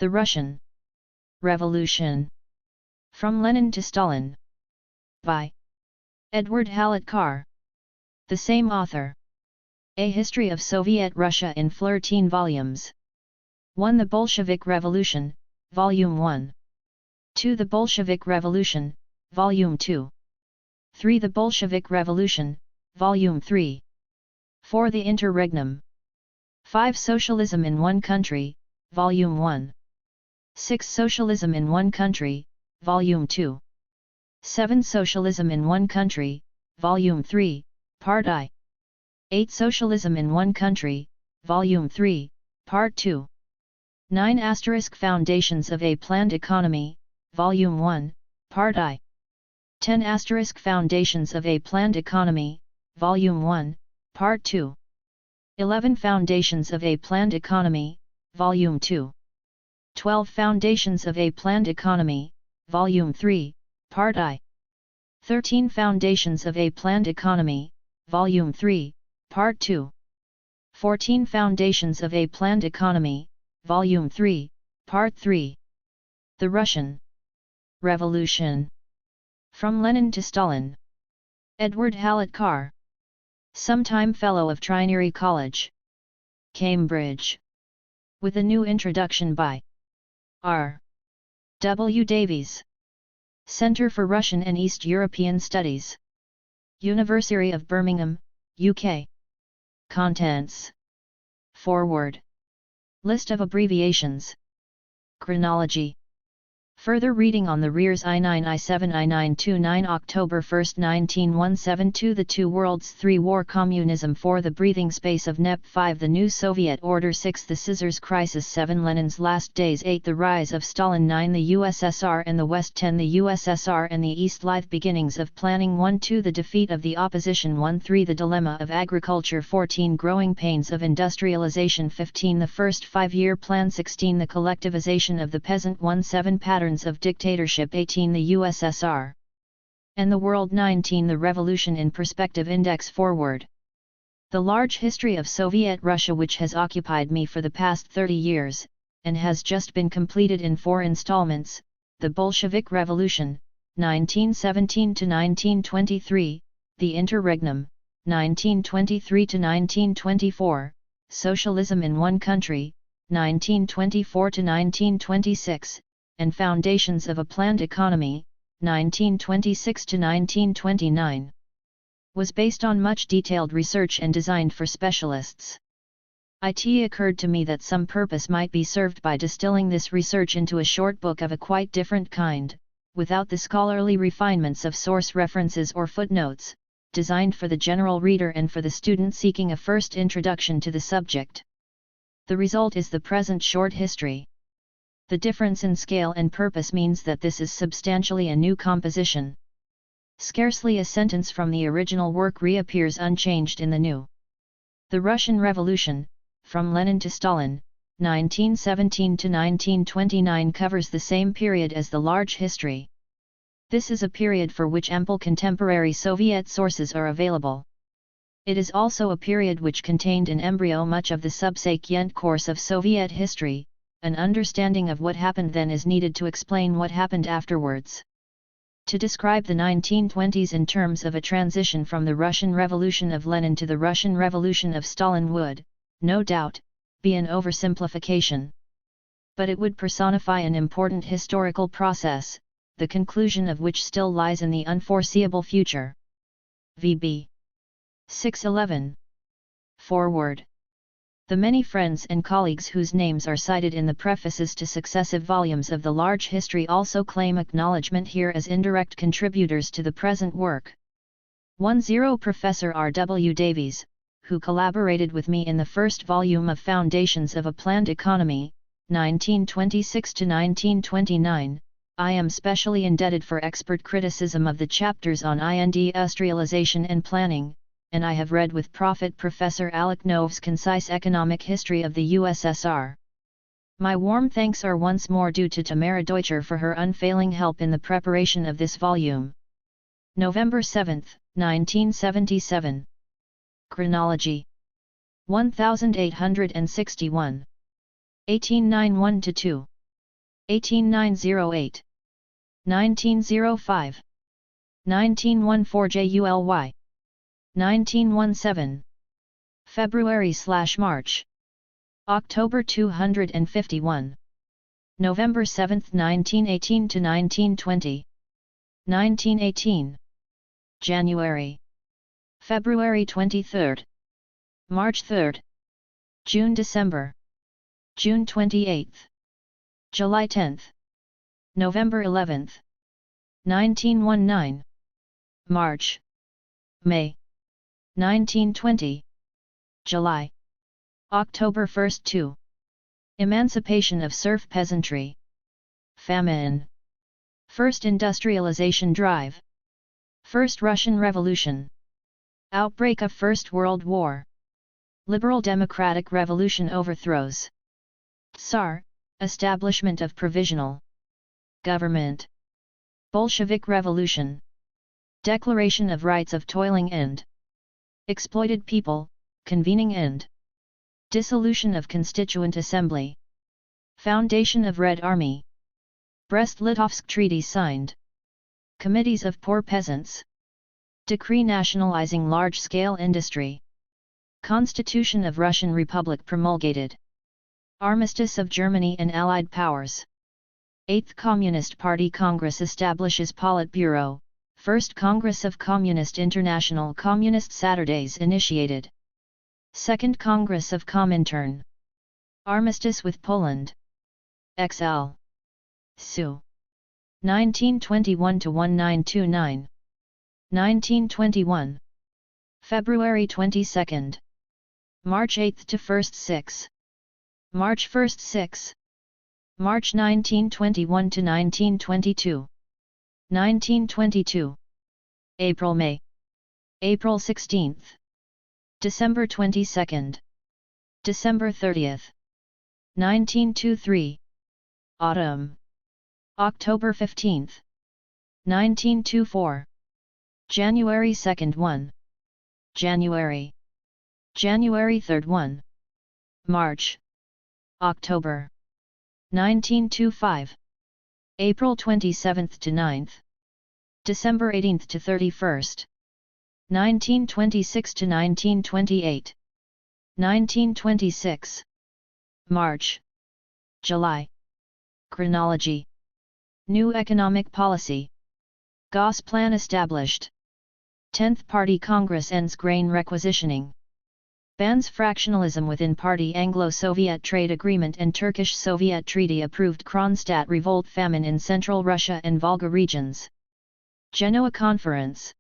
The Russian Revolution. From Lenin to Stalin. By Edward Hallett Carr. The same author. A History of Soviet Russia in 13 volumes. 1. The Bolshevik Revolution, Volume 1. 2. The Bolshevik Revolution, Volume 2. 3. The Bolshevik Revolution, Volume 3. 4. The Interregnum. 5. Socialism in One Country, Volume 1. 6. Socialism in One Country, Volume 2. 7. Socialism in One Country, Volume 3, Part I. 8. Socialism in One Country, Volume 3, Part 2. 9. Foundations of a Planned Economy, Volume 1, Part I. 10. Foundations of a Planned Economy, Volume 1, Part 2. 11. Foundations of a Planned Economy, Volume 2. 12. Foundations of a Planned Economy, Volume 3, Part I. 13. Foundations of a Planned Economy, Volume 3, Part 2. 14. Foundations of a Planned Economy, Volume 3, Part 3. The Russian Revolution. From Lenin to Stalin. Edward Hallett Carr. Sometime Fellow of Trinity College, Cambridge. With a new introduction by R. W. Davies. Centre for Russian and East European Studies. University of Birmingham, UK. Contents. Foreword. List of abbreviations. Chronology. Further reading on the Rears I-9 I-7 I-929 October 1, 1917 2 The Two Worlds 3 War Communism 4 The Breathing Space of NEP 5 The New Soviet Order 6 The Scissors Crisis 7 Lenin's Last Days 8 The Rise of Stalin 9 The USSR and the West 10 The USSR and the East Lithe Beginnings of Planning 1 2 The Defeat of the Opposition 1 3 The Dilemma of Agriculture 14 Growing Pains of Industrialization 15 The First Five-Year Plan 16 The Collectivization of the Peasant 1 7 Patterns of Dictatorship 18 The USSR and the World 19 The Revolution in Perspective Index Forward. The large history of Soviet Russia which has occupied me for the past 30 years, and has just been completed in 4 installments, the Bolshevik Revolution, 1917 to 1923, the Interregnum, 1923 to 1924, Socialism in One Country, 1924 to 1926, and Foundations of a Planned Economy, 1926 to 1929. Was based on much detailed research and designed for specialists. It occurred to me that some purpose might be served by distilling this research into a short book of a quite different kind, without the scholarly refinements of source references or footnotes, designed for the general reader and for the student seeking a first introduction to the subject. The result is the present short history. The difference in scale and purpose means that this is substantially a new composition. Scarcely a sentence from the original work reappears unchanged in the new. The Russian Revolution, from Lenin to Stalin, 1917 to 1929 covers the same period as the large history. This is a period for which ample contemporary Soviet sources are available. It is also a period which contained in embryo much of the subsequent course of Soviet history. An understanding of what happened then is needed to explain what happened afterwards. To describe the 1920s in terms of a transition from the Russian Revolution of Lenin to the Russian Revolution of Stalin would, no doubt, be an oversimplification. But it would personify an important historical process, the conclusion of which still lies in the unforeseeable future. VB 611. Forward. The many friends and colleagues whose names are cited in the prefaces to successive volumes of the large history also claim acknowledgement here as indirect contributors to the present work. 10 Professor R. W. Davies, who collaborated with me in the first volume of Foundations of a Planned Economy, 1926 to 1929, I am specially indebted for expert criticism of the chapters on industrialization and planning, and I have read with profit Professor Alec Nove's concise economic history of the USSR. My warm thanks are once more due to Tamara Deutscher for her unfailing help in the preparation of this volume. November 7, 1977. Chronology. 1861. 1891-2. 18908, 1905, 1914 JULY, 1917, February/March, October 251, November 7, 1918 to 1920, 1918, January, February 23, March 3, June-December, June 28, July 10, November 11, 1919, March, May, 1920, July, October 1–2. Emancipation of serf peasantry. Famine. First industrialization drive. First Russian Revolution. Outbreak of First World War. Liberal democratic revolution overthrows. Tsar, establishment of provisional government. Bolshevik Revolution. Declaration of Rights of Toiling End. Exploited people, convening end. Dissolution of Constituent Assembly. Foundation of Red Army. Brest-Litovsk Treaty signed. Committees of Poor Peasants. Decree nationalizing large-scale industry. Constitution of Russian Republic promulgated. Armistice of Germany and Allied powers. 8th Communist Party Congress establishes Politburo. First Congress of Communist International Communist Saturdays initiated. Second Congress of Comintern. Armistice with Poland. XL. Su. 1921–1929. 1921. February 22. March 8–1–6. March 1–6. March 1921–1922. 1922. April–May. April 16. December 22. December 30. 1923. Autumn. October 15. 1924. January 2nd 1. January. January 3rd 1. March. October. 1925. April 27th to 9th. December 18th to 31st. 1926 to 1928. 1926. March. July. Chronology. New economic policy. Gauss Plan established. 10th Party Congress ends grain requisitioning. Bans fractionalism within party. Anglo-Soviet trade agreement and Turkish-Soviet treaty approved. Kronstadt revolt. Famine in Central Russia and Volga regions. Genoa Conference.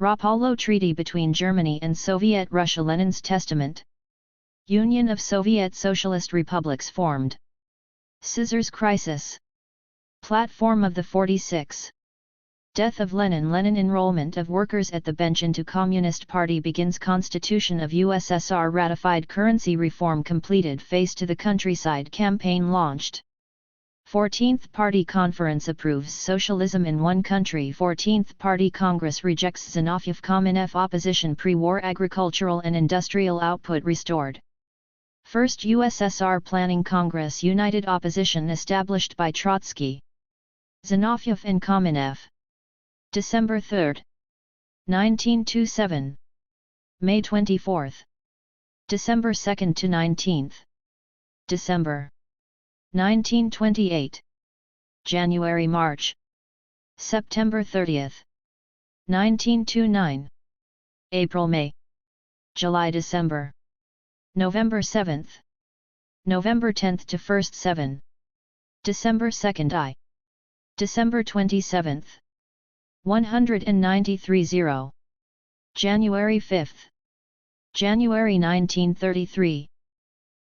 Rapallo Treaty between Germany and Soviet Russia. Lenin's Testament. Union of Soviet Socialist Republics formed. Scissors Crisis. Platform of the 46. Death of Lenin. Lenin enrollment of workers at the bench into Communist Party begins. Constitution of USSR ratified. Currency reform completed. Face to the Countryside campaign launched. 14th Party Conference approves socialism in one country. 14th Party Congress rejects Zinoviev-Kamenev opposition. Pre-war agricultural and industrial output restored. First USSR Planning Congress. United opposition established by Trotsky, Zinoviev and Kamenev. December 3, 1927. May 24. December 2 to 19. December 1928. January-March. September 30. 1929. April-May. July-December. November 7. November 10 to 1st 7. December 2nd I. December 27. 193–0. January 5. January 1933.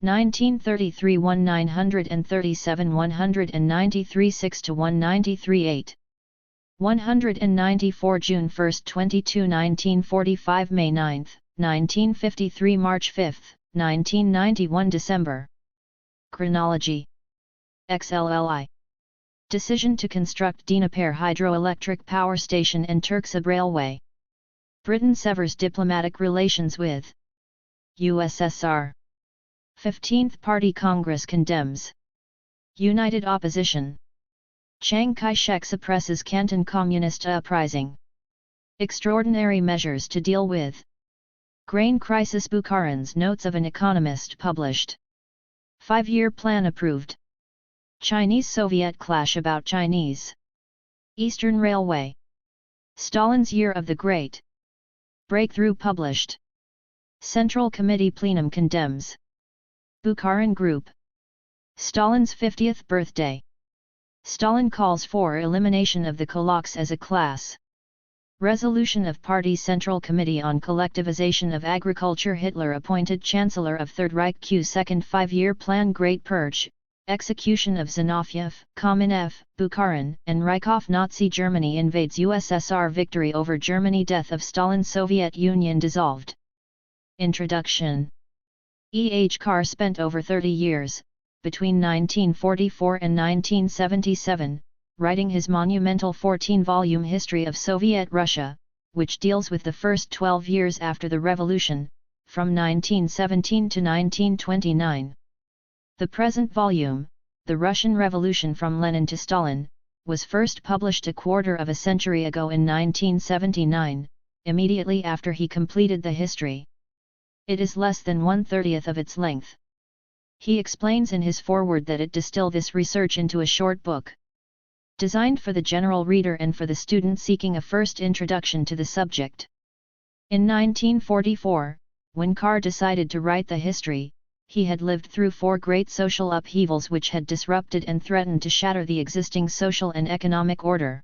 1933 1937 193 6 to 193 8. 194 June 1 22 1945 May 9, 1953 March 5, 1991 December. Chronology. XLLI. Decision to construct Dnieper hydroelectric power station and Turksib railway. Britain severs diplomatic relations with USSR. 15th Party Congress condemns United opposition. Chiang Kai-shek suppresses Canton Communist uprising. Extraordinary measures to deal with grain crisis. Bukharin's Notes of an Economist published. 5-year plan approved. Chinese-Soviet clash about Chinese Eastern Railway. Stalin's Year of the Great Breakthrough published. Central Committee plenum condemns Bukharin Group. Stalin's 50th birthday. Stalin calls for elimination of the kulaks as a class. Resolution of Party Central Committee on Collectivization of Agriculture. Hitler appointed Chancellor of Third Reich. Second 5-year plan. Great Purge. Execution of Zinoviev, Kamenev, Bukharin, and Rykov. Nazi Germany invades USSR. Victory over Germany. Death of Stalin. Soviet Union dissolved. Introduction. E. H. Carr spent over 30 years, between 1944 and 1977, writing his monumental 14-volume History of Soviet Russia, which deals with the first 12 years after the revolution, from 1917 to 1929. The present volume, The Russian Revolution from Lenin to Stalin, was first published a quarter of a century ago in 1979, immediately after he completed the history. It is less than 1/30th of its length. He explains in his foreword that it distilled this research into a short book, designed for the general reader and for the student seeking a first introduction to the subject. In 1944, when Carr decided to write the history, he had lived through 4 great social upheavals which had disrupted and threatened to shatter the existing social and economic order.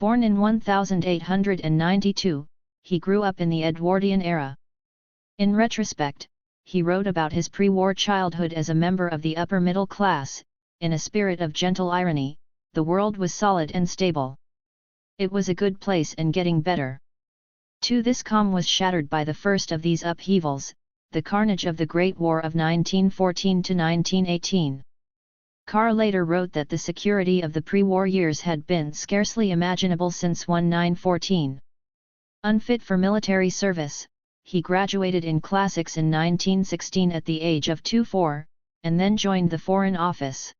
Born in 1892, he grew up in the Edwardian era. In retrospect, he wrote about his pre-war childhood as a member of the upper middle class. In a spirit of gentle irony, the world was solid and stable. It was a good place and getting better. This calm was shattered by the first of these upheavals, the carnage of the Great War of 1914 to 1918. Carr later wrote that the security of the pre-war years had been scarcely imaginable since 1914. Unfit for military service, he graduated in classics in 1916 at the age of 24, and then joined the Foreign Office.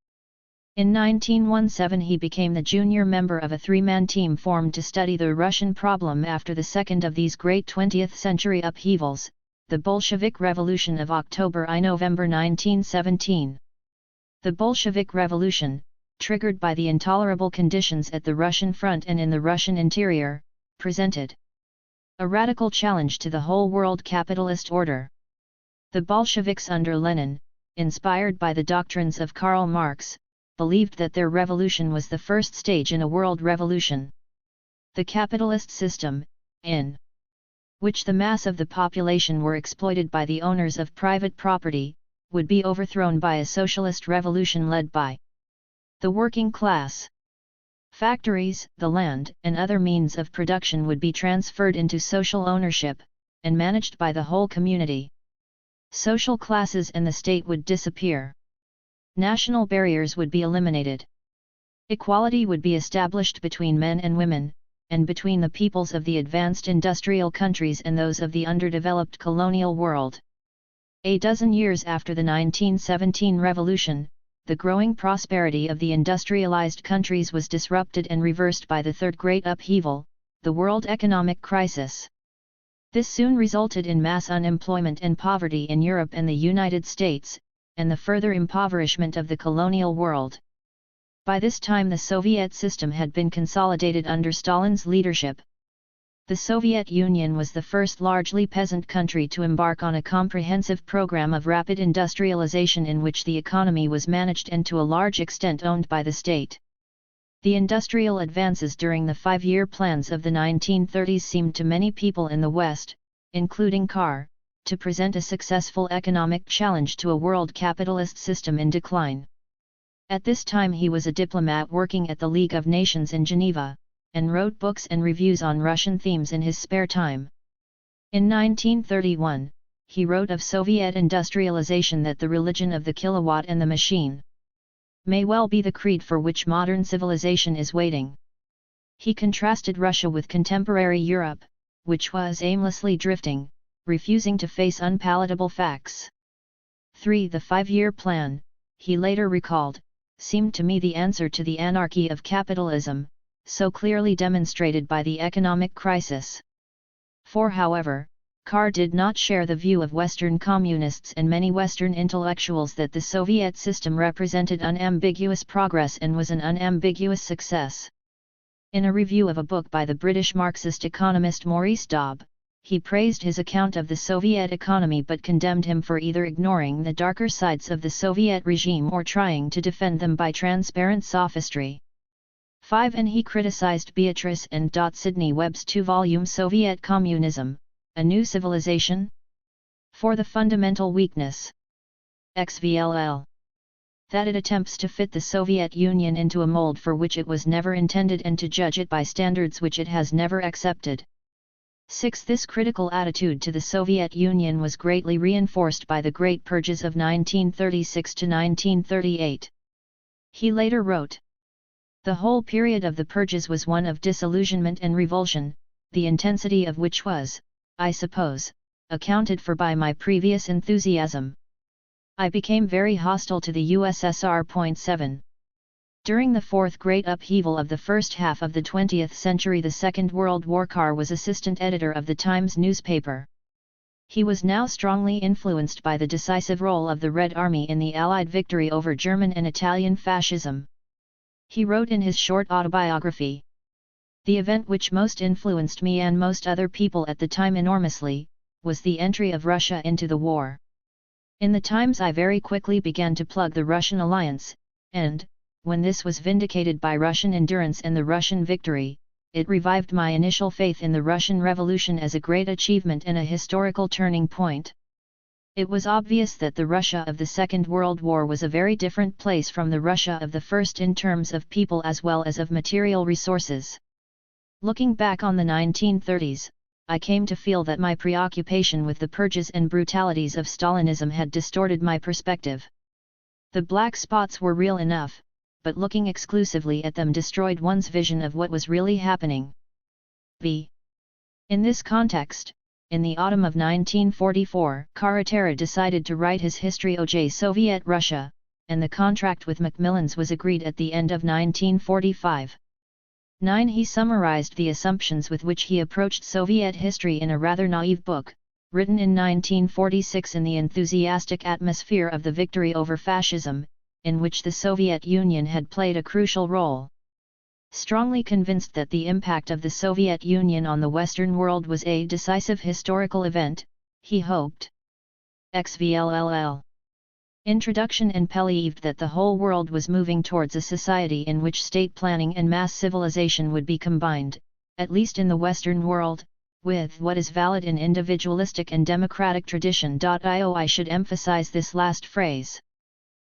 In 1917 he became the junior member of a 3-man team formed to study the Russian problem after the second of these great 20th century upheavals, the Bolshevik Revolution of October–November 1917. The Bolshevik Revolution, triggered by the intolerable conditions at the Russian front and in the Russian interior, presented a radical challenge to the whole world capitalist order. The Bolsheviks under Lenin, inspired by the doctrines of Karl Marx, believed that their revolution was the first stage in a world revolution. The capitalist system, in which the mass of the population were exploited by the owners of private property, would be overthrown by a socialist revolution led by the working class. Factories, the land, and other means of production would be transferred into social ownership, and managed by the whole community. Social classes and the state would disappear. National barriers would be eliminated. Equality would be established between men and women, and between the peoples of the advanced industrial countries and those of the underdeveloped colonial world. A dozen years after the 1917 revolution, the growing prosperity of the industrialized countries was disrupted and reversed by the third great upheaval, the world economic crisis. This soon resulted in mass unemployment and poverty in Europe and the United States, and the further impoverishment of the colonial world. By this time the Soviet system had been consolidated under Stalin's leadership. The Soviet Union was the first largely peasant country to embark on a comprehensive program of rapid industrialization in which the economy was managed and to a large extent owned by the state. The industrial advances during the 5-year plans of the 1930s seemed to many people in the West, including Carr, to present a successful economic challenge to a world capitalist system in decline. At this time he was a diplomat working at the League of Nations in Geneva, and wrote books and reviews on Russian themes in his spare time. In 1931, he wrote of Soviet industrialization that the religion of the kilowatt and the machine may well be the creed for which modern civilization is waiting. He contrasted Russia with contemporary Europe, which was aimlessly drifting, refusing to face unpalatable facts. The 5-year plan, he later recalled, seemed to me the answer to the anarchy of capitalism, so clearly demonstrated by the economic crisis. For however, Carr did not share the view of Western communists and many Western intellectuals that the Soviet system represented unambiguous progress and was an unambiguous success. In a review of a book by the British Marxist economist Maurice Dobb, he praised his account of the Soviet economy but condemned him for either ignoring the darker sides of the Soviet regime or trying to defend them by transparent sophistry. 5. And he criticized Beatrice and Sidney Webb's two-volume Soviet Communism, A New Civilization? For the fundamental weakness. XVLL. That it attempts to fit the Soviet Union into a mold for which it was never intended and to judge it by standards which it has never accepted. 6. This critical attitude to the Soviet Union was greatly reinforced by the Great Purges of 1936 to 1938. He later wrote, "The whole period of the purges was one of disillusionment and revulsion, the intensity of which was, I suppose, accounted for by my previous enthusiasm. I became very hostile to the USSR. 7. During the fourth great upheaval of the first half of the 20th century, the Second World War, Carr was assistant editor of the Times newspaper. He was now strongly influenced by the decisive role of the Red Army in the Allied victory over German and Italian fascism. He wrote in his short autobiography, "The event which most influenced me and most other people at the time enormously, was the entry of Russia into the war. In the Times I very quickly began to plug the Russian alliance, and, when this was vindicated by Russian endurance and the Russian victory, it revived my initial faith in the Russian Revolution as a great achievement and a historical turning point. It was obvious that the Russia of the Second World War was a very different place from the Russia of the First in terms of people as well as of material resources. Looking back on the 1930s, I came to feel that my preoccupation with the purges and brutalities of Stalinism had distorted my perspective. The black spots were real enough, but looking exclusively at them destroyed one's vision of what was really happening. B. In this context, in the autumn of 1944, Carr decided to write his history of Soviet Russia, and the contract with Macmillan's was agreed at the end of 1945. 9. He summarized the assumptions with which he approached Soviet history in a rather naive book, written in 1946 in the enthusiastic atmosphere of the victory over fascism, in which the Soviet Union had played a crucial role. Strongly convinced that the impact of the Soviet Union on the Western world was a decisive historical event, he hoped. XVLLL. Introduction and believed that the whole world was moving towards a society in which state planning and mass civilization would be combined, at least in the Western world, with what is valid in individualistic and democratic tradition. I should emphasize this last phrase.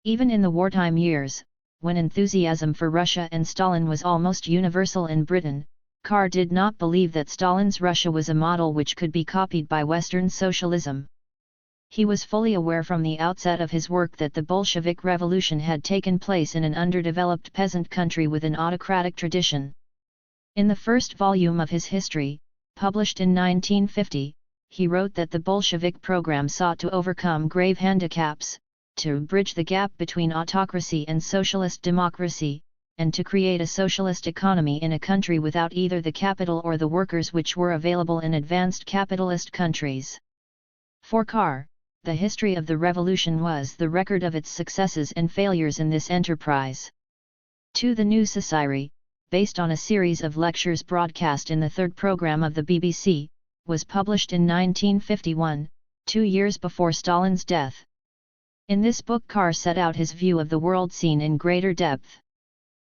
Even in the wartime years, when enthusiasm for Russia and Stalin was almost universal in Britain, Carr did not believe that Stalin's Russia was a model which could be copied by Western socialism. He was fully aware from the outset of his work that the Bolshevik Revolution had taken place in an underdeveloped peasant country with an autocratic tradition. In the first volume of his history, published in 1950, he wrote that the Bolshevik program sought to overcome grave handicaps, to bridge the gap between autocracy and socialist democracy, and to create a socialist economy in a country without either the capital or the workers which were available in advanced capitalist countries. For Carr, the history of the revolution was the record of its successes and failures in this enterprise. To the New Society, based on a series of lectures broadcast in the third program of the BBC, was published in 1951, 2 years before Stalin's death. In this book Carr set out his view of the world scene in greater depth.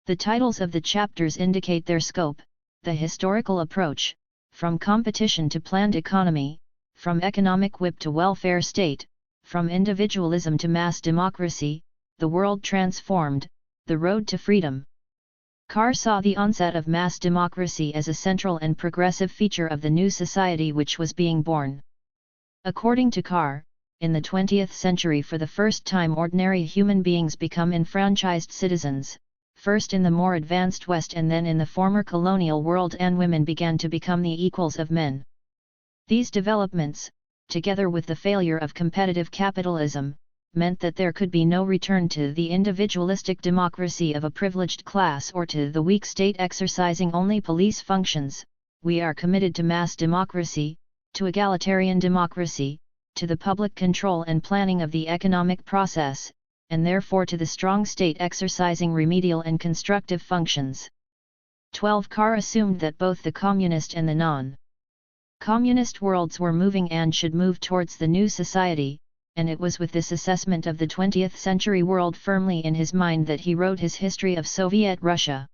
The titles of the chapters indicate their scope: the historical approach, from competition to planned economy, from economic whip to welfare state, from individualism to mass democracy, the world transformed, the road to freedom. Carr saw the onset of mass democracy as a central and progressive feature of the new society which was being born. According to Carr, in the 20th century for the first time ordinary human beings become enfranchised citizens, first in the more advanced West and then in the former colonial world, and women began to become the equals of men. These developments, together with the failure of competitive capitalism, meant that there could be no return to the individualistic democracy of a privileged class or to the weak state exercising only police functions. We are committed to mass democracy, to egalitarian democracy, to the public control and planning of the economic process, and therefore to the strong state exercising remedial and constructive functions. 12. Carr assumed that both the communist and the non-communist worlds were moving and should move towards the new society, and it was with this assessment of the 20th century world firmly in his mind that he wrote his History of Soviet Russia.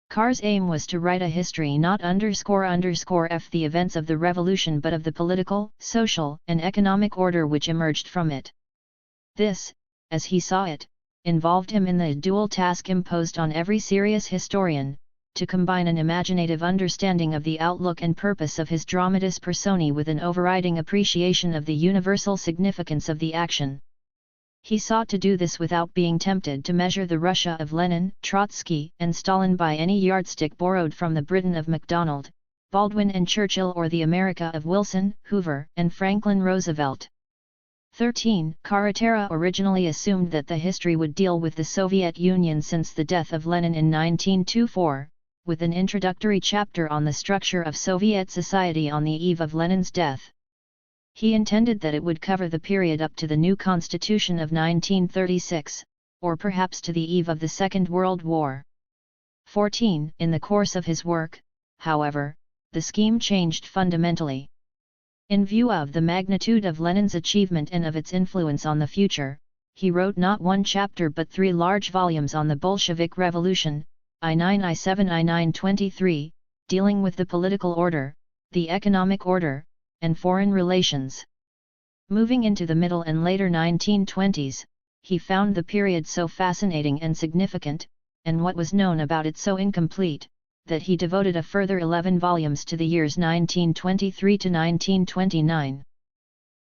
Carr's aim was to write a history not __f the events of the revolution but of the political, social, and economic order which emerged from it. This, as he saw it, involved him in the dual task imposed on every serious historian, to combine an imaginative understanding of the outlook and purpose of his dramatis personae with an overriding appreciation of the universal significance of the action. He sought to do this without being tempted to measure the Russia of Lenin, Trotsky, and Stalin by any yardstick borrowed from the Britain of MacDonald, Baldwin and Churchill or the America of Wilson, Hoover, and Franklin Roosevelt. 13. Carr originally assumed that the history would deal with the Soviet Union since the death of Lenin in 1924, with an introductory chapter on the structure of Soviet society on the eve of Lenin's death. He intended that it would cover the period up to the new constitution of 1936, or perhaps to the eve of the Second World War. 14. In the course of his work, however, the scheme changed fundamentally. In view of the magnitude of Lenin's achievement and of its influence on the future, he wrote not one chapter but 3 large volumes on the Bolshevik Revolution, I-9, I-7, I-9, 23, dealing with the political order, the economic order, and foreign relations. Moving into the middle and later 1920s, he found the period so fascinating and significant, and what was known about it so incomplete, that he devoted a further 11 volumes to the years 1923 to 1929.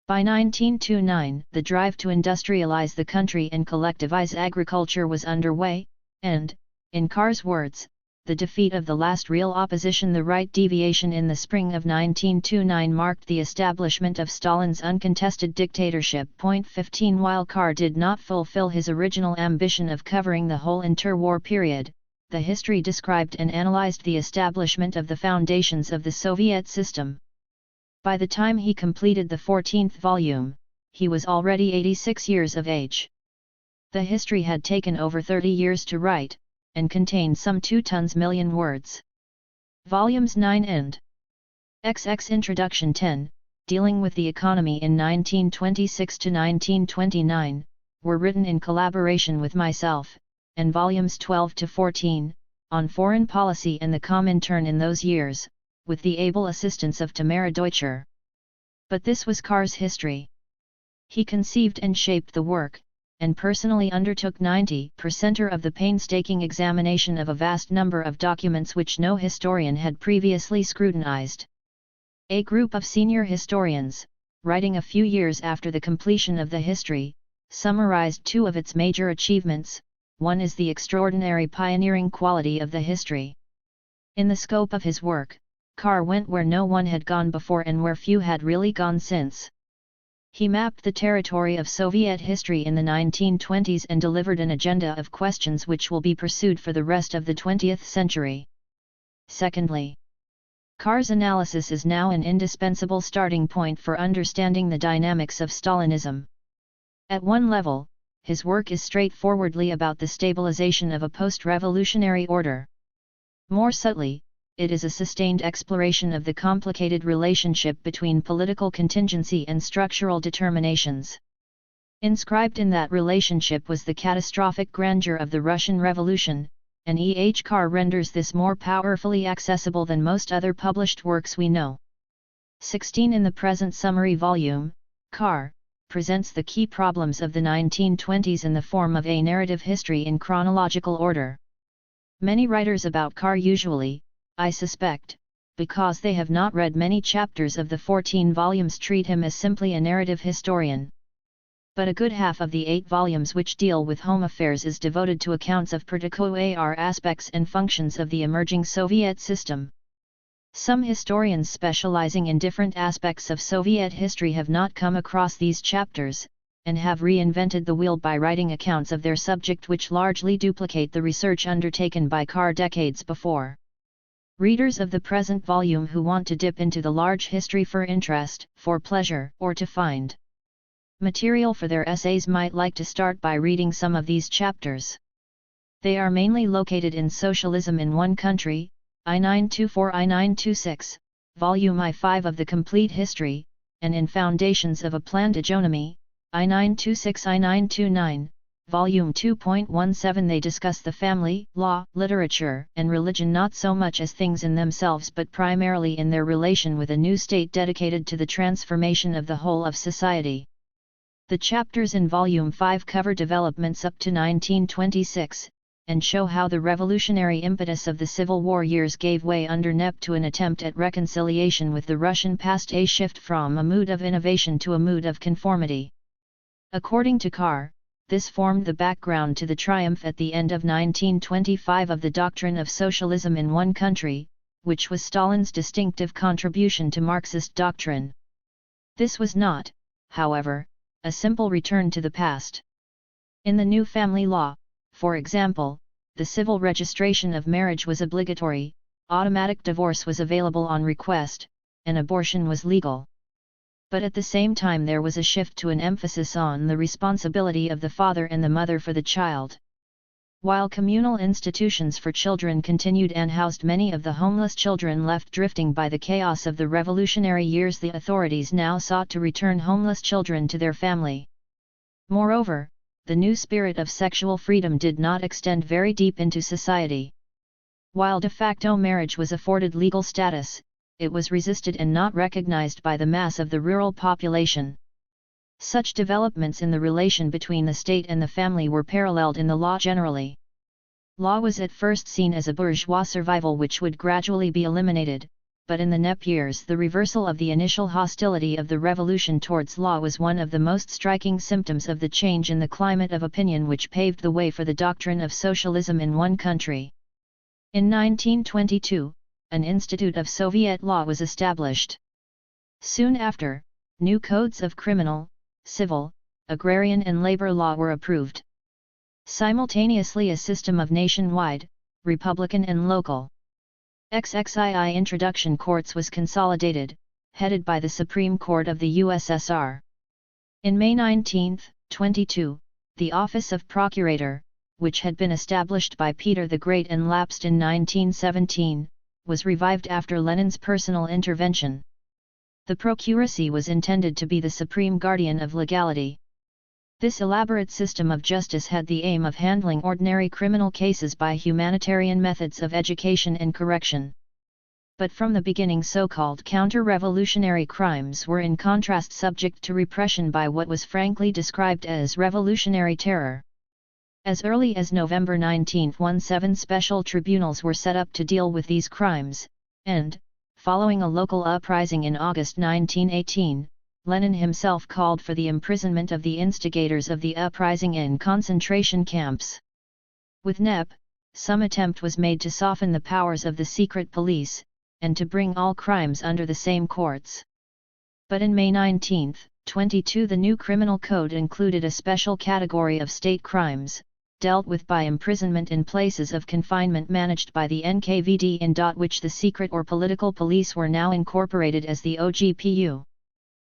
By 1929, the drive to industrialize the country and collectivize agriculture was underway, and, in Carr's words, the defeat of the last real opposition, the right deviation in the spring of 1929, marked the establishment of Stalin's uncontested dictatorship. 15. While Carr did not fulfill his original ambition of covering the whole interwar period, the history described and analyzed the establishment of the foundations of the Soviet system. By the time he completed the 14th volume, he was already 86 years of age. The history had taken over 30 years to write, and contained some 2 tons million words. Volumes 9 and XX Introduction 10, dealing with the economy in 1926 to 1929, were written in collaboration with myself, and volumes 12 to 14, on foreign policy and the Comintern in those years, with the able assistance of Tamara Deutscher. But this was Carr's history. He conceived and shaped the work, and personally undertook 90% of the painstaking examination of a vast number of documents which no historian had previously scrutinized. A group of senior historians, writing a few years after the completion of the history, summarized 2 of its major achievements. One is the extraordinary pioneering quality of the history. In the scope of his work, Carr went where no one had gone before and where few had really gone since. He mapped the territory of Soviet history in the 1920s and delivered an agenda of questions which will be pursued for the rest of the 20th century. Secondly, Carr's analysis is now an indispensable starting point for understanding the dynamics of Stalinism. At one level, his work is straightforwardly about the stabilization of a post-revolutionary order. More subtly, it is a sustained exploration of the complicated relationship between political contingency and structural determinations. Inscribed in that relationship was the catastrophic grandeur of the Russian Revolution, and E. H. Carr renders this more powerfully accessible than most other published works we know. 16. In the present summary volume, Carr presents the key problems of the 1920s in the form of a narrative history in chronological order. Many writers about Carr usually, I suspect, because they have not read many chapters of the 14 volumes, treat him as simply a narrative historian. But a good half of the 8 volumes which deal with home affairs is devoted to accounts of particular aspects and functions of the emerging Soviet system. Some historians specializing in different aspects of Soviet history have not come across these chapters, and have reinvented the wheel by writing accounts of their subject which largely duplicate the research undertaken by Carr decades before. Readers of the present volume who want to dip into the large history for interest, for pleasure, or to find material for their essays might like to start by reading some of these chapters. They are mainly located in Socialism in One Country, I-924-I-926, Volume I-5 of the Complete History, and in Foundations of a Planned Hegemony, I-926-I-929, Volume 2.17. They discuss the family, law, literature, and religion not so much as things in themselves but primarily in their relation with a new state dedicated to the transformation of the whole of society. The chapters in Volume 5 cover developments up to 1926, and show how the revolutionary impetus of the Civil War years gave way under NEP to an attempt at reconciliation with the Russian past, a shift from a mood of innovation to a mood of conformity. According to Carr, this formed the background to the triumph at the end of 1925 of the doctrine of socialism in one country, which was Stalin's distinctive contribution to Marxist doctrine. This was not, however, a simple return to the past. In the new family law, for example, the civil registration of marriage was obligatory, automatic divorce was available on request, and abortion was legal. But at the same time there was a shift to an emphasis on the responsibility of the father and the mother for the child. While communal institutions for children continued and housed many of the homeless children left drifting by the chaos of the revolutionary years, the authorities now sought to return homeless children to their family. Moreover, the new spirit of sexual freedom did not extend very deep into society. While de facto marriage was afforded legal status, it was resisted and not recognized by the mass of the rural population. Such developments in the relation between the state and the family were paralleled in the law generally. Law was at first seen as a bourgeois survival which would gradually be eliminated, but in the NEP years the reversal of the initial hostility of the revolution towards law was one of the most striking symptoms of the change in the climate of opinion which paved the way for the doctrine of socialism in one country. In 1922, an Institute of Soviet Law was established. Soon after, new codes of criminal, civil, agrarian and labor law were approved. Simultaneously a system of nationwide, republican and local XXII introduction courts was consolidated, headed by the Supreme Court of the USSR. In May 1922, the office of Procurator, which had been established by Peter the Great and lapsed in 1917, was revived after Lenin's personal intervention. The procuracy was intended to be the supreme guardian of legality. This elaborate system of justice had the aim of handling ordinary criminal cases by humanitarian methods of education and correction. But from the beginning so-called counter-revolutionary crimes were in contrast subject to repression by what was frankly described as revolutionary terror. As early as November 1917 special tribunals were set up to deal with these crimes, and, following a local uprising in August 1918, Lenin himself called for the imprisonment of the instigators of the uprising in concentration camps. With NEP, some attempt was made to soften the powers of the secret police, and to bring all crimes under the same courts. But in May 1922 the new criminal code included a special category of state crimes, dealt with by imprisonment in places of confinement managed by the NKVD in which the secret or political police were now incorporated as the OGPU.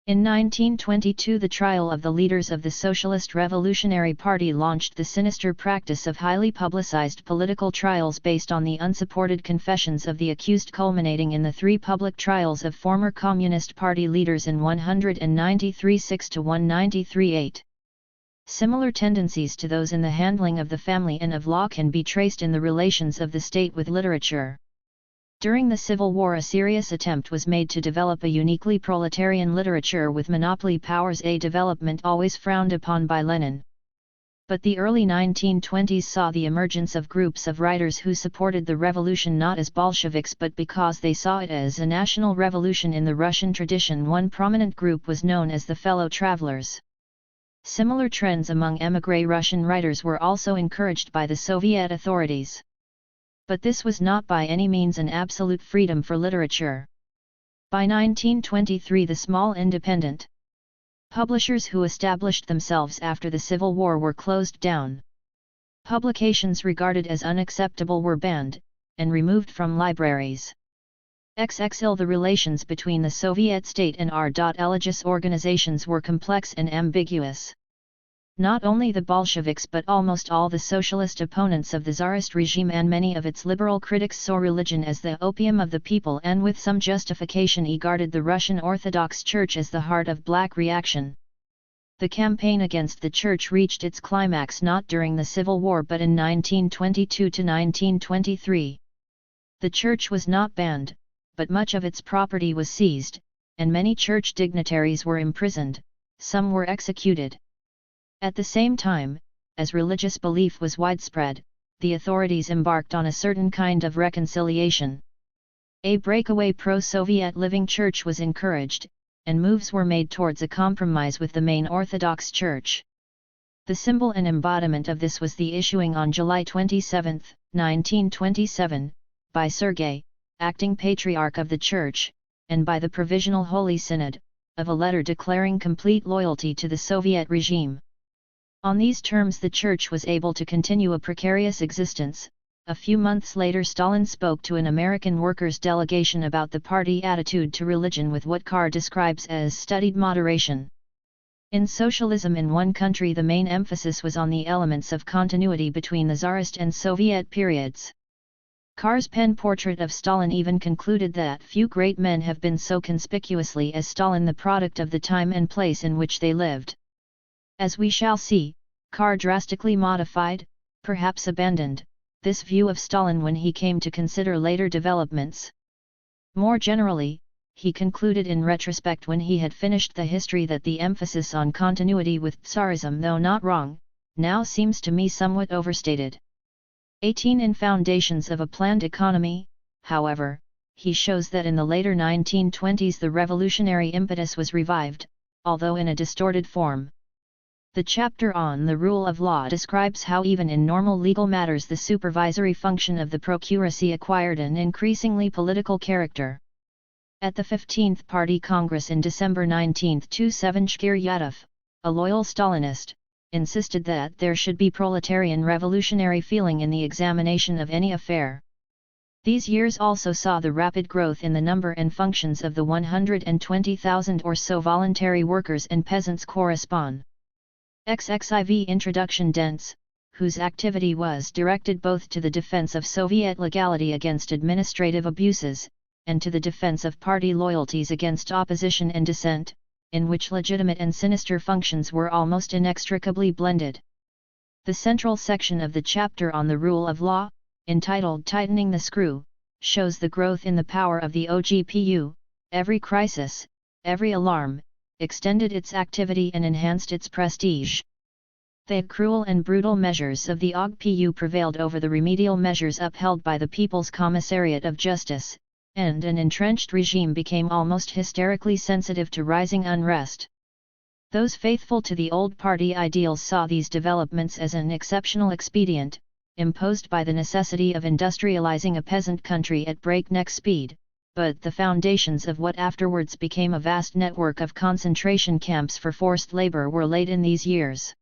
In 1922 the trial of the leaders of the Socialist Revolutionary Party launched the sinister practice of highly publicized political trials based on the unsupported confessions of the accused, culminating in the 3 public trials of former Communist Party leaders in 193-6 to 193-8. Similar tendencies to those in the handling of the family and of law can be traced in the relations of the state with literature. During the Civil War a serious attempt was made to develop a uniquely proletarian literature with monopoly powers, a development always frowned upon by Lenin. But the early 1920s saw the emergence of groups of writers who supported the revolution not as Bolsheviks but because they saw it as a national revolution in the Russian tradition. One prominent group was known as the Fellow Travelers. Similar trends among émigré Russian writers were also encouraged by the Soviet authorities. But this was not by any means an absolute freedom for literature. By 1923 the small independent Publishers who established themselves after the Civil War were closed down. Publications regarded as unacceptable were banned, and removed from libraries. XXL The relations between the Soviet state and religious organizations were complex and ambiguous. Not only the Bolsheviks but almost all the socialist opponents of the Tsarist regime and many of its liberal critics saw religion as the opium of the people and with some justification regarded the Russian Orthodox Church as the heart of Black reaction. The campaign against the Church reached its climax not during the Civil War but in 1922 to 1923. The Church was not banned, but much of its property was seized, and many Church dignitaries were imprisoned, some were executed. At the same time, as religious belief was widespread, the authorities embarked on a certain kind of reconciliation. A breakaway pro-Soviet living church was encouraged, and moves were made towards a compromise with the main Orthodox Church. The symbol and embodiment of this was the issuing on July 27, 1927, by Sergei, acting Patriarch of the Church, and by the Provisional Holy Synod, of a letter declaring complete loyalty to the Soviet regime. On these terms the Church was able to continue a precarious existence. A few months later Stalin spoke to an American workers' delegation about the party attitude to religion with what Carr describes as studied moderation. In socialism in one country the main emphasis was on the elements of continuity between the Tsarist and Soviet periods. Carr's pen portrait of Stalin even concluded that few great men have been so conspicuously as Stalin the product of the time and place in which they lived. As we shall see, Carr drastically modified, perhaps abandoned, this view of Stalin when he came to consider later developments. More generally, he concluded in retrospect when he had finished the history that the emphasis on continuity with Tsarism, though not wrong, now seems to me somewhat overstated. 18 In Foundations of a Planned Economy, however, he shows that in the later 1920s the revolutionary impetus was revived, although in a distorted form. The chapter on the rule of law describes how even in normal legal matters the supervisory function of the procuracy acquired an increasingly political character. At the 15th Party Congress in December 1927 Shkir-Yadov, a loyal Stalinist, insisted that there should be proletarian revolutionary feeling in the examination of any affair. These years also saw the rapid growth in the number and functions of the 120,000 or so voluntary workers and peasants correspond. XXIV Introduction Dents, whose activity was directed both to the defense of Soviet legality against administrative abuses, and to the defense of party loyalties against opposition and dissent, in which legitimate and sinister functions were almost inextricably blended. The central section of the chapter on the rule of law, entitled Tightening the Screw, shows the growth in the power of the OGPU. Every crisis, every alarm, extended its activity and enhanced its prestige. The cruel and brutal measures of the OGPU prevailed over the remedial measures upheld by the People's Commissariat of Justice, and an entrenched regime became almost hysterically sensitive to rising unrest. Those faithful to the old party ideals saw these developments as an exceptional expedient, imposed by the necessity of industrializing a peasant country at breakneck speed, but the foundations of what afterwards became a vast network of concentration camps for forced labor were laid in these years.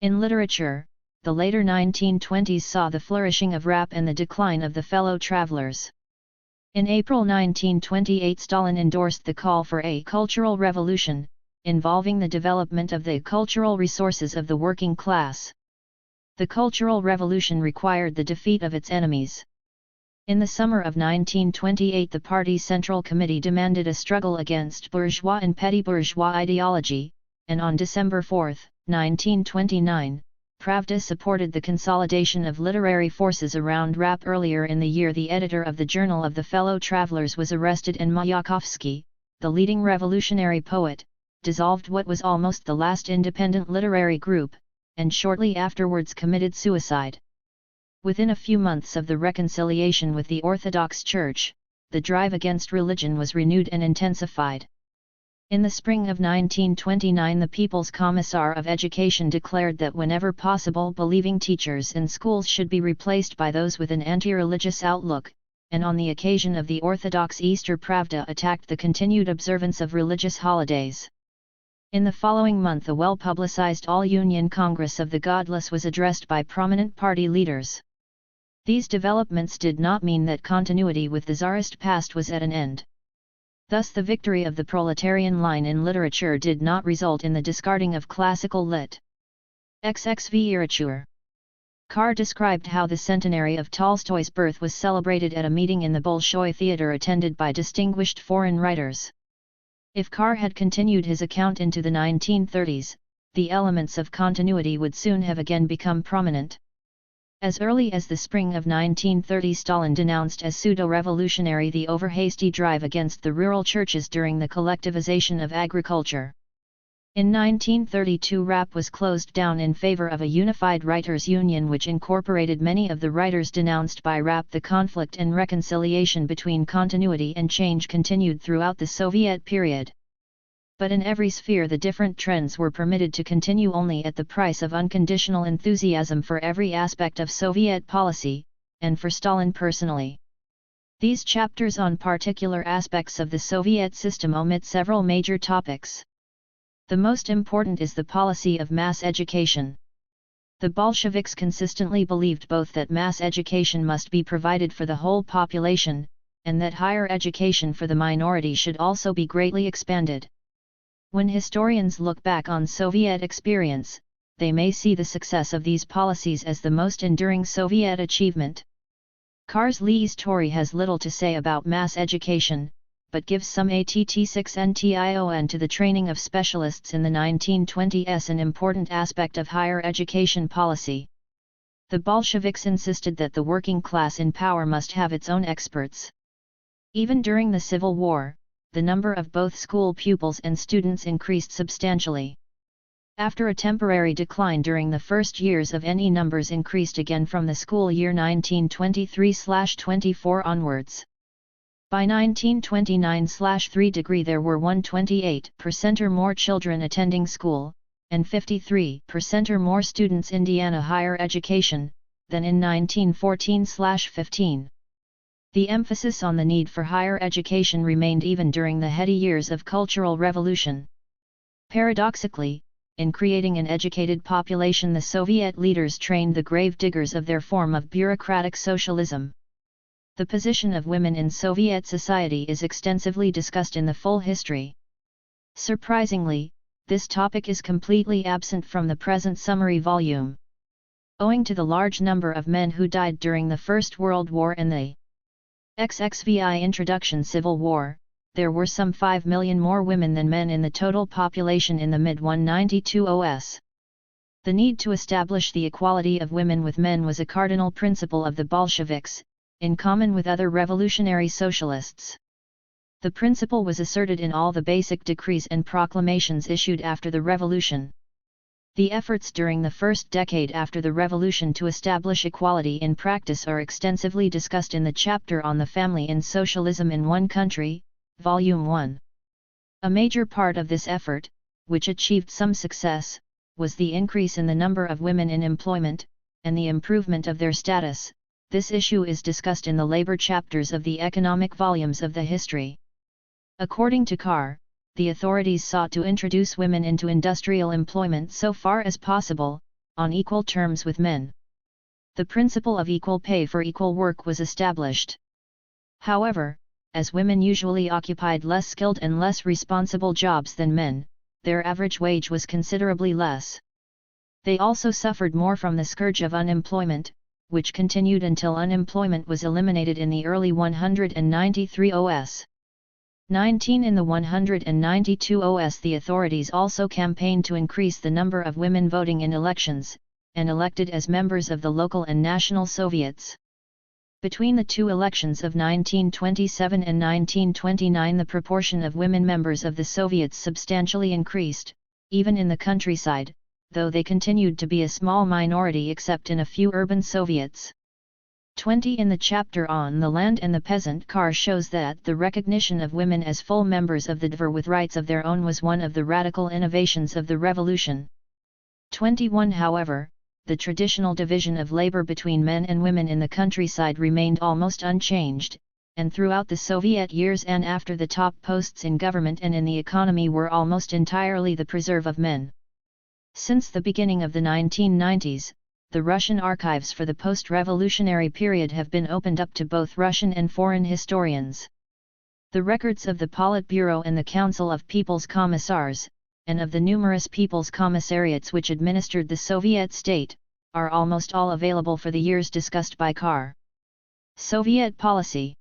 In literature, the later 1920s saw the flourishing of rap and the decline of the fellow travelers. In April 1928 Stalin endorsed the call for a cultural revolution, involving the development of the cultural resources of the working class. The Cultural Revolution required the defeat of its enemies. In the summer of 1928 the party's Central Committee demanded a struggle against bourgeois and petty bourgeois ideology, and on December 4, 1929, Pravda supported the consolidation of literary forces around rap. Earlier in the year the editor of the Journal of the Fellow Travelers was arrested and Mayakovsky, the leading revolutionary poet, dissolved what was almost the last independent literary group, and shortly afterwards committed suicide. Within a few months of the reconciliation with the Orthodox Church, the drive against religion was renewed and intensified. In the spring of 1929 the People's Commissar of Education declared that whenever possible believing teachers in schools should be replaced by those with an anti-religious outlook, and on the occasion of the Orthodox Easter Pravda attacked the continued observance of religious holidays. In the following month a well-publicized All-Union Congress of the Godless was addressed by prominent party leaders. These developments did not mean that continuity with the Tsarist past was at an end. Thus the victory of the proletarian line in literature did not result in the discarding of classical lit. XXV. Carr described how the centenary of Tolstoy's birth was celebrated at a meeting in the Bolshoi Theatre attended by distinguished foreign writers. If Carr had continued his account into the 1930s, the elements of continuity would soon have again become prominent. As early as the spring of 1930, Stalin denounced as pseudo-revolutionary the over-hasty drive against the rural churches during the collectivization of agriculture. In 1932 RAP was closed down in favor of a unified writers' union which incorporated many of the writers denounced by RAP. The conflict and reconciliation between continuity and change continued throughout the Soviet period. But in every sphere the different trends were permitted to continue only at the price of unconditional enthusiasm for every aspect of Soviet policy, and for Stalin personally. These chapters on particular aspects of the Soviet system omit several major topics. The most important is the policy of mass education. The Bolsheviks consistently believed both that mass education must be provided for the whole population, and that higher education for the minority should also be greatly expanded. When historians look back on Soviet experience, they may see the success of these policies as the most enduring Soviet achievement. Carr's Lee's story has little to say about mass education, but gives some att6ntion to the training of specialists in the 1920s, an important aspect of higher education policy. The Bolsheviks insisted that the working class in power must have its own experts. Even during the Civil War, the number of both school pupils and students increased substantially. After a temporary decline during the first years of NE, numbers increased again from the school year 1923/24 onwards. By 1929/3 there were 128% or more children attending school, and 53% or more students Indiana higher education, than in 1914/15. The emphasis on the need for higher education remained even during the heady years of Cultural Revolution. Paradoxically, in creating an educated population the Soviet leaders trained the grave diggers of their form of bureaucratic socialism. The position of women in Soviet society is extensively discussed in the full history. Surprisingly, this topic is completely absent from the present summary volume. Owing to the large number of men who died during the First World War and the XXVI Introduction Civil War, there were some 5 million more women than men in the total population in the mid-1920s. The need to establish the equality of women with men was a cardinal principle of the Bolsheviks, in common with other revolutionary socialists. The principle was asserted in all the basic decrees and proclamations issued after the revolution. The efforts during the first decade after the revolution to establish equality in practice are extensively discussed in the chapter on the family in Socialism in One Country, Volume 1. A major part of this effort, which achieved some success, was the increase in the number of women in employment, and the improvement of their status. This issue is discussed in the labor chapters of the economic volumes of the history. According to Carr, the authorities sought to introduce women into industrial employment so far as possible, on equal terms with men. The principle of equal pay for equal work was established. However, as women usually occupied less skilled and less responsible jobs than men, their average wage was considerably less. They also suffered more from the scourge of unemployment, which continued until unemployment was eliminated in the early 193s. 19 In the 192s the authorities also campaigned to increase the number of women voting in elections, and elected as members of the local and national Soviets. Between the two elections of 1927 and 1929 the proportion of women members of the Soviets substantially increased, even in the countryside, though they continued to be a small minority except in a few urban Soviets. 20 In the chapter on the land and the peasant, Carr shows that the recognition of women as full members of the dvor with rights of their own was one of the radical innovations of the revolution. 21 However, the traditional division of labor between men and women in the countryside remained almost unchanged, and throughout the Soviet years and after, the top posts in government and in the economy were almost entirely the preserve of men. Since the beginning of the 1990s, the Russian archives for the post-revolutionary period have been opened up to both Russian and foreign historians. The records of the Politburo and the Council of People's Commissars, and of the numerous People's Commissariats which administered the Soviet state, are almost all available for the years discussed by Carr. Soviet policy.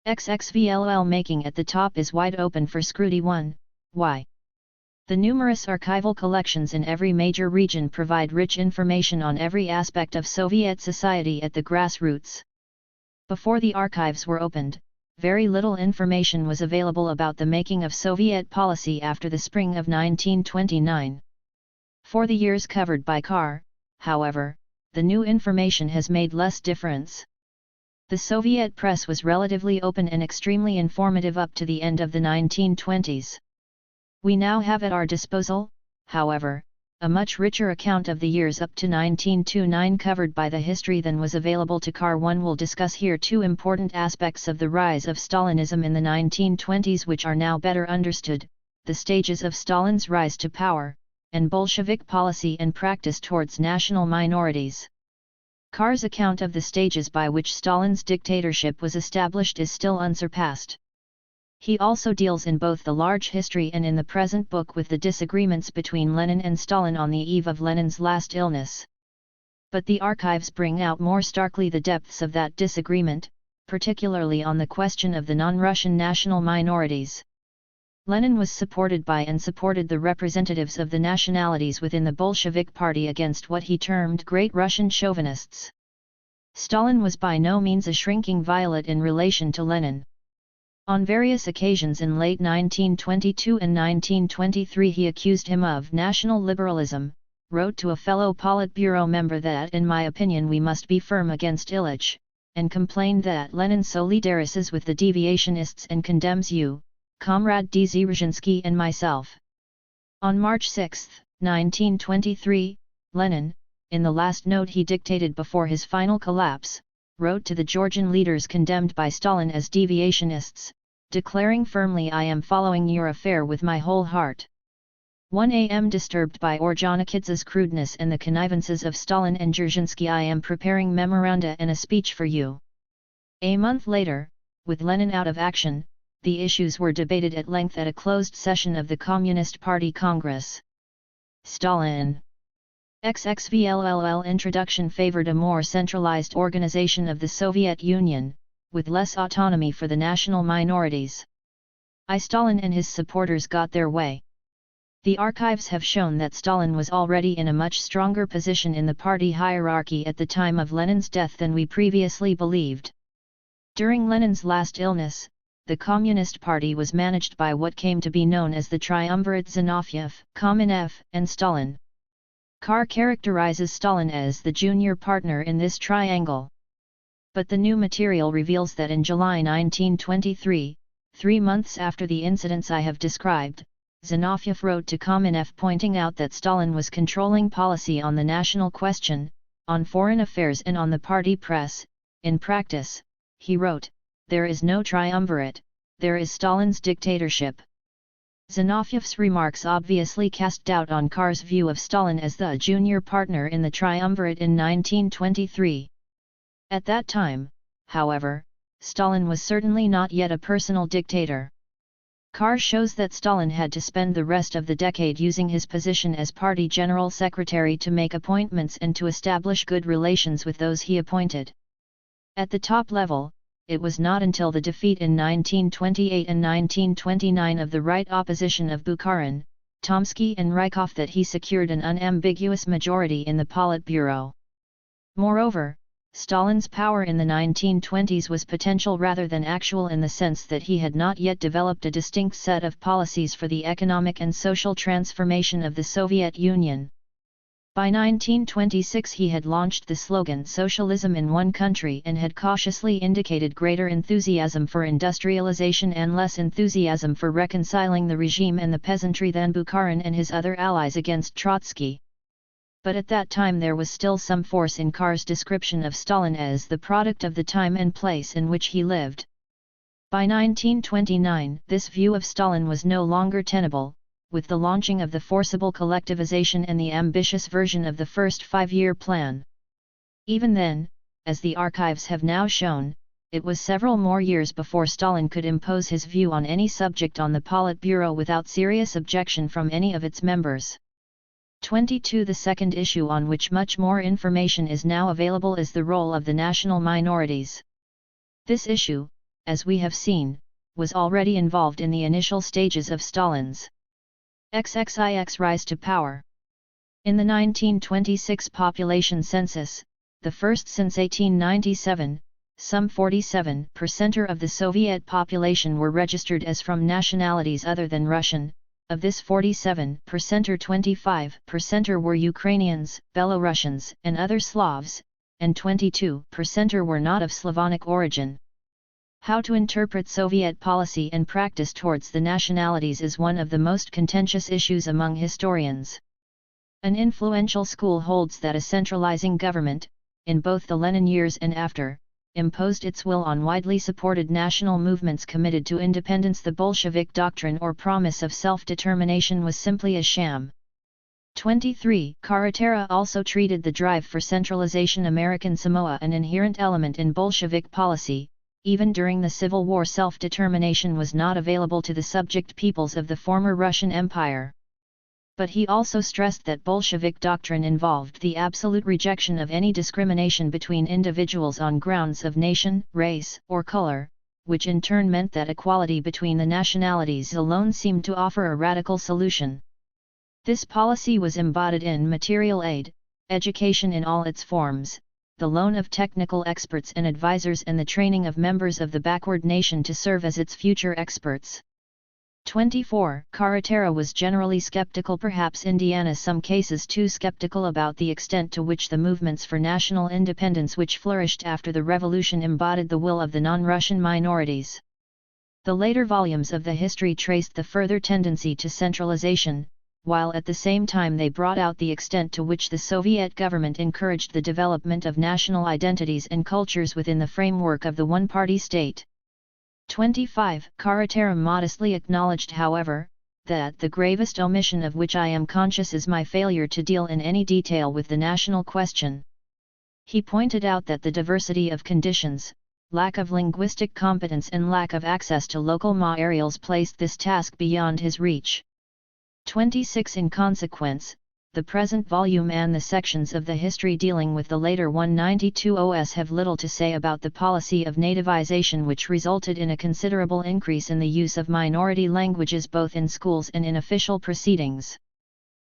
XXVLL making at the top is wide open for scrutiny. 1. Why? The numerous archival collections in every major region provide rich information on every aspect of Soviet society at the grassroots. Before the archives were opened, very little information was available about the making of Soviet policy after the spring of 1929. For the years covered by Carr, however, the new information has made less difference. The Soviet press was relatively open and extremely informative up to the end of the 1920s. We now have at our disposal, however, a much richer account of the years up to 1929 covered by the history than was available to Carr. 1 will discuss here two important aspects of the rise of Stalinism in the 1920s which are now better understood: the stages of Stalin's rise to power, and Bolshevik policy and practice towards national minorities. Carr's account of the stages by which Stalin's dictatorship was established is still unsurpassed. He also deals in both the large history and in the present book with the disagreements between Lenin and Stalin on the eve of Lenin's last illness. But the archives bring out more starkly the depths of that disagreement, particularly on the question of the non-Russian national minorities. Lenin was supported by and supported the representatives of the nationalities within the Bolshevik Party against what he termed Great Russian chauvinists. Stalin was by no means a shrinking violet in relation to Lenin. On various occasions in late 1922 and 1923 he accused him of national liberalism, wrote to a fellow Politburo member that in my opinion we must be firm against Ilyich, and complained that Lenin solidarizes with the deviationists and condemns you, Comrade Dzerzhinsky and myself. On March 6, 1923, Lenin, in the last note he dictated before his final collapse, wrote to the Georgian leaders condemned by Stalin as deviationists, declaring firmly, I am following your affair with my whole heart. 1 am disturbed by Ordzhonikidze's crudeness and the connivances of Stalin and Dzerzhinsky, I am preparing memoranda and a speech for you. A month later, with Lenin out of action, the issues were debated at length at a closed session of the Communist Party Congress. Stalin. XXVLLL introduction favored a more centralized organization of the Soviet Union, with less autonomy for the national minorities. Stalin and his supporters got their way. The archives have shown that Stalin was already in a much stronger position in the party hierarchy at the time of Lenin's death than we previously believed. During Lenin's last illness, the Communist Party was managed by what came to be known as the triumvirate Zinoviev, Kamenev, and Stalin. Carr characterizes Stalin as the junior partner in this triangle. But the new material reveals that in July 1923, 3 months after the incidents I have described, Zinoviev wrote to Kamenev pointing out that Stalin was controlling policy on the national question, on foreign affairs and on the party press. In practice, he wrote, there is no triumvirate, there is Stalin's dictatorship. Zinoviev's remarks obviously cast doubt on Carr's view of Stalin as the junior partner in the triumvirate in 1923. At that time, however, Stalin was certainly not yet a personal dictator. Carr shows that Stalin had to spend the rest of the decade using his position as party general secretary to make appointments and to establish good relations with those he appointed. At the top level, it was not until the defeat in 1928 and 1929 of the right opposition of Bukharin, Tomsky and Rykov that he secured an unambiguous majority in the Politburo. Moreover, Stalin's power in the 1920s was potential rather than actual in the sense that he had not yet developed a distinct set of policies for the economic and social transformation of the Soviet Union. By 1926 he had launched the slogan Socialism in one country and had cautiously indicated greater enthusiasm for industrialization and less enthusiasm for reconciling the regime and the peasantry than Bukharin and his other allies against Trotsky. But at that time there was still some force in Carr's description of Stalin as the product of the time and place in which he lived. By 1929, this view of Stalin was no longer tenable, with the launching of the forcible collectivization and the ambitious version of the first five-year plan. Even then, as the archives have now shown, it was several more years before Stalin could impose his view on any subject on the Politburo without serious objection from any of its members. 22. The second issue on which much more information is now available is the role of the national minorities. This issue, as we have seen, was already involved in the initial stages of Stalin's XXIX rise to power. In the 1926 population census, the first since 1897, some 47% of the Soviet population were registered as from nationalities other than Russian. Of this 47%, 25% were Ukrainians, Belarusians, and other Slavs, and 22% were not of Slavonic origin. How to interpret Soviet policy and practice towards the nationalities is one of the most contentious issues among historians. An influential school holds that a centralizing government, in both the Lenin years and after, imposed its will on widely supported national movements committed to independence. The Bolshevik doctrine or promise of self-determination was simply a sham. 23. Carretera also treated the drive for centralization American Samoa an inherent element in Bolshevik policy. Even during the Civil War, self-determination was not available to the subject peoples of the former Russian Empire. But he also stressed that Bolshevik doctrine involved the absolute rejection of any discrimination between individuals on grounds of nation, race, or color, which in turn meant that equality between the nationalities alone seemed to offer a radical solution. This policy was embodied in material aid, education in all its forms, the loan of technical experts and advisors, and the training of members of the backward nation to serve as its future experts. 24. Carretera was generally skeptical, perhaps in some cases too skeptical, about the extent to which the movements for national independence which flourished after the revolution embodied the will of the non-Russian minorities. The later volumes of the history traced the further tendency to centralization, while at the same time they brought out the extent to which the Soviet government encouraged the development of national identities and cultures within the framework of the one-party state. 25. Carretera modestly acknowledged, however, that the gravest omission of which I am conscious is my failure to deal in any detail with the national question. He pointed out that the diversity of conditions, lack of linguistic competence and lack of access to local materials placed this task beyond his reach. 26. In consequence, the present volume and the sections of the history dealing with the later 192 OS have little to say about the policy of nativization which resulted in a considerable increase in the use of minority languages both in schools and in official proceedings.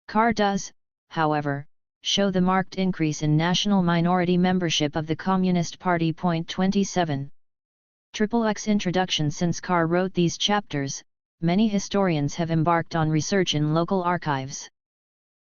Carr does, however, show the marked increase in national minority membership of the Communist Party. 27. XXX Introduction. Since Carr wrote these chapters, many historians have embarked on research in local archives.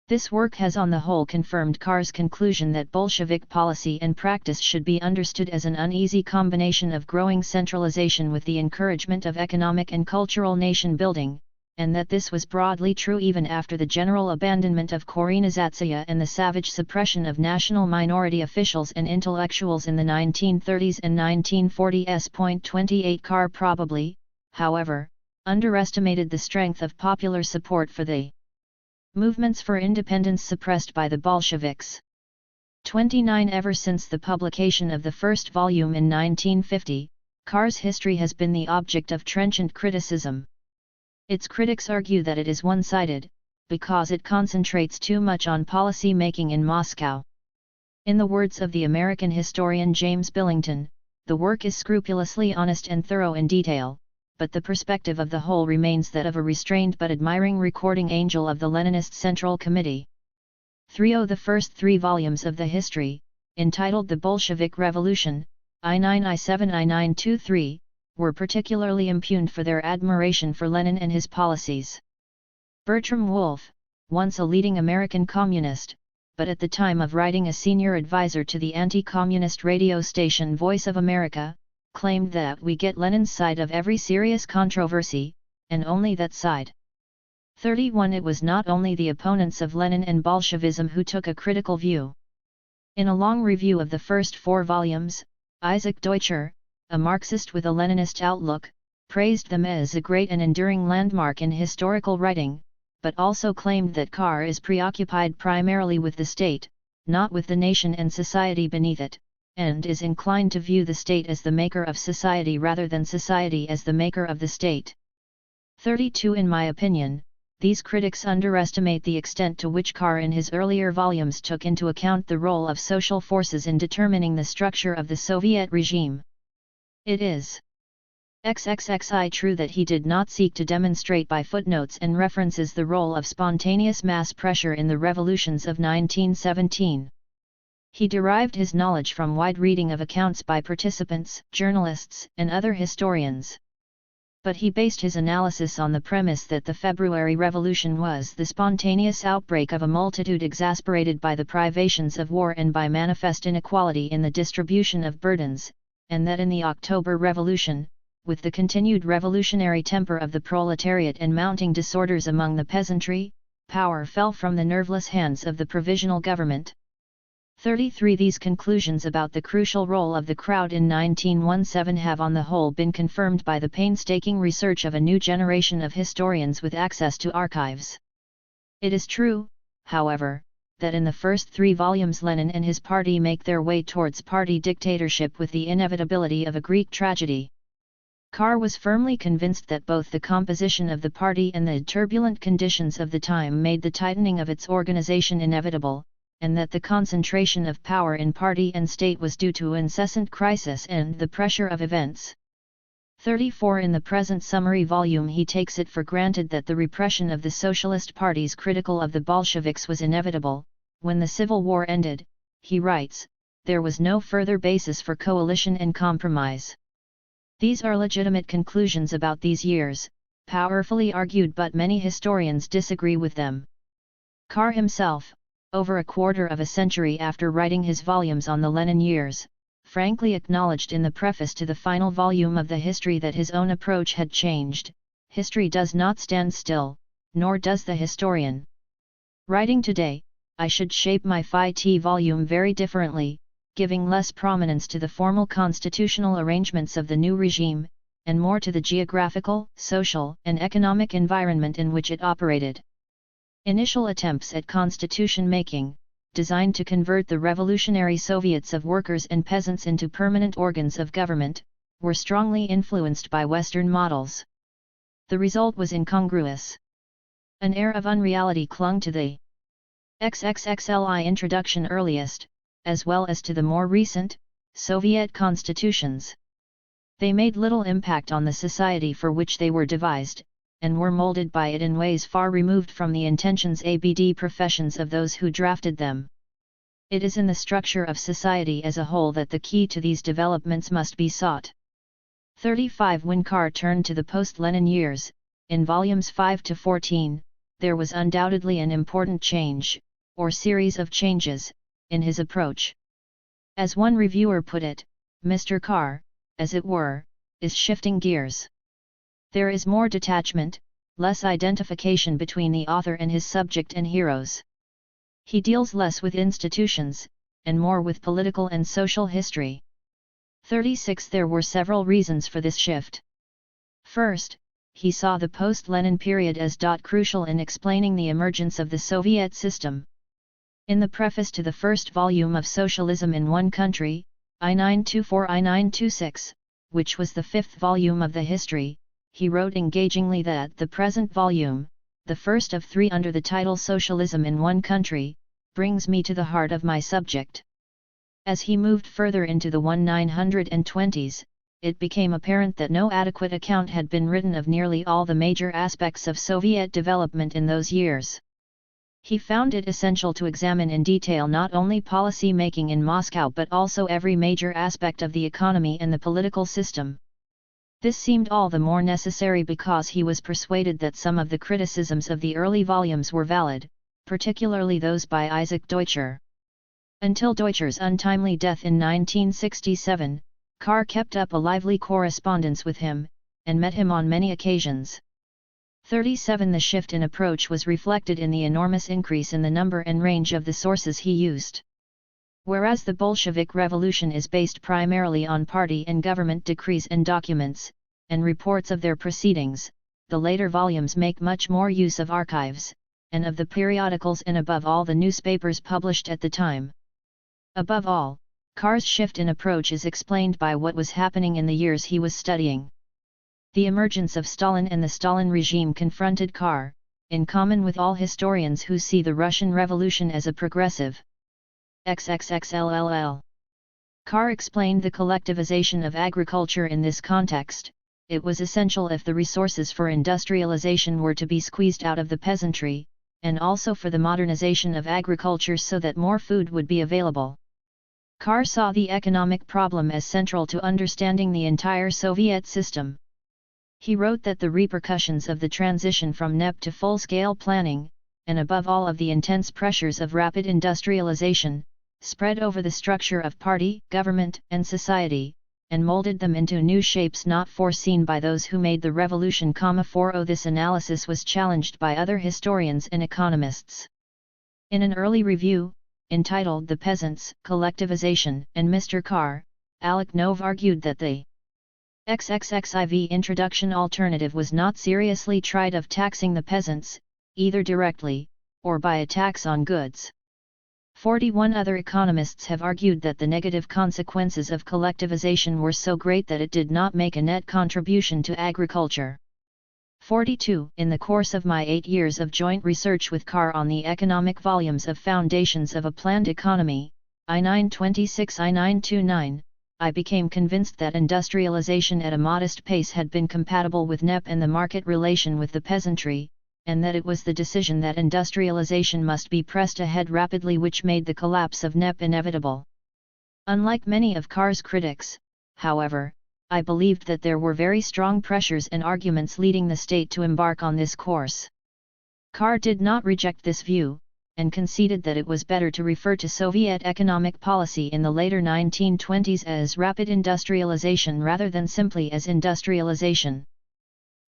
This work has on the whole confirmed Carr's conclusion that Bolshevik policy and practice should be understood as an uneasy combination of growing centralization with the encouragement of economic and cultural nation-building, and that this was broadly true even after the general abandonment of Korenizatsiya and the savage suppression of national minority officials and intellectuals in the 1930s and 1940s. 28 Carr probably, however, underestimated the strength of popular support for the movements for independence suppressed by the Bolsheviks. 29 Ever since the publication of the first volume in 1950, Carr's history has been the object of trenchant criticism. Its critics argue that it is one-sided, because it concentrates too much on policy making in Moscow. In the words of the American historian James Billington, the work is scrupulously honest and thorough in detail, but the perspective of the whole remains that of a restrained but admiring recording angel of the Leninist Central Committee. 30 The first three volumes of the history, entitled The Bolshevik Revolution, I9 I7 I923, were particularly impugned for their admiration for Lenin and his policies. Bertram Wolfe, once a leading American communist, but at the time of writing a senior advisor to the anti-communist radio station Voice of America, claimed that we get Lenin's side of every serious controversy, and only that side. 31 It was not only the opponents of Lenin and Bolshevism who took a critical view. In a long review of the first 4 volumes, Isaac Deutscher, a Marxist with a Leninist outlook, praised them as a great and enduring landmark in historical writing, but also claimed that Carr is preoccupied primarily with the state, not with the nation and society beneath it, and is inclined to view the state as the maker of society rather than society as the maker of the state. 32. In my opinion, these critics underestimate the extent to which Carr in his earlier volumes took into account the role of social forces in determining the structure of the Soviet regime. It is XXXI true that he did not seek to demonstrate by footnotes and references the role of spontaneous mass pressure in the revolutions of 1917. He derived his knowledge from wide reading of accounts by participants, journalists, and other historians. But he based his analysis on the premise that the February Revolution was the spontaneous outbreak of a multitude exasperated by the privations of war and by manifest inequality in the distribution of burdens, and that in the October Revolution, with the continued revolutionary temper of the proletariat and mounting disorders among the peasantry, power fell from the nerveless hands of the provisional government. 33. These conclusions about the crucial role of the crowd in 1917 have on the whole been confirmed by the painstaking research of a new generation of historians with access to archives. It is true, however, that in the first 3 volumes Lenin and his party make their way towards party dictatorship with the inevitability of a Greek tragedy. Carr was firmly convinced that both the composition of the party and the turbulent conditions of the time made the tightening of its organization inevitable, and that the concentration of power in party and state was due to incessant crisis and the pressure of events. 34. In the present summary volume he takes it for granted that the repression of the socialist parties critical of the Bolsheviks was inevitable. When the Civil War ended, he writes, there was no further basis for coalition and compromise. These are legitimate conclusions about these years, powerfully argued, but many historians disagree with them. Carr himself, over a quarter of a century after writing his volumes on the Lenin years, frankly acknowledged in the preface to the final volume of the history that his own approach had changed. History does not stand still, nor does the historian. Writing today, I should shape my Phi-T volume very differently, giving less prominence to the formal constitutional arrangements of the new regime, and more to the geographical, social, and economic environment in which it operated. Initial attempts at constitution making, designed to convert the revolutionary Soviets of workers and peasants into permanent organs of government, were strongly influenced by Western models. The result was incongruous. An air of unreality clung to the XXXLI introduction earliest, as well as to the more recent, Soviet constitutions. They made little impact on the society for which they were devised, and were molded by it in ways far removed from the intentions and professions of those who drafted them. It is in the structure of society as a whole that the key to these developments must be sought. 35. When Carr turned to the post-Lenin years, in volumes 5 to 14, there was undoubtedly an important change, or series of changes, in his approach. As one reviewer put it, Mr. Carr, as it were, is shifting gears. There is more detachment, less identification between the author and his subject and heroes. He deals less with institutions, and more with political and social history. 36. There were several reasons for this shift. First, he saw the post-Lenin period as crucial in explaining the emergence of the Soviet system. In the preface to the first volume of Socialism in One Country, I-924-I-926, which was the 5th volume of the history, he wrote engagingly that the present volume, the first of 3 under the title Socialism in One Country, brings me to the heart of my subject. As he moved further into the 1920s, it became apparent that no adequate account had been written of nearly all the major aspects of Soviet development in those years. He found it essential to examine in detail not only policy making in Moscow but also every major aspect of the economy and the political system. This seemed all the more necessary because he was persuaded that some of the criticisms of the early volumes were valid, particularly those by Isaac Deutscher. Until Deutscher's untimely death in 1967, Carr kept up a lively correspondence with him, and met him on many occasions. 37. The shift in approach was reflected in the enormous increase in the number and range of the sources he used. Whereas the Bolshevik Revolution is based primarily on party and government decrees and documents, and reports of their proceedings. The later volumes make much more use of archives, and of the periodicals and above all the newspapers published at the time. Above all, Carr's shift in approach is explained by what was happening in the years he was studying. The emergence of Stalin and the Stalin regime confronted Carr, in common with all historians who see the Russian Revolution as a progressive. XXXLLL. Carr explained the collectivization of agriculture in this context. It was essential if the resources for industrialization were to be squeezed out of the peasantry, and also for the modernization of agriculture so that more food would be available. Carr saw the economic problem as central to understanding the entire Soviet system. He wrote that the repercussions of the transition from NEP to full-scale planning, and above all of the intense pressures of rapid industrialization, spread over the structure of party, government, and society, and molded them into new shapes not foreseen by those who made the revolution. 40 This analysis was challenged by other historians and economists. In an early review, entitled The Peasants, Collectivization, and Mr. Carr, Alec Nove argued that the XXXIV introduction alternative was not seriously tried of taxing the peasants, either directly, or by a tax on goods. 41 other economists have argued that the negative consequences of collectivization were so great that it did not make a net contribution to agriculture. 42 In the course of my 8 years of joint research with Carr on the economic volumes of Foundations of a Planned Economy, I-926-I-929, I became convinced that industrialization at a modest pace had been compatible with NEP and the market relation with the peasantry, and that it was the decision that industrialization must be pressed ahead rapidly which made the collapse of NEP inevitable. Unlike many of Carr's critics, however, I believed that there were very strong pressures and arguments leading the state to embark on this course. Carr did not reject this view, and conceded that it was better to refer to Soviet economic policy in the later 1920s as rapid industrialization rather than simply as industrialization.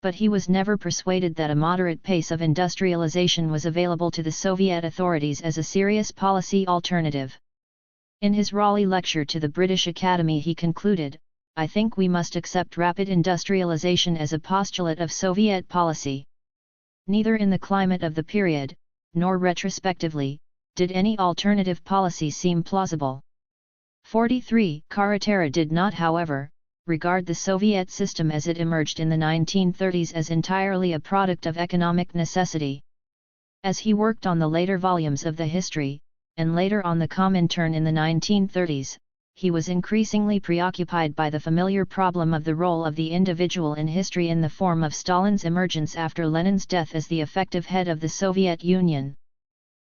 But he was never persuaded that a moderate pace of industrialization was available to the Soviet authorities as a serious policy alternative. In his Raleigh lecture to the British Academy he concluded, "I think we must accept rapid industrialization as a postulate of Soviet policy." Neither in the climate of the period, nor retrospectively, did any alternative policy seem plausible. 43 Carretera did not, however, regard the Soviet system as it emerged in the 1930s as entirely a product of economic necessity. As he worked on the later volumes of the history, and later on the Comintern in the 1930s, he was increasingly preoccupied by the familiar problem of the role of the individual in history in the form of Stalin's emergence after Lenin's death as the effective head of the Soviet Union.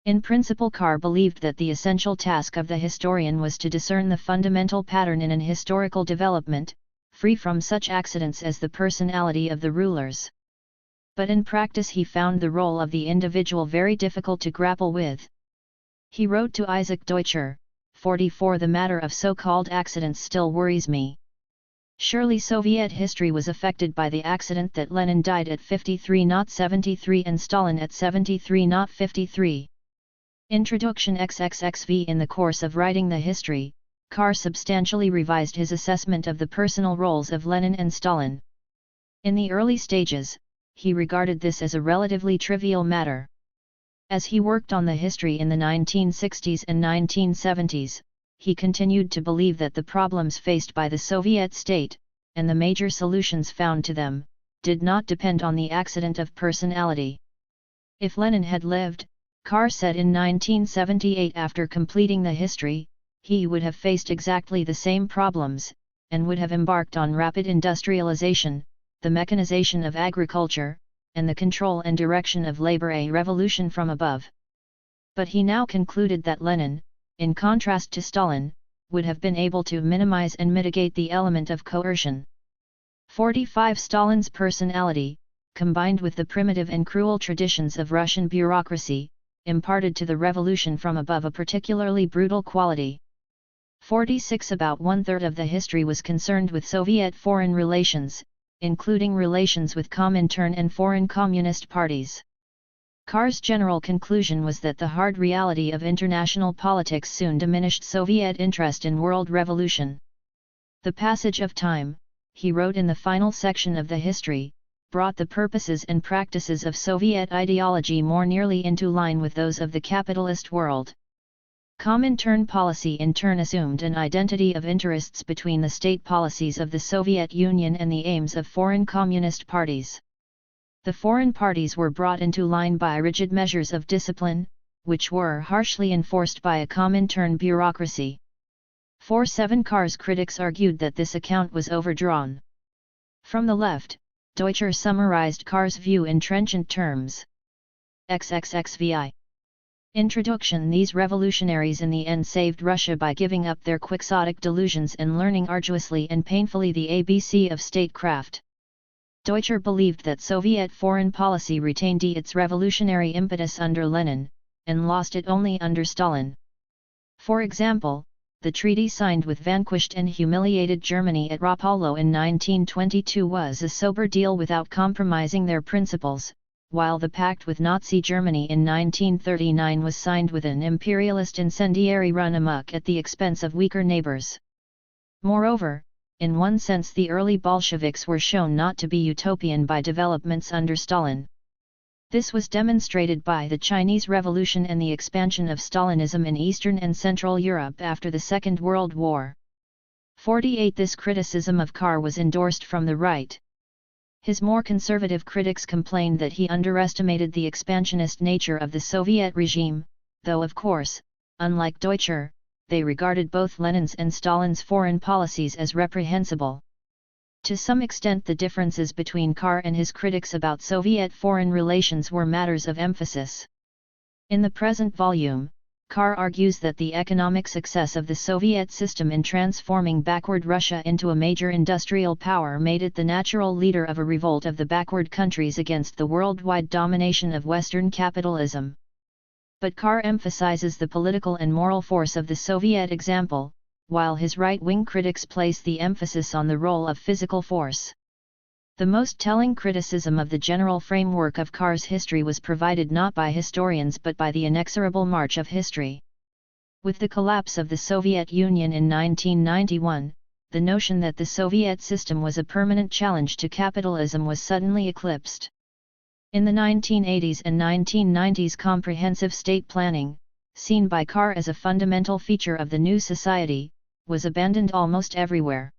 In principle, Carr believed that the essential task of the historian was to discern the fundamental pattern in an historical development, free from such accidents as the personality of the rulers. But in practice he found the role of the individual very difficult to grapple with. He wrote to Isaac Deutscher, 44 The matter of so-called accidents still worries me. Surely Soviet history was affected by the accident that Lenin died at 53 not 73 and Stalin at 73 not 53. Introduction XXXV In the course of writing the history, Carr substantially revised his assessment of the personal roles of Lenin and Stalin. In the early stages, he regarded this as a relatively trivial matter. As he worked on the history in the 1960s and 1970s, he continued to believe that the problems faced by the Soviet state, and the major solutions found to them, did not depend on the accident of personality. If Lenin had lived, Carr said in 1978 after completing the history, he would have faced exactly the same problems, and would have embarked on rapid industrialization, the mechanization of agriculture, and the control and direction of labor, a revolution from above. But he now concluded that Lenin, in contrast to Stalin, would have been able to minimize and mitigate the element of coercion. 45 Stalin's personality, combined with the primitive and cruel traditions of Russian bureaucracy, imparted to the revolution from above a particularly brutal quality. 46 About one-third of the history was concerned with Soviet foreign relations, including relations with Comintern and foreign communist parties. Carr's general conclusion was that the hard reality of international politics soon diminished Soviet interest in world revolution. The passage of time, he wrote in the final section of the history, brought the purposes and practices of Soviet ideology more nearly into line with those of the capitalist world. Comintern policy in turn assumed an identity of interests between the state policies of the Soviet Union and the aims of foreign communist parties. The foreign parties were brought into line by rigid measures of discipline, which were harshly enforced by a Comintern bureaucracy. 4-7 Carr's critics argued that this account was overdrawn. From the left, Deutscher summarized Carr's view in trenchant terms. XXXVI. Introduction: these revolutionaries in the end saved Russia by giving up their quixotic delusions and learning arduously and painfully the ABC of statecraft. Deutscher believed that Soviet foreign policy retained its revolutionary impetus under Lenin, and lost it only under Stalin. For example, the treaty signed with vanquished and humiliated Germany at Rapallo in 1922 was a sober deal without compromising their principles, while the pact with Nazi Germany in 1939 was signed with an imperialist incendiary run amok at the expense of weaker neighbors. Moreover, in one sense the early Bolsheviks were shown not to be utopian by developments under Stalin. This was demonstrated by the Chinese Revolution and the expansion of Stalinism in Eastern and Central Europe after the Second World War. 48 This criticism of Carr was endorsed from the right. His more conservative critics complained that he underestimated the expansionist nature of the Soviet regime, though of course, unlike Deutscher, they regarded both Lenin's and Stalin's foreign policies as reprehensible. To some extent the differences between Carr and his critics about Soviet foreign relations were matters of emphasis. In the present volume, Carr argues that the economic success of the Soviet system in transforming backward Russia into a major industrial power made it the natural leader of a revolt of the backward countries against the worldwide domination of Western capitalism. But Carr emphasizes the political and moral force of the Soviet example, while his right-wing critics place the emphasis on the role of physical force. The most telling criticism of the general framework of Carr's history was provided not by historians but by the inexorable march of history. With the collapse of the Soviet Union in 1991, the notion that the Soviet system was a permanent challenge to capitalism was suddenly eclipsed. In the 1980s and 1990s, comprehensive state planning, seen by Carr as a fundamental feature of the new society, was abandoned almost everywhere.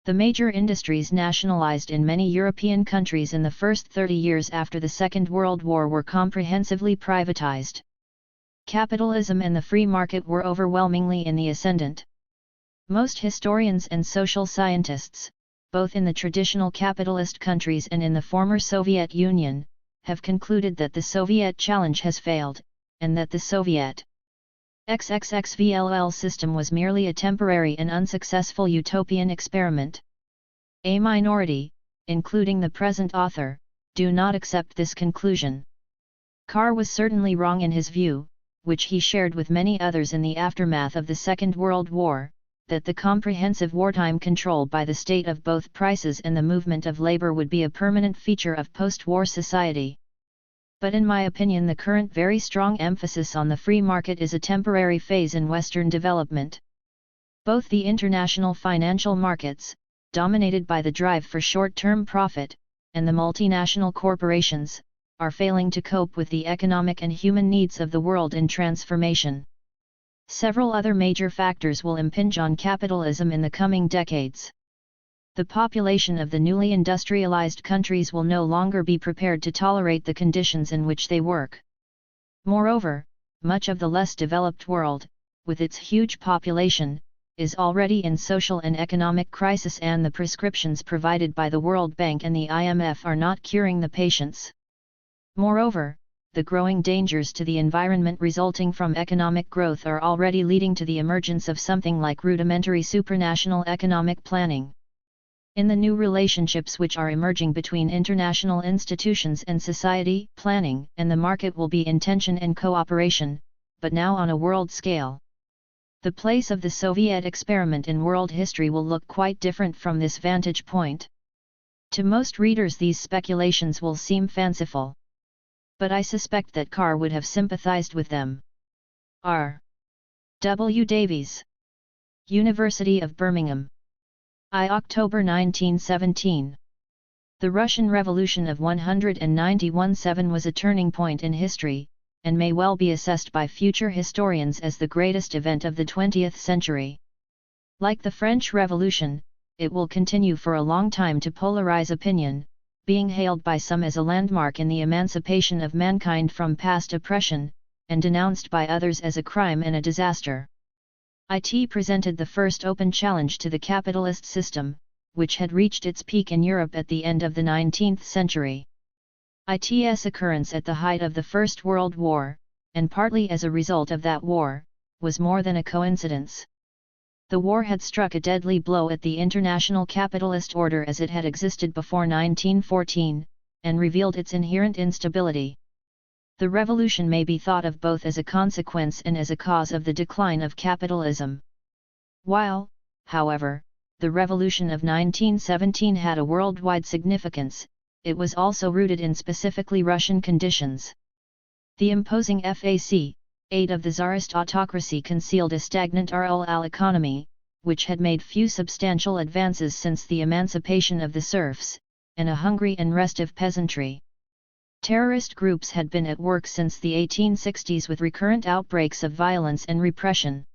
The major industries nationalized in many European countries in the first 30 years after the Second World War were comprehensively privatized. Capitalism and the free market were overwhelmingly in the ascendant. Most historians and social scientists, both in the traditional capitalist countries and in the former Soviet Union, have concluded that the Soviet challenge has failed, and that the Soviet XXXVLL system was merely a temporary and unsuccessful utopian experiment. A minority, including the present author, do not accept this conclusion. Carr was certainly wrong in his view, which he shared with many others in the aftermath of the Second World War, that the comprehensive wartime control by the state of both prices and the movement of labor would be a permanent feature of post-war society. But in my opinion, the current very strong emphasis on the free market is a temporary phase in Western development. Both the international financial markets, dominated by the drive for short-term profit, and the multinational corporations, are failing to cope with the economic and human needs of the world in transformation. Several other major factors will impinge on capitalism in the coming decades. The population of the newly industrialized countries will no longer be prepared to tolerate the conditions in which they work. Moreover, much of the less developed world, with its huge population, is already in social and economic crisis, and the prescriptions provided by the World Bank and the IMF are not curing the patients. Moreover, the growing dangers to the environment resulting from economic growth are already leading to the emergence of something like rudimentary supranational economic planning. In the new relationships which are emerging between international institutions and society, planning and the market will be in tension and cooperation, but now on a world scale. The place of the Soviet experiment in world history will look quite different from this vantage point. To most readers these speculations will seem fanciful. But I suspect that Carr would have sympathized with them. R. W. Davies, University of Birmingham. October 1917. The Russian Revolution of 191-7 was a turning point in history, and may well be assessed by future historians as the greatest event of the 20th century. Like the French Revolution, it will continue for a long time to polarize opinion, being hailed by some as a landmark in the emancipation of mankind from past oppression, and denounced by others as a crime and a disaster. It presented the first open challenge to the capitalist system, which had reached its peak in Europe at the end of the 19th century. Its occurrence at the height of the First World War, and partly as a result of that war, was more than a coincidence. The war had struck a deadly blow at the international capitalist order as it had existed before 1914, and revealed its inherent instability. The revolution may be thought of both as a consequence and as a cause of the decline of capitalism. While, however, the revolution of 1917 had a worldwide significance, it was also rooted in specifically Russian conditions. The imposing FAC, aid of the Tsarist autocracy concealed a stagnant rural economy, which had made few substantial advances since the emancipation of the serfs, and a hungry and restive peasantry. Terrorist groups had been at work since the 1860s with recurrent outbreaks of violence and repression.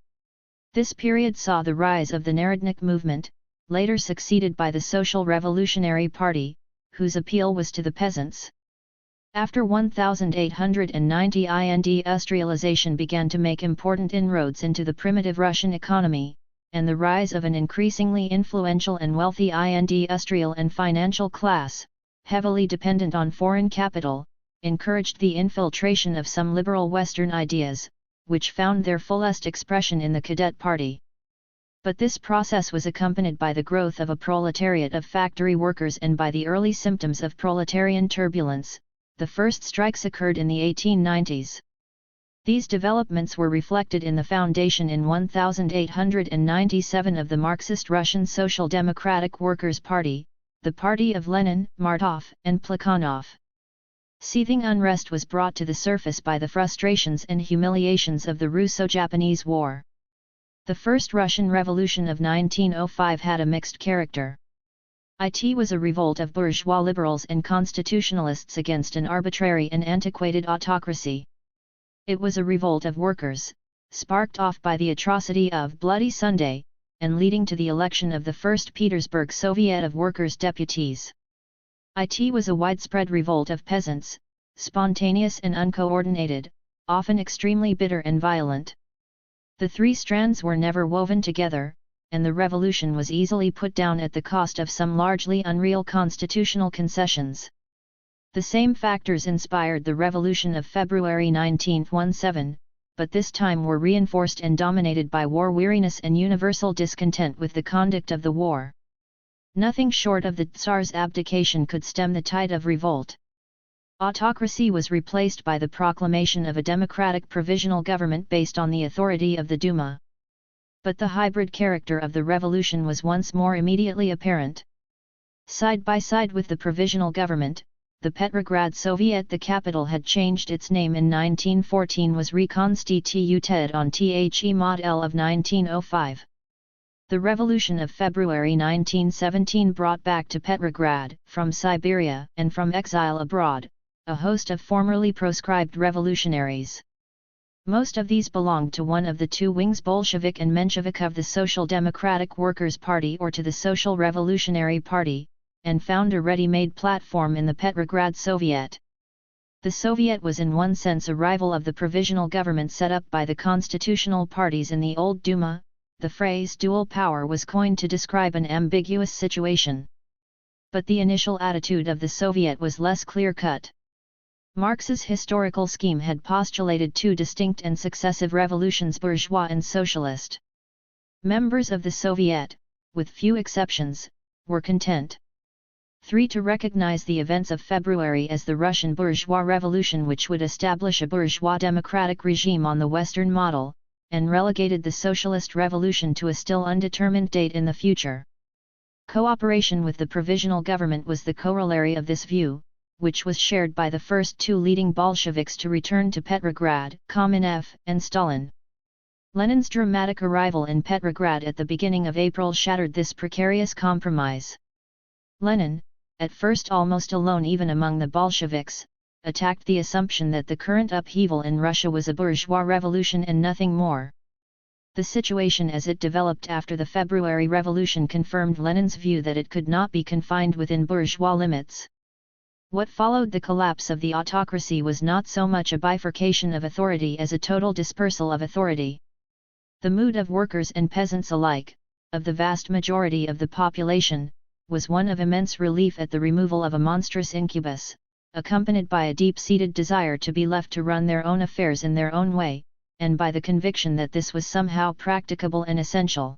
This period saw the rise of the Narodnik movement, later succeeded by the Social Revolutionary Party, whose appeal was to the peasants. After 1890, industrialization began to make important inroads into the primitive Russian economy, and the rise of an increasingly influential and wealthy industrial and financial class, heavily dependent on foreign capital, encouraged the infiltration of some liberal Western ideas, which found their fullest expression in the Cadet Party. But this process was accompanied by the growth of a proletariat of factory workers and by the early symptoms of proletarian turbulence. The first strikes occurred in the 1890s. These developments were reflected in the foundation in 1897 of the Marxist Russian Social Democratic Workers' Party, the party of Lenin, Martov, and Plekhanov. Seething unrest was brought to the surface by the frustrations and humiliations of the Russo-Japanese War. The First Russian Revolution of 1905 had a mixed character. It was a revolt of bourgeois liberals and constitutionalists against an arbitrary and antiquated autocracy. It was a revolt of workers, sparked off by the atrocity of Bloody Sunday, and leading to the election of the First Petersburg Soviet of Workers' Deputies. It was a widespread revolt of peasants, spontaneous and uncoordinated, often extremely bitter and violent. The three strands were never woven together, and the revolution was easily put down at the cost of some largely unreal constitutional concessions. The same factors inspired the revolution of February 1917, but this time were reinforced and dominated by war weariness and universal discontent with the conduct of the war. Nothing short of the Tsar's abdication could stem the tide of revolt. Autocracy was replaced by the proclamation of a democratic provisional government based on the authority of the Duma. But the hybrid character of the revolution was once more immediately apparent. Side by side with the provisional government, the Petrograd Soviet, the capital, had changed its name in 1914, was reconstituted on the model of 1905. The revolution of February 1917 brought back to Petrograd, from Siberia and from exile abroad, a host of formerly proscribed revolutionaries. Most of these belonged to one of the two wings, Bolshevik and Menshevik, of the Social Democratic Workers' Party or to the Social Revolutionary Party, and found a ready-made platform in the Petrograd Soviet. The Soviet was in one sense a rival of the provisional government set up by the constitutional parties in the old Duma. The phrase dual power was coined to describe an ambiguous situation. But the initial attitude of the Soviet was less clear-cut. Marx's historical scheme had postulated two distinct and successive revolutions, bourgeois and socialist. Members of the Soviet, with few exceptions, were content. 3. To recognize the events of February as the Russian bourgeois revolution, which would establish a bourgeois democratic regime on the Western model, and relegated the socialist revolution to a still undetermined date in the future. Cooperation with the provisional government was the corollary of this view, which was shared by the first two leading Bolsheviks to return to Petrograd, Kamenev and Stalin. Lenin's dramatic arrival in Petrograd at the beginning of April shattered this precarious compromise. Lenin, at first almost alone even among the Bolsheviks, attacked the assumption that the current upheaval in Russia was a bourgeois revolution and nothing more. The situation as it developed after the February Revolution confirmed Lenin's view that it could not be confined within bourgeois limits. What followed the collapse of the autocracy was not so much a bifurcation of authority as a total dispersal of authority. The mood of workers and peasants alike, of the vast majority of the population, was one of immense relief at the removal of a monstrous incubus, accompanied by a deep-seated desire to be left to run their own affairs in their own way, and by the conviction that this was somehow practicable and essential.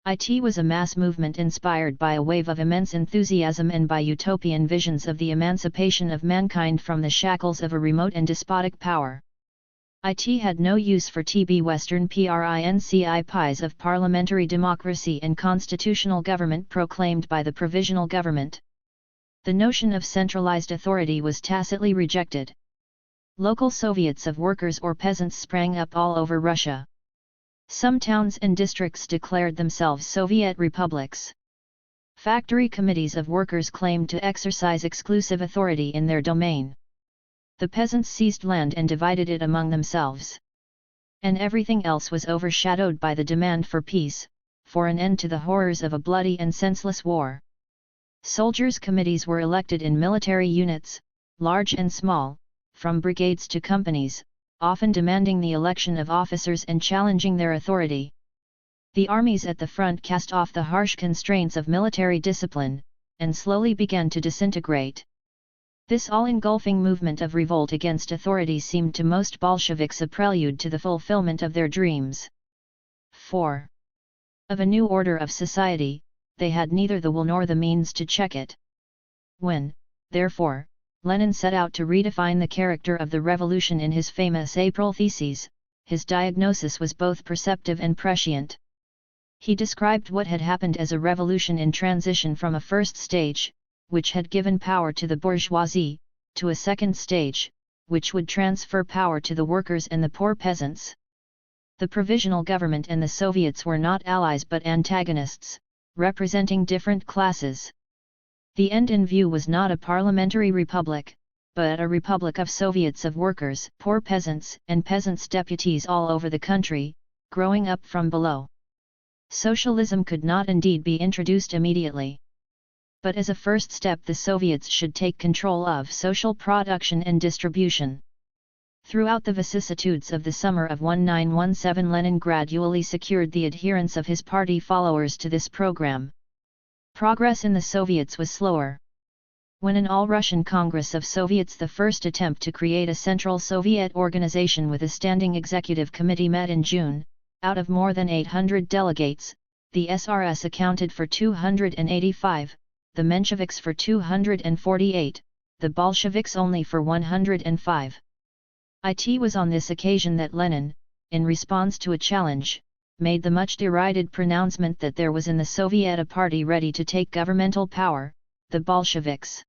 It was a mass movement inspired by a wave of immense enthusiasm and by utopian visions of the emancipation of mankind from the shackles of a remote and despotic power. It had no use for Western principes of parliamentary democracy and constitutional government proclaimed by the provisional government. The notion of centralized authority was tacitly rejected. Local Soviets of workers or peasants sprang up all over Russia. Some towns and districts declared themselves Soviet republics. Factory committees of workers claimed to exercise exclusive authority in their domain. The peasants seized land and divided it among themselves. And everything else was overshadowed by the demand for peace, for an end to the horrors of a bloody and senseless war. Soldiers' committees were elected in military units, large and small, from brigades to companies, often demanding the election of officers and challenging their authority. The armies at the front cast off the harsh constraints of military discipline, and slowly began to disintegrate. This all-engulfing movement of revolt against authority seemed to most Bolsheviks a prelude to the fulfillment of their dreams. 4. Of a new order of society, they had neither the will nor the means to check it. When, therefore, Lenin set out to redefine the character of the revolution in his famous April Theses, his diagnosis was both perceptive and prescient. He described what had happened as a revolution in transition from a first stage, which had given power to the bourgeoisie, to a second stage, which would transfer power to the workers and the poor peasants. The provisional government and the Soviets were not allies but antagonists, representing different classes. The end in view was not a parliamentary republic, but a republic of Soviets of workers, poor peasants, and peasants' deputies all over the country, growing up from below. Socialism could not indeed be introduced immediately. But as a first step the Soviets should take control of social production and distribution. Throughout the vicissitudes of the summer of 1917 Lenin gradually secured the adherence of his party followers to this program. Progress in the Soviets was slower. When an all-Russian Congress of Soviets, the first attempt to create a central Soviet organization with a standing executive committee, met in June, out of more than 800 delegates, the SRS accounted for 285, the Mensheviks for 248, the Bolsheviks only for 105. It was on this occasion that Lenin, in response to a challenge, made the much derided pronouncement that there was in the Soviet a party ready to take governmental power, the Bolsheviks.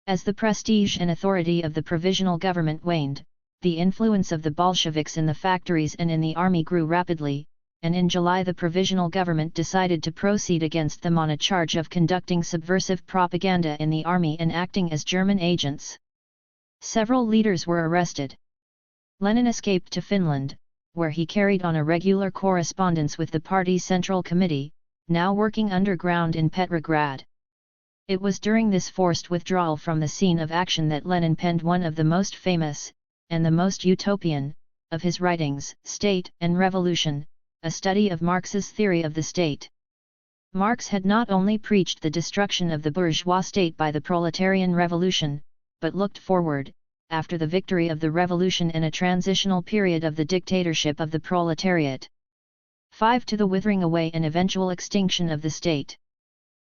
As the prestige and authority of the provisional government waned, the influence of the Bolsheviks in the factories and in the army grew rapidly, and in July the provisional government decided to proceed against them on a charge of conducting subversive propaganda in the army and acting as German agents. Several leaders were arrested. Lenin escaped to Finland, where he carried on a regular correspondence with the party's Central Committee, now working underground in Petrograd. It was during this forced withdrawal from the scene of action that Lenin penned one of the most famous, and the most utopian, of his writings, State and Revolution, a study of Marx's theory of the state. Marx had not only preached the destruction of the bourgeois state by the proletarian revolution, but looked forward, after the victory of the revolution and a transitional period of the dictatorship of the proletariat. 5. To the withering away and eventual extinction of the state.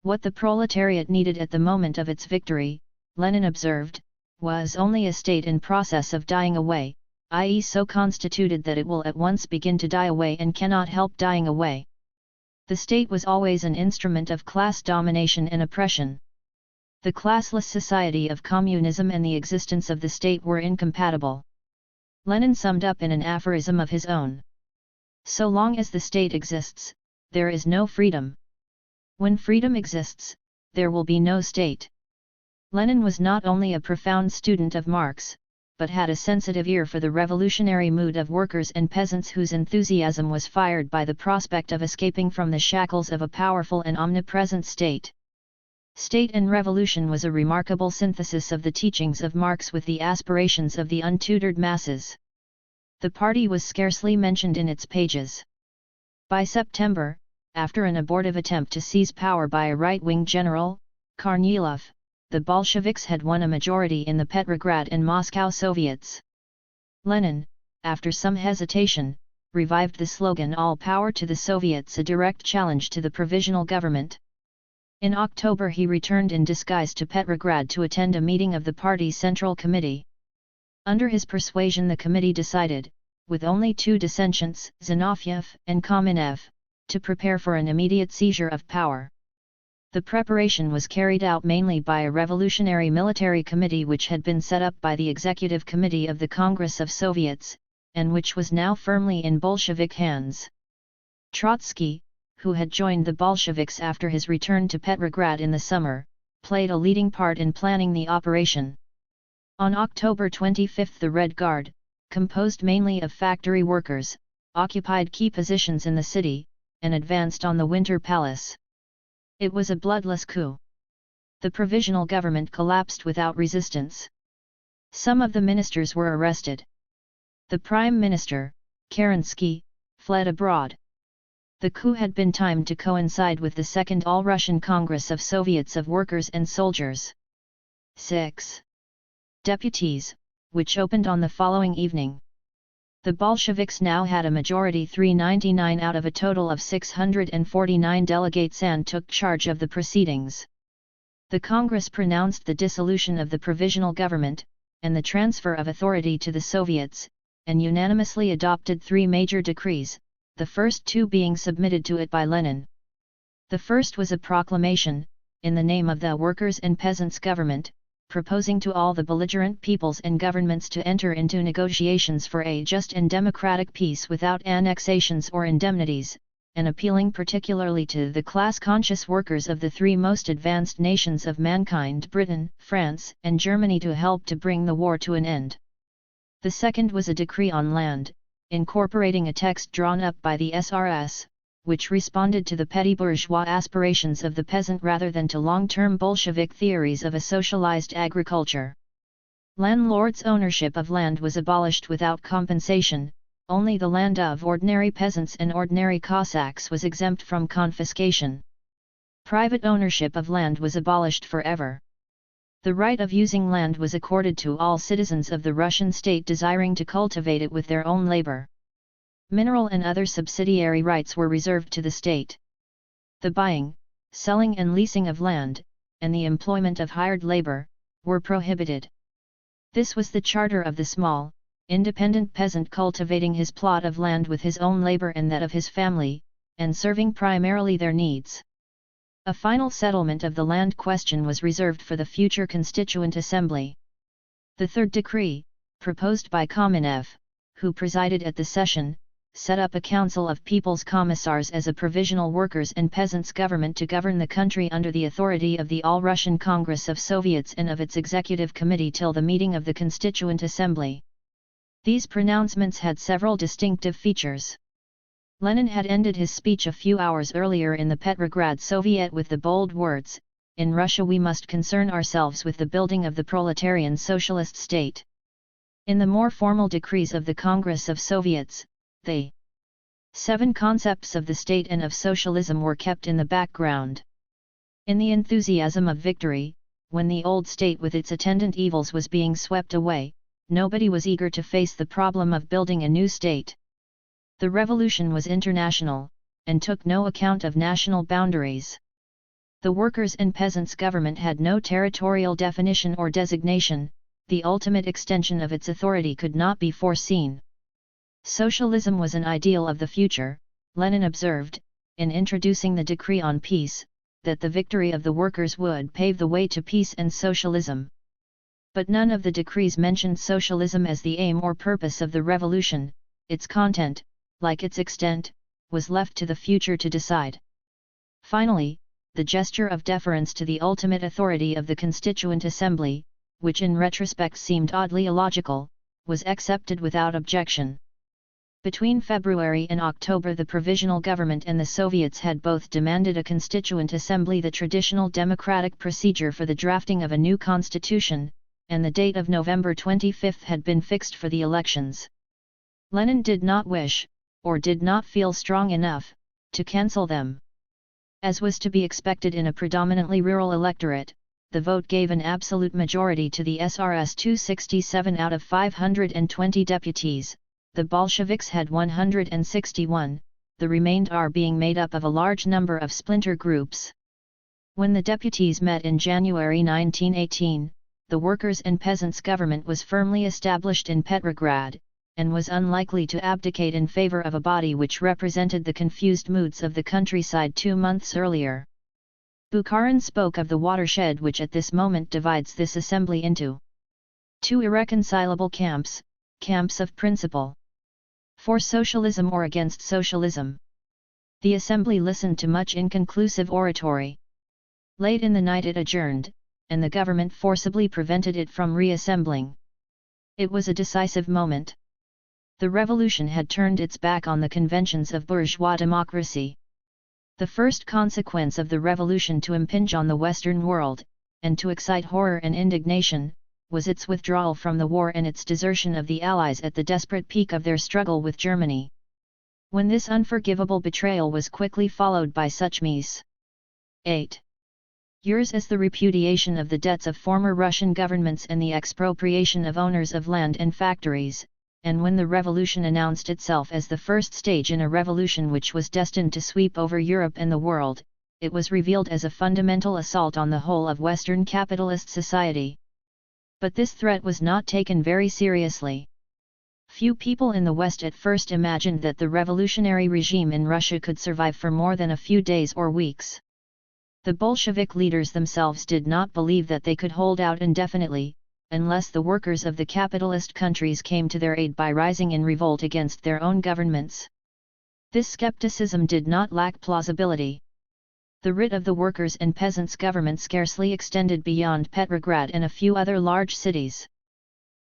What the proletariat needed at the moment of its victory, Lenin observed, was only a state in process of dying away, i.e. so constituted that it will at once begin to die away and cannot help dying away. The state was always an instrument of class domination and oppression. The classless society of communism and the existence of the state were incompatible. Lenin summed up in an aphorism of his own. So long as the state exists, there is no freedom. When freedom exists, there will be no state. Lenin was not only a profound student of Marx, but had a sensitive ear for the revolutionary mood of workers and peasants whose enthusiasm was fired by the prospect of escaping from the shackles of a powerful and omnipresent state. State and Revolution was a remarkable synthesis of the teachings of Marx with the aspirations of the untutored masses. The party was scarcely mentioned in its pages. By September, after an abortive attempt to seize power by a right-wing general, Kornilov, the Bolsheviks had won a majority in the Petrograd and Moscow Soviets. Lenin, after some hesitation, revived the slogan "All Power to the Soviets," a direct challenge to the provisional government. In October he returned in disguise to Petrograd to attend a meeting of the party's Central Committee. Under his persuasion the committee decided, with only two dissentients, Zinoviev and Kamenev, to prepare for an immediate seizure of power. The preparation was carried out mainly by a revolutionary military committee which had been set up by the Executive Committee of the Congress of Soviets, and which was now firmly in Bolshevik hands. Trotsky, who had joined the Bolsheviks after his return to Petrograd in the summer, played a leading part in planning the operation. On October 25 the Red Guard, composed mainly of factory workers, occupied key positions in the city, and advanced on the Winter Palace. It was a bloodless coup. The provisional government collapsed without resistance. Some of the ministers were arrested. The Prime Minister, Kerensky, fled abroad. The coup had been timed to coincide with the Second All-Russian Congress of Soviets of Workers and Soldiers. 6. Deputies, which opened on the following evening. The Bolsheviks now had a majority 399 out of a total of 649 delegates and took charge of the proceedings. The Congress pronounced the dissolution of the provisional government, and the transfer of authority to the Soviets, and unanimously adopted three major decrees, the first two being submitted to it by Lenin. The first was a proclamation, in the name of the Workers' and Peasants' Government, proposing to all the belligerent peoples and governments to enter into negotiations for a just and democratic peace without annexations or indemnities, and appealing particularly to the class-conscious workers of the three most advanced nations of mankind, Britain, France, and Germany, to help to bring the war to an end. The second was a decree on land, incorporating a text drawn up by the SRS, which responded to the petty bourgeois aspirations of the peasant rather than to long-term Bolshevik theories of a socialized agriculture. Landlords' ownership of land was abolished without compensation, only the land of ordinary peasants and ordinary Cossacks was exempt from confiscation. Private ownership of land was abolished forever. The right of using land was accorded to all citizens of the Russian state desiring to cultivate it with their own labor. Mineral and other subsidiary rights were reserved to the state. The buying, selling and leasing of land, and the employment of hired labor, were prohibited. This was the charter of the small, independent peasant cultivating his plot of land with his own labor and that of his family, and serving primarily their needs. A final settlement of the land question was reserved for the future Constituent Assembly. The third decree, proposed by Kamenev, who presided at the session, set up a council of people's commissars as a provisional workers' and peasants' government to govern the country under the authority of the All-Russian Congress of Soviets and of its Executive Committee till the meeting of the Constituent Assembly. These pronouncements had several distinctive features. Lenin had ended his speech a few hours earlier in the Petrograd Soviet with the bold words, "In Russia we must concern ourselves with the building of the proletarian socialist state." In the more formal decrees of the Congress of Soviets, the 7 concepts of the state and of socialism were kept in the background. In the enthusiasm of victory, when the old state with its attendant evils was being swept away, nobody was eager to face the problem of building a new state. The revolution was international, and took no account of national boundaries. The workers' and peasants' government had no territorial definition or designation, the ultimate extension of its authority could not be foreseen. Socialism was an ideal of the future, Lenin observed, in introducing the decree on peace, that the victory of the workers would pave the way to peace and socialism. But none of the decrees mentioned socialism as the aim or purpose of the revolution, its content, like its extent, was left to the future to decide. Finally, the gesture of deference to the ultimate authority of the Constituent Assembly, which in retrospect seemed oddly illogical, was accepted without objection. Between February and October, the Provisional Government and the Soviets had both demanded a Constituent Assembly, the traditional democratic procedure for the drafting of a new constitution, and the date of November 25 had been fixed for the elections. Lenin did not wish, or did not feel strong enough, to cancel them. As was to be expected in a predominantly rural electorate, the vote gave an absolute majority to the SRS 267 out of 520 deputies. The Bolsheviks had 161, the remainder being made up of a large number of splinter groups. When the deputies met in January 1918, the workers' and peasants' government was firmly established in Petrograd, and was unlikely to abdicate in favor of a body which represented the confused moods of the countryside 2 months earlier. Bukharin spoke of the watershed which at this moment divides this assembly into two irreconcilable camps, camps of principle. For socialism or against socialism. The assembly listened to much inconclusive oratory. Late in the night it adjourned, and the government forcibly prevented it from reassembling. It was a decisive moment. The revolution had turned its back on the conventions of bourgeois democracy. The first consequence of the revolution to impinge on the Western world, and to excite horror and indignation, was its withdrawal from the war and its desertion of the Allies at the desperate peak of their struggle with Germany. When this unforgivable betrayal was quickly followed by such mise. 8 years as the repudiation of the debts of former Russian governments and the expropriation of owners of land and factories, and when the revolution announced itself as the first stage in a revolution which was destined to sweep over Europe and the world, it was revealed as a fundamental assault on the whole of Western capitalist society. But this threat was not taken very seriously. Few people in the West at first imagined that the revolutionary regime in Russia could survive for more than a few days or weeks. The Bolshevik leaders themselves did not believe that they could hold out indefinitely, unless the workers of the capitalist countries came to their aid by rising in revolt against their own governments. This skepticism did not lack plausibility. The writ of the workers' and peasants' government scarcely extended beyond Petrograd and a few other large cities.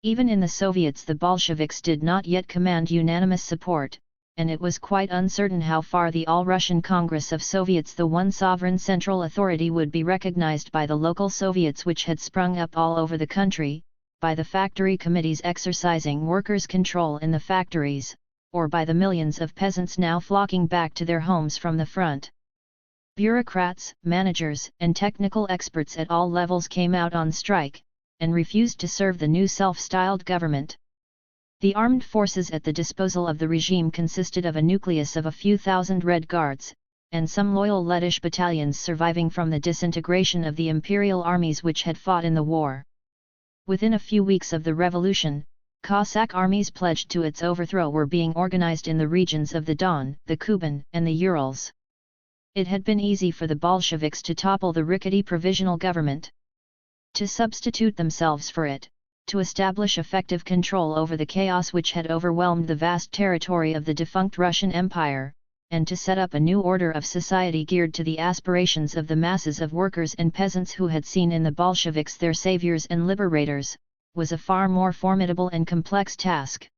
Even in the Soviets the Bolsheviks did not yet command unanimous support, and it was quite uncertain how far the All-Russian Congress of Soviets, the one sovereign central authority, would be recognized by the local Soviets which had sprung up all over the country, by the factory committees exercising workers' control in the factories, or by the millions of peasants now flocking back to their homes from the front. Bureaucrats, managers, and technical experts at all levels came out on strike, and refused to serve the new self-styled government. The armed forces at the disposal of the regime consisted of a nucleus of a few thousand Red Guards, and some loyal Lettish battalions surviving from the disintegration of the imperial armies which had fought in the war. Within a few weeks of the revolution, Cossack armies pledged to its overthrow were being organized in the regions of the Don, the Kuban, and the Urals. It had been easy for the Bolsheviks to topple the rickety provisional government. To substitute themselves for it, to establish effective control over the chaos which had overwhelmed the vast territory of the defunct Russian Empire, and to set up a new order of society geared to the aspirations of the masses of workers and peasants who had seen in the Bolsheviks their saviors and liberators, was a far more formidable and complex task.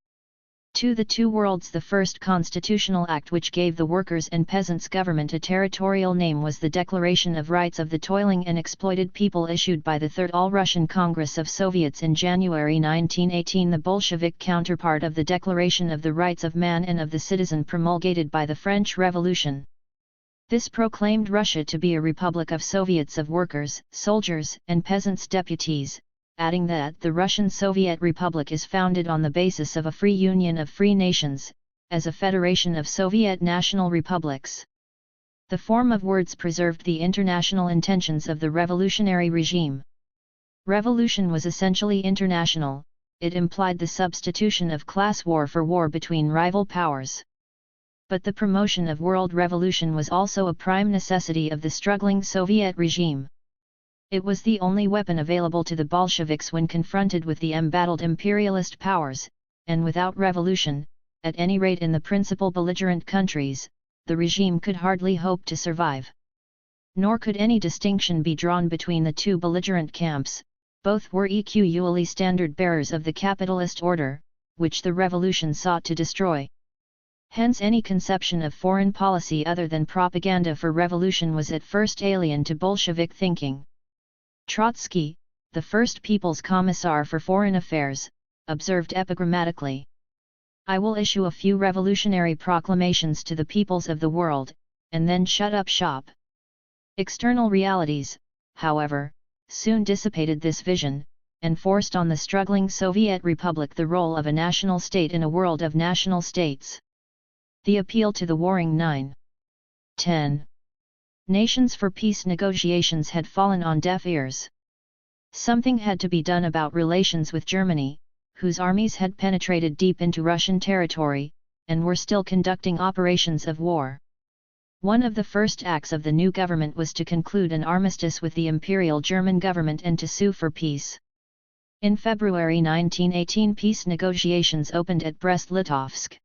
To the two worlds, the first constitutional act which gave the workers' and peasants' government a territorial name was the Declaration of Rights of the Toiling and Exploited People issued by the Third All-Russian Congress of Soviets in January 1918, the Bolshevik counterpart of the Declaration of the Rights of Man and of the Citizen promulgated by the French Revolution. This proclaimed Russia to be a republic of Soviets of workers, soldiers, and peasants' deputies, adding that the Russian Soviet Republic is founded on the basis of a free union of free nations, as a federation of Soviet national republics. The form of words preserved the international intentions of the revolutionary regime. Revolution was essentially international, it implied the substitution of class war for war between rival powers. But the promotion of world revolution was also a prime necessity of the struggling Soviet regime. It was the only weapon available to the Bolsheviks when confronted with the embattled imperialist powers, and without revolution, at any rate in the principal belligerent countries, the regime could hardly hope to survive. Nor could any distinction be drawn between the two belligerent camps, both were equally standard-bearers of the capitalist order, which the revolution sought to destroy. Hence any conception of foreign policy other than propaganda for revolution was at first alien to Bolshevik thinking. Trotsky, the first People's Commissar for Foreign Affairs, observed epigrammatically, "I will issue a few revolutionary proclamations to the peoples of the world, and then shut up shop." External realities, however, soon dissipated this vision, and forced on the struggling Soviet Republic the role of a national state in a world of national states. The appeal to the warring 9-10 nations for peace negotiations had fallen on deaf ears. Something had to be done about relations with Germany, whose armies had penetrated deep into Russian territory, and were still conducting operations of war. One of the first acts of the new government was to conclude an armistice with the Imperial German government and to sue for peace. In February 1918 peace negotiations opened at Brest-Litovsk.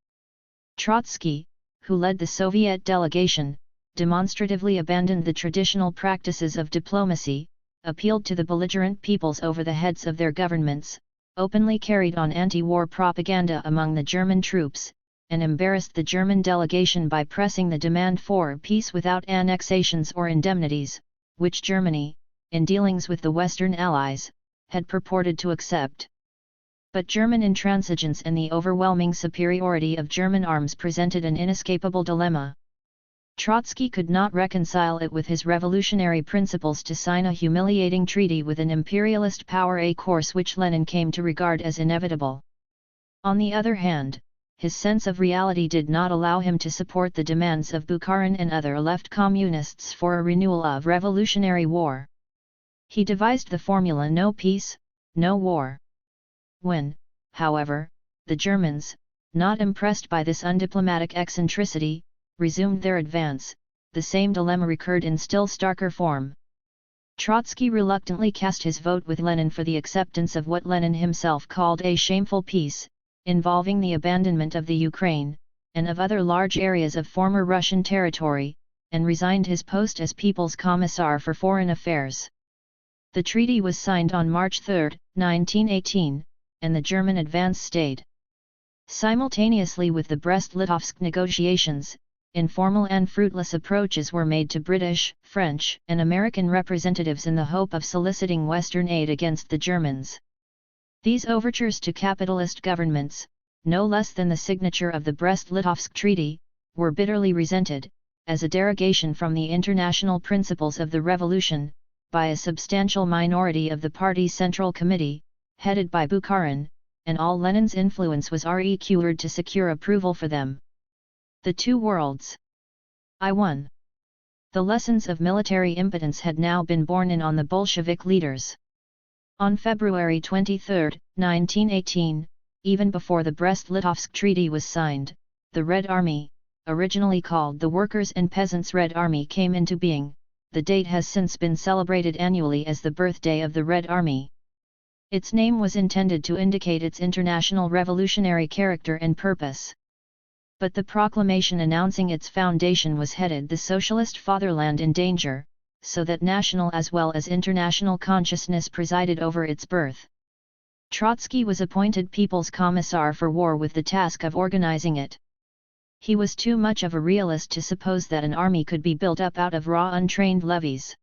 Trotsky, who led the Soviet delegation, demonstratively abandoned the traditional practices of diplomacy, appealed to the belligerent peoples over the heads of their governments, openly carried on anti-war propaganda among the German troops, and embarrassed the German delegation by pressing the demand for peace without annexations or indemnities, which Germany, in dealings with the Western Allies, had purported to accept. But German intransigence and the overwhelming superiority of German arms presented an inescapable dilemma. Trotsky could not reconcile it with his revolutionary principles to sign a humiliating treaty with an imperialist power, a course which Lenin came to regard as inevitable. On the other hand, his sense of reality did not allow him to support the demands of Bukharin and other left communists for a renewal of revolutionary war. He devised the formula "no peace, no war." When, however, the Germans, not impressed by this undiplomatic eccentricity, resumed their advance, the same dilemma recurred in still starker form. Trotsky reluctantly cast his vote with Lenin for the acceptance of what Lenin himself called a shameful peace, involving the abandonment of the Ukraine, and of other large areas of former Russian territory, and resigned his post as People's Commissar for Foreign Affairs. The treaty was signed on March 3, 1918, and the German advance stayed. Simultaneously with the Brest-Litovsk negotiations, informal and fruitless approaches were made to British, French, and American representatives in the hope of soliciting Western aid against the Germans. These overtures to capitalist governments, no less than the signature of the Brest-Litovsk Treaty, were bitterly resented, as a derogation from the international principles of the revolution, by a substantial minority of the party's Central Committee, headed by Bukharin, and all Lenin's influence was required to secure approval for them. The two worlds. I1. The lessons of military impotence had now been borne in on the Bolshevik leaders. On February 23, 1918, even before the Brest-Litovsk Treaty was signed, the Red Army, originally called the Workers' and Peasants' Red Army, came into being. The date has since been celebrated annually as the birthday of the Red Army. Its name was intended to indicate its international revolutionary character and purpose. But the proclamation announcing its foundation was headed "The Socialist Fatherland in Danger," so that national as well as international consciousness presided over its birth. Trotsky was appointed People's Commissar for War with the task of organizing it. He was too much of a realist to suppose that an army could be built up out of raw untrained levies.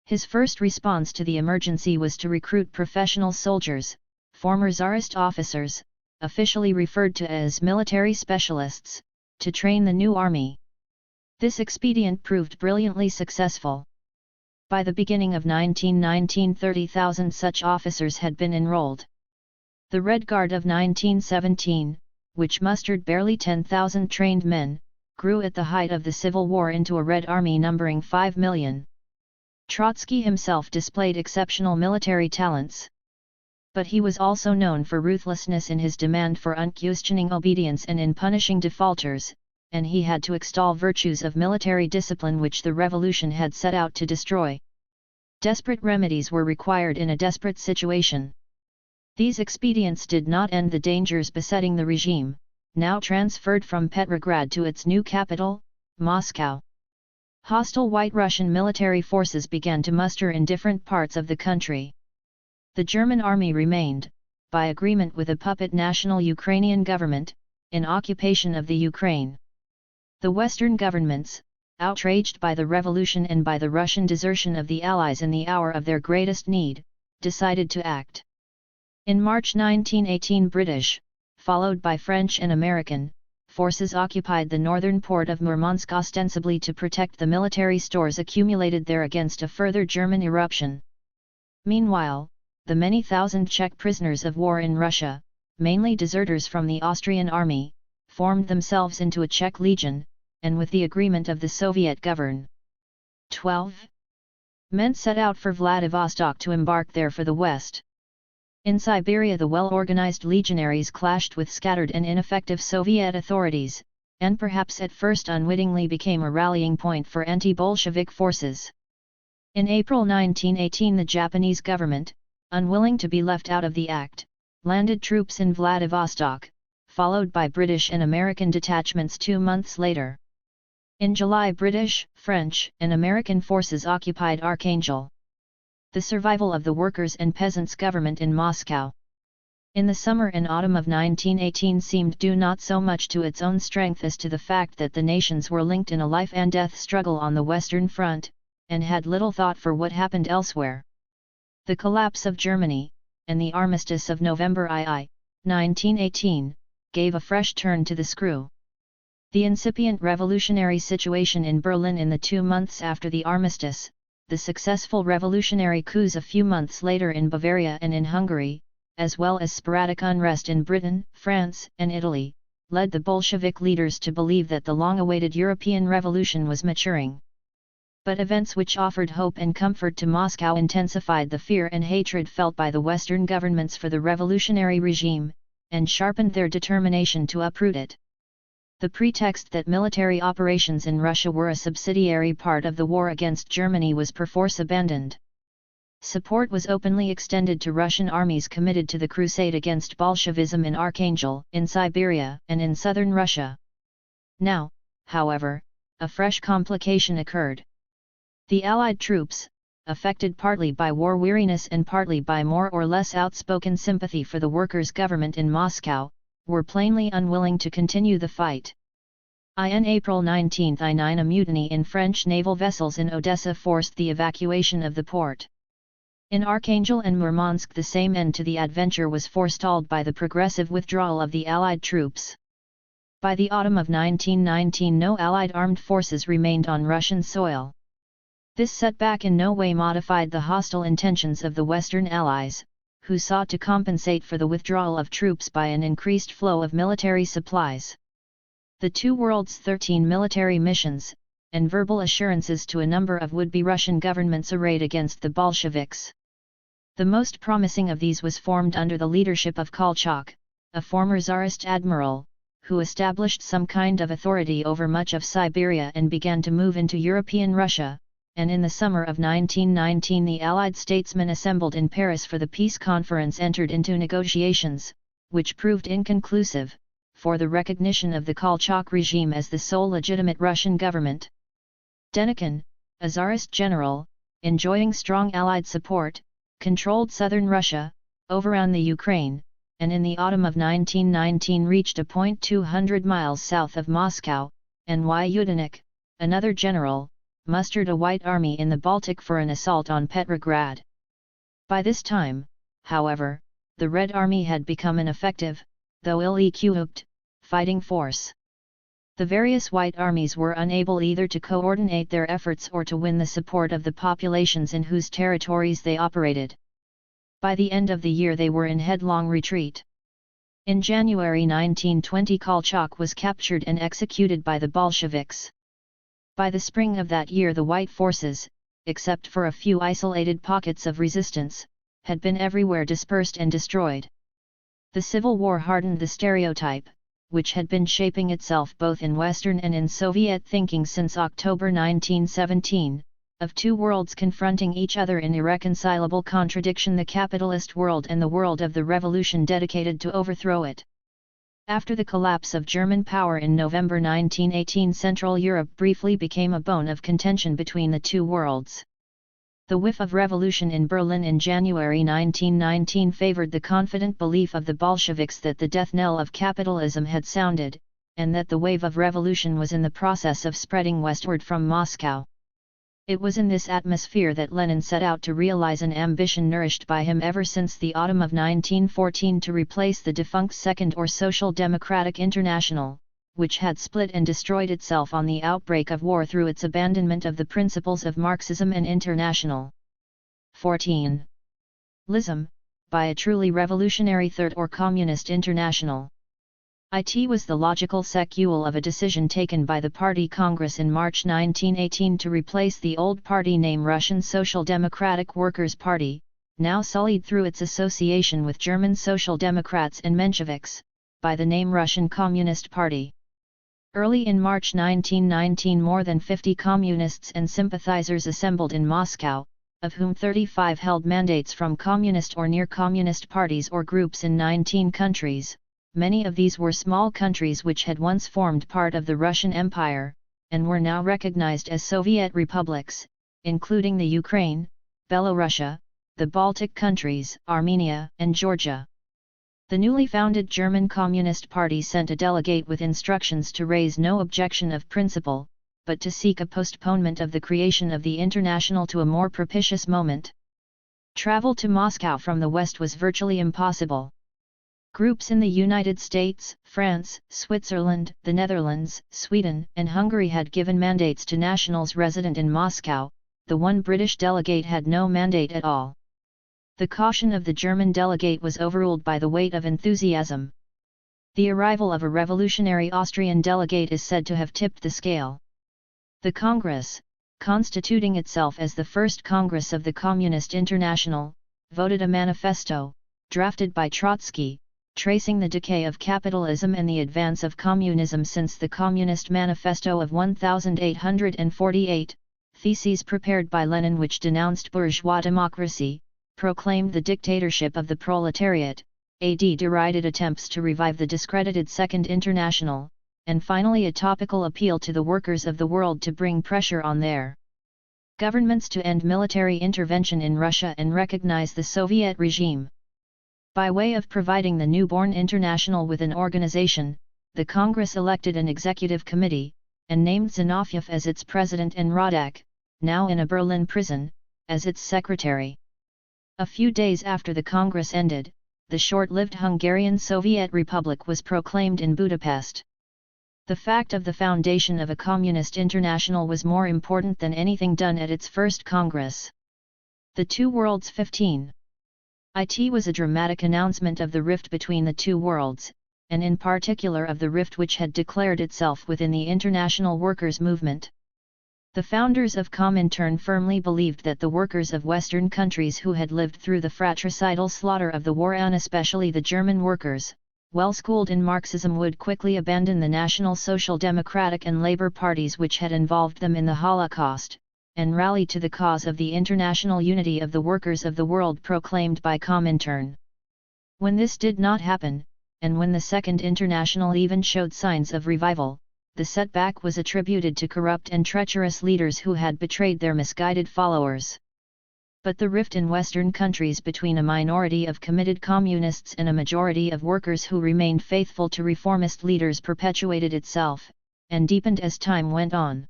His first response to the emergency was to recruit professional soldiers, former Tsarist officers, officially referred to as military specialists, to train the new army. This expedient proved brilliantly successful. By the beginning of 1919, 30,000 such officers had been enrolled. The Red Guard of 1917, which mustered barely 10,000 trained men, grew at the height of the Civil War into a Red Army numbering 5 million. Trotsky himself displayed exceptional military talents. But he was also known for ruthlessness in his demand for unquestioning obedience and in punishing defaulters, and he had to extol virtues of military discipline which the revolution had set out to destroy. Desperate remedies were required in a desperate situation. These expedients did not end the dangers besetting the regime, now transferred from Petrograd to its new capital, Moscow. Hostile White Russian military forces began to muster in different parts of the country. The German army remained, by agreement with a puppet national Ukrainian government, in occupation of the Ukraine. The Western governments, outraged by the revolution and by the Russian desertion of the Allies in the hour of their greatest need, decided to act. In March 1918, British, followed by French and American, forces occupied the northern port of Murmansk ostensibly to protect the military stores accumulated there against a further German eruption. Meanwhile, the many thousand Czech prisoners of war in Russia, mainly deserters from the Austrian army, formed themselves into a Czech legion, and with the agreement of the Soviet government, 12 men set out for Vladivostok to embark there for the West. In Siberia, the well-organized legionaries clashed with scattered and ineffective Soviet authorities, and perhaps at first unwittingly became a rallying point for anti-Bolshevik forces. In April 1918, the Japanese government, unwilling to be left out of the act, landed troops in Vladivostok, followed by British and American detachments 2 months later. In July, British, French, and American forces occupied Archangel. The survival of the workers' and peasants' government in Moscow in the summer and autumn of 1918 seemed due not so much to its own strength as to the fact that the nations were linked in a life-and-death struggle on the Western Front, and had little thought for what happened elsewhere. The collapse of Germany, and the armistice of November 1918, gave a fresh turn to the screw. The incipient revolutionary situation in Berlin in the 2 months after the armistice, the successful revolutionary coups a few months later in Bavaria and in Hungary, as well as sporadic unrest in Britain, France, and Italy, led the Bolshevik leaders to believe that the long-awaited European revolution was maturing. But events which offered hope and comfort to Moscow intensified the fear and hatred felt by the Western governments for the revolutionary regime, and sharpened their determination to uproot it. The pretext that military operations in Russia were a subsidiary part of the war against Germany was perforce abandoned. Support was openly extended to Russian armies committed to the crusade against Bolshevism in Archangel, in Siberia, and in southern Russia. Now, however, a fresh complication occurred. The Allied troops, affected partly by war weariness and partly by more or less outspoken sympathy for the workers' government in Moscow, were plainly unwilling to continue the fight. In April 1919, a mutiny in French naval vessels in Odessa forced the evacuation of the port. In Archangel and Murmansk, the same end to the adventure was forestalled by the progressive withdrawal of the Allied troops. By the autumn of 1919, no Allied armed forces remained on Russian soil. This setback in no way modified the hostile intentions of the Western Allies, who sought to compensate for the withdrawal of troops by an increased flow of military supplies. The two worlds' 13 military missions, and verbal assurances to a number of would-be Russian governments arrayed against the Bolsheviks. The most promising of these was formed under the leadership of Kolchak, a former Tsarist admiral, who established some kind of authority over much of Siberia and began to move into European Russia, and in the summer of 1919 the Allied statesmen assembled in Paris for the peace conference entered into negotiations, which proved inconclusive, for the recognition of the Kolchak regime as the sole legitimate Russian government. Denikin, a Tsarist general, enjoying strong Allied support, controlled southern Russia, overran the Ukraine, and in the autumn of 1919 reached a point 200 miles south of Moscow, and Yudenik, another general, mustered a White Army in the Baltic for an assault on Petrograd. By this time, however, the Red Army had become an effective, though ill-equipped, fighting force. The various White Armies were unable either to coordinate their efforts or to win the support of the populations in whose territories they operated. By the end of the year they were in headlong retreat. In January 1920 Kolchak was captured and executed by the Bolsheviks. By the spring of that year the White forces, except for a few isolated pockets of resistance, had been everywhere dispersed and destroyed. The Civil War hardened the stereotype, which had been shaping itself both in Western and in Soviet thinking since October 1917, of two worlds confronting each other in irreconcilable contradiction: the capitalist world and the world of the revolution dedicated to overthrow it. After the collapse of German power in November 1918, Central Europe briefly became a bone of contention between the two worlds. The whiff of revolution in Berlin in January 1919 favored the confident belief of the Bolsheviks that the death knell of capitalism had sounded, and that the wave of revolution was in the process of spreading westward from Moscow. It was in this atmosphere that Lenin set out to realize an ambition nourished by him ever since the autumn of 1914 to replace the defunct Second or Social Democratic International, which had split and destroyed itself on the outbreak of war through its abandonment of the principles of Marxism and International. 14. Lism, by a truly revolutionary Third or Communist International. It was the logical sequel of a decision taken by the Party Congress in March 1918 to replace the old party name Russian Social Democratic Workers' Party, now sullied through its association with German Social Democrats and Mensheviks, by the name Russian Communist Party. Early in March 1919, more than 50 communists and sympathizers assembled in Moscow, of whom 35 held mandates from communist or near-communist parties or groups in 19 countries. Many of these were small countries which had once formed part of the Russian Empire, and were now recognized as Soviet republics, including the Ukraine, Belorussia, the Baltic countries, Armenia, and Georgia. The newly founded German Communist Party sent a delegate with instructions to raise no objection of principle, but to seek a postponement of the creation of the International to a more propitious moment. Travel to Moscow from the west was virtually impossible. Groups in the United States, France, Switzerland, the Netherlands, Sweden, and Hungary had given mandates to nationals resident in Moscow. The one British delegate had no mandate at all. The caution of the German delegate was overruled by the weight of enthusiasm. The arrival of a revolutionary Austrian delegate is said to have tipped the scale. The Congress, constituting itself as the first Congress of the Communist International, voted a manifesto, drafted by Trotsky, tracing the decay of capitalism and the advance of communism since the Communist Manifesto of 1848, theses prepared by Lenin which denounced bourgeois democracy, proclaimed the dictatorship of the proletariat, derided attempts to revive the discredited Second International, and finally a topical appeal to the workers of the world to bring pressure on their governments to end military intervention in Russia and recognize the Soviet regime. By way of providing the newborn International with an organization, the Congress elected an executive committee, and named Zinoviev as its president and Radek, now in a Berlin prison, as its secretary. A few days after the Congress ended, the short-lived Hungarian Soviet Republic was proclaimed in Budapest. The fact of the foundation of a communist international was more important than anything done at its first Congress. The Two Worlds 15. It was a dramatic announcement of the rift between the two worlds, and in particular of the rift which had declared itself within the international workers' movement. The founders of Comintern firmly believed that the workers of Western countries who had lived through the fratricidal slaughter of the war, and especially the German workers, well schooled in Marxism, would quickly abandon the National Social Democratic and Labour parties which had involved them in the Holocaust, and rally to the cause of the international unity of the workers of the world proclaimed by Comintern. When this did not happen, and when the Second International even showed signs of revival, the setback was attributed to corrupt and treacherous leaders who had betrayed their misguided followers. But the rift in Western countries between a minority of committed communists and a majority of workers who remained faithful to reformist leaders perpetuated itself, and deepened as time went on.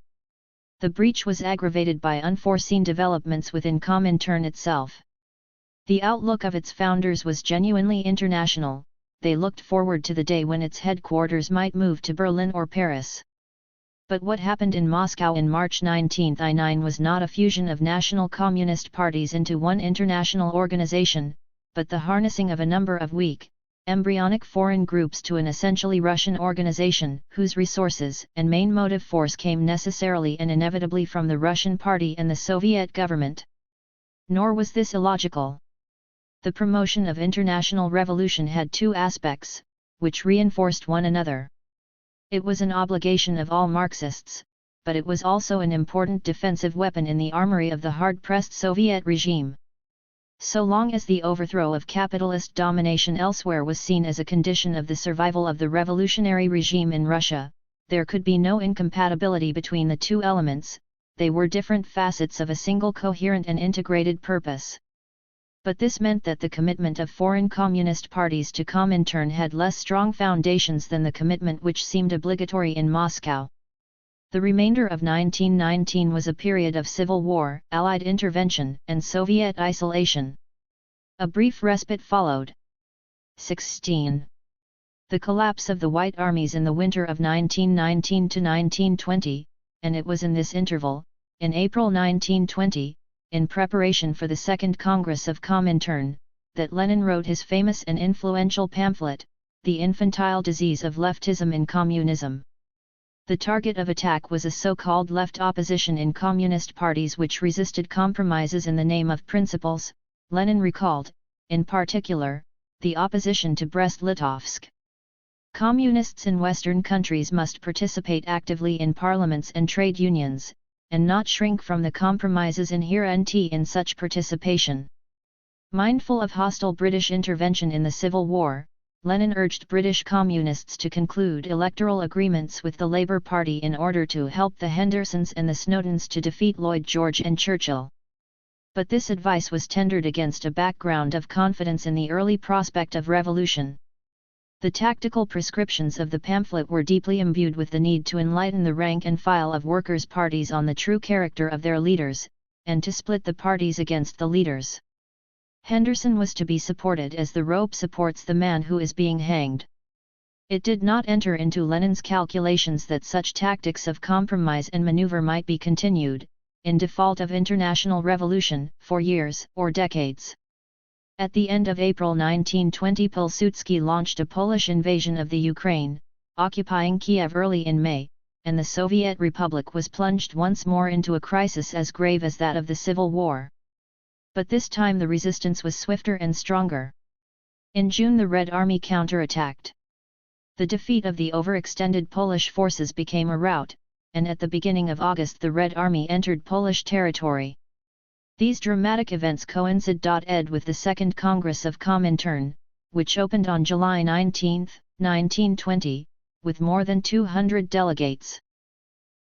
The breach was aggravated by unforeseen developments within Comintern itself. The outlook of its founders was genuinely international. They looked forward to the day when its headquarters might move to Berlin or Paris. But what happened in Moscow in March 1919 was not a fusion of national communist parties into one international organization, but the harnessing of a number of weak, embryonic foreign groups to an essentially Russian organization whose resources and main motive force came necessarily and inevitably from the Russian party and the Soviet government. Nor was this illogical. The promotion of international revolution had two aspects, which reinforced one another. It was an obligation of all Marxists, but it was also an important defensive weapon in the armory of the hard-pressed Soviet regime. So long as the overthrow of capitalist domination elsewhere was seen as a condition of the survival of the revolutionary regime in Russia, there could be no incompatibility between the two elements, they were different facets of a single coherent and integrated purpose. But this meant that the commitment of foreign communist parties to Comintern had less strong foundations than the commitment which seemed obligatory in Moscow. The remainder of 1919 was a period of civil war, Allied intervention, and Soviet isolation. A brief respite followed. 16. The collapse of the White Armies in the winter of 1919 to 1920, and it was in this interval, in April 1920, in preparation for the Second Congress of Comintern, that Lenin wrote his famous and influential pamphlet, The Infantile Disease of Leftism in Communism. The target of attack was a so-called left opposition in communist parties which resisted compromises in the name of principles. Lenin recalled, in particular, the opposition to Brest-Litovsk. Communists in Western countries must participate actively in parliaments and trade unions, and not shrink from the compromises inherent in such participation. Mindful of hostile British intervention in the Civil War, Lenin urged British communists to conclude electoral agreements with the Labour Party in order to help the Hendersons and the Snowdons to defeat Lloyd George and Churchill. But this advice was tendered against a background of confidence in the early prospect of revolution. The tactical prescriptions of the pamphlet were deeply imbued with the need to enlighten the rank and file of workers' parties on the true character of their leaders, and to split the parties against the leaders. Henderson was to be supported as the rope supports the man who is being hanged. It did not enter into Lenin's calculations that such tactics of compromise and maneuver might be continued, in default of international revolution, for years or decades. At the end of April 1920, Pilsudski launched a Polish invasion of the Ukraine, occupying Kiev early in May, and the Soviet Republic was plunged once more into a crisis as grave as that of the Civil War. But this time the resistance was swifter and stronger. In June the Red Army counterattacked. The defeat of the overextended Polish forces became a rout, and at the beginning of August the Red Army entered Polish territory. These dramatic events coincided with the Second Congress of Comintern, which opened on July 19, 1920, with more than 200 delegates.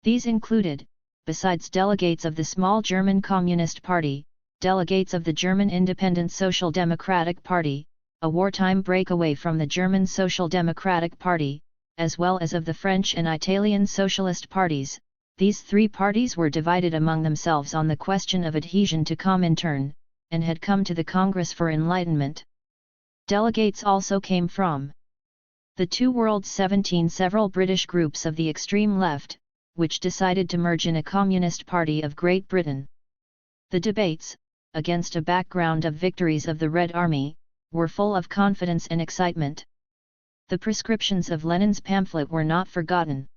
These included, besides delegates of the small German Communist Party, delegates of the German Independent Social Democratic Party, a wartime breakaway from the German Social Democratic Party, as well as of the French and Italian Socialist parties. These three parties were divided among themselves on the question of adhesion to Comintern, and had come to the Congress for enlightenment. Delegates also came from the two world 17 several British groups of the extreme left, which decided to merge in a Communist Party of Great Britain. The debates, against a background of victories of the Red Army, were full of confidence and excitement. The prescriptions of Lenin's pamphlet were not forgotten.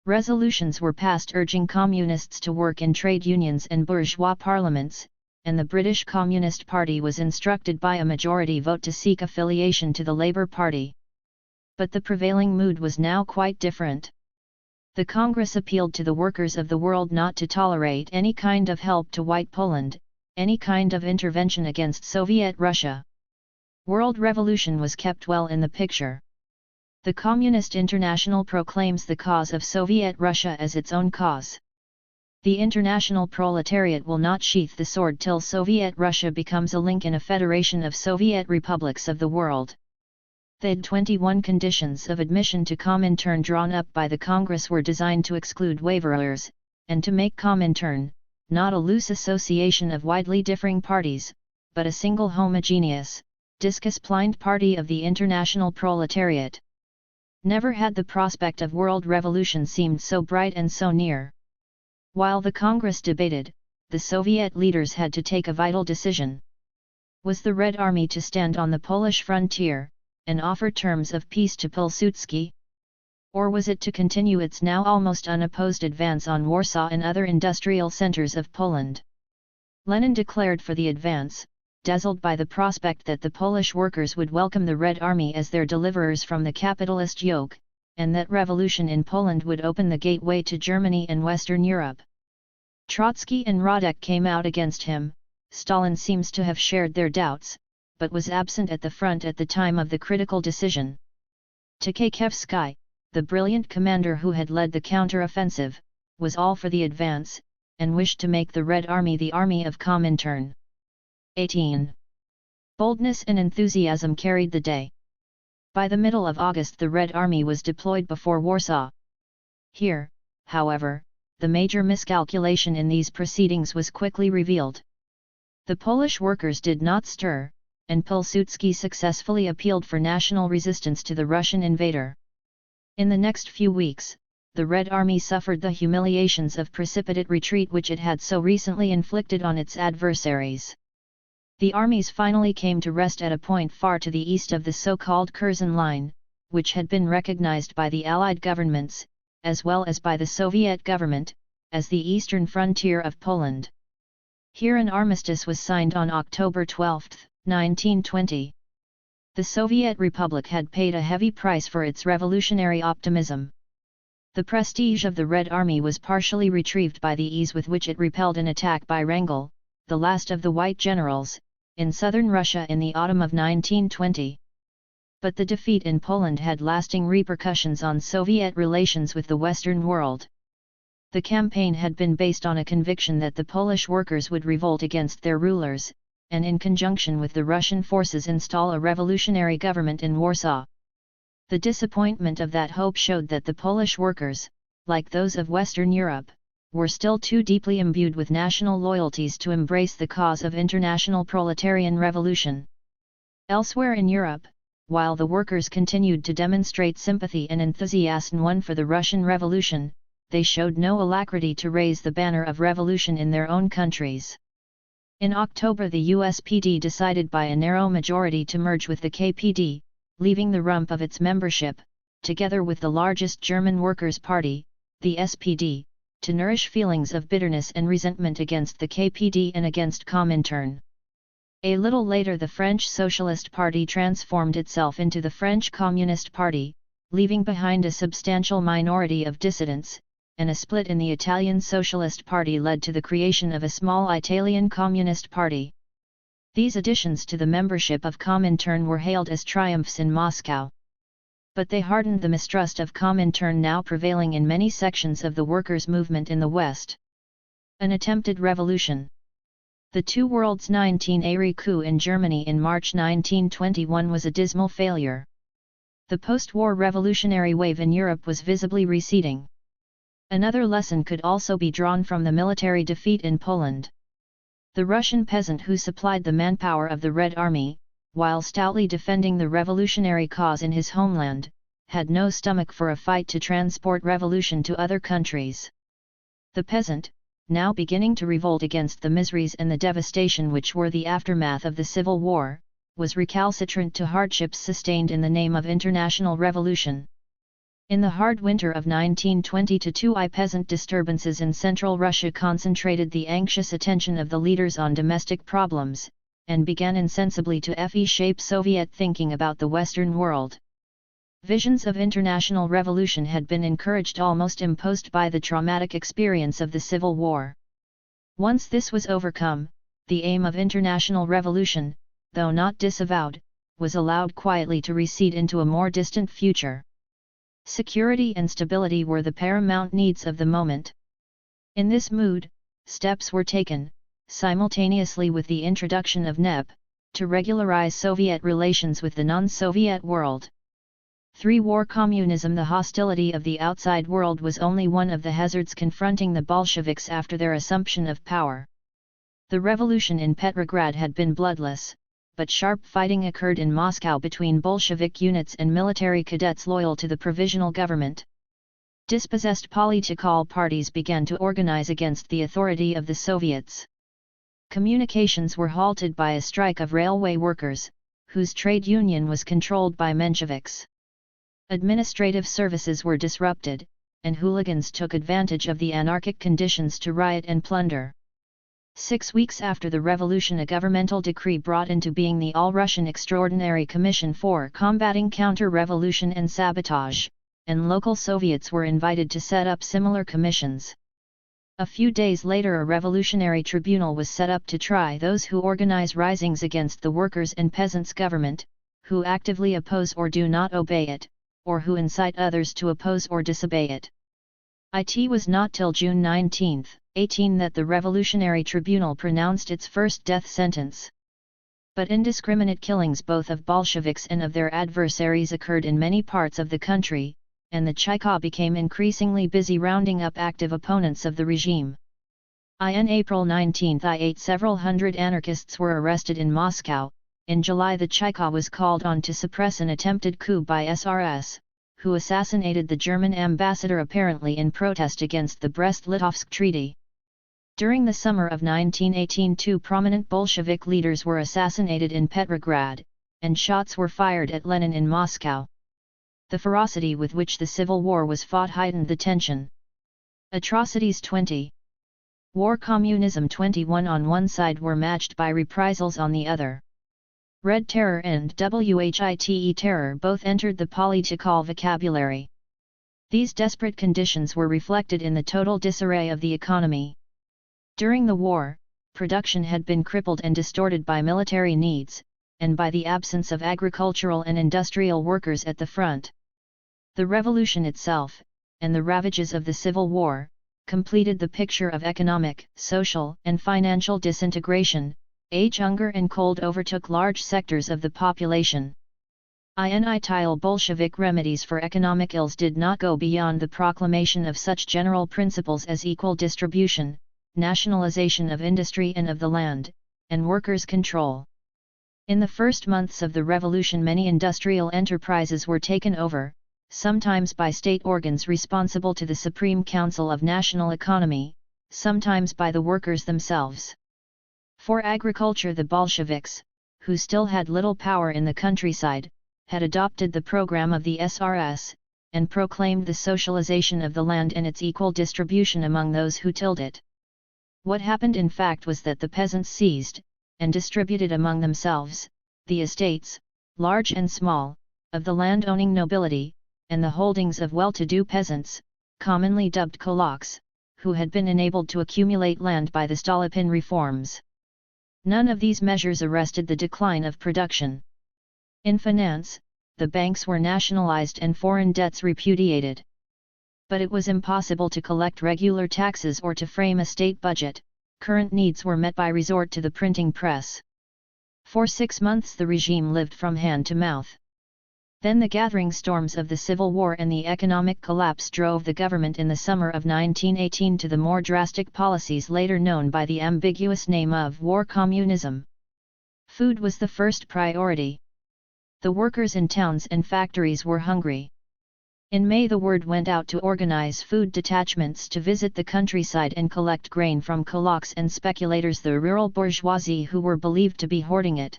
Resolutions were passed urging communists to work in trade unions and bourgeois parliaments, and the British Communist Party was instructed by a majority vote to seek affiliation to the Labour Party. But the prevailing mood was now quite different. The Congress appealed to the workers of the world not to tolerate any kind of help to White Poland, any kind of intervention against Soviet Russia. World revolution was kept well in the picture. The Communist International proclaims the cause of Soviet Russia as its own cause. The international proletariat will not sheath the sword till Soviet Russia becomes a link in a federation of Soviet republics of the world. The 21 conditions of admission to Comintern drawn up by the Congress were designed to exclude waverers, and to make Comintern, not a loose association of widely differing parties, but a single homogeneous, disciplined party of the international proletariat. Never had the prospect of world revolution seemed so bright and so near. While the Congress debated, the Soviet leaders had to take a vital decision. Was the Red Army to stand on the Polish frontier, and offer terms of peace to Pilsudski? Or was it to continue its now almost unopposed advance on Warsaw and other industrial centers of Poland? Lenin declared for the advance, dazzled by the prospect that the Polish workers would welcome the Red Army as their deliverers from the capitalist yoke, and that revolution in Poland would open the gateway to Germany and Western Europe. Trotsky and Radek came out against him, Stalin seems to have shared their doubts, but was absent at the front at the time of the critical decision. Tukhachevsky, the brilliant commander who had led the counter-offensive, was all for the advance, and wished to make the Red Army the army of Comintern. 18. Boldness and enthusiasm carried the day. By the middle of August the Red Army was deployed before Warsaw. Here, however, the major miscalculation in these proceedings was quickly revealed. The Polish workers did not stir, and Pilsudski successfully appealed for national resistance to the Russian invader. In the next few weeks, the Red Army suffered the humiliations of precipitate retreat which it had so recently inflicted on its adversaries. The armies finally came to rest at a point far to the east of the so-called Curzon Line, which had been recognized by the Allied governments, as well as by the Soviet government, as the eastern frontier of Poland. Here an armistice was signed on October 12, 1920. The Soviet Republic had paid a heavy price for its revolutionary optimism. The prestige of the Red Army was partially retrieved by the ease with which it repelled an attack by Wrangel, the last of the White Generals, in southern Russia in the autumn of 1920. But the defeat in Poland had lasting repercussions on Soviet relations with the Western world. The campaign had been based on a conviction that the Polish workers would revolt against their rulers, and in conjunction with the Russian forces install a revolutionary government in Warsaw. The disappointment of that hope showed that the Polish workers, like those of Western Europe, were still too deeply imbued with national loyalties to embrace the cause of international proletarian revolution. Elsewhere in Europe, while the workers continued to demonstrate sympathy and enthusiasm for the Russian Revolution, they showed no alacrity to raise the banner of revolution in their own countries. In October the USPD decided by a narrow majority to merge with the KPD, leaving the rump of its membership, together with the largest German Workers' Party, the SPD, to nourish feelings of bitterness and resentment against the KPD and against Comintern. A little later the French Socialist Party transformed itself into the French Communist Party, leaving behind a substantial minority of dissidents, and a split in the Italian Socialist Party led to the creation of a small Italian Communist Party. These additions to the membership of Comintern were hailed as triumphs in Moscow. But they hardened the mistrust of Comintern now prevailing in many sections of the workers' movement in the West. An attempted revolution. The Two Worlds 1980 coup in Germany in March 1921 was a dismal failure. The post-war revolutionary wave in Europe was visibly receding. Another lesson could also be drawn from the military defeat in Poland. The Russian peasant who supplied the manpower of the Red Army, while stoutly defending the revolutionary cause in his homeland, had no stomach for a fight to transport revolution to other countries. The peasant, now beginning to revolt against the miseries and the devastation which were the aftermath of the Civil War, was recalcitrant to hardships sustained in the name of international revolution. In the hard winter of 1920-22 peasant disturbances in central Russia concentrated the anxious attention of the leaders on domestic problems, and began insensibly to shape Soviet thinking about the Western world. Visions of international revolution had been encouraged, almost imposed by the traumatic experience of the Civil War. Once this was overcome, the aim of international revolution, though not disavowed, was allowed quietly to recede into a more distant future. Security and stability were the paramount needs of the moment. In this mood, steps were taken, simultaneously with the introduction of NEP, to regularize Soviet relations with the non-Soviet world. War communism. The hostility of the outside world was only one of the hazards confronting the Bolsheviks after their assumption of power. The revolution in Petrograd had been bloodless, but sharp fighting occurred in Moscow between Bolshevik units and military cadets loyal to the provisional government. Dispossessed political parties began to organize against the authority of the Soviets. Communications were halted by a strike of railway workers, whose trade union was controlled by Mensheviks. Administrative services were disrupted, and hooligans took advantage of the anarchic conditions to riot and plunder. 6 weeks after the revolution, a governmental decree brought into being the All-Russian Extraordinary Commission for Combating Counter-Revolution and Sabotage, and local Soviets were invited to set up similar commissions. A few days later a revolutionary tribunal was set up to try those who organize risings against the workers' and peasants' government, who actively oppose or do not obey it, or who incite others to oppose or disobey it. It was not till June 19, 18 that the Revolutionary Tribunal pronounced its first death sentence. But indiscriminate killings both of Bolsheviks and of their adversaries occurred in many parts of the country, and the Cheka became increasingly busy rounding up active opponents of the regime. In April 1908 several hundred anarchists were arrested in Moscow. In July the Cheka was called on to suppress an attempted coup by SRS, who assassinated the German ambassador apparently in protest against the Brest-Litovsk Treaty. During the summer of 1918 two prominent Bolshevik leaders were assassinated in Petrograd, and shots were fired at Lenin in Moscow. The ferocity with which the civil war was fought heightened the tension. Atrocities 20. War communism 21 on one side were matched by reprisals on the other. Red Terror and White Terror both entered the political vocabulary. These desperate conditions were reflected in the total disarray of the economy. During the war, production had been crippled and distorted by military needs, and by the absence of agricultural and industrial workers at the front. The revolution itself, and the ravages of the Civil War, completed the picture of economic, social, and financial disintegration. Hunger and cold overtook large sectors of the population. Initial Bolshevik remedies for economic ills did not go beyond the proclamation of such general principles as equal distribution, nationalization of industry and of the land, and workers' control. In the first months of the revolution many industrial enterprises were taken over, sometimes by state organs responsible to the Supreme Council of National Economy, sometimes by the workers themselves. For agriculture the Bolsheviks, who still had little power in the countryside, had adopted the program of the SRS, and proclaimed the socialization of the land and its equal distribution among those who tilled it. What happened in fact was that the peasants seized, and distributed among themselves, the estates, large and small, of the land-owning nobility, and the holdings of well-to-do peasants, commonly dubbed kulaks, who had been enabled to accumulate land by the Stolypin reforms. None of these measures arrested the decline of production. In finance, the banks were nationalized and foreign debts repudiated. But it was impossible to collect regular taxes or to frame a state budget. Current needs were met by resort to the printing press. For 6 months the regime lived from hand to mouth. Then the gathering storms of the Civil War and the economic collapse drove the government in the summer of 1918 to the more drastic policies later known by the ambiguous name of war communism. Food was the first priority. The workers in towns and factories were hungry. In May the word went out to organize food detachments to visit the countryside and collect grain from kulaks and speculators, the rural bourgeoisie who were believed to be hoarding it.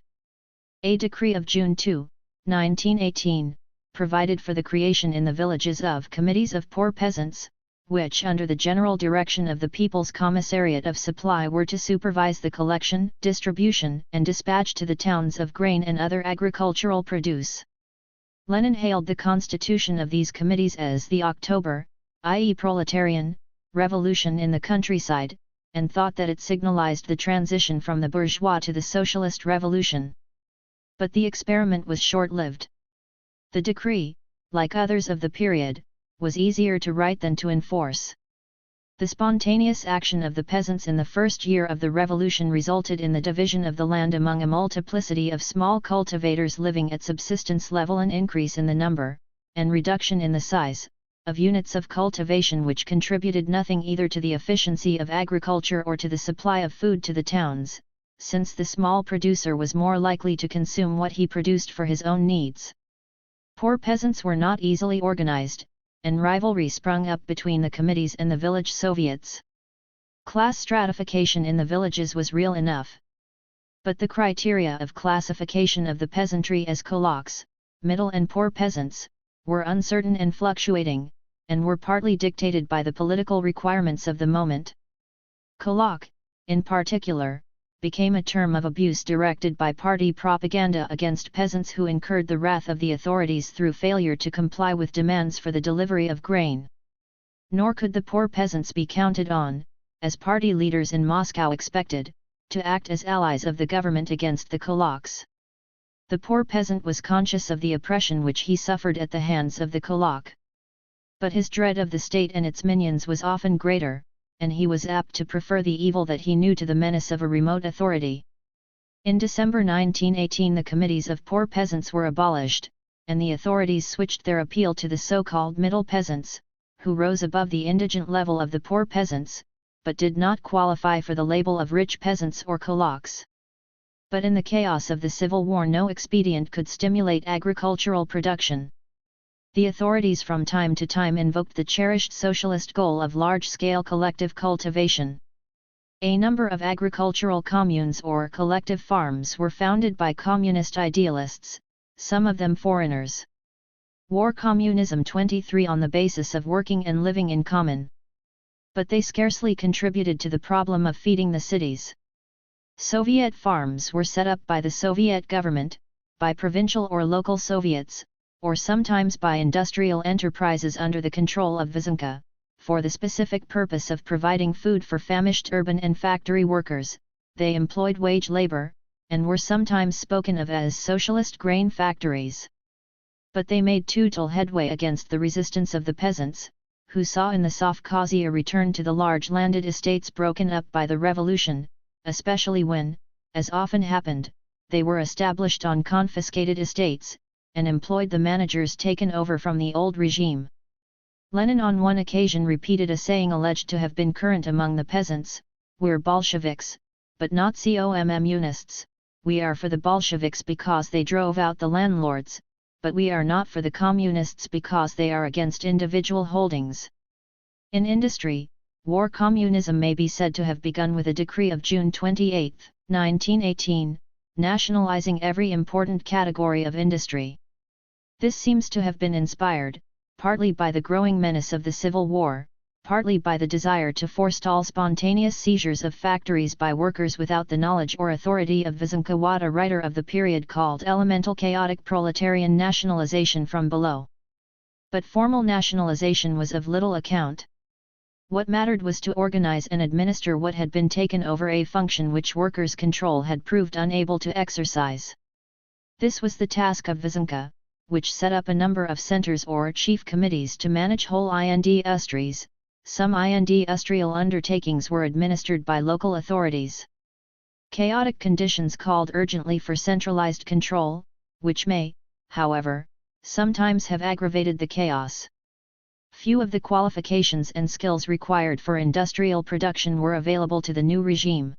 A decree of June 2, 1918, provided for the creation in the villages of committees of poor peasants, which under the general direction of the People's Commissariat of Supply were to supervise the collection, distribution and dispatch to the towns of grain and other agricultural produce. Lenin hailed the constitution of these committees as the October, i.e. proletarian, revolution in the countryside, and thought that it signalized the transition from the bourgeois to the socialist revolution. But the experiment was short-lived. The decree, like others of the period, was easier to write than to enforce. The spontaneous action of the peasants in the first year of the revolution resulted in the division of the land among a multiplicity of small cultivators living at subsistence level, an increase in the number, and reduction in the size, of units of cultivation which contributed nothing either to the efficiency of agriculture or to the supply of food to the towns, since the small producer was more likely to consume what he produced for his own needs. Poor peasants were not easily organized, and rivalry sprung up between the committees and the village soviets. Class stratification in the villages was real enough. But the criteria of classification of the peasantry as kulaks, middle and poor peasants, were uncertain and fluctuating, and were partly dictated by the political requirements of the moment. Kulak, in particular, became a term of abuse directed by party propaganda against peasants who incurred the wrath of the authorities through failure to comply with demands for the delivery of grain. Nor could the poor peasants be counted on, as party leaders in Moscow expected, to act as allies of the government against the kulaks. The poor peasant was conscious of the oppression which he suffered at the hands of the kulak. But his dread of the state and its minions was often greater, and he was apt to prefer the evil that he knew to the menace of a remote authority. In December 1918 the committees of poor peasants were abolished, and the authorities switched their appeal to the so-called middle peasants, who rose above the indigent level of the poor peasants, but did not qualify for the label of rich peasants or kulaks. But in the chaos of the Civil War no expedient could stimulate agricultural production. The authorities from time to time invoked the cherished socialist goal of large-scale collective cultivation. A number of agricultural communes or collective farms were founded by communist idealists, some of them foreigners. War Communism 23 on the basis of working and living in common. But they scarcely contributed to the problem of feeding the cities. Soviet farms were set up by the Soviet government, by provincial or local Soviets, or sometimes by industrial enterprises under the control of Vysenka, for the specific purpose of providing food for famished urban and factory workers. They employed wage labor, and were sometimes spoken of as socialist grain factories. But they made total headway against the resistance of the peasants, who saw in the Sovkhazi a return to the large landed estates broken up by the revolution, especially when, as often happened, they were established on confiscated estates, and employed the managers taken over from the old regime. Lenin on one occasion repeated a saying alleged to have been current among the peasants: "We're Bolsheviks, but not communists. We are for the Bolsheviks because they drove out the landlords, but we are not for the communists because they are against individual holdings." In industry, war communism may be said to have begun with a decree of June 28, 1918, nationalizing every important category of industry. This seems to have been inspired, partly by the growing menace of the Civil War, partly by the desire to forestall spontaneous seizures of factories by workers without the knowledge or authority of Vysenka, what a writer of the period called elemental chaotic proletarian nationalization from below. But formal nationalization was of little account. What mattered was to organize and administer what had been taken over, a function which workers' control had proved unable to exercise. This was the task of Vysenka, which set up a number of centers or chief committees to manage whole industries. Some industrial undertakings were administered by local authorities. Chaotic conditions called urgently for centralized control, which may, however, sometimes have aggravated the chaos. Few of the qualifications and skills required for industrial production were available to the new regime.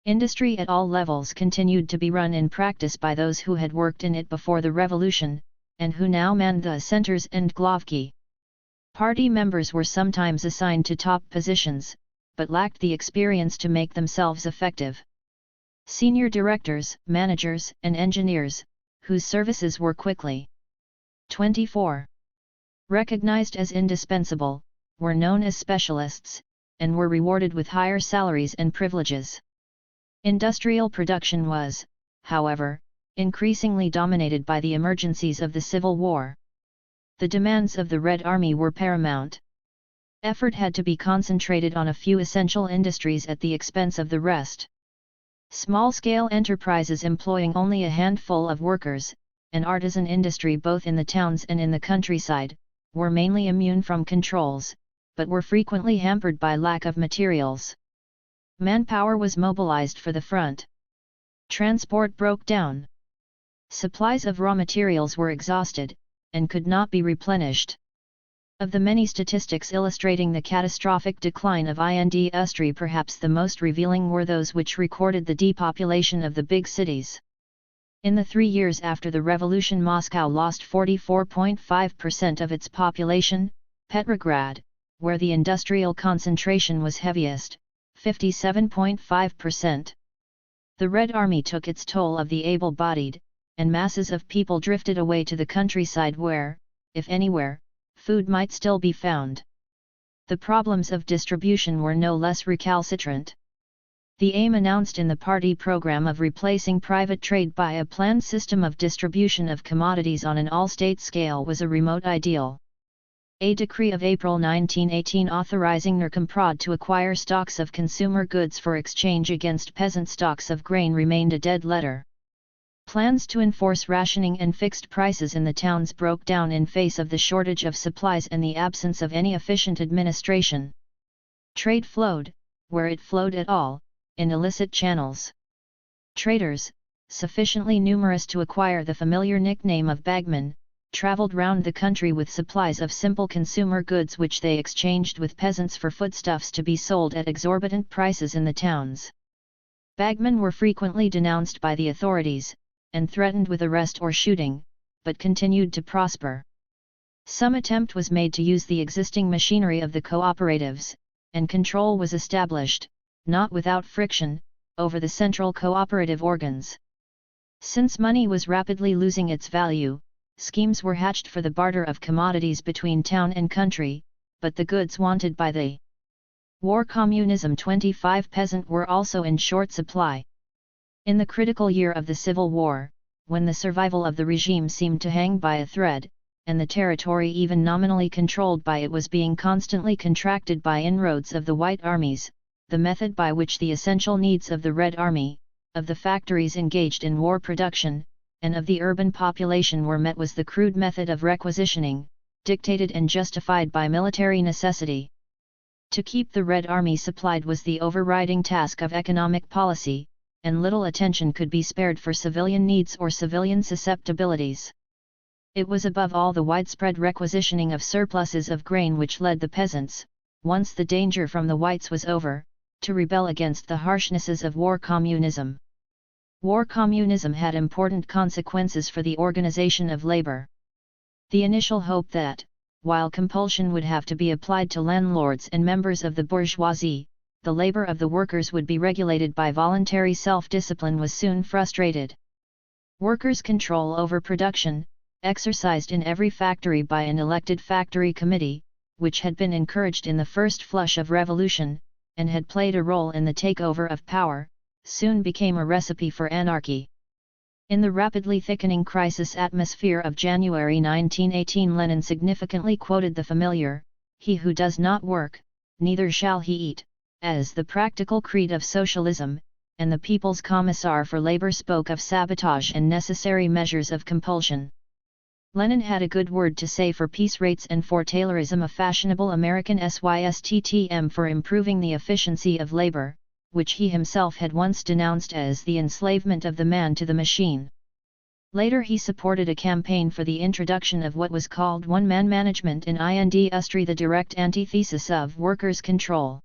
Industry at all levels continued to be run in practice by those who had worked in it before the revolution, and who now manned the centers and glavki. Party members were sometimes assigned to top positions, but lacked the experience to make themselves effective. Senior directors, managers, and engineers, whose services were quickly 24. Recognized as indispensable, were known as specialists, and were rewarded with higher salaries and privileges. Industrial production was, however, increasingly dominated by the emergencies of the Civil War. The demands of the Red Army were paramount. Effort had to be concentrated on a few essential industries at the expense of the rest. Small-scale enterprises employing only a handful of workers, and artisan industry both in the towns and in the countryside, were mainly immune from controls, but were frequently hampered by lack of materials. Manpower was mobilized for the front. Transport broke down. Supplies of raw materials were exhausted, and could not be replenished. Of the many statistics illustrating the catastrophic decline of industry, perhaps the most revealing were those which recorded the depopulation of the big cities. In the 3 years after the revolution, Moscow lost 44.5% of its population, Petrograd, where the industrial concentration was heaviest, 57.5%. The Red Army took its toll of the able-bodied, and masses of people drifted away to the countryside where, if anywhere, food might still be found. The problems of distribution were no less recalcitrant. The aim announced in the party program of replacing private trade by a planned system of distribution of commodities on an all-state scale was a remote ideal. A decree of April 1918 authorizing Nerkomprod to acquire stocks of consumer goods for exchange against peasant stocks of grain remained a dead letter. Plans to enforce rationing and fixed prices in the towns broke down in face of the shortage of supplies and the absence of any efficient administration. Trade flowed, where it flowed at all, in illicit channels. Traders, sufficiently numerous to acquire the familiar nickname of bagmen, traveled round the country with supplies of simple consumer goods which they exchanged with peasants for foodstuffs to be sold at exorbitant prices in the towns. Bagmen were frequently denounced by the authorities, and threatened with arrest or shooting, but continued to prosper. Some attempt was made to use the existing machinery of the cooperatives, and control was established, not without friction, over the central cooperative organs. Since money was rapidly losing its value, schemes were hatched for the barter of commodities between town and country, but the goods wanted by the war communism 25 peasant were also in short supply. In the critical year of the Civil War, when the survival of the regime seemed to hang by a thread, and the territory even nominally controlled by it was being constantly contracted by inroads of the White armies, the method by which the essential needs of the Red Army, of the factories engaged in war production, and of the urban population were met was the crude method of requisitioning, dictated and justified by military necessity. To keep the Red Army supplied was the overriding task of economic policy, and little attention could be spared for civilian needs or civilian susceptibilities. It was above all the widespread requisitioning of surpluses of grain which led the peasants, once the danger from the whites was over, to rebel against the harshnesses of war communism. War communism had important consequences for the organization of labor. The initial hope that, while compulsion would have to be applied to landlords and members of the bourgeoisie, the labor of the workers would be regulated by voluntary self-discipline was soon frustrated. Workers' control over production, exercised in every factory by an elected factory committee, which had been encouraged in the first flush of revolution, and had played a role in the takeover of power, soon became a recipe for anarchy. In the rapidly thickening crisis atmosphere of January 1918, Lenin significantly quoted the familiar, "He who does not work, neither shall he eat," as the practical creed of socialism, and the People's Commissar for Labor spoke of sabotage and necessary measures of compulsion. Lenin had a good word to say for peace rates and for Taylorism, a fashionable American system for improving the efficiency of labor, which he himself had once denounced as the enslavement of the man to the machine. Later he supported a campaign for the introduction of what was called one-man management in industry, the direct antithesis of workers' control.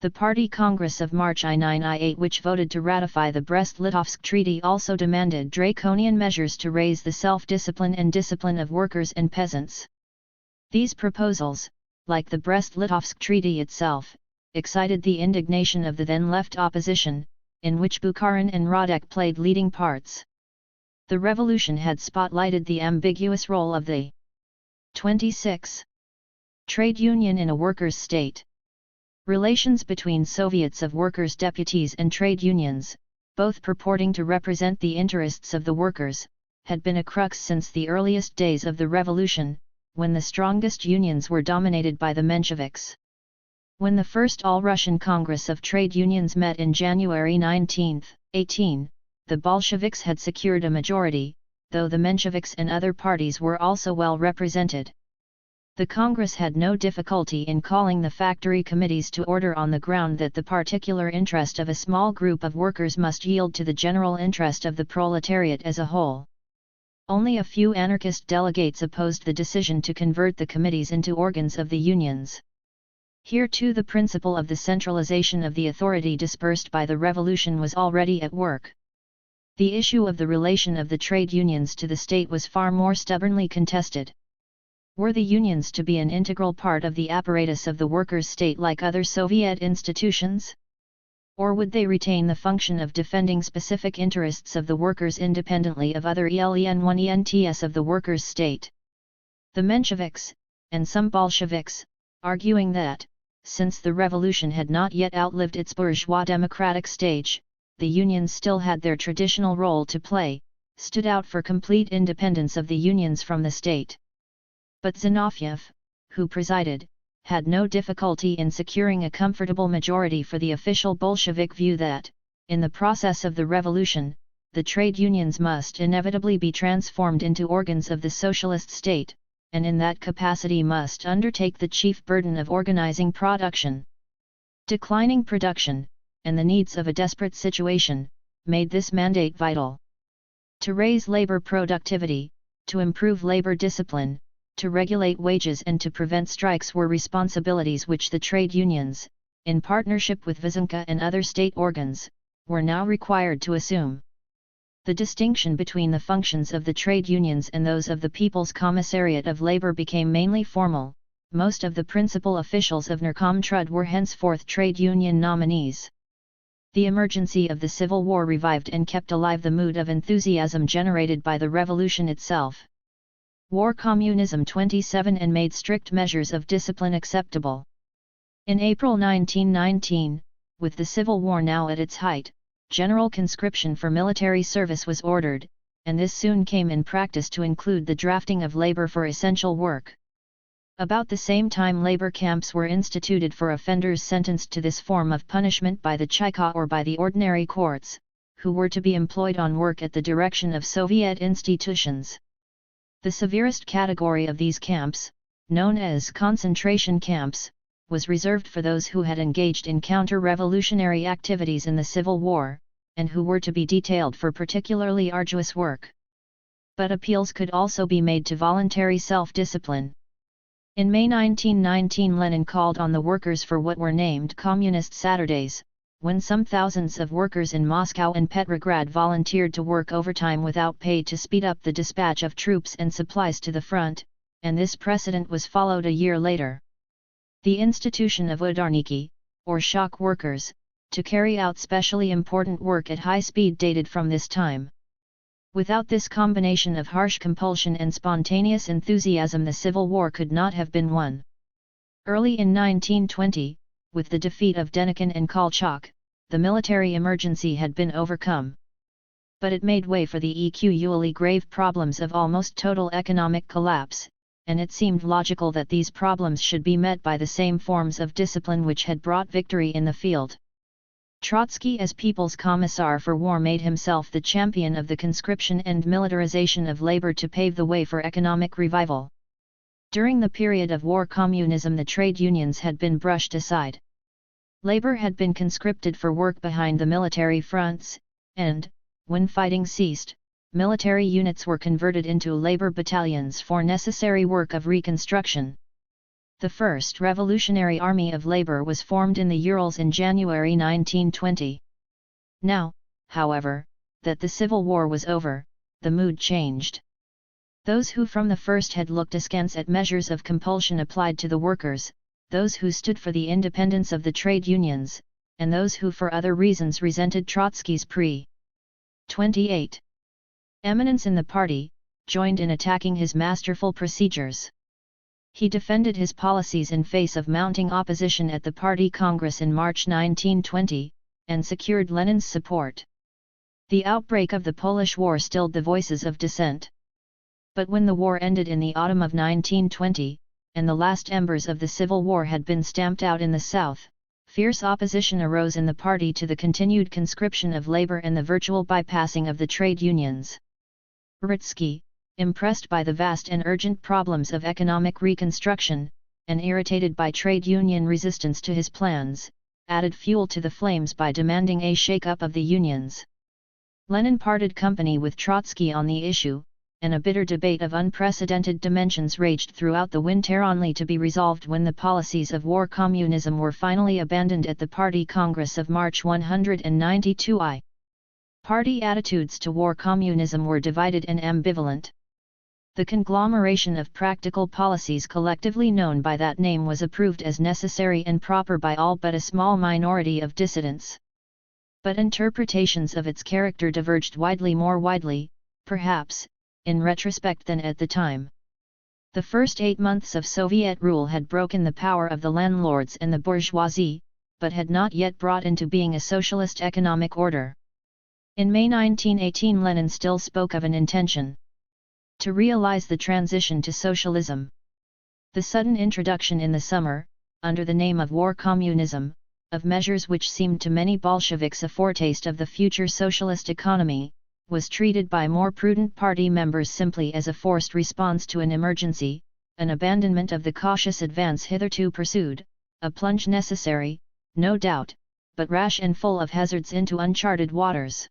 The Party Congress of March 1908, which voted to ratify the Brest-Litovsk Treaty, also demanded draconian measures to raise the self-discipline and discipline of workers and peasants. These proposals, like the Brest-Litovsk Treaty itself, excited the indignation of the then-left opposition, in which Bukharin and Radek played leading parts. The revolution had spotlighted the ambiguous role of the 26. Trade union in a workers' state. Relations between Soviets of workers' deputies and trade unions, both purporting to represent the interests of the workers, had been a crux since the earliest days of the revolution, when the strongest unions were dominated by the Mensheviks. When the first All-Russian Congress of Trade Unions met in January 1918, the Bolsheviks had secured a majority, though the Mensheviks and other parties were also well represented. The Congress had no difficulty in calling the factory committees to order on the ground that the particular interest of a small group of workers must yield to the general interest of the proletariat as a whole. Only a few anarchist delegates opposed the decision to convert the committees into organs of the unions. Here too the principle of the centralization of the authority dispersed by the revolution was already at work. The issue of the relation of the trade unions to the state was far more stubbornly contested. Were the unions to be an integral part of the apparatus of the workers' state like other Soviet institutions? Or would they retain the function of defending specific interests of the workers independently of other ELEN1 ENTS of the workers' state? The Mensheviks, and some Bolsheviks, arguing that, since the revolution had not yet outlived its bourgeois democratic stage, the unions still had their traditional role to play, stood out for complete independence of the unions from the state. But Zinoviev, who presided, had no difficulty in securing a comfortable majority for the official Bolshevik view that, in the process of the revolution, the trade unions must inevitably be transformed into organs of the socialist state, and in that capacity must undertake the chief burden of organizing production. Declining production, and the needs of a desperate situation, made this mandate vital. To raise labor productivity, to improve labor discipline, to regulate wages and to prevent strikes were responsibilities which the trade unions, in partnership with Vysenka and other state organs, were now required to assume. The distinction between the functions of the trade unions and those of the People's Commissariat of Labor became mainly formal. Most of the principal officials of Narkomtrud were henceforth trade union nominees. The emergency of the Civil War revived and kept alive the mood of enthusiasm generated by the revolution itself. War Communism 27 and made strict measures of discipline acceptable. In April 1919, with the Civil War now at its height, general conscription for military service was ordered, and this soon came in practice to include the drafting of labor for essential work. About the same time labor camps were instituted for offenders sentenced to this form of punishment by the Cheka or by the ordinary courts, who were to be employed on work at the direction of Soviet institutions. The severest category of these camps, known as concentration camps, was reserved for those who had engaged in counter-revolutionary activities in the Civil War, and who were to be detailed for particularly arduous work. But appeals could also be made to voluntary self-discipline. In May 1919 Lenin called on the workers for what were named Communist Saturdays, when some thousands of workers in Moscow and Petrograd volunteered to work overtime without pay to speed up the dispatch of troops and supplies to the front, and this precedent was followed a year later. The institution of udarniki, or shock workers, to carry out specially important work at high speed dated from this time. Without this combination of harsh compulsion and spontaneous enthusiasm the Civil War could not have been won. Early in 1920, with the defeat of Denikin and Kolchak, the military emergency had been overcome. But it made way for the equally grave problems of almost total economic collapse, and it seemed logical that these problems should be met by the same forms of discipline which had brought victory in the field. Trotsky as People's Commissar for War made himself the champion of the conscription and militarization of labor to pave the way for economic revival. During the period of war communism the trade unions had been brushed aside. Labor had been conscripted for work behind the military fronts, and, when fighting ceased, military units were converted into labor battalions for necessary work of reconstruction. The First Revolutionary Army of Labor was formed in the Urals in January 1920. Now, however, that the Civil War was over, the mood changed. Those who from the first had looked askance at measures of compulsion applied to the workers, those who stood for the independence of the trade unions, and those who for other reasons resented Trotsky's pre-28 eminence in the party, joined in attacking his masterful procedures. He defended his policies in face of mounting opposition at the Party Congress in March 1920, and secured Lenin's support. The outbreak of the Polish War stilled the voices of dissent. But when the war ended in the autumn of 1920, and the last embers of the Civil War had been stamped out in the South, fierce opposition arose in the party to the continued conscription of labor and the virtual bypassing of the trade unions. Ritsky, impressed by the vast and urgent problems of economic reconstruction, and irritated by trade union resistance to his plans, added fuel to the flames by demanding a shake-up of the unions. Lenin parted company with Trotsky on the issue, and a bitter debate of unprecedented dimensions raged throughout the winter, only to be resolved when the policies of war communism were finally abandoned at the Party Congress of March 192 Party attitudes to war communism were divided and ambivalent. The conglomeration of practical policies collectively known by that name was approved as necessary and proper by all but a small minority of dissidents. But interpretations of its character diverged more widely, perhaps, in retrospect than at the time. The first 8 months of Soviet rule had broken the power of the landlords and the bourgeoisie, but had not yet brought into being a socialist economic order. In May 1918 Lenin still spoke of an intention to realize the transition to socialism. The sudden introduction in the summer, under the name of war communism, of measures which seemed to many Bolsheviks a foretaste of the future socialist economy, was treated by more prudent party members simply as a forced response to an emergency, an abandonment of the cautious advance hitherto pursued, a plunge necessary, no doubt, but rash and full of hazards into uncharted waters.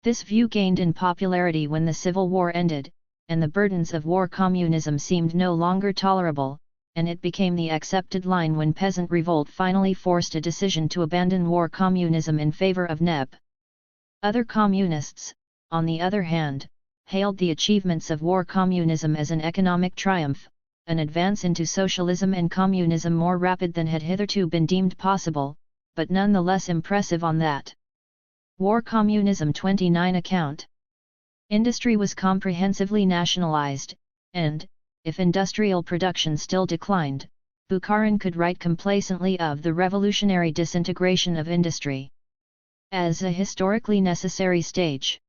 This view gained in popularity when the Civil War ended, and the burdens of war communism seemed no longer tolerable, and it became the accepted line when peasant revolt finally forced a decision to abandon war communism in favor of NEP. Other communists, on the other hand, hailed the achievements of war communism as an economic triumph, an advance into socialism and communism more rapid than had hitherto been deemed possible, but none the less impressive on that. War Communism 29 account. Industry was comprehensively nationalized, and, if industrial production still declined, Bukharin could write complacently of the revolutionary disintegration of industry as a historically necessary stage.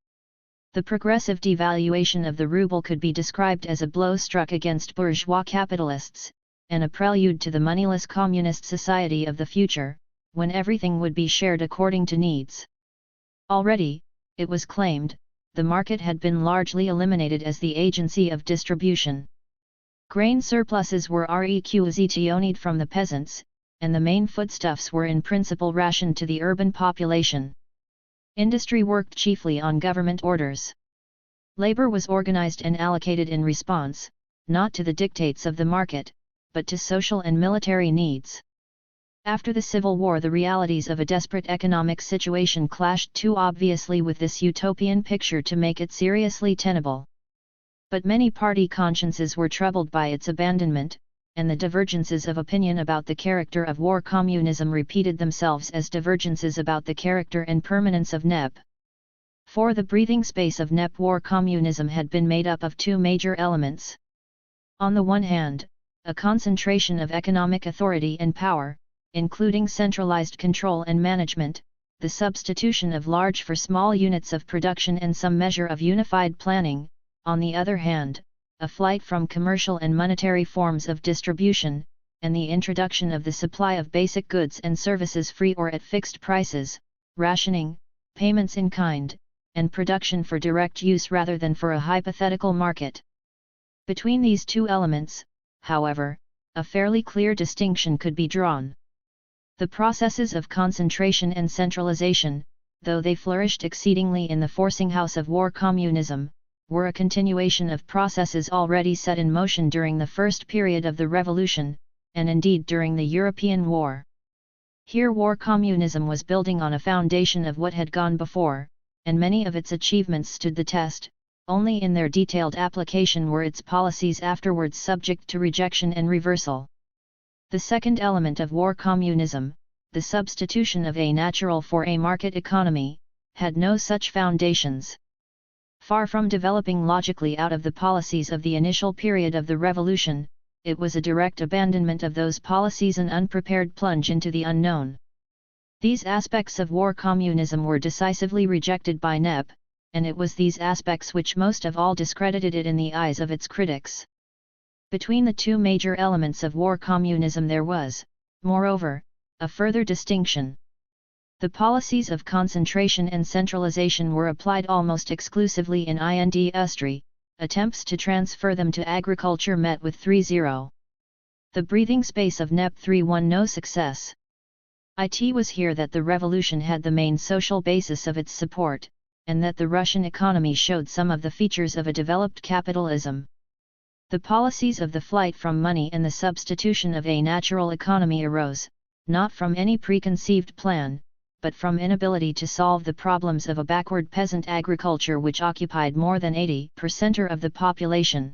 The progressive devaluation of the ruble could be described as a blow struck against bourgeois capitalists, and a prelude to the moneyless communist society of the future, when everything would be shared according to needs. Already, it was claimed, the market had been largely eliminated as the agency of distribution. Grain surpluses were requisitioned from the peasants, and the main foodstuffs were in principle rationed to the urban population. Industry worked chiefly on government orders. Labor was organized and allocated in response, not to the dictates of the market, but to social and military needs. After the Civil War, the realities of a desperate economic situation clashed too obviously with this utopian picture to make it seriously tenable. But many party consciences were troubled by its abandonment, and the divergences of opinion about the character of war communism repeated themselves as divergences about the character and permanence of NEP. For the breathing space of NEP, war communism had been made up of two major elements. On the one hand, a concentration of economic authority and power, including centralized control and management, the substitution of large for small units of production and some measure of unified planning. On the other hand, a flight from commercial and monetary forms of distribution, and the introduction of the supply of basic goods and services free or at fixed prices, rationing, payments in kind, and production for direct use rather than for a hypothetical market. Between these two elements, however, a fairly clear distinction could be drawn. The processes of concentration and centralization, though they flourished exceedingly in the forcing house of war communism, were a continuation of processes already set in motion during the first period of the Revolution, and indeed during the European War. Here war communism was building on a foundation of what had gone before, and many of its achievements stood the test, only in their detailed application were its policies afterwards subject to rejection and reversal. The second element of war communism, the substitution of a natural for a market economy, had no such foundations. Far from developing logically out of the policies of the initial period of the Revolution, it was a direct abandonment of those policies, an unprepared plunge into the unknown. These aspects of war communism were decisively rejected by NEP, and it was these aspects which most of all discredited it in the eyes of its critics. Between the two major elements of war communism there was, moreover, a further distinction. The policies of concentration and centralization were applied almost exclusively in industry, attempts to transfer them to agriculture met with 3-0. The breathing space of NEP 3 won no success. It was here that the revolution had the main social basis of its support, and that the Russian economy showed some of the features of a developed capitalism. The policies of the flight from money and the substitution of a natural economy arose, not from any preconceived plan, but from inability to solve the problems of a backward peasant agriculture which occupied more than 80% of the population.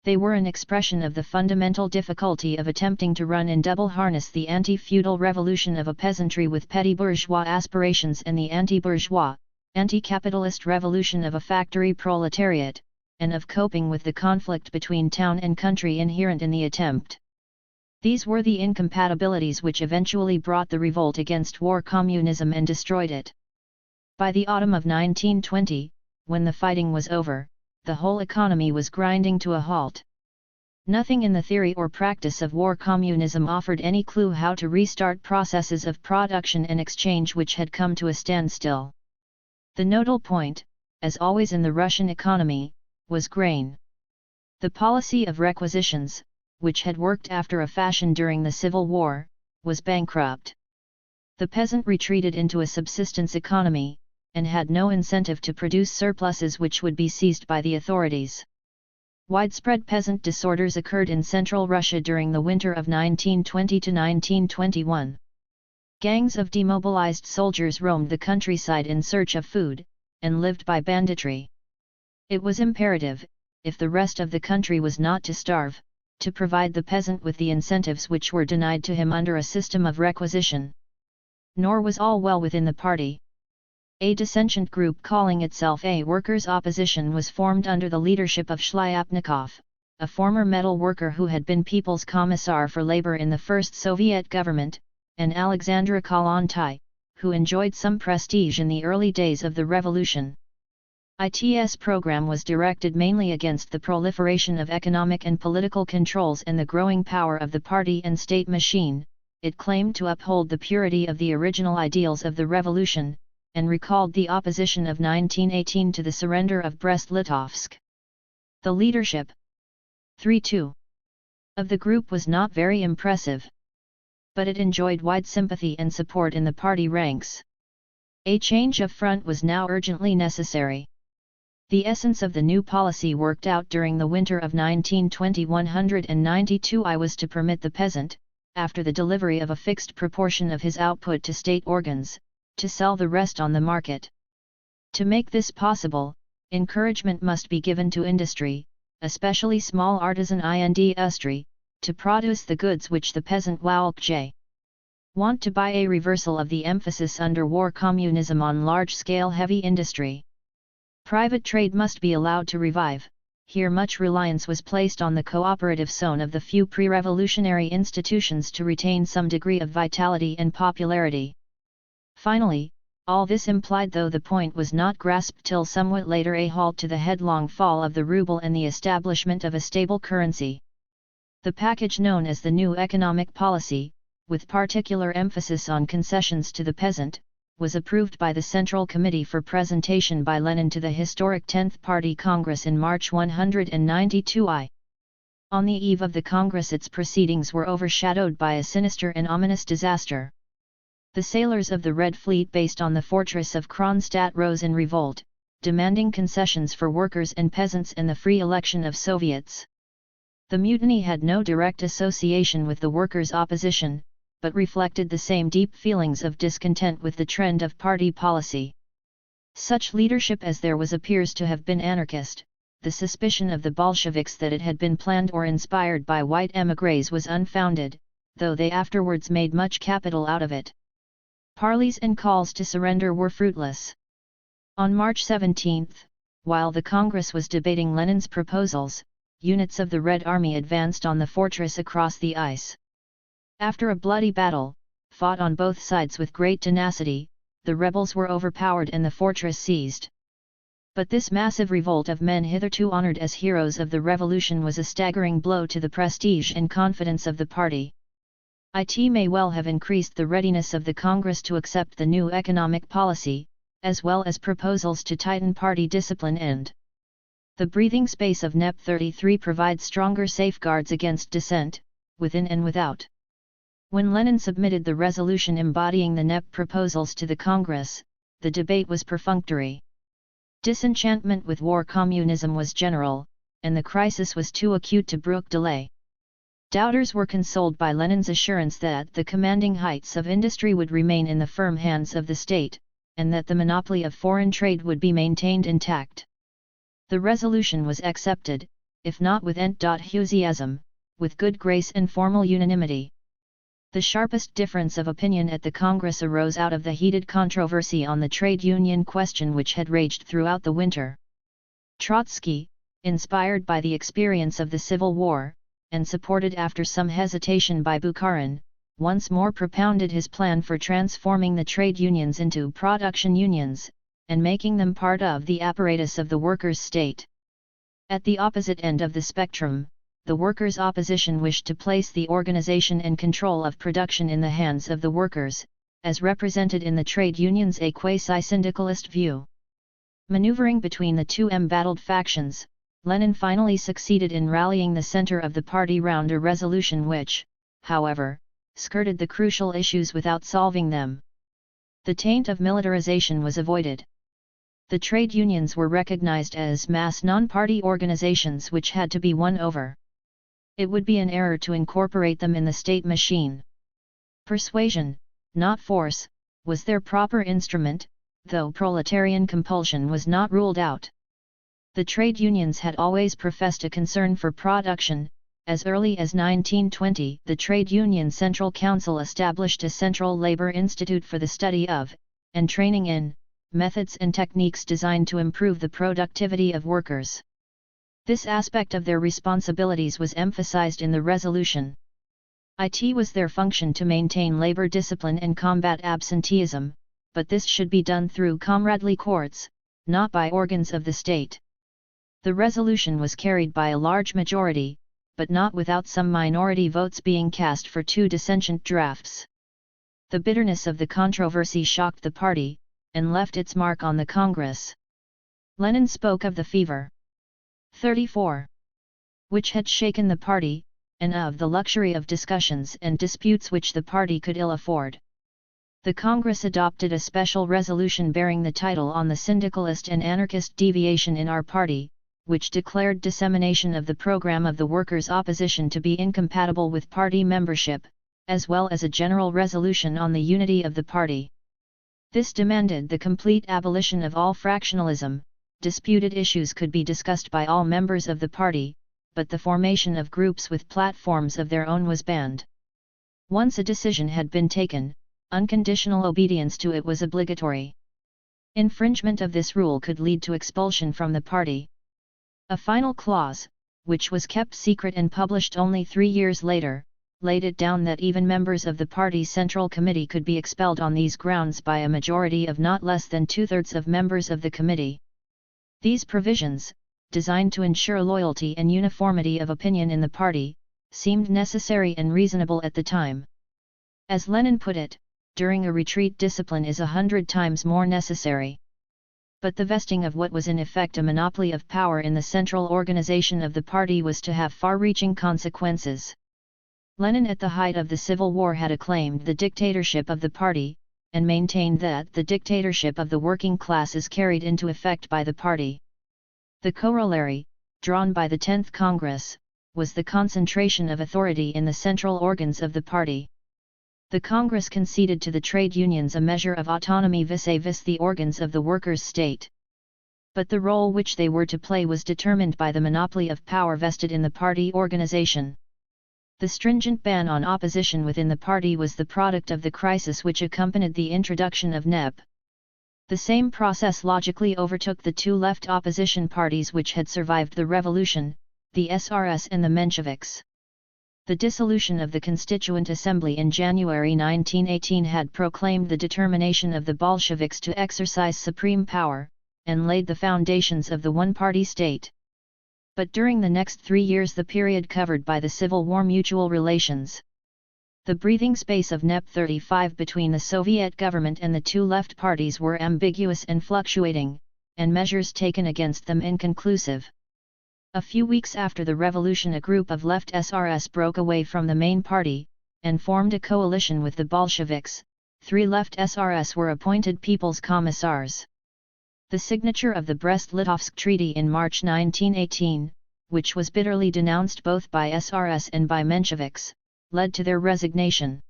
They were an expression of the fundamental difficulty of attempting to run in double harness the anti-feudal revolution of a peasantry with petty bourgeois aspirations and the anti-bourgeois, anti-capitalist revolution of a factory proletariat, and of coping with the conflict between town and country inherent in the attempt. These were the incompatibilities which eventually brought the revolt against war communism and destroyed it. By the autumn of 1920, when the fighting was over, the whole economy was grinding to a halt. Nothing in the theory or practice of war communism offered any clue how to restart processes of production and exchange which had come to a standstill. The nodal point, as always in the Russian economy, was grain. The policy of requisitions, which had worked after a fashion during the Civil War, was bankrupt. The peasant retreated into a subsistence economy, and had no incentive to produce surpluses which would be seized by the authorities. Widespread peasant disorders occurred in central Russia during the winter of 1920 to 1921. Gangs of demobilized soldiers roamed the countryside in search of food, and lived by banditry. It was imperative, if the rest of the country was not to starve, to provide the peasant with the incentives which were denied to him under a system of requisition. Nor was all well within the party. A dissentient group calling itself a workers' opposition was formed under the leadership of Shlyapnikov, a former metal worker who had been People's Commissar for Labor in the first Soviet government, and Alexandra Kollontai, who enjoyed some prestige in the early days of the revolution. Its program was directed mainly against the proliferation of economic and political controls and the growing power of the party and state machine. It claimed to uphold the purity of the original ideals of the revolution, and recalled the opposition of 1918 to the surrender of Brest-Litovsk. The leadership 3-2 of the group was not very impressive, but it enjoyed wide sympathy and support in the party ranks. A change of front was now urgently necessary. The essence of the new policy worked out during the winter of 1920-192 was to permit the peasant, after the delivery of a fixed proportion of his output to state organs, to sell the rest on the market. To make this possible, encouragement must be given to industry, especially small artisan industry, to produce the goods which the peasant want to buy. A reversal of the emphasis under war communism on large-scale heavy industry. Private trade must be allowed to revive. Here much reliance was placed on the cooperative zone of the few pre-revolutionary institutions to retain some degree of vitality and popularity. Finally, all this implied, though the point was not grasped till somewhat later, a halt to the headlong fall of the ruble and the establishment of a stable currency. The package known as the New Economic Policy, with particular emphasis on concessions to the peasant, was approved by the Central Committee for presentation by Lenin to the historic 10th Party Congress in March 192 I. On the eve of the Congress, its proceedings were overshadowed by a sinister and ominous disaster. The sailors of the Red Fleet based on the fortress of Kronstadt rose in revolt, demanding concessions for workers and peasants and the free election of Soviets. The mutiny had no direct association with the workers' opposition, but reflected the same deep feelings of discontent with the trend of party policy. Such leadership as there was appears to have been anarchist. The suspicion of the Bolsheviks that it had been planned or inspired by white émigrés was unfounded, though they afterwards made much capital out of it. Parleys and calls to surrender were fruitless. On March 17, while the Congress was debating Lenin's proposals, units of the Red Army advanced on the fortress across the ice. After a bloody battle, fought on both sides with great tenacity, the rebels were overpowered and the fortress seized. But this massive revolt of men hitherto honored as heroes of the revolution was a staggering blow to the prestige and confidence of the party. It may well have increased the readiness of the Congress to accept the new economic policy, as well as proposals to tighten party discipline and the breathing space of NEP 33 provides stronger safeguards against dissent, within and without. When Lenin submitted the resolution embodying the NEP proposals to the Congress, the debate was perfunctory. Disenchantment with war communism was general, and the crisis was too acute to brook delay. Doubters were consoled by Lenin's assurance that the commanding heights of industry would remain in the firm hands of the state, and that the monopoly of foreign trade would be maintained intact. The resolution was accepted, if not with enthusiasm, with good grace and formal unanimity. The sharpest difference of opinion at the Congress arose out of the heated controversy on the trade union question which had raged throughout the winter. Trotsky, inspired by the experience of the Civil War, and supported after some hesitation by Bukharin, once more propounded his plan for transforming the trade unions into production unions, and making them part of the apparatus of the workers' state. At the opposite end of the spectrum, the workers' opposition wished to place the organization and control of production in the hands of the workers, as represented in the trade unions, a quasi-syndicalist view. Maneuvering between the two embattled factions, Lenin finally succeeded in rallying the center of the party round a resolution which, however, skirted the crucial issues without solving them. The taint of militarization was avoided. The trade unions were recognized as mass non-party organizations which had to be won over. It would be an error to incorporate them in the state machine. Persuasion, not force, was their proper instrument, though proletarian compulsion was not ruled out. The trade unions had always professed a concern for production. As early as 1920, the Trade Union Central Council established a Central Labor Institute for the study of, and training in, methods and techniques designed to improve the productivity of workers. This aspect of their responsibilities was emphasized in the resolution. It was their function to maintain labor discipline and combat absenteeism, but this should be done through comradely courts, not by organs of the state. The resolution was carried by a large majority, but not without some minority votes being cast for two dissentient drafts. The bitterness of the controversy shocked the party, and left its mark on the Congress. Lenin spoke of the fever 34, which had shaken the party, and of the luxury of discussions and disputes which the party could ill afford. The Congress adopted a special resolution bearing the title On the Syndicalist and Anarchist Deviation in Our Party, which declared dissemination of the program of the workers' opposition to be incompatible with party membership, as well as a general resolution on the unity of the party. This demanded the complete abolition of all fractionalism. Disputed issues could be discussed by all members of the party, but the formation of groups with platforms of their own was banned. Once a decision had been taken, unconditional obedience to it was obligatory. Infringement of this rule could lead to expulsion from the party. A final clause, which was kept secret and published only 3 years later, laid it down that even members of the party's Central Committee could be expelled on these grounds by a majority of not less than 2/3 of members of the committee. These provisions, designed to ensure loyalty and uniformity of opinion in the party, seemed necessary and reasonable at the time. As Lenin put it, during a retreat discipline is 100 times more necessary. But the vesting of what was in effect a monopoly of power in the central organization of the party was to have far-reaching consequences. Lenin at the height of the Civil War had acclaimed the dictatorship of the party, and maintained that the dictatorship of the working class is carried into effect by the party. The corollary, drawn by the 10th Congress, was the concentration of authority in the central organs of the party. The Congress conceded to the trade unions a measure of autonomy vis-à-vis the organs of the workers' state. But the role which they were to play was determined by the monopoly of power vested in the party organization. The stringent ban on opposition within the party was the product of the crisis which accompanied the introduction of NEP. The same process logically overtook the two left opposition parties which had survived the revolution, the SRS and the Mensheviks. The dissolution of the Constituent Assembly in January 1918 had proclaimed the determination of the Bolsheviks to exercise supreme power, and laid the foundations of the one-party state. But during the next 3 years, the period covered by the Civil War mutual relations, the breathing space of NEP 35 between the Soviet government and the two left parties were ambiguous and fluctuating, and measures taken against them inconclusive. A few weeks after the revolution, a group of left SRS broke away from the main party, and formed a coalition with the Bolsheviks. 3 left SRS were appointed People's Commissars. The signature of the Brest-Litovsk Treaty in March 1918, which was bitterly denounced both by SRS and by Mensheviks, led to their resignation.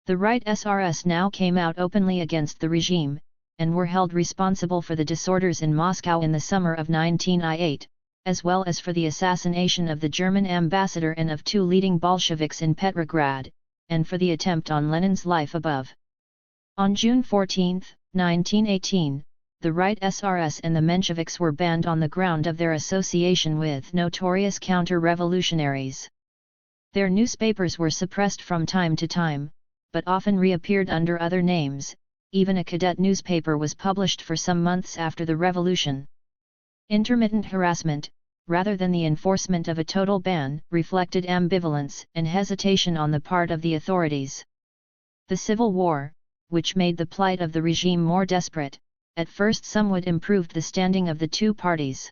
The right SRS now came out openly against the regime, and were held responsible for the disorders in Moscow in the summer of 1908. As well as for the assassination of the German ambassador and of 2 leading Bolsheviks in Petrograd, and for the attempt on Lenin's life above. On June 14, 1918, the right SRS and the Mensheviks were banned on the ground of their association with notorious counter-revolutionaries. Their newspapers were suppressed from time to time, but often reappeared under other names. Even a cadet newspaper was published for some months after the revolution. Intermittent harassment, rather than the enforcement of a total ban, reflected ambivalence and hesitation on the part of the authorities. The civil war, which made the plight of the regime more desperate, at first somewhat improved the standing of the two parties.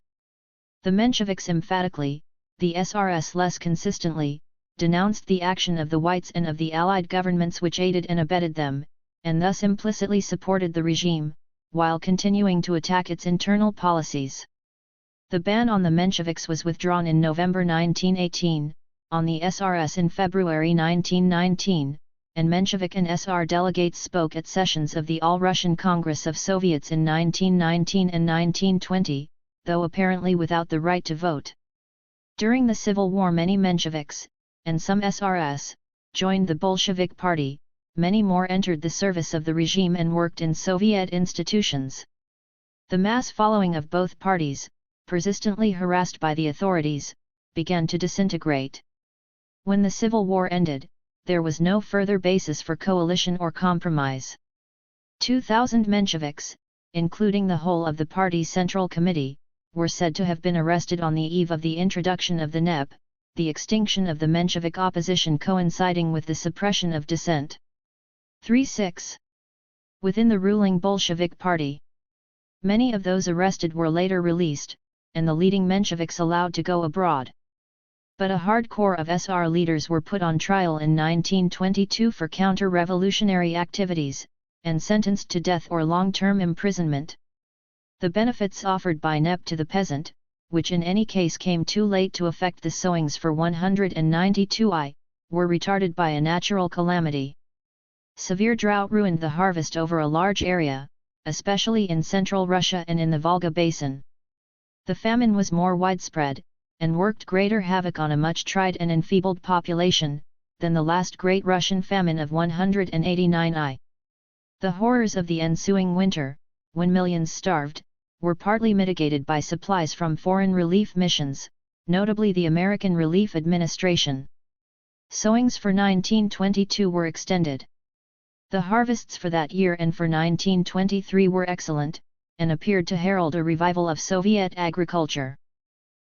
The Mensheviks emphatically, the SRS less consistently, denounced the action of the Whites and of the Allied governments which aided and abetted them, and thus implicitly supported the regime, while continuing to attack its internal policies. The ban on the Mensheviks was withdrawn in November 1918, on the SRS in February 1919, and Menshevik and SR delegates spoke at sessions of the All-Russian Congress of Soviets in 1919 and 1920, though apparently without the right to vote. During the Civil War many Mensheviks, and some SRS, joined the Bolshevik Party, many more entered the service of the regime and worked in Soviet institutions. The mass following of both parties, persistently harassed by the authorities, began to disintegrate. When the Civil War ended, there was no further basis for coalition or compromise. 2,000 Mensheviks, including the whole of the party's Central Committee, were said to have been arrested on the eve of the introduction of the NEP, the extinction of the Menshevik opposition coinciding with the suppression of dissent. 3.6. Within the ruling Bolshevik Party, many of those arrested were later released, and the leading Mensheviks allowed to go abroad. But a hard core of SR leaders were put on trial in 1922 for counter-revolutionary activities, and sentenced to death or long-term imprisonment. The benefits offered by NEP to the peasant, which in any case came too late to affect the sowings for 192 were retarded by a natural calamity. Severe drought ruined the harvest over a large area, especially in central Russia and in the Volga basin. The famine was more widespread, and worked greater havoc on a much tried and enfeebled population, than the last great Russian famine of 189 The horrors of the ensuing winter, when millions starved, were partly mitigated by supplies from foreign relief missions, notably the American Relief Administration. Sowings for 1922 were extended. The harvests for that year and for 1923 were excellent, and appeared to herald a revival of Soviet agriculture.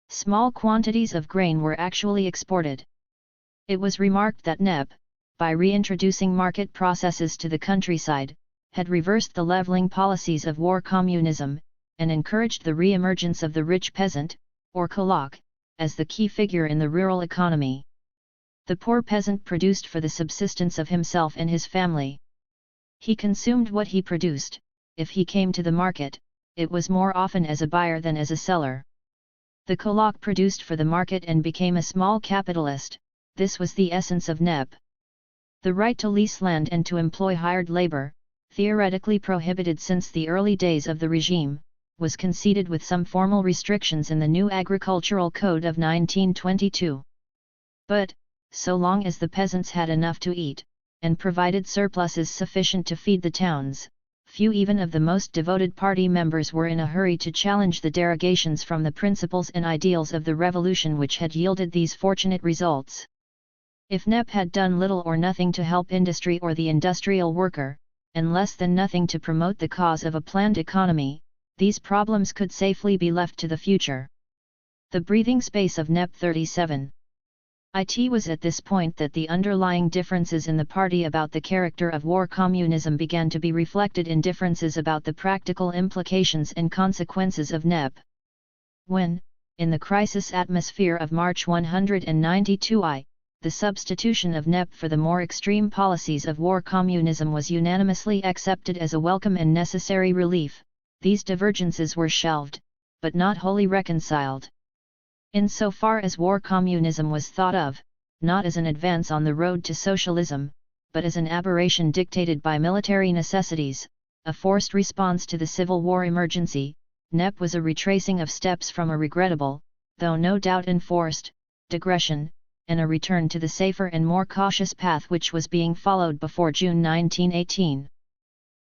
Small quantities of grain were actually exported. It was remarked that NEP, by reintroducing market processes to the countryside, had reversed the leveling policies of war communism, and encouraged the re-emergence of the rich peasant, or kulak, as the key figure in the rural economy. The poor peasant produced for the subsistence of himself and his family. He consumed what he produced. If he came to the market, it was more often as a buyer than as a seller. The kulak produced for the market and became a small capitalist. This was the essence of NEP. The right to lease land and to employ hired labor, theoretically prohibited since the early days of the regime, was conceded with some formal restrictions in the new agricultural code of 1922. But, so long as the peasants had enough to eat, and provided surpluses sufficient to feed the towns, few even of the most devoted party members were in a hurry to challenge the derogations from the principles and ideals of the revolution which had yielded these fortunate results. If NEP had done little or nothing to help industry or the industrial worker, and less than nothing to promote the cause of a planned economy, these problems could safely be left to the future. The breathing space of NEP 37. It was at this point that the underlying differences in the party about the character of war communism began to be reflected in differences about the practical implications and consequences of NEP. When, in the crisis atmosphere of March 192 the substitution of NEP for the more extreme policies of war communism was unanimously accepted as a welcome and necessary relief, these divergences were shelved, but not wholly reconciled. In so far as war communism was thought of, not as an advance on the road to socialism, but as an aberration dictated by military necessities, a forced response to the Civil War emergency, NEP was a retracing of steps from a regrettable, though no doubt enforced, digression, and a return to the safer and more cautious path which was being followed before June 1918.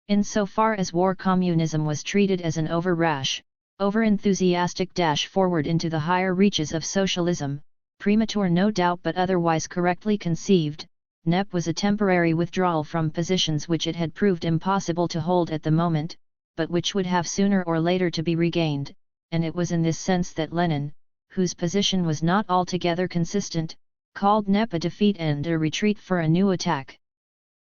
In so far as war communism was treated as an over-rash, over-enthusiastic dash forward into the higher reaches of socialism, premature no doubt but otherwise correctly conceived, NEP was a temporary withdrawal from positions which it had proved impossible to hold at the moment, but which would have sooner or later to be regained, and it was in this sense that Lenin, whose position was not altogether consistent, called NEP a defeat and a retreat for a new attack.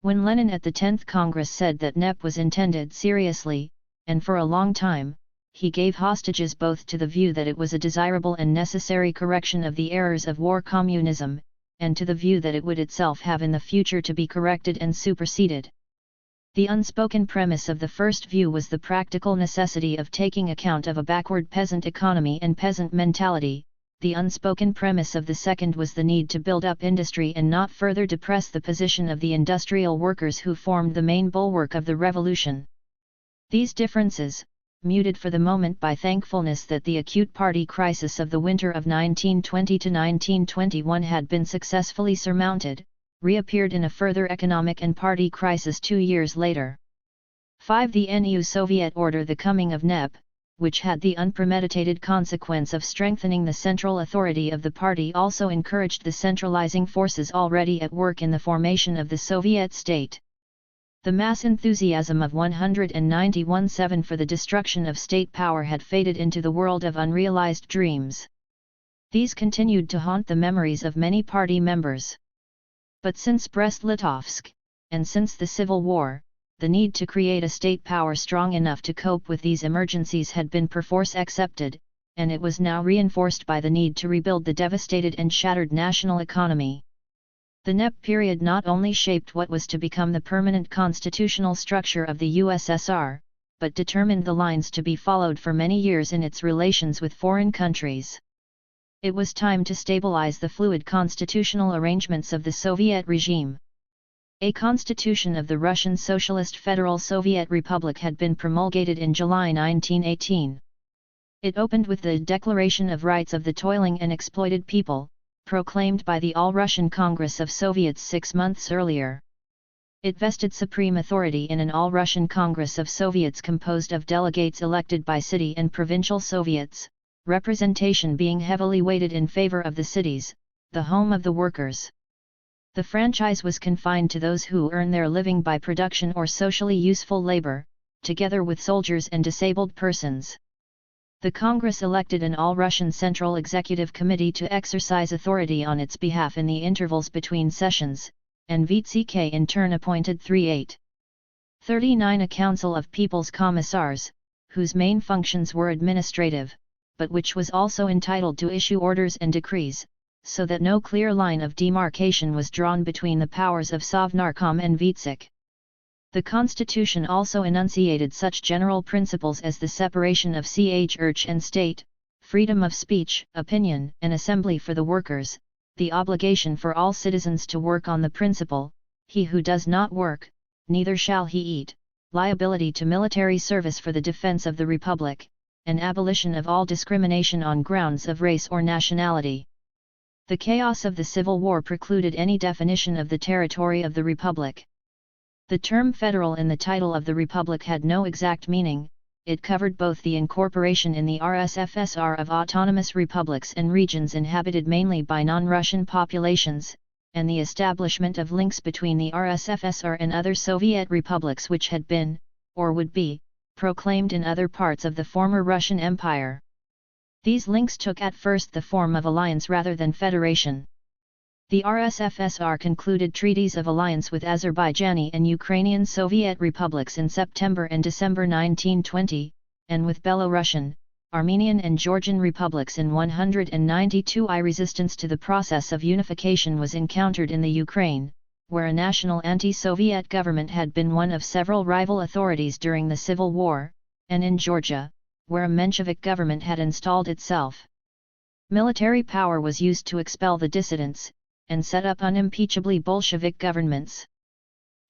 When Lenin at the 10th Congress said that NEP was intended seriously, and for a long time, he gave hostages both to the view that it was a desirable and necessary correction of the errors of war communism, and to the view that it would itself have in the future to be corrected and superseded. The unspoken premise of the first view was the practical necessity of taking account of a backward peasant economy and peasant mentality. The unspoken premise of the second was the need to build up industry and not further depress the position of the industrial workers who formed the main bulwark of the revolution. These differences, muted for the moment by thankfulness that the acute party crisis of the winter of 1920 to 1921 had been successfully surmounted, reappeared in a further economic and party crisis 2 years later. 5. The new Soviet order. The coming of NEP, which had the unpremeditated consequence of strengthening the central authority of the party, also encouraged the centralizing forces already at work in the formation of the Soviet state. The mass enthusiasm of 191-7 for the destruction of state power had faded into the world of unrealized dreams. These continued to haunt the memories of many party members. But since Brest-Litovsk, and since the Civil War, the need to create a state power strong enough to cope with these emergencies had been perforce accepted, and it was now reinforced by the need to rebuild the devastated and shattered national economy. The NEP period not only shaped what was to become the permanent constitutional structure of the USSR, but determined the lines to be followed for many years in its relations with foreign countries. It was time to stabilize the fluid constitutional arrangements of the Soviet regime. A constitution of the Russian Socialist Federal Soviet Republic had been promulgated in July 1918. It opened with the Declaration of Rights of the Toiling and Exploited People, proclaimed by the All-Russian Congress of Soviets 6 months earlier. It vested supreme authority in an All-Russian Congress of Soviets composed of delegates elected by city and provincial Soviets, representation being heavily weighted in favor of the cities, the home of the workers. The franchise was confined to those who earn their living by production or socially useful labor, together with soldiers and disabled persons. The Congress elected an all-Russian Central Executive Committee to exercise authority on its behalf in the intervals between sessions, and VTK in turn appointed 39 a Council of People's Commissars, whose main functions were administrative, but which was also entitled to issue orders and decrees, so that no clear line of demarcation was drawn between the powers of Sovnarkom and Vitsik. The constitution also enunciated such general principles as the separation of church and state, freedom of speech, opinion, and assembly for the workers, the obligation for all citizens to work on the principle, he who does not work, neither shall he eat, liability to military service for the defense of the Republic, and abolition of all discrimination on grounds of race or nationality. The chaos of the Civil War precluded any definition of the territory of the Republic. The term federal in the title of the Republic had no exact meaning. It covered both the incorporation in the RSFSR of autonomous republics and regions inhabited mainly by non-Russian populations, and the establishment of links between the RSFSR and other Soviet republics which had been, or would be, proclaimed in other parts of the former Russian Empire. These links took at first the form of alliance rather than federation. The RSFSR concluded treaties of alliance with Azerbaijani and Ukrainian Soviet republics in September and December 1920, and with Belarusian, Armenian and Georgian republics in 192. Resistance to the process of unification was encountered in the Ukraine, where a national anti-Soviet government had been one of several rival authorities during the Civil War, and in Georgia, where a Menshevik government had installed itself. Military power was used to expel the dissidents, and set up unimpeachably Bolshevik governments.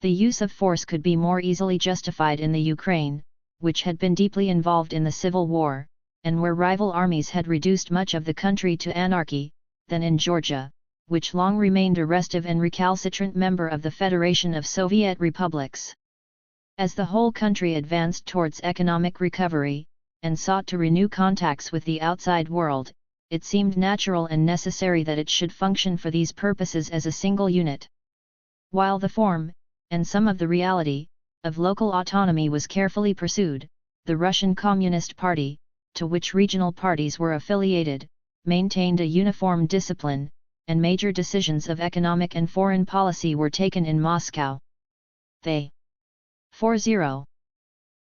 The use of force could be more easily justified in the Ukraine, which had been deeply involved in the Civil War, and where rival armies had reduced much of the country to anarchy, than in Georgia, which long remained a restive and recalcitrant member of the Federation of Soviet Republics. As the whole country advanced towards economic recovery, and sought to renew contacts with the outside world, it seemed natural and necessary that it should function for these purposes as a single unit. While the form, and some of the reality, of local autonomy was carefully pursued, the Russian Communist Party, to which regional parties were affiliated, maintained a uniform discipline, and major decisions of economic and foreign policy were taken in Moscow. The 4-0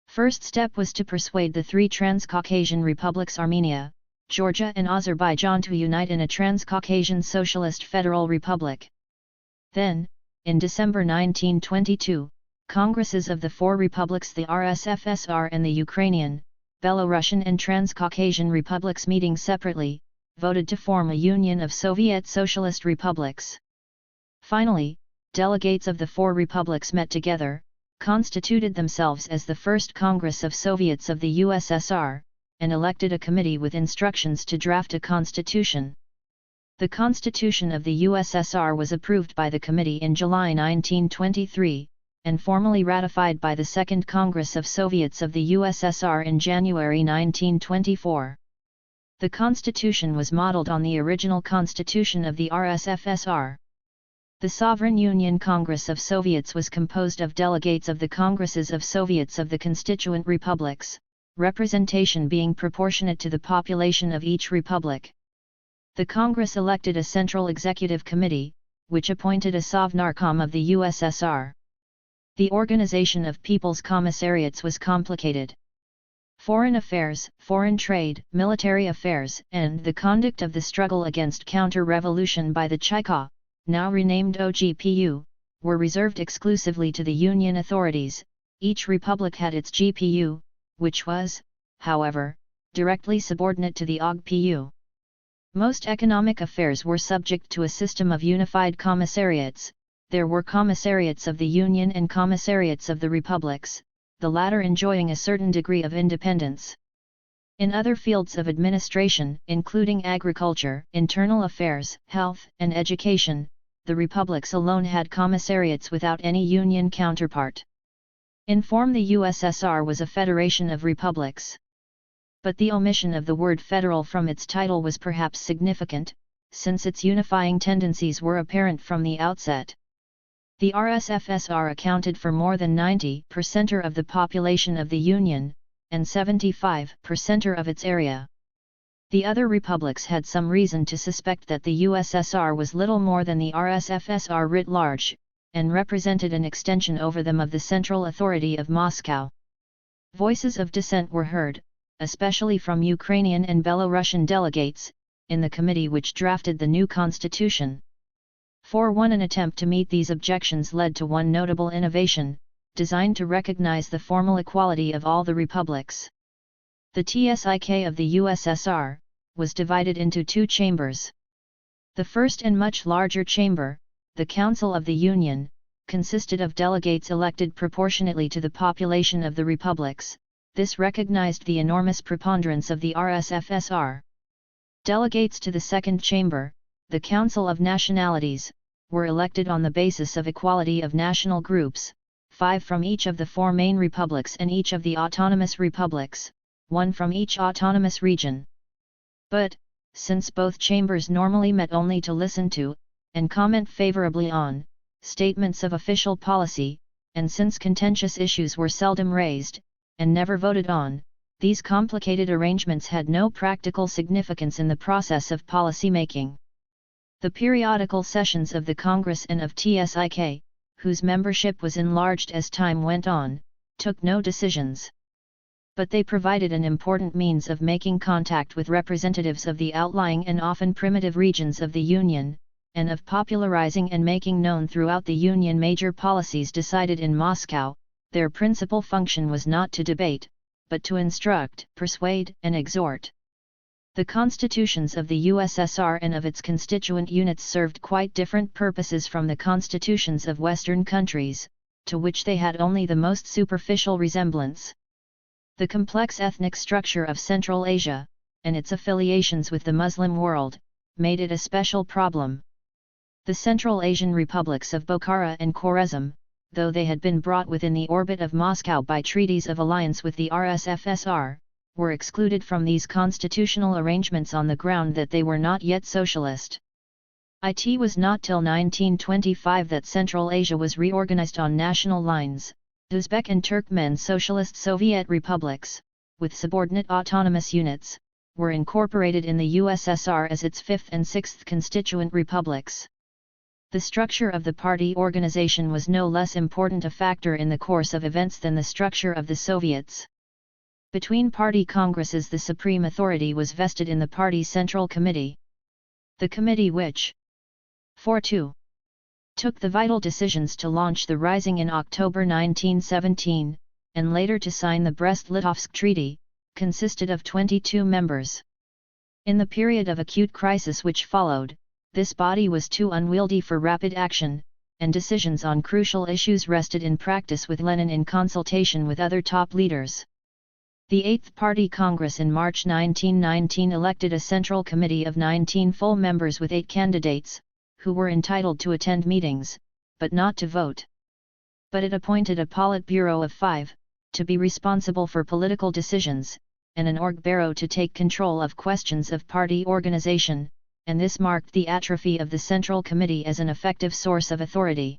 first step was to persuade the three Transcaucasian republics Armenia, Georgia and Azerbaijan to unite in a Transcaucasian Socialist Federal Republic. Then, in December 1922, Congresses of the four republics, the RSFSR and the Ukrainian, Belarusian and Transcaucasian republics meeting separately, voted to form a union of Soviet Socialist republics. Finally, delegates of the four republics met together, constituted themselves as the First Congress of Soviets of the USSR, and elected a committee with instructions to draft a constitution. The Constitution of the USSR was approved by the committee in July 1923, and formally ratified by the Second Congress of Soviets of the USSR in January 1924. The constitution was modeled on the original constitution of the RSFSR. The Sovereign Union Congress of Soviets was composed of delegates of the Congresses of Soviets of the constituent republics, representation being proportionate to the population of each republic. The Congress elected a Central Executive Committee, which appointed a Sovnarkom of the USSR. The organization of People's Commissariats was complicated. Foreign affairs, foreign trade, military affairs, and the conduct of the struggle against counter-revolution by the Cheka, now renamed OGPU, were reserved exclusively to the Union authorities. Each republic had its GPU, which was, however, directly subordinate to the OGPU. Most economic affairs were subject to a system of unified commissariats. There were commissariats of the Union and commissariats of the republics, the latter enjoying a certain degree of independence. In other fields of administration, including agriculture, internal affairs, health, and education, the republics alone had commissariats without any Union counterpart. In form, the USSR was a federation of republics. But the omission of the word federal from its title was perhaps significant, since its unifying tendencies were apparent from the outset. The RSFSR accounted for more than 90% of the population of the Union, and 75% of its area. The other republics had some reason to suspect that the USSR was little more than the RSFSR writ large, and represented an extension over them of the central authority of Moscow. Voices of dissent were heard, especially from Ukrainian and Belarusian delegates, in the committee which drafted the new constitution. An attempt to meet these objections led to one notable innovation, designed to recognize the formal equality of all the republics. The TSIK of the USSR was divided into two chambers. The first and much larger chamber, the Council of the Union, consisted of delegates elected proportionately to the population of the republics. This recognized the enormous preponderance of the RSFSR. Delegates to the second chamber, the Council of Nationalities, were elected on the basis of equality of national groups, 5 from each of the 4 main republics and each of the autonomous republics, 1 from each autonomous region. But, since both chambers normally met only to listen to, and comment favorably on, statements of official policy, and since contentious issues were seldom raised, and never voted on, these complicated arrangements had no practical significance in the process of policy making. The periodical sessions of the Congress and of TSIK, whose membership was enlarged as time went on, took no decisions. But they provided an important means of making contact with representatives of the outlying and often primitive regions of the Union, and of popularizing and making known throughout the Union major policies decided in Moscow. Their principal function was not to debate, but to instruct, persuade, and exhort. The constitutions of the USSR and of its constituent units served quite different purposes from the constitutions of Western countries, to which they had only the most superficial resemblance. The complex ethnic structure of Central Asia, and its affiliations with the Muslim world, made it a special problem. The Central Asian republics of Bokhara and Khwarezm, though they had been brought within the orbit of Moscow by treaties of alliance with the RSFSR, were excluded from these constitutional arrangements on the ground that they were not yet socialist. It was not till 1925 that Central Asia was reorganized on national lines, Uzbek and Turkmen Socialist Soviet republics, with subordinate autonomous units, were incorporated in the USSR as its fifth and sixth constituent republics. The structure of the party organization was no less important a factor in the course of events than the structure of the Soviets. Between party congresses, the supreme authority was vested in the party Central Committee. The committee which 4-2 took the vital decisions to launch the Rising in October 1917, and later to sign the Brest-Litovsk Treaty, consisted of 22 members. In the period of acute crisis which followed, this body was too unwieldy for rapid action, and decisions on crucial issues rested in practice with Lenin in consultation with other top leaders. The Eighth Party Congress in March 1919 elected a Central Committee of 19 full members with 8 candidates, who were entitled to attend meetings, but not to vote. But it appointed a Politburo of 5, to be responsible for political decisions, and an Orgburo to take control of questions of party organization, and this marked the atrophy of the Central Committee as an effective source of authority.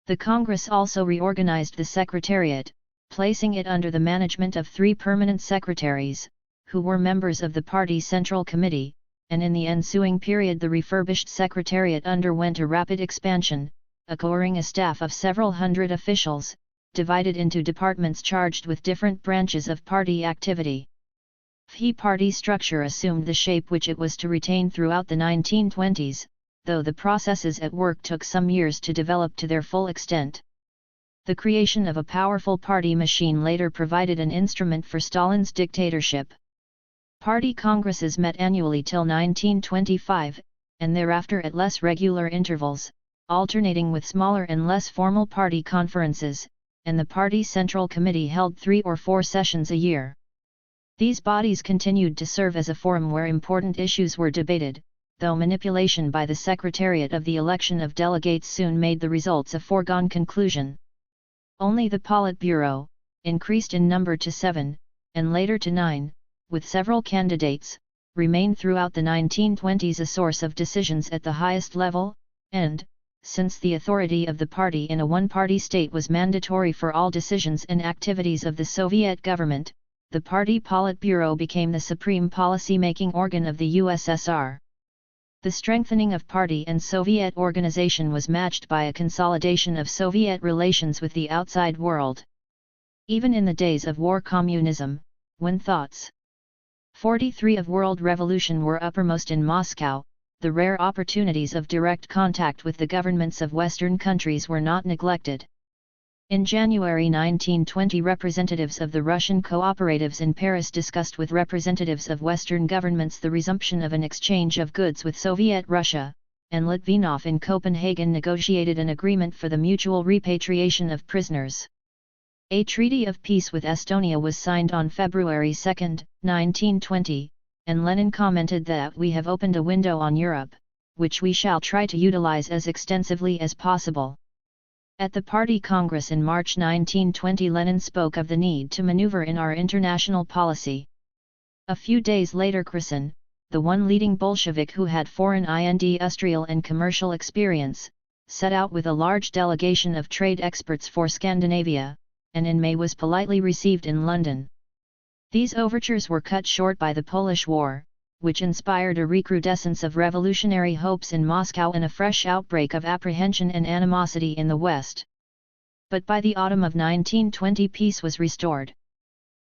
The Congress also reorganized the Secretariat, placing it under the management of 3 permanent secretaries, who were members of the party Central Committee, and in the ensuing period the refurbished Secretariat underwent a rapid expansion, acquiring a staff of several hundred officials, divided into departments charged with different branches of party activity. The party structure assumed the shape which it was to retain throughout the 1920s, though the processes at work took some years to develop to their full extent. The creation of a powerful party machine later provided an instrument for Stalin's dictatorship. Party congresses met annually till 1925, and thereafter at less regular intervals, alternating with smaller and less formal party conferences, and the party Central Committee held 3 or 4 sessions a year. These bodies continued to serve as a forum where important issues were debated, though manipulation by the Secretariat of the election of delegates soon made the results a foregone conclusion. Only the Politburo, increased in number to 7, and later to 9, with several candidates, remained throughout the 1920s a source of decisions at the highest level, and, since the authority of the party in a one-party state was mandatory for all decisions and activities of the Soviet government, the Party Politburo became the supreme policy-making organ of the USSR. The strengthening of party and Soviet organization was matched by a consolidation of Soviet relations with the outside world. Even in the days of war communism, when thoughts 43 of world revolution were uppermost in Moscow, the rare opportunities of direct contact with the governments of Western countries were not neglected. In January 1920, representatives of the Russian cooperatives in Paris discussed with representatives of Western governments the resumption of an exchange of goods with Soviet Russia, and Litvinov in Copenhagen negotiated an agreement for the mutual repatriation of prisoners. A treaty of peace with Estonia was signed on February 2, 1920, and Lenin commented that we have opened a window on Europe, which we shall try to utilize as extensively as possible. At the Party Congress in March 1920, Lenin spoke of the need to maneuver in our international policy. A few days later, Krisin, the one leading Bolshevik who had foreign industrial and commercial experience, set out with a large delegation of trade experts for Scandinavia, and in May was politely received in London. These overtures were cut short by the Polish War, which inspired a recrudescence of revolutionary hopes in Moscow and a fresh outbreak of apprehension and animosity in the West. But by the autumn of 1920 peace was restored.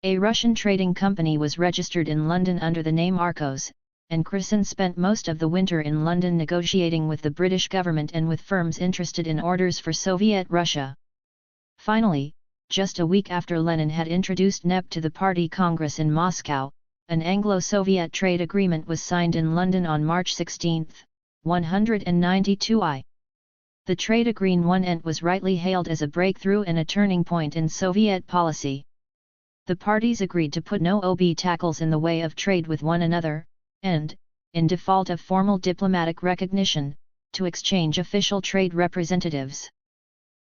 A Russian trading company was registered in London under the name Arcos, and Krisin spent most of the winter in London negotiating with the British government and with firms interested in orders for Soviet Russia. Finally, just a week after Lenin had introduced NEP to the Party Congress in Moscow, an Anglo-Soviet trade agreement was signed in London on March 16, 192 The trade agreement was rightly hailed as a breakthrough and a turning point in Soviet policy. The parties agreed to put no obstacles in the way of trade with one another, and, in default of formal diplomatic recognition, to exchange official trade representatives.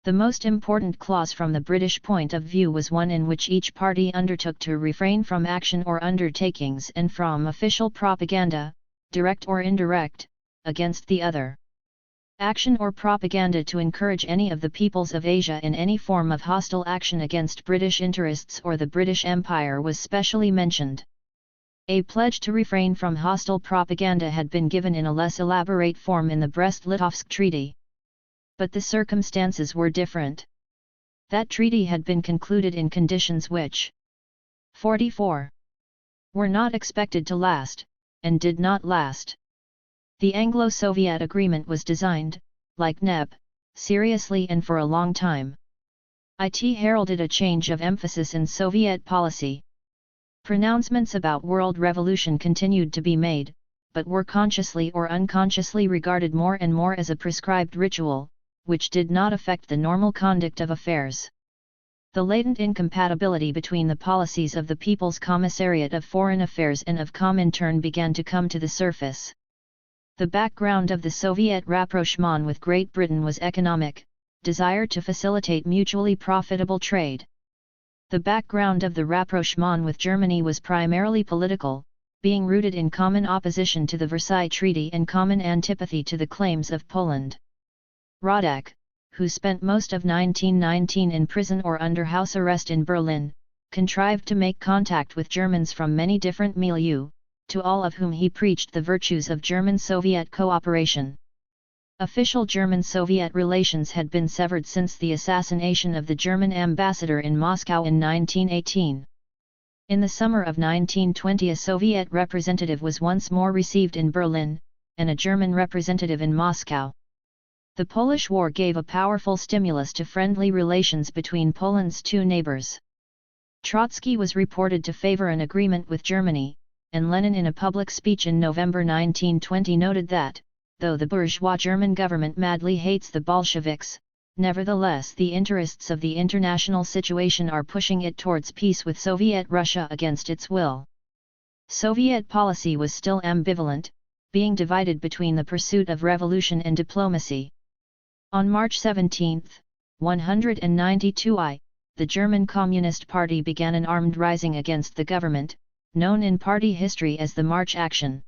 The most important clause from the British point of view was one in which each party undertook to refrain from action or undertakings and from official propaganda, direct or indirect, against the other. Action or propaganda to encourage any of the peoples of Asia in any form of hostile action against British interests or the British Empire was specially mentioned. A pledge to refrain from hostile propaganda had been given in a less elaborate form in the Brest-Litovsk Treaty. But the circumstances were different. That treaty had been concluded in conditions which 44. Were not expected to last, and did not last. The Anglo-Soviet agreement was designed, like NEP, seriously and for a long time. It heralded a change of emphasis in Soviet policy. Pronouncements about world revolution continued to be made, but were consciously or unconsciously regarded more and more as a prescribed ritual, which did not affect the normal conduct of affairs. The latent incompatibility between the policies of the People's Commissariat of Foreign Affairs and of Comintern began to come to the surface. The background of the Soviet rapprochement with Great Britain was economic, desire to facilitate mutually profitable trade. The background of the rapprochement with Germany was primarily political, being rooted in common opposition to the Versailles Treaty and common antipathy to the claims of Poland. Radek, who spent most of 1919 in prison or under house arrest in Berlin, contrived to make contact with Germans from many different milieux, to all of whom he preached the virtues of German-Soviet cooperation. Official German-Soviet relations had been severed since the assassination of the German ambassador in Moscow in 1918. In the summer of 1920 a Soviet representative was once more received in Berlin, and a German representative in Moscow. The Polish War gave a powerful stimulus to friendly relations between Poland's two neighbors. Trotsky was reported to favor an agreement with Germany, and Lenin in a public speech in November 1920 noted that, though the bourgeois German government madly hates the Bolsheviks, nevertheless the interests of the international situation are pushing it towards peace with Soviet Russia against its will. Soviet policy was still ambivalent, being divided between the pursuit of revolution and diplomacy. On March 17, 192 the German Communist Party began an armed rising against the government, known in party history as the March Action.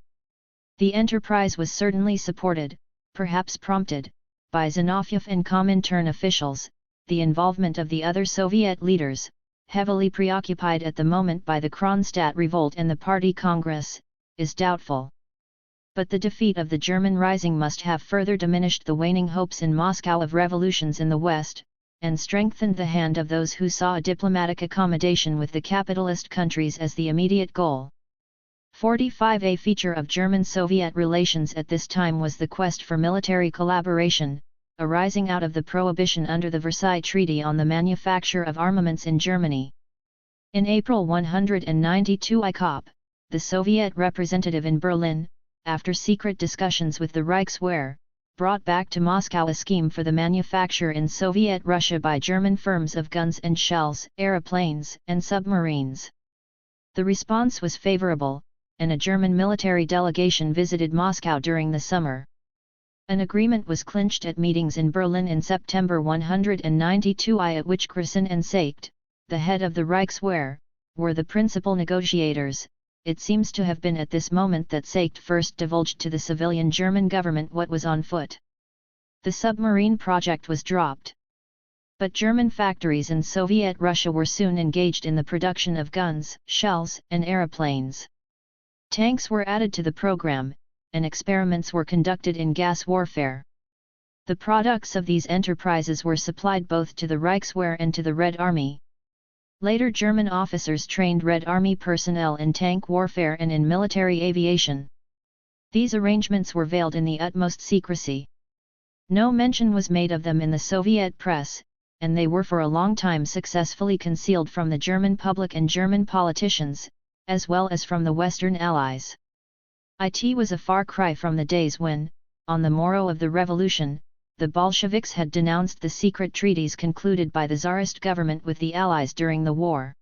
The enterprise was certainly supported, perhaps prompted, by Zinoviev and Comintern officials. The involvement of the other Soviet leaders, heavily preoccupied at the moment by the Kronstadt revolt and the party congress, is doubtful. But the defeat of the German rising must have further diminished the waning hopes in Moscow of revolutions in the West, and strengthened the hand of those who saw a diplomatic accommodation with the capitalist countries as the immediate goal. 45. A feature of German-Soviet relations at this time was the quest for military collaboration, arising out of the prohibition under the Versailles Treaty on the manufacture of armaments in Germany. In April 192 ICOP, the Soviet representative in Berlin, after secret discussions with the Reichswehr, brought back to Moscow a scheme for the manufacture in Soviet Russia by German firms of guns and shells, aeroplanes, and submarines. The response was favorable, and a German military delegation visited Moscow during the summer. An agreement was clinched at meetings in Berlin in September 192 at which Krisen and Seicht, the head of the Reichswehr, were the principal negotiators. It seems to have been at this moment that Seicht first divulged to the civilian German government what was on foot. The submarine project was dropped. But German factories in Soviet Russia were soon engaged in the production of guns, shells, and aeroplanes. Tanks were added to the program, and experiments were conducted in gas warfare. The products of these enterprises were supplied both to the Reichswehr and to the Red Army. Later German officers trained Red Army personnel in tank warfare and in military aviation. These arrangements were veiled in the utmost secrecy. No mention was made of them in the Soviet press, and they were for a long time successfully concealed from the German public and German politicians, as well as from the Western Allies. It was a far cry from the days when, on the morrow of the revolution, the Bolsheviks had denounced the secret treaties concluded by the Tsarist government with the Allies during the war.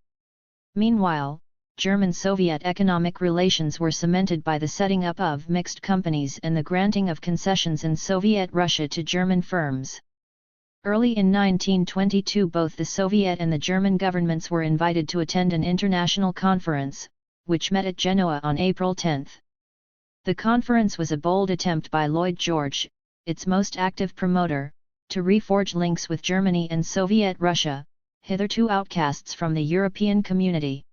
Meanwhile, German-Soviet economic relations were cemented by the setting up of mixed companies and the granting of concessions in Soviet Russia to German firms. Early in 1922 both the Soviet and the German governments were invited to attend an international conference, which met at Genoa on April 10. The conference was a bold attempt by Lloyd George, its most active promoter, to reforge links with Germany and Soviet Russia, hitherto outcasts from the European community.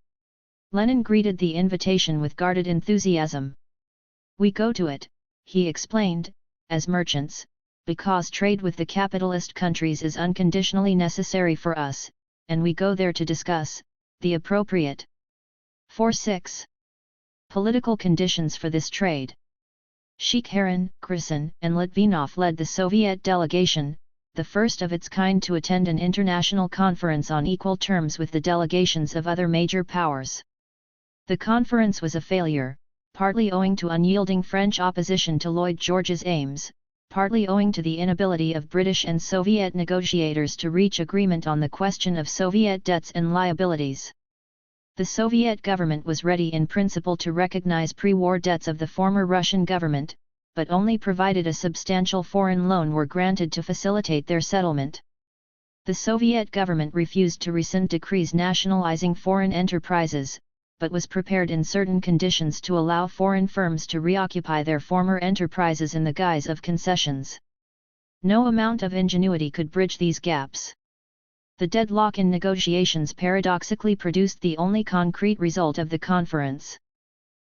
Lenin greeted the invitation with guarded enthusiasm. "We go to it," he explained, "as merchants, because trade with the capitalist countries is unconditionally necessary for us, and we go there to discuss the appropriate 4-6 political conditions for this trade." Shikharin, Grisin, and Litvinov led the Soviet delegation, the first of its kind to attend an international conference on equal terms with the delegations of other major powers. The conference was a failure, partly owing to unyielding French opposition to Lloyd George's aims, partly owing to the inability of British and Soviet negotiators to reach agreement on the question of Soviet debts and liabilities. The Soviet government was ready in principle to recognize pre-war debts of the former Russian government, but only provided a substantial foreign loan were granted to facilitate their settlement. The Soviet government refused to rescind decrees nationalizing foreign enterprises, but was prepared in certain conditions to allow foreign firms to reoccupy their former enterprises in the guise of concessions. No amount of ingenuity could bridge these gaps. The deadlock in negotiations paradoxically produced the only concrete result of the conference.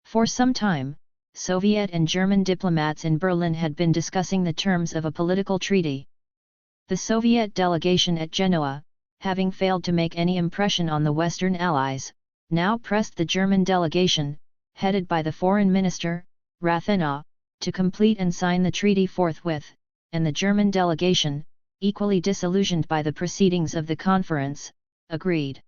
For some time, Soviet and German diplomats in Berlin had been discussing the terms of a political treaty. The Soviet delegation at Genoa, having failed to make any impression on the Western Allies, now pressed the German delegation, headed by the foreign minister, Rathenau, to complete and sign the treaty forthwith, and the German delegation, equally disillusioned by the proceedings of the conference, agreed.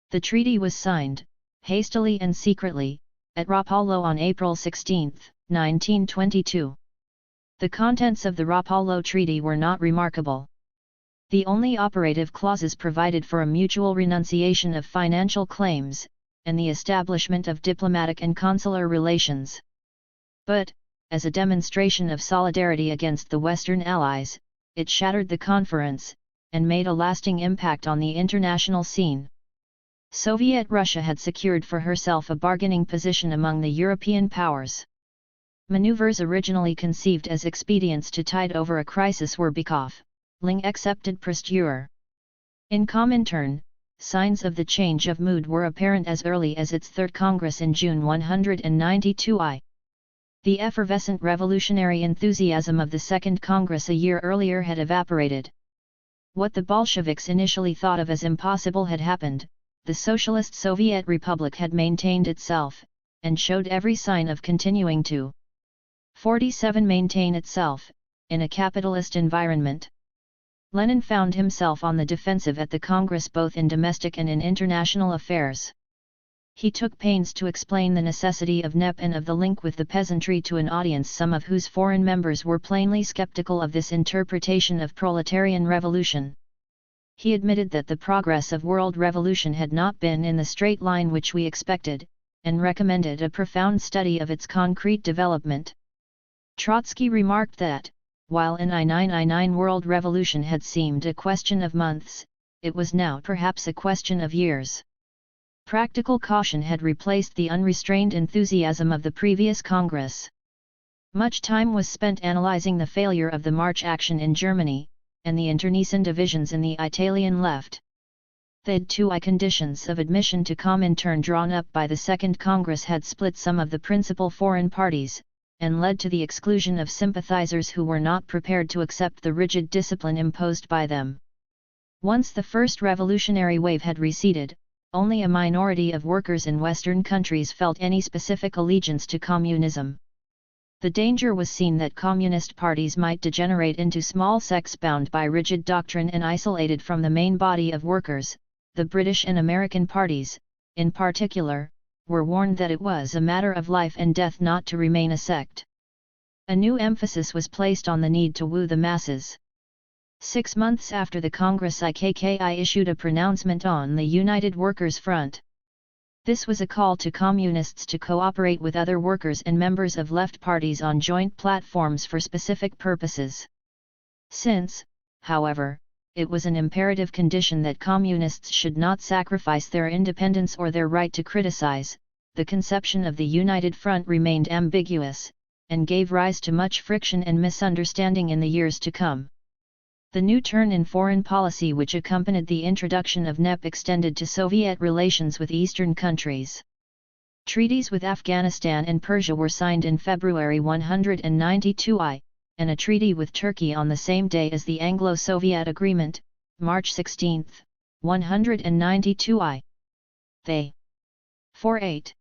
The treaty was signed, hastily and secretly, at Rapallo on April 16, 1922. The contents of the Rapallo Treaty were not remarkable. The only operative clauses provided for a mutual renunciation of financial claims, and the establishment of diplomatic and consular relations. But, as a demonstration of solidarity against the Western Allies, it shattered the conference, and made a lasting impact on the international scene. Soviet Russia had secured for herself a bargaining position among the European powers. Maneuvers originally conceived as expedients to tide over a crisis were Ling accepted posture. In Comintern, signs of the change of mood were apparent as early as its Third Congress in June 192 The effervescent revolutionary enthusiasm of the Second Congress a year earlier had evaporated. What the Bolsheviks initially thought of as impossible had happened. The Socialist Soviet Republic had maintained itself, and showed every sign of continuing to 47 maintain itself, in a capitalist environment. Lenin found himself on the defensive at the Congress both in domestic and in international affairs. He took pains to explain the necessity of NEP and of the link with the peasantry to an audience some of whose foreign members were plainly skeptical of this interpretation of proletarian revolution. He admitted that the progress of world revolution had not been in the straight line which we expected, and recommended a profound study of its concrete development. Trotsky remarked that, while an I-9 world revolution had seemed a question of months, it was now perhaps a question of years. Practical caution had replaced the unrestrained enthusiasm of the previous Congress. Much time was spent analyzing the failure of the March action in Germany, and the internecine divisions in the Italian left. The THIRD-WORLDISM conditions of admission to Comintern drawn up by the Second Congress had split some of the principal foreign parties, and led to the exclusion of sympathizers who were not prepared to accept the rigid discipline imposed by them. Once the first revolutionary wave had receded, only a minority of workers in Western countries felt any specific allegiance to communism. The danger was seen that communist parties might degenerate into small sects bound by rigid doctrine and isolated from the main body of workers. The British and American parties, in particular, were warned that it was a matter of life and death not to remain a sect. A new emphasis was placed on the need to woo the masses. 6 months after the Congress, IKKI issued a pronouncement on the United Workers' Front. This was a call to communists to cooperate with other workers and members of left parties on joint platforms for specific purposes. Since, however, it was an imperative condition that communists should not sacrifice their independence or their right to criticize, the conception of the United Front remained ambiguous, and gave rise to much friction and misunderstanding in the years to come. The new turn in foreign policy which accompanied the introduction of NEP extended to Soviet relations with Eastern countries. Treaties with Afghanistan and Persia were signed in February 192 I, and a treaty with Turkey on the same day as the Anglo-Soviet Agreement, March 16, 192 I. They 4-8.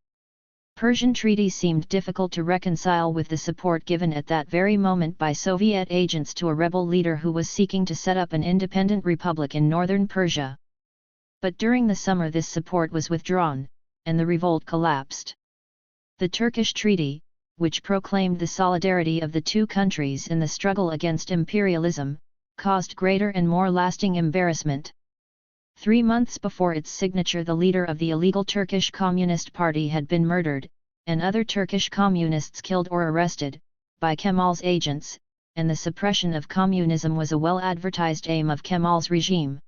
Persian treaty seemed difficult to reconcile with the support given at that very moment by Soviet agents to a rebel leader who was seeking to set up an independent republic in northern Persia. But during the summer this support was withdrawn, and the revolt collapsed. The Turkish treaty, which proclaimed the solidarity of the two countries in the struggle against imperialism, caused greater and more lasting embarrassment. 3 months before its signature, the leader of the illegal Turkish Communist Party had been murdered, and other Turkish communists killed or arrested, by Kemal's agents, and the suppression of communism was a well-advertised aim of Kemal's regime.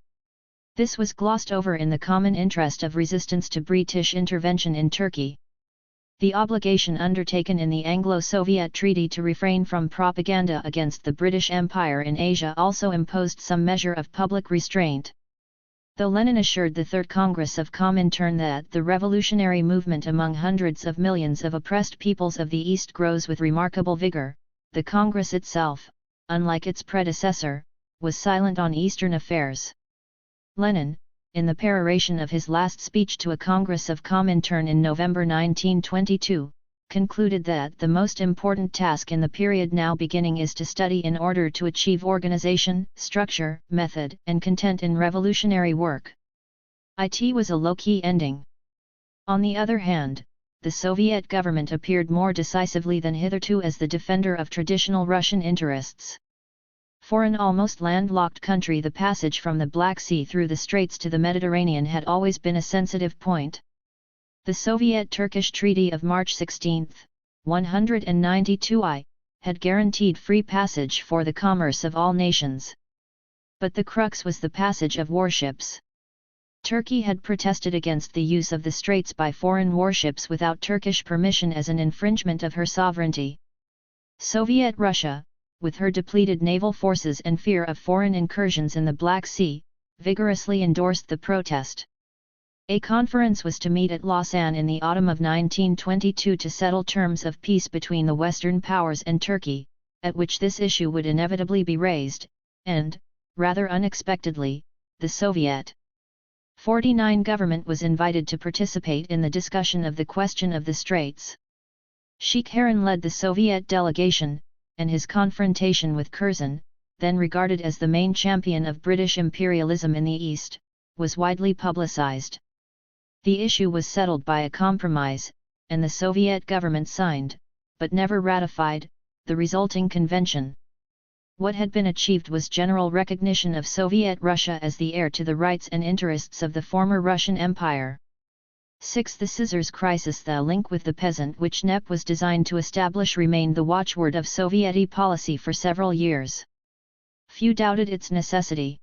This was glossed over in the common interest of resistance to British intervention in Turkey. The obligation undertaken in the Anglo-Soviet Treaty to refrain from propaganda against the British Empire in Asia also imposed some measure of public restraint. Though Lenin assured the Third Congress of Comintern that the revolutionary movement among hundreds of millions of oppressed peoples of the East grows with remarkable vigor, the Congress itself, unlike its predecessor, was silent on Eastern affairs. Lenin, in the peroration of his last speech to a Congress of Comintern in November 1922, concluded that the most important task in the period now beginning is to study in order to achieve organization, structure, method, and content in revolutionary work. It was a low-key ending. On the other hand, the Soviet government appeared more decisively than hitherto as the defender of traditional Russian interests. For an almost landlocked country, the passage from the Black Sea through the Straits to the Mediterranean had always been a sensitive point. The Soviet-Turkish Treaty of March 16, 192 I, had guaranteed free passage for the commerce of all nations. But the crux was the passage of warships. Turkey had protested against the use of the Straits by foreign warships without Turkish permission as an infringement of her sovereignty. Soviet Russia, with her depleted naval forces and fear of foreign incursions in the Black Sea, vigorously endorsed the protest. A conference was to meet at Lausanne in the autumn of 1922 to settle terms of peace between the Western powers and Turkey, at which this issue would inevitably be raised, and, rather unexpectedly, the Soviet 49 government was invited to participate in the discussion of the question of the Straits. Sheikh Harun led the Soviet delegation, and his confrontation with Curzon, then regarded as the main champion of British imperialism in the East, was widely publicized. The issue was settled by a compromise, and the Soviet government signed, but never ratified, the resulting convention. What had been achieved was general recognition of Soviet Russia as the heir to the rights and interests of the former Russian Empire. 6. The scissors crisis. The link with the peasant which NEP was designed to establish remained the watchword of Soviet policy for several years. Few doubted its necessity.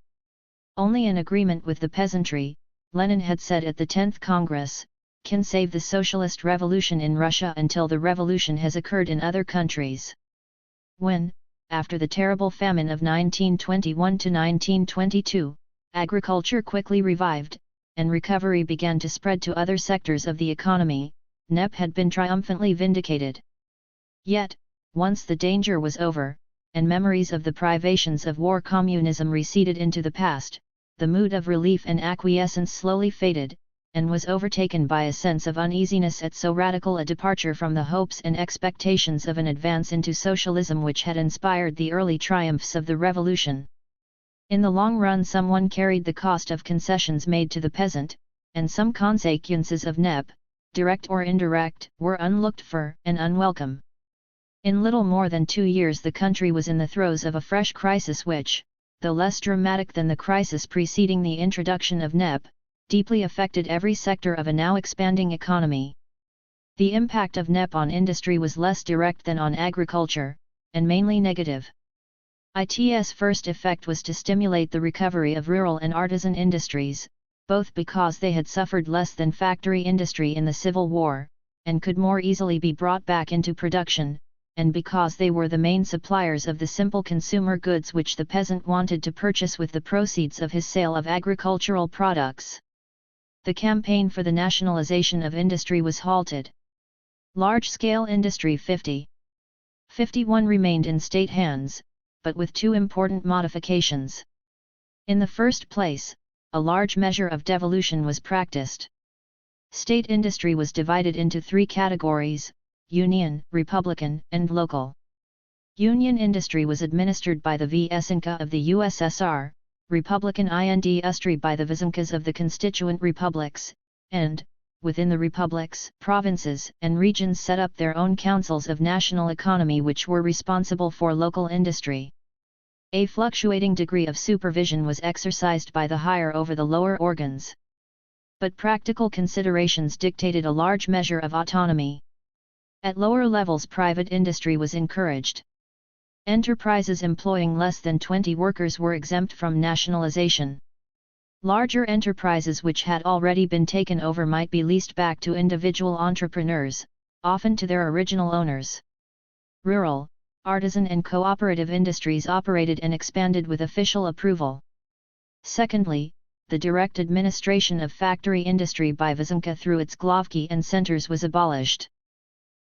Only an agreement with the peasantry, Lenin had said at the 10th Congress, can save the socialist revolution in Russia until the revolution has occurred in other countries. When, after the terrible famine of 1921–1922, agriculture quickly revived, and recovery began to spread to other sectors of the economy, NEP had been triumphantly vindicated. Yet, once the danger was over, and memories of the privations of war communism receded into the past, the mood of relief and acquiescence slowly faded, and was overtaken by a sense of uneasiness at so radical a departure from the hopes and expectations of an advance into socialism which had inspired the early triumphs of the revolution. In the long run, someone carried the cost of concessions made to the peasant, and some consequences of NEP, direct or indirect, were unlooked for and unwelcome. In little more than 2 years the country was in the throes of a fresh crisis which, though less dramatic than the crisis preceding the introduction of NEP, deeply affected every sector of a now expanding economy. The impact of NEP on industry was less direct than on agriculture, and mainly negative. Its first effect was to stimulate the recovery of rural and artisan industries, both because they had suffered less than factory industry in the Civil War, and could more easily be brought back into production, and because they were the main suppliers of the simple consumer goods which the peasant wanted to purchase with the proceeds of his sale of agricultural products. The campaign for the nationalization of industry was halted. Large-scale industry 51 remained in state hands, but with two important modifications. In the first place, a large measure of devolution was practiced. State industry was divided into three categories: Union, Republican, and local. Union industry was administered by the Vysnka of the USSR, Republican industry by the Vysnkas of the constituent republics, and, within the republics, provinces and regions set up their own councils of national economy which were responsible for local industry. A fluctuating degree of supervision was exercised by the higher over the lower organs. But practical considerations dictated a large measure of autonomy. At lower levels private industry was encouraged. Enterprises employing less than 20 workers were exempt from nationalization. Larger enterprises which had already been taken over might be leased back to individual entrepreneurs, often to their original owners. Rural, artisan and cooperative industries operated and expanded with official approval. Secondly, the direct administration of factory industry by Vysnka through its glavki and centers was abolished.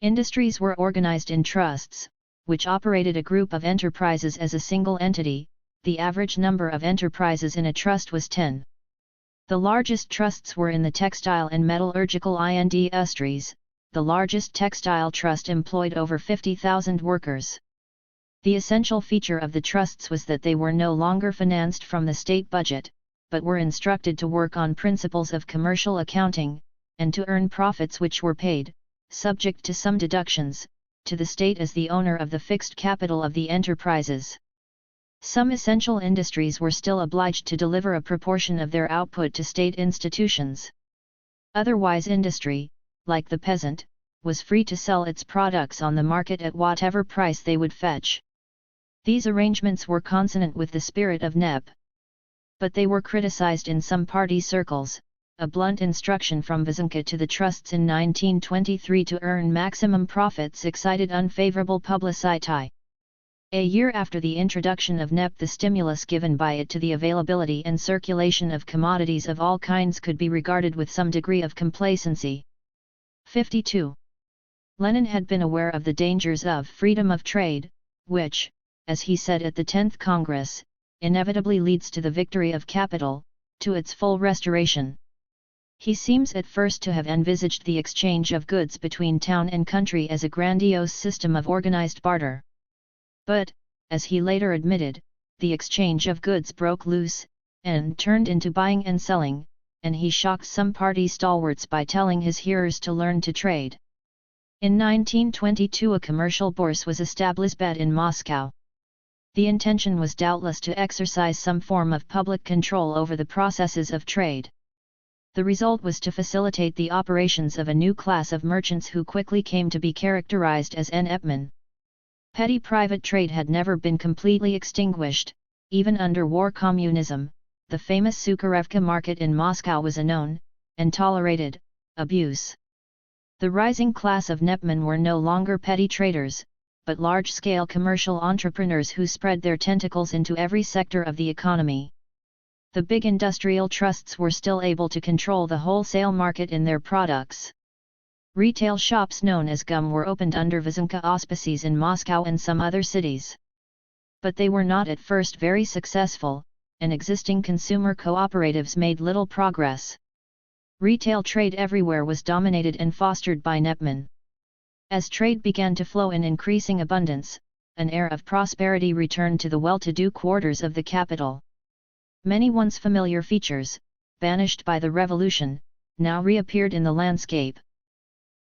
Industries were organized in trusts, which operated a group of enterprises as a single entity. The average number of enterprises in a trust was 10. The largest trusts were in the textile and metallurgical industries. The largest textile trust employed over 50,000 workers. The essential feature of the trusts was that they were no longer financed from the state budget, but were instructed to work on principles of commercial accounting, and to earn profits which were paid, subject to some deductions, to the state as the owner of the fixed capital of the enterprises. Some essential industries were still obliged to deliver a proportion of their output to state institutions. Otherwise industry, like the peasant, was free to sell its products on the market at whatever price they would fetch. These arrangements were consonant with the spirit of NEP. But they were criticized in some party circles. A blunt instruction from Vysnka to the trusts in 1923 to earn maximum profits excited unfavorable publicity. A year after the introduction of NEP, the stimulus given by it to the availability and circulation of commodities of all kinds could be regarded with some degree of complacency. 52. Lenin had been aware of the dangers of freedom of trade, which, as he said at the 10th Congress, inevitably leads to the victory of capital, to its full restoration. He seems at first to have envisaged the exchange of goods between town and country as a grandiose system of organized barter. But, as he later admitted, the exchange of goods broke loose, and turned into buying and selling, and he shocked some party stalwarts by telling his hearers to learn to trade. In 1922 a commercial bourse was established in Moscow. The intention was doubtless to exercise some form of public control over the processes of trade. The result was to facilitate the operations of a new class of merchants who quickly came to be characterized as NEPmen. Petty private trade had never been completely extinguished, even under war communism. The famous Sukharevka market in Moscow was a known, and tolerated, abuse. The rising class of NEPmen were no longer petty traders, but large-scale commercial entrepreneurs who spread their tentacles into every sector of the economy. The big industrial trusts were still able to control the wholesale market in their products. Retail shops known as GUM were opened under Vysnka auspices in Moscow and some other cities. But they were not at first very successful, and existing consumer cooperatives made little progress. Retail trade everywhere was dominated and fostered by NEPmen. As trade began to flow in increasing abundance, an air of prosperity returned to the well-to-do quarters of the capital. Many once familiar features, banished by the revolution, now reappeared in the landscape.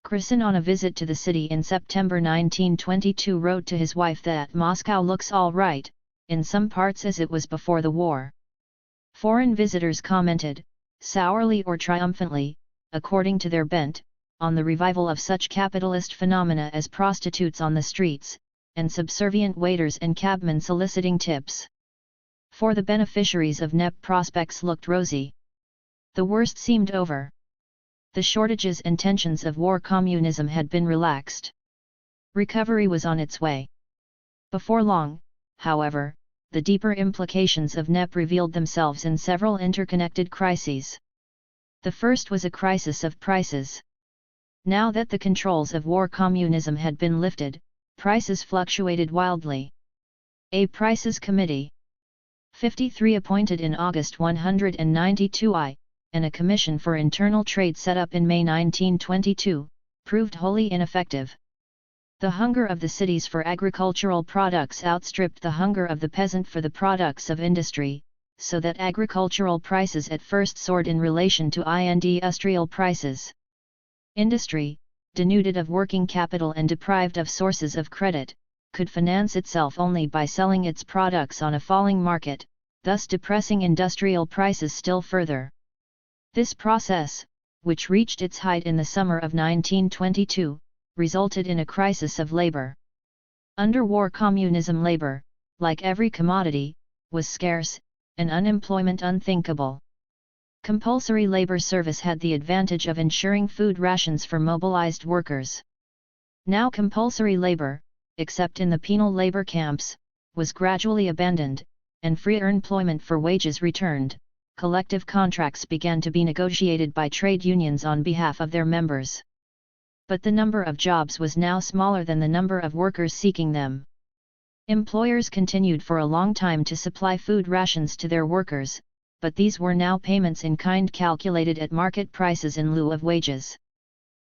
Krisin, on a visit to the city in September 1922, wrote to his wife that Moscow looks all right, in some parts as it was before the war. Foreign visitors commented, sourly or triumphantly, according to their bent, on the revival of such capitalist phenomena as prostitutes on the streets, and subservient waiters and cabmen soliciting tips. For the beneficiaries of NEP prospects looked rosy. The worst seemed over. The shortages and tensions of war communism had been relaxed. Recovery was on its way. Before long, however, the deeper implications of NEP revealed themselves in several interconnected crises. The first was a crisis of prices. Now that the controls of war communism had been lifted, prices fluctuated wildly. A Prices Committee 53 appointed in August 192 and a Commission for Internal Trade set up in May 1922, proved wholly ineffective. The hunger of the cities for agricultural products outstripped the hunger of the peasant for the products of industry, so that agricultural prices at first soared in relation to industrial prices. Industry, denuded of working capital and deprived of sources of credit, could finance itself only by selling its products on a falling market, thus depressing industrial prices still further. This process, which reached its height in the summer of 1922, resulted in a crisis of labor. Under war communism, labor, like every commodity, was scarce, and unemployment unthinkable. Compulsory labor service had the advantage of ensuring food rations for mobilized workers. Now compulsory labor, except in the penal labor camps, was gradually abandoned, and free employment for wages returned. Collective contracts began to be negotiated by trade unions on behalf of their members. But the number of jobs was now smaller than the number of workers seeking them. Employers continued for a long time to supply food rations to their workers, but these were now payments in kind calculated at market prices in lieu of wages.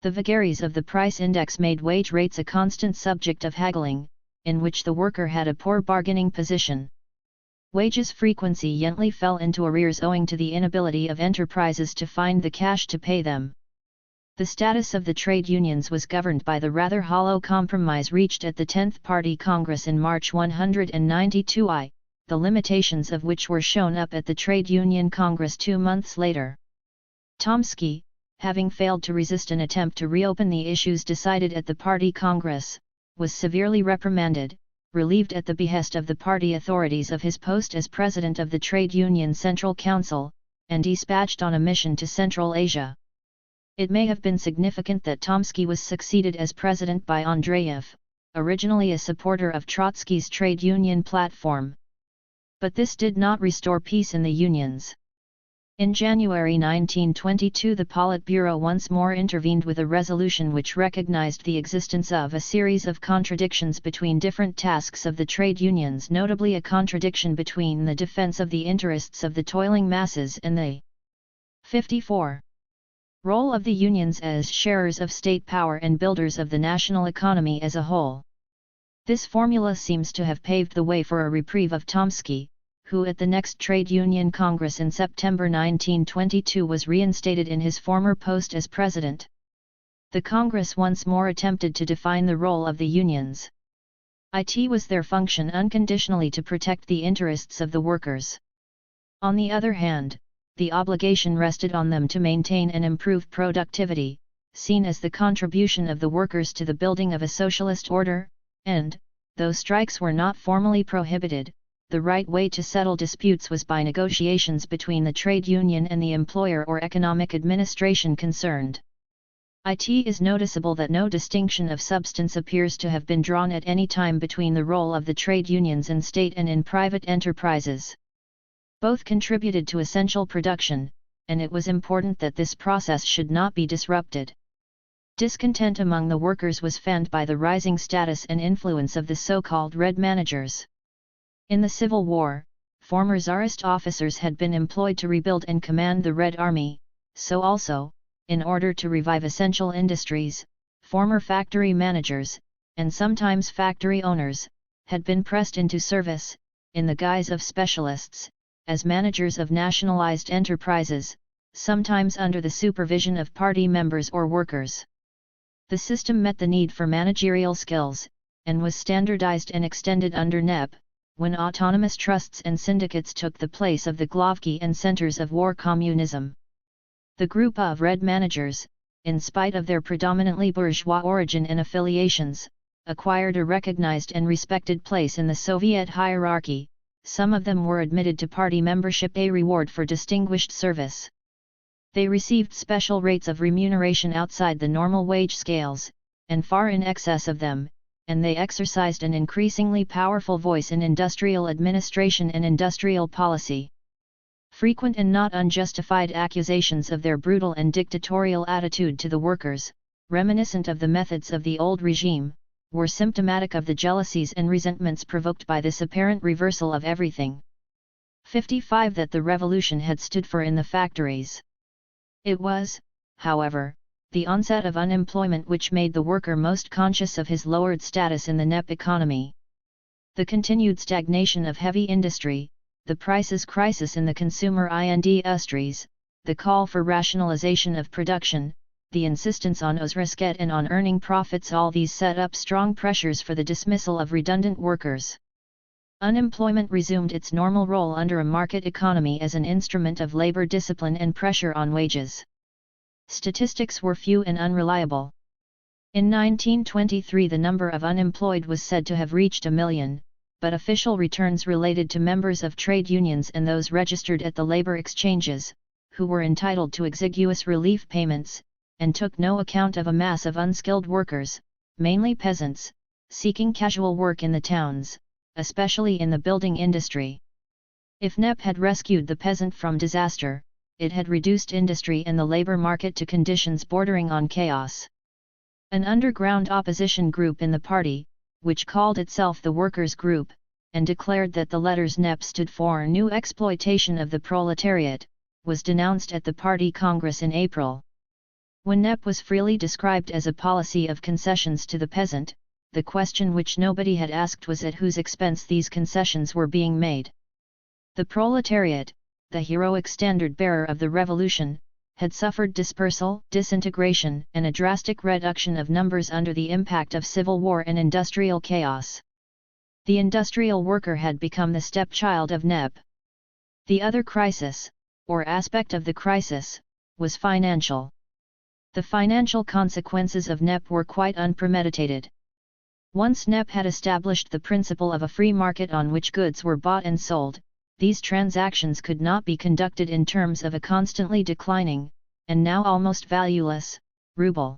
The vagaries of the price index made wage rates a constant subject of haggling, in which the worker had a poor bargaining position. Wages frequently fell into arrears owing to the inability of enterprises to find the cash to pay them. The status of the trade unions was governed by the rather hollow compromise reached at the 10th Party Congress in March 192 the limitations of which were shown up at the Trade Union Congress 2 months later. Tomsky, having failed to resist an attempt to reopen the issues decided at the Party Congress, was severely reprimanded, relieved at the behest of the party authorities of his post as president of the Trade Union Central Council, and dispatched on a mission to Central Asia. It may have been significant that Tomsky was succeeded as president by Andreev, originally a supporter of Trotsky's trade union platform. But this did not restore peace in the unions. In January 1922 the Politburo once more intervened with a resolution which recognized the existence of a series of contradictions between different tasks of the trade unions, notably a contradiction between the defense of the interests of the toiling masses and the 54. Role of the unions as sharers of state power and builders of the national economy as a whole. This formula seems to have paved the way for a reprieve of Tomsky, who at the next Trade Union Congress in September 1922 was reinstated in his former post as president. The Congress once more attempted to define the role of the unions. It was their function unconditionally to protect the interests of the workers. On the other hand, the obligation rested on them to maintain and improve productivity, seen as the contribution of the workers to the building of a socialist order, and, though strikes were not formally prohibited, the right way to settle disputes was by negotiations between the trade union and the employer or economic administration concerned. It is noticeable that no distinction of substance appears to have been drawn at any time between the role of the trade unions in state and in private enterprises. Both contributed to essential production, and it was important that this process should not be disrupted. Discontent among the workers was fanned by the rising status and influence of the so-called Red managers. In the Civil War, former Tsarist officers had been employed to rebuild and command the Red Army, so also, in order to revive essential industries, former factory managers, and sometimes factory owners, had been pressed into service, in the guise of specialists, as managers of nationalized enterprises, sometimes under the supervision of party members or workers. The system met the need for managerial skills, and was standardized and extended under NEP, when autonomous trusts and syndicates took the place of the Glavki and centers of war communism. The group of Red managers, in spite of their predominantly bourgeois origin and affiliations, acquired a recognized and respected place in the Soviet hierarchy. Some of them were admitted to party membership, a reward for distinguished service. They received special rates of remuneration outside the normal wage scales, and far in excess of them, and they exercised an increasingly powerful voice in industrial administration and industrial policy. Frequent and not unjustified accusations of their brutal and dictatorial attitude to the workers, reminiscent of the methods of the old regime, were symptomatic of the jealousies and resentments provoked by this apparent reversal of everything. 55 that the revolution had stood for in the factories. It was, however, the onset of unemployment which made the worker most conscious of his lowered status in the NEP economy. The continued stagnation of heavy industry, the prices crisis in the consumer industries, the call for rationalization of production, the insistence on Ausrisket and on earning profits, all these set up strong pressures for the dismissal of redundant workers. Unemployment resumed its normal role under a market economy as an instrument of labor discipline and pressure on wages. Statistics were few and unreliable. In 1923 the number of unemployed was said to have reached 1 million, but official returns related to members of trade unions and those registered at the labor exchanges, who were entitled to exiguous relief payments, and took no account of a mass of unskilled workers, mainly peasants, seeking casual work in the towns, especially in the building industry. If NEP had rescued the peasant from disaster, it had reduced industry and the labor market to conditions bordering on chaos. An underground opposition group in the party, which called itself the Workers' Group, and declared that the letters NEP stood for New Exploitation of the Proletariat, was denounced at the party congress in April. When NEP was freely described as a policy of concessions to the peasant, the question which nobody had asked was at whose expense these concessions were being made. The proletariat, the heroic standard-bearer of the revolution, had suffered dispersal, disintegration, and a drastic reduction of numbers under the impact of civil war and industrial chaos. The industrial worker had become the stepchild of NEP. The other crisis, or aspect of the crisis, was financial. The financial consequences of NEP were quite unpremeditated. Once NEP had established the principle of a free market on which goods were bought and sold, these transactions could not be conducted in terms of a constantly declining, and now almost valueless, ruble.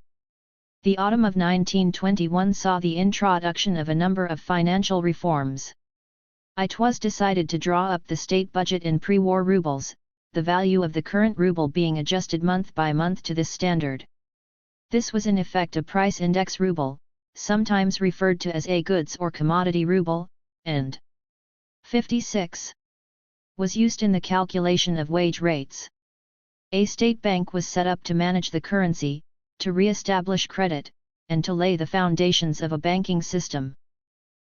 The autumn of 1921 saw the introduction of a number of financial reforms. It was decided to draw up the state budget in pre-war rubles, the value of the current ruble being adjusted month by month to this standard. This was in effect a price index ruble, sometimes referred to as a goods or commodity ruble, and 56 was used in the calculation of wage rates. A state bank was set up to manage the currency, to re-establish credit, and to lay the foundations of a banking system.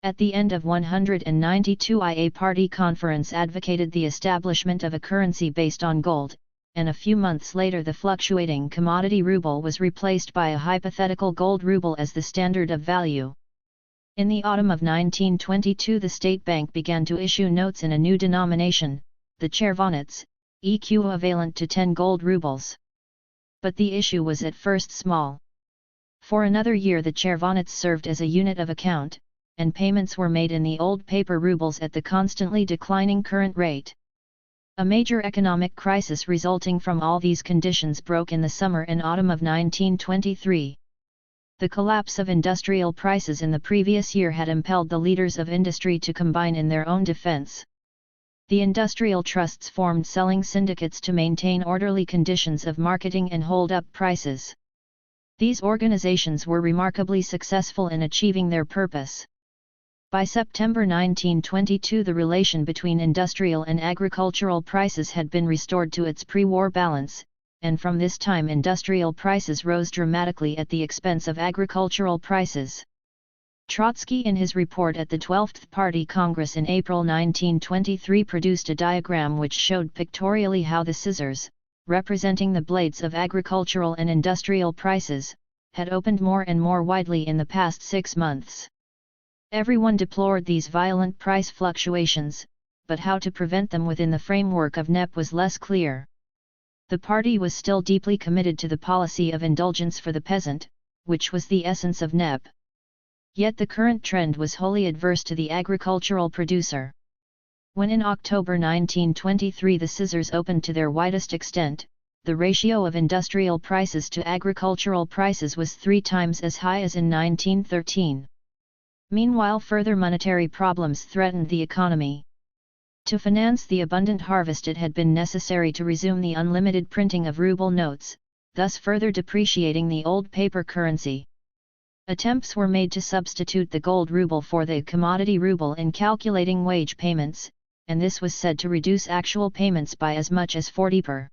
At the end of 192 a party conference advocated the establishment of a currency based on gold, and a few months later the fluctuating commodity ruble was replaced by a hypothetical gold ruble as the standard of value. In the autumn of 1922 the state bank began to issue notes in a new denomination, the chervonets, equivalent to 10 gold rubles. But the issue was at first small. For another year the chervonets served as a unit of account, and payments were made in the old paper rubles at the constantly declining current rate. A major economic crisis resulting from all these conditions broke in the summer and autumn of 1923. The collapse of industrial prices in the previous year had impelled the leaders of industry to combine in their own defense. The industrial trusts formed selling syndicates to maintain orderly conditions of marketing and hold up prices. These organizations were remarkably successful in achieving their purpose. By September 1922 the relation between industrial and agricultural prices had been restored to its pre-war balance, and from this time industrial prices rose dramatically at the expense of agricultural prices. Trotsky in his report at the 12th Party Congress in April 1923 produced a diagram which showed pictorially how the scissors, representing the blades of agricultural and industrial prices, had opened more and more widely in the past 6 months. Everyone deplored these violent price fluctuations, but how to prevent them within the framework of NEP was less clear. The party was still deeply committed to the policy of indulgence for the peasant, which was the essence of NEP. Yet the current trend was wholly adverse to the agricultural producer. When in October 1923 the scissors opened to their widest extent, the ratio of industrial prices to agricultural prices was 3 times as high as in 1913. Meanwhile, further monetary problems threatened the economy. To finance the abundant harvest, it had been necessary to resume the unlimited printing of ruble notes, thus further depreciating the old paper currency. Attempts were made to substitute the gold ruble for the commodity ruble in calculating wage payments, and this was said to reduce actual payments by as much as 40 per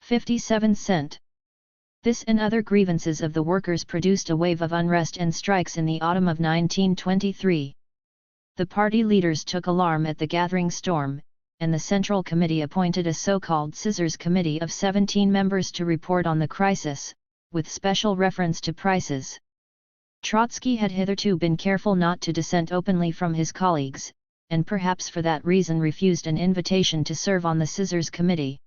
57 cent. This and other grievances of the workers produced a wave of unrest and strikes in the autumn of 1923. The party leaders took alarm at the gathering storm, and the Central Committee appointed a so-called Scissors Committee of 17 members to report on the crisis, with special reference to prices. Trotsky had hitherto been careful not to dissent openly from his colleagues, and perhaps for that reason refused an invitation to serve on the Scissors Committee.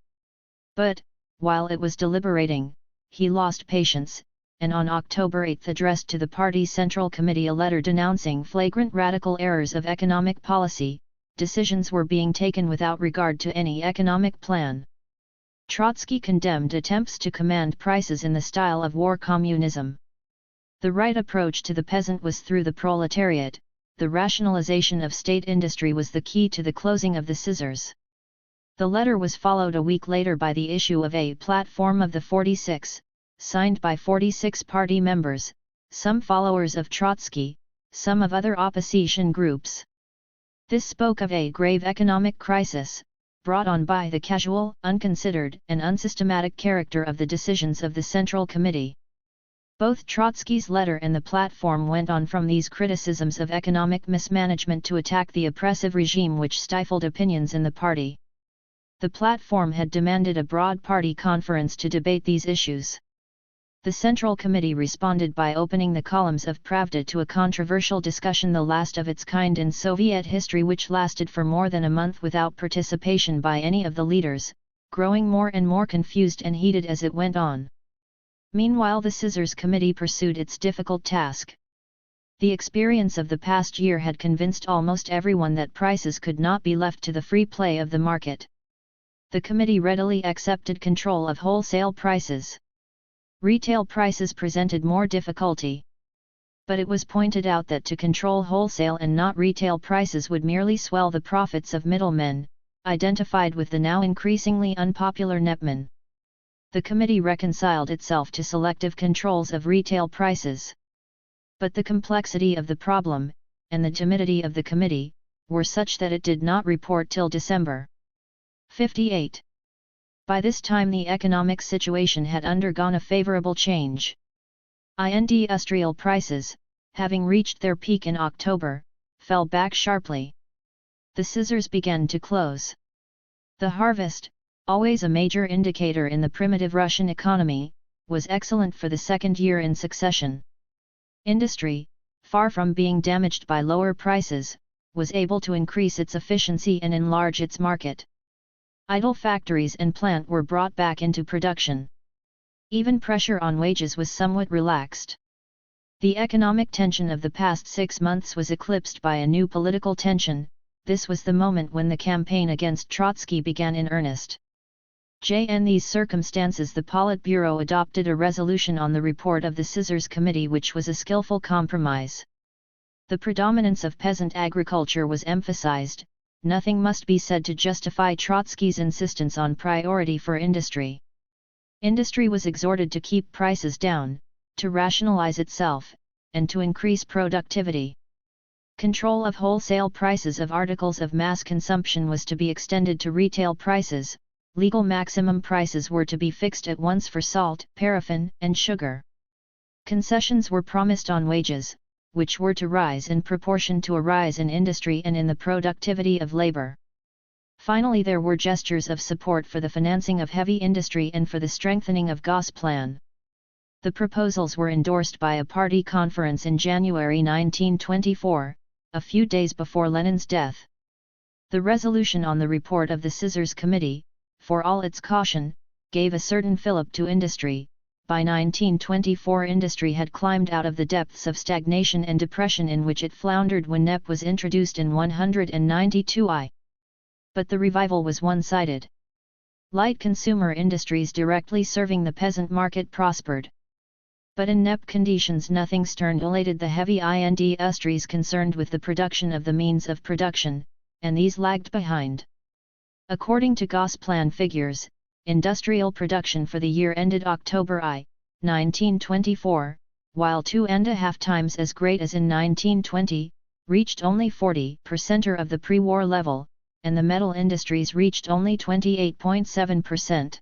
But, while it was deliberating, he lost patience, and on October 8 addressed to the party's Central Committee a letter denouncing flagrant radical errors of economic policy. Decisions were being taken without regard to any economic plan. Trotsky condemned attempts to command prices in the style of war communism. The right approach to the peasant was through the proletariat. The rationalization of state industry was the key to the closing of the scissors. The letter was followed a week later by the issue of a platform of the 46, signed by 46 party members, some followers of Trotsky, some of other opposition groups. This spoke of a grave economic crisis, brought on by the casual, unconsidered, and unsystematic character of the decisions of the Central Committee. Both Trotsky's letter and the platform went on from these criticisms of economic mismanagement to attack the oppressive regime which stifled opinions in the party. The platform had demanded a broad party conference to debate these issues. The Central Committee responded by opening the columns of Pravda to a controversial discussion, the last of its kind in Soviet history, which lasted for more than a month without participation by any of the leaders, growing more and more confused and heated as it went on. Meanwhile, the Scissors Committee pursued its difficult task. The experience of the past year had convinced almost everyone that prices could not be left to the free play of the market. The committee readily accepted control of wholesale prices. Retail prices presented more difficulty. But it was pointed out that to control wholesale and not retail prices would merely swell the profits of middlemen, identified with the now increasingly unpopular Nepman. The committee reconciled itself to selective controls of retail prices. But the complexity of the problem, and the timidity of the committee, were such that it did not report till December 58. By this time the economic situation had undergone a favorable change. Industrial prices, having reached their peak in October, fell back sharply. The scissors began to close. The harvest, always a major indicator in the primitive Russian economy, was excellent for the second year in succession. Industry, far from being damaged by lower prices, was able to increase its efficiency and enlarge its market. Idle factories and plant were brought back into production. Even pressure on wages was somewhat relaxed. The economic tension of the past 6 months was eclipsed by a new political tension. This was the moment when the campaign against Trotsky began in earnest. In these circumstances the Politburo adopted a resolution on the report of the Scissors Committee, which was a skillful compromise. The predominance of peasant agriculture was emphasized. Nothing must be said to justify Trotsky's insistence on priority for industry. Industry was exhorted to keep prices down, to rationalize itself, and to increase productivity. Control of wholesale prices of articles of mass consumption was to be extended to retail prices. Legal maximum prices were to be fixed at once for salt, paraffin, and sugar. Concessions were promised on wages, which were to rise in proportion to a rise in industry and in the productivity of labor. Finally, there were gestures of support for the financing of heavy industry and for the strengthening of Gosplan. The proposals were endorsed by a party conference in January 1924, a few days before Lenin's death. The resolution on the report of the Scissors Committee, for all its caution, gave a certain fillip to industry. By 1924 industry had climbed out of the depths of stagnation and depression in which it floundered when NEP was introduced in 192 But the revival was one-sided. Light consumer industries directly serving the peasant market prospered. But in NEP conditions nothing stimulated the heavy industries concerned with the production of the means of production, and these lagged behind. According to Gosplan figures, industrial production for the year ended October 1924, while 2.5 times as great as in 1920, reached only 40% of the pre-war level, and the metal industries reached only 28.7%.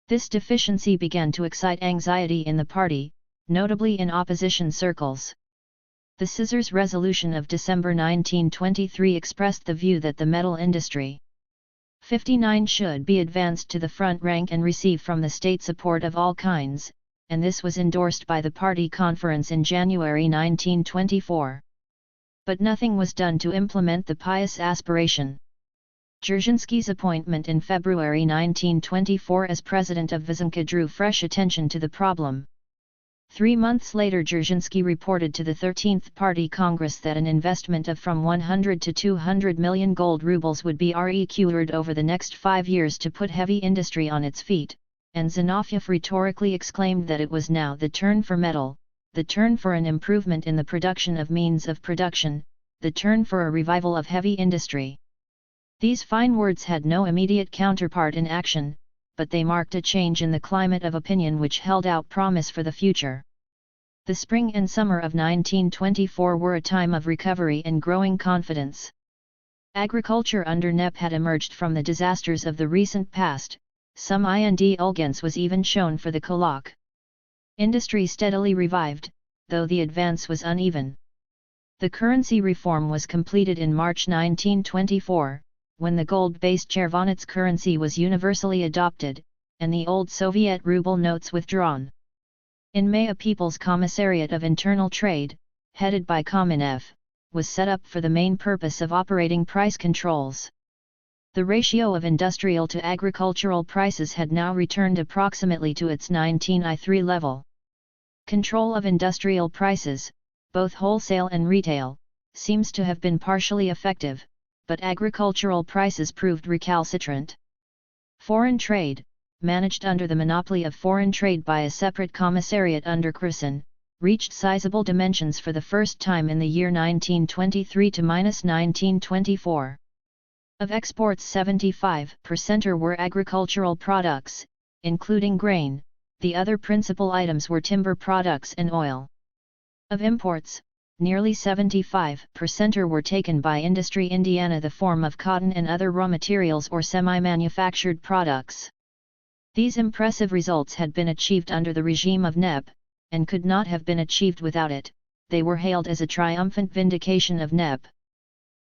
This deficiency began to excite anxiety in the party, notably in opposition circles. The Scissors Resolution of December 1923 expressed the view that the metal industry 59 should be advanced to the front rank and receive from the state support of all kinds, and this was endorsed by the party conference in January 1924. But nothing was done to implement the pious aspiration. Dzerzhinsky's appointment in February 1924 as president of Vyzanka drew fresh attention to the problem. 3 months later Dzerzhinsky reported to the 13th Party Congress that an investment of from 100 to 200 million gold rubles would be required over the next 5 years to put heavy industry on its feet, and Zinoviev rhetorically exclaimed that it was now the turn for metal, the turn for an improvement in the production of means of production, the turn for a revival of heavy industry. These fine words had no immediate counterpart in action, but they marked a change in the climate of opinion which held out promise for the future. The spring and summer of 1924 were a time of recovery and growing confidence. Agriculture under NEP had emerged from the disasters of the recent past, some indulgence was even shown for the Kulak. Industry steadily revived, though the advance was uneven. The currency reform was completed in March 1924, when the gold-based Chervonets currency was universally adopted, and the old Soviet ruble notes withdrawn. In May a People's Commissariat of Internal Trade, headed by Kamenev, was set up for the main purpose of operating price controls. The ratio of industrial to agricultural prices had now returned approximately to its 19I3 level. Control of industrial prices, both wholesale and retail, seems to have been partially effective, but agricultural prices proved recalcitrant. Foreign trade, managed under the monopoly of foreign trade by a separate commissariat under Khrushchev, reached sizable dimensions for the first time in the year 1923 to -1924. Of exports 75% were agricultural products, including grain, the other principal items were timber products and oil. Of imports, nearly 75% were taken by industry Indiana, the form of cotton and other raw materials or semi-manufactured products. These impressive results had been achieved under the regime of NEP, and could not have been achieved without it. They were hailed as a triumphant vindication of NEP.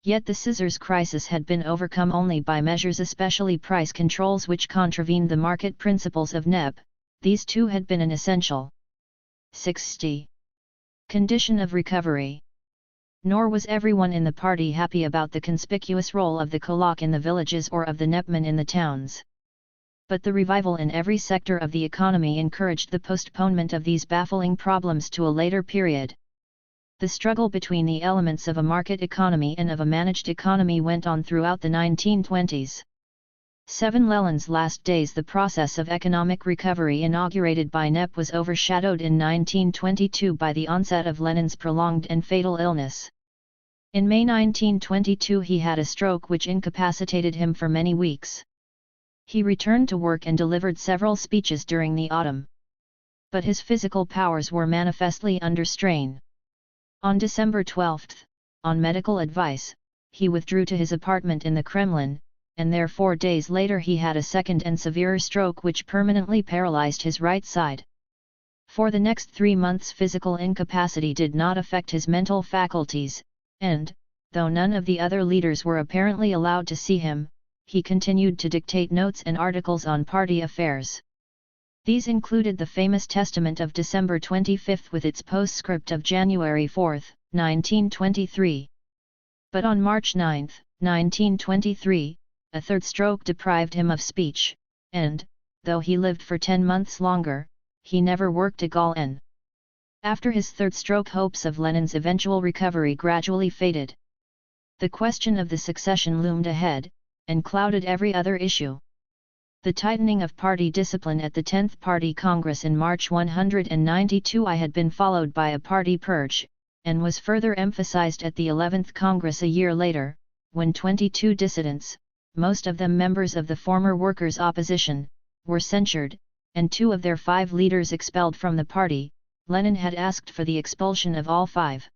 Yet the scissors crisis had been overcome only by measures, especially price controls, which contravened the market principles of NEP. These too had been an essential 60. Condition of recovery. Nor was everyone in the party happy about the conspicuous role of the Kulak in the villages or of the Nepman in the towns. But the revival in every sector of the economy encouraged the postponement of these baffling problems to a later period. The struggle between the elements of a market economy and of a managed economy went on throughout the 1920s. Lenin's last days. The process of economic recovery inaugurated by NEP was overshadowed in 1922 by the onset of Lenin's prolonged and fatal illness. In May 1922 he had a stroke which incapacitated him for many weeks. He returned to work and delivered several speeches during the autumn. But his physical powers were manifestly under strain. On December 12, on medical advice, he withdrew to his apartment in the Kremlin, and there 4 days later he had a second and severer stroke which permanently paralyzed his right side. For the next 3 months physical incapacity did not affect his mental faculties, and, though none of the other leaders were apparently allowed to see him, he continued to dictate notes and articles on party affairs. These included the famous Testament of December 25 with its postscript of January 4, 1923. But on March 9, 1923, a third stroke deprived him of speech, and, though he lived for 10 months longer, he never worked again. After his third stroke hopes of Lenin's eventual recovery gradually faded. The question of the succession loomed ahead, and clouded every other issue. The tightening of party discipline at the 10th Party Congress in March 192 had been followed by a party purge, and was further emphasized at the 11th Congress a year later, when 22 dissidents, most of them members of the former workers' opposition, were censured, and 2 of their 5 leaders expelled from the party. Lenin had asked for the expulsion of all 5.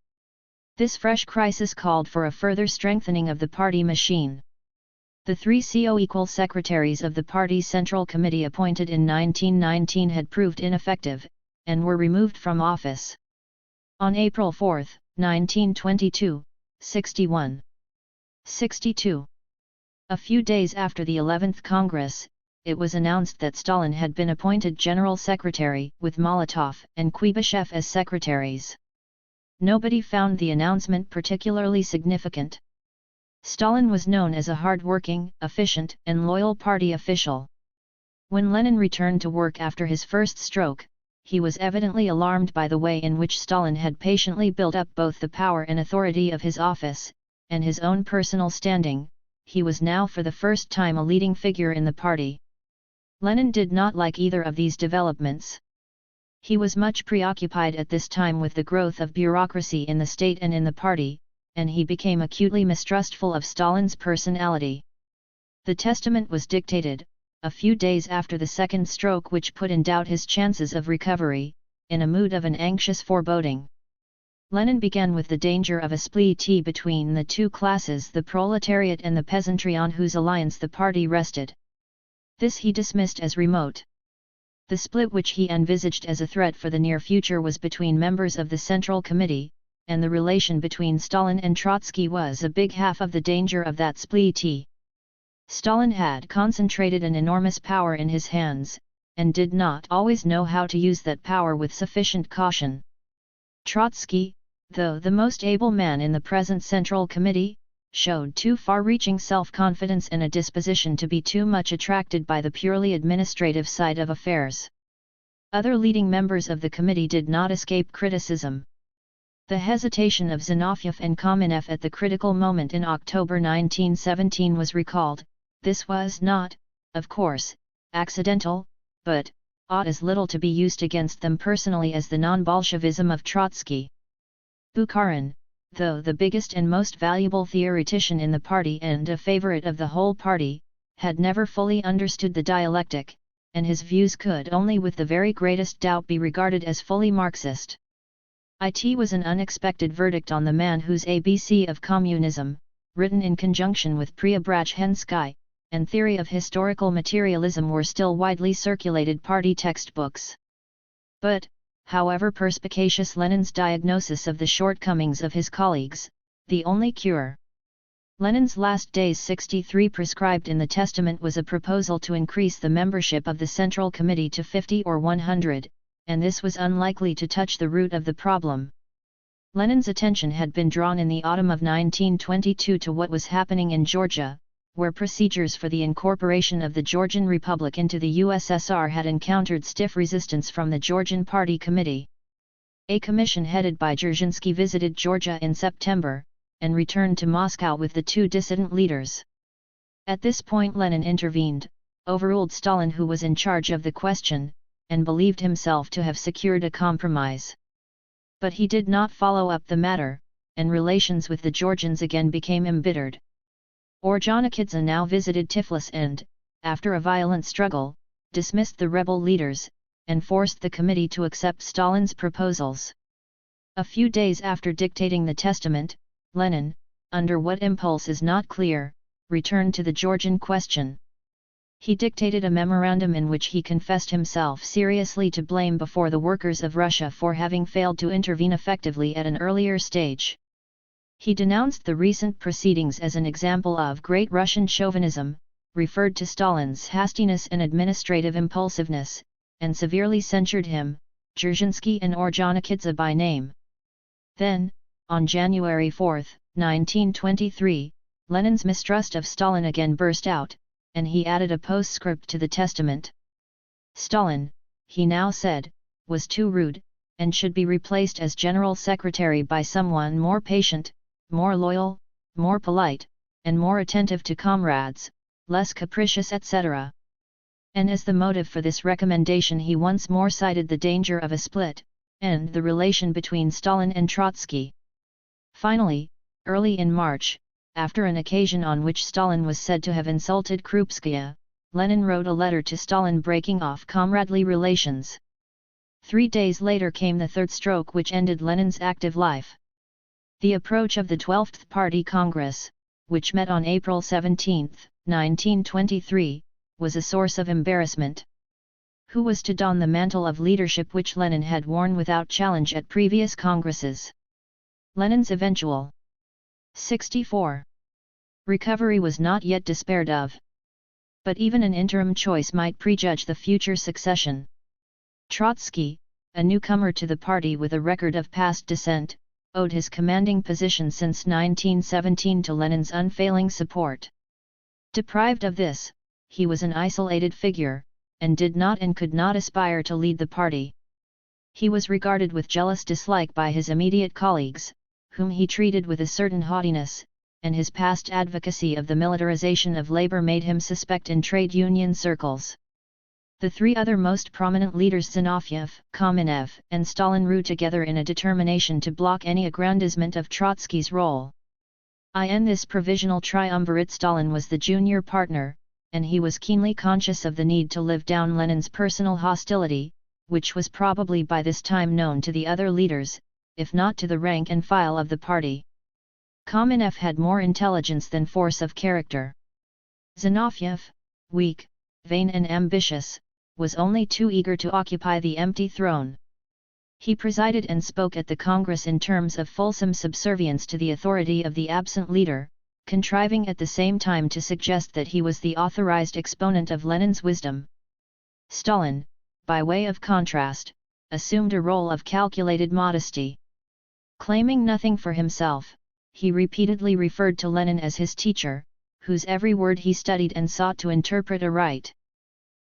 This fresh crisis called for a further strengthening of the party machine. The 3 co-equal secretaries of the party's Central Committee appointed in 1919 had proved ineffective, and were removed from office. On April 4, 1922, 62. A few days after the 11th Congress, it was announced that Stalin had been appointed General Secretary, with Molotov and Kuibyshev as secretaries. Nobody found the announcement particularly significant. Stalin was known as a hard-working, efficient, and loyal party official. When Lenin returned to work after his first stroke, he was evidently alarmed by the way in which Stalin had patiently built up both the power and authority of his office, and his own personal standing. He was now for the first time a leading figure in the party. Lenin did not like either of these developments. He was much preoccupied at this time with the growth of bureaucracy in the state and in the party, and he became acutely mistrustful of Stalin's personality. The testament was dictated, a few days after the second stroke, which put in doubt his chances of recovery, in a mood of an anxious foreboding. Lenin began with the danger of a split between the two classes, the proletariat and the peasantry, on whose alliance the party rested. This he dismissed as remote. The split which he envisaged as a threat for the near future was between members of the Central Committee, and the relation between Stalin and Trotsky was a big half of the danger of that split. Stalin had concentrated an enormous power in his hands, and did not always know how to use that power with sufficient caution. Trotsky, though the most able man in the present Central Committee, showed too far-reaching self-confidence and a disposition to be too much attracted by the purely administrative side of affairs. Other leading members of the committee did not escape criticism. The hesitation of Zinoviev and Kamenev at the critical moment in October 1917 was recalled. This was not, of course, accidental, but ought as little to be used against them personally as the non-Bolshevism of Trotsky. Bukharin, though the biggest and most valuable theoretician in the party and a favorite of the whole party, had never fully understood the dialectic, and his views could only with the very greatest doubt be regarded as fully Marxist. It was an unexpected verdict on the man whose ABC of Communism, written in conjunction with Preobrazhensky, and Theory of Historical Materialism were still widely circulated party textbooks. But, however perspicacious Lenin's diagnosis of the shortcomings of his colleagues, the only cure. Lenin's last days 63 prescribed in the testament was a proposal to increase the membership of the Central Committee to 50 or 100, and this was unlikely to touch the root of the problem. Lenin's attention had been drawn in the autumn of 1922 to what was happening in Georgia, where procedures for the incorporation of the Georgian Republic into the USSR had encountered stiff resistance from the Georgian Party Committee. A commission headed by Dzerzhinsky visited Georgia in September, and returned to Moscow with the 2 dissident leaders. At this point Lenin intervened, overruled Stalin, who was in charge of the question, and believed himself to have secured a compromise. But he did not follow up the matter, and relations with the Georgians again became embittered. Ordzhonikidze now visited Tiflis and, after a violent struggle, dismissed the rebel leaders, and forced the committee to accept Stalin's proposals. A few days after dictating the testament, Lenin, under what impulse is not clear, returned to the Georgian question. He dictated a memorandum in which he confessed himself seriously to blame before the workers of Russia for having failed to intervene effectively at an earlier stage. He denounced the recent proceedings as an example of Great Russian chauvinism, referred to Stalin's hastiness and administrative impulsiveness, and severely censured him, Dzerzhinsky and Ordzhonikidze by name. Then, on January 4, 1923, Lenin's mistrust of Stalin again burst out, and he added a postscript to the testament. Stalin, he now said, was too rude, and should be replaced as General Secretary by someone more patient, more loyal, more polite, and more attentive to comrades, less capricious, etc. And as the motive for this recommendation he once more cited the danger of a split, and the relation between Stalin and Trotsky. Finally, early in March, after an occasion on which Stalin was said to have insulted Krupskaya, Lenin wrote a letter to Stalin breaking off comradely relations. 3 days later came the third stroke which ended Lenin's active life. The approach of the 12th Party Congress, which met on April 17, 1923, was a source of embarrassment. Who was to don the mantle of leadership which Lenin had worn without challenge at previous congresses? Lenin's eventual 64. Recovery was not yet despaired of. But even an interim choice might prejudge the future succession. Trotsky, a newcomer to the party with a record of past dissent, owed his commanding position since 1917 to Lenin's unfailing support. Deprived of this, he was an isolated figure, and did not and could not aspire to lead the party. He was regarded with jealous dislike by his immediate colleagues, whom he treated with a certain haughtiness, and his past advocacy of the militarization of labor made him suspect in trade union circles. The three other most prominent leaders Zinoviev, Kamenev, and Stalin drew together in a determination to block any aggrandizement of Trotsky's role. In this provisional triumvirate Stalin was the junior partner, and he was keenly conscious of the need to live down Lenin's personal hostility, which was probably by this time known to the other leaders, if not to the rank and file of the party. Kamenev had more intelligence than force of character. Zinoviev, weak, vain and ambitious, was only too eager to occupy the empty throne. He presided and spoke at the Congress in terms of fulsome subservience to the authority of the absent leader, contriving at the same time to suggest that he was the authorized exponent of Lenin's wisdom. Stalin, by way of contrast, assumed a role of calculated modesty. Claiming nothing for himself, he repeatedly referred to Lenin as his teacher, whose every word he studied and sought to interpret aright.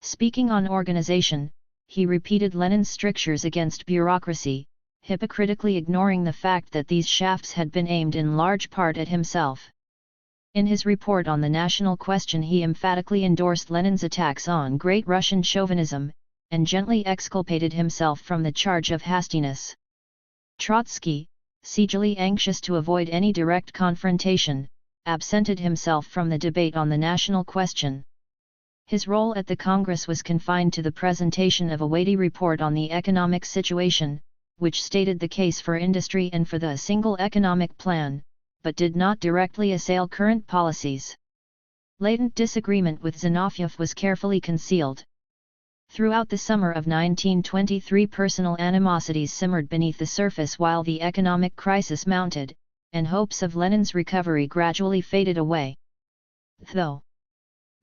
Speaking on organization, he repeated Lenin's strictures against bureaucracy, hypocritically ignoring the fact that these shafts had been aimed in large part at himself. In his report on the national question he emphatically endorsed Lenin's attacks on Great Russian chauvinism, and gently exculpated himself from the charge of hastiness. Trotsky, siegily anxious to avoid any direct confrontation, absented himself from the debate on the national question. His role at the Congress was confined to the presentation of a weighty report on the economic situation, which stated the case for industry and for the single economic plan, but did not directly assail current policies. Latent disagreement with Zinoviev was carefully concealed. Throughout the summer of 1923 personal animosities simmered beneath the surface while the economic crisis mounted, and hopes of Lenin's recovery gradually faded away. Though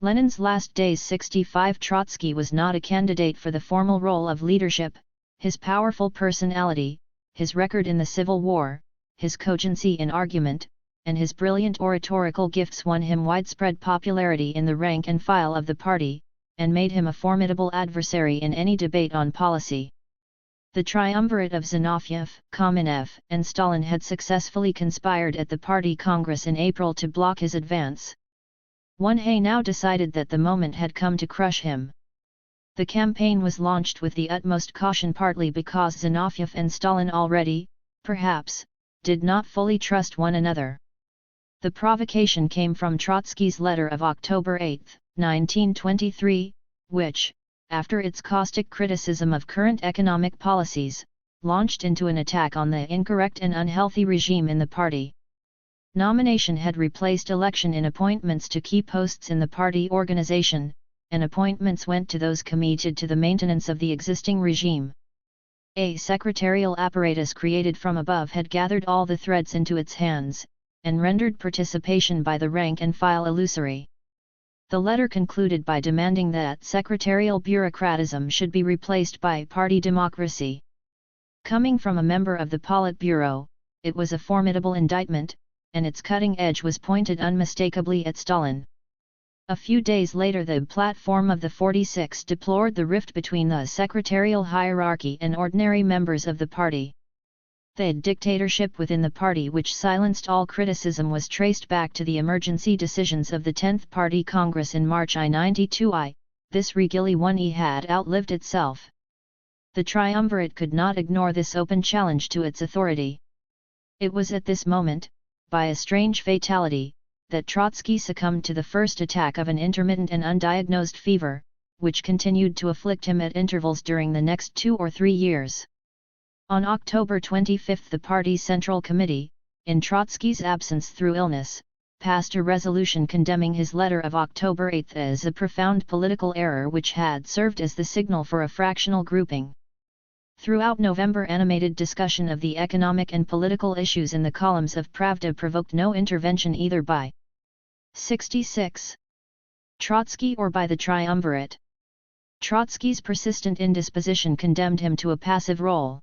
Lenin's last days 65 Trotsky was not a candidate for the formal role of leadership, his powerful personality, his record in the Civil War, his cogency in argument, and his brilliant oratorical gifts won him widespread popularity in the rank and file of the party, and made him a formidable adversary in any debate on policy. The triumvirate of Zinoviev, Kamenev, and Stalin had successfully conspired at the Party Congress in April to block his advance. One now decided that the moment had come to crush him. The campaign was launched with the utmost caution, partly because Zinoviev and Stalin already, perhaps, did not fully trust one another. The provocation came from Trotsky's letter of October 8, 1923, which, after its caustic criticism of current economic policies, launched into an attack on the incorrect and unhealthy regime in the party. Nomination had replaced election in appointments to key posts in the party organization, and appointments went to those committed to the maintenance of the existing regime. A secretarial apparatus created from above had gathered all the threads into its hands, and rendered participation by the rank and file illusory. The letter concluded by demanding that secretarial bureaucratism should be replaced by party democracy. Coming from a member of the Politburo, it was a formidable indictment, and its cutting edge was pointed unmistakably at Stalin. A few days later the platform of the 46 deplored the rift between the secretarial hierarchy and ordinary members of the party. The dictatorship within the party which silenced all criticism was traced back to the emergency decisions of the 10th Party Congress in March 1992. this regili one had outlived itself. The triumvirate could not ignore this open challenge to its authority. It was at this moment, by a strange fatality, that Trotsky succumbed to the first attack of an intermittent and undiagnosed fever, which continued to afflict him at intervals during the next 2 or 3 years. On October 25 the party's Central Committee, in Trotsky's absence through illness, passed a resolution condemning his letter of October 8 as a profound political error which had served as the signal for a fractional grouping. Throughout November, animated discussion of the economic and political issues in the columns of Pravda provoked no intervention either by 66. Trotsky or by the triumvirate. Trotsky's persistent indisposition condemned him to a passive role.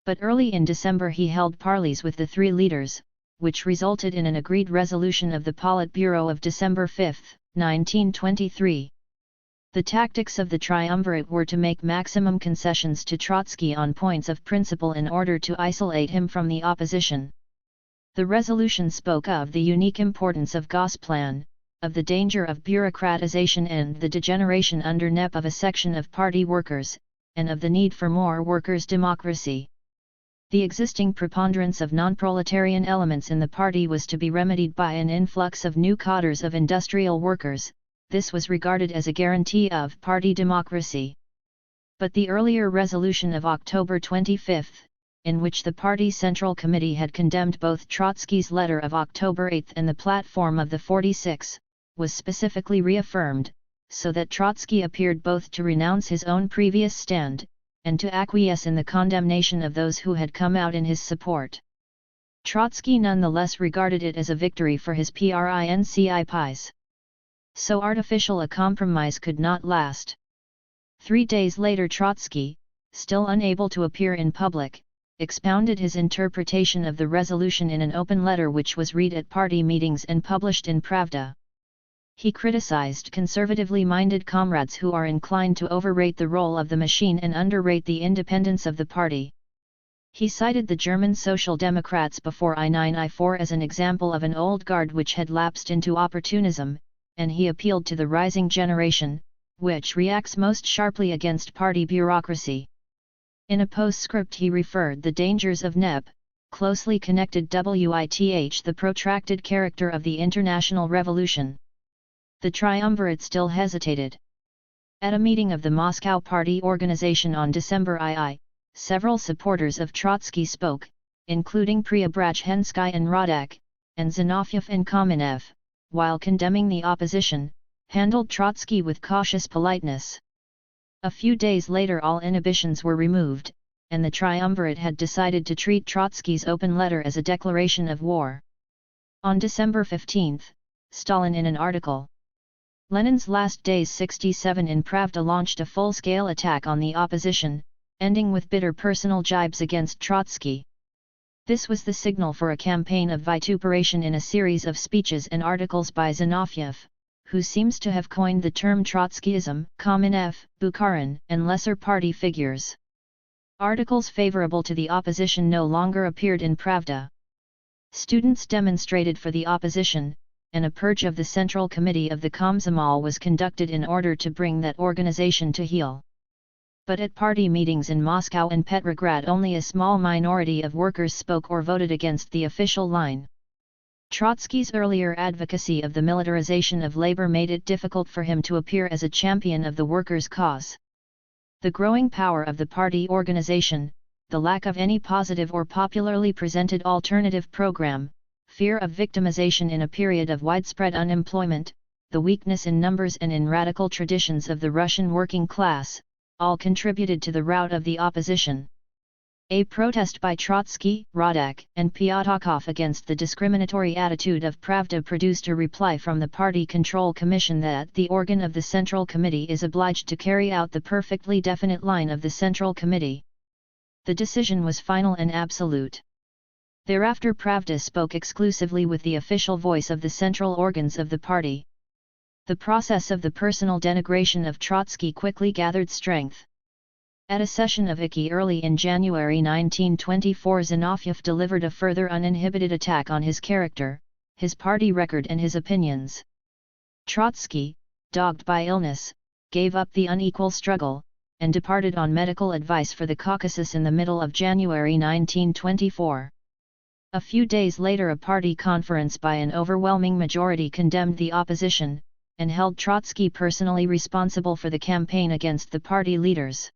But early in December he held parleys with the 3 leaders, which resulted in an agreed resolution of the Politburo of December 5, 1923. The tactics of the triumvirate were to make maximum concessions to Trotsky on points of principle in order to isolate him from the opposition. The resolution spoke of the unique importance of Gosplan, of the danger of bureaucratization and the degeneration under NEP of a section of party workers, and of the need for more workers' democracy. The existing preponderance of non-proletarian elements in the party was to be remedied by an influx of new cadres of industrial workers. This was regarded as a guarantee of party democracy. But the earlier resolution of October 25, in which the party's Central Committee had condemned both Trotsky's letter of October 8 and the platform of the 46, was specifically reaffirmed, so that Trotsky appeared both to renounce his own previous stand, and to acquiesce in the condemnation of those who had come out in his support. Trotsky nonetheless regarded it as a victory for his principes. So artificial a compromise could not last. 3 days later Trotsky, still unable to appear in public, expounded his interpretation of the resolution in an open letter which was read at party meetings and published in Pravda. He criticized conservatively minded comrades who are inclined to overrate the role of the machine and underrate the independence of the party. He cited the German Social Democrats before I9-I4 as an example of an old guard which had lapsed into opportunism, and he appealed to the rising generation, which reacts most sharply against party bureaucracy. In a postscript he referred the dangers of NEP, closely connected with the protracted character of the international revolution. The triumvirate still hesitated. At a meeting of the Moscow Party organization on December II, several supporters of Trotsky spoke, including Preobrazhensky and Rodak, and Zinoviev and Kamenev, while condemning the opposition, handled Trotsky with cautious politeness. A few days later all inhibitions were removed, and the triumvirate had decided to treat Trotsky's open letter as a declaration of war. On December 15, Stalin in an article, Lenin's Last Days 67 in Pravda launched a full-scale attack on the opposition, ending with bitter personal jibes against Trotsky. This was the signal for a campaign of vituperation in a series of speeches and articles by Zinoviev, who seems to have coined the term Trotskyism, Kamenev, Bukharin, and lesser party figures. Articles favorable to the opposition no longer appeared in Pravda. Students demonstrated for the opposition, and a purge of the Central Committee of the Komsomol was conducted in order to bring that organization to heel. But at party meetings in Moscow and Petrograd only a small minority of workers spoke or voted against the official line. Trotsky's earlier advocacy of the militarization of labor made it difficult for him to appear as a champion of the workers' cause. The growing power of the party organization, the lack of any positive or popularly presented alternative program, fear of victimization in a period of widespread unemployment, the weakness in numbers and in radical traditions of the Russian working class, all contributed to the rout of the opposition. A protest by Trotsky, Rodak, and Pyatakov against the discriminatory attitude of Pravda produced a reply from the Party Control Commission that the organ of the Central Committee is obliged to carry out the perfectly definite line of the Central Committee. The decision was final and absolute. Thereafter Pravda spoke exclusively with the official voice of the central organs of the party. The process of the personal denigration of Trotsky quickly gathered strength. At a session of IKI early in January 1924, Zinoviev delivered a further uninhibited attack on his character, his party record and his opinions. Trotsky, dogged by illness, gave up the unequal struggle, and departed on medical advice for the Caucasus in the middle of January 1924. A few days later a party conference by an overwhelming majority condemned the opposition, and held Trotsky personally responsible for the campaign against the party leaders.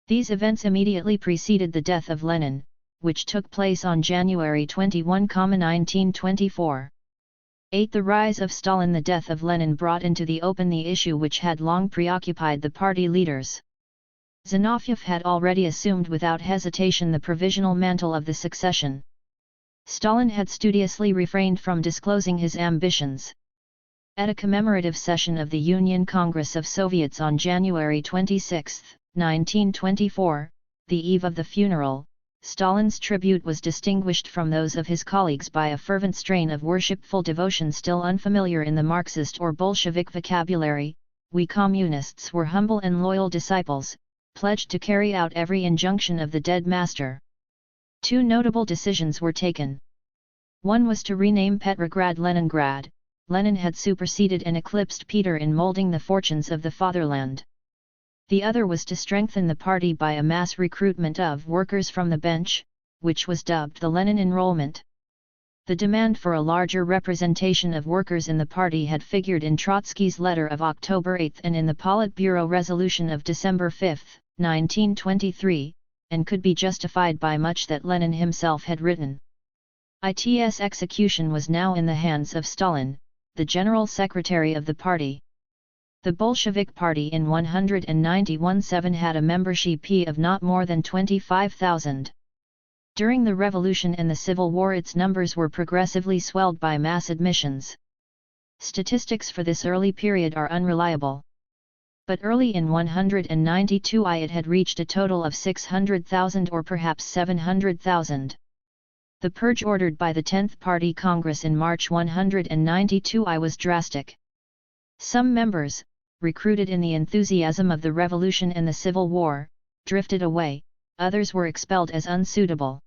These events immediately preceded the death of Lenin, which took place on January 21, 1924. 8. The rise of Stalin. The death of Lenin brought into the open the issue which had long preoccupied the party leaders. Zinoviev had already assumed without hesitation the provisional mantle of the succession. Stalin had studiously refrained from disclosing his ambitions. At a commemorative session of the Union Congress of Soviets on January 26, 1924, the eve of the funeral, Stalin's tribute was distinguished from those of his colleagues by a fervent strain of worshipful devotion still unfamiliar in the Marxist or Bolshevik vocabulary. We communists were humble and loyal disciples, pledged to carry out every injunction of the dead master. 2 notable decisions were taken. One was to rename Petrograd Leningrad. Lenin had superseded and eclipsed Peter in molding the fortunes of the fatherland. The other was to strengthen the party by a mass recruitment of workers from the bench, which was dubbed the Lenin enrollment. The demand for a larger representation of workers in the party had figured in Trotsky's letter of October 8 and in the Politburo resolution of December 5, 1923, and could be justified by much that Lenin himself had written. Its execution was now in the hands of Stalin, the general secretary of the party. The Bolshevik Party in 191-7 had a membership of not more than 25,000. During the Revolution and the Civil War its numbers were progressively swelled by mass admissions. Statistics for this early period are unreliable. But early in 192 it had reached a total of 600,000 or perhaps 700,000. The purge ordered by the 10th Party Congress in March 192 was drastic. Some members, recruited in the enthusiasm of the Revolution and the Civil War, drifted away, others were expelled as unsuitable.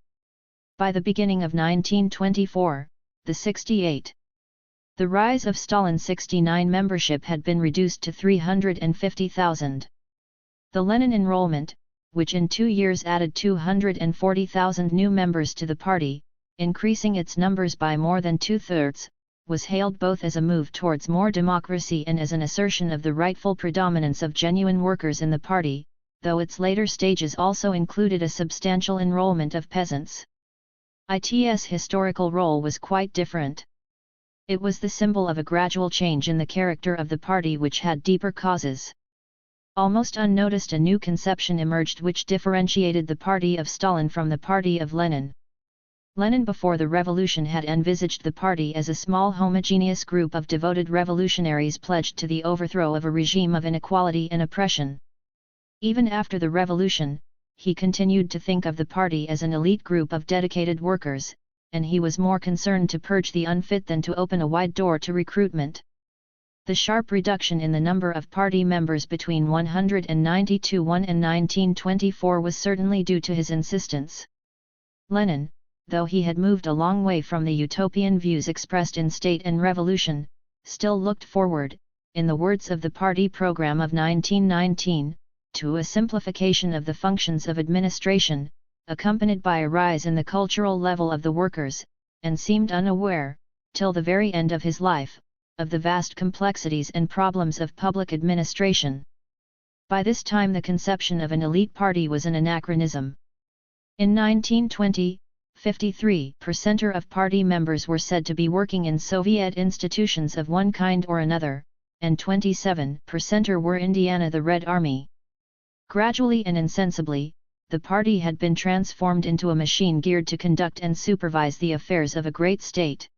By the beginning of 1924, the 68. The rise of Stalin's 69 membership had been reduced to 350,000. The Lenin enrollment, which in 2 years added 240,000 new members to the party, increasing its numbers by more than 2/3, was hailed both as a move towards more democracy and as an assertion of the rightful predominance of genuine workers in the party, though its later stages also included a substantial enrollment of peasants. Its historical role was quite different. It was the symbol of a gradual change in the character of the party which had deeper causes. Almost unnoticed a new conception emerged which differentiated the party of Stalin from the party of Lenin. Lenin before the revolution had envisaged the party as a small homogeneous group of devoted revolutionaries pledged to the overthrow of a regime of inequality and oppression. Even after the revolution, he continued to think of the party as an elite group of dedicated workers, and he was more concerned to purge the unfit than to open a wide door to recruitment. The sharp reduction in the number of party members between 192-1 and 1924 was certainly due to his insistence. Lenin, though he had moved a long way from the utopian views expressed in State and Revolution, still looked forward, in the words of the party program of 1919, to a simplification of the functions of administration, accompanied by a rise in the cultural level of the workers, and seemed unaware, till the very end of his life, of the vast complexities and problems of public administration. By this time the conception of an elite party was an anachronism. In 1920, 53% of party members were said to be working in Soviet institutions of one kind or another, and 27% were Indiana the Red Army. Gradually and insensibly, the party had been transformed into a machine geared to conduct and supervise the affairs of a great state.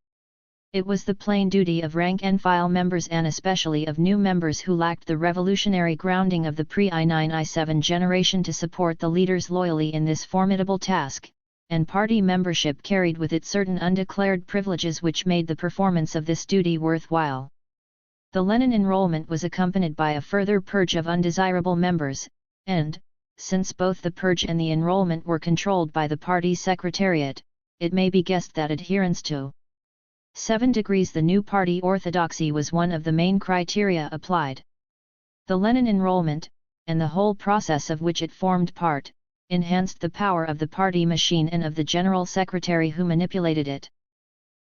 It was the plain duty of rank-and-file members and especially of new members who lacked the revolutionary grounding of the pre-I9-I7 generation to support the leaders loyally in this formidable task, and party membership carried with it certain undeclared privileges which made the performance of this duty worthwhile. The Lenin enrollment was accompanied by a further purge of undesirable members, and, since both the purge and the enrollment were controlled by the party secretariat, it may be guessed that adherence to 7 degrees the new party orthodoxy was one of the main criteria applied. The Lenin enrollment, and the whole process of which it formed part, enhanced the power of the party machine and of the general secretary who manipulated it.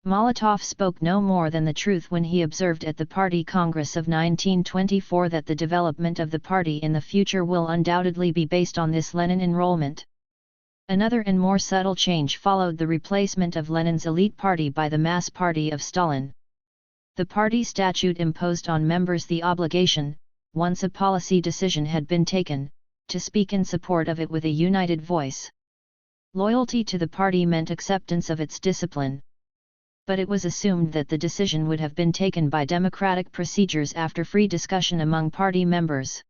Molotov spoke no more than the truth when he observed at the Party Congress of 1924 that the development of the party in the future will undoubtedly be based on this Lenin enrollment. Another and more subtle change followed the replacement of Lenin's elite party by the mass party of Stalin. The party statute imposed on members the obligation, once a policy decision had been taken, to speak in support of it with a united voice. Loyalty to the party meant acceptance of its discipline. But it was assumed that the decision would have been taken by democratic procedures after free discussion among party members.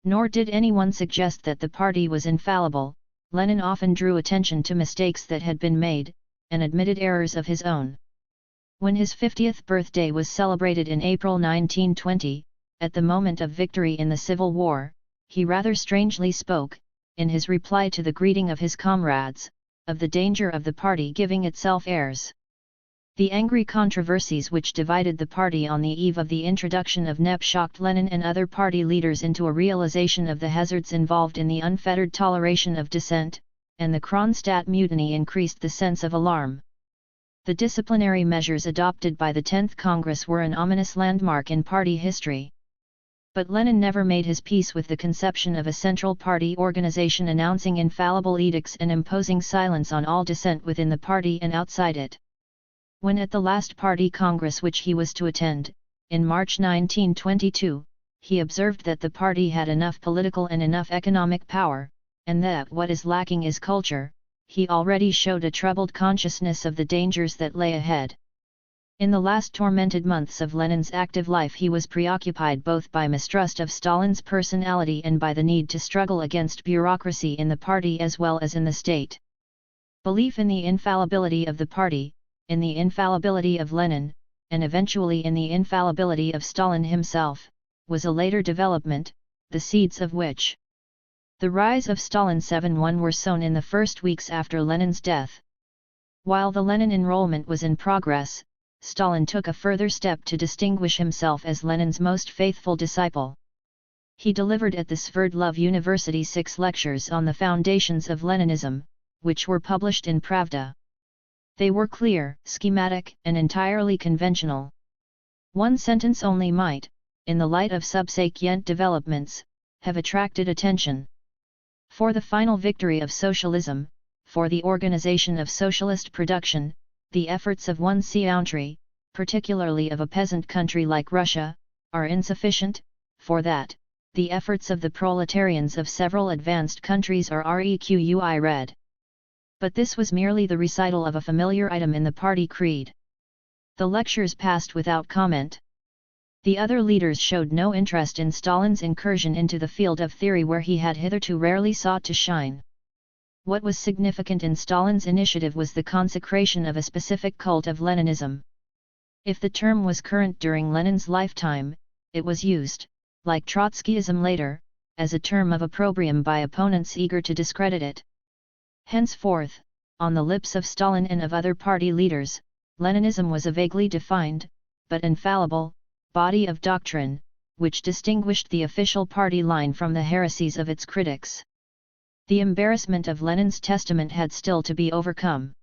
Nor did anyone suggest that the party was infallible. Lenin often drew attention to mistakes that had been made, and admitted errors of his own. When his 50th birthday was celebrated in April 1920, at the moment of victory in the Civil War, he rather strangely spoke, in his reply to the greeting of his comrades, of the danger of the party giving itself airs. The angry controversies which divided the party on the eve of the introduction of NEP shocked Lenin and other party leaders into a realization of the hazards involved in the unfettered toleration of dissent, and the Kronstadt mutiny increased the sense of alarm. The disciplinary measures adopted by the 10th Congress were an ominous landmark in party history. But Lenin never made his peace with the conception of a central party organization announcing infallible edicts and imposing silence on all dissent within the party and outside it. When at the last party congress which he was to attend, in March 1922, he observed that the party had enough political and enough economic power, and that what is lacking is culture, he already showed a troubled consciousness of the dangers that lay ahead. In the last tormented months of Lenin's active life he was preoccupied both by mistrust of Stalin's personality and by the need to struggle against bureaucracy in the party as well as in the state. Belief in the infallibility of the party, in the infallibility of Lenin, and eventually in the infallibility of Stalin himself, was a later development, the seeds of which. The rise of Stalin 7-1 were sown in the first weeks after Lenin's death. While the Lenin enrollment was in progress, Stalin took a further step to distinguish himself as Lenin's most faithful disciple. He delivered at the Sverdlov University 6 lectures on the foundations of Leninism, which were published in Pravda. They were clear, schematic, and entirely conventional. One sentence only might, in the light of subsequent developments, have attracted attention. For the final victory of socialism, for the organization of socialist production, the efforts of one country, particularly of a peasant country like Russia, are insufficient. For that, the efforts of the proletarians of several advanced countries are required. But this was merely the recital of a familiar item in the party creed. The lectures passed without comment. The other leaders showed no interest in Stalin's incursion into the field of theory where he had hitherto rarely sought to shine. What was significant in Stalin's initiative was the consecration of a specific cult of Leninism. If the term was current during Lenin's lifetime, it was used, like Trotskyism later, as a term of opprobrium by opponents eager to discredit it. Henceforth, on the lips of Stalin and of other party leaders, Leninism was a vaguely defined, but infallible, body of doctrine, which distinguished the official party line from the heresies of its critics. The embarrassment of Lenin's testament had still to be overcome.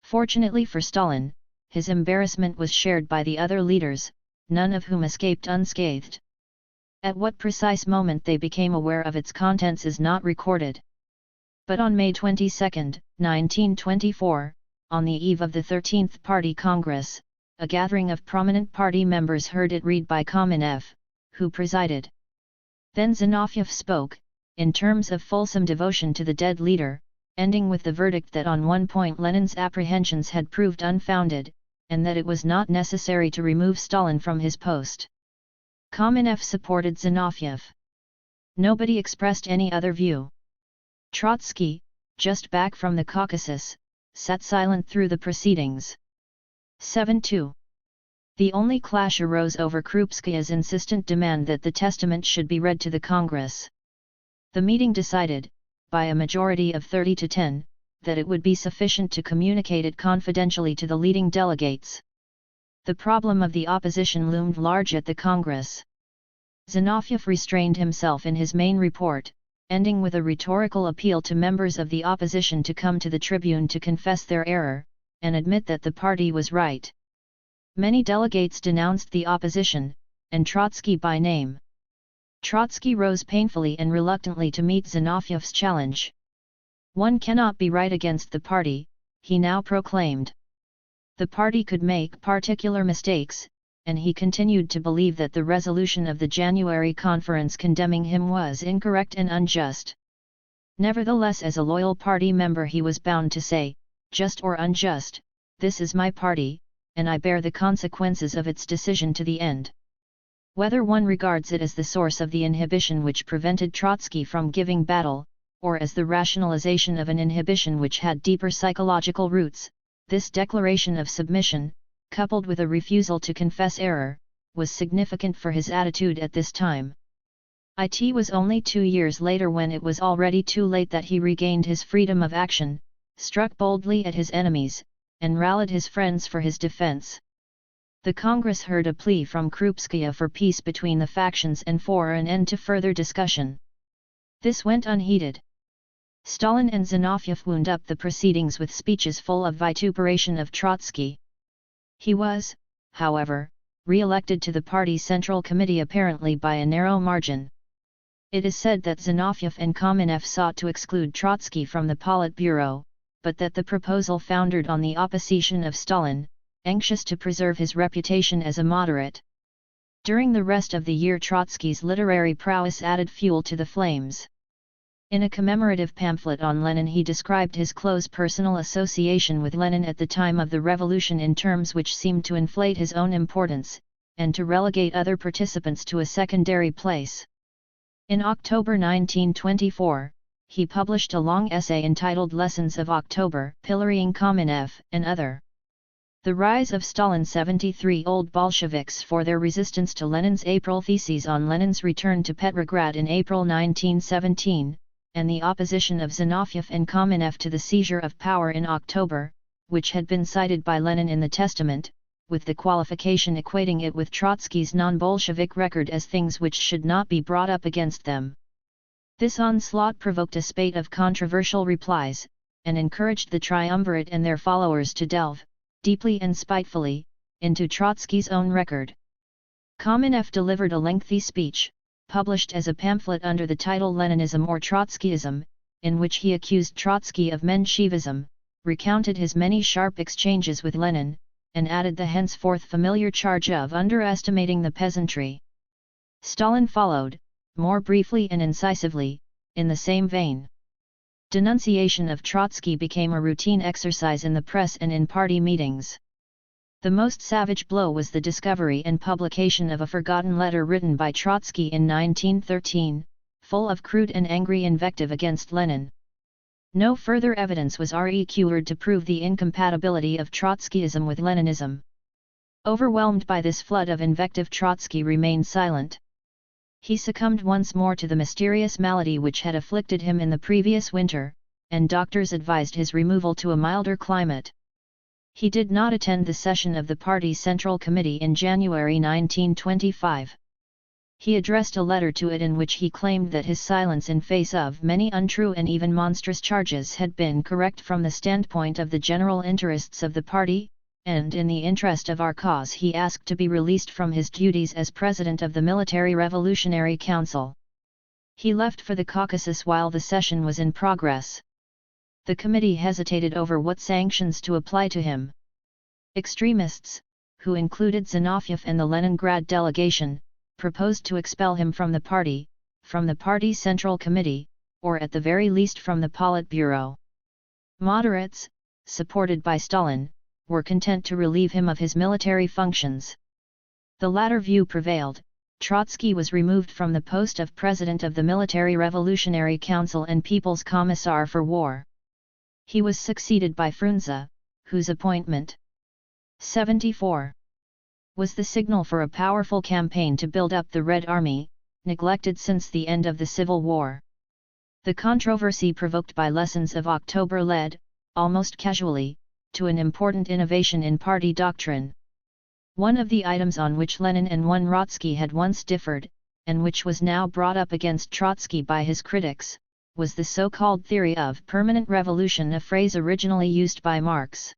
Fortunately for Stalin, his embarrassment was shared by the other leaders, none of whom escaped unscathed. At what precise moment they became aware of its contents is not recorded. But on May 22, 1924, on the eve of the 13th Party Congress, a gathering of prominent party members heard it read by Kamenev, who presided. Then Zinoviev spoke, in terms of fulsome devotion to the dead leader, ending with the verdict that on one point Lenin's apprehensions had proved unfounded, and that it was not necessary to remove Stalin from his post. Kamenev supported Zinoviev. Nobody expressed any other view. Trotsky, just back from the Caucasus, sat silent through the proceedings. 7-2. The only clash arose over Krupskaya's insistent demand that the testament should be read to the Congress. The meeting decided, by a majority of 30-10, that it would be sufficient to communicate it confidentially to the leading delegates. The problem of the opposition loomed large at the Congress. Zinoviev restrained himself in his main report, ending with a rhetorical appeal to members of the opposition to come to the tribune to confess their error, and admit that the party was right. Many delegates denounced the opposition, and Trotsky by name. Trotsky rose painfully and reluctantly to meet Zinoviev's challenge. One cannot be right against the party, he now proclaimed. The party could make particular mistakes, and he continued to believe that the resolution of the January conference condemning him was incorrect and unjust. Nevertheless, as a loyal party member, he was bound to say, just or unjust, this is my party, and I bear the consequences of its decision to the end. Whether one regards it as the source of the inhibition which prevented Trotsky from giving battle, or as the rationalization of an inhibition which had deeper psychological roots, this declaration of submission, coupled with a refusal to confess error, was significant for his attitude at this time. It was only 2 years later, when it was already too late, that he regained his freedom of action, struck boldly at his enemies, and rallied his friends for his defense. The Congress heard a plea from Krupskaya for peace between the factions and for an end to further discussion. This went unheeded. Stalin and Zinoviev wound up the proceedings with speeches full of vituperation of Trotsky. He was, however, re-elected to the party Central Committee apparently by a narrow margin. It is said that Zinoviev and Kamenev sought to exclude Trotsky from the Politburo, but that the proposal foundered on the opposition of Stalin, anxious to preserve his reputation as a moderate. During the rest of the year, Trotsky's literary prowess added fuel to the flames. In a commemorative pamphlet on Lenin, he described his close personal association with Lenin at the time of the revolution in terms which seemed to inflate his own importance, and to relegate other participants to a secondary place. In October 1924, he published a long essay entitled Lessons of October, pillorying Kamenev and other. The rise of Stalin's 73 old Bolsheviks for their resistance to Lenin's April theses on Lenin's return to Petrograd in April 1917, and the opposition of Zinoviev and Kamenev to the seizure of power in October, which had been cited by Lenin in the Testament, with the qualification equating it with Trotsky's non-Bolshevik record as things which should not be brought up against them. This onslaught provoked a spate of controversial replies, and encouraged the triumvirate and their followers to delve, deeply and spitefully, into Trotsky's own record. Kamenev delivered a lengthy speech, published as a pamphlet under the title Leninism or Trotskyism, in which he accused Trotsky of Menshevism, recounted his many sharp exchanges with Lenin, and added the henceforth familiar charge of underestimating the peasantry. Stalin followed, more briefly and incisively, in the same vein. Denunciation of Trotsky became a routine exercise in the press and in party meetings. The most savage blow was the discovery and publication of a forgotten letter written by Trotsky in 1913, full of crude and angry invective against Lenin. No further evidence was required to prove the incompatibility of Trotskyism with Leninism. Overwhelmed by this flood of invective, Trotsky remained silent. He succumbed once more to the mysterious malady which had afflicted him in the previous winter, and doctors advised his removal to a milder climate. He did not attend the session of the party's Central Committee in January 1925. He addressed a letter to it in which he claimed that his silence in face of many untrue and even monstrous charges had been correct from the standpoint of the general interests of the party, and in the interest of our cause he asked to be released from his duties as president of the Military Revolutionary Council. He left for the Caucasus while the session was in progress. The committee hesitated over what sanctions to apply to him. Extremists, who included Zinoviev and the Leningrad delegation, proposed to expel him from the party's Central Committee, or at the very least from the Politburo. Moderates, supported by Stalin, were content to relieve him of his military functions. The latter view prevailed. Trotsky was removed from the post of President of the Military Revolutionary Council and People's Commissar for War. He was succeeded by Frunze, whose appointment 74 was the signal for a powerful campaign to build up the Red Army, neglected since the end of the Civil War. The controversy provoked by Lessons of October led, almost casually, to an important innovation in party doctrine. One of the items on which Lenin and Trotsky had once differed, and which was now brought up against Trotsky by his critics, was the so-called theory of permanent revolution, a phrase originally used by Marx.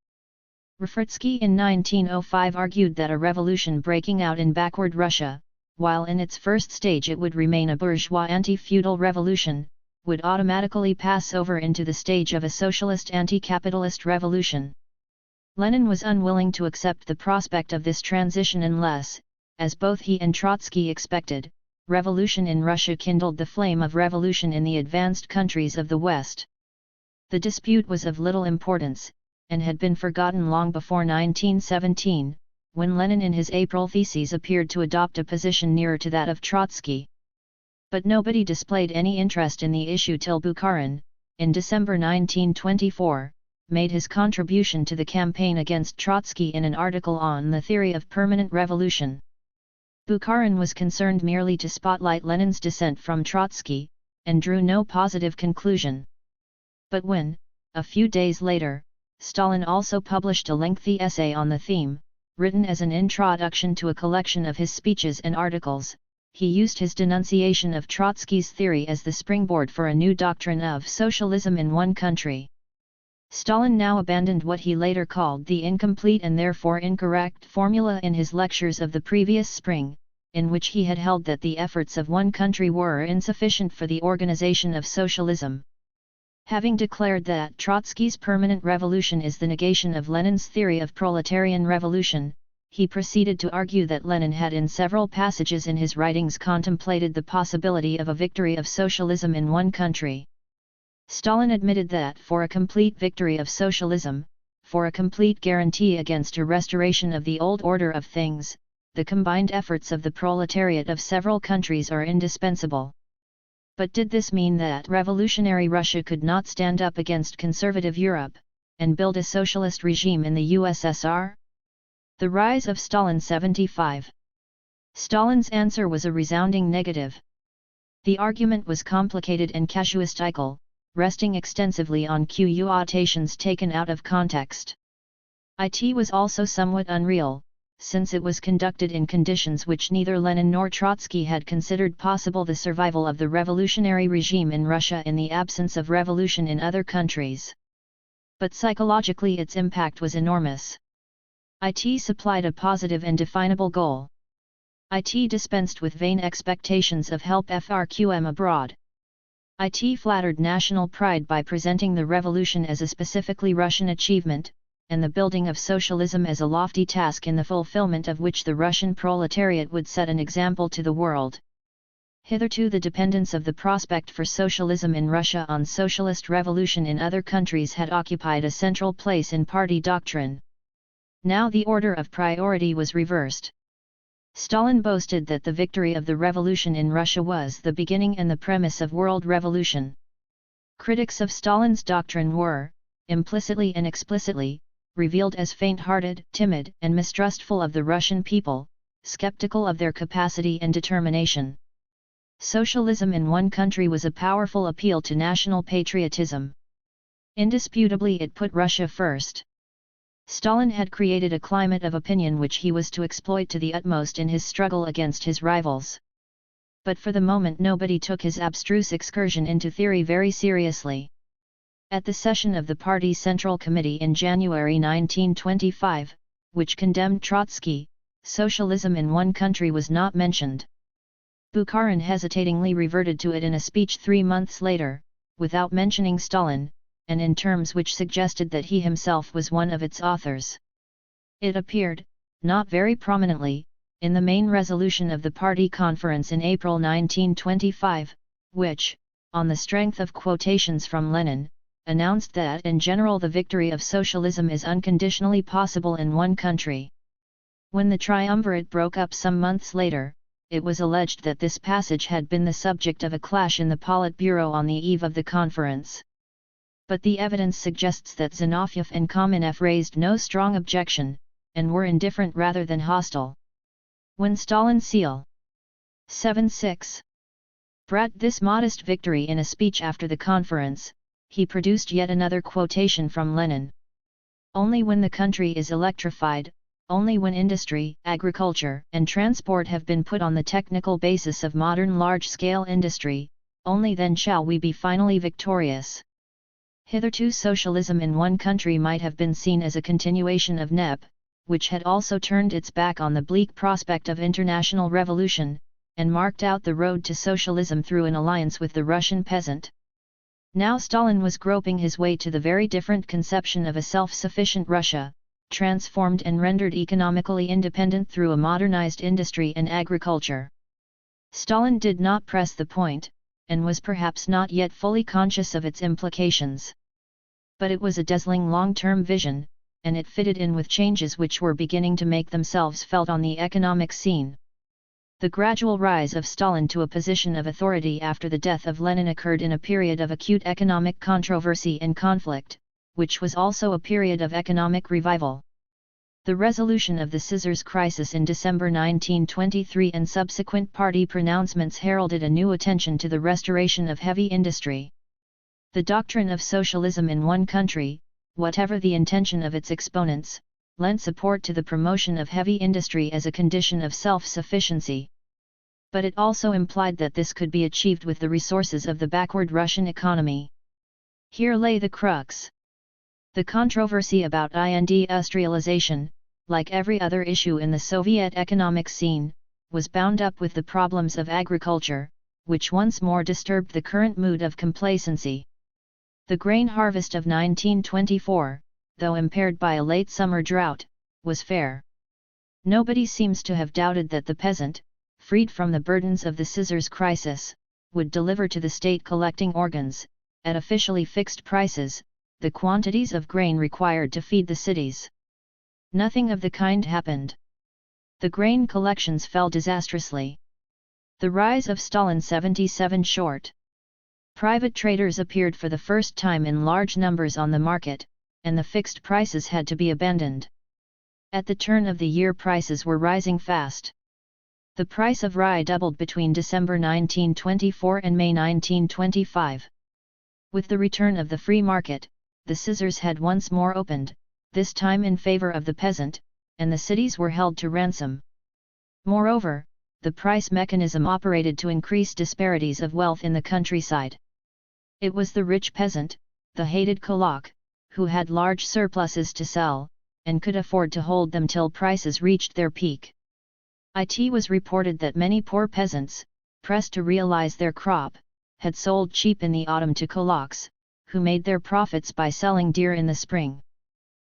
Rafertsky in 1905 argued that a revolution breaking out in backward Russia, while in its first stage it would remain a bourgeois anti-feudal revolution, would automatically pass over into the stage of a socialist anti-capitalist revolution. Lenin was unwilling to accept the prospect of this transition unless, as both he and Trotsky expected, revolution in Russia kindled the flame of revolution in the advanced countries of the West. The dispute was of little importance, and had been forgotten long before 1917, when Lenin in his April theses appeared to adopt a position nearer to that of Trotsky. But nobody displayed any interest in the issue till Bukharin, in December 1924, made his contribution to the campaign against Trotsky in an article on the theory of permanent revolution. Bukharin was concerned merely to spotlight Lenin's dissent from Trotsky, and drew no positive conclusion. But when, a few days later, Stalin also published a lengthy essay on the theme, written as an introduction to a collection of his speeches and articles, he used his denunciation of Trotsky's theory as the springboard for a new doctrine of socialism in one country. Stalin now abandoned what he later called the incomplete and therefore incorrect formula in his lectures of the previous spring, in which he had held that the efforts of one country were insufficient for the organization of socialism. Having declared that Trotsky's permanent revolution is the negation of Lenin's theory of proletarian revolution, he proceeded to argue that Lenin had in several passages in his writings contemplated the possibility of a victory of socialism in one country. Stalin admitted that for a complete victory of socialism, for a complete guarantee against a restoration of the old order of things, the combined efforts of the proletariat of several countries are indispensable. But did this mean that revolutionary Russia could not stand up against conservative Europe, and build a socialist regime in the USSR? The rise of Stalin 75. Stalin's answer was a resounding negative. The argument was complicated and casuistical, resting extensively on quotations taken out of context. It was also somewhat unreal, since it was conducted in conditions which neither Lenin nor Trotsky had considered possible: the survival of the revolutionary regime in Russia in the absence of revolution in other countries. But psychologically its impact was enormous. It supplied a positive and definable goal. It dispensed with vain expectations of help from abroad. It flattered national pride by presenting the revolution as a specifically Russian achievement, and the building of socialism as a lofty task in the fulfillment of which the Russian proletariat would set an example to the world. Hitherto the dependence of the prospect for socialism in Russia on socialist revolution in other countries had occupied a central place in party doctrine. Now the order of priority was reversed. Stalin boasted that the victory of the revolution in Russia was the beginning and the premise of world revolution. Critics of Stalin's doctrine were, implicitly and explicitly, revealed as faint-hearted, timid, and mistrustful of the Russian people, skeptical of their capacity and determination. Socialism in one country was a powerful appeal to national patriotism. Indisputably it put Russia first. Stalin had created a climate of opinion which he was to exploit to the utmost in his struggle against his rivals. But for the moment nobody took his abstruse excursion into theory very seriously. At the session of the party's Central Committee in January 1925, which condemned Trotsky, socialism in one country was not mentioned. Bukharin hesitatingly reverted to it in a speech 3 months later, without mentioning Stalin, and in terms which suggested that he himself was one of its authors. It appeared, not very prominently, in the main resolution of the party conference in April 1925, which, on the strength of quotations from Lenin, announced that in general the victory of socialism is unconditionally possible in one country. When the triumvirate broke up some months later, it was alleged that this passage had been the subject of a clash in the Politburo on the eve of the conference. But the evidence suggests that Zinoviev and Kamenev raised no strong objection, and were indifferent rather than hostile. When Stalin seal 7-6 brought this modest victory in a speech after the conference, he produced yet another quotation from Lenin. Only when the country is electrified, Only when industry, agriculture, and transport have been put on the technical basis of modern large-scale industry, only then shall we be finally victorious. Hitherto socialism in one country might have been seen as a continuation of NEP, which had also turned its back on the bleak prospect of international revolution, and marked out the road to socialism through an alliance with the Russian peasant. Now Stalin was groping his way to the very different conception of a self-sufficient Russia, transformed and rendered economically independent through a modernized industry and agriculture. Stalin did not press the point, and was perhaps not yet fully conscious of its implications. But it was a dazzling long-term vision, and it fitted in with changes which were beginning to make themselves felt on the economic scene. The gradual rise of Stalin to a position of authority after the death of Lenin occurred in a period of acute economic controversy and conflict, which was also a period of economic revival. The resolution of the scissors crisis in December 1923 and subsequent party pronouncements heralded a new attention to the restoration of heavy industry. The doctrine of socialism in one country, whatever the intention of its exponents, lent support to the promotion of heavy industry as a condition of self-sufficiency. But it also implied that this could be achieved with the resources of the backward Russian economy. Here lay the crux. The controversy about industrialization, like every other issue in the Soviet economic scene, was bound up with the problems of agriculture, which once more disturbed the current mood of complacency. The grain harvest of 1924, though impaired by a late summer drought, was fair. Nobody seems to have doubted that the peasant, freed from the burdens of the scissors crisis, would deliver to the state collecting organs, at officially fixed prices, the quantities of grain required to feed the cities. Nothing of the kind happened. The grain collections fell disastrously. The rise of Stalin 77 short. Private traders appeared for the first time in large numbers on the market, and the fixed prices had to be abandoned. At the turn of the year prices were rising fast. The price of rye doubled between December 1924 and May 1925. With the return of the free market, the scissors had once more opened, this time in favor of the peasant, and the cities were held to ransom. Moreover, the price mechanism operated to increase disparities of wealth in the countryside. It was the rich peasant, the hated kulak, who had large surpluses to sell, and could afford to hold them till prices reached their peak. It was reported that many poor peasants, pressed to realize their crop, had sold cheap in the autumn to kulaks, who made their profits by selling dear in the spring.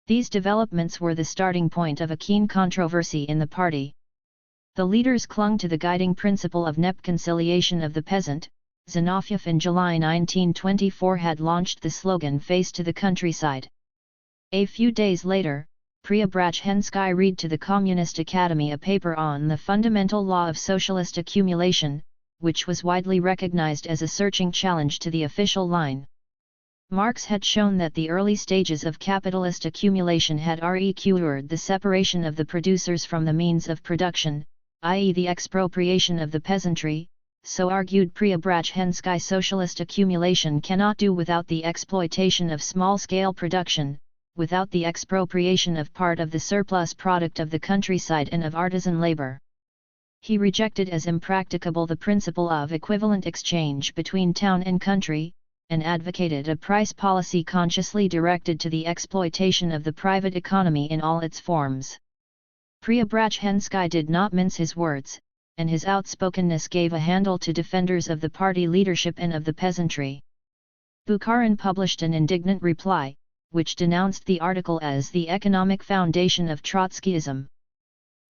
These developments were the starting point of a keen controversy in the party. The leaders clung to the guiding principle of NEP conciliation of the peasant. Zinoviev in July 1924 had launched the slogan "Face to the countryside." A few days later, Preobrazhensky read to the Communist Academy a paper on the fundamental law of socialist accumulation, which was widely recognized as a searching challenge to the official line. Marx had shown that the early stages of capitalist accumulation had required the separation of the producers from the means of production, i.e. the expropriation of the peasantry. So argued Preobrazhensky, socialist accumulation cannot do without the exploitation of small-scale production, without the expropriation of part of the surplus product of the countryside and of artisan labor. He rejected as impracticable the principle of equivalent exchange between town and country, and advocated a price policy consciously directed to the exploitation of the private economy in all its forms. Preobrazhensky did not mince his words, and his outspokenness gave a handle to defenders of the party leadership and of the peasantry. Bukharin published an indignant reply, which denounced the article as the economic foundation of Trotskyism.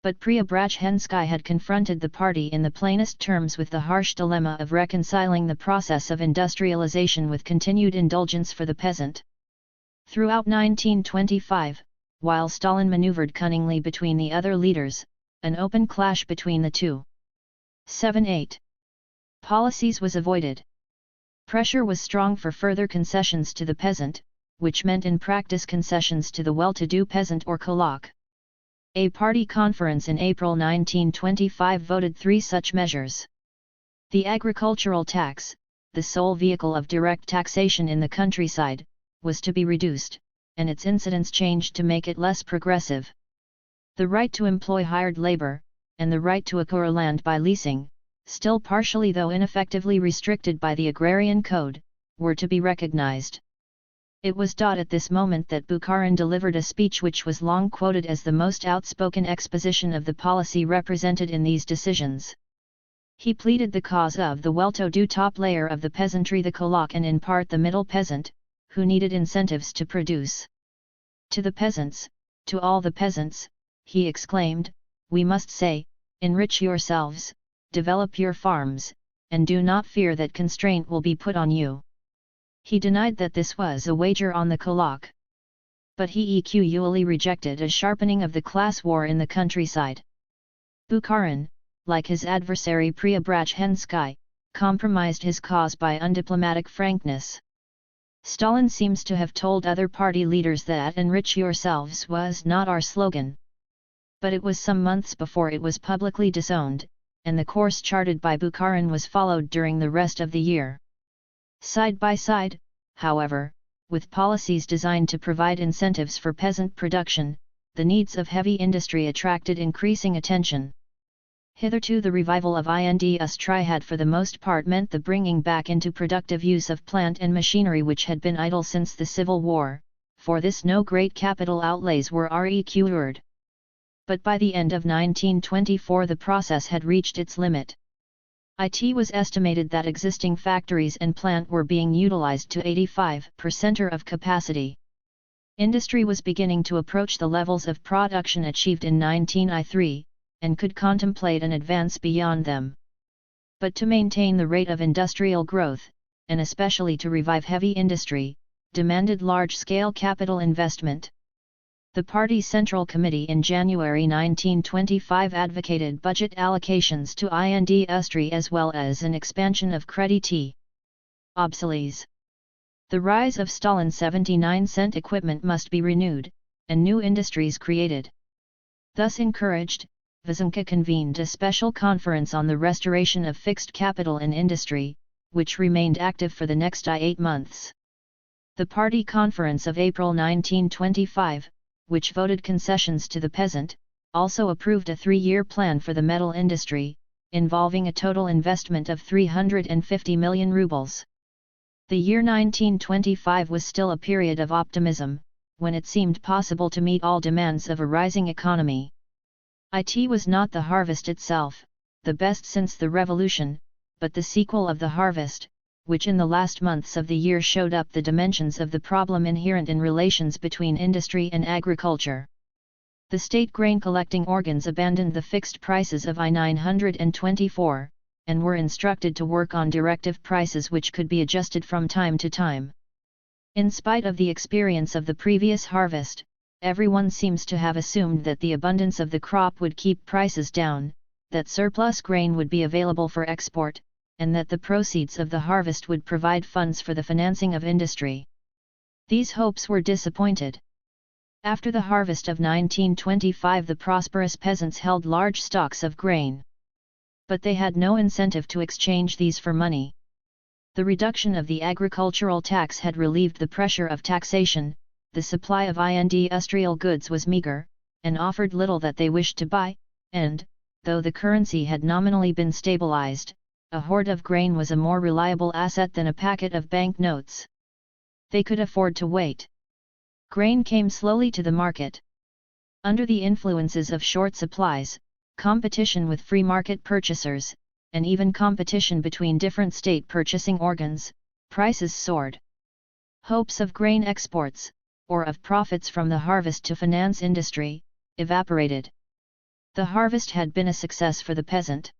But Preobrazhensky had confronted the party in the plainest terms with the harsh dilemma of reconciling the process of industrialization with continued indulgence for the peasant. Throughout 1925, while Stalin maneuvered cunningly between the other leaders, an open clash between the two 7-8 policies was avoided. Pressure was strong for further concessions to the peasant, which meant in practice concessions to the well-to-do peasant or kulak. A party conference in April 1925 voted 3 such measures. The agricultural tax, the sole vehicle of direct taxation in the countryside, was to be reduced, and its incidence changed to make it less progressive. The right to employ hired labor, and the right to acquire land by leasing, still partially though ineffectively restricted by the Agrarian Code, were to be recognized. It was at this moment that Bukharin delivered a speech which was long quoted as the most outspoken exposition of the policy represented in these decisions. He pleaded the cause of the well-to-do top layer of the peasantry, the kulak, and in part the middle peasant, who needed incentives to produce. To the peasants, to all the peasants, he exclaimed, we must say, enrich yourselves, develop your farms, and do not fear that constraint will be put on you. He denied that this was a wager on the kulak. But he equally rejected a sharpening of the class war in the countryside. Bukharin, like his adversary Preobrazhensky, compromised his cause by undiplomatic frankness. Stalin seems to have told other party leaders that enrich yourselves was not our slogan. But it was some months before it was publicly disowned, and the course charted by Bukharin was followed during the rest of the year. Side by side, however, with policies designed to provide incentives for peasant production, the needs of heavy industry attracted increasing attention. Hitherto the revival of industry had for the most part meant the bringing back into productive use of plant and machinery which had been idle since the Civil War. For this no great capital outlays were required. But by the end of 1924 the process had reached its limit. It was estimated that existing factories and plant were being utilized to 85% of capacity. Industry was beginning to approach the levels of production achieved in 1903, and could contemplate an advance beyond them. But to maintain the rate of industrial growth, and especially to revive heavy industry, demanded large-scale capital investment. The party's Central Committee in January 1925 advocated budget allocations to industry as well as an expansion of crédit obsolescence. The rise of Stalin's 79-cent equipment must be renewed, and new industries created. Thus encouraged, Vyazhenka convened a special conference on the restoration of fixed capital in industry, which remained active for the next 8 months. The Party Conference of April 1925, which voted concessions to the peasant, also approved a 3-year plan for the metal industry, involving a total investment of 350 million rubles. The year 1925 was still a period of optimism, when it seemed possible to meet all demands of a rising economy. It was not the harvest itself, the best since the revolution, but the sequel of the harvest, which in the last months of the year showed up the dimensions of the problem inherent in relations between industry and agriculture. The state grain collecting organs abandoned the fixed prices of I-924, and were instructed to work on directive prices which could be adjusted from time to time. In spite of the experience of the previous harvest, everyone seems to have assumed that the abundance of the crop would keep prices down, that surplus grain would be available for export, and that the proceeds of the harvest would provide funds for the financing of industry. These hopes were disappointed. After the harvest of 1925 the prosperous peasants held large stocks of grain. But they had no incentive to exchange these for money. The reduction of the agricultural tax had relieved the pressure of taxation, the supply of industrial goods was meager, and offered little that they wished to buy, and, though the currency had nominally been stabilized, a hoard of grain was a more reliable asset than a packet of bank notes. They could afford to wait. Grain came slowly to the market. Under the influences of short supplies, competition with free market purchasers, and even competition between different state purchasing organs, prices soared. Hopes of grain exports, or of profits from the harvest to finance industry, evaporated. The harvest had been a success for the peasant.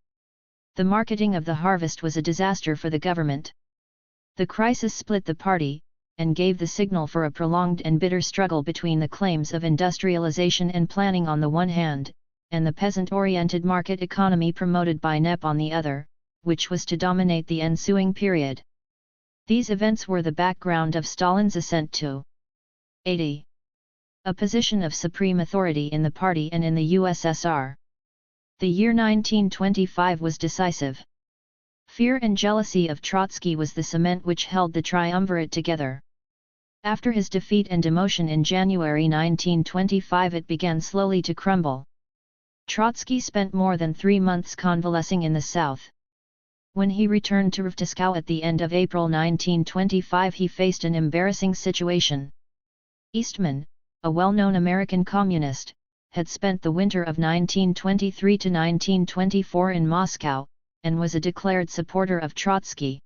The marketing of the harvest was a disaster for the government. The crisis split the party, and gave the signal for a prolonged and bitter struggle between the claims of industrialization and planning on the one hand, and the peasant-oriented market economy promoted by NEP on the other, which was to dominate the ensuing period. These events were the background of Stalin's ascent to a position of supreme authority in the party and in the USSR. The year 1925 was decisive. Fear and jealousy of Trotsky was the cement which held the triumvirate together. After his defeat and demotion in January 1925, it began slowly to crumble. Trotsky spent more than 3 months convalescing in the south. When he returned to Moscow at the end of April 1925, he faced an embarrassing situation. Eastman, a well-known American communist, had spent the winter of 1923 to 1924 in Moscow, and was a declared supporter of Trotsky.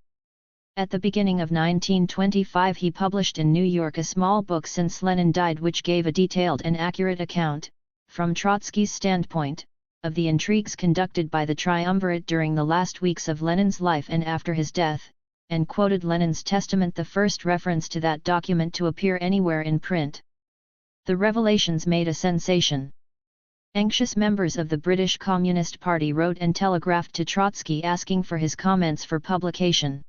At the beginning of 1925 he published in New York a small book Since Lenin Died, which gave a detailed and accurate account, from Trotsky's standpoint, of the intrigues conducted by the triumvirate during the last weeks of Lenin's life and after his death, and quoted Lenin's testament, the first reference to that document to appear anywhere in print. The revelations made a sensation. Anxious members of the British Communist Party wrote and telegraphed to Trotsky asking for his comments for publication.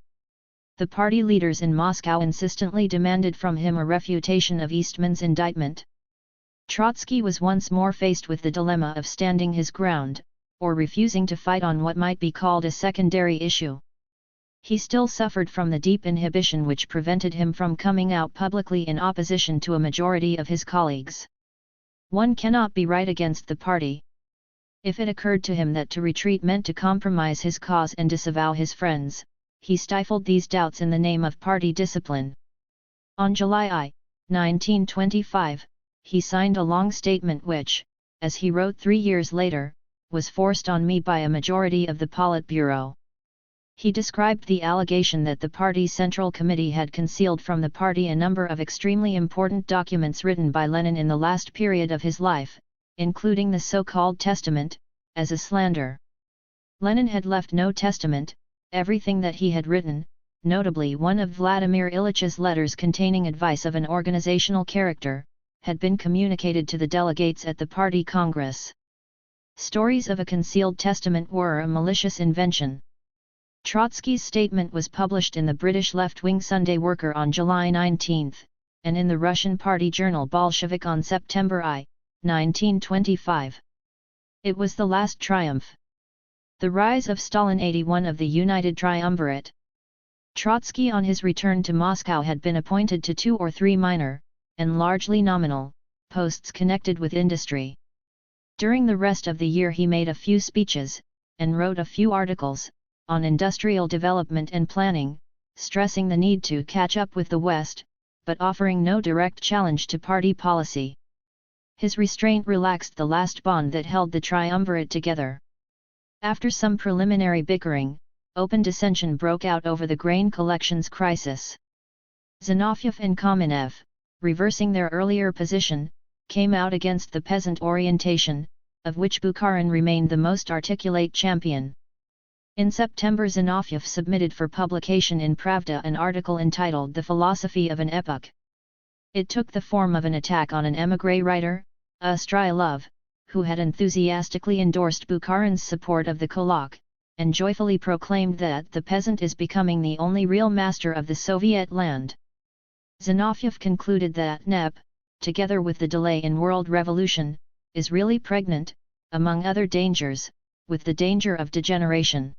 The party leaders in Moscow insistently demanded from him a refutation of Eastman's indictment. Trotsky was once more faced with the dilemma of standing his ground, or refusing to fight on what might be called a secondary issue. He still suffered from the deep inhibition which prevented him from coming out publicly in opposition to a majority of his colleagues. One cannot be right against the party. If it occurred to him that to retreat meant to compromise his cause and disavow his friends, he stifled these doubts in the name of party discipline. On July 1925, he signed a long statement which, as he wrote 3 years later, was forced on me by a majority of the Politburo. He described the allegation that the party Central Committee had concealed from the party a number of extremely important documents written by Lenin in the last period of his life, including the so-called testament, as a slander. Lenin had left no testament. Everything that he had written, notably one of Vladimir Ilyitch's letters containing advice of an organizational character, had been communicated to the delegates at the party congress. Stories of a concealed testament were a malicious invention. Trotsky's statement was published in the British left-wing Sunday Worker on July 19, and in the Russian party journal Bolshevik on September 1925. It was the last triumph. The rise of Stalin, 81 of the United Triumvirate. Trotsky on his return to Moscow had been appointed to 2 or 3 minor, and largely nominal, posts connected with industry. During the rest of the year he made a few speeches, and wrote a few articles, on industrial development and planning, stressing the need to catch up with the West, but offering no direct challenge to party policy. His restraint relaxed the last bond that held the triumvirate together. After some preliminary bickering, open dissension broke out over the grain collections crisis. Zinoviev and Kamenev, reversing their earlier position, came out against the peasant orientation, of which Bukharin remained the most articulate champion. In September, Zinoviev submitted for publication in Pravda an article entitled The Philosophy of an Epoch. It took the form of an attack on an émigré writer, Stryalov, who had enthusiastically endorsed Bukharin's support of the Kulak, and joyfully proclaimed that the peasant is becoming the only real master of the Soviet land. Zinoviev concluded that NEP, together with the delay in world revolution, is really pregnant, among other dangers, with the danger of degeneration.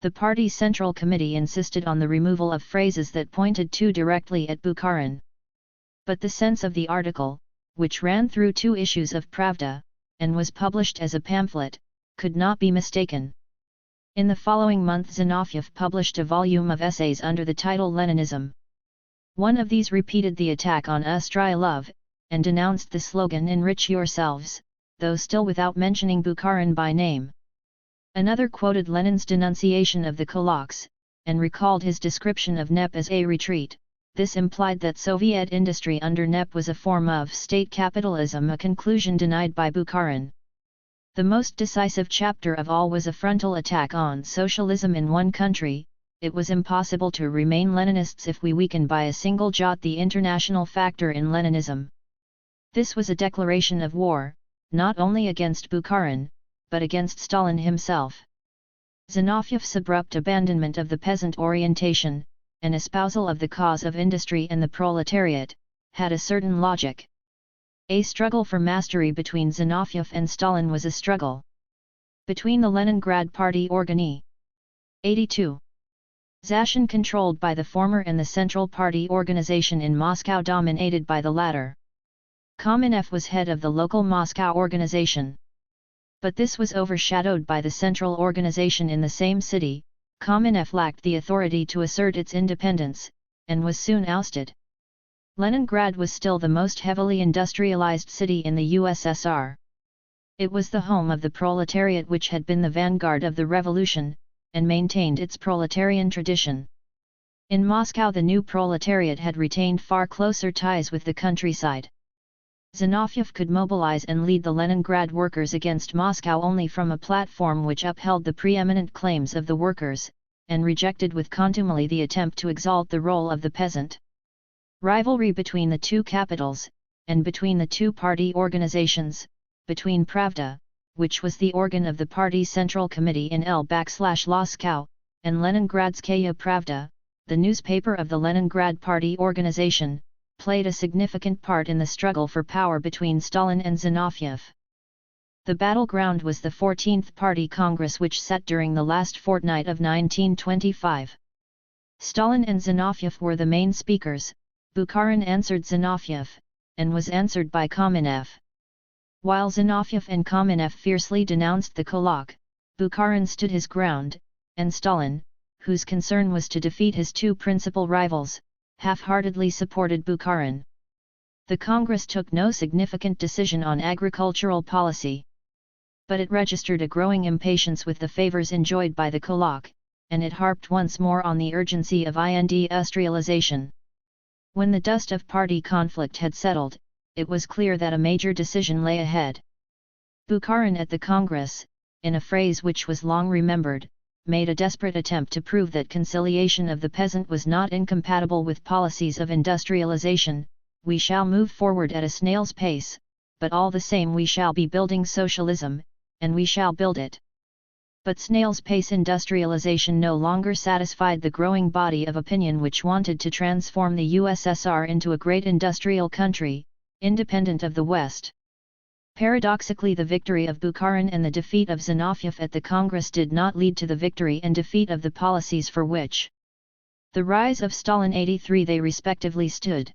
The party Central Committee insisted on the removal of phrases that pointed too directly at Bukharin. But the sense of the article, which ran through 2 issues of Pravda, and was published as a pamphlet, could not be mistaken. In the following month Zinoviev published a volume of essays under the title Leninism. One of these repeated the attack on Stryalov, and denounced the slogan "Enrich yourselves," though still without mentioning Bukharin by name. Another quoted Lenin's denunciation of the kulaks, and recalled his description of NEP as a retreat. This implied that Soviet industry under NEP was a form of state capitalism, a conclusion denied by Bukharin. The most decisive chapter of all was a frontal attack on socialism in one country. It was impossible to remain Leninists if we weaken by a single jot the international factor in Leninism. This was a declaration of war, not only against Bukharin, but against Stalin himself. Zinoviev's abrupt abandonment of the peasant orientation, an espousal of the cause of industry and the proletariat, had a certain logic. A struggle for mastery between Zinoviev and Stalin was a struggle between the Leningrad Party Organi. 82. Zashin controlled by the former and the Central Party organization in Moscow dominated by the latter. Kamenev was head of the local Moscow organization. But this was overshadowed by the central organization in the same city. Kamenev lacked the authority to assert its independence, and was soon ousted. Leningrad was still the most heavily industrialized city in the USSR. It was the home of the proletariat which had been the vanguard of the revolution, and maintained its proletarian tradition. In Moscow the new proletariat had retained far closer ties with the countryside. Zinoviev could mobilize and lead the Leningrad workers against Moscow only from a platform which upheld the preeminent claims of the workers, and rejected with contumely the attempt to exalt the role of the peasant. Rivalry between the two capitals, and between the two party organizations, between Pravda, which was the organ of the party's central committee in L/Moscow, and Leningradskaya Pravda, the newspaper of the Leningrad party organization, played a significant part in the struggle for power between Stalin and Zinoviev. The battleground was the 14th Party Congress which sat during the last fortnight of 1925. Stalin and Zinoviev were the main speakers. Bukharin answered Zinoviev, and was answered by Kamenev. While Zinoviev and Kamenev fiercely denounced the Kulak, Bukharin stood his ground, and Stalin, whose concern was to defeat his two principal rivals, half-heartedly supported Bukharin. The Congress took no significant decision on agricultural policy. But it registered a growing impatience with the favors enjoyed by the Kulak, and it harped once more on the urgency of industrialization. When the dust of party conflict had settled, it was clear that a major decision lay ahead. Bukharin at the Congress, in a phrase which was long remembered, made a desperate attempt to prove that conciliation of the peasant was not incompatible with policies of industrialization. We shall move forward at a snail's pace, but all the same we shall be building socialism, and we shall build it. But snail's pace industrialization no longer satisfied the growing body of opinion which wanted to transform the USSR into a great industrial country, independent of the West. Paradoxically, the victory of Bukharin and the defeat of Zinoviev at the Congress did not lead to the victory and defeat of the policies for which the rise of Stalin 83 they respectively stood.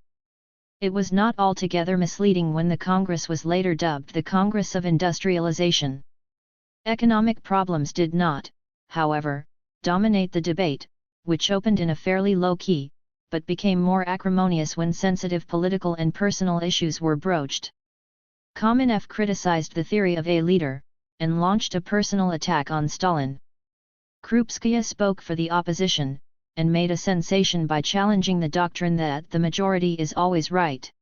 It was not altogether misleading when the Congress was later dubbed the Congress of Industrialization. Economic problems did not, however, dominate the debate, which opened in a fairly low key, but became more acrimonious when sensitive political and personal issues were broached. Kamenev criticized the theory of a leader, and launched a personal attack on Stalin. Krupskaya spoke for the opposition, and made a sensation by challenging the doctrine that the majority is always right.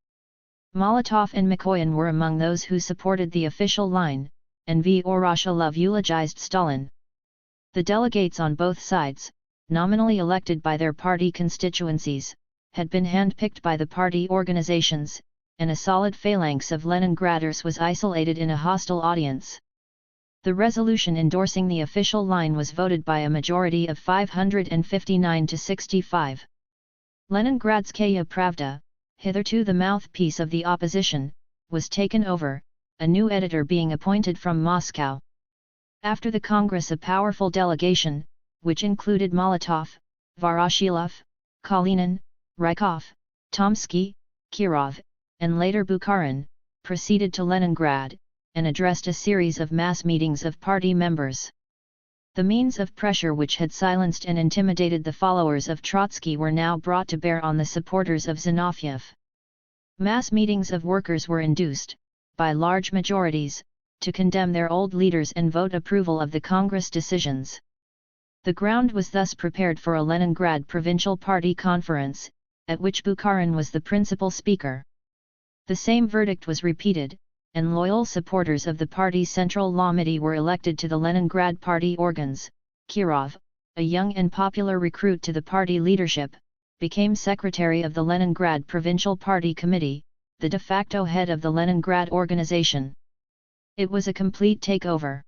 Molotov and Mikoyan were among those who supported the official line, and Voroshilov eulogized Stalin. The delegates on both sides, nominally elected by their party constituencies, had been handpicked by the party organizations, and a solid phalanx of Leningraders was isolated in a hostile audience. The resolution endorsing the official line was voted by a majority of 559 to 65. Leningradskaya Pravda, hitherto the mouthpiece of the opposition, was taken over, a new editor being appointed from Moscow. After the Congress a powerful delegation, which included Molotov, Voroshilov, Kalinin, Rykov, Tomsky, Kirov, and later Bukharin, proceeded to Leningrad, and addressed a series of mass meetings of party members. The means of pressure which had silenced and intimidated the followers of Trotsky were now brought to bear on the supporters of Zinoviev. Mass meetings of workers were induced, by large majorities, to condemn their old leaders and vote approval of the Congress decisions. The ground was thus prepared for a Leningrad Provincial Party Conference, at which Bukharin was the principal speaker. The same verdict was repeated, and loyal supporters of the party's Central Committee were elected to the Leningrad party organs. Kirov, a young and popular recruit to the party leadership, became secretary of the Leningrad Provincial Party Committee, the de facto head of the Leningrad organization. It was a complete takeover.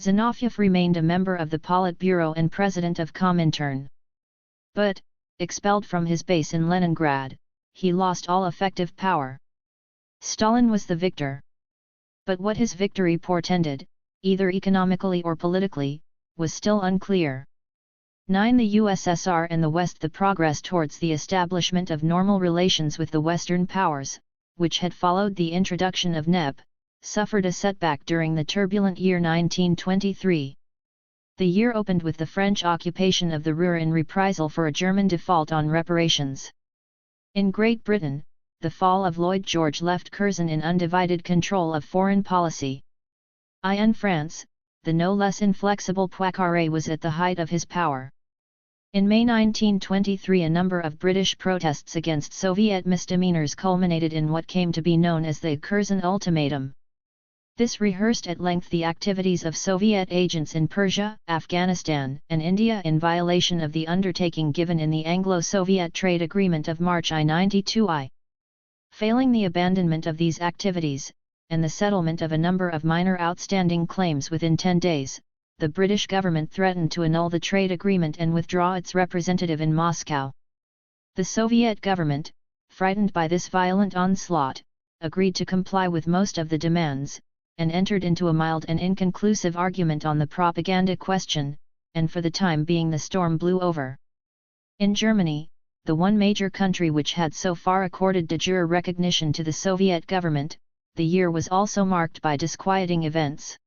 Zinoviev remained a member of the Politburo and president of Comintern. But, expelled from his base in Leningrad, he lost all effective power. Stalin was the victor. But what his victory portended, either economically or politically, was still unclear. 9. The USSR and the West. The progress towards the establishment of normal relations with the Western powers, which had followed the introduction of NEP, suffered a setback during the turbulent year 1923. The year opened with the French occupation of the Ruhr in reprisal for a German default on reparations. In Great Britain, the fall of Lloyd George left Curzon in undivided control of foreign policy. In France, the no less inflexible Poincaré was at the height of his power. In May 1923, a number of British protests against Soviet misdemeanors culminated in what came to be known as the Curzon Ultimatum. This rehearsed at length the activities of Soviet agents in Persia, Afghanistan, and India in violation of the undertaking given in the Anglo-Soviet Trade Agreement of March 1992. Failing the abandonment of these activities, and the settlement of a number of minor outstanding claims within 10 days, the British government threatened to annul the trade agreement and withdraw its representative in Moscow. The Soviet government, frightened by this violent onslaught, agreed to comply with most of the demands, and entered into a mild and inconclusive argument on the propaganda question, and for the time being the storm blew over. In Germany, the one major country which had so far accorded de jure recognition to the Soviet government, the year was also marked by disquieting events.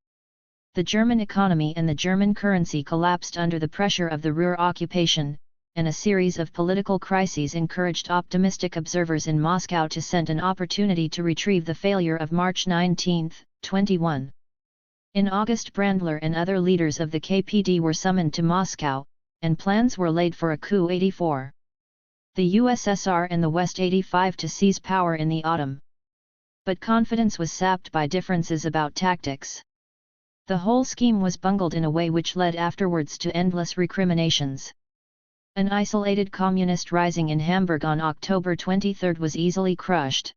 The German economy and the German currency collapsed under the pressure of the Ruhr occupation, and a series of political crises encouraged optimistic observers in Moscow to scent an opportunity to retrieve the failure of March 1921. In August, Brandler and other leaders of the KPD were summoned to Moscow, and plans were laid for a coup 84. The USSR and the West 85 to seize power in the autumn. But confidence was sapped by differences about tactics. The whole scheme was bungled in a way which led afterwards to endless recriminations. An isolated communist rising in Hamburg on October 23 was easily crushed.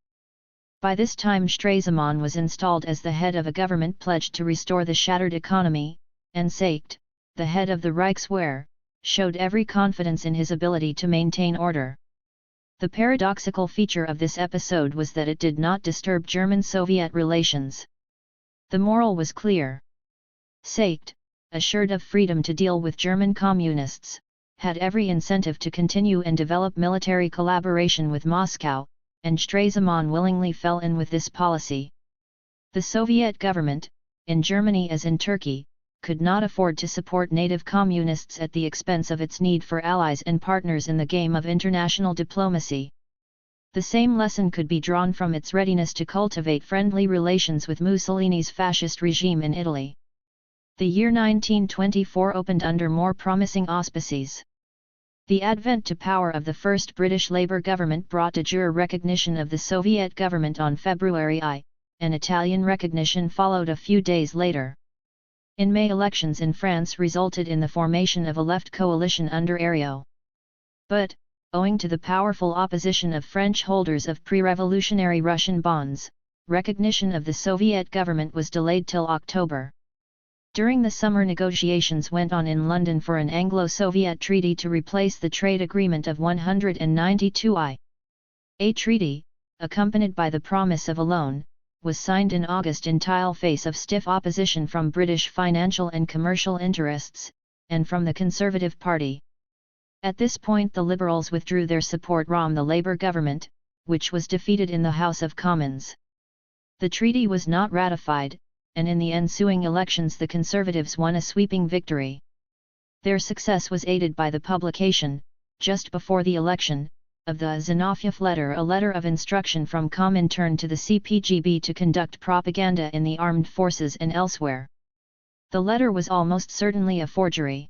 By this time Stresemann was installed as the head of a government pledged to restore the shattered economy, and Seicht, the head of the Reichswehr, showed every confidence in his ability to maintain order. The paradoxical feature of this episode was that it did not disturb German-Soviet relations. The moral was clear. Seicht, assured of freedom to deal with German communists, had every incentive to continue and develop military collaboration with Moscow, and Stresemann willingly fell in with this policy. The Soviet government, in Germany as in Turkey, could not afford to support native communists at the expense of its need for allies and partners in the game of international diplomacy. The same lesson could be drawn from its readiness to cultivate friendly relations with Mussolini's fascist regime in Italy. The year 1924 opened under more promising auspices. The advent to power of the first British Labour government brought de jure recognition of the Soviet government on February I, and Italian recognition followed a few days later. In May, elections in France resulted in the formation of a left coalition under Herriot. But, owing to the powerful opposition of French holders of pre-revolutionary Russian bonds, recognition of the Soviet government was delayed till October. During the summer, negotiations went on in London for an Anglo-Soviet treaty to replace the trade agreement of 192. A treaty, accompanied by the promise of a loan, was signed in August in face of stiff opposition from British financial and commercial interests, and from the Conservative Party. At this point the Liberals withdrew their support from the Labour government, which was defeated in the House of Commons. The treaty was not ratified, and in the ensuing elections the Conservatives won a sweeping victory. Their success was aided by the publication, just before the election, of the Zinoviev letter, a letter of instruction from Comintern to the CPGB to conduct propaganda in the armed forces and elsewhere. The letter was almost certainly a forgery.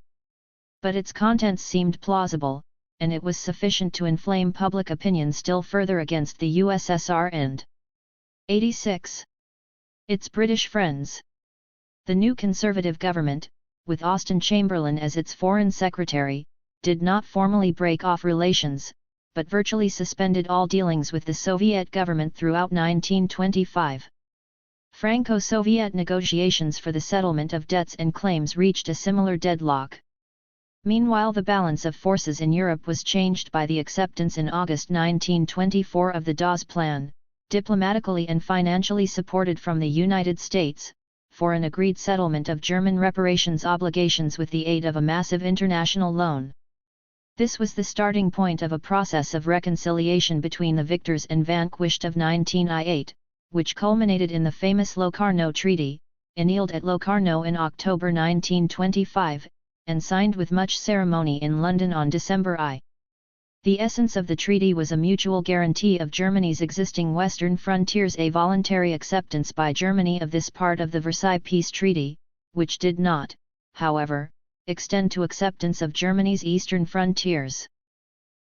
But its contents seemed plausible, and it was sufficient to inflame public opinion still further against the USSR and 86. Its British friends. The new Conservative government, with Austen Chamberlain as its Foreign Secretary, did not formally break off relations, but virtually suspended all dealings with the Soviet government throughout 1925. Franco-Soviet negotiations for the settlement of debts and claims reached a similar deadlock. Meanwhile, the balance of forces in Europe was changed by the acceptance in August 1924 of the Dawes Plan, diplomatically and financially supported from the United States, for an agreed settlement of German reparations obligations with the aid of a massive international loan. This was the starting point of a process of reconciliation between the victors and vanquished of 1908, which culminated in the famous Locarno Treaty, annealed at Locarno in October 1925, and signed with much ceremony in London on December I. The essence of the treaty was a mutual guarantee of Germany's existing western frontiers, a voluntary acceptance by Germany of this part of the Versailles Peace Treaty, which did not, however, extend to acceptance of Germany's eastern frontiers.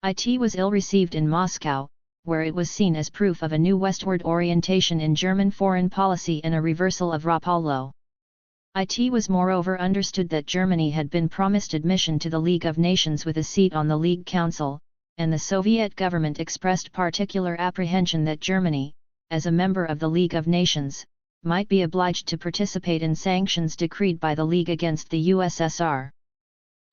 It was ill-received in Moscow, where it was seen as proof of a new westward orientation in German foreign policy and a reversal of Rapallo. It was moreover understood that Germany had been promised admission to the League of Nations with a seat on the League Council, and the Soviet government expressed particular apprehension that Germany, as a member of the League of Nations, might be obliged to participate in sanctions decreed by the League against the USSR.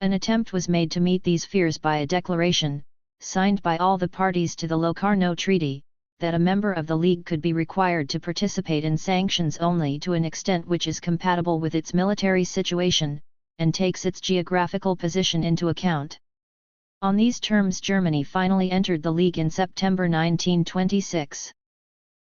An attempt was made to meet these fears by a declaration, signed by all the parties to the Locarno Treaty, that a member of the League could be required to participate in sanctions only to an extent which is compatible with its military situation, and takes its geographical position into account. On these terms Germany finally entered the League in September 1926.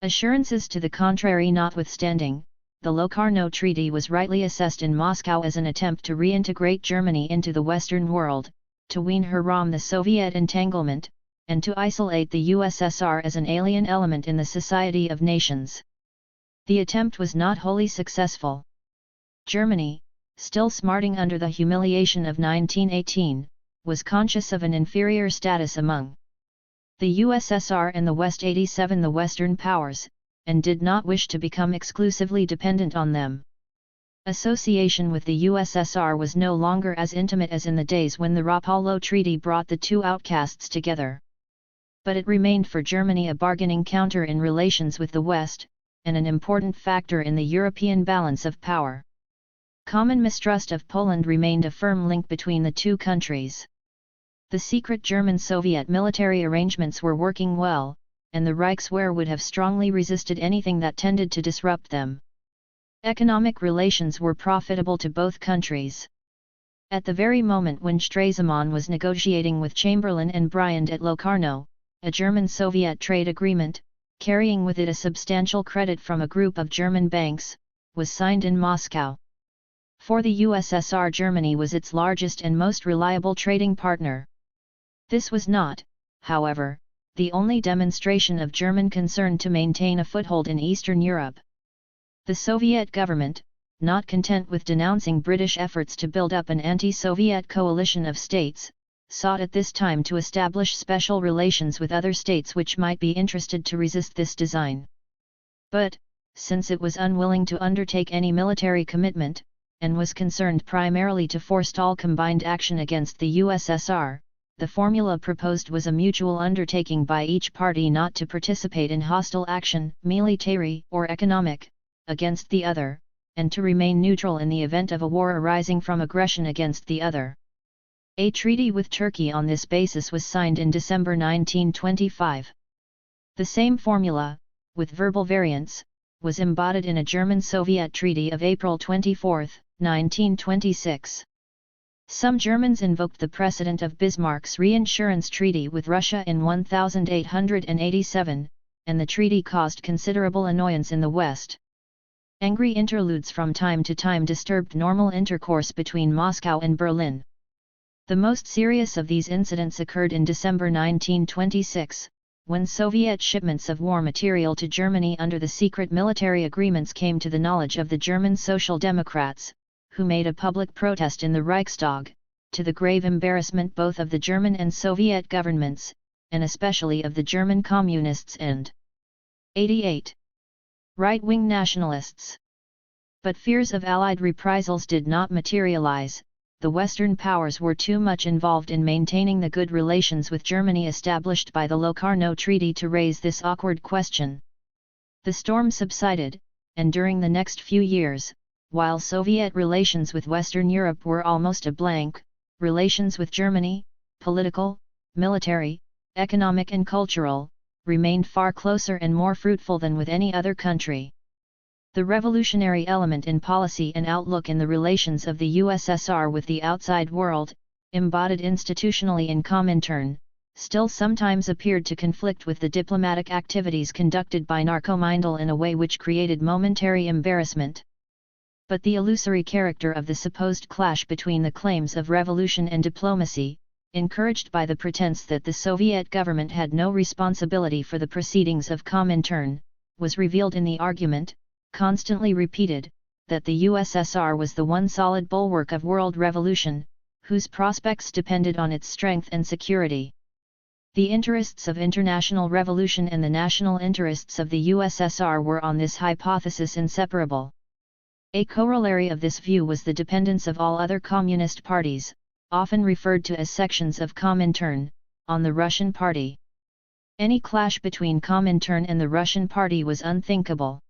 Assurances to the contrary notwithstanding, the Locarno Treaty was rightly assessed in Moscow as an attempt to reintegrate Germany into the Western world, to wean her from the Soviet entanglement, and to isolate the USSR as an alien element in the society of nations. The attempt was not wholly successful. Germany, still smarting under the humiliation of 1918, was conscious of an inferior status among the USSR and the West 87 the Western powers, and did not wish to become exclusively dependent on them. Association with the USSR was no longer as intimate as in the days when the Rapallo Treaty brought the two outcasts together. But it remained for Germany a bargaining counter in relations with the West, and an important factor in the European balance of power. Common mistrust of Poland remained a firm link between the two countries. The secret German-Soviet military arrangements were working well, and the Reichswehr would have strongly resisted anything that tended to disrupt them. Economic relations were profitable to both countries. At the very moment when Stresemann was negotiating with Chamberlain and Briand at Locarno, a German-Soviet trade agreement, carrying with it a substantial credit from a group of German banks, was signed in Moscow. For the USSR, Germany was its largest and most reliable trading partner. This was not, however, the only demonstration of German concern to maintain a foothold in Eastern Europe. The Soviet government, not content with denouncing British efforts to build up an anti-Soviet coalition of states, sought at this time to establish special relations with other states which might be interested to resist this design. But, since it was unwilling to undertake any military commitment, and was concerned primarily to forestall combined action against the USSR, the formula proposed was a mutual undertaking by each party not to participate in hostile action, military or economic, against the other, and to remain neutral in the event of a war arising from aggression against the other. A treaty with Turkey on this basis was signed in December 1925. The same formula, with verbal variants, was embodied in a German-Soviet treaty of April 24, 1926. Some Germans invoked the precedent of Bismarck's reinsurance treaty with Russia in 1887, and the treaty caused considerable annoyance in the West. Angry interludes from time to time disturbed normal intercourse between Moscow and Berlin. The most serious of these incidents occurred in December 1926, when Soviet shipments of war material to Germany under the secret military agreements came to the knowledge of the German Social Democrats, who made a public protest in the Reichstag, to the grave embarrassment both of the German and Soviet governments, and especially of the German Communists and 88 right-wing nationalists. But fears of Allied reprisals did not materialize. The Western powers were too much involved in maintaining the good relations with Germany established by the Locarno Treaty to raise this awkward question. The storm subsided, and during the next few years, while Soviet relations with Western Europe were almost a blank, relations with Germany, political, military, economic and cultural, remained far closer and more fruitful than with any other country. The revolutionary element in policy and outlook in the relations of the USSR with the outside world, embodied institutionally in Comintern, still sometimes appeared to conflict with the diplomatic activities conducted by Narkomindel in a way which created momentary embarrassment. But the illusory character of the supposed clash between the claims of revolution and diplomacy, encouraged by the pretense that the Soviet government had no responsibility for the proceedings of Comintern, was revealed in the argument, constantly repeated, that the USSR was the one solid bulwark of world revolution, whose prospects depended on its strength and security. The interests of international revolution and the national interests of the USSR were on this hypothesis inseparable. A corollary of this view was the dependence of all other communist parties, often referred to as sections of Comintern, on the Russian Party. Any clash between Comintern and the Russian Party was unthinkable.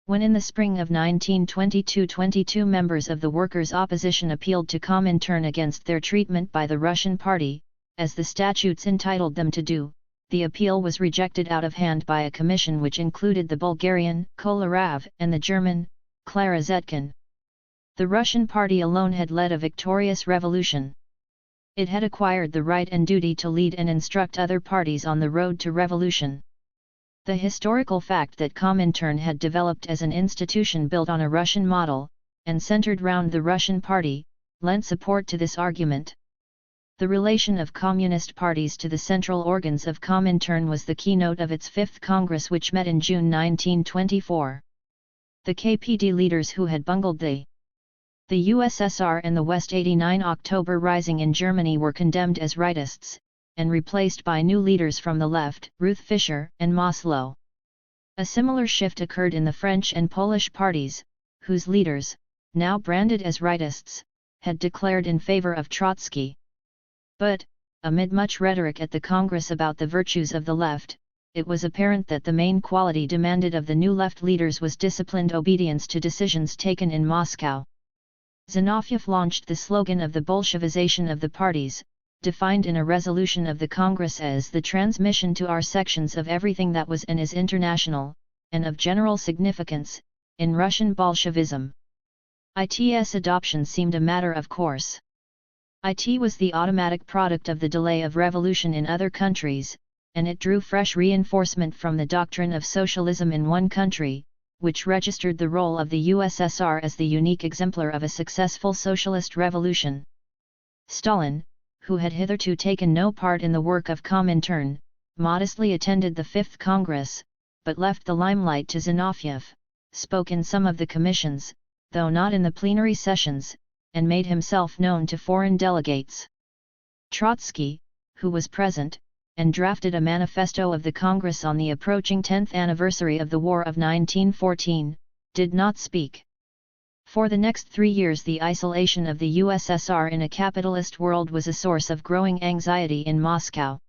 When in the spring of 1922 22 members of the workers' opposition appealed to Comintern against their treatment by the Russian Party, as the statutes entitled them to do, the appeal was rejected out of hand by a commission which included the Bulgarian, Kolarov, and the German, Clara Zetkin. The Russian Party alone had led a victorious revolution. It had acquired the right and duty to lead and instruct other parties on the road to revolution. The historical fact that Comintern had developed as an institution built on a Russian model, and centered round the Russian Party, lent support to this argument. The relation of communist parties to the central organs of Comintern was the keynote of its Fifth Congress, which met in June 1924. The KPD leaders who had bungled the USSR and the West 89 October Rising in Germany were condemned as rightists, and replaced by new leaders from the left, Ruth Fischer and Maslow. A similar shift occurred in the French and Polish parties, whose leaders, now branded as rightists, had declared in favor of Trotsky. But, amid much rhetoric at the Congress about the virtues of the left, it was apparent that the main quality demanded of the new left leaders was disciplined obedience to decisions taken in Moscow. Zinoviev launched the slogan of the Bolshevization of the parties, defined in a resolution of the Congress as the transmission to our sections of everything that was and is international, and of general significance, in Russian Bolshevism. IT's adoption seemed a matter of course. IT was the automatic product of the delay of revolution in other countries, and it drew fresh reinforcement from the doctrine of socialism in one country, which registered the role of the USSR as the unique exemplar of a successful socialist revolution. Stalin, who had hitherto taken no part in the work of Comintern, modestly attended the Fifth Congress, but left the limelight to Zinoviev, spoke in some of the commissions, though not in the plenary sessions, and made himself known to foreign delegates. Trotsky, who was present, and drafted a manifesto of the Congress on the approaching 10th anniversary of the War of 1914, did not speak. For the next 3 years the isolation of the USSR in a capitalist world was a source of growing anxiety in Moscow.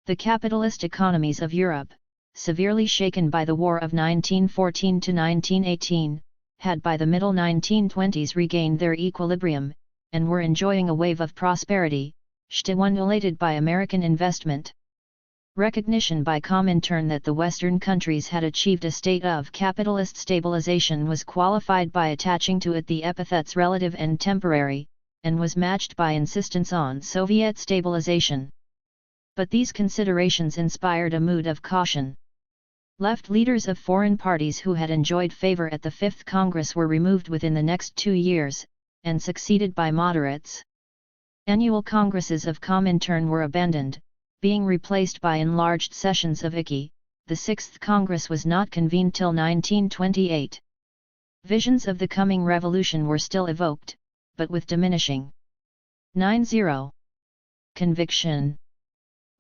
The capitalist economies of Europe, severely shaken by the War of 1914 to 1918, had by the middle 1920s regained their equilibrium, and were enjoying a wave of prosperity, stimulated by American investment. Recognition by Comintern that the Western countries had achieved a state of capitalist stabilization was qualified by attaching to it the epithets relative and temporary, and was matched by insistence on Soviet stabilization. But these considerations inspired a mood of caution. Left leaders of foreign parties who had enjoyed favor at the Fifth Congress were removed within the next 2 years, and succeeded by moderates. Annual congresses of Comintern were abandoned, being replaced by enlarged sessions of ICI. The Sixth Congress was not convened till 1928. Visions of the coming revolution were still evoked, but with diminishing 90. Conviction.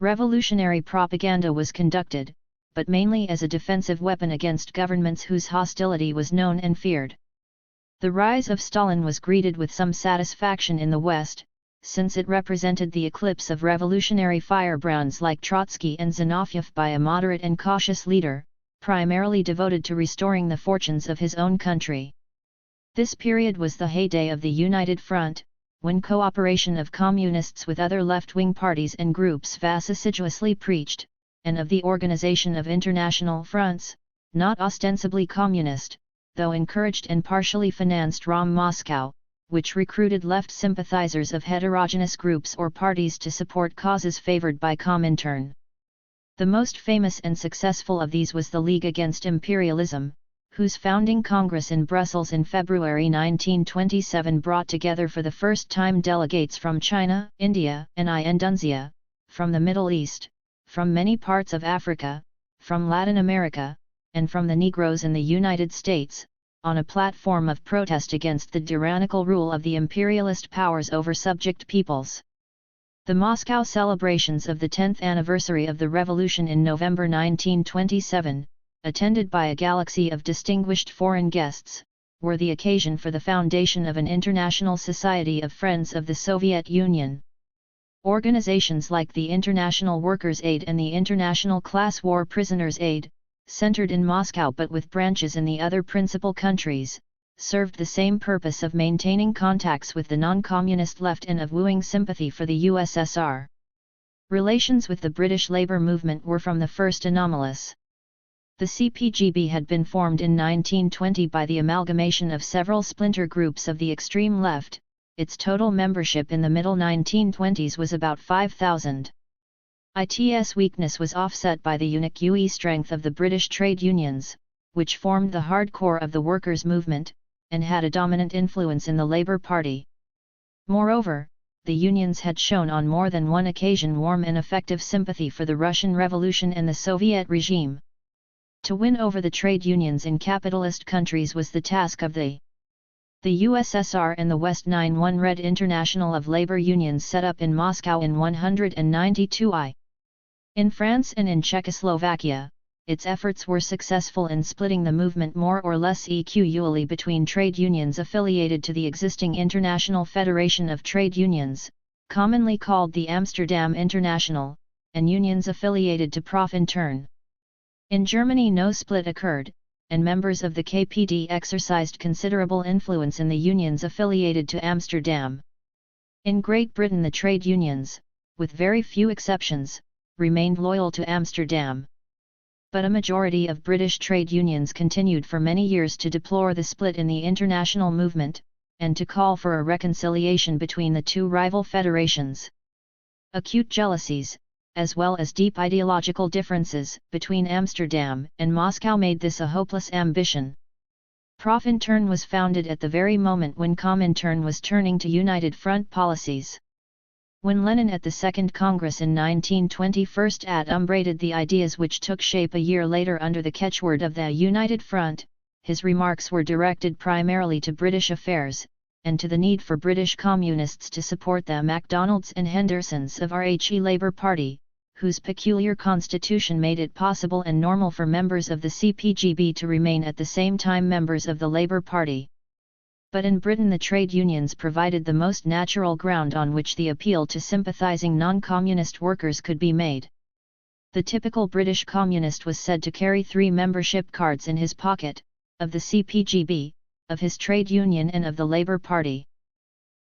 Revolutionary propaganda was conducted, but mainly as a defensive weapon against governments whose hostility was known and feared. The rise of Stalin was greeted with some satisfaction in the West, since it represented the eclipse of revolutionary firebrands like Trotsky and Zinoviev by a moderate and cautious leader, primarily devoted to restoring the fortunes of his own country. This period was the heyday of the United Front, when cooperation of communists with other left-wing parties and groups was assiduously preached, and of the organization of international fronts, not ostensibly communist, though encouraged and partially financed ROM Moscow, which recruited left sympathizers of heterogeneous groups or parties to support causes favored by Comintern. The most famous and successful of these was the League Against Imperialism, whose founding Congress in Brussels in February 1927 brought together for the first time delegates from China, India, and Indonesian, from the Middle East, from many parts of Africa, from Latin America, and from the Negroes in the United States, on a platform of protest against the tyrannical rule of the imperialist powers over subject peoples. The Moscow celebrations of the 10th anniversary of the revolution in November 1927, attended by a galaxy of distinguished foreign guests, were the occasion for the foundation of an international society of Friends of the Soviet Union. Organizations like the International Workers' Aid and the International Class War Prisoners' Aid, centered in Moscow but with branches in the other principal countries, served the same purpose of maintaining contacts with the non-communist left and of wooing sympathy for the USSR. Relations with the British labour movement were from the first anomalous. The CPGB had been formed in 1920 by the amalgamation of several splinter groups of the extreme left. Its total membership in the middle 1920s was about 5,000. Its weakness was offset by the unique strength of the British trade unions, which formed the hardcore of the workers' movement, and had a dominant influence in the Labour Party. Moreover, the unions had shown on more than one occasion warm and effective sympathy for the Russian Revolution and the Soviet regime. To win over the trade unions in capitalist countries was the task of the USSR and the West 9-1 Red International of Labour Unions set up in Moscow in 192 In France and in Czechoslovakia, its efforts were successful in splitting the movement more or less equally between trade unions affiliated to the existing International Federation of Trade Unions, commonly called the Amsterdam International, and unions affiliated to Profintern. In Germany no split occurred, and members of the KPD exercised considerable influence in the unions affiliated to Amsterdam. In Great Britain the trade unions, with very few exceptions, remained loyal to Amsterdam. But a majority of British trade unions continued for many years to deplore the split in the international movement, and to call for a reconciliation between the two rival federations. Acute jealousies, as well as deep ideological differences between Amsterdam and Moscow made this a hopeless ambition. Profintern was founded at the very moment when Comintern was turning to United Front policies. When Lenin at the Second Congress in 1920 first adumbrated the ideas which took shape a year later under the catchword of the United Front, his remarks were directed primarily to British affairs, and to the need for British communists to support the MacDonalds and Hendersons of RHE Labour Party, whose peculiar constitution made it possible and normal for members of the CPGB to remain at the same time members of the Labour Party. But in Britain the trade unions provided the most natural ground on which the appeal to sympathising non-communist workers could be made. The typical British communist was said to carry 3 membership cards in his pocket, of the CPGB, of his trade union and of the Labour Party.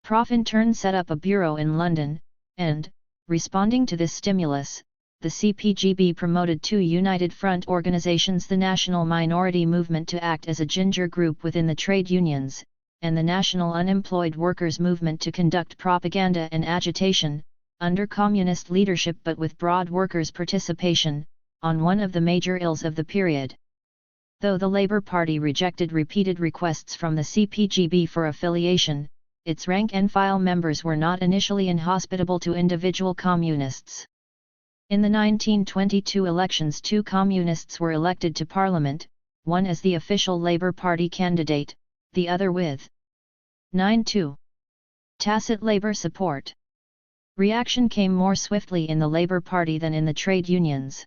Profintern set up a bureau in London, and, responding to this stimulus, the CPGB promoted 2 United Front organisations, the National Minority Movement to act as a ginger group within the trade unions, and the National Unemployed Workers Movement to conduct propaganda and agitation, under communist leadership but with broad workers' participation, on one of the major ills of the period. Though the Labour Party rejected repeated requests from the CPGB for affiliation, its rank-and-file members were not initially inhospitable to individual communists. In the 1922 elections 2 communists were elected to Parliament, one as the official Labour Party candidate, the other with 9-2 tacit Labour support. Reaction came more swiftly in the Labour Party than in the trade unions.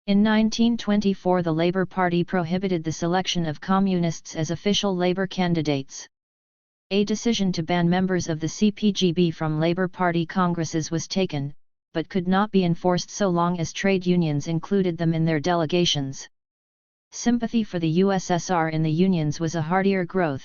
In 1924 the Labour Party prohibited the selection of communists as official Labour candidates. A decision to ban members of the CPGB from Labour Party congresses was taken, but could not be enforced so long as trade unions included them in their delegations. Sympathy for the USSR in the unions was a hardier growth.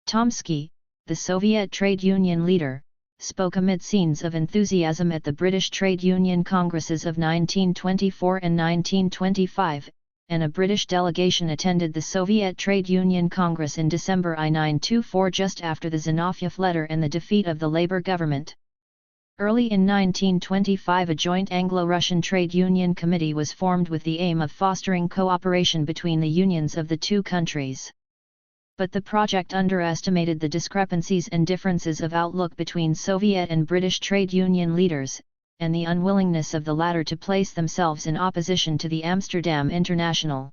Tomsky, the Soviet trade union leader, spoke amid scenes of enthusiasm at the British trade union congresses of 1924 and 1925, and a British delegation attended the Soviet Trade Union Congress in December 1924, just after the Zinoviev letter and the defeat of the Labour government. Early in 1925 a joint Anglo-Russian Trade Union Committee was formed with the aim of fostering cooperation between the unions of the two countries. But the project underestimated the discrepancies and differences of outlook between Soviet and British trade union leaders, and the unwillingness of the latter to place themselves in opposition to the Amsterdam International.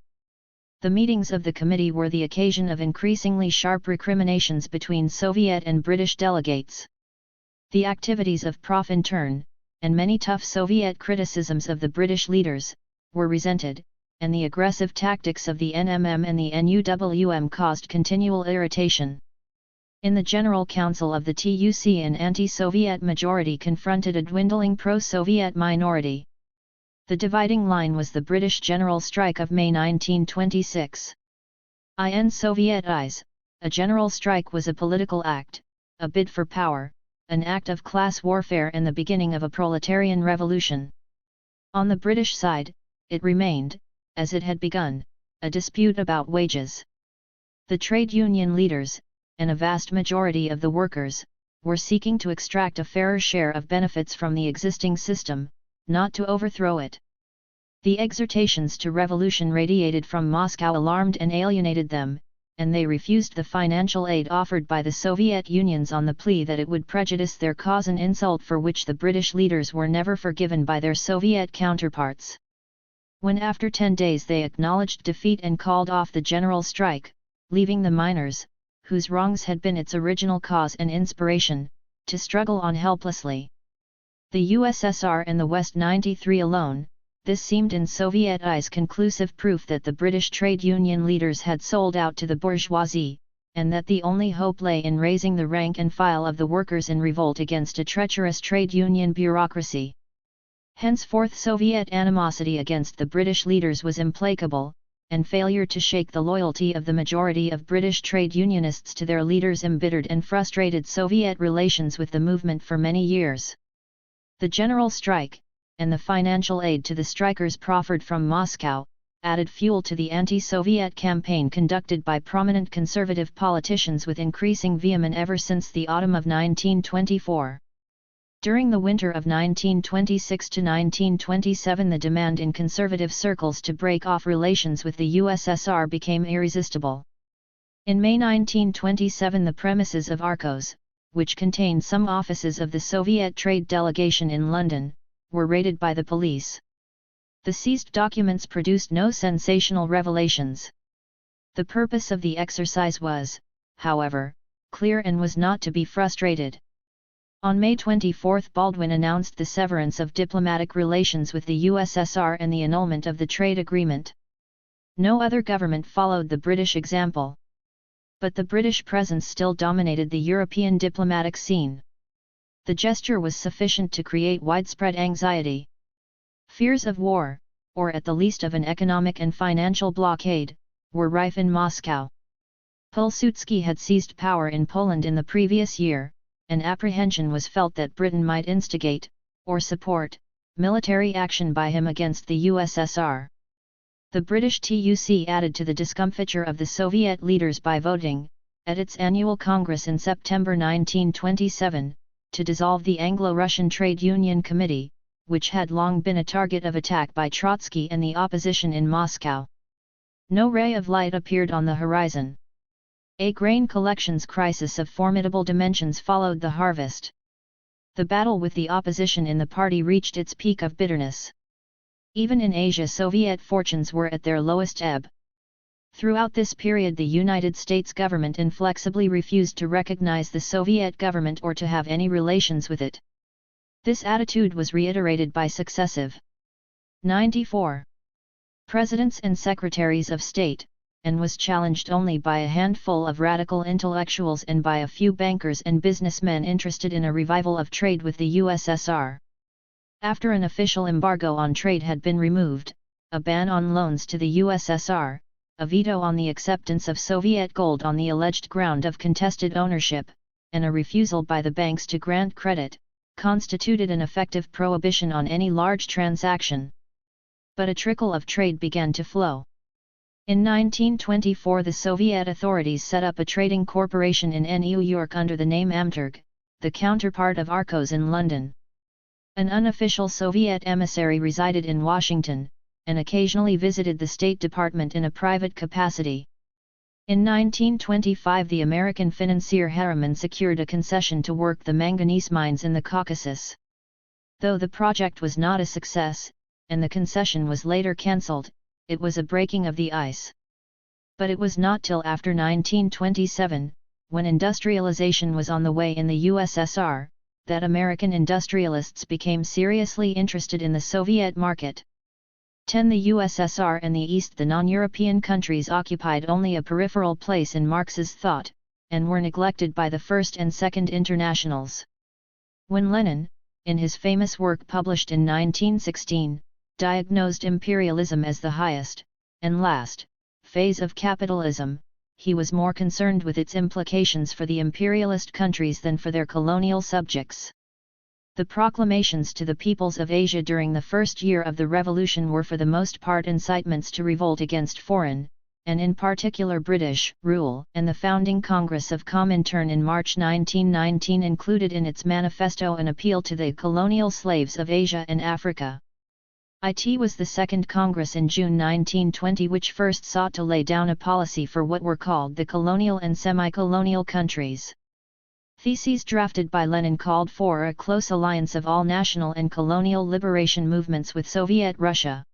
The meetings of the committee were the occasion of increasingly sharp recriminations between Soviet and British delegates. The activities of Prof in turn, and many tough Soviet criticisms of the British leaders, were resented, and the aggressive tactics of the NMM and the NUWM caused continual irritation. In the General Council of the TUC an anti-Soviet majority confronted a dwindling pro-Soviet minority. The dividing line was the British General Strike of May 1926. In Soviet eyes, a general strike was a political act, a bid for power, an act of class warfare and the beginning of a proletarian revolution. On the British side, it remained, as it had begun, a dispute about wages. The trade union leaders, and a vast majority of the workers, were seeking to extract a fairer share of benefits from the existing system, not to overthrow it. The exhortations to revolution radiated from Moscow alarmed and alienated them, and they refused the financial aid offered by the Soviet unions on the plea that it would prejudice their cause, an insult for which the British leaders were never forgiven by their Soviet counterparts. When after 10 days they acknowledged defeat and called off the general strike, leaving the miners, whose wrongs had been its original cause and inspiration, to struggle on helplessly. The USSR and the West 93 alone, this seemed in Soviet eyes conclusive proof that the British trade union leaders had sold out to the bourgeoisie, and that the only hope lay in raising the rank and file of the workers in revolt against a treacherous trade union bureaucracy. Henceforth Soviet animosity against the British leaders was implacable, and failure to shake the loyalty of the majority of British trade unionists to their leaders embittered and frustrated Soviet relations with the movement for many years. The general strike, and the financial aid to the strikers proffered from Moscow, added fuel to the anti-Soviet campaign conducted by prominent conservative politicians with increasing vehemence ever since the autumn of 1924. During the winter of 1926 to 1927 the demand in conservative circles to break off relations with the USSR became irresistible. In May 1927 the premises of Arcos, which contained some offices of the Soviet trade delegation in London, were raided by the police. The seized documents produced no sensational revelations. The purpose of the exercise was, however, clear and was not to be frustrated. On May 24 Baldwin announced the severance of diplomatic relations with the USSR and the annulment of the trade agreement. No other government followed the British example. But the British presence still dominated the European diplomatic scene. The gesture was sufficient to create widespread anxiety. Fears of war, or at the least of an economic and financial blockade, were rife in Moscow. Pilsudski had seized power in Poland in the previous year, and apprehension was felt that Britain might instigate, or support, military action by him against the USSR. The British TUC added to the discomfiture of the Soviet leaders by voting, at its annual Congress in September 1927, to dissolve the Anglo-Russian Trade Union Committee, which had long been a target of attack by Trotsky and the opposition in Moscow. No ray of light appeared on the horizon. A grain collections crisis of formidable dimensions followed the harvest. The battle with the opposition in the party reached its peak of bitterness. Even in Asia Soviet fortunes were at their lowest ebb. Throughout this period the United States government inflexibly refused to recognize the Soviet government or to have any relations with it. This attitude was reiterated by successive 94 presidents and secretaries of state, and was challenged only by a handful of radical intellectuals and by a few bankers and businessmen interested in a revival of trade with the USSR. After an official embargo on trade had been removed, a ban on loans to the USSR, a veto on the acceptance of Soviet gold on the alleged ground of contested ownership, and a refusal by the banks to grant credit, constituted an effective prohibition on any large transaction. But a trickle of trade began to flow. In 1924 the Soviet authorities set up a trading corporation in New York under the name Amturg, the counterpart of Arcos in London. An unofficial Soviet emissary resided in Washington, and occasionally visited the State Department in a private capacity. In 1925 the American financier Harriman secured a concession to work the manganese mines in the Caucasus. Though the project was not a success, and the concession was later cancelled, it was a breaking of the ice. But it was not till after 1927, when industrialization was on the way in the USSR, that American industrialists became seriously interested in the Soviet market. The USSR and the East, the non-European countries, occupied only a peripheral place in Marx's thought, and were neglected by the First and Second Internationals. When Lenin, in his famous work published in 1916, diagnosed imperialism as the highest, and last, phase of capitalism, he was more concerned with its implications for the imperialist countries than for their colonial subjects. The proclamations to the peoples of Asia during the first year of the revolution were for the most part incitements to revolt against foreign, and in particular British, rule, and the founding Congress of Comintern in March 1919 included in its manifesto an appeal to the colonial slaves of Asia and Africa. It was the second Congress in June 1920 which first sought to lay down a policy for what were called the colonial and semi-colonial countries. Theses drafted by Lenin called for a close alliance of all national and colonial liberation movements with Soviet Russia.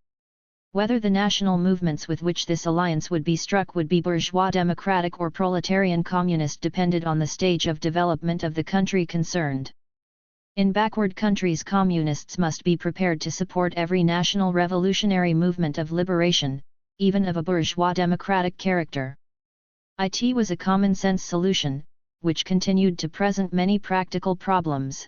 Whether the national movements with which this alliance would be struck would be bourgeois democratic or proletarian communist depended on the stage of development of the country concerned. In backward countries, communists must be prepared to support every national revolutionary movement of liberation, even of a bourgeois democratic character. It was a common-sense solution, which continued to present many practical problems.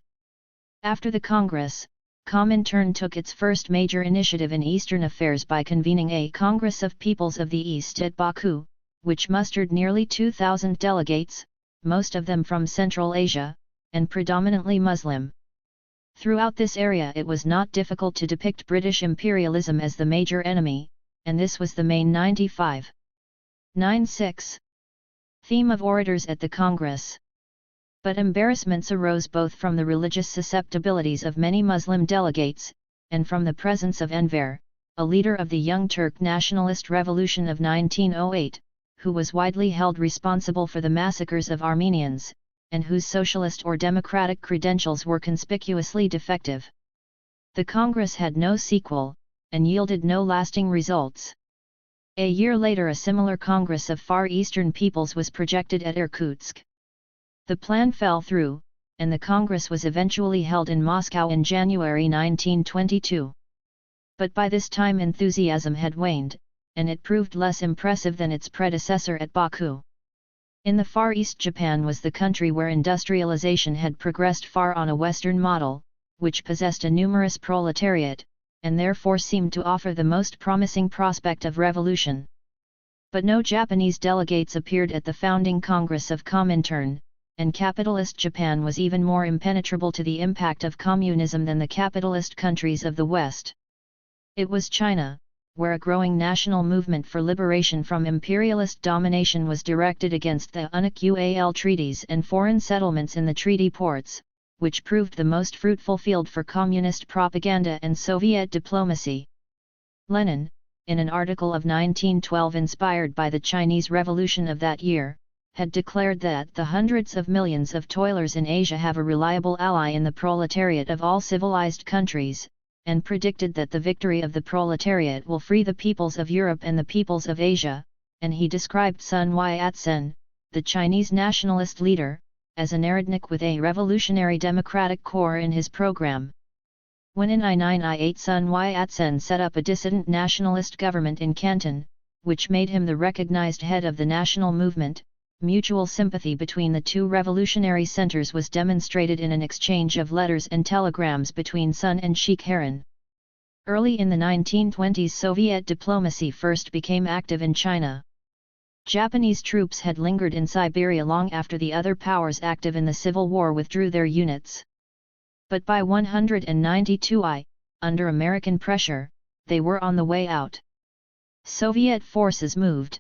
After the Congress, Comintern took its first major initiative in Eastern affairs by convening a Congress of Peoples of the East at Baku, which mustered nearly 2,000 delegates, most of them from Central Asia, and predominantly Muslim. Throughout this area it was not difficult to depict British imperialism as the major enemy, and this was the main 95.96 theme of orators at the Congress. But embarrassments arose both from the religious susceptibilities of many Muslim delegates, and from the presence of Enver, a leader of the Young Turk nationalist revolution of 1908, who was widely held responsible for the massacres of Armenians, and whose socialist or democratic credentials were conspicuously defective. The Congress had no sequel, and yielded no lasting results. A year later a similar Congress of Far Eastern peoples was projected at Irkutsk. The plan fell through, and the Congress was eventually held in Moscow in January 1922. But by this time enthusiasm had waned, and it proved less impressive than its predecessor at Baku. In the Far East, Japan was the country where industrialization had progressed far on a Western model, which possessed a numerous proletariat, and therefore seemed to offer the most promising prospect of revolution. But no Japanese delegates appeared at the founding Congress of Comintern, and capitalist Japan was even more impenetrable to the impact of communism than the capitalist countries of the West. It was China, where a growing national movement for liberation from imperialist domination was directed against the UNIQAL treaties and foreign settlements in the treaty ports, which proved the most fruitful field for communist propaganda and Soviet diplomacy. Lenin, in an article of 1912 inspired by the Chinese Revolution of that year, had declared that the hundreds of millions of toilers in Asia have a reliable ally in the proletariat of all civilized countries, and predicted that the victory of the proletariat will free the peoples of Europe and the peoples of Asia, and he described Sun Yat-sen, the Chinese nationalist leader, as a Narodnik with a revolutionary democratic core in his program. When in 1908 Sun Yat-sen set up a dissident nationalist government in Canton, which made him the recognized head of the national movement, mutual sympathy between the two revolutionary centers was demonstrated in an exchange of letters and telegrams between Sun and Sheikh Haran. Early in the 1920s Soviet diplomacy first became active in China. Japanese troops had lingered in Siberia long after the other powers active in the Civil War withdrew their units. But by 192 under American pressure, they were on the way out. Soviet forces moved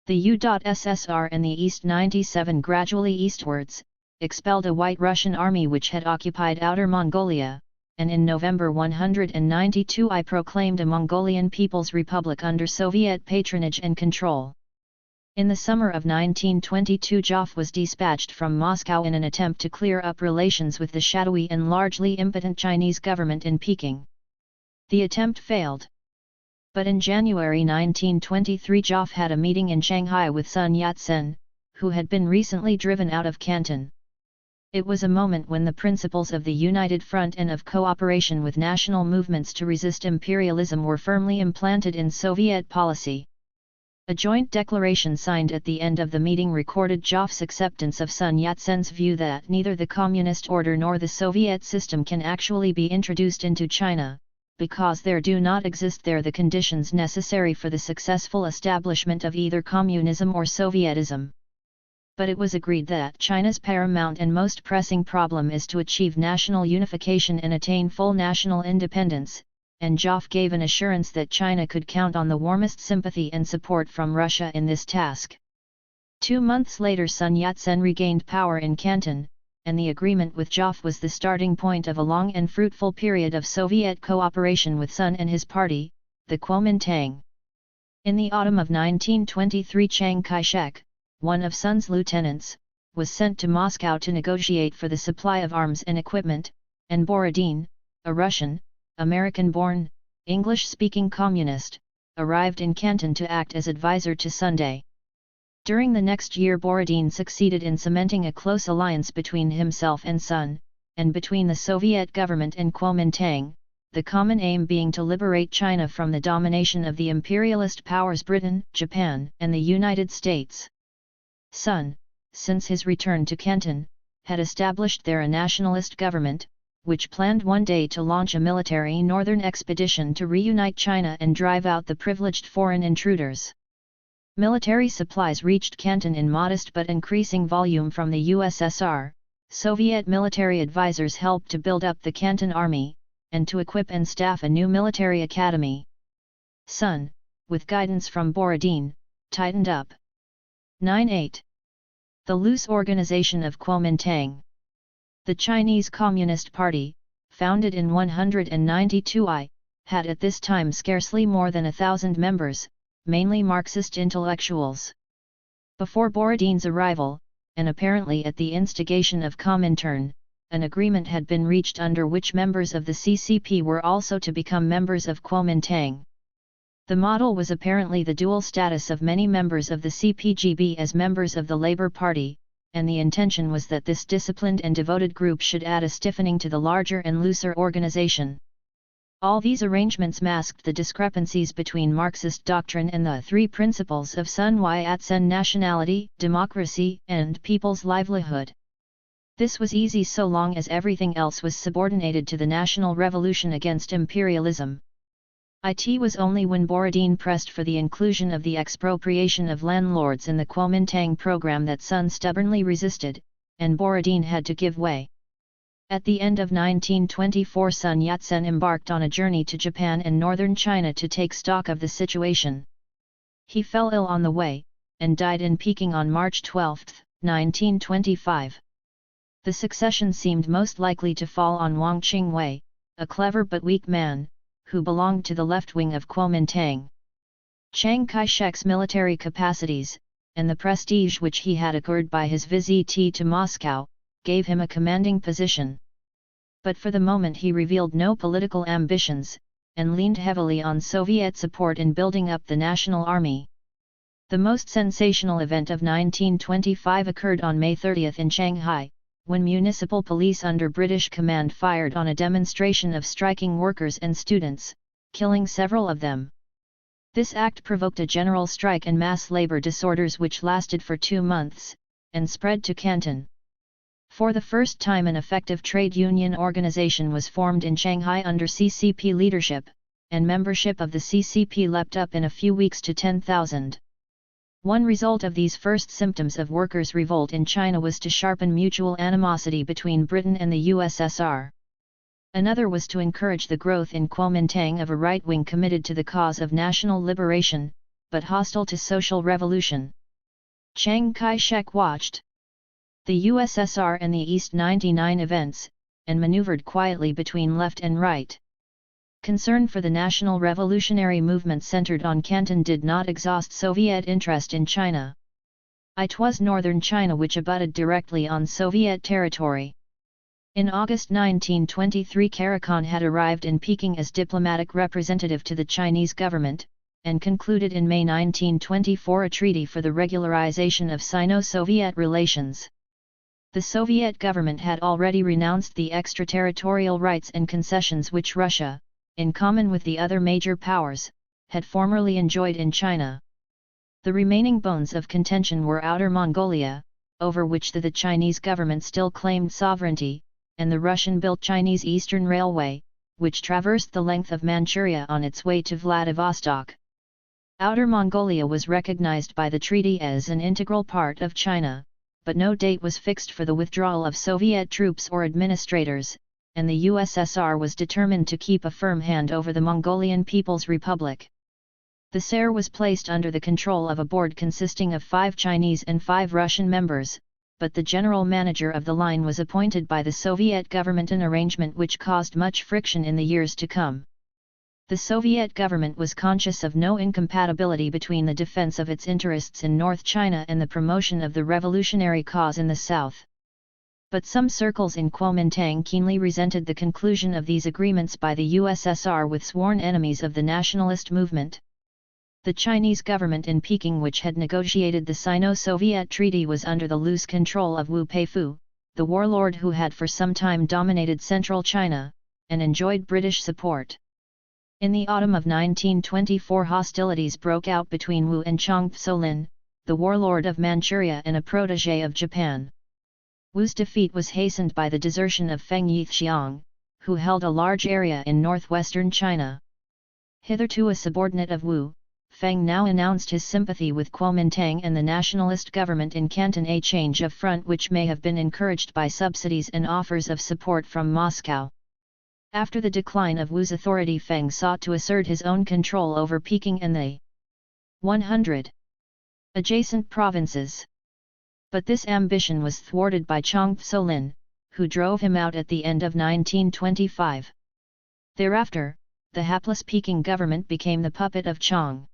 the USSR and the East 97 gradually eastwards, expelled a White Russian army which had occupied Outer Mongolia, and in November 192 I proclaimed a Mongolian People's Republic under Soviet patronage and control. In the summer of 1922 Joff was dispatched from Moscow in an attempt to clear up relations with the shadowy and largely impotent Chinese government in Peking. The attempt failed. But in January 1923 Joff had a meeting in Shanghai with Sun Yat-sen, who had been recently driven out of Canton. It was a moment when the principles of the United Front and of cooperation with national movements to resist imperialism were firmly implanted in Soviet policy. A joint declaration signed at the end of the meeting recorded Joff's acceptance of Sun Yat-sen's view that neither the communist order nor the Soviet system can actually be introduced into China, because there do not exist there the conditions necessary for the successful establishment of either communism or Sovietism. But it was agreed that China's paramount and most pressing problem is to achieve national unification and attain full national independence, and Joff gave an assurance that China could count on the warmest sympathy and support from Russia in this task. 2 months later Sun Yat-sen regained power in Canton, and the agreement with Joff was the starting point of a long and fruitful period of Soviet cooperation with Sun and his party, the Kuomintang. In the autumn of 1923 Chiang Kai-shek, one of Sun's lieutenants, was sent to Moscow to negotiate for the supply of arms and equipment, and Borodin, a Russian, American-born, English-speaking communist, arrived in Canton to act as advisor to Sun. During the next year Borodin succeeded in cementing a close alliance between himself and Sun, and between the Soviet government and Kuomintang, the common aim being to liberate China from the domination of the imperialist powers Britain, Japan, and the United States. Sun, since his return to Canton, had established there a nationalist government, which planned one day to launch a military northern expedition to reunite China and drive out the privileged foreign intruders. Military supplies reached Canton in modest but increasing volume from the USSR. Soviet military advisors helped to build up the Canton Army, and to equip and staff a new military academy. Sun, with guidance from Borodin, tightened up. 9-8. The loose organization of Kuomintang. The Chinese Communist Party, founded in 192 I, had at this time scarcely more than 1,000 members, mainly Marxist intellectuals. Before Borodin's arrival, and apparently at the instigation of Comintern, an agreement had been reached under which members of the CCP were also to become members of Kuomintang. The model was apparently the dual status of many members of the CPGB as members of the Labour Party, and the intention was that this disciplined and devoted group should add a stiffening to the larger and looser organization. All these arrangements masked the discrepancies between Marxist doctrine and the three principles of Sun Yat-sen: nationality, democracy, and people's livelihood. This was easy so long as everything else was subordinated to the national revolution against imperialism. It was only when Borodin pressed for the inclusion of the expropriation of landlords in the Kuomintang program that Sun stubbornly resisted, and Borodin had to give way. At the end of 1924 Sun Yat-sen embarked on a journey to Japan and northern China to take stock of the situation. He fell ill on the way, and died in Peking on March 12, 1925. The succession seemed most likely to fall on Wang Qingwei, a clever but weak man, who belonged to the left wing of Kuomintang. Chiang Kai-shek's military capacities, and the prestige which he had acquired by his visit to Moscow, gave him a commanding position. But for the moment he revealed no political ambitions, and leaned heavily on Soviet support in building up the national army. The most sensational event of 1925 occurred on May 30 in Shanghai, when municipal police under British command fired on a demonstration of striking workers and students, killing several of them. This act provoked a general strike and mass labor disorders which lasted for 2 months, and spread to Canton. For the first time an effective trade union organization was formed in Shanghai under CCP leadership, and membership of the CCP leapt up in a few weeks to 10,000. One result of these first symptoms of workers' revolt in China was to sharpen mutual animosity between Britain and the USSR. Another was to encourage the growth in Kuomintang of a right wing committed to the cause of national liberation, but hostile to social revolution. Chiang Kai-shek watched the USSR and the East 99 events, and maneuvered quietly between left and right. Concern for the national revolutionary movement centered on Canton did not exhaust Soviet interest in China. It was northern China which abutted directly on Soviet territory. In August 1923 Karakan had arrived in Peking as diplomatic representative to the Chinese government, and concluded in May 1924 a treaty for the regularization of Sino-Soviet relations. The Soviet government had already renounced the extraterritorial rights and concessions which Russia, in common with the other major powers, had formerly enjoyed in China. The remaining bones of contention were Outer Mongolia, over which the Chinese government still claimed sovereignty, and the Russian-built Chinese Eastern Railway, which traversed the length of Manchuria on its way to Vladivostok. Outer Mongolia was recognized by the treaty as an integral part of China, but no date was fixed for the withdrawal of Soviet troops or administrators, and the USSR was determined to keep a firm hand over the Mongolian People's Republic. The SAR was placed under the control of a board consisting of 5 Chinese and 5 Russian members, but the general manager of the line was appointed by the Soviet government, an arrangement which caused much friction in the years to come. The Soviet government was conscious of no incompatibility between the defense of its interests in North China and the promotion of the revolutionary cause in the south. But some circles in Kuomintang keenly resented the conclusion of these agreements by the USSR with sworn enemies of the nationalist movement. The Chinese government in Peking, which had negotiated the Sino-Soviet treaty, was under the loose control of Wu Peifu, the warlord who had for some time dominated central China, and enjoyed British support. In the autumn of 1924 hostilities broke out between Wu and Chang Psolin, the warlord of Manchuria and a protégé of Japan. Wu's defeat was hastened by the desertion of Feng Yixiang, who held a large area in northwestern China. Hitherto a subordinate of Wu, Feng now announced his sympathy with Kuomintang and the nationalist government in Canton, a change of front which may have been encouraged by subsidies and offers of support from Moscow. After the decline of Wu's authority, Feng sought to assert his own control over Peking and the 100 adjacent provinces. But this ambition was thwarted by Chang Psolin, who drove him out at the end of 1925. Thereafter, the hapless Peking government became the puppet of Chang.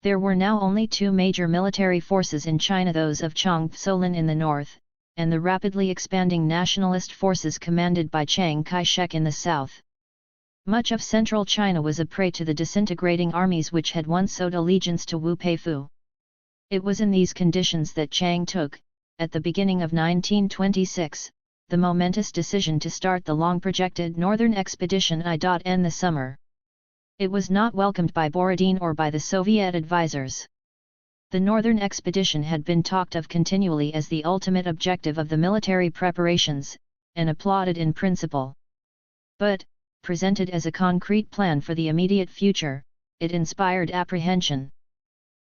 There were now only 2 major military forces in China, those of Chang Psolin in the north, and the rapidly expanding nationalist forces commanded by Chiang Kai-shek in the south. Much of central China was a prey to the disintegrating armies which had once owed allegiance to Wu Peifu. It was in these conditions that Chiang took, at the beginning of 1926, the momentous decision to start the long-projected northern expedition in the summer. It was not welcomed by Borodin or by the Soviet advisors. The northern expedition had been talked of continually as the ultimate objective of the military preparations, and applauded in principle. But, presented as a concrete plan for the immediate future, it inspired apprehension.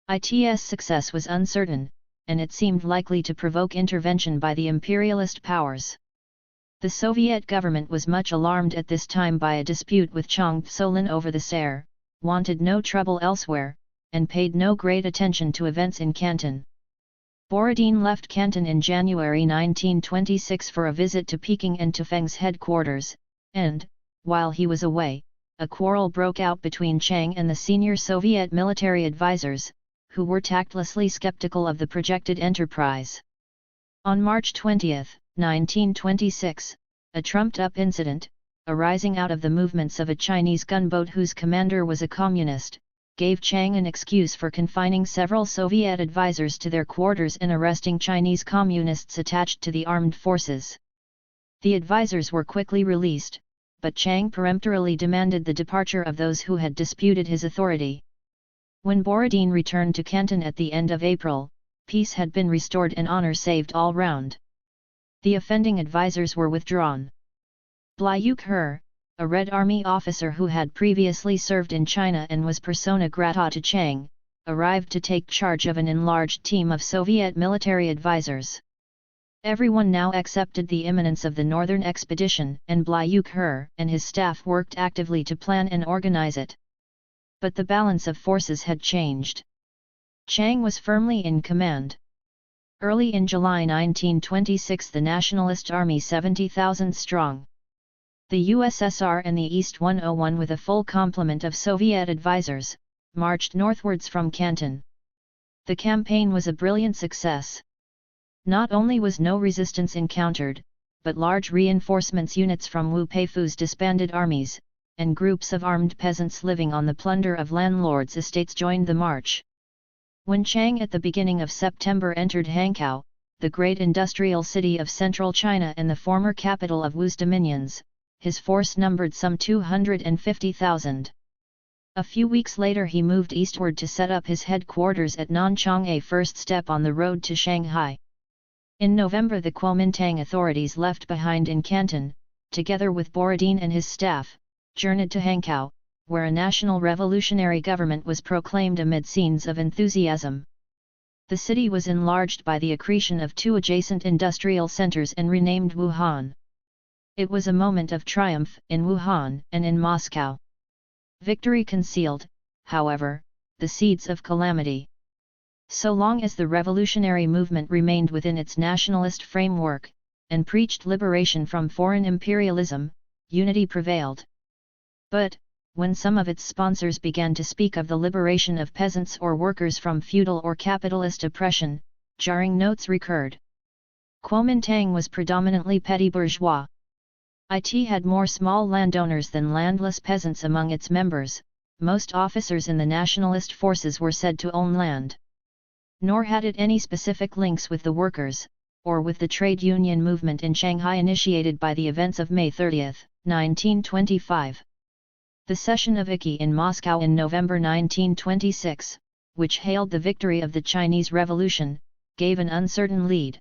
Its success was uncertain, and it seemed likely to provoke intervention by the imperialist powers. The Soviet government was much alarmed at this time by a dispute with Chang Psolin over the SAR, wanted no trouble elsewhere, and paid no great attention to events in Canton. Borodin left Canton in January 1926 for a visit to Peking and to Feng's headquarters, and, while he was away, a quarrel broke out between Chiang and the senior Soviet military advisors, who were tactlessly skeptical of the projected enterprise. On March 20, 1926, a trumped-up incident, arising out of the movements of a Chinese gunboat whose commander was a communist, gave Chiang an excuse for confining several Soviet advisors to their quarters and arresting Chinese communists attached to the armed forces. The advisors were quickly released, but Chiang peremptorily demanded the departure of those who had disputed his authority. When Borodin returned to Canton at the end of April, peace had been restored and honor saved all round. The offending advisors were withdrawn. Blyuk Her, a Red Army officer who had previously served in China and was persona grata to Chiang, arrived to take charge of an enlarged team of Soviet military advisors. Everyone now accepted the imminence of the northern expedition, and Blyuk-Her and his staff worked actively to plan and organize it. But the balance of forces had changed. Chiang was firmly in command. Early in July 1926, the Nationalist Army, 70,000 strong, the USSR and the East 101 with a full complement of Soviet advisors, marched northwards from Canton. The campaign was a brilliant success. Not only was no resistance encountered, but large reinforcements, units from Wu Peifu's disbanded armies, and groups of armed peasants living on the plunder of landlords' estates joined the march. When Chiang at the beginning of September entered Hankow, the great industrial city of central China and the former capital of Wu's dominions, his force numbered some 250,000. A few weeks later he moved eastward to set up his headquarters at Nanchang, a first step on the road to Shanghai. In November the Kuomintang authorities left behind in Canton, together with Borodin and his staff, journeyed to Hankow, where a national revolutionary government was proclaimed amid scenes of enthusiasm. The city was enlarged by the accretion of two adjacent industrial centers and renamed Wuhan. It was a moment of triumph in Wuhan and in Moscow. Victory concealed, however, the seeds of calamity. So long as the revolutionary movement remained within its nationalist framework, and preached liberation from foreign imperialism, unity prevailed. But, when some of its sponsors began to speak of the liberation of peasants or workers from feudal or capitalist oppression, jarring notes recurred. Kuomintang was predominantly petty bourgeois. It had more small landowners than landless peasants among its members. Most officers in the nationalist forces were said to own land. Nor had it any specific links with the workers, or with the trade union movement in Shanghai initiated by the events of May 30, 1925. The session of ICI in Moscow in November 1926, which hailed the victory of the Chinese Revolution, gave an uncertain lead.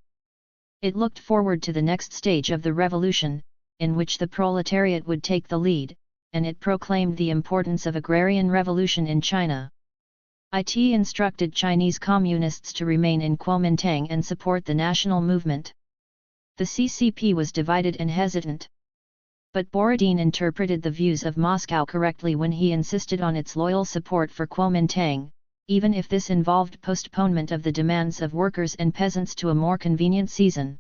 It looked forward to the next stage of the revolution, in which the proletariat would take the lead, and it proclaimed the importance of agrarian revolution in China. It instructed Chinese communists to remain in Kuomintang and support the national movement. The CCP was divided and hesitant. But Borodin interpreted the views of Moscow correctly when he insisted on its loyal support for Kuomintang, even if this involved postponement of the demands of workers and peasants to a more convenient season.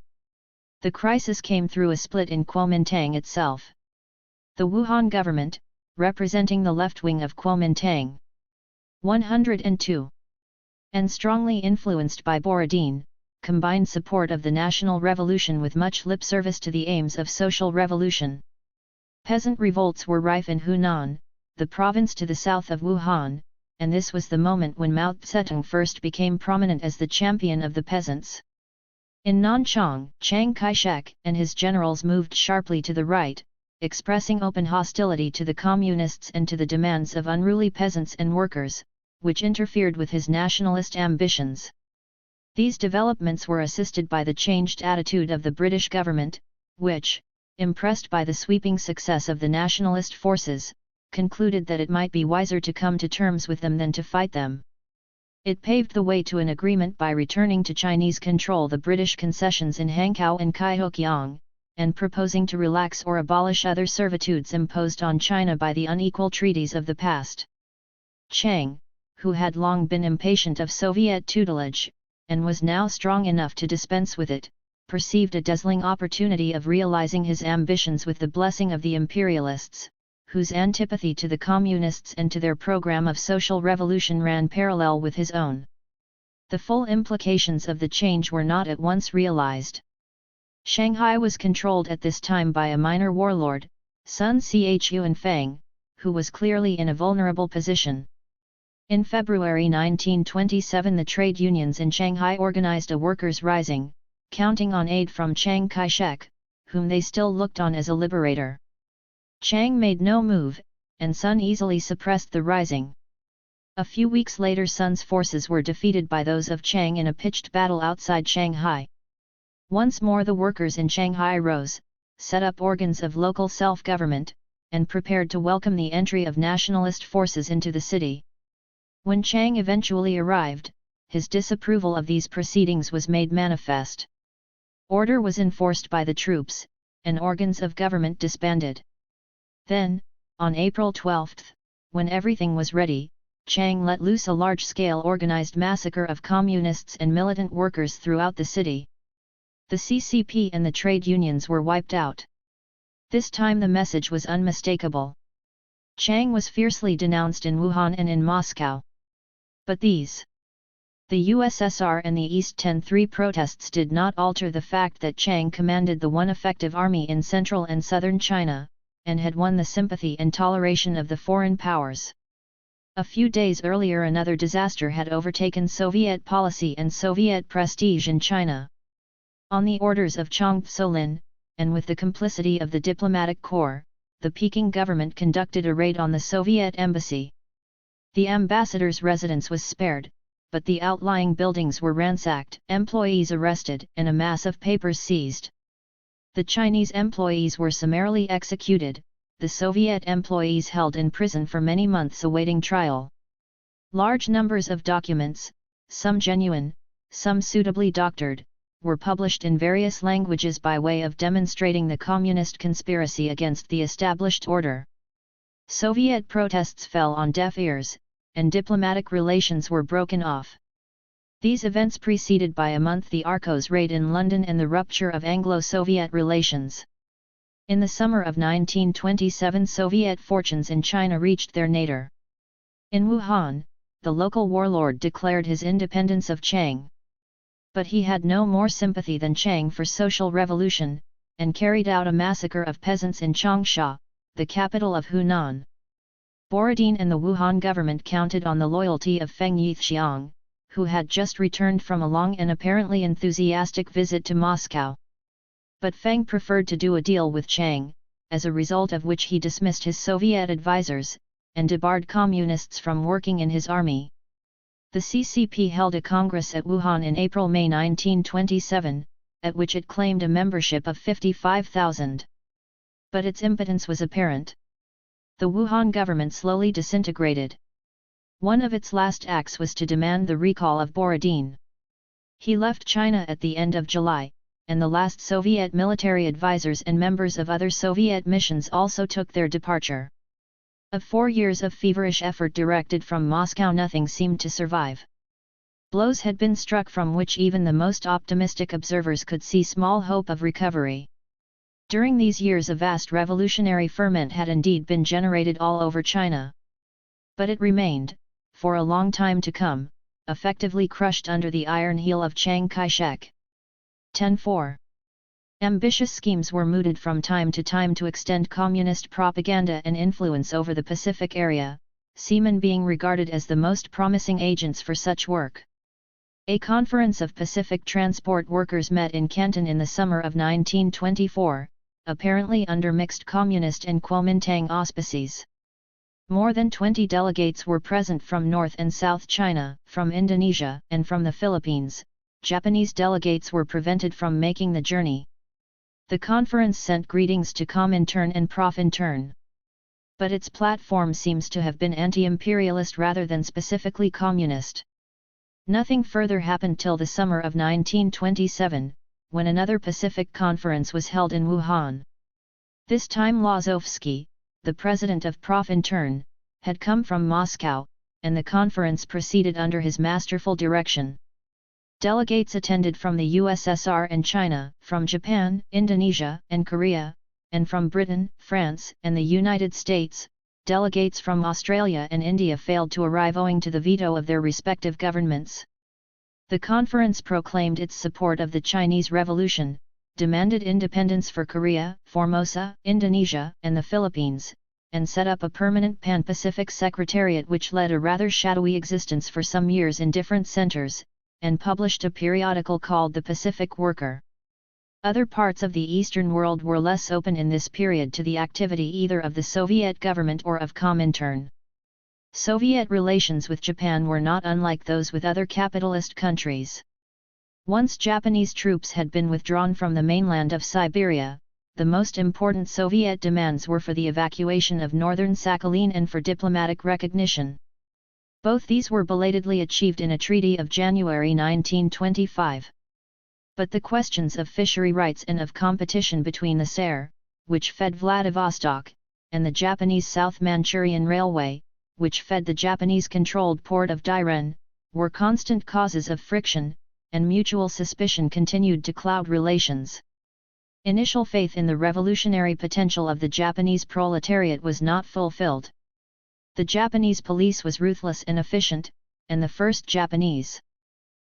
The crisis came through a split in Kuomintang itself. The Wuhan government, representing the left wing of Kuomintang, 102, and strongly influenced by Borodin, combined support of the national revolution with much lip service to the aims of social revolution. Peasant revolts were rife in Hunan, the province to the south of Wuhan, and this was the moment when Mao Zedong first became prominent as the champion of the peasants. In Nanchang, Chiang Kai-shek and his generals moved sharply to the right, expressing open hostility to the communists and to the demands of unruly peasants and workers, which interfered with his nationalist ambitions. These developments were assisted by the changed attitude of the British government, which, impressed by the sweeping success of the nationalist forces, concluded that it might be wiser to come to terms with them than to fight them. It paved the way to an agreement by returning to Chinese control the British concessions in Hankow and Kaihokiang, and proposing to relax or abolish other servitudes imposed on China by the unequal treaties of the past. Chiang, who had long been impatient of Soviet tutelage, and was now strong enough to dispense with it, perceived a dazzling opportunity of realizing his ambitions with the blessing of the imperialists, whose antipathy to the communists and to their program of social revolution ran parallel with his own. The full implications of the change were not at once realized. Shanghai was controlled at this time by a minor warlord, Sun Chuan Fang, who was clearly in a vulnerable position. In February 1927 the trade unions in Shanghai organized a workers' rising, counting on aid from Chiang Kai-shek, whom they still looked on as a liberator. Chiang made no move, and Sun easily suppressed the rising. A few weeks later Sun's forces were defeated by those of Chiang in a pitched battle outside Shanghai. Once more the workers in Shanghai rose, set up organs of local self-government, and prepared to welcome the entry of nationalist forces into the city. When Chiang eventually arrived, his disapproval of these proceedings was made manifest. Order was enforced by the troops, and organs of government disbanded. Then, on April 12, when everything was ready, Chiang let loose a large-scale organized massacre of communists and militant workers throughout the city. The CCP and the trade unions were wiped out. This time the message was unmistakable. Chiang was fiercely denounced in Wuhan and in Moscow. But the USSR and the East 10-3 protests did not alter the fact that Chiang commanded the one effective army in central and southern China, and had won the sympathy and toleration of the foreign powers. A few days earlier another disaster had overtaken Soviet policy and Soviet prestige in China. On the orders of Chang Tso-lin, and with the complicity of the diplomatic corps, the Peking government conducted a raid on the Soviet embassy. The ambassador's residence was spared, but the outlying buildings were ransacked, employees arrested, and a mass of papers seized. The Chinese employees were summarily executed, the Soviet employees held in prison for many months awaiting trial. Large numbers of documents, some genuine, some suitably doctored, were published in various languages by way of demonstrating the communist conspiracy against the established order. Soviet protests fell on deaf ears, and diplomatic relations were broken off. These events preceded by a month the Arcos raid in London and the rupture of Anglo-Soviet relations. In the summer of 1927 Soviet fortunes in China reached their nadir. In Wuhan, the local warlord declared his independence of Chiang. But he had no more sympathy than Chiang for social revolution, and carried out a massacre of peasants in Changsha, the capital of Hunan. Borodin and the Wuhan government counted on the loyalty of Feng Yixiang, who had just returned from a long and apparently enthusiastic visit to Moscow. But Feng preferred to do a deal with Chiang, as a result of which he dismissed his Soviet advisors, and debarred communists from working in his army. The CCP held a congress at Wuhan in April-May 1927, at which it claimed a membership of 55,000. But its impotence was apparent. The Wuhan government slowly disintegrated. One of its last acts was to demand the recall of Borodin. He left China at the end of July, and the last Soviet military advisors and members of other Soviet missions also took their departure. Of 4 years of feverish effort directed from Moscow nothing seemed to survive. Blows had been struck from which even the most optimistic observers could see small hope of recovery. During these years a vast revolutionary ferment had indeed been generated all over China. But it remained, for a long time to come, effectively crushed under the iron heel of Chiang Kai-shek. 10-4. Ambitious schemes were mooted from time to time to extend communist propaganda and influence over the Pacific area, seamen being regarded as the most promising agents for such work. A conference of Pacific transport workers met in Canton in the summer of 1924, apparently under mixed communist and Kuomintang auspices. More than 20 delegates were present from North and South China, from Indonesia, and from the Philippines. Japanese delegates were prevented from making the journey. The conference sent greetings to Comintern and Profintern. But its platform seems to have been anti-imperialist rather than specifically communist. Nothing further happened till the summer of 1927, when another Pacific conference was held in Wuhan. This time Lozovsky, the president of Profintern, had come from Moscow, and the conference proceeded under his masterful direction. Delegates attended from the USSR and China, from Japan, Indonesia, and Korea, and from Britain, France, and the United States. Delegates from Australia and India failed to arrive owing to the veto of their respective governments. The conference proclaimed its support of the Chinese Revolution, demanded independence for Korea, Formosa, Indonesia, and the Philippines, and set up a permanent Pan-Pacific Secretariat which led a rather shadowy existence for some years in different centers, and published a periodical called The Pacific Worker. Other parts of the Eastern world were less open in this period to the activity either of the Soviet government or of Comintern. Soviet relations with Japan were not unlike those with other capitalist countries. Once Japanese troops had been withdrawn from the mainland of Siberia, the most important Soviet demands were for the evacuation of northern Sakhalin and for diplomatic recognition. Both these were belatedly achieved in a treaty of January 1925. But the questions of fishery rights and of competition between the Saar, which fed Vladivostok, and the Japanese South Manchurian Railway, which fed the Japanese-controlled port of Dairen, were constant causes of friction, and mutual suspicion continued to cloud relations. Initial faith in the revolutionary potential of the Japanese proletariat was not fulfilled. The Japanese police was ruthless and efficient, and the first Japanese.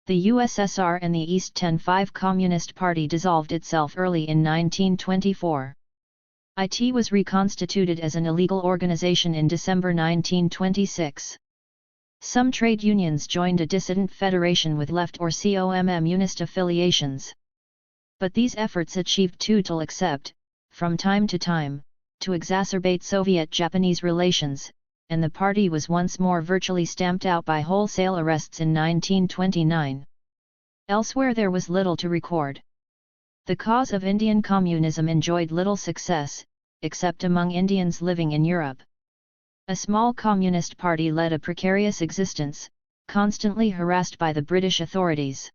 The USSR and the East 10-5 Communist Party dissolved itself early in 1924. IT was reconstituted as an illegal organization in December 1926. Some trade unions joined a dissident federation with left or communist affiliations. But these efforts achieved total except, from time to time, to exacerbate Soviet-Japanese relations, and the party was once more virtually stamped out by wholesale arrests in 1929. Elsewhere there was little to record. The cause of Indian communism enjoyed little success, except among Indians living in Europe. A small communist party led a precarious existence, constantly harassed by the British authorities.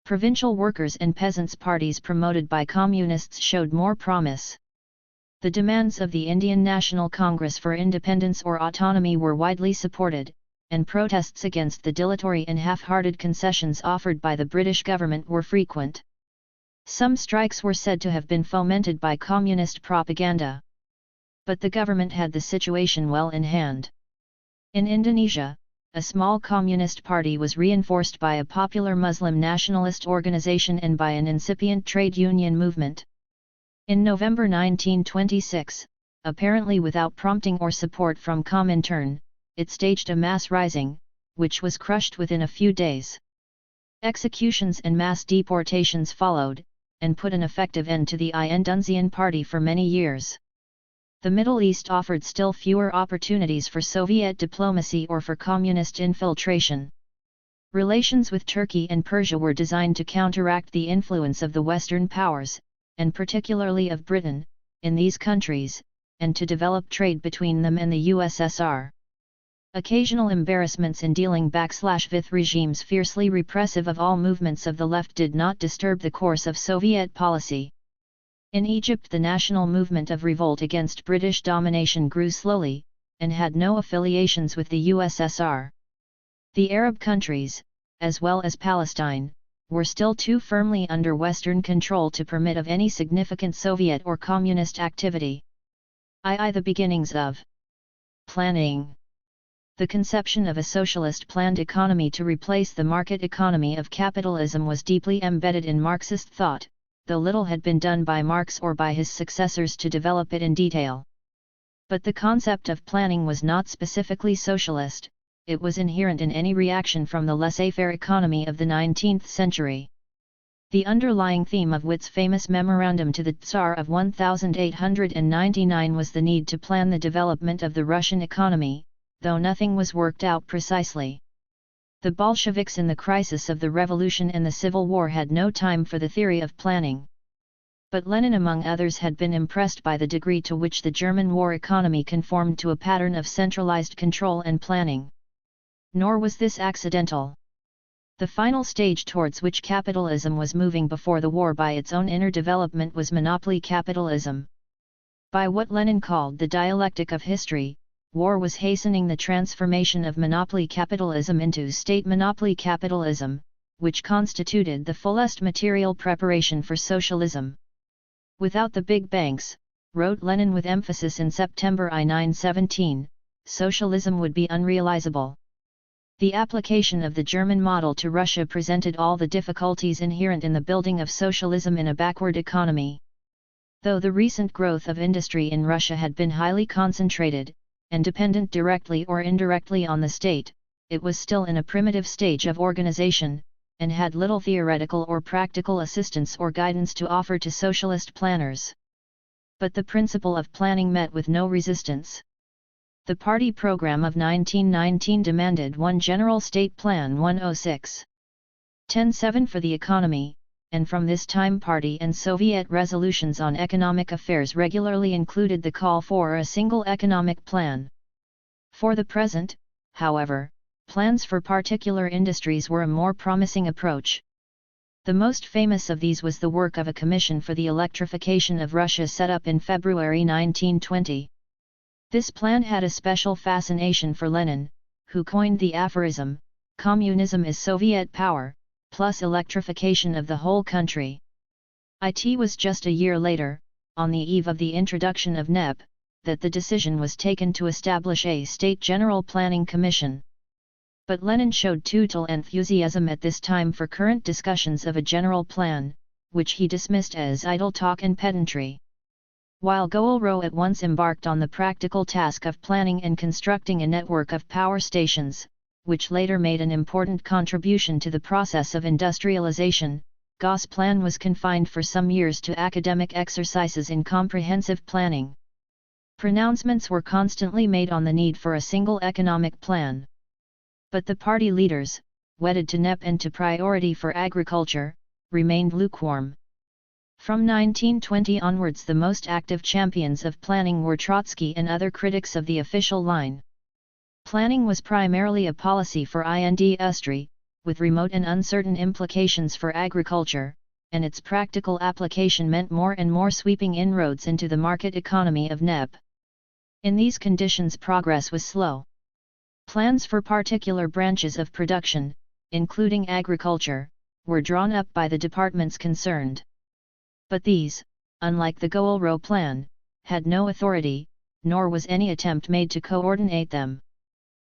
Provincial workers' and peasants' parties promoted by communists showed more promise. The demands of the Indian National Congress for independence or autonomy were widely supported, and protests against the dilatory and half-hearted concessions offered by the British government were frequent. Some strikes were said to have been fomented by communist propaganda. But the government had the situation well in hand. In Indonesia, a small communist party was reinforced by a popular Muslim nationalist organization and by an incipient trade union movement. In November 1926, apparently without prompting or support from Comintern, it staged a mass rising, which was crushed within a few days. Executions and mass deportations followed, and put an effective end to the Indonesian party for many years. The Middle East offered still fewer opportunities for Soviet diplomacy or for communist infiltration. Relations with Turkey and Persia were designed to counteract the influence of the Western powers, and particularly of Britain, in these countries, and to develop trade between them and the USSR. Occasional embarrassments in dealing with regimes fiercely repressive of all movements of the left did not disturb the course of Soviet policy. In Egypt the national movement of revolt against British domination grew slowly, and had no affiliations with the USSR. The Arab countries, as well as Palestine, were still too firmly under Western control to permit of any significant Soviet or communist activity. The beginnings of planning. The conception of a socialist planned economy to replace the market economy of capitalism was deeply embedded in Marxist thought, though little had been done by Marx or by his successors to develop it in detail. But the concept of planning was not specifically socialist. It was inherent in any reaction from the laissez-faire economy of the 19th century. The underlying theme of Witt's famous memorandum to the Tsar of 1899 was the need to plan the development of the Russian economy, though nothing was worked out precisely. The Bolsheviks in the crisis of the Revolution and the Civil War had no time for the theory of planning. But Lenin among others had been impressed by the degree to which the German war economy conformed to a pattern of centralized control and planning. Nor was this accidental. The final stage towards which capitalism was moving before the war by its own inner development was monopoly capitalism. By what Lenin called the dialectic of history, war was hastening the transformation of monopoly capitalism into state monopoly capitalism, which constituted the fullest material preparation for socialism. Without the big banks, wrote Lenin with emphasis in September 1917, socialism would be unrealizable. The application of the German model to Russia presented all the difficulties inherent in the building of socialism in a backward economy. Though the recent growth of industry in Russia had been highly concentrated, and dependent directly or indirectly on the state, it was still in a primitive stage of organization, and had little theoretical or practical assistance or guidance to offer to socialist planners. But the principle of planning met with no resistance. The party program of 1919 demanded one general state plan 106.10.7 for the economy, and from this time party and Soviet resolutions on economic affairs regularly included the call for a single economic plan. For the present, however, plans for particular industries were a more promising approach. The most famous of these was the work of a commission for the electrification of Russia set up in February 1920. This plan had a special fascination for Lenin, who coined the aphorism, "Communism is Soviet power, plus electrification of the whole country." It was just a year later, on the eve of the introduction of NEP, that the decision was taken to establish a State General Planning Commission. But Lenin showed total enthusiasm at this time for current discussions of a general plan, which he dismissed as idle talk and pedantry. While Goelro at once embarked on the practical task of planning and constructing a network of power stations, which later made an important contribution to the process of industrialization, Gosplan was confined for some years to academic exercises in comprehensive planning. Pronouncements were constantly made on the need for a single economic plan. But the party leaders, wedded to NEP and to priority for agriculture, remained lukewarm. From 1920 onwards the most active champions of planning were Trotsky and other critics of the official line. Planning was primarily a policy for industry, with remote and uncertain implications for agriculture, and its practical application meant more and more sweeping inroads into the market economy of NEP. In these conditions progress was slow. Plans for particular branches of production, including agriculture, were drawn up by the departments concerned. But these, unlike the Goelro plan, had no authority, nor was any attempt made to coordinate them.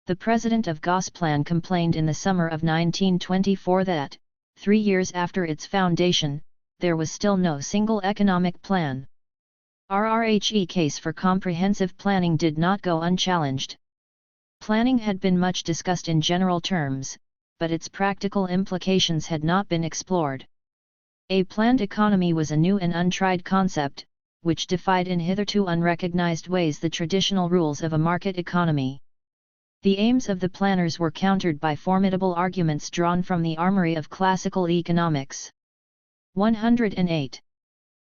The president of Gosplan complained in the summer of 1924 that, 3 years after its foundation, there was still no single economic plan. RRHE case for comprehensive planning did not go unchallenged. Planning had been much discussed in general terms, but its practical implications had not been explored. A planned economy was a new and untried concept, which defied in hitherto unrecognized ways the traditional rules of a market economy. The aims of the planners were countered by formidable arguments drawn from the armory of classical economics. 108.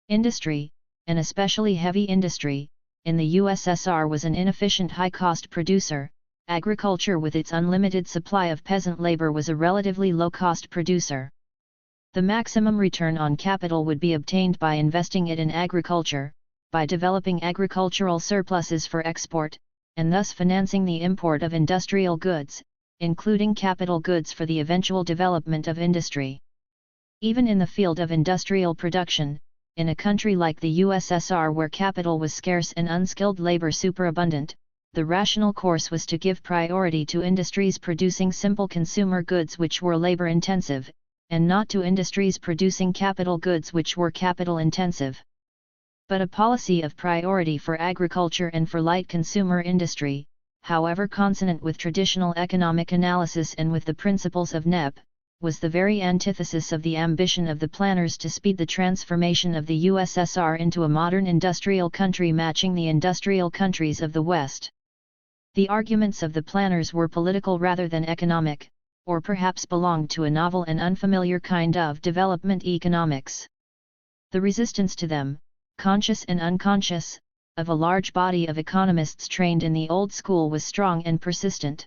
Industry, and especially heavy industry, in the USSR was an inefficient high-cost producer. Agriculture with its unlimited supply of peasant labor was a relatively low-cost producer. The maximum return on capital would be obtained by investing it in agriculture, by developing agricultural surpluses for export, and thus financing the import of industrial goods, including capital goods for the eventual development of industry. Even in the field of industrial production, in a country like the USSR where capital was scarce and unskilled labor superabundant, the rational course was to give priority to industries producing simple consumer goods which were labor-intensive, and not to industries producing capital goods which were capital-intensive. But a policy of priority for agriculture and for light consumer industry, however consonant with traditional economic analysis and with the principles of NEP, was the very antithesis of the ambition of the planners to speed the transformation of the USSR into a modern industrial country matching the industrial countries of the West. The arguments of the planners were political rather than economic, or perhaps belonged to a novel and unfamiliar kind of development economics. The resistance to them, conscious and unconscious, of a large body of economists trained in the old school was strong and persistent.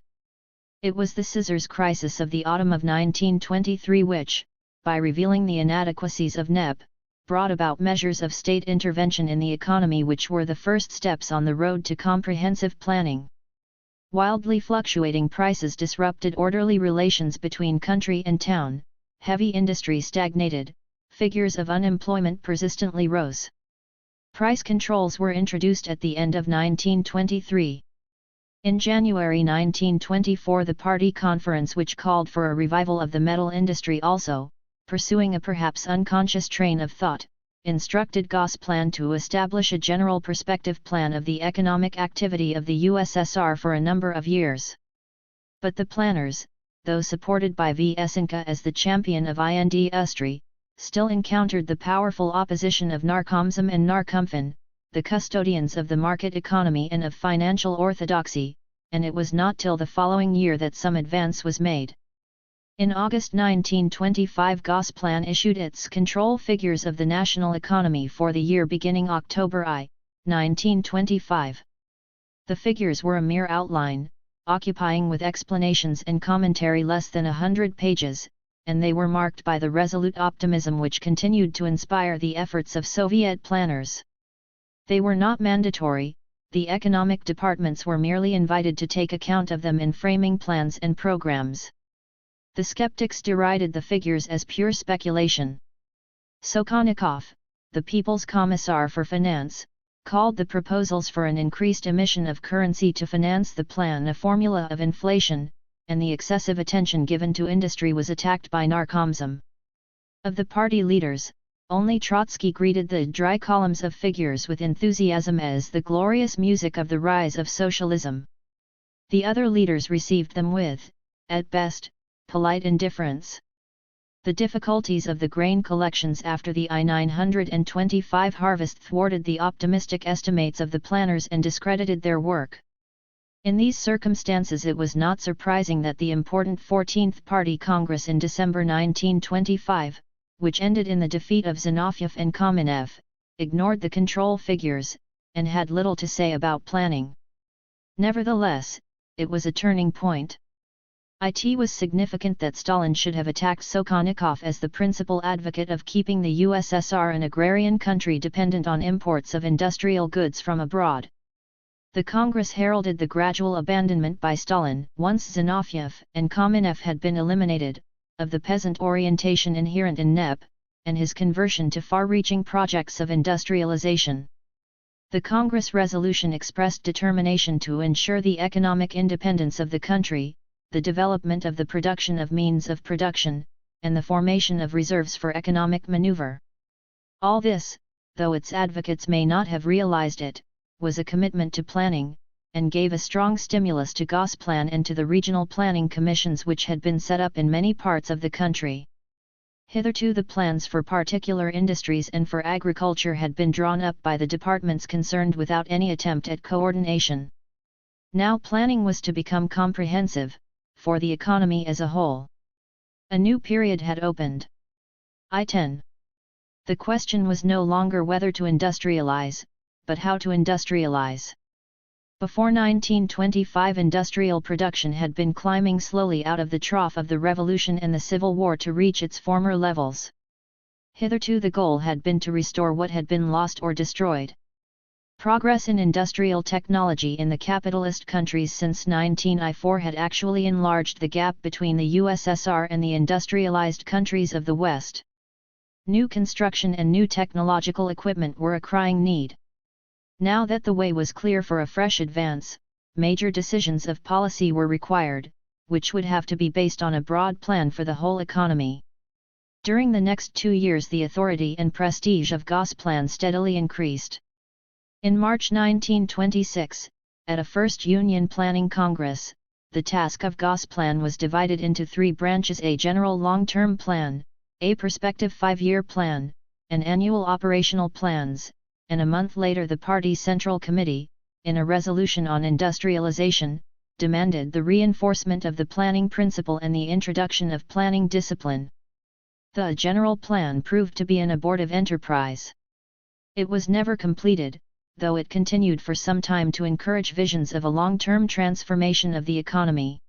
It was the scissors crisis of the autumn of 1923 which, by revealing the inadequacies of NEP, brought about measures of state intervention in the economy which were the first steps on the road to comprehensive planning. Wildly fluctuating prices disrupted orderly relations between country and town, heavy industry stagnated, figures of unemployment persistently rose. Price controls were introduced at the end of 1923. In January 1924 the party conference which called for a revival of the metal industry also, pursuing a perhaps unconscious train of thought, instructed Gosplan to establish a general perspective plan of the economic activity of the USSR for a number of years. But the planners, though supported by V. Esenka as the champion of industry, still encountered the powerful opposition of Narkomzim and Narkomfin, the custodians of the market economy and of financial orthodoxy, and it was not till the following year that some advance was made. In August 1925 Gosplan issued its control figures of the national economy for the year beginning October 1925. The figures were a mere outline, occupying with explanations and commentary less than 100 pages, and they were marked by the resolute optimism which continued to inspire the efforts of Soviet planners. They were not mandatory, the economic departments were merely invited to take account of them in framing plans and programs. The skeptics derided the figures as pure speculation. Sokhonikov, the People's Commissar for Finance, called the proposals for an increased emission of currency to finance the plan a formula of inflation, and the excessive attention given to industry was attacked by Narkomzom. Of the party leaders, only Trotsky greeted the dry columns of figures with enthusiasm as the glorious music of the rise of socialism. The other leaders received them with, at best, polite indifference. The difficulties of the grain collections after the I-925 harvest thwarted the optimistic estimates of the planners and discredited their work. In these circumstances it was not surprising that the important 14th Party Congress in December 1925, which ended in the defeat of Zinoviev and Kamenev, ignored the control figures, and had little to say about planning. Nevertheless, it was a turning point. It was significant that Stalin should have attacked Sokhonikov as the principal advocate of keeping the USSR an agrarian country dependent on imports of industrial goods from abroad. The Congress heralded the gradual abandonment by Stalin, once Zinoviev and Kamenev had been eliminated, of the peasant orientation inherent in NEP, and his conversion to far-reaching projects of industrialization. The Congress resolution expressed determination to ensure the economic independence of the country, the development of the production of means of production, and the formation of reserves for economic maneuver. All this, though its advocates may not have realized it, was a commitment to planning, and gave a strong stimulus to Gosplan and to the regional planning commissions which had been set up in many parts of the country. Hitherto the plans for particular industries and for agriculture had been drawn up by the departments concerned without any attempt at coordination. Now planning was to become comprehensive, for the economy as a whole. A new period had opened. I-10. The question was no longer whether to industrialize, but how to industrialize. Before 1925 industrial production had been climbing slowly out of the trough of the Revolution and the Civil War to reach its former levels. Hitherto the goal had been to restore what had been lost or destroyed. Progress in industrial technology in the capitalist countries since 1904 had actually enlarged the gap between the USSR and the industrialized countries of the West. New construction and new technological equipment were a crying need. Now that the way was clear for a fresh advance, major decisions of policy were required, which would have to be based on a broad plan for the whole economy. During the next 2 years the authority and prestige of Gosplan steadily increased. In March 1926, at a First Union Planning Congress, the task of Gosplan was divided into 3 branches: a general long-term plan, a prospective 5-year plan, and annual operational plans, and a month later the party Central Committee, in a resolution on industrialization, demanded the reinforcement of the planning principle and the introduction of planning discipline. The general plan proved to be an abortive enterprise. It was never completed, though it continued for some time to encourage visions of a long-term transformation of the economy.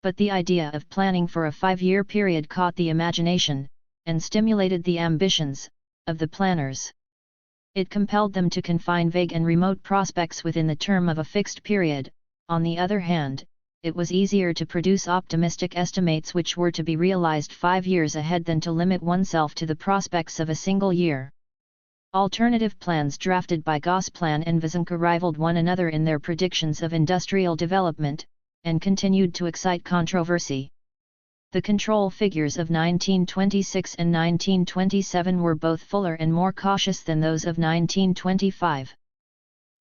But the idea of planning for a 5-year period caught the imagination, and stimulated the ambitions, of the planners. It compelled them to confine vague and remote prospects within the term of a fixed period. On the other hand, it was easier to produce optimistic estimates which were to be realized 5 years ahead than to limit oneself to the prospects of a single year. Alternative plans drafted by Gosplan and Visenka rivaled one another in their predictions of industrial development, and continued to excite controversy. The control figures of 1926 and 1927 were both fuller and more cautious than those of 1925.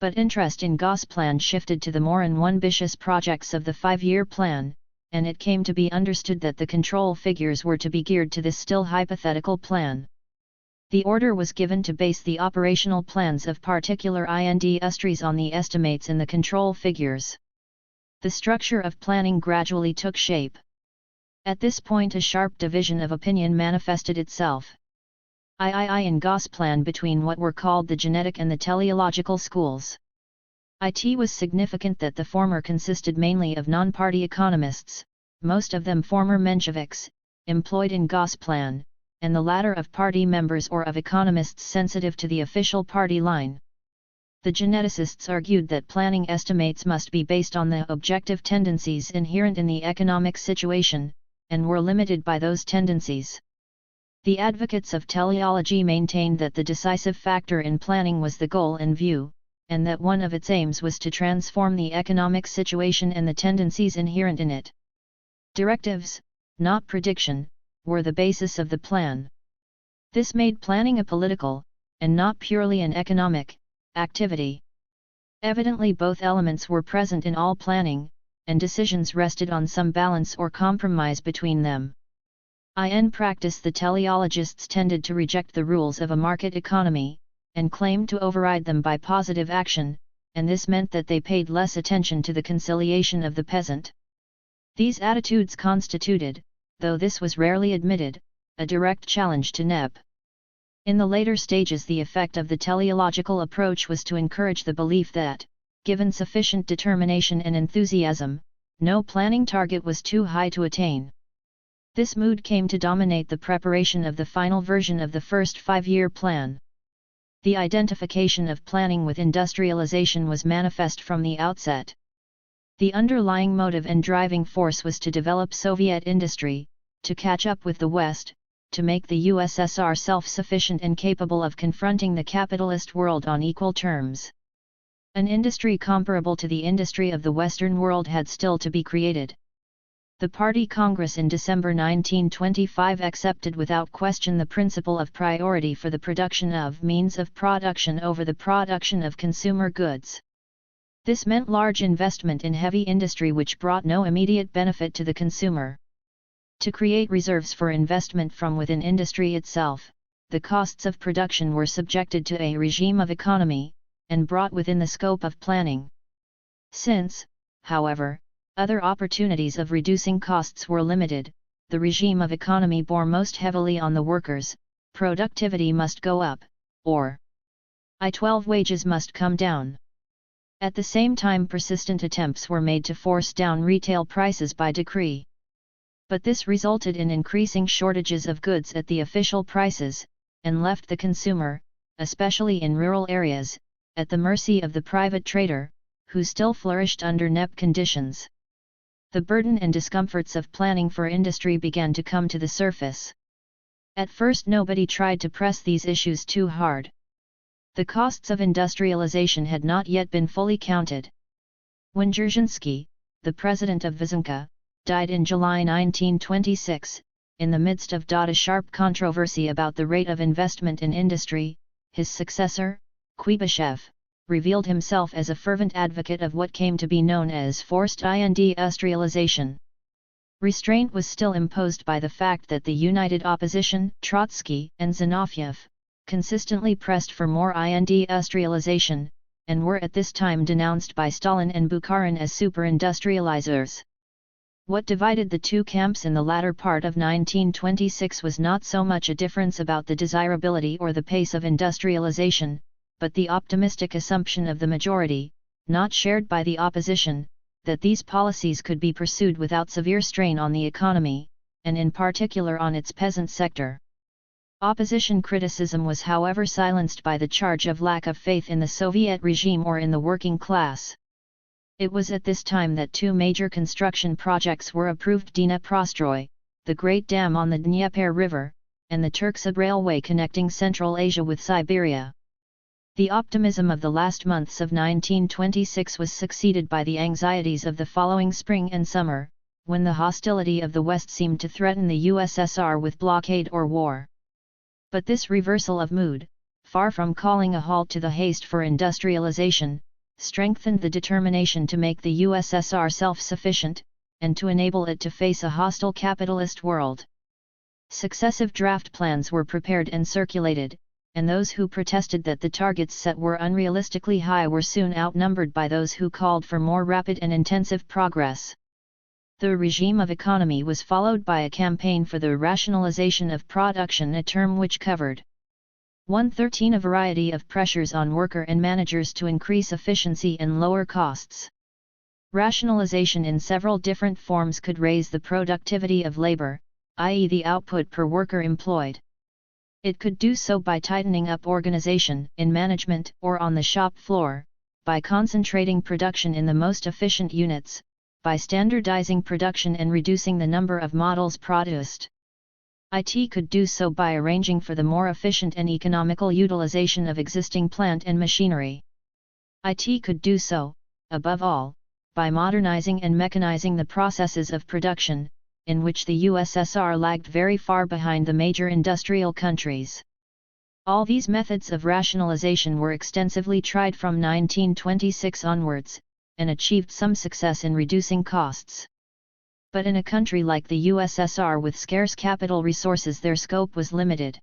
But interest in Gosplan shifted to the more ambitious projects of the 5-year plan, and it came to be understood that the control figures were to be geared to this still hypothetical plan. The order was given to base the operational plans of particular industries on the estimates in the control figures. The structure of planning gradually took shape. At this point a sharp division of opinion manifested itself. In Gosplan between what were called the genetic and the teleological schools. It was significant that the former consisted mainly of non-party economists, most of them former Mensheviks, employed in Gosplan, and the latter of party members or of economists sensitive to the official party line. The geneticists argued that planning estimates must be based on the objective tendencies inherent in the economic situation, and were limited by those tendencies. The advocates of teleology maintained that the decisive factor in planning was the goal in view, and that one of its aims was to transform the economic situation and the tendencies inherent in it. Directives, not prediction, were the basis of the plan. This made planning a political, and not purely an economic, activity. Evidently both elements were present in all planning, and decisions rested on some balance or compromise between them. In practice the teleologists tended to reject the rules of a market economy, and claimed to override them by positive action, and this meant that they paid less attention to the conciliation of the peasant. These attitudes constituted, though this was rarely admitted, a direct challenge to NEP. In the later stages the effect of the teleological approach was to encourage the belief that, given sufficient determination and enthusiasm, no planning target was too high to attain. This mood came to dominate the preparation of the final version of the first five-year plan. The identification of planning with industrialization was manifest from the outset. The underlying motive and driving force was to develop Soviet industry, to catch up with the West, to make the USSR self-sufficient and capable of confronting the capitalist world on equal terms. An industry comparable to the industry of the Western world had still to be created. The Party Congress in December 1925 accepted without question the principle of priority for the production of means of production over the production of consumer goods. This meant large investment in heavy industry which brought no immediate benefit to the consumer. To create reserves for investment from within industry itself, the costs of production were subjected to a regime of economy, and brought within the scope of planning. Since, however, other opportunities of reducing costs were limited, the regime of economy bore most heavily on the workers. Productivity must go up, or I-12 wages must come down. At the same time persistent attempts were made to force down retail prices by decree. But this resulted in increasing shortages of goods at the official prices, and left the consumer, especially in rural areas, at the mercy of the private trader, who still flourished under NEP conditions. The burden and discomforts of planning for industry began to come to the surface. At first nobody tried to press these issues too hard. The costs of industrialization had not yet been fully counted. When Dzerzhinsky, the president of Vyzanka, died in July 1926, in the midst of a sharp controversy about the rate of investment in industry, his successor, Kuibyshev, revealed himself as a fervent advocate of what came to be known as forced industrialization. Restraint was still imposed by the fact that the united opposition, Trotsky and Zinoviev, consistently pressed for more industrialization, and were at this time denounced by Stalin and Bukharin as super-industrializers. What divided the two camps in the latter part of 1926 was not so much a difference about the desirability or the pace of industrialization, but the optimistic assumption of the majority, not shared by the opposition, that these policies could be pursued without severe strain on the economy, and in particular on its peasant sector. Opposition criticism was however silenced by the charge of lack of faith in the Soviet regime or in the working class. It was at this time that two major construction projects were approved: Dnieprostroi, the Great Dam on the Dnieper River, and the Turkcib Railway connecting Central Asia with Siberia. The optimism of the last months of 1926 was succeeded by the anxieties of the following spring and summer, when the hostility of the West seemed to threaten the USSR with blockade or war. But this reversal of mood, far from calling a halt to the haste for industrialization, strengthened the determination to make the USSR self-sufficient, and to enable it to face a hostile capitalist world. Successive draft plans were prepared and circulated, and those who protested that the targets set were unrealistically high were soon outnumbered by those who called for more rapid and intensive progress. The regime of economy was followed by a campaign for the rationalization of production, a term which covered 113 a variety of pressures on worker and managers to increase efficiency and lower costs. Rationalization in several different forms could raise the productivity of labor, i.e. the output per worker employed. It could do so by tightening up organization in management or on the shop floor, by concentrating production in the most efficient units, by standardizing production and reducing the number of models produced. IT could do so by arranging for the more efficient and economical utilization of existing plant and machinery. IT could do so, above all, by modernizing and mechanizing the processes of production, in which the USSR lagged very far behind the major industrial countries. All these methods of rationalization were extensively tried from 1926 onwards, and achieved some success in reducing costs. But in a country like the USSR with scarce capital resources, their scope was limited.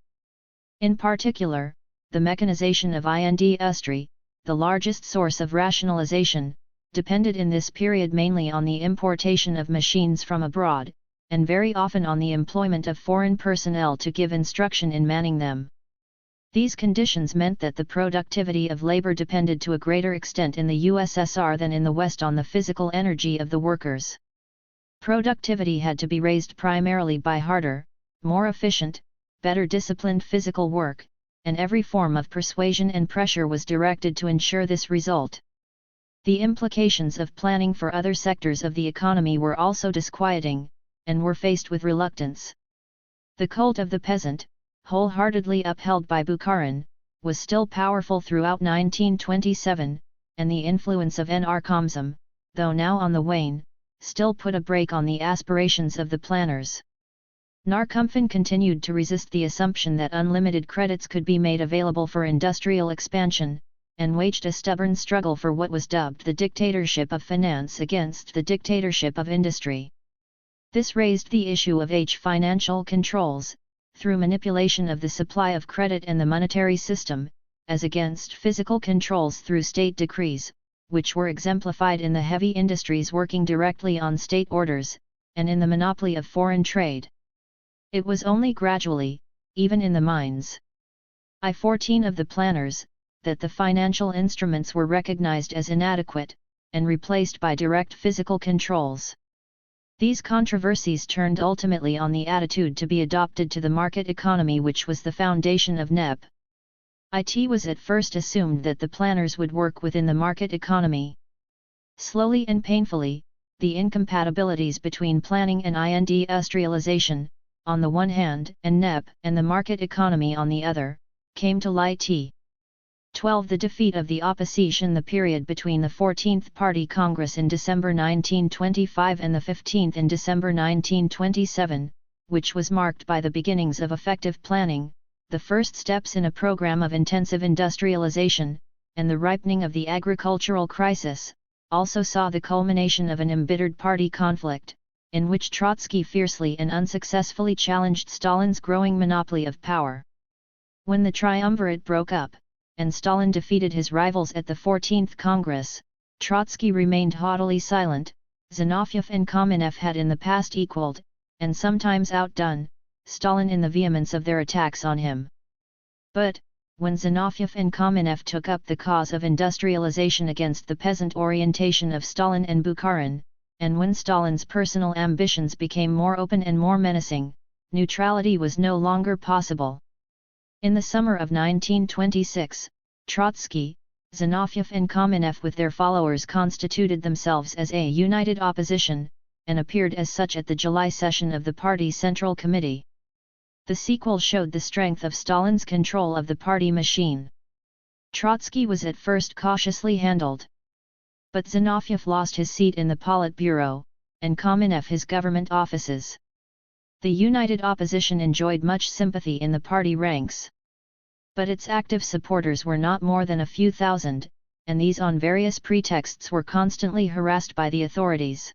In particular, the mechanization of industry, the largest source of rationalization, depended in this period mainly on the importation of machines from abroad, and very often on the employment of foreign personnel to give instruction in manning them. These conditions meant that the productivity of labor depended to a greater extent in the USSR than in the West on the physical energy of the workers. Productivity had to be raised primarily by harder, more efficient, better disciplined physical work, and every form of persuasion and pressure was directed to ensure this result. The implications of planning for other sectors of the economy were also disquieting, and were faced with reluctance. The cult of the peasant, wholeheartedly upheld by Bukharin, was still powerful throughout 1927, and the influence of Narcomsm, though now on the wane, still put a brake on the aspirations of the planners. Narkomfin continued to resist the assumption that unlimited credits could be made available for industrial expansion, and waged a stubborn struggle for what was dubbed the dictatorship of finance against the dictatorship of industry. This raised the issue of financial controls, through manipulation of the supply of credit and the monetary system, as against physical controls through state decrees, which were exemplified in the heavy industries working directly on state orders, and in the monopoly of foreign trade. It was only gradually, even in the minds of the planners, that the financial instruments were recognized as inadequate, and replaced by direct physical controls. These controversies turned ultimately on the attitude to be adopted to the market economy, which was the foundation of NEP. It was at first assumed that the planners would work within the market economy. Slowly and painfully, the incompatibilities between planning and industrialization, on the one hand, and NEP and the market economy on the other, came to light. 12. The defeat of the opposition. The period between the 14th Party Congress in December 1925 and the 15th in December 1927, which was marked by the beginnings of effective planning, the first steps in a program of intensive industrialization, and the ripening of the agricultural crisis, also saw the culmination of an embittered party conflict, in which Trotsky fiercely and unsuccessfully challenged Stalin's growing monopoly of power. When the triumvirate broke up, and Stalin defeated his rivals at the 14th Congress, Trotsky remained haughtily silent. Zinoviev and Kamenev had in the past equaled, and sometimes outdone, Stalin in the vehemence of their attacks on him. But, when Zinoviev and Kamenev took up the cause of industrialization against the peasant orientation of Stalin and Bukharin, and when Stalin's personal ambitions became more open and more menacing, neutrality was no longer possible. In the summer of 1926, Trotsky, Zinoviev and Kamenev with their followers constituted themselves as a united opposition, and appeared as such at the July session of the party Central Committee. The sequel showed the strength of Stalin's control of the party machine. Trotsky was at first cautiously handled. But Zinoviev lost his seat in the Politburo, and Kamenev his government offices. The united opposition enjoyed much sympathy in the party ranks. But its active supporters were not more than a few thousand, and these on various pretexts were constantly harassed by the authorities.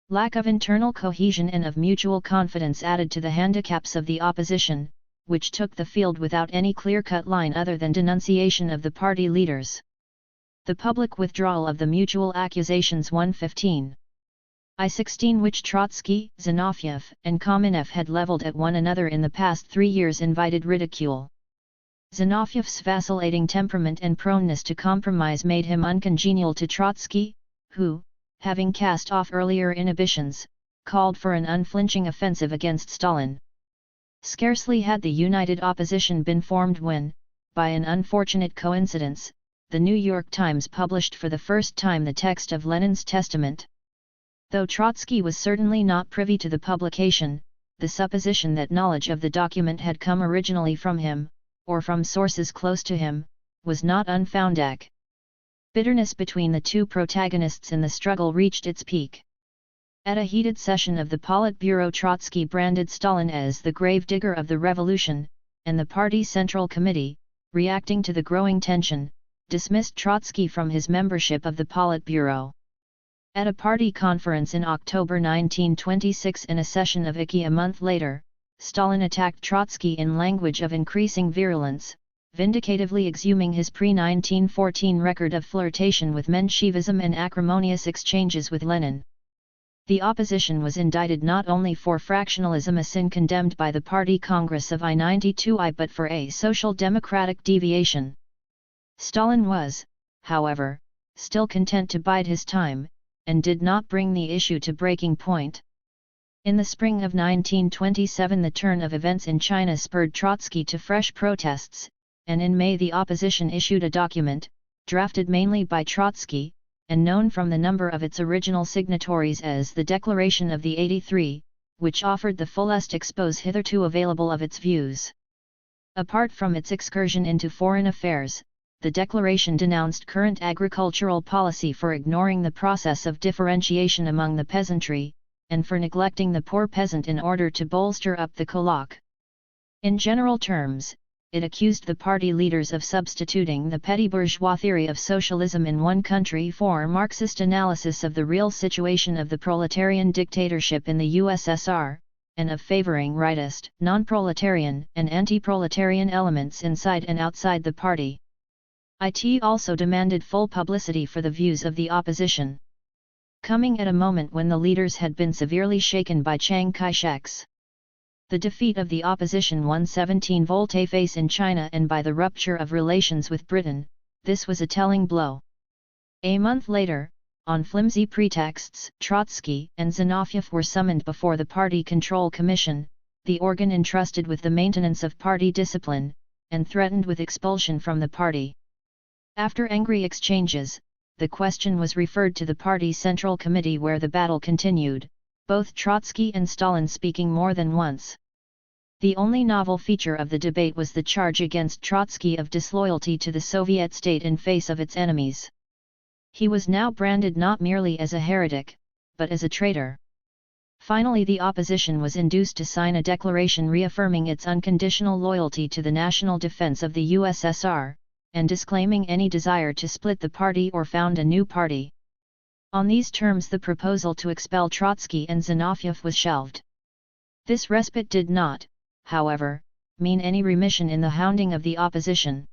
Lack of internal cohesion and of mutual confidence added to the handicaps of the opposition, which took the field without any clear-cut line other than denunciation of the party leaders. The public withdrawal of the mutual accusations 115. I-16 which Trotsky, Zinoviev, and Kamenev had leveled at one another in the past 3 years invited ridicule. Zinoviev's vacillating temperament and proneness to compromise made him uncongenial to Trotsky, who, having cast off earlier inhibitions, called for an unflinching offensive against Stalin. Scarcely had the united opposition been formed when, by an unfortunate coincidence, the New York Times published for the first time the text of Lenin's testament. Though Trotsky was certainly not privy to the publication, the supposition that knowledge of the document had come originally from him, or from sources close to him, was not unfounded. Bitterness between the two protagonists in the struggle reached its peak. At a heated session of the Politburo, Trotsky branded Stalin as the gravedigger of the revolution, and the party Central Committee, reacting to the growing tension, dismissed Trotsky from his membership of the Politburo. At a party conference in October 1926 and a session of ICI a month later, Stalin attacked Trotsky in language of increasing virulence, vindicatively exhuming his pre-1914 record of flirtation with Menshevism and acrimonious exchanges with Lenin. The opposition was indicted not only for fractionalism, a sin condemned by the Party Congress of I-92I, but for a social democratic deviation. Stalin was, however, still content to bide his time, and did not bring the issue to breaking point. In the spring of 1927 the turn of events in China spurred Trotsky to fresh protests, and in May the opposition issued a document, drafted mainly by Trotsky, and known from the number of its original signatories as the Declaration of the 83, which offered the fullest expose hitherto available of its views. Apart from its excursion into foreign affairs, the declaration denounced current agricultural policy for ignoring the process of differentiation among the peasantry, and for neglecting the poor peasant in order to bolster up the kulak. In general terms, it accused the party leaders of substituting the petty bourgeois theory of socialism in one country for Marxist analysis of the real situation of the proletarian dictatorship in the USSR, and of favoring rightist, non-proletarian and anti-proletarian elements inside and outside the party. It also demanded full publicity for the views of the opposition. Coming at a moment when the leaders had been severely shaken by Chiang Kai-shek's the defeat of the opposition won 17 volte-face in China and by the rupture of relations with Britain, this was a telling blow. A month later, on flimsy pretexts, Trotsky and Zinoviev were summoned before the Party Control Commission, the organ entrusted with the maintenance of party discipline, and threatened with expulsion from the party. After angry exchanges, the question was referred to the Party Central Committee, where the battle continued, both Trotsky and Stalin speaking more than once. The only novel feature of the debate was the charge against Trotsky of disloyalty to the Soviet state in face of its enemies. He was now branded not merely as a heretic, but as a traitor. Finally, the opposition was induced to sign a declaration reaffirming its unconditional loyalty to the national defense of the USSR, and disclaiming any desire to split the party or found a new party. On these terms the proposal to expel Trotsky and Zinoviev was shelved. This respite did not, however, mean any remission in the hounding of the opposition.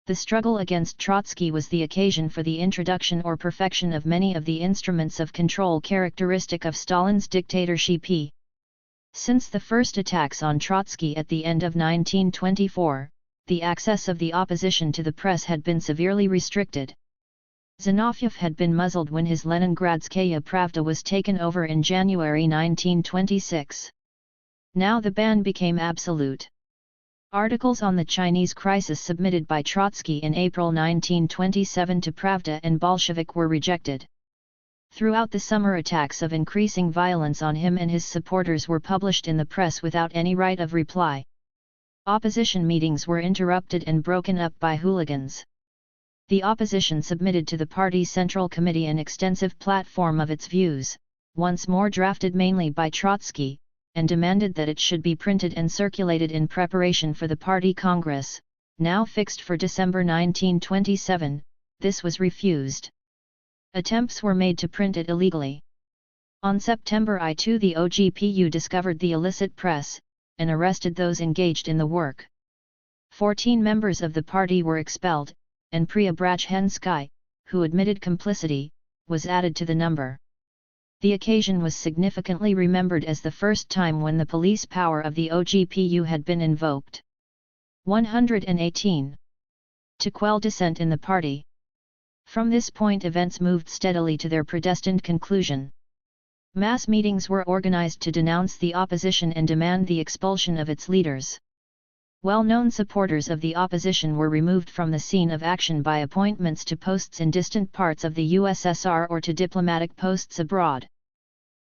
The struggle against Trotsky was the occasion for the introduction or perfection of many of the instruments of control characteristic of Stalin's dictatorship. Since the first attacks on Trotsky at the end of 1924, the access of the opposition to the press had been severely restricted. Zinoviev had been muzzled when his Leningradskaya Pravda was taken over in January 1926. Now the ban became absolute. Articles on the Chinese crisis submitted by Trotsky in April 1927 to Pravda and Bolshevik were rejected. Throughout the summer, attacks of increasing violence on him and his supporters were published in the press without any right of reply. Opposition meetings were interrupted and broken up by hooligans. The opposition submitted to the Party Central Committee an extensive platform of its views, once more drafted mainly by Trotsky, and demanded that it should be printed and circulated in preparation for the Party Congress, now fixed for December 1927. This was refused. Attempts were made to print it illegally. On September 2 the OGPU discovered the illicit press, and arrested those engaged in the work. 14 members of the party were expelled, and Preobrazhensky, who admitted complicity, was added to the number. The occasion was significantly remembered as the first time when the police power of the OGPU had been invoked. 118. To quell dissent in the party. From this point events moved steadily to their predestined conclusion. Mass meetings were organized to denounce the opposition and demand the expulsion of its leaders. Well-known supporters of the opposition were removed from the scene of action by appointments to posts in distant parts of the USSR or to diplomatic posts abroad.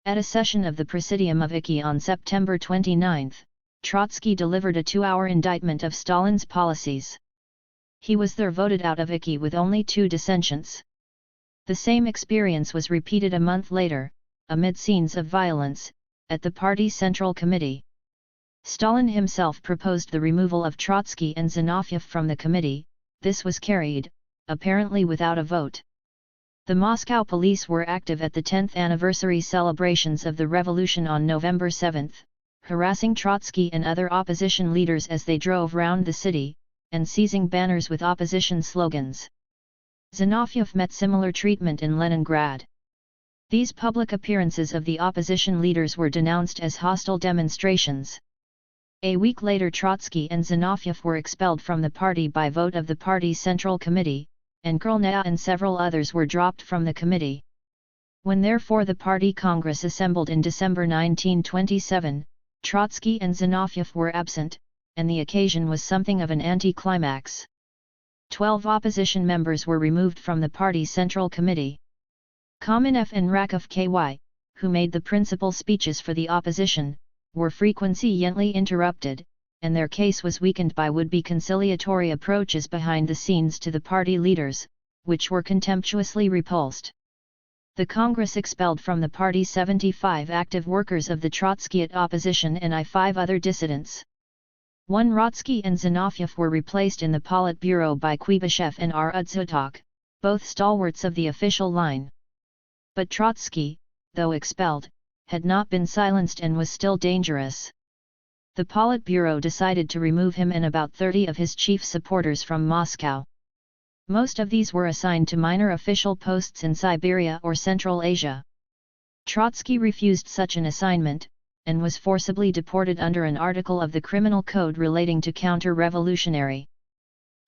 At a session of the Presidium of IKI on September 29, Trotsky delivered a 2-hour indictment of Stalin's policies. He was there voted out of IKI with only 2 dissentients. The same experience was repeated a month later, amid scenes of violence, at the party Central Committee. Stalin himself proposed the removal of Trotsky and Zinoviev from the committee. This was carried, apparently without a vote. The Moscow police were active at the 10th anniversary celebrations of the revolution on November 7, harassing Trotsky and other opposition leaders as they drove round the city, and seizing banners with opposition slogans. Zinoviev met similar treatment in Leningrad. These public appearances of the opposition leaders were denounced as hostile demonstrations. A week later Trotsky and Zinoviev were expelled from the party by vote of the party's Central Committee, and Krylnaya and several others were dropped from the committee. When therefore the party Congress assembled in December 1927, Trotsky and Zinoviev were absent, and the occasion was something of an anticlimax. 12 opposition members were removed from the party's Central Committee. Kamenev and Rakov Ky, who made the principal speeches for the opposition, were frequently interrupted, and their case was weakened by would-be conciliatory approaches behind the scenes to the party leaders, which were contemptuously repulsed. The Congress expelled from the party 75 active workers of the Trotskyite opposition and 5 other dissidents. Trotsky and Zinoviev were replaced in the Politburo by Kuibyshev and Rudzutak, both stalwarts of the official line. But Trotsky, though expelled, had not been silenced and was still dangerous. The Politburo decided to remove him and about 30 of his chief supporters from Moscow. Most of these were assigned to minor official posts in Siberia or Central Asia. Trotsky refused such an assignment, and was forcibly deported under an article of the Criminal Code relating to counter-revolutionary.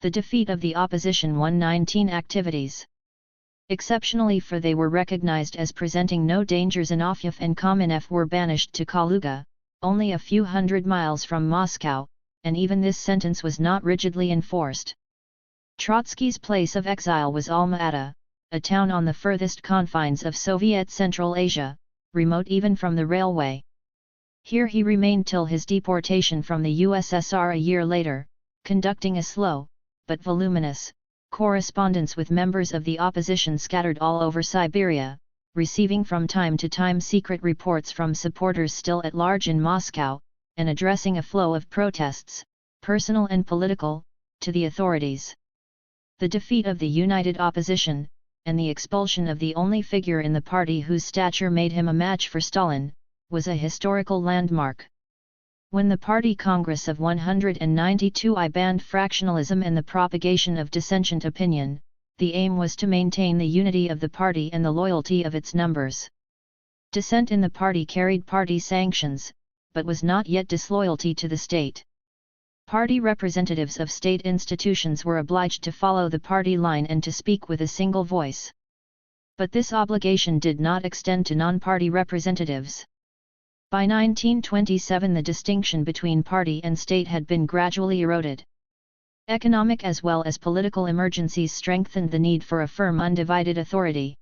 The defeat of the opposition won 19 activities. Exceptionally, for they were recognized as presenting no danger, Zinoviev and Kamenev were banished to Kaluga, only a few hundred miles from Moscow, and even this sentence was not rigidly enforced. Trotsky's place of exile was Alma-Ata, a town on the furthest confines of Soviet Central Asia, remote even from the railway. Here he remained till his deportation from the USSR a year later, conducting a slow, but voluminous, correspondence with members of the opposition scattered all over Siberia, receiving from time to time secret reports from supporters still at large in Moscow, and addressing a flow of protests, personal and political, to the authorities. The defeat of the united opposition, and the expulsion of the only figure in the party whose stature made him a match for Stalin, was a historical landmark. When the Party Congress of 192 banned fractionalism and the propagation of dissentient opinion, the aim was to maintain the unity of the party and the loyalty of its numbers. Dissent in the party carried party sanctions, but was not yet disloyalty to the state. Party representatives of state institutions were obliged to follow the party line and to speak with a single voice. But this obligation did not extend to non-party representatives. By 1927 the distinction between party and state had been gradually eroded. Economic as well as political emergencies strengthened the need for a firm undivided authority.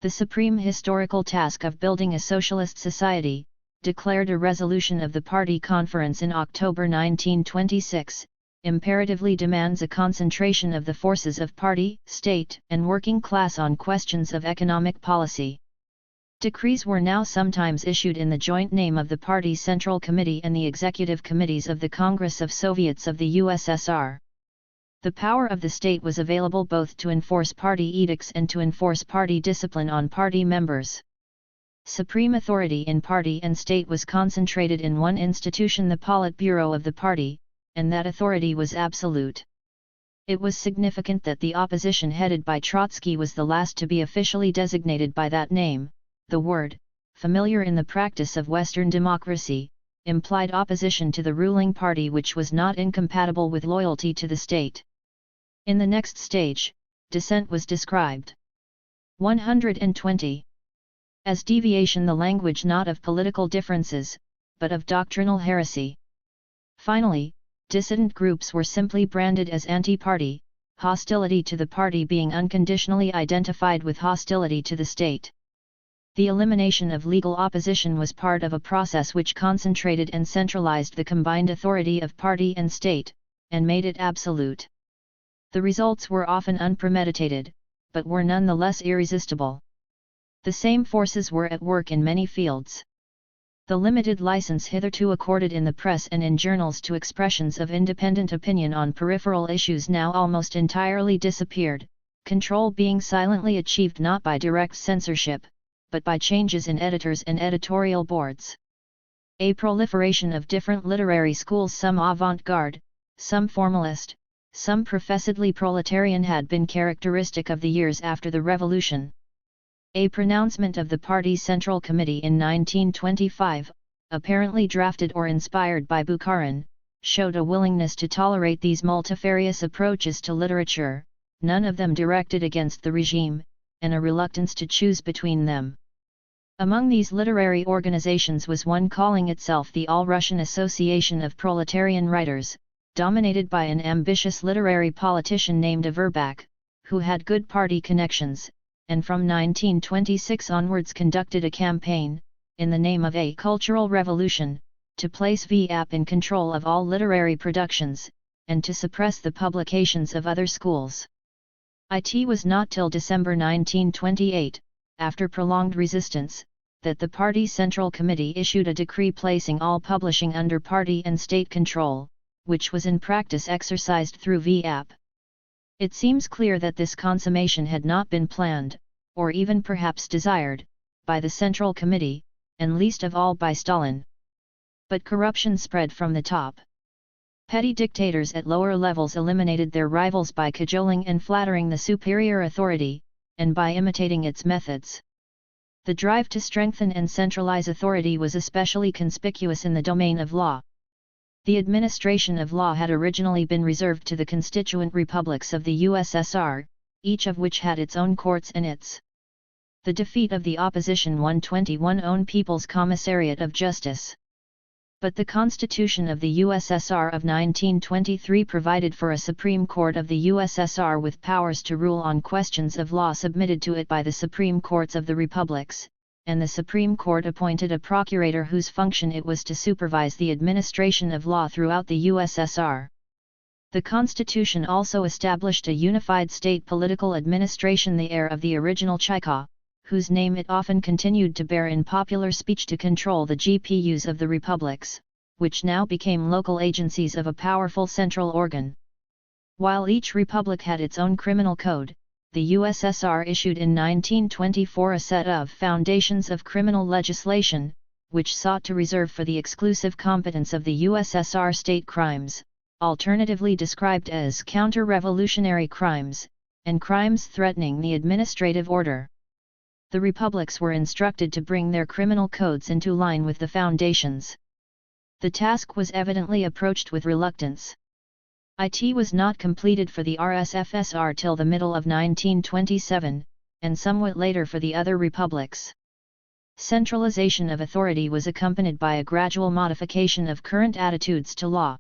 The supreme historical task of building a socialist society, declared a resolution of the Party Conference in October 1926, imperatively demands a concentration of the forces of party, state, and working class on questions of economic policy. Decrees were now sometimes issued in the joint name of the Party's Central Committee and the Executive Committees of the Congress of Soviets of the USSR. The power of the state was available both to enforce party edicts and to enforce party discipline on party members. Supreme authority in party and state was concentrated in one institution, the Politburo of the party, and that authority was absolute. It was significant that the opposition headed by Trotsky was the last to be officially designated by that name. The word, familiar in the practice of Western democracy, implied opposition to the ruling party which was not incompatible with loyalty to the state. In the next stage, dissent was described. 120. as deviation, the language not of political differences, but of doctrinal heresy. Finally, dissident groups were simply branded as anti-party, hostility to the party being unconditionally identified with hostility to the state. The elimination of legal opposition was part of a process which concentrated and centralized the combined authority of party and state, and made it absolute. The results were often unpremeditated, but were nonetheless irresistible. The same forces were at work in many fields. The limited license hitherto accorded in the press and in journals to expressions of independent opinion on peripheral issues now almost entirely disappeared, control being silently achieved not by direct censorship, but by changes in editors and editorial boards. A proliferation of different literary schools, some avant-garde, some formalist, some professedly proletarian, had been characteristic of the years after the Revolution. A pronouncement of the party's Central Committee in 1925, apparently drafted or inspired by Bukharin, showed a willingness to tolerate these multifarious approaches to literature, none of them directed against the regime, and a reluctance to choose between them. Among these literary organizations was one calling itself the All-Russian Association of Proletarian Writers, dominated by an ambitious literary politician named Averbach, who had good party connections, and from 1926 onwards conducted a campaign, in the name of a cultural revolution, to place VAP in control of all literary productions, and to suppress the publications of other schools. It was not till December 1928, after prolonged resistance, that the party's Central Committee issued a decree placing all publishing under party and state control, which was in practice exercised through VAP. It seems clear that this consummation had not been planned, or even perhaps desired, by the Central Committee, and least of all by Stalin. But corruption spread from the top. Petty dictators at lower levels eliminated their rivals by cajoling and flattering the superior authority, and by imitating its methods. The drive to strengthen and centralize authority was especially conspicuous in the domain of law. The administration of law had originally been reserved to the constituent republics of the USSR, each of which had its own courts and its. The defeat of the opposition won 21 own People's Commissariat of Justice. But the Constitution of the USSR of 1923 provided for a Supreme Court of the USSR with powers to rule on questions of law submitted to it by the Supreme Courts of the republics, and the Supreme Court appointed a procurator whose function it was to supervise the administration of law throughout the USSR. The Constitution also established a unified state political administration, the heir of the original Cheka, whose name it often continued to bear in popular speech, to control the GPUs of the republics, which now became local agencies of a powerful central organ. While each republic had its own criminal code, the USSR issued in 1924 a set of foundations of criminal legislation, which sought to reserve for the exclusive competence of the USSR state crimes, alternatively described as counter-revolutionary crimes, and crimes threatening the administrative order. The republics were instructed to bring their criminal codes into line with the foundations. The task was evidently approached with reluctance. It was not completed for the RSFSR till the middle of 1927, and somewhat later for the other republics. Centralization of authority was accompanied by a gradual modification of current attitudes to law.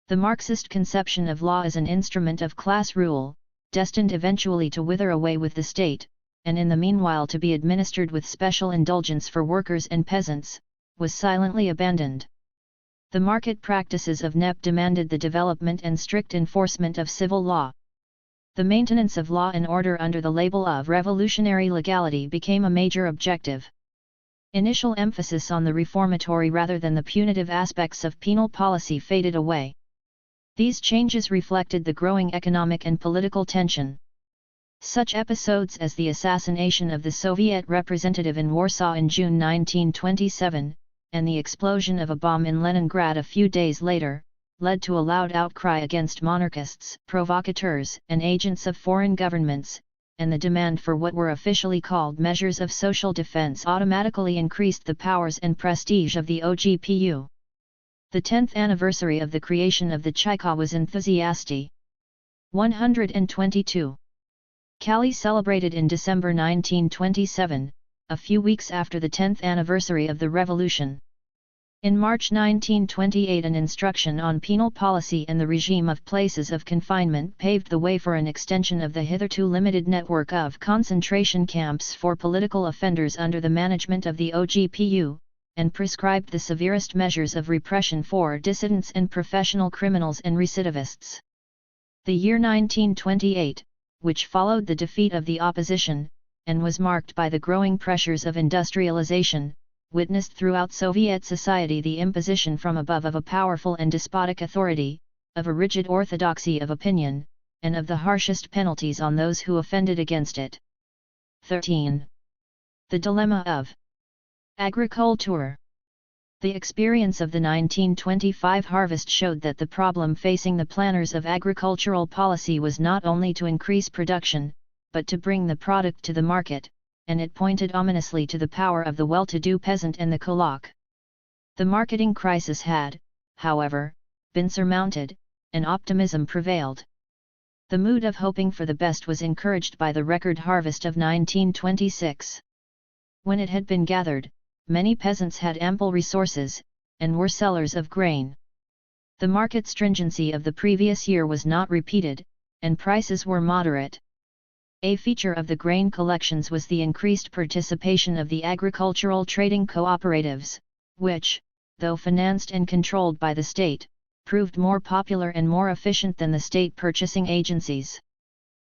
The Marxist conception of law as an instrument of class rule, destined eventually to wither away with the state, and in the meanwhile to be administered with special indulgence for workers and peasants, was silently abandoned. The market practices of NEP demanded the development and strict enforcement of civil law. The maintenance of law and order under the label of revolutionary legality became a major objective. Initial emphasis on the reformatory rather than the punitive aspects of penal policy faded away. These changes reflected the growing economic and political tension. Such episodes as the assassination of the Soviet representative in Warsaw in June 1927, and the explosion of a bomb in Leningrad a few days later, led to a loud outcry against monarchists, provocateurs, and agents of foreign governments, and the demand for what were officially called measures of social defense automatically increased the powers and prestige of the OGPU. The 10th anniversary of the creation of the Cheka was enthusiastic. 122. Cali celebrated in December 1927, a few weeks after the 10th anniversary of the revolution. In March 1928, an instruction on penal policy and the regime of places of confinement paved the way for an extension of the hitherto limited network of concentration camps for political offenders under the management of the OGPU, and prescribed the severest measures of repression for dissidents and professional criminals and recidivists. The year 1928, which followed the defeat of the opposition, and was marked by the growing pressures of industrialization, witnessed throughout Soviet society the imposition from above of a powerful and despotic authority, of a rigid orthodoxy of opinion, and of the harshest penalties on those who offended against it. 13. The dilemma of agriculture. The experience of the 1925 harvest showed that the problem facing the planners of agricultural policy was not only to increase production, but to bring the product to the market, and it pointed ominously to the power of the well-to-do peasant and the kulak. The marketing crisis had, however, been surmounted, and optimism prevailed. The mood of hoping for the best was encouraged by the record harvest of 1926. When it had been gathered, many peasants had ample resources, and were sellers of grain. The market stringency of the previous year was not repeated, and prices were moderate. A feature of the grain collections was the increased participation of the agricultural trading cooperatives, which, though financed and controlled by the state, proved more popular and more efficient than the state purchasing agencies.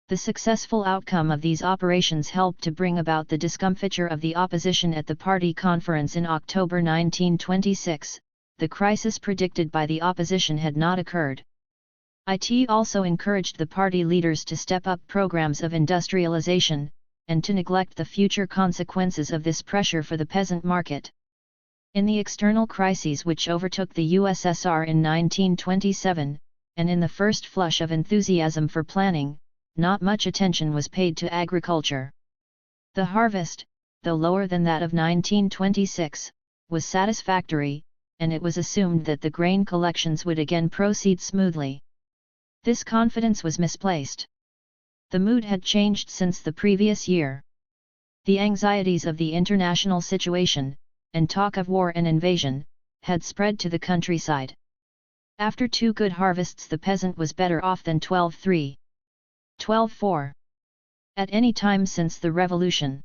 The successful outcome of these operations helped to bring about the discomfiture of the opposition at the party conference in October 1926. The crisis predicted by the opposition had not occurred. It also encouraged the party leaders to step up programs of industrialization, and to neglect the future consequences of this pressure for the peasant market. In the external crises which overtook the USSR in 1927, and in the first flush of enthusiasm for planning, not much attention was paid to agriculture. The harvest, though lower than that of 1926, was satisfactory, and it was assumed that the grain collections would again proceed smoothly. This confidence was misplaced. The mood had changed since the previous year. The anxieties of the international situation, and talk of war and invasion, had spread to the countryside. After 2 good harvests the peasant was better off than 12-3. 12-4. At any time since the revolution.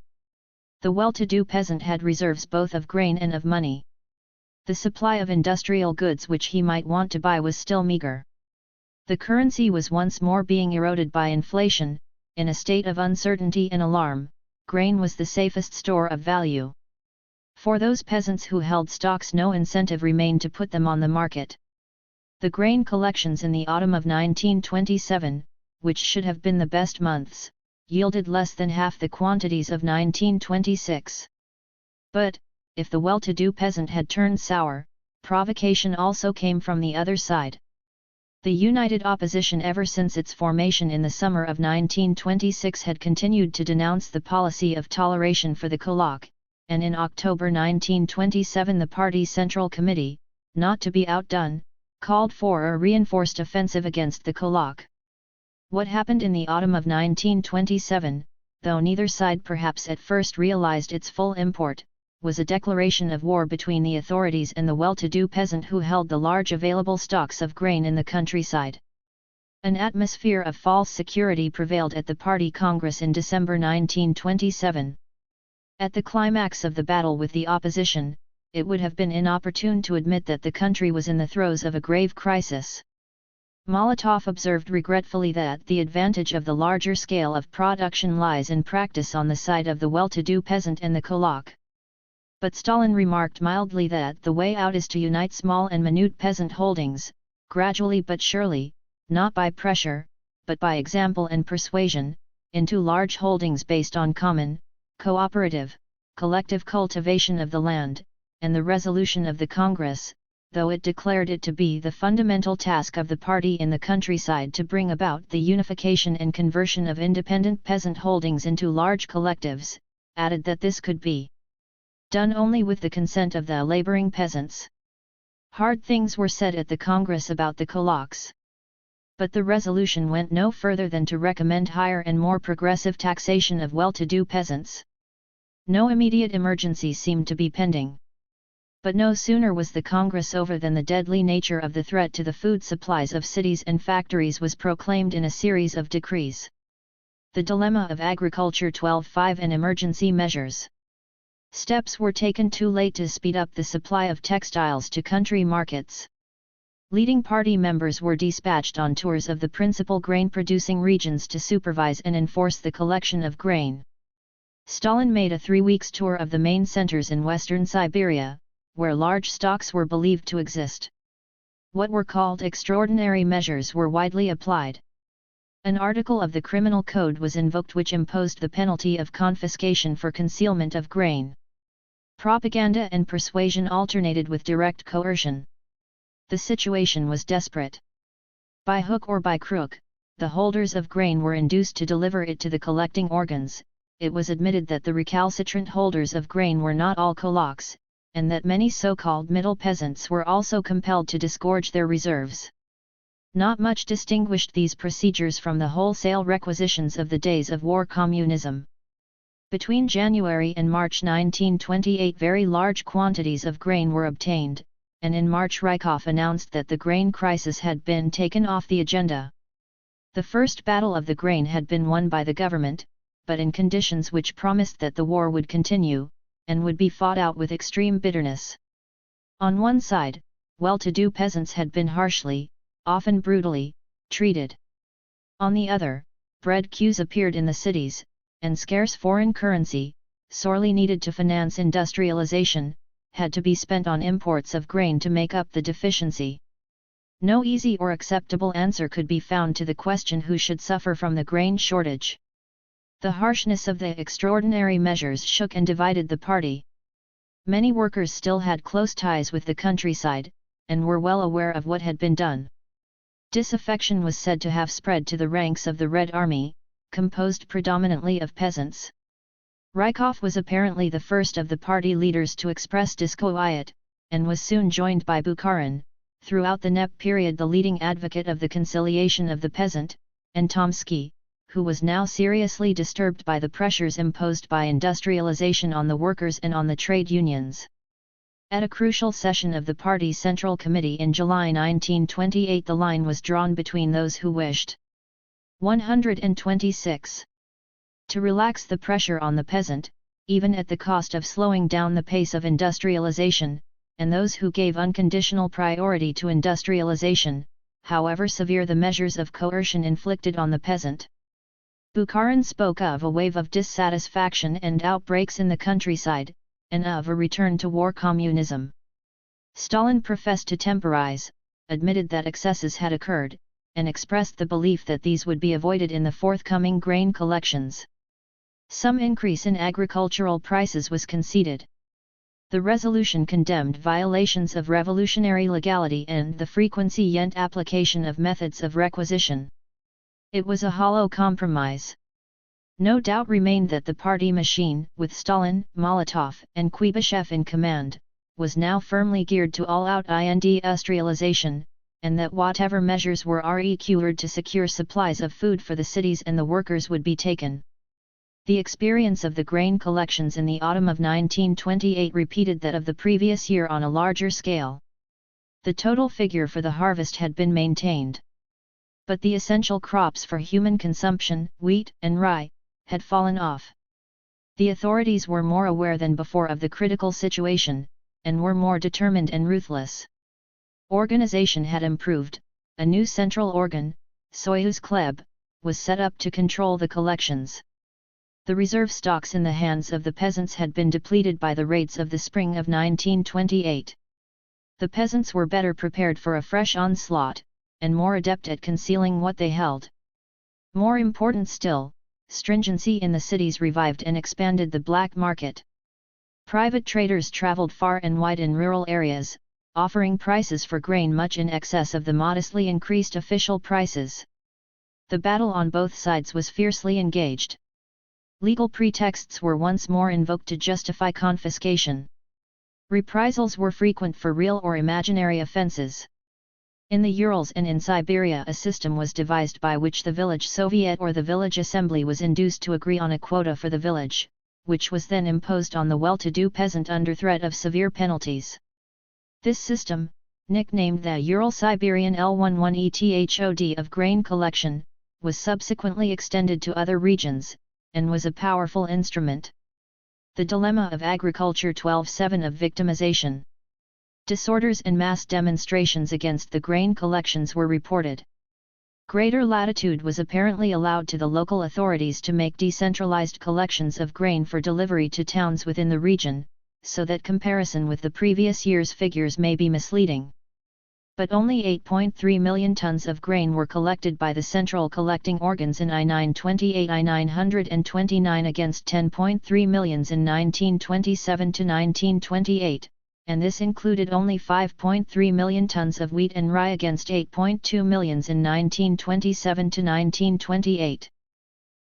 The well-to-do peasant had reserves both of grain and of money. The supply of industrial goods which he might want to buy was still meager. The currency was once more being eroded by inflation. In a state of uncertainty and alarm, grain was the safest store of value. For those peasants who held stocks no incentive remained to put them on the market. The grain collections in the autumn of 1927, which should have been the best months, yielded less than half the quantities of 1926. But, if the well-to-do peasant had turned sour, provocation also came from the other side. The united opposition ever since its formation in the summer of 1926 had continued to denounce the policy of toleration for the kulak, and in October 1927 the party's Central Committee, not to be outdone, called for a reinforced offensive against the kulak. What happened in the autumn of 1927, though neither side perhaps at first realized its full import, was a declaration of war between the authorities and the well-to-do peasant who held the large available stocks of grain in the countryside. An atmosphere of false security prevailed at the party congress in December 1927. At the climax of the battle with the opposition, it would have been inopportune to admit that the country was in the throes of a grave crisis. Molotov observed regretfully that the advantage of the larger scale of production lies in practice on the side of the well-to-do peasant and the kulak. But Stalin remarked mildly that the way out is to unite small and minute peasant holdings, gradually but surely, not by pressure, but by example and persuasion, into large holdings based on common, cooperative, collective cultivation of the land, and the resolution of the Congress, though it declared it to be the fundamental task of the party in the countryside to bring about the unification and conversion of independent peasant holdings into large collectives, added that this could be done only with the consent of the laboring peasants. Hard things were said at the Congress about the kulaks. But the resolution went no further than to recommend higher and more progressive taxation of well-to-do peasants. No immediate emergency seemed to be pending. But no sooner was the Congress over than the deadly nature of the threat to the food supplies of cities and factories was proclaimed in a series of decrees. The dilemma of agriculture 12.5 and emergency measures. Steps were taken too late to speed up the supply of textiles to country markets. Leading party members were dispatched on tours of the principal grain-producing regions to supervise and enforce the collection of grain. Stalin made a 3-week tour of the main centers in western Siberia, where large stocks were believed to exist. What were called extraordinary measures were widely applied. An article of the Criminal Code was invoked which imposed the penalty of confiscation for concealment of grain. Propaganda and persuasion alternated with direct coercion. The situation was desperate. By hook or by crook, the holders of grain were induced to deliver it to the collecting organs. It was admitted that the recalcitrant holders of grain were not all kulaks, and that many so-called middle peasants were also compelled to disgorge their reserves. Not much distinguished these procedures from the wholesale requisitions of the days of war communism. Between January and March 1928 very large quantities of grain were obtained, and in March Rykov announced that the grain crisis had been taken off the agenda. The first battle of the grain had been won by the government, but in conditions which promised that the war would continue, and would be fought out with extreme bitterness. On one side, well-to-do peasants had been harshly, often brutally, treated. On the other, bread queues appeared in the cities, and scarce foreign currency, sorely needed to finance industrialization, had to be spent on imports of grain to make up the deficiency. No easy or acceptable answer could be found to the question who should suffer from the grain shortage. The harshness of the extraordinary measures shook and divided the party. Many workers still had close ties with the countryside, and were well aware of what had been done. Disaffection was said to have spread to the ranks of the Red Army, composed predominantly of peasants. Rykov was apparently the first of the party leaders to express disquiet, and was soon joined by Bukharin, throughout the NEP period the leading advocate of the conciliation of the peasant, and Tomsky, who was now seriously disturbed by the pressures imposed by industrialization on the workers and on the trade unions. At a crucial session of the party Central Committee in July 1928 the line was drawn between those who wished 126. To relax the pressure on the peasant, even at the cost of slowing down the pace of industrialization, and those who gave unconditional priority to industrialization, however severe the measures of coercion inflicted on the peasant. Bukharin spoke of a wave of dissatisfaction and outbreaks in the countryside, and of a return to war communism. Stalin professed to temporize, admitted that excesses had occurred, and expressed the belief that these would be avoided in the forthcoming grain collections. Some increase in agricultural prices was conceded. The resolution condemned violations of revolutionary legality and the frequency and application of methods of requisition. It was a hollow compromise. No doubt remained that the party machine, with Stalin, Molotov, and Kuibyshev in command, was now firmly geared to all-out industrialization, and that whatever measures were required to secure supplies of food for the cities and the workers would be taken. The experience of the grain collections in the autumn of 1928 repeated that of the previous year on a larger scale. The total figure for the harvest had been maintained. But the essential crops for human consumption, wheat and rye, had fallen off. The authorities were more aware than before of the critical situation, and were more determined and ruthless. Organization had improved. A new central organ, Soyuz Kleb, was set up to control the collections. The reserve stocks in the hands of the peasants had been depleted by the raids of the spring of 1928. The peasants were better prepared for a fresh onslaught, and more adept at concealing what they held. More important still, stringency in the cities revived and expanded the black market. Private traders traveled far and wide in rural areas, offering prices for grain much in excess of the modestly increased official prices. The battle on both sides was fiercely engaged. Legal pretexts were once more invoked to justify confiscation. Reprisals were frequent for real or imaginary offences. In the Urals and in Siberia a system was devised by which the village Soviet or the village assembly was induced to agree on a quota for the village, which was then imposed on the well-to-do peasant under threat of severe penalties. This system, nicknamed the Ural-Siberian L11 of grain collection, was subsequently extended to other regions, and was a powerful instrument. The dilemma of agriculture 12/7 of victimization. Disorders and mass demonstrations against the grain collections were reported. Greater latitude was apparently allowed to the local authorities to make decentralized collections of grain for delivery to towns within the region, so that comparison with the previous year's figures may be misleading. But only 8.3 million tons of grain were collected by the central collecting organs in I-929 against 10.3 millions in 1927 to 1928, and this included only 5.3 million tons of wheat and rye against 8.2 millions in 1927 to 1928.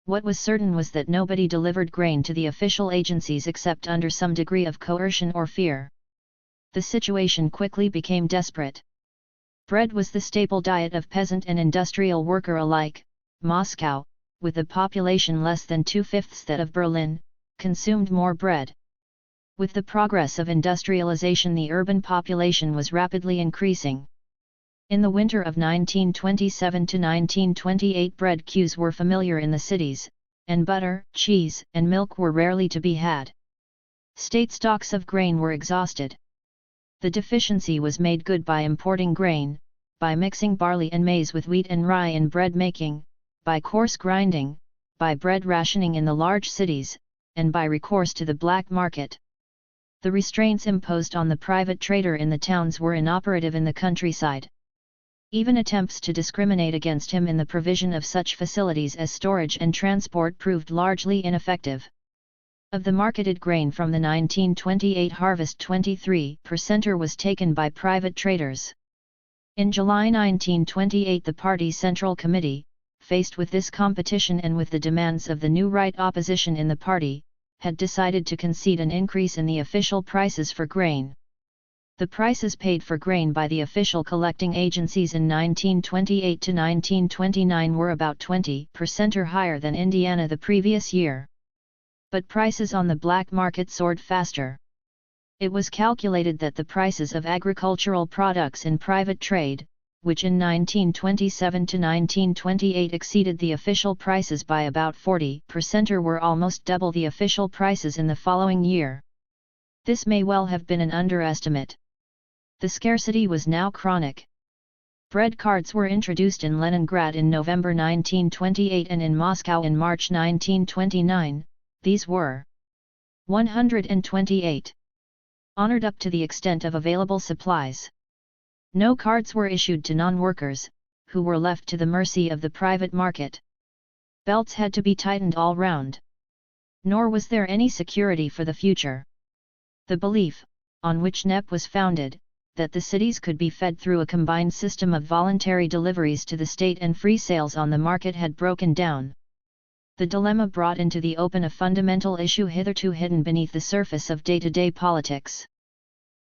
What was certain was that nobody delivered grain to the official agencies except under some degree of coercion or fear. The situation quickly became desperate. Bread was the staple diet of peasant and industrial worker alike. Moscow, with a population less than 2/5 that of Berlin, consumed more bread. With the progress of industrialization, the urban population was rapidly increasing. In the winter of 1927 to 1928, bread queues were familiar in the cities, and butter, cheese, and milk were rarely to be had. State stocks of grain were exhausted. The deficiency was made good by importing grain, by mixing barley and maize with wheat and rye in bread making, by coarse grinding, by bread rationing in the large cities, and by recourse to the black market. The restraints imposed on the private trader in the towns were inoperative in the countryside. Even attempts to discriminate against him in the provision of such facilities as storage and transport proved largely ineffective. Of the marketed grain from the 1928 harvest, 23% was taken by private traders. In July 1928, the party Central Committee, faced with this competition and with the demands of the new right opposition in the party, had decided to concede an increase in the official prices for grain. The prices paid for grain by the official collecting agencies in 1928 to 1929 were about 20% or higher than Indiana the previous year. But prices on the black market soared faster. It was calculated that the prices of agricultural products in private trade, which in 1927 to 1928 exceeded the official prices by about 40% or were almost double the official prices in the following year. This may well have been an underestimate. The scarcity was now chronic. Bread cards were introduced in Leningrad in November 1928 and in Moscow in March 1929. These were 128. Honored up to the extent of available supplies. No cards were issued to non-workers, who were left to the mercy of the private market. Belts had to be tightened all round. Nor was there any security for the future. The belief, on which NEP was founded, that the cities could be fed through a combined system of voluntary deliveries to the state and free sales on the market had broken down. The dilemma brought into the open a fundamental issue hitherto hidden beneath the surface of day-to-day politics.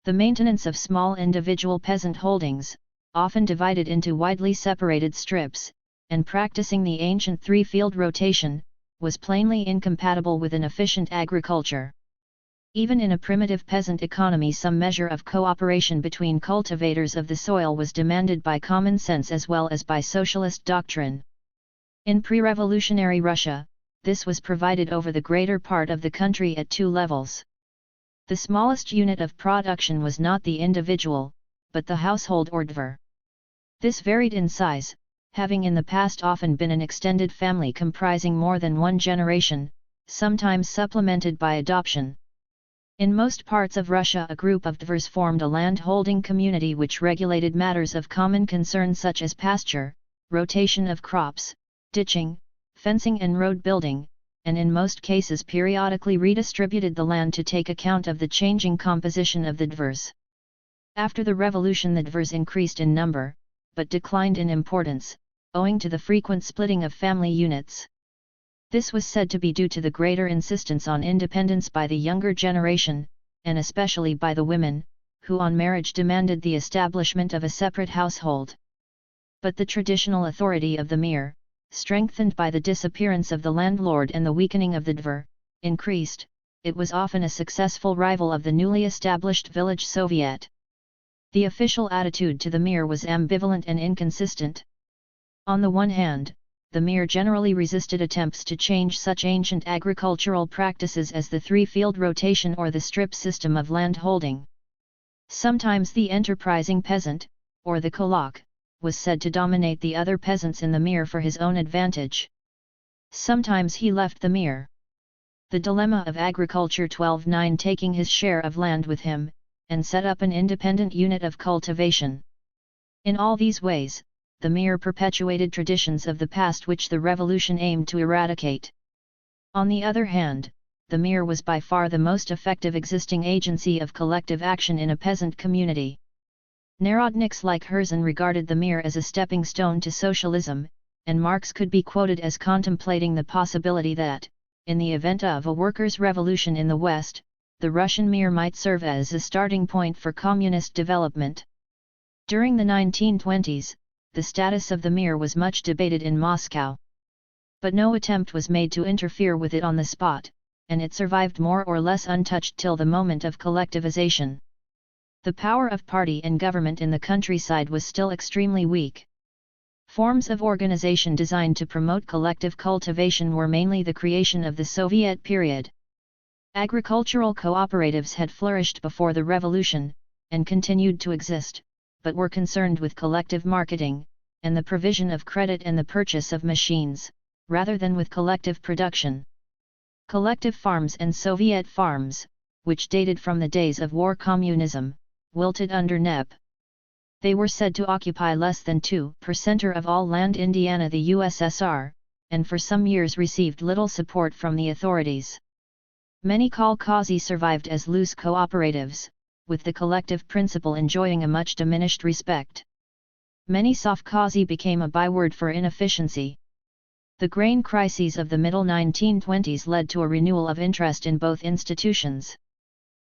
The maintenance of small individual peasant holdings, often divided into widely separated strips, and practicing the ancient three-field rotation, was plainly incompatible with an efficient agriculture. Even in a primitive peasant economy, some measure of cooperation between cultivators of the soil was demanded by common sense as well as by socialist doctrine. In pre-revolutionary Russia, this was provided over the greater part of the country at two levels. The smallest unit of production was not the individual, but the household or dvor. This varied in size, having in the past often been an extended family comprising more than one generation, sometimes supplemented by adoption. In most parts of Russia, a group of dvors formed a land-holding community which regulated matters of common concern such as pasture, rotation of crops, ditching, fencing and road building, and in most cases periodically redistributed the land to take account of the changing composition of the dvors. After the revolution, the dvors increased in number, but declined in importance, owing to the frequent splitting of family units. This was said to be due to the greater insistence on independence by the younger generation, and especially by the women, who on marriage demanded the establishment of a separate household. But the traditional authority of the mir, strengthened by the disappearance of the landlord and the weakening of the dvor, increased, it was often a successful rival of the newly established village Soviet. The official attitude to the Mir was ambivalent and inconsistent. On the one hand, the Mir generally resisted attempts to change such ancient agricultural practices as the three-field rotation or the strip system of land holding. Sometimes the enterprising peasant, or the kulak, was said to dominate the other peasants in the Mir for his own advantage. Sometimes he left the Mir. The dilemma of agriculture 12-9 taking his share of land with him, and set up an independent unit of cultivation. In all these ways, the Mir perpetuated traditions of the past which the revolution aimed to eradicate. On the other hand, the Mir was by far the most effective existing agency of collective action in a peasant community. Narodniks like Herzen regarded the Mir as a stepping stone to socialism, and Marx could be quoted as contemplating the possibility that, in the event of a workers' revolution in the West, the Russian Mir might serve as a starting point for communist development. During the 1920s, the status of the Mir was much debated in Moscow. But no attempt was made to interfere with it on the spot, and it survived more or less untouched till the moment of collectivization. The power of party and government in the countryside was still extremely weak. Forms of organization designed to promote collective cultivation were mainly the creation of the Soviet period. Agricultural cooperatives had flourished before the revolution, and continued to exist, but were concerned with collective marketing, and the provision of credit and the purchase of machines, rather than with collective production. Collective farms and Soviet farms, which dated from the days of war communism, wilted under NEP. They were said to occupy less than 2% of all land in Indiana, the USSR, and for some years received little support from the authorities. Many kolkhozy survived as loose cooperatives, with the collective principle enjoying a much diminished respect. Many sovkhozy became a byword for inefficiency. The grain crises of the middle 1920s led to a renewal of interest in both institutions.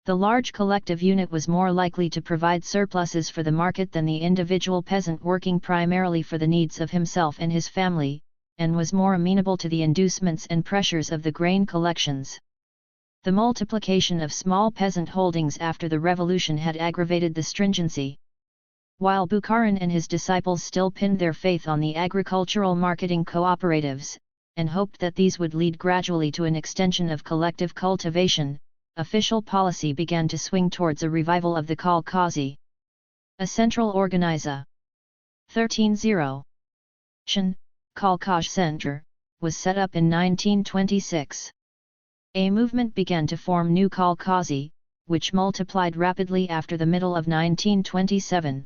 The large collective unit was more likely to provide surpluses for the market than the individual peasant working primarily for the needs of himself and his family, and was more amenable to the inducements and pressures of the grain collections. The multiplication of small peasant holdings after the revolution had aggravated the stringency. While Bukharin and his disciples still pinned their faith on the agricultural marketing cooperatives, and hoped that these would lead gradually to an extension of collective cultivation, official policy began to swing towards a revival of the kolkhozy. A central organiza. 13-0. Shan, Kolkhoz Center, was set up in 1926. A movement began to form new kolkhozy, which multiplied rapidly after the middle of 1927.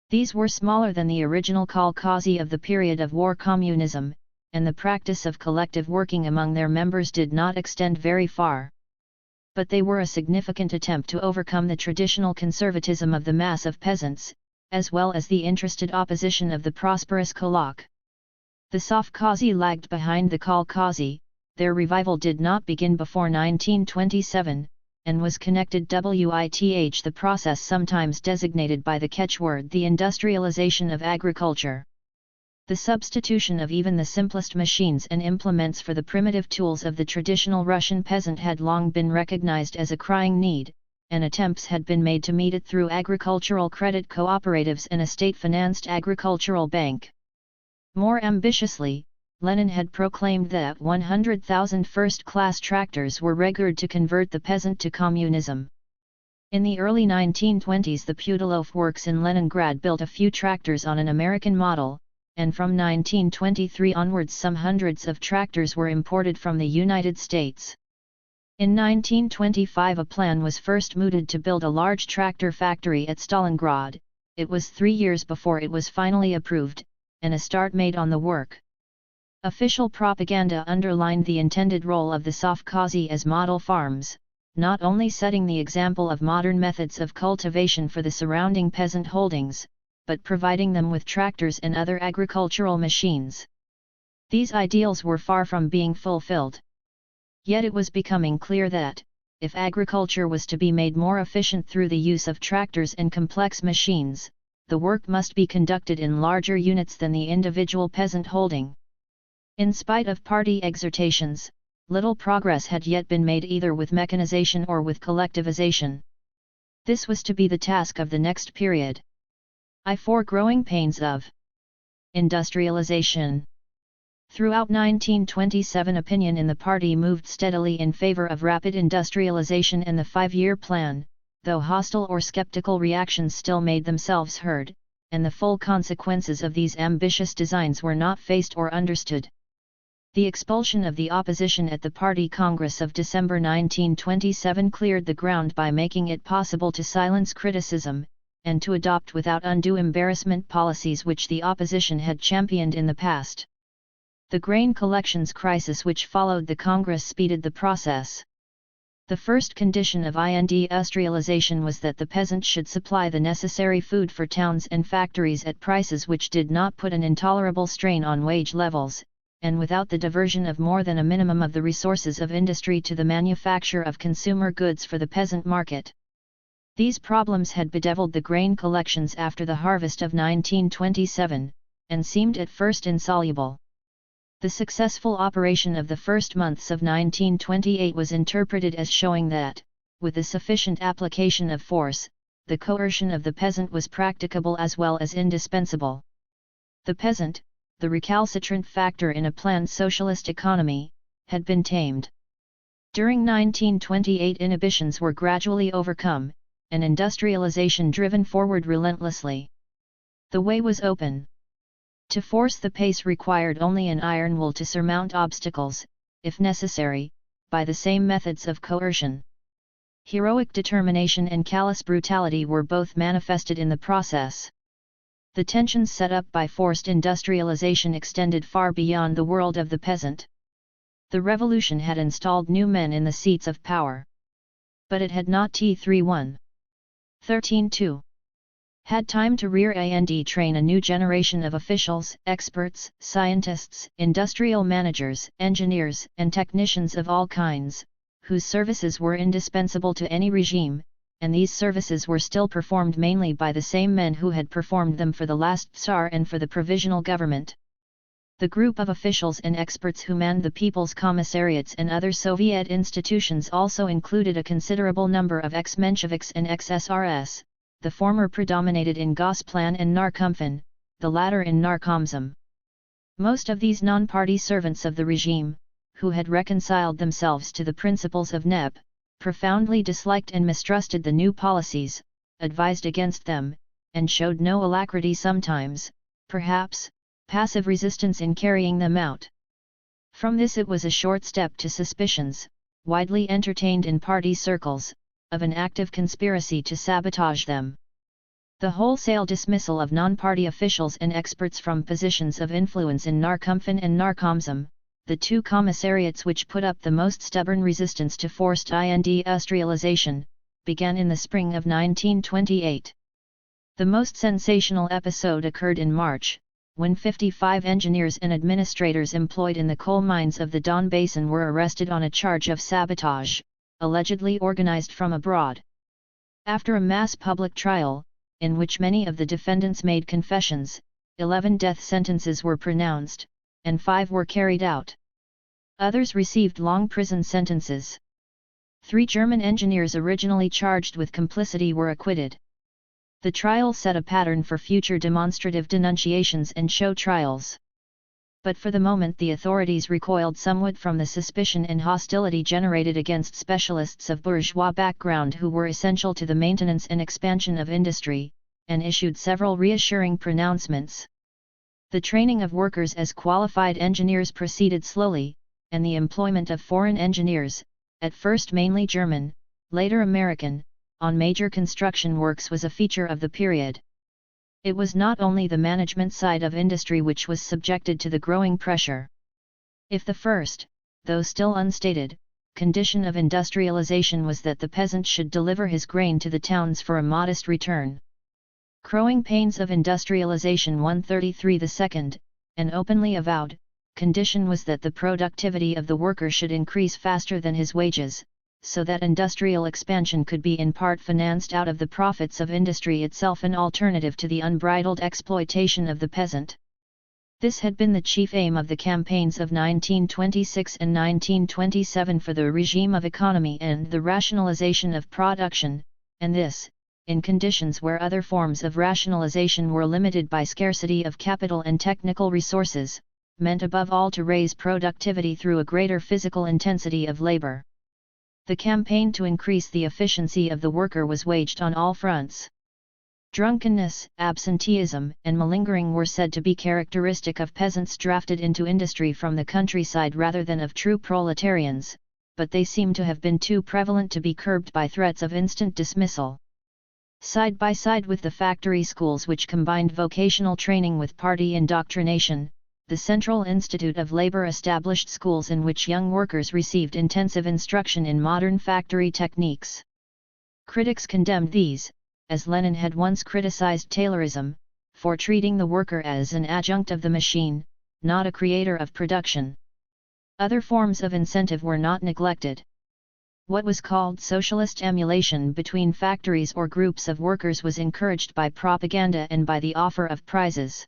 These were smaller than the original kolkhozy of the period of war communism, and the practice of collective working among their members did not extend very far. But they were a significant attempt to overcome the traditional conservatism of the mass of peasants, as well as the interested opposition of the prosperous kulak. The sovkhozy lagged behind the kolkhozy. Their revival did not begin before 1927, and was connected with the process sometimes designated by the catchword the industrialization of agriculture. The substitution of even the simplest machines and implements for the primitive tools of the traditional Russian peasant had long been recognized as a crying need, and attempts had been made to meet it through agricultural credit cooperatives and a state-financed agricultural bank. More ambitiously, Lenin had proclaimed that 100,000 first-class tractors were required to convert the peasant to communism. In the early 1920s, the Putilov works in Leningrad built a few tractors on an American model, and from 1923 onwards some hundreds of tractors were imported from the United States. In 1925 a plan was first mooted to build a large tractor factory at Stalingrad. It was 3 years before it was finally approved, and a start made on the work. Official propaganda underlined the intended role of the sovkhozy as model farms, not only setting the example of modern methods of cultivation for the surrounding peasant holdings, but providing them with tractors and other agricultural machines. These ideals were far from being fulfilled. Yet it was becoming clear that, if agriculture was to be made more efficient through the use of tractors and complex machines, the work must be conducted in larger units than the individual peasant holding. In spite of party exhortations, little progress had yet been made either with mechanization or with collectivization. This was to be the task of the next period. I4 Growing pains of industrialization. Throughout 1927, opinion in the party moved steadily in favor of rapid industrialization and the five-year plan, though hostile or skeptical reactions still made themselves heard, and the full consequences of these ambitious designs were not faced or understood. The expulsion of the opposition at the Party Congress of December 1927 cleared the ground by making it possible to silence criticism, and to adopt without undue embarrassment policies which the opposition had championed in the past. The grain collections crisis which followed the Congress speeded the process. The first condition of industrialization was that the peasant should supply the necessary food for towns and factories at prices which did not put an intolerable strain on wage levels, and without the diversion of more than a minimum of the resources of industry to the manufacture of consumer goods for the peasant market. These problems had bedeviled the grain collections after the harvest of 1927, and seemed at first insoluble. The successful operation of the first months of 1928 was interpreted as showing that, with a sufficient application of force, the coercion of the peasant was practicable as well as indispensable. The peasant, the recalcitrant factor in a planned socialist economy, had been tamed. During 1928 inhibitions were gradually overcome, and industrialization driven forward relentlessly. The way was open. To force the pace required only an iron will to surmount obstacles, if necessary, by the same methods of coercion. Heroic determination and callous brutality were both manifested in the process. The tensions set up by forced industrialization extended far beyond the world of the peasant. The revolution had installed new men in the seats of power. But it had not T3-1-13-2. Had time to rear and train a new generation of officials, experts, scientists, industrial managers, engineers, and technicians of all kinds, whose services were indispensable to any regime, and these services were still performed mainly by the same men who had performed them for the last Tsar and for the provisional government. The group of officials and experts who manned the People's Commissariats and other Soviet institutions also included a considerable number of ex-Mensheviks and ex-SRS. The former predominated in Gosplan and Narkomfin, the latter in Narkomzum. Most of these non-party servants of the regime, who had reconciled themselves to the principles of NEP, profoundly disliked and mistrusted the new policies, advised against them, and showed no alacrity, sometimes, perhaps, passive resistance in carrying them out. From this it was a short step to suspicions, widely entertained in party circles, of an active conspiracy to sabotage them. The wholesale dismissal of non-party officials and experts from positions of influence in Narkomfin and Narkomzum, the two commissariats which put up the most stubborn resistance to forced industrialization, began in the spring of 1928. The most sensational episode occurred in March, when 55 engineers and administrators employed in the coal mines of the Don Basin were arrested on a charge of sabotage, allegedly organized from abroad. After a mass public trial, in which many of the defendants made confessions, 11 death sentences were pronounced, and 5 were carried out. Others received long prison sentences. 3 German engineers originally charged with complicity were acquitted. The trial set a pattern for future demonstrative denunciations and show trials. But for the moment the authorities recoiled somewhat from the suspicion and hostility generated against specialists of bourgeois background who were essential to the maintenance and expansion of industry, and issued several reassuring pronouncements. The training of workers as qualified engineers proceeded slowly, and the employment of foreign engineers, at first mainly German, later American, on major construction works was a feature of the period. It was not only the management side of industry which was subjected to the growing pressure. If the first, though still unstated, condition of industrialization was that the peasant should deliver his grain to the towns for a modest return. Growing pains of industrialization 133. The second, an openly avowed, condition was that the productivity of the worker should increase faster than his wages, so that industrial expansion could be in part financed out of the profits of industry itself, an alternative to the unbridled exploitation of the peasant. This had been the chief aim of the campaigns of 1926 and 1927 for the regime of economy and the rationalization of production, and this, in conditions where other forms of rationalization were limited by scarcity of capital and technical resources, meant above all to raise productivity through a greater physical intensity of labor. The campaign to increase the efficiency of the worker was waged on all fronts. Drunkenness, absenteeism, and malingering were said to be characteristic of peasants drafted into industry from the countryside rather than of true proletarians, but they seem to have been too prevalent to be curbed by threats of instant dismissal. Side by side with the factory schools which combined vocational training with party indoctrination, the Central Institute of Labor established schools in which young workers received intensive instruction in modern factory techniques. Critics condemned these, as Lenin had once criticized Taylorism, for treating the worker as an adjunct of the machine, not a creator of production. Other forms of incentive were not neglected. What was called socialist emulation between factories or groups of workers was encouraged by propaganda and by the offer of prizes.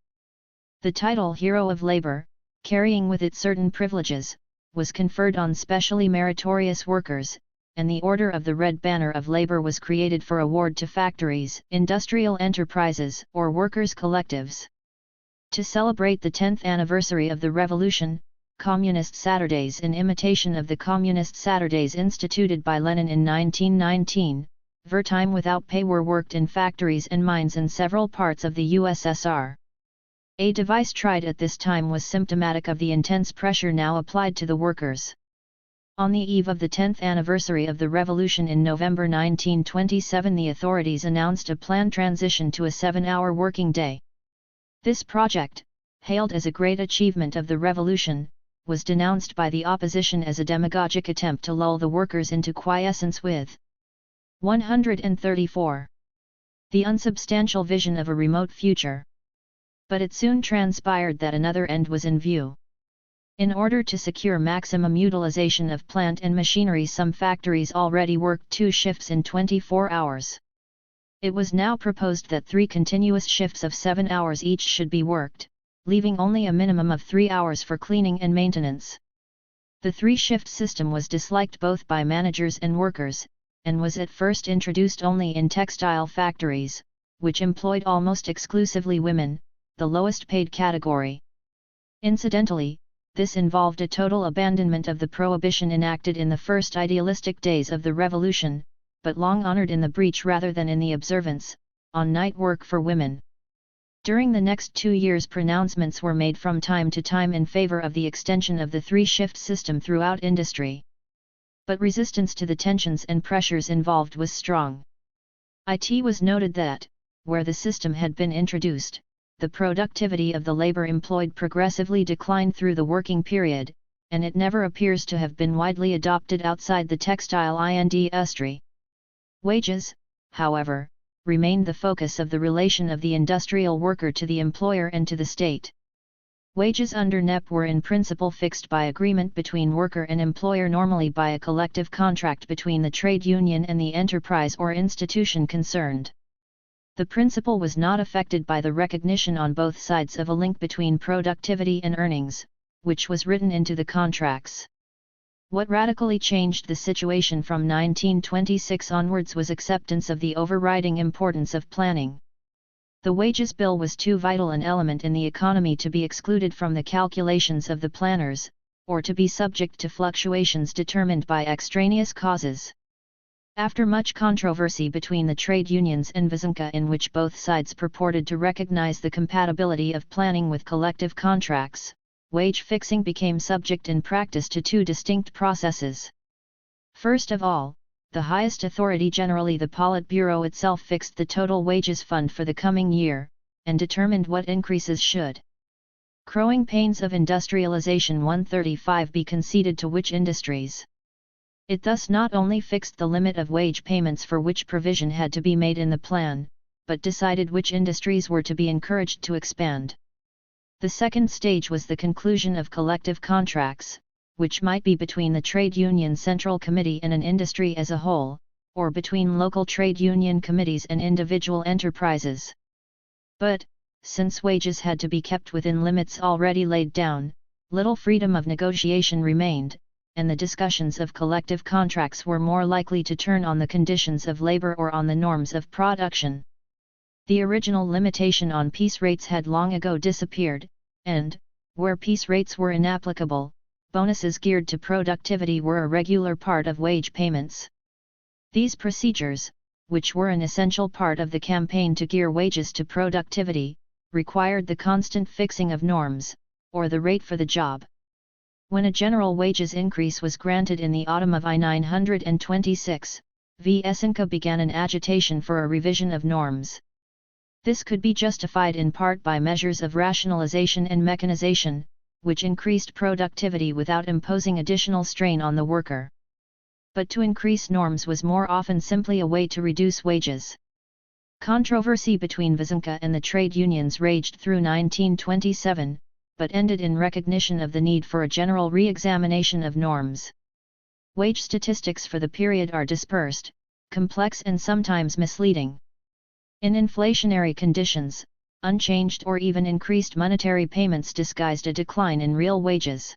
The title Hero of Labor, carrying with it certain privileges, was conferred on specially meritorious workers, and the Order of the Red Banner of Labor was created for award to factories, industrial enterprises, or workers' collectives. To celebrate the 10th anniversary of the revolution, Communist Saturdays in imitation of the Communist Saturdays instituted by Lenin in 1919, overtime without pay were worked in factories and mines in several parts of the USSR. A device tried at this time was symptomatic of the intense pressure now applied to the workers. On the eve of the 10th anniversary of the revolution in November 1927, the authorities announced a planned transition to a 7-hour working day. This project, hailed as a great achievement of the revolution, was denounced by the opposition as a demagogic attempt to lull the workers into quiescence with 134. The unsubstantial vision of a remote future. But it soon transpired that another end was in view. In order to secure maximum utilization of plant and machinery, some factories already worked 2 shifts in 24 hours. It was now proposed that 3 continuous shifts of 7 hours each should be worked, leaving only a minimum of 3 hours for cleaning and maintenance. The 3-shift system was disliked both by managers and workers, and was at first introduced only in textile factories, which employed almost exclusively women, the lowest paid category. Incidentally, this involved a total abandonment of the prohibition enacted in the first idealistic days of the revolution, but long honored in the breach rather than in the observance, on night work for women. During the next 2 years, pronouncements were made from time to time in favor of the extension of the 3-shift system throughout industry. But resistance to the tensions and pressures involved was strong. It was noted that, where the system had been introduced, the productivity of the labor employed progressively declined through the working period, and it never appears to have been widely adopted outside the textile industry. Wages, however, remained the focus of the relation of the industrial worker to the employer and to the state. Wages under NEP were in principle fixed by agreement between worker and employer, normally by a collective contract between the trade union and the enterprise or institution concerned. The principle was not affected by the recognition on both sides of a link between productivity and earnings, which was written into the contracts. What radically changed the situation from 1926 onwards was acceptance of the overriding importance of planning. The wages bill was too vital an element in the economy to be excluded from the calculations of the planners, or to be subject to fluctuations determined by extraneous causes. After much controversy between the trade unions and Vysenka, in which both sides purported to recognize the compatibility of planning with collective contracts, wage fixing became subject in practice to 2 distinct processes. First of all, the highest authority, generally the Politburo itself, fixed the total wages fund for the coming year, and determined what increases should. Growing pains of industrialization 135 be conceded to which industries. It thus not only fixed the limit of wage payments for which provision had to be made in the plan, but decided which industries were to be encouraged to expand. The second stage was the conclusion of collective contracts, which might be between the trade union central committee and an industry as a whole, or between local trade union committees and individual enterprises. But, since wages had to be kept within limits already laid down, little freedom of negotiation remained, and the discussions of collective contracts were more likely to turn on the conditions of labor or on the norms of production. The original limitation on piece rates had long ago disappeared, and, where piece rates were inapplicable, bonuses geared to productivity were a regular part of wage payments. These procedures, which were an essential part of the campaign to gear wages to productivity, required the constant fixing of norms, or the rate for the job. When a general wages increase was granted in the autumn of I-926, Vsenka began an agitation for a revision of norms. This could be justified in part by measures of rationalization and mechanization, which increased productivity without imposing additional strain on the worker. But to increase norms was more often simply a way to reduce wages. Controversy between Vsenka and the trade unions raged through 1927, but ended in recognition of the need for a general re-examination of norms. Wage statistics for the period are dispersed, complex and sometimes misleading. In inflationary conditions, unchanged or even increased monetary payments disguised a decline in real wages.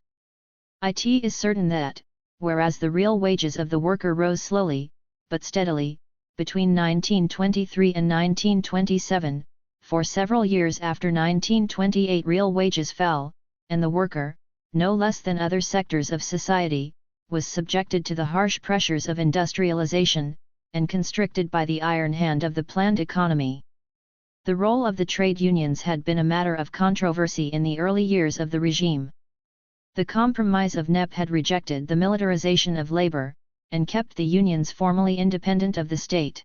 It is certain that, whereas the real wages of the worker rose slowly, but steadily, between 1923 and 1927, for several years after 1928 real wages fell, and the worker, no less than other sectors of society, was subjected to the harsh pressures of industrialization, and constricted by the iron hand of the planned economy. The role of the trade unions had been a matter of controversy in the early years of the regime. The Compromise of Knepp had rejected the militarization of labor, and kept the unions formally independent of the state.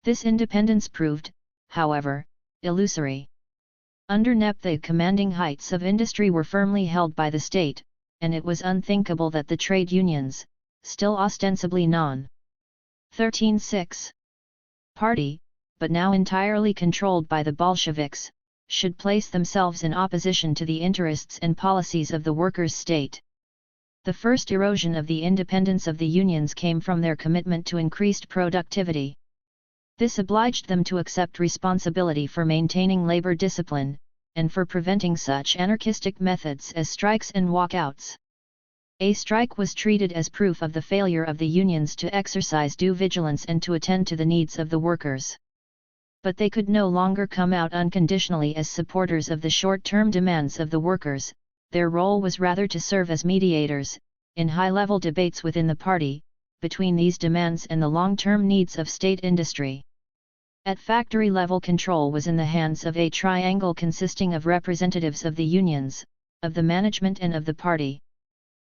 This independence proved, however, illusory. Under Knepp the commanding heights of industry were firmly held by the state, and it was unthinkable that the trade unions, still ostensibly non-13 party, but now entirely controlled by the Bolsheviks, should place themselves in opposition to the interests and policies of the workers' state. The first erosion of the independence of the unions came from their commitment to increased productivity. This obliged them to accept responsibility for maintaining labor discipline, and for preventing such anarchistic methods as strikes and walkouts. A strike was treated as proof of the failure of the unions to exercise due vigilance and to attend to the needs of the workers. But they could no longer come out unconditionally as supporters of the short-term demands of the workers. Their role was rather to serve as mediators, in high-level debates within the party, between these demands and the long-term needs of state industry. At factory level, control was in the hands of a triangle consisting of representatives of the unions, of the management and of the party.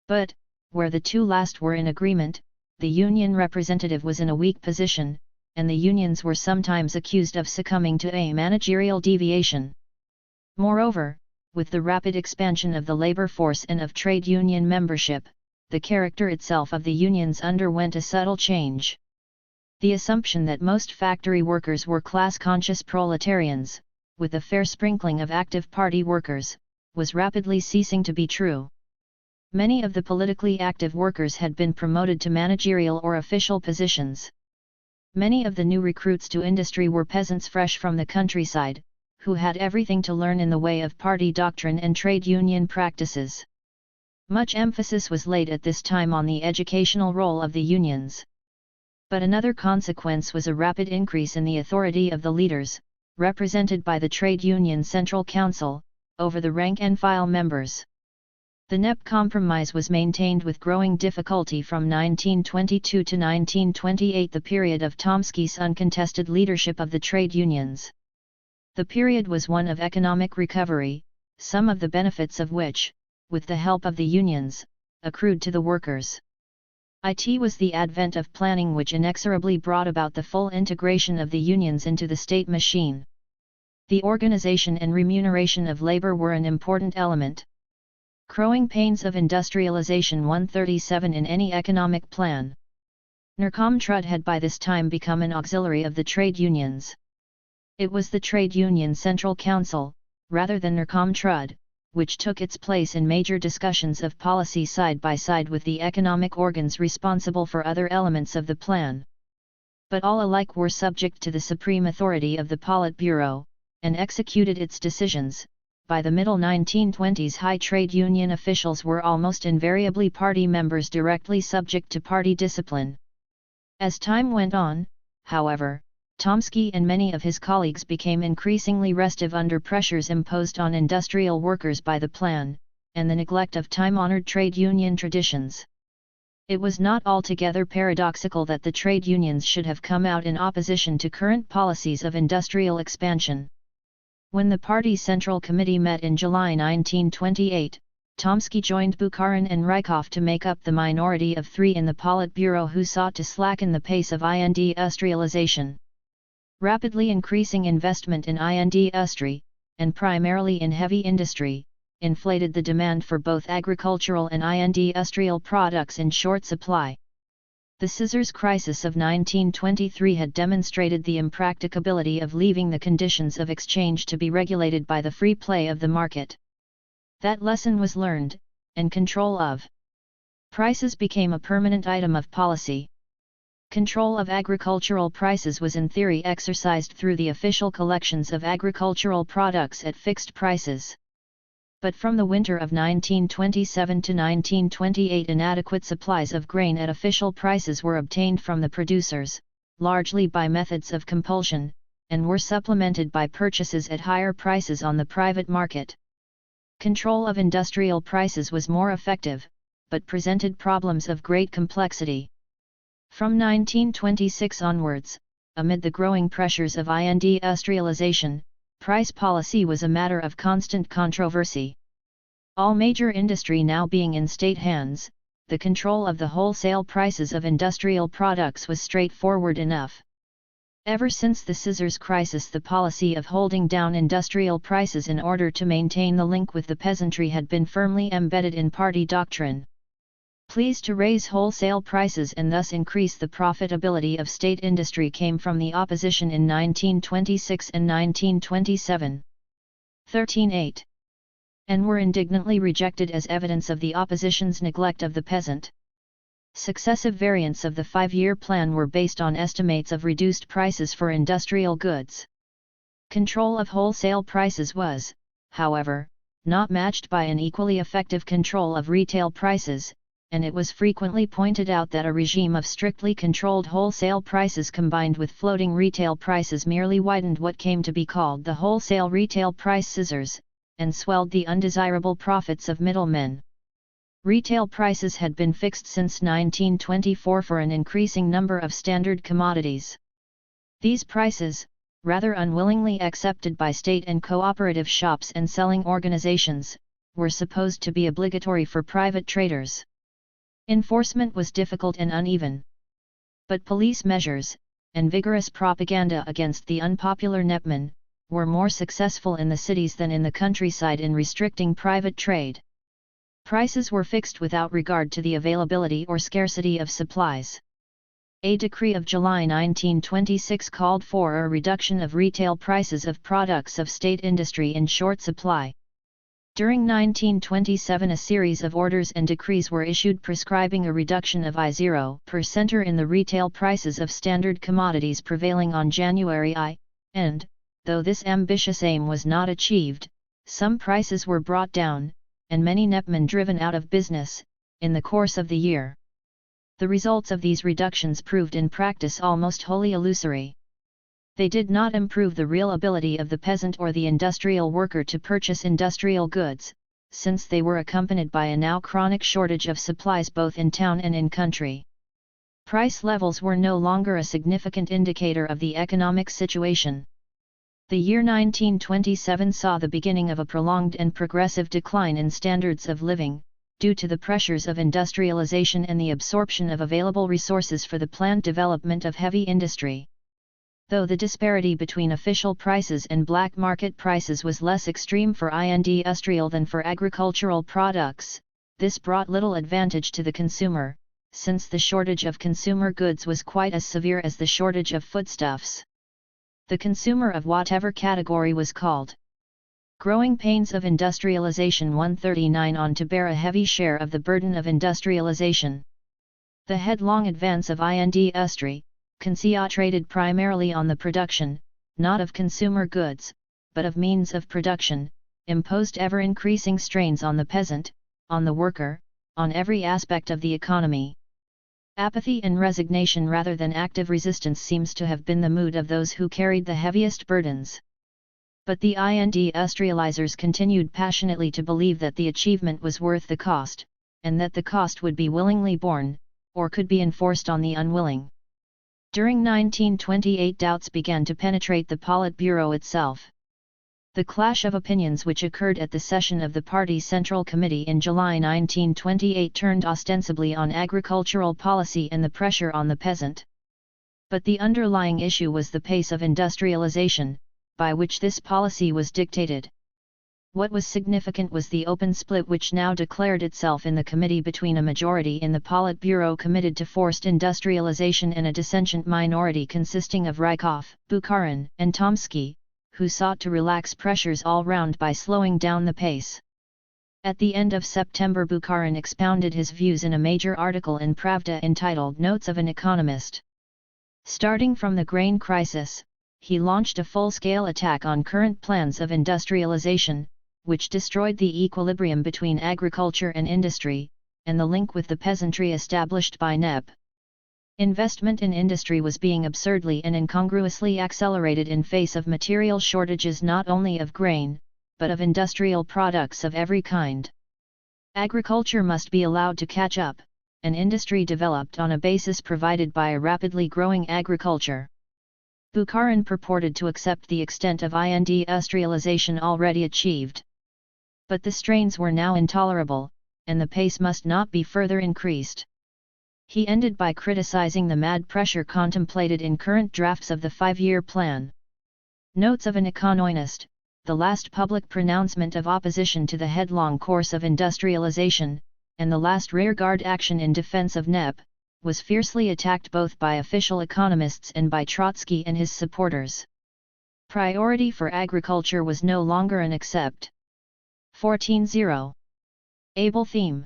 But, where the two last were in agreement, the union representative was in a weak position, and the unions were sometimes accused of succumbing to a managerial deviation. Moreover, with the rapid expansion of the labor force and of trade union membership, the character itself of the unions underwent a subtle change. The assumption that most factory workers were class-conscious proletarians, with a fair sprinkling of active party workers, was rapidly ceasing to be true. Many of the politically active workers had been promoted to managerial or official positions. Many of the new recruits to industry were peasants fresh from the countryside, who had everything to learn in the way of party doctrine and trade union practices. Much emphasis was laid at this time on the educational role of the unions. But another consequence was a rapid increase in the authority of the leaders, represented by the Trade Union Central Council, over the rank-and-file members. The Knepp Compromise was maintained with growing difficulty from 1922 to 1928, the period of Tomsky's uncontested leadership of the trade unions. The period was one of economic recovery, some of the benefits of which, with the help of the unions, accrued to the workers. It was the advent of planning which inexorably brought about the full integration of the unions into the state machine. The organization and remuneration of labor were an important element. Growing pains of industrialization 137 in any economic plan. Narkomtrud had by this time become an auxiliary of the trade unions. It was the Trade Union Central Council, rather than Narkomtrud, which took its place in major discussions of policy side by side with the economic organs responsible for other elements of the plan. But all alike were subject to the supreme authority of the Politburo, and executed its decisions. By the middle 1920s, high trade union officials were almost invariably party members directly subject to party discipline. As time went on, however, Tomsky and many of his colleagues became increasingly restive under pressures imposed on industrial workers by the plan, and the neglect of time-honored trade union traditions. It was not altogether paradoxical that the trade unions should have come out in opposition to current policies of industrial expansion. When the party's Central Committee met in July 1928, Tomsky joined Bukharin and Rykov to make up the minority of three in the Politburo who sought to slacken the pace of industrialization. Rapidly increasing investment in industry, and primarily in heavy industry, inflated the demand for both agricultural and industrial products in short supply. The scissors crisis of 1923 had demonstrated the impracticability of leaving the conditions of exchange to be regulated by the free play of the market. That lesson was learned, and control of prices became a permanent item of policy. Control of agricultural prices was in theory exercised through the official collections of agricultural products at fixed prices. But from the winter of 1927 to 1928, inadequate supplies of grain at official prices were obtained from the producers, largely by methods of compulsion, and were supplemented by purchases at higher prices on the private market. Control of industrial prices was more effective, but presented problems of great complexity. From 1926 onwards, amid the growing pressures of industrialization, price policy was a matter of constant controversy. All major industry now being in state hands, the control of the wholesale prices of industrial products was straightforward enough. Ever since the scissors crisis, the policy of holding down industrial prices in order to maintain the link with the peasantry had been firmly embedded in party doctrine. Pleas to raise wholesale prices and thus increase the profitability of state industry came from the opposition in 1926 and 1927. 13.8. And were indignantly rejected as evidence of the opposition's neglect of the peasant. Successive variants of the five-year plan were based on estimates of reduced prices for industrial goods. Control of wholesale prices was, however, not matched by an equally effective control of retail prices, and it was frequently pointed out that a regime of strictly controlled wholesale prices combined with floating retail prices merely widened what came to be called the wholesale retail price scissors, and swelled the undesirable profits of middlemen. Retail prices had been fixed since 1924 for an increasing number of standard commodities. These prices, rather unwillingly accepted by state and cooperative shops and selling organizations, were supposed to be obligatory for private traders. Enforcement was difficult and uneven. But police measures, and vigorous propaganda against the unpopular Nepman, were more successful in the cities than in the countryside in restricting private trade. Prices were fixed without regard to the availability or scarcity of supplies. A decree of July 1926 called for a reduction of retail prices of products of state industry in short supply. During 1927 a series of orders and decrees were issued prescribing a reduction of I0% in the retail prices of standard commodities prevailing on January I, and, though this ambitious aim was not achieved, some prices were brought down, and many Nepmen driven out of business, in the course of the year. The results of these reductions proved in practice almost wholly illusory. They did not improve the real ability of the peasant or the industrial worker to purchase industrial goods, since they were accompanied by a now chronic shortage of supplies both in town and in country. Price levels were no longer a significant indicator of the economic situation. The year 1927 saw the beginning of a prolonged and progressive decline in standards of living, due to the pressures of industrialization and the absorption of available resources for the planned development of heavy industry. Though the disparity between official prices and black market prices was less extreme for industrial than for agricultural products, this brought little advantage to the consumer, since the shortage of consumer goods was quite as severe as the shortage of foodstuffs. The consumer of whatever category was called growing pains of industrialization 139 on to bear a heavy share of the burden of industrialization. The headlong advance of industry, concentrated primarily on the production, not of consumer goods, but of means of production, imposed ever-increasing strains on the peasant, on the worker, on every aspect of the economy. Apathy and resignation rather than active resistance seems to have been the mood of those who carried the heaviest burdens. But the industrializers continued passionately to believe that the achievement was worth the cost, and that the cost would be willingly borne, or could be enforced on the unwilling. During 1928 doubts began to penetrate the Politburo itself. The clash of opinions which occurred at the session of the party's Central Committee in July 1928 turned ostensibly on agricultural policy and the pressure on the peasant. But the underlying issue was the pace of industrialization, by which this policy was dictated. What was significant was the open split which now declared itself in the committee between a majority in the Politburo committed to forced industrialization and a dissentient minority consisting of Rykov, Bukharin, and Tomsky, who sought to relax pressures all round by slowing down the pace. At the end of September, Bukharin expounded his views in a major article in Pravda entitled Notes of an Economist. Starting from the grain crisis, he launched a full-scale attack on current plans of industrialization, which destroyed the equilibrium between agriculture and industry, and the link with the peasantry established by NEP. Investment in industry was being absurdly and incongruously accelerated in face of material shortages not only of grain, but of industrial products of every kind. Agriculture must be allowed to catch up, and industry developed on a basis provided by a rapidly growing agriculture. Bukharin purported to accept the extent of industrialization already achieved. But the strains were now intolerable, and the pace must not be further increased. He ended by criticizing the mad pressure contemplated in current drafts of the 5-year plan. Notes of an Economist, the last public pronouncement of opposition to the headlong course of industrialization, and the last rearguard action in defense of NEP, was fiercely attacked both by official economists and by Trotsky and his supporters. Priority for agriculture was no longer an accept. 14.0. Able theme.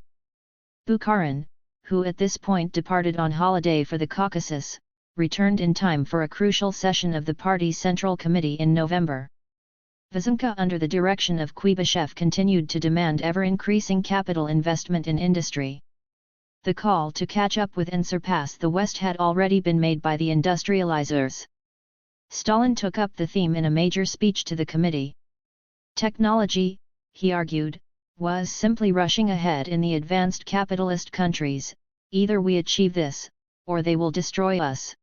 Bukharin, who at this point departed on holiday for the Caucasus, returned in time for a crucial session of the party's Central Committee in November. Vazhenka under the direction of Kuibyshev continued to demand ever-increasing capital investment in industry. The call to catch up with and surpass the West had already been made by the industrializers. Stalin took up the theme in a major speech to the committee. Technology, he argued, was simply rushing ahead in the advanced capitalist countries. Either we achieve this, or they will destroy us.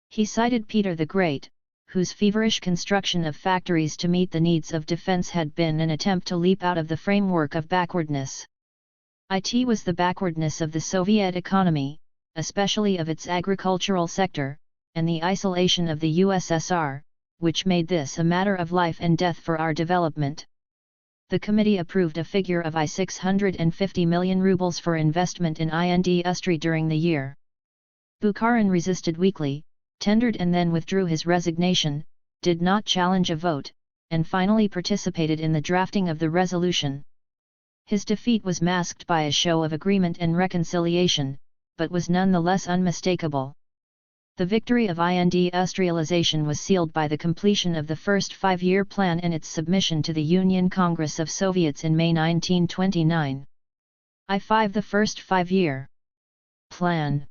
He cited Peter the Great, whose feverish construction of factories to meet the needs of defense had been an attempt to leap out of the framework of backwardness. It was the backwardness of the Soviet economy, especially of its agricultural sector, and the isolation of the USSR, which made this a matter of life and death for our development. The committee approved a figure of 650 million rubles for investment in industry during the year. Bukharin resisted weakly, tendered and then withdrew his resignation, did not challenge a vote, and finally participated in the drafting of the resolution. His defeat was masked by a show of agreement and reconciliation, but was nonetheless unmistakable. The victory of industrialization was sealed by the completion of the first 5-year plan and its submission to the Union Congress of Soviets in May 1929. I-5 The first 5-year plan.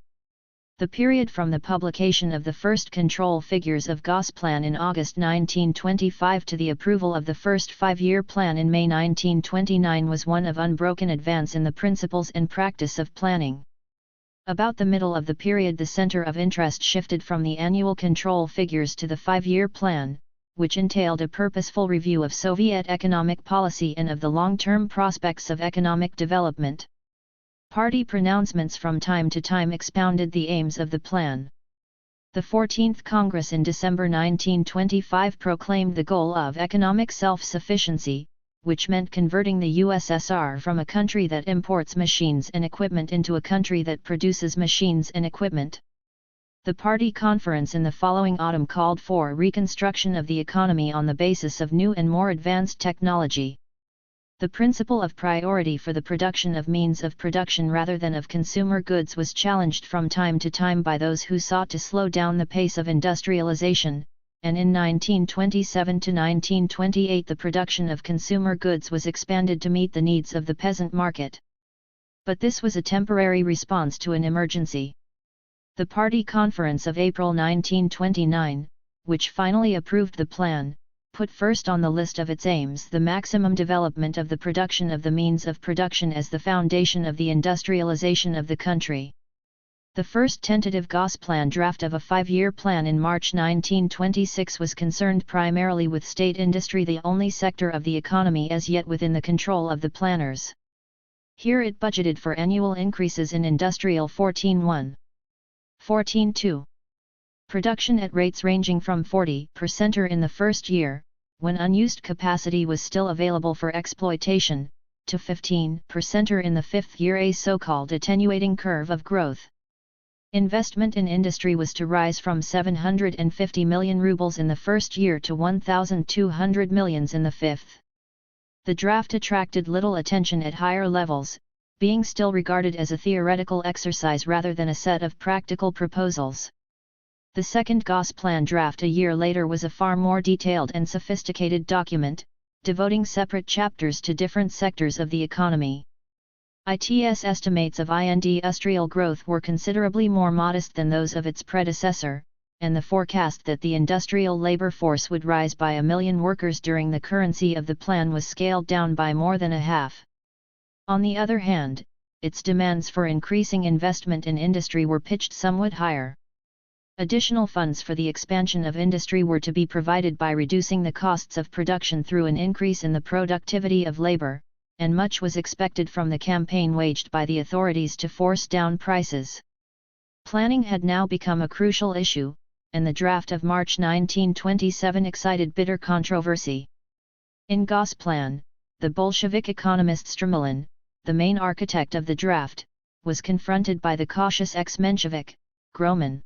The period from the publication of the first control figures of Gosplan in August 1925 to the approval of the first 5-year plan in May 1929 was one of unbroken advance in the principles and practice of planning. About the middle of the period the center of interest shifted from the annual control figures to the 5-year plan, which entailed a purposeful review of Soviet economic policy and of the long-term prospects of economic development. Party pronouncements from time to time expounded the aims of the plan. The 14th Congress in December 1925 proclaimed the goal of economic self-sufficiency, which meant converting the USSR from a country that imports machines and equipment into a country that produces machines and equipment. The party conference in the following autumn called for reconstruction of the economy on the basis of new and more advanced technology. The principle of priority for the production of means of production rather than of consumer goods was challenged from time to time by those who sought to slow down the pace of industrialization, and in 1927 to 1928 the production of consumer goods was expanded to meet the needs of the peasant market. But this was a temporary response to an emergency. The Party Conference of April 1929, which finally approved the plan, put first on the list of its aims the maximum development of the production of the means of production as the foundation of the industrialization of the country. The first tentative Gosplan draft of a 5-year plan in March 1926 was concerned primarily with state industry, the only sector of the economy as yet within the control of the planners. Here it budgeted for annual increases in industrial 14.1, 14.2 production at rates ranging from 40% in the first year, when unused capacity was still available for exploitation, to 15% in the fifth year, a so-called attenuating curve of growth. Investment in industry was to rise from 750 million rubles in the first year to 1,200 millions in the fifth. The draft attracted little attention at higher levels, being still regarded as a theoretical exercise rather than a set of practical proposals. The second Gosplan draft a year later was a far more detailed and sophisticated document, devoting separate chapters to different sectors of the economy. Its estimates of industrial growth were considerably more modest than those of its predecessor, and the forecast that the industrial labor force would rise by 1 million workers during the currency of the plan was scaled down by more than a half. On the other hand, its demands for increasing investment in industry were pitched somewhat higher. Additional funds for the expansion of industry were to be provided by reducing the costs of production through an increase in the productivity of labor, and much was expected from the campaign waged by the authorities to force down prices. Planning had now become a crucial issue, and the draft of March 1927 excited bitter controversy. In Gosplan, the Bolshevik economist Stalin, the main architect of the draft, was confronted by the cautious ex-Menshevik, Groman.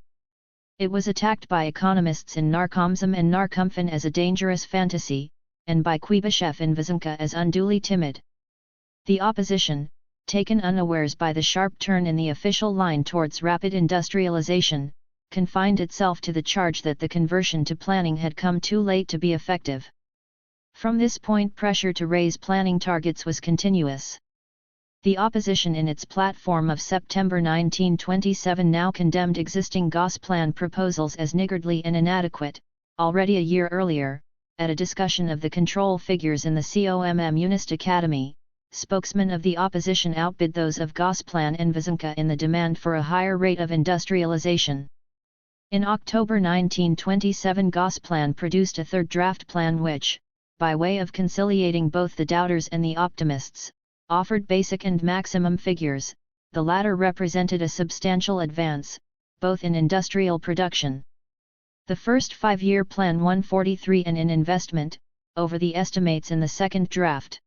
It was attacked by economists in Narkomzum and Narkomfin as a dangerous fantasy, and by Kuibyshev in Vyzhenka as unduly timid. The opposition, taken unawares by the sharp turn in the official line towards rapid industrialization, confined itself to the charge that the conversion to planning had come too late to be effective. From this point, pressure to raise planning targets was continuous. The opposition in its platform of September 1927 now condemned existing Gosplan proposals as niggardly and inadequate. Already a year earlier, at a discussion of the control figures in the Communist Academy, spokesmen of the opposition outbid those of Gosplan and Vyzhenka in the demand for a higher rate of industrialization. In October 1927, Gosplan produced a third draft plan which, by way of conciliating both the doubters and the optimists, offered basic and maximum figures. The latter represented a substantial advance, both in industrial production. The first 5-year plan won 43 and in investment, over the estimates in the second draft.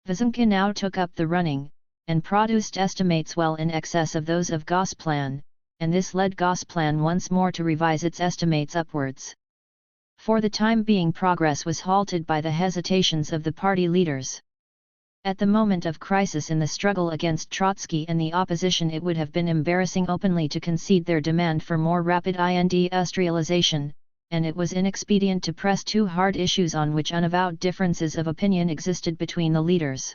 Vyzhenka now took up the running, and produced estimates well in excess of those of Gosplan, and this led Gosplan once more to revise its estimates upwards. For the time being, progress was halted by the hesitations of the party leaders. At the moment of crisis in the struggle against Trotsky and the opposition, it would have been embarrassing openly to concede their demand for more rapid industrialization, and it was inexpedient to press too hard issues on which unavowed differences of opinion existed between the leaders.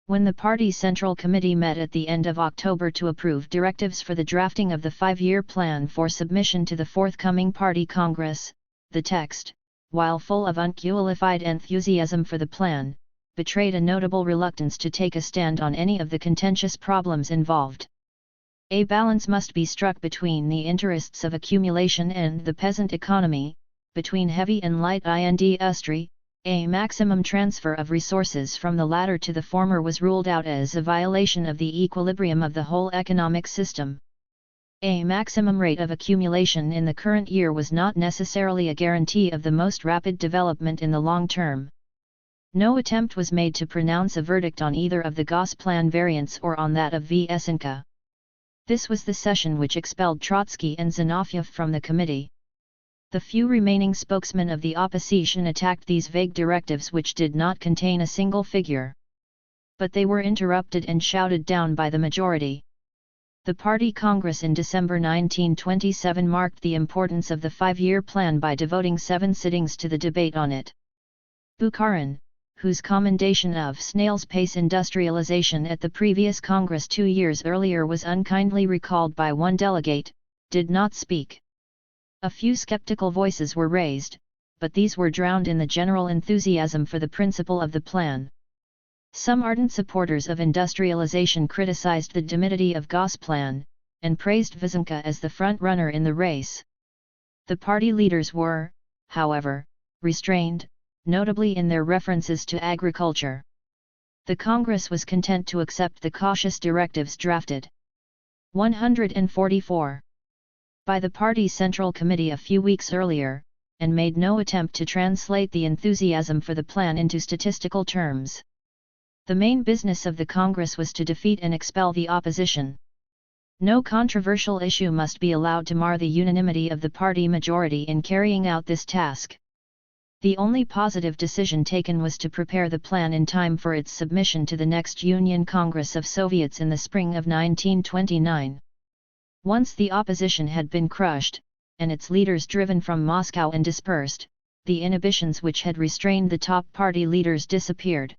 When the party's Central Committee met at the end of October to approve directives for the drafting of the 5-year plan for submission to the forthcoming Party Congress, the text, while full of unqualified enthusiasm for the plan, betrayed a notable reluctance to take a stand on any of the contentious problems involved. A balance must be struck between the interests of accumulation and the peasant economy, between heavy and light industry. A maximum transfer of resources from the latter to the former was ruled out as a violation of the equilibrium of the whole economic system. A maximum rate of accumulation in the current year was not necessarily a guarantee of the most rapid development in the long term. No attempt was made to pronounce a verdict on either of the Gosplan variants or on that of Vysenka. This was the session which expelled Trotsky and Zinoviev from the committee. The few remaining spokesmen of the opposition attacked these vague directives which did not contain a single figure. But they were interrupted and shouted down by the majority. The party congress in December 1927 marked the importance of the five-year plan by devoting 7 sittings to the debate on it. Bukharin, whose commendation of snail's pace industrialization at the previous Congress 2 years earlier was unkindly recalled by one delegate, did not speak. A few skeptical voices were raised, but these were drowned in the general enthusiasm for the principle of the plan. Some ardent supporters of industrialization criticized the timidity of Gosplan, and praised Vysenka as the front-runner in the race. The party leaders were, however, restrained, notably in their references to agriculture. The Congress was content to accept the cautious directives drafted 144 by the party's Central Committee a few weeks earlier, and made no attempt to translate the enthusiasm for the plan into statistical terms. The main business of the Congress was to defeat and expel the opposition. No controversial issue must be allowed to mar the unanimity of the party majority in carrying out this task. The only positive decision taken was to prepare the plan in time for its submission to the next Union Congress of Soviets in the spring of 1929. Once the opposition had been crushed, and its leaders driven from Moscow and dispersed, the inhibitions which had restrained the top party leaders disappeared.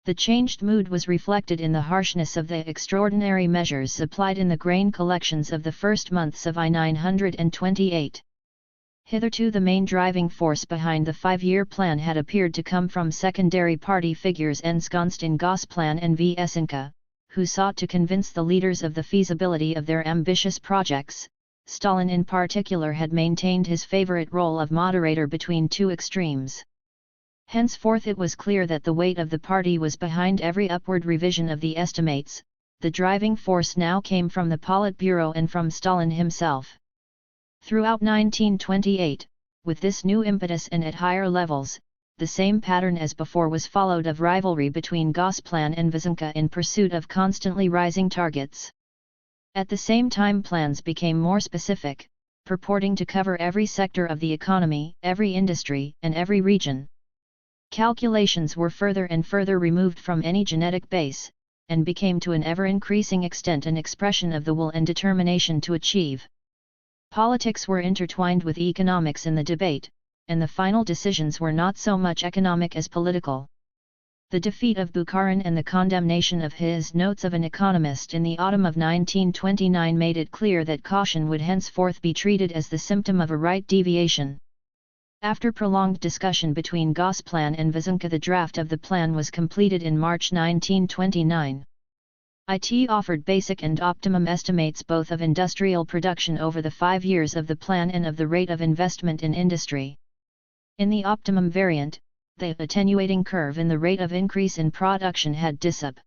The changed mood was reflected in the harshness of the extraordinary measures applied in the grain collections of the first months of I-928. Hitherto the main driving force behind the five-year plan had appeared to come from secondary party figures ensconced in Gosplan and Vysenka, who sought to convince the leaders of the feasibility of their ambitious projects. Stalin in particular had maintained his favorite role of moderator between two extremes. Henceforth it was clear that the weight of the party was behind every upward revision of the estimates. The driving force now came from the Politburo and from Stalin himself. Throughout 1928, with this new impetus and at higher levels, the same pattern as before was followed of rivalry between Gosplan and Vysenka in pursuit of constantly rising targets. At the same time plans became more specific, purporting to cover every sector of the economy, every industry, and every region. Calculations were further and further removed from any genetic base, and became to an ever-increasing extent an expression of the will and determination to achieve. Politics were intertwined with economics in the debate, and the final decisions were not so much economic as political. The defeat of Bukharin and the condemnation of his Notes of an Economist in the autumn of 1929 made it clear that caution would henceforth be treated as the symptom of a right deviation. After prolonged discussion between Gosplan and Vysenka, the draft of the plan was completed in March 1929. It offered basic and optimum estimates both of industrial production over the 5 years of the plan and of the rate of investment in industry. In the optimum variant, the attenuating curve in the rate of increase in production had disappeared.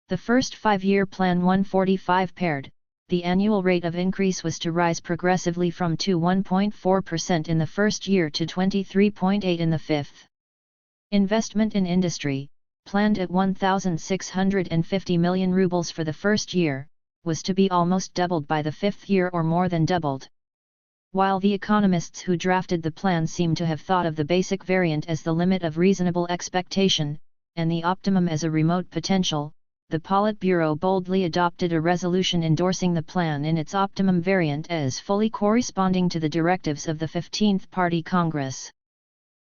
The first 5-year plan 145 paired. The annual rate of increase was to rise progressively from 1.4% in the first year to 23.8% in the fifth. Investment in industry, planned at 1,650 million rubles for the first year, was to be almost doubled by the fifth year or more than doubled. While the economists who drafted the plan seem to have thought of the basic variant as the limit of reasonable expectation, and the optimum as a remote potential, the Politburo boldly adopted a resolution endorsing the plan in its optimum variant as fully corresponding to the directives of the 15th Party Congress.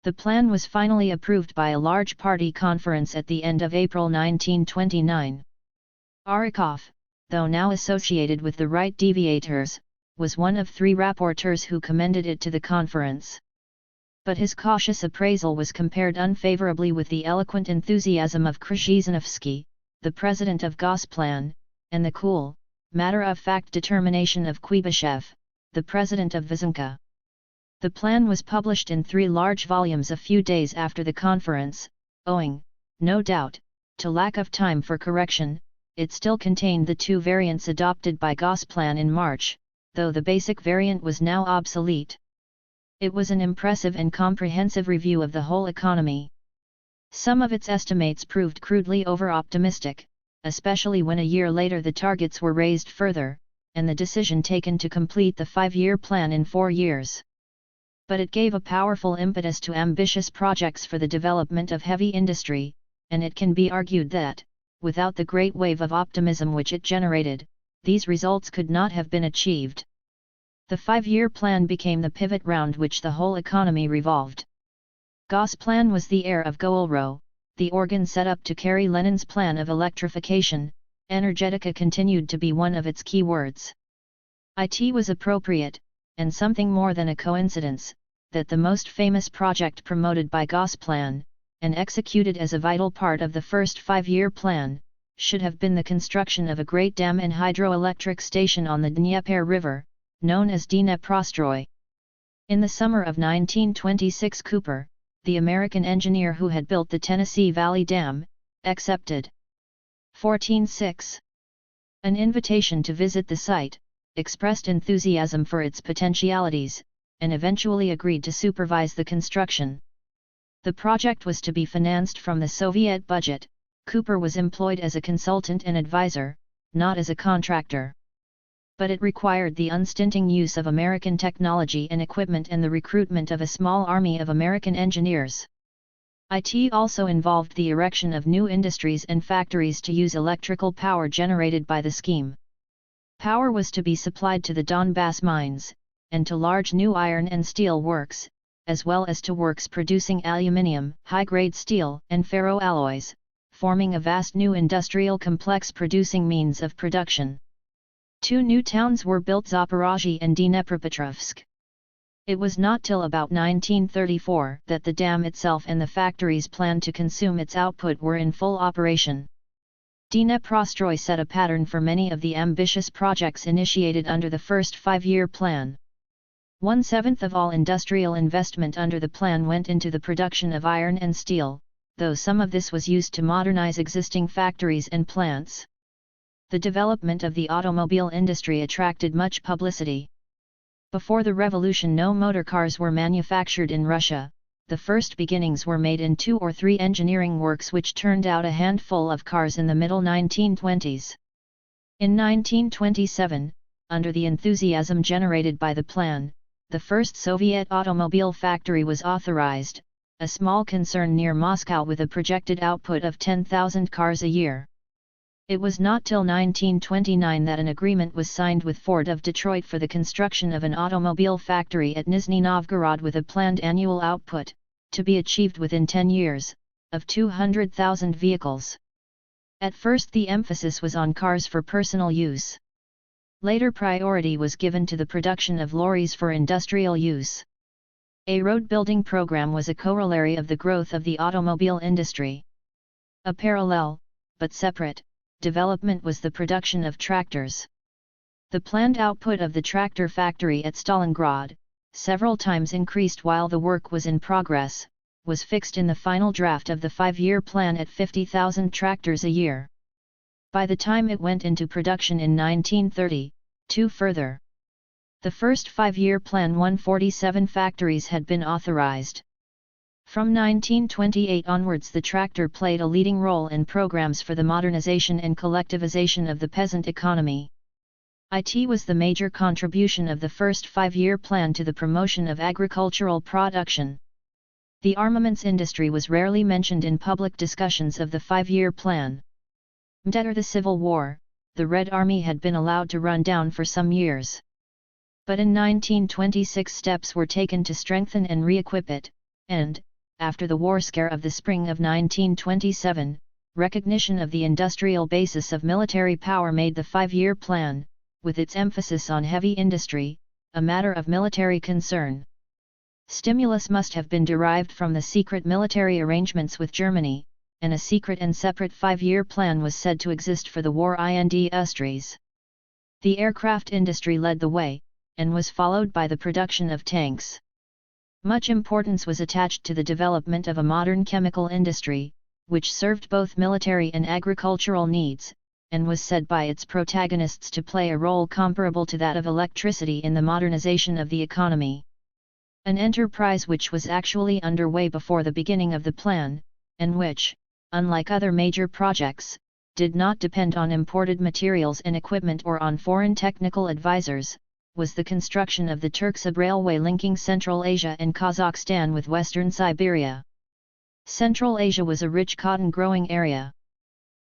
The plan was finally approved by a large party conference at the end of April 1929. Arikov, though now associated with the right deviators, was one of 3 rapporteurs who commended it to the conference. But his cautious appraisal was compared unfavorably with the eloquent enthusiasm of Krzyzanowski, the president of Gosplan, and the cool, matter-of-fact determination of Kuibyshev, the president of Vysenka. The plan was published in 3 large volumes a few days after the conference. Owing, no doubt, to lack of time for correction, it still contained the 2 variants adopted by Gosplan in March, though the basic variant was now obsolete. It was an impressive and comprehensive review of the whole economy. Some of its estimates proved crudely over-optimistic, especially when a year later the targets were raised further, and the decision taken to complete the 5-year plan in 4 years. But it gave a powerful impetus to ambitious projects for the development of heavy industry, and it can be argued that, without the great wave of optimism which it generated, these results could not have been achieved. The 5-year plan became the pivot round which the whole economy revolved. Gosplan was the heir of Goulro, the organ set up to carry Lenin's plan of electrification. Energetica continued to be one of its key words. It was appropriate, and something more than a coincidence, that the most famous project promoted by Gosplan, and executed as a vital part of the first 5-year plan, should have been the construction of a great dam and hydroelectric station on the Dnieper River, known as Dnieprostroy. In the summer of 1926, Cooper, the American engineer who had built the Tennessee Valley Dam, accepted 14.6. An invitation to visit the site, expressed enthusiasm for its potentialities, and eventually agreed to supervise the construction. The project was to be financed from the Soviet budget. Cooper was employed as a consultant and advisor, not as a contractor. But it required the unstinting use of American technology and equipment and the recruitment of a small army of American engineers. It also involved the erection of new industries and factories to use electrical power generated by the scheme. Power was to be supplied to the Donbass mines, and to large new iron and steel works, as well as to works producing aluminium, high-grade steel, and ferroalloys, forming a vast new industrial complex producing means of production. 2 new towns were built: Zaporozhye and Dnepropetrovsk. It was not till about 1934 that the dam itself and the factories planned to consume its output were in full operation. Dnieprostroy set a pattern for many of the ambitious projects initiated under the first 5-year plan. 1/7 of all industrial investment under the plan went into the production of iron and steel, though some of this was used to modernize existing factories and plants. The development of the automobile industry attracted much publicity. Before the revolution, no motor cars were manufactured in Russia. The first beginnings were made in 2 or 3 engineering works which turned out a handful of cars in the middle 1920s. In 1927, under the enthusiasm generated by the plan, the first Soviet automobile factory was authorized, a small concern near Moscow with a projected output of 10,000 cars a year. It was not till 1929 that an agreement was signed with Ford of Detroit for the construction of an automobile factory at Nizhny Novgorod with a planned annual output, to be achieved within 10 years, of 200,000 vehicles. At first the emphasis was on cars for personal use. Later priority was given to the production of lorries for industrial use. A road building program was a corollary of the growth of the automobile industry. A parallel, but separate, development was the production of tractors. The planned output of the tractor factory at Stalingrad, several times increased while the work was in progress, was fixed in the final draft of the 5-year plan at 50,000 tractors a year. By the time it went into production in 1930, 2 further. The first 5-year plan 147 factories had been authorized. From 1928 onwards the tractor played a leading role in programs for the modernization and collectivization of the peasant economy. It was the major contribution of the first 5-year plan to the promotion of agricultural production. The armaments industry was rarely mentioned in public discussions of the 5-year plan. After the Civil War, the Red Army had been allowed to run down for some years. But in 1926 steps were taken to strengthen and re-equip it, and, after the war scare of the spring of 1927, recognition of the industrial basis of military power made the 5-year plan, with its emphasis on heavy industry, a matter of military concern. Stimulus must have been derived from the secret military arrangements with Germany, and a secret and separate 5-year plan was said to exist for the war industries. The aircraft industry led the way, and was followed by the production of tanks. Much importance was attached to the development of a modern chemical industry, which served both military and agricultural needs, and was said by its protagonists to play a role comparable to that of electricity in the modernization of the economy. An enterprise which was actually underway before the beginning of the plan, and which, unlike other major projects, did not depend on imported materials and equipment or on foreign technical advisors, was the construction of the Turksib railway linking Central Asia and Kazakhstan with western Siberia. Central Asia was a rich cotton-growing area.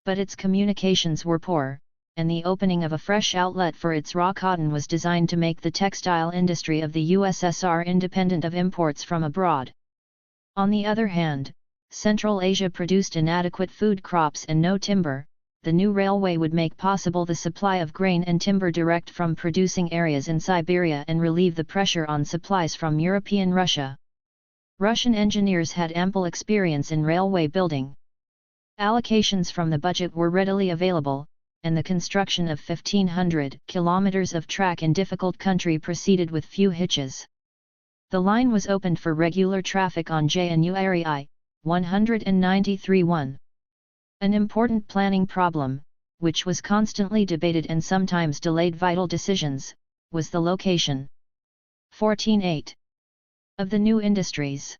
But its communications were poor, and the opening of a fresh outlet for its raw cotton was designed to make the textile industry of the USSR independent of imports from abroad. On the other hand, Central Asia produced inadequate food crops and no timber. The new railway would make possible the supply of grain and timber direct from producing areas in Siberia and relieve the pressure on supplies from European Russia. Russian engineers had ample experience in railway building. Allocations from the budget were readily available, and the construction of 1,500 kilometers of track in difficult country proceeded with few hitches. The line was opened for regular traffic on January 193-1. An important planning problem, which was constantly debated and sometimes delayed vital decisions, was the location. 14.8. Of the new industries.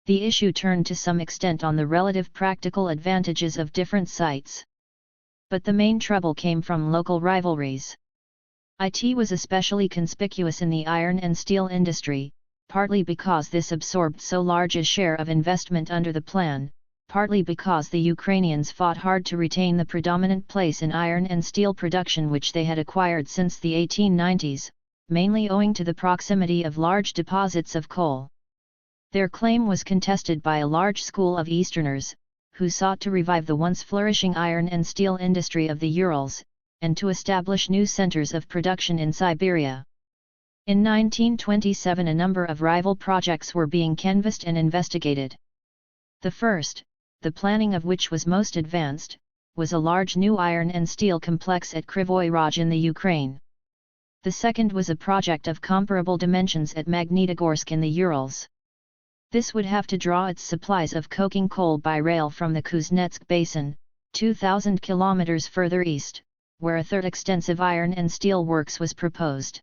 The issue turned to some extent on the relative practical advantages of different sites. But the main trouble came from local rivalries. It was especially conspicuous in the iron and steel industry, partly because this absorbed so large a share of investment under the plan, partly because the Ukrainians fought hard to retain the predominant place in iron and steel production which they had acquired since the 1890s, mainly owing to the proximity of large deposits of coal. Their claim was contested by a large school of Easterners, who sought to revive the once flourishing iron and steel industry of the Urals, and to establish new centers of production in Siberia. In 1927 a number of rival projects were being canvassed and investigated. The first, the planning of which was most advanced, was a large new iron and steel complex at Krivoy Rog in the Ukraine. The second was a project of comparable dimensions at Magnitogorsk in the Urals. This would have to draw its supplies of coking coal by rail from the Kuznetsk Basin, 2,000 kilometers further east, where a third extensive iron and steel works was proposed.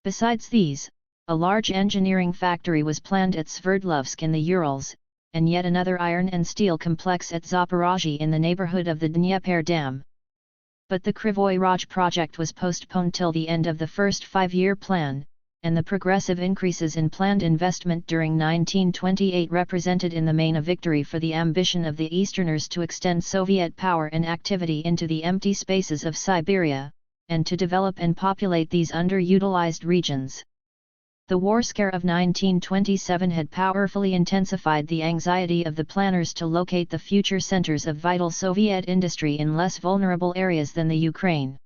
Besides these, a large engineering factory was planned at Sverdlovsk in the Urals, and yet another iron and steel complex at Zaporozhye in the neighborhood of the Dnieper Dam. But the Krivoy Rog project was postponed till the end of the first 5-year plan, and the progressive increases in planned investment during 1928 represented in the main a victory for the ambition of the Easterners to extend Soviet power and activity into the empty spaces of Siberia, and to develop and populate these underutilized regions. The war scare of 1927 had powerfully intensified the anxiety of the planners to locate the future centers of vital Soviet industry in less vulnerable areas than the Ukraine.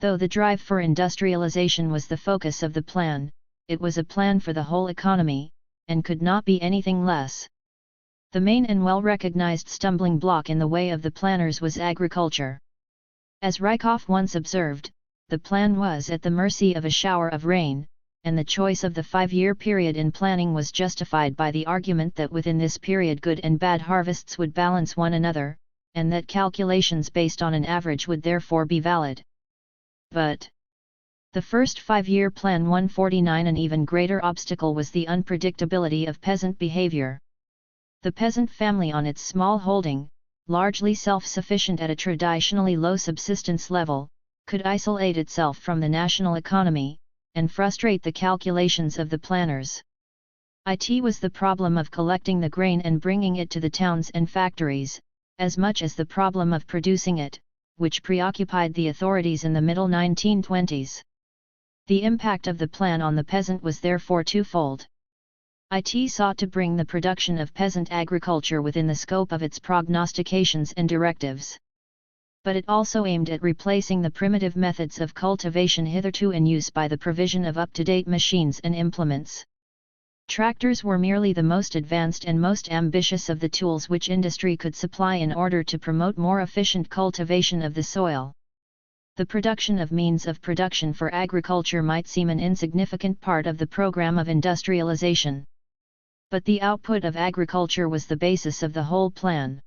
Though the drive for industrialization was the focus of the plan, it was a plan for the whole economy, and could not be anything less. The main and well-recognized stumbling block in the way of the planners was agriculture. As Rykov once observed, the plan was at the mercy of a shower of rain, and the choice of the 5-year period in planning was justified by the argument that within this period good and bad harvests would balance one another, and that calculations based on an average would therefore be valid. But the first 5-year plan 149 an even greater obstacle was the unpredictability of peasant behavior. The peasant family on its small holding, largely self-sufficient at a traditionally low subsistence level, could isolate itself from the national economy, and frustrate the calculations of the planners. It was the problem of collecting the grain and bringing it to the towns and factories, as much as the problem of producing it, which preoccupied the authorities in the middle 1920s. The impact of the plan on the peasant was therefore twofold. It sought to bring the production of peasant agriculture within the scope of its prognostications and directives. But it also aimed at replacing the primitive methods of cultivation hitherto in use by the provision of up-to-date machines and implements. Tractors were merely the most advanced and most ambitious of the tools which industry could supply in order to promote more efficient cultivation of the soil. The production of means of production for agriculture might seem an insignificant part of the program of industrialization. But the output of agriculture was the basis of the whole plan.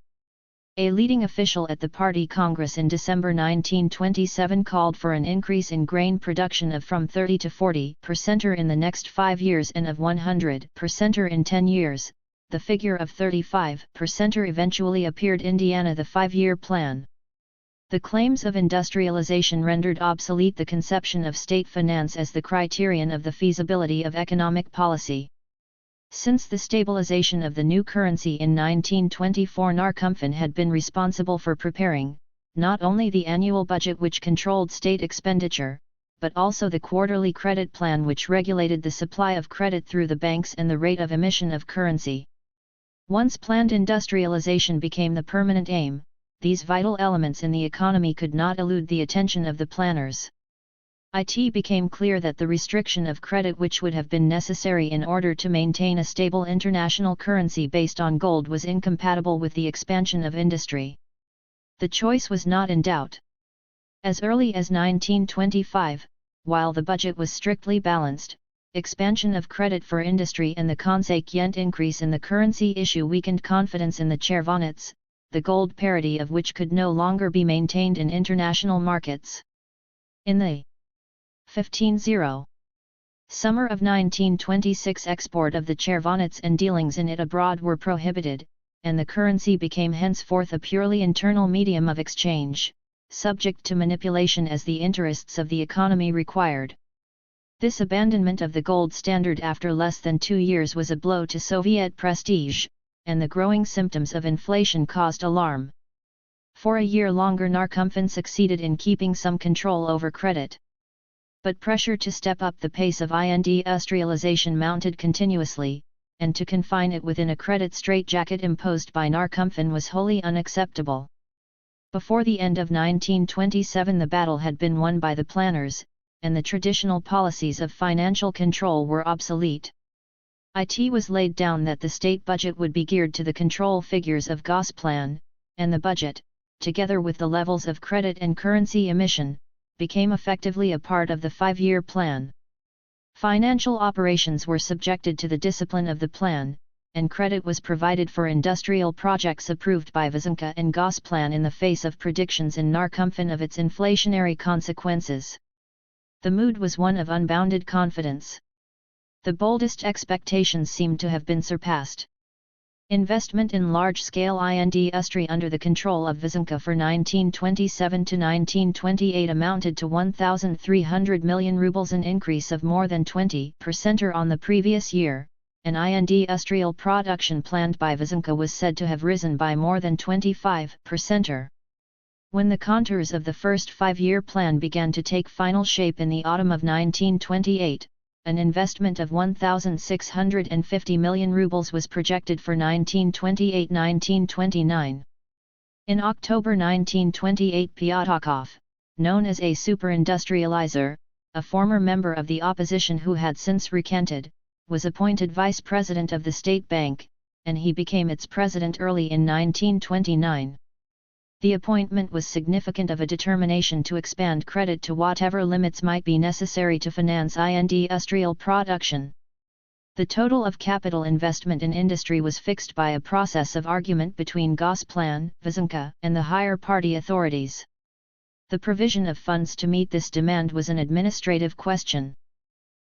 A leading official at the party congress in December 1927 called for an increase in grain production of from 30 to 40% in the next 5 years and of 100% in 10 years. The figure of 35% eventually appeared in the 5-year plan. The claims of industrialization rendered obsolete the conception of state finance as the criterion of the feasibility of economic policy. Since the stabilization of the new currency in 1924, Narkomfin had been responsible for preparing, not only the annual budget which controlled state expenditure, but also the quarterly credit plan which regulated the supply of credit through the banks and the rate of emission of currency. Once planned industrialization became the permanent aim, these vital elements in the economy could not elude the attention of the planners. It became clear that the restriction of credit which would have been necessary in order to maintain a stable international currency based on gold was incompatible with the expansion of industry. The choice was not in doubt. As early as 1925, while the budget was strictly balanced, expansion of credit for industry and the consequent increase in the currency issue weakened confidence in the chervonets, the gold parity of which could no longer be maintained in international markets. In the 15-0 summer of 1926, export of the chervonets and dealings in it abroad were prohibited, and the currency became henceforth a purely internal medium of exchange, subject to manipulation as the interests of the economy required. This abandonment of the gold standard after less than 2 years was a blow to Soviet prestige, and the growing symptoms of inflation caused alarm. For a year longer Narkompan succeeded in keeping some control over credit. But pressure to step up the pace of industrialization mounted continuously, and to confine it within a credit straitjacket imposed by Narkompan was wholly unacceptable. Before the end of 1927 the battle had been won by the planners, and the traditional policies of financial control were obsolete. It was laid down that the state budget would be geared to the control figures of Gosplan, and the budget, together with the levels of credit and currency emission, became effectively a part of the 5-year plan. Financial operations were subjected to the discipline of the plan, and credit was provided for industrial projects approved by Vysenka and Gosplan in the face of predictions in Narkompan of its inflationary consequences. The mood was one of unbounded confidence. The boldest expectations seemed to have been surpassed. Investment in large-scale industry under the control of Vysenka for 1927 to 1928 amounted to 1,300 million rubles, an increase of more than 20% on the previous year, and industrial production planned by Vysenka was said to have risen by more than 25%. When the contours of the first 5-year plan began to take final shape in the autumn of 1928, an investment of 1,650 million rubles was projected for 1928-1929. In October 1928, Pyatakov, known as a super-industrializer, a former member of the opposition who had since recanted, was appointed vice president of the State Bank, and he became its president early in 1929. The appointment was significant of a determination to expand credit to whatever limits might be necessary to finance industrial production. The total of capital investment in industry was fixed by a process of argument between Gosplan, Vysenka, and the higher party authorities. The provision of funds to meet this demand was an administrative question.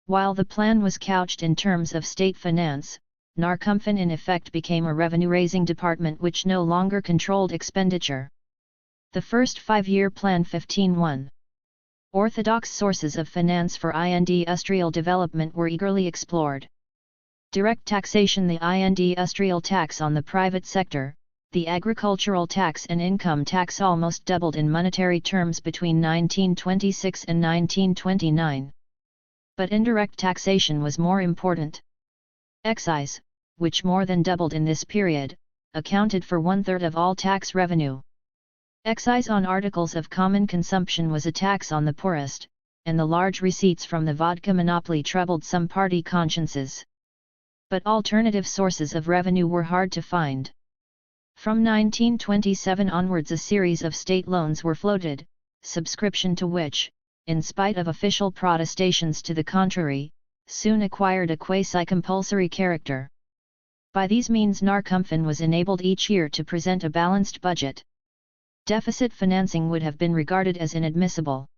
While the plan was couched in terms of state finance, Narkompan in effect became a revenue-raising department which no longer controlled expenditure. The first 5-year plan 15-1. Orthodox sources of finance for industrial development were eagerly explored. Direct taxation, the industrial tax on the private sector, the agricultural tax and income tax almost doubled in monetary terms between 1926 and 1929. But indirect taxation was more important. Excise, which more than doubled in this period, accounted for 1/3 of all tax revenue. Excise on articles of common consumption was a tax on the poorest, and the large receipts from the vodka monopoly troubled some party consciences. But alternative sources of revenue were hard to find. From 1927 onwards a series of state loans were floated, subscription to which, in spite of official protestations to the contrary, soon acquired a quasi-compulsory character. By these means Narkompan was enabled each year to present a balanced budget. Deficit financing would have been regarded as inadmissible.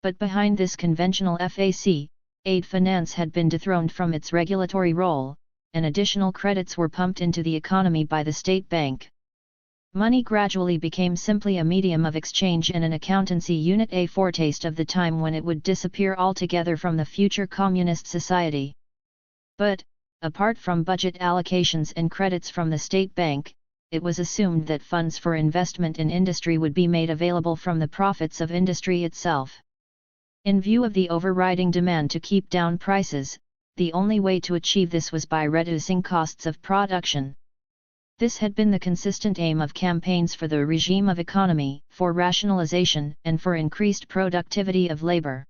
But behind this conventional FAC, aid finance had been dethroned from its regulatory role, and additional credits were pumped into the economy by the state bank. Money gradually became simply a medium of exchange and an accountancy unit, a foretaste of the time when it would disappear altogether from the future communist society. But, apart from budget allocations and credits from the state bank, it was assumed that funds for investment in industry would be made available from the profits of industry itself. In view of the overriding demand to keep down prices, the only way to achieve this was by reducing costs of production. This had been the consistent aim of campaigns for the regime of economy, for rationalization, and for increased productivity of labor.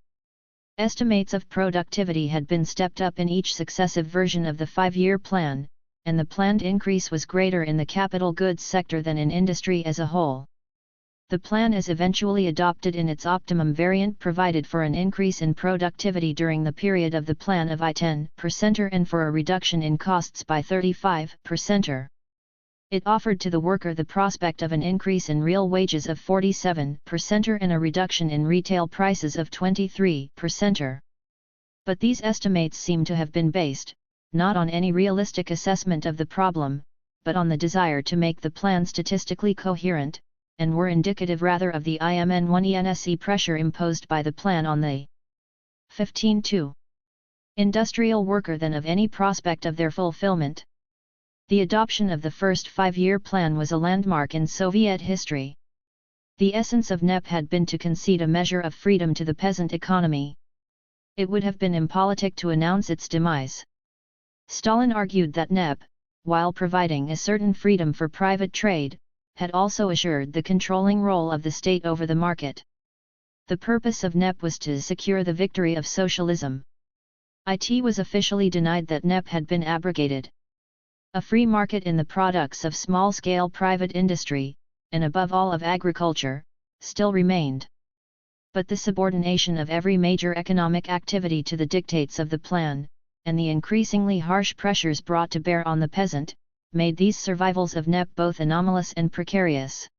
Estimates of productivity had been stepped up in each successive version of the 5-year plan, and the planned increase was greater in the capital goods sector than in industry as a whole. The plan as eventually adopted in its optimum variant provided for an increase in productivity during the period of the plan of 10% and for a reduction in costs by 35%. It offered to the worker the prospect of an increase in real wages of 47% and a reduction in retail prices of 23%. But these estimates seem to have been based, not on any realistic assessment of the problem, but on the desire to make the plan statistically coherent, and were indicative rather of the IMN1ENSE pressure imposed by the plan on the 15-2 industrial worker than of any prospect of their fulfillment. The adoption of the first 5-year plan was a landmark in Soviet history. The essence of NEP had been to concede a measure of freedom to the peasant economy. It would have been impolitic to announce its demise. Stalin argued that NEP, while providing a certain freedom for private trade, had also assured the controlling role of the state over the market. The purpose of NEP was to secure the victory of socialism. It was officially denied that NEP had been abrogated. A free market in the products of small-scale private industry, and above all of agriculture, still remained. But the subordination of every major economic activity to the dictates of the plan, and the increasingly harsh pressures brought to bear on the peasant, made these survivals of NEP both anomalous and precarious.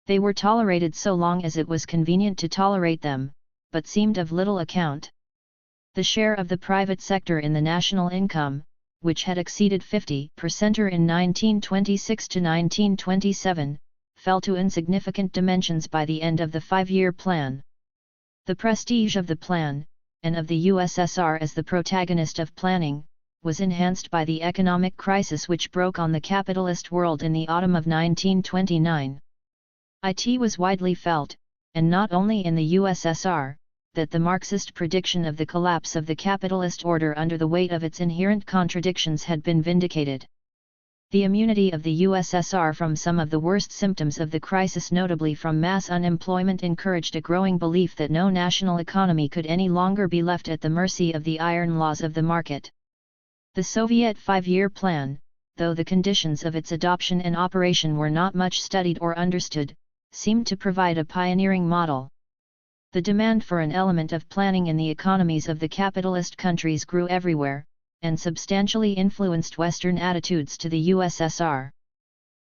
They were tolerated so long as it was convenient to tolerate them, but seemed of little account. The share of the private sector in the national income, which had exceeded 50% in 1926 to 1927, fell to insignificant dimensions by the end of the 5-year plan. The prestige of the plan, and of the USSR as the protagonist of planning, was enhanced by the economic crisis which broke on the capitalist world in the autumn of 1929. It was widely felt, and not only in the USSR, that the Marxist prediction of the collapse of the capitalist order under the weight of its inherent contradictions had been vindicated. The immunity of the USSR from some of the worst symptoms of the crisis, notably from mass unemployment, encouraged a growing belief that no national economy could any longer be left at the mercy of the iron laws of the market. The Soviet 5-year plan, though the conditions of its adoption and operation were not much studied or understood, seemed to provide a pioneering model. The demand for an element of planning in the economies of the capitalist countries grew everywhere, and substantially influenced Western attitudes to the USSR.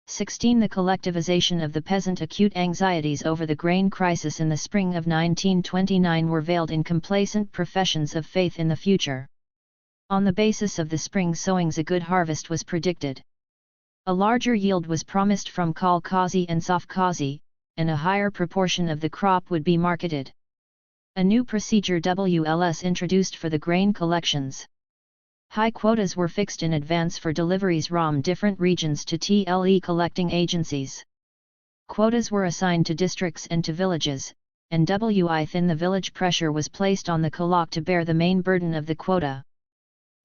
16. The collectivization of the peasant. Acute anxieties over the grain crisis in the spring of 1929 were veiled in complacent professions of faith in the future. On the basis of the spring sowings, a good harvest was predicted. A larger yield was promised from Kolkhozy and Sovkhozy, and a higher proportion of the crop would be marketed. A new procedure was introduced for the grain collections. High quotas were fixed in advance for deliveries from different regions to TLE collecting agencies. Quotas were assigned to districts and to villages, and within the village pressure was placed on the kolak to bear the main burden of the quota.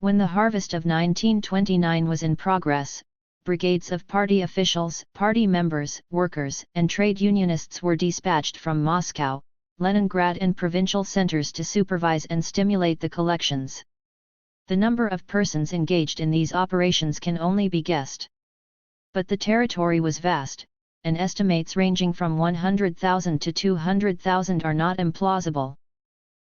When the harvest of 1929 was in progress, brigades of party officials, party members, workers, and trade unionists were dispatched from Moscow, Leningrad and provincial centers to supervise and stimulate the collections. The number of persons engaged in these operations can only be guessed. But the territory was vast, and estimates ranging from 100,000 to 200,000 are not implausible.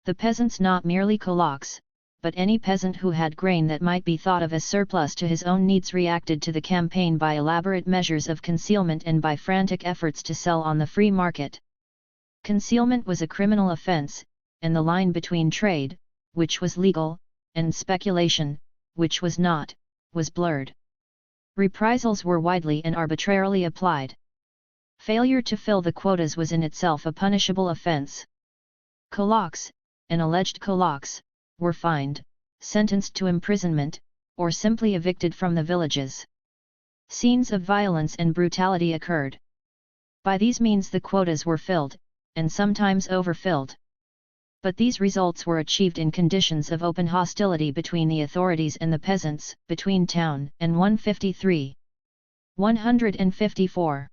The peasants, not merely kulaks, but any peasant who had grain that might be thought of as surplus to his own needs, reacted to the campaign by elaborate measures of concealment and by frantic efforts to sell on the free market. Concealment was a criminal offense, and the line between trade, which was legal, and speculation, which was not, was blurred. Reprisals were widely and arbitrarily applied. Failure to fill the quotas was in itself a punishable offense. Kulaks, and alleged kulaks, were fined, sentenced to imprisonment, or simply evicted from the villages. Scenes of violence and brutality occurred. By these means the quotas were filled, and sometimes overfilled. But these results were achieved in conditions of open hostility between the authorities and the peasants, between Town and 153. 154.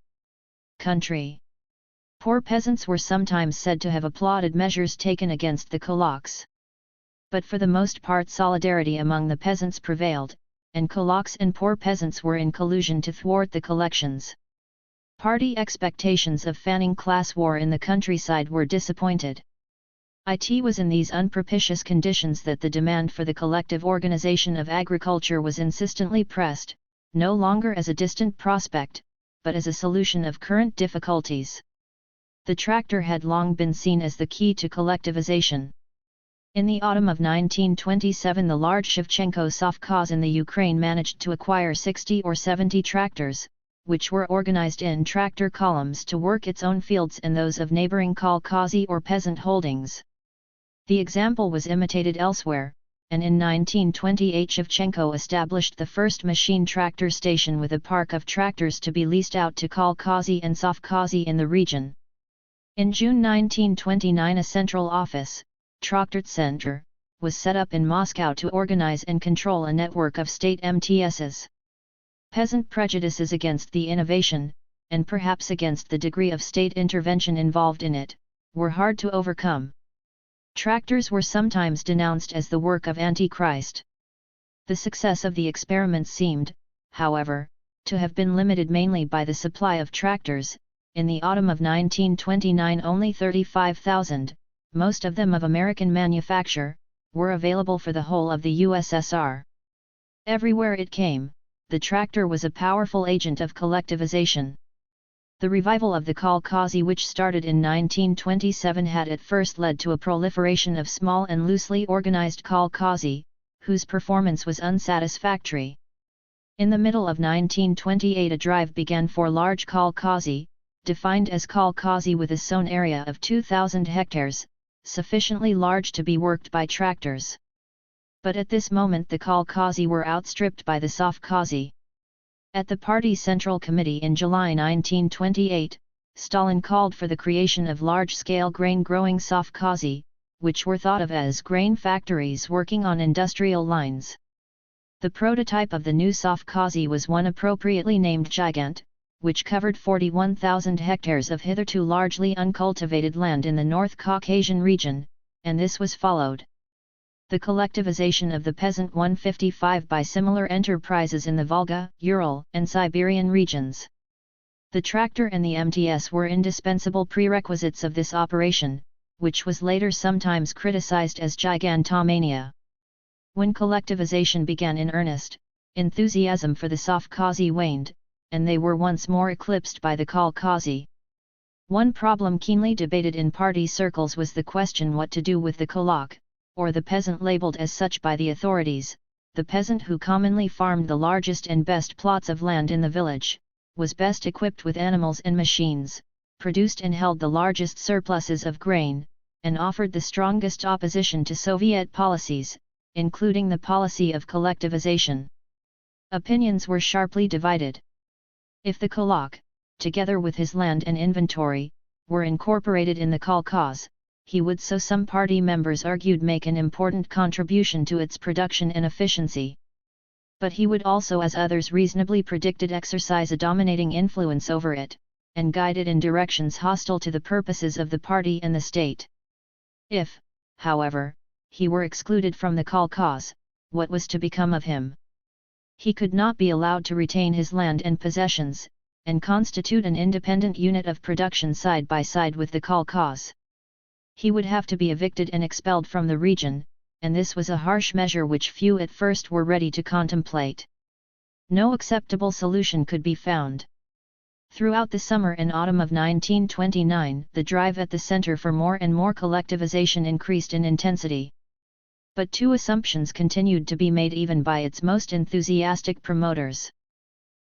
Country. Poor peasants were sometimes said to have applauded measures taken against the kulaks. But for the most part solidarity among the peasants prevailed, and kulaks and poor peasants were in collusion to thwart the collections. Party expectations of fanning class war in the countryside were disappointed. It was in these unpropitious conditions that the demand for the collective organization of agriculture was insistently pressed, no longer as a distant prospect, but as a solution of current difficulties. The tractor had long been seen as the key to collectivization. In the autumn of 1927 the large Shevchenko Sovkhoz in the Ukraine managed to acquire 60 or 70 tractors, which were organized in tractor columns to work its own fields and those of neighboring kolkhozy or peasant holdings. The example was imitated elsewhere, and in 1928 Shevchenko established the first machine tractor station with a park of tractors to be leased out to kolkhozy and sovkhozy in the region. In June 1929 a central office, Traktorcenter, was set up in Moscow to organize and control a network of state MTSs. Peasant prejudices against the innovation, and perhaps against the degree of state intervention involved in it, were hard to overcome. Tractors were sometimes denounced as the work of Antichrist. The success of the experiment seemed, however, to have been limited mainly by the supply of tractors. In the autumn of 1929 only 35,000, most of them of American manufacture, were available for the whole of the USSR. Everywhere it came, the tractor was a powerful agent of collectivization. The revival of the kolkhozy which started in 1927 had at first led to a proliferation of small and loosely organized kolkhozy, whose performance was unsatisfactory. In the middle of 1928 a drive began for large kolkhozy, defined as kolkhozy with a sown area of 2,000 hectares, sufficiently large to be worked by tractors. But at this moment the kolkhozy were outstripped by the sovkhozy. At the party Central Committee in July 1928, Stalin called for the creation of large-scale grain-growing sovkhozy, which were thought of as grain factories working on industrial lines. The prototype of the new sovkhozy was one appropriately named Gigant, which covered 41,000 hectares of hitherto largely uncultivated land in the North Caucasian region, and this was followed. The collectivization of the peasant 155 by similar enterprises in the Volga, Ural, and Siberian regions. The tractor and the MTS were indispensable prerequisites of this operation, which was later sometimes criticized as gigantomania. When collectivization began in earnest, enthusiasm for the sovkhozy waned, and they were once more eclipsed by the kolkhozy. One problem keenly debated in party circles was the question what to do with the kulak, or the peasant labeled as such by the authorities. The peasant who commonly farmed the largest and best plots of land in the village, was best equipped with animals and machines, produced and held the largest surpluses of grain, and offered the strongest opposition to Soviet policies, including the policy of collectivization. Opinions were sharply divided. If the kulak, together with his land and inventory, were incorporated in the kolkhoz, he would, so some party members argued, make an important contribution to its production and efficiency. But he would also, as others reasonably predicted, exercise a dominating influence over it, and guide it in directions hostile to the purposes of the party and the state. If, however, he were excluded from the kolkhoz, what was to become of him? He could not be allowed to retain his land and possessions, and constitute an independent unit of production side by side with the kolkhoz. He would have to be evicted and expelled from the region, and this was a harsh measure which few at first were ready to contemplate. No acceptable solution could be found. Throughout the summer and autumn of 1929, the drive at the center for more and more collectivization increased in intensity. But two assumptions continued to be made even by its most enthusiastic promoters.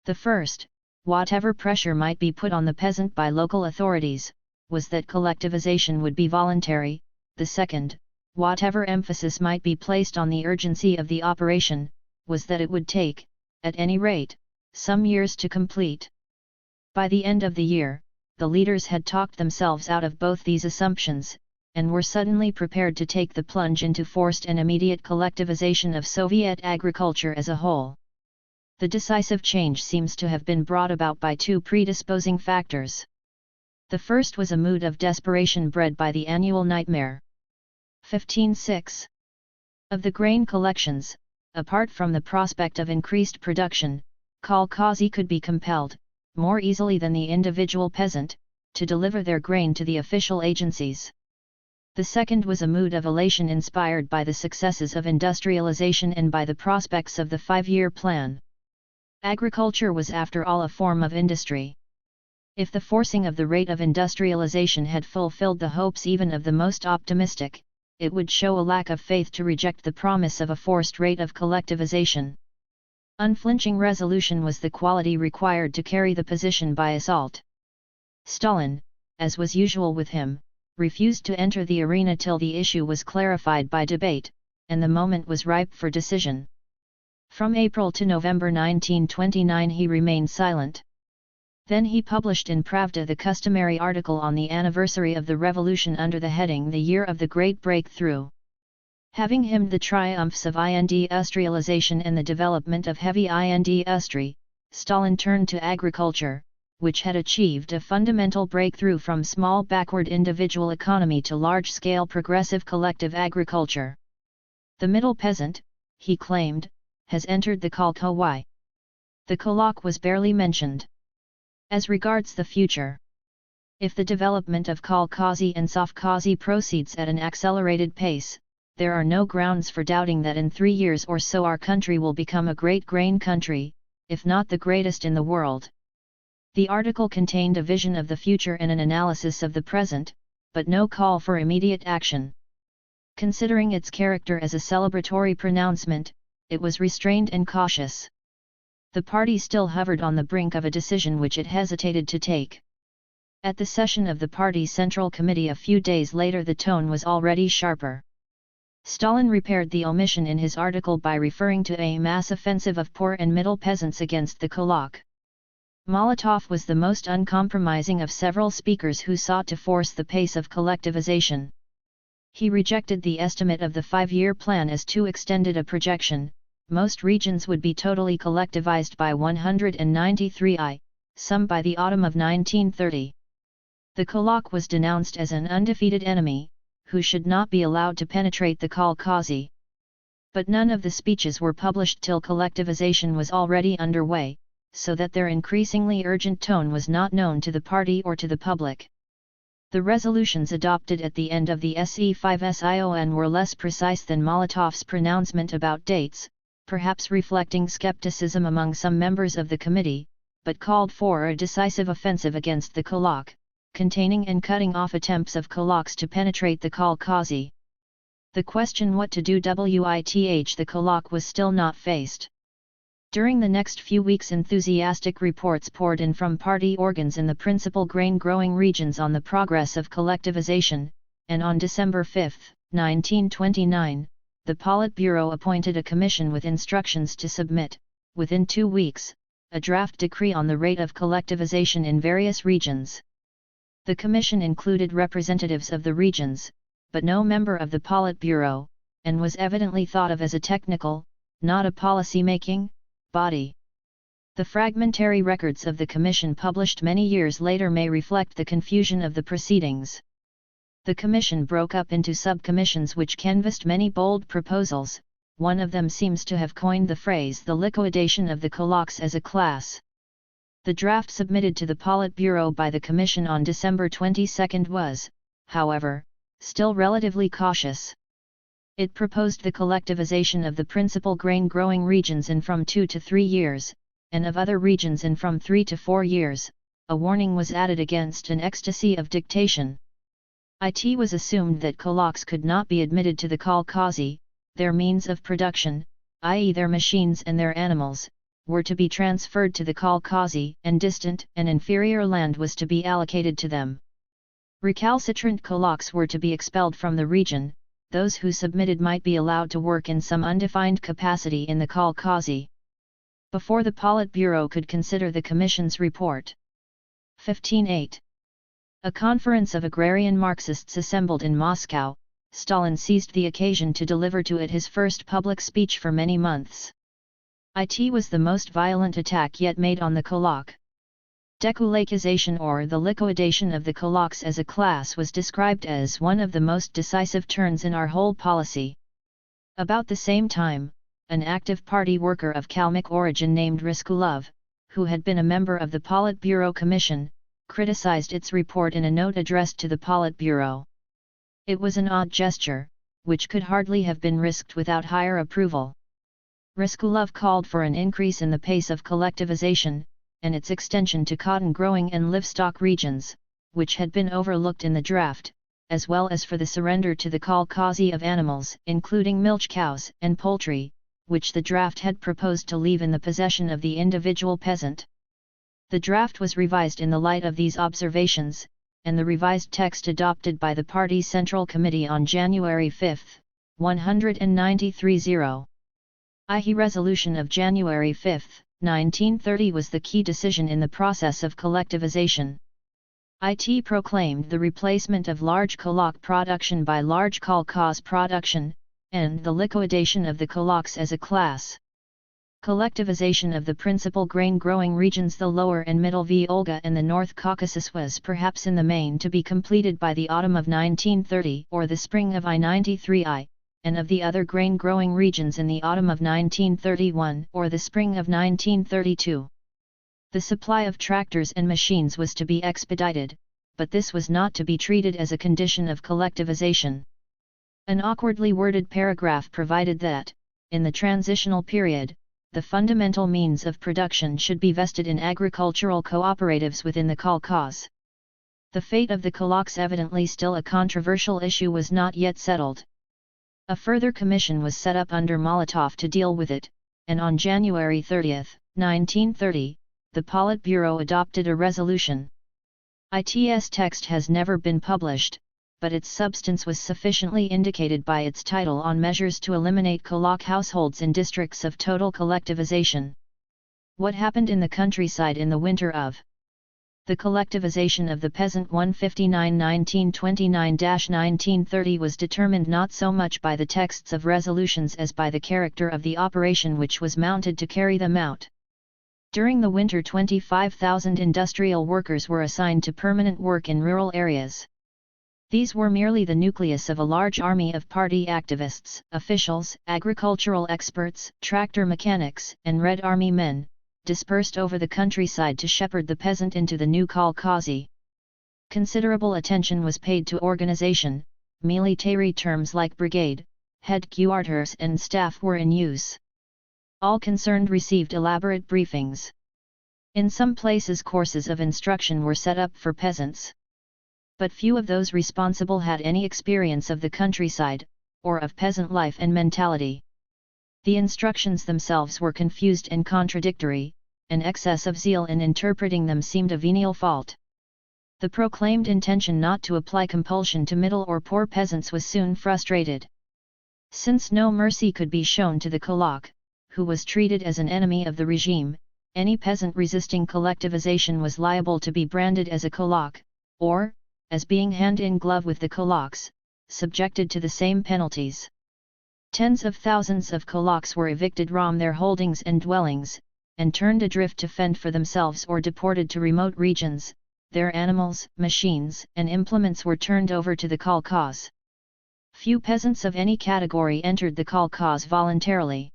The first, whatever pressure might be put on the peasant by local authorities, was that collectivization would be voluntary. The second, whatever emphasis might be placed on the urgency of the operation, was that it would take, at any rate, some years to complete. By the end of the year, the leaders had talked themselves out of both these assumptions, and were suddenly prepared to take the plunge into forced and immediate collectivization of Soviet agriculture as a whole. The decisive change seems to have been brought about by two predisposing factors. The first was a mood of desperation bred by the annual nightmare. 15.6. Of the grain collections, apart from the prospect of increased production, kolkhozy could be compelled, more easily than the individual peasant, to deliver their grain to the official agencies. The second was a mood of elation inspired by the successes of industrialization and by the prospects of the 5-year plan. Agriculture was after all a form of industry. If the forcing of the rate of industrialization had fulfilled the hopes even of the most optimistic, it would show a lack of faith to reject the promise of a forced rate of collectivization. Unflinching resolution was the quality required to carry the position by assault. Stalin, as was usual with him, refused to enter the arena till the issue was clarified by debate, and the moment was ripe for decision. From April to November 1929 he remained silent. Then he published in Pravda the customary article on the anniversary of the revolution under the heading "The Year of the Great Breakthrough." Having hymned the triumphs of industrialization and the development of heavy industry, Stalin turned to agriculture, which had achieved a fundamental breakthrough from small backward individual economy to large-scale progressive collective agriculture. The middle peasant, he claimed, has entered the kolkhozy. The kolak was barely mentioned. As regards the future, if the development of kolkhozy and sovkhozy proceeds at an accelerated pace, there are no grounds for doubting that in 3 years or so our country will become a great grain country, if not the greatest in the world. The article contained a vision of the future and an analysis of the present, but no call for immediate action. Considering its character as a celebratory pronouncement, it was restrained and cautious. The party still hovered on the brink of a decision which it hesitated to take. At the session of the party Central Committee a few days later the tone was already sharper. Stalin repaired the omission in his article by referring to a mass offensive of poor and middle peasants against the kulak. Molotov was the most uncompromising of several speakers who sought to force the pace of collectivization. He rejected the estimate of the 5-year plan as too extended a projection. Most regions would be totally collectivized by 193 some by the autumn of 1930. The kulak was denounced as an undefeated enemy, who should not be allowed to penetrate the kolkhozy. But none of the speeches were published till collectivization was already underway, so that their increasingly urgent tone was not known to the party or to the public. The resolutions adopted at the end of the SE5SION were less precise than Molotov's pronouncement about dates, perhaps reflecting skepticism among some members of the committee, but called for a decisive offensive against the kulak, containing and cutting off attempts of kulaks to penetrate the kolkhozy. The question what to do with the kulak was still not faced. During the next few weeks enthusiastic reports poured in from party organs in the principal grain-growing regions on the progress of collectivization, and on December 5, 1929, the Politburo appointed a commission with instructions to submit, within 2 weeks, a draft decree on the rate of collectivization in various regions. The commission included representatives of the regions, but no member of the Politburo, and was evidently thought of as a technical, not a policy-making, body. The fragmentary records of the Commission published many years later may reflect the confusion of the proceedings. The Commission broke up into sub-commissions which canvassed many bold proposals. One of them seems to have coined the phrase "the liquidation of the kulaks as a class." The draft submitted to the Politburo by the Commission on December 22 was, however, still relatively cautious. It proposed the collectivization of the principal grain-growing regions in from 2 to 3 years, and of other regions in from 3 to 4 years. A warning was added against an ecstasy of dictation. It was assumed that kulaks could not be admitted to the kolkhozy. Their means of production, i.e. their machines and their animals, were to be transferred to the kolkhozy, and distant and inferior land was to be allocated to them. Recalcitrant kulaks were to be expelled from the region. Those who submitted might be allowed to work in some undefined capacity in the kolkhozy. before the Politburo could consider the Commission's report. 15-8. A conference of agrarian Marxists assembled in Moscow. Stalin seized the occasion to deliver to it his first public speech for many months. It was the most violent attack yet made on the kulak. Dekulakization, or the liquidation of the kulaks as a class, was described as one of the most decisive turns in our whole policy. About the same time, an active party worker of Kalmyk origin named Riskulov, who had been a member of the Politburo Commission, criticized its report in a note addressed to the Politburo. It was an odd gesture, which could hardly have been risked without higher approval. Riskulov called for an increase in the pace of collectivization, and its extension to cotton-growing and livestock regions, which had been overlooked in the draft, as well as for the surrender to the kolkhozy of animals, including milch cows and poultry, which the draft had proposed to leave in the possession of the individual peasant. The draft was revised in the light of these observations, and the revised text adopted by the party's Central Committee on January 5, 193-0. The resolution of January 5, 1930 was the key decision in the process of collectivization. It proclaimed the replacement of large kulak production by large kolkhoz production, and the liquidation of the kulaks as a class. Collectivization of the principal grain-growing regions, the Lower and Middle Volga and the North Caucasus, was perhaps in the main to be completed by the autumn of 1930 or the spring of I-93, and of the other grain-growing regions in the autumn of 1931 or the spring of 1932. The supply of tractors and machines was to be expedited, but this was not to be treated as a condition of collectivization. An awkwardly worded paragraph provided that, in the transitional period, the fundamental means of production should be vested in agricultural cooperatives within the kolkhoz. The fate of the kulaks, evidently still a controversial issue, was not yet settled. A further commission was set up under Molotov to deal with it, and on January 30, 1930, the Politburo adopted a resolution. Its text has never been published, but its substance was sufficiently indicated by its title on measures to eliminate kulak households in districts of total collectivization. What happened in the countryside in the winter of the collectivization of the peasant 159-1929-1930 was determined not so much by the texts of resolutions as by the character of the operation which was mounted to carry them out. During the winter, 25,000 industrial workers were assigned to permanent work in rural areas. These were merely the nucleus of a large army of party activists, officials, agricultural experts, tractor mechanics, and Red Army men, dispersed over the countryside to shepherd the peasant into the new kolkhozy. Considerable attention was paid to organization. Military terms like brigade, headquarters and staff were in use. All concerned received elaborate briefings. In some places courses of instruction were set up for peasants. But few of those responsible had any experience of the countryside, or of peasant life and mentality. The instructions themselves were confused and contradictory, and excess of zeal in interpreting them seemed a venial fault. The proclaimed intention not to apply compulsion to middle or poor peasants was soon frustrated. Since no mercy could be shown to the kulak, who was treated as an enemy of the regime, any peasant resisting collectivization was liable to be branded as a kulak, or, as being hand-in-glove with the kulaks, subjected to the same penalties. Tens of thousands of kulaks were evicted from their holdings and dwellings, and turned adrift to fend for themselves or deported to remote regions. Their animals, machines, and implements were turned over to the kolkhoz. Few peasants of any category entered the kolkhoz voluntarily.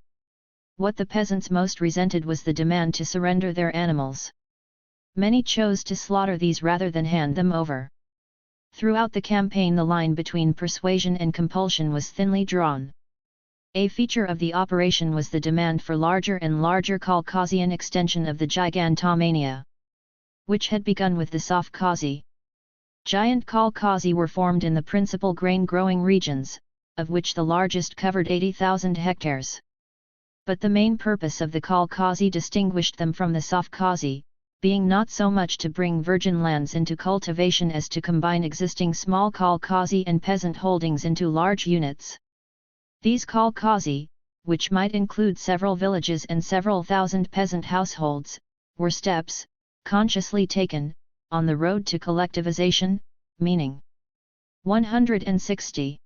What the peasants most resented was the demand to surrender their animals. Many chose to slaughter these rather than hand them over. Throughout the campaign, the line between persuasion and compulsion was thinly drawn. A feature of the operation was the demand for larger and larger kolkhozian extension of the gigantomania, which had begun with the sovkhozy. Giant kolkhozy were formed in the principal grain-growing regions, of which the largest covered 80,000 hectares. But the main purpose of the kolkhozy distinguished them from the sovkhozy, being not so much to bring virgin lands into cultivation as to combine existing small kolkhozy and peasant holdings into large units. These kolkhozy, which might include several villages and several thousand peasant households, were steps, consciously taken, on the road to collectivization, meaning 160.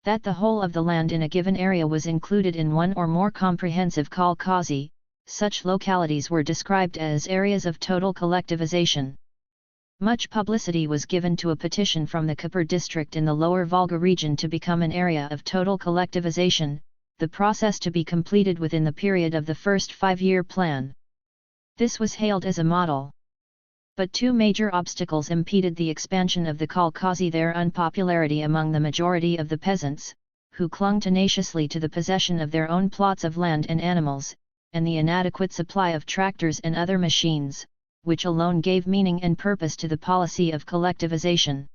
That the whole of the land in a given area was included in one or more comprehensive kolkhozy. Such localities were described as areas of total collectivization. Much publicity was given to a petition from the Khyber district in the Lower Volga region to become an area of total collectivization, the process to be completed within the period of the first 5-year plan. This was hailed as a model. But two major obstacles impeded the expansion of the kolkhozy: their unpopularity among the majority of the peasants, who clung tenaciously to the possession of their own plots of land and animals, and the inadequate supply of tractors and other machines, which alone gave meaning and purpose to the policy of collectivization.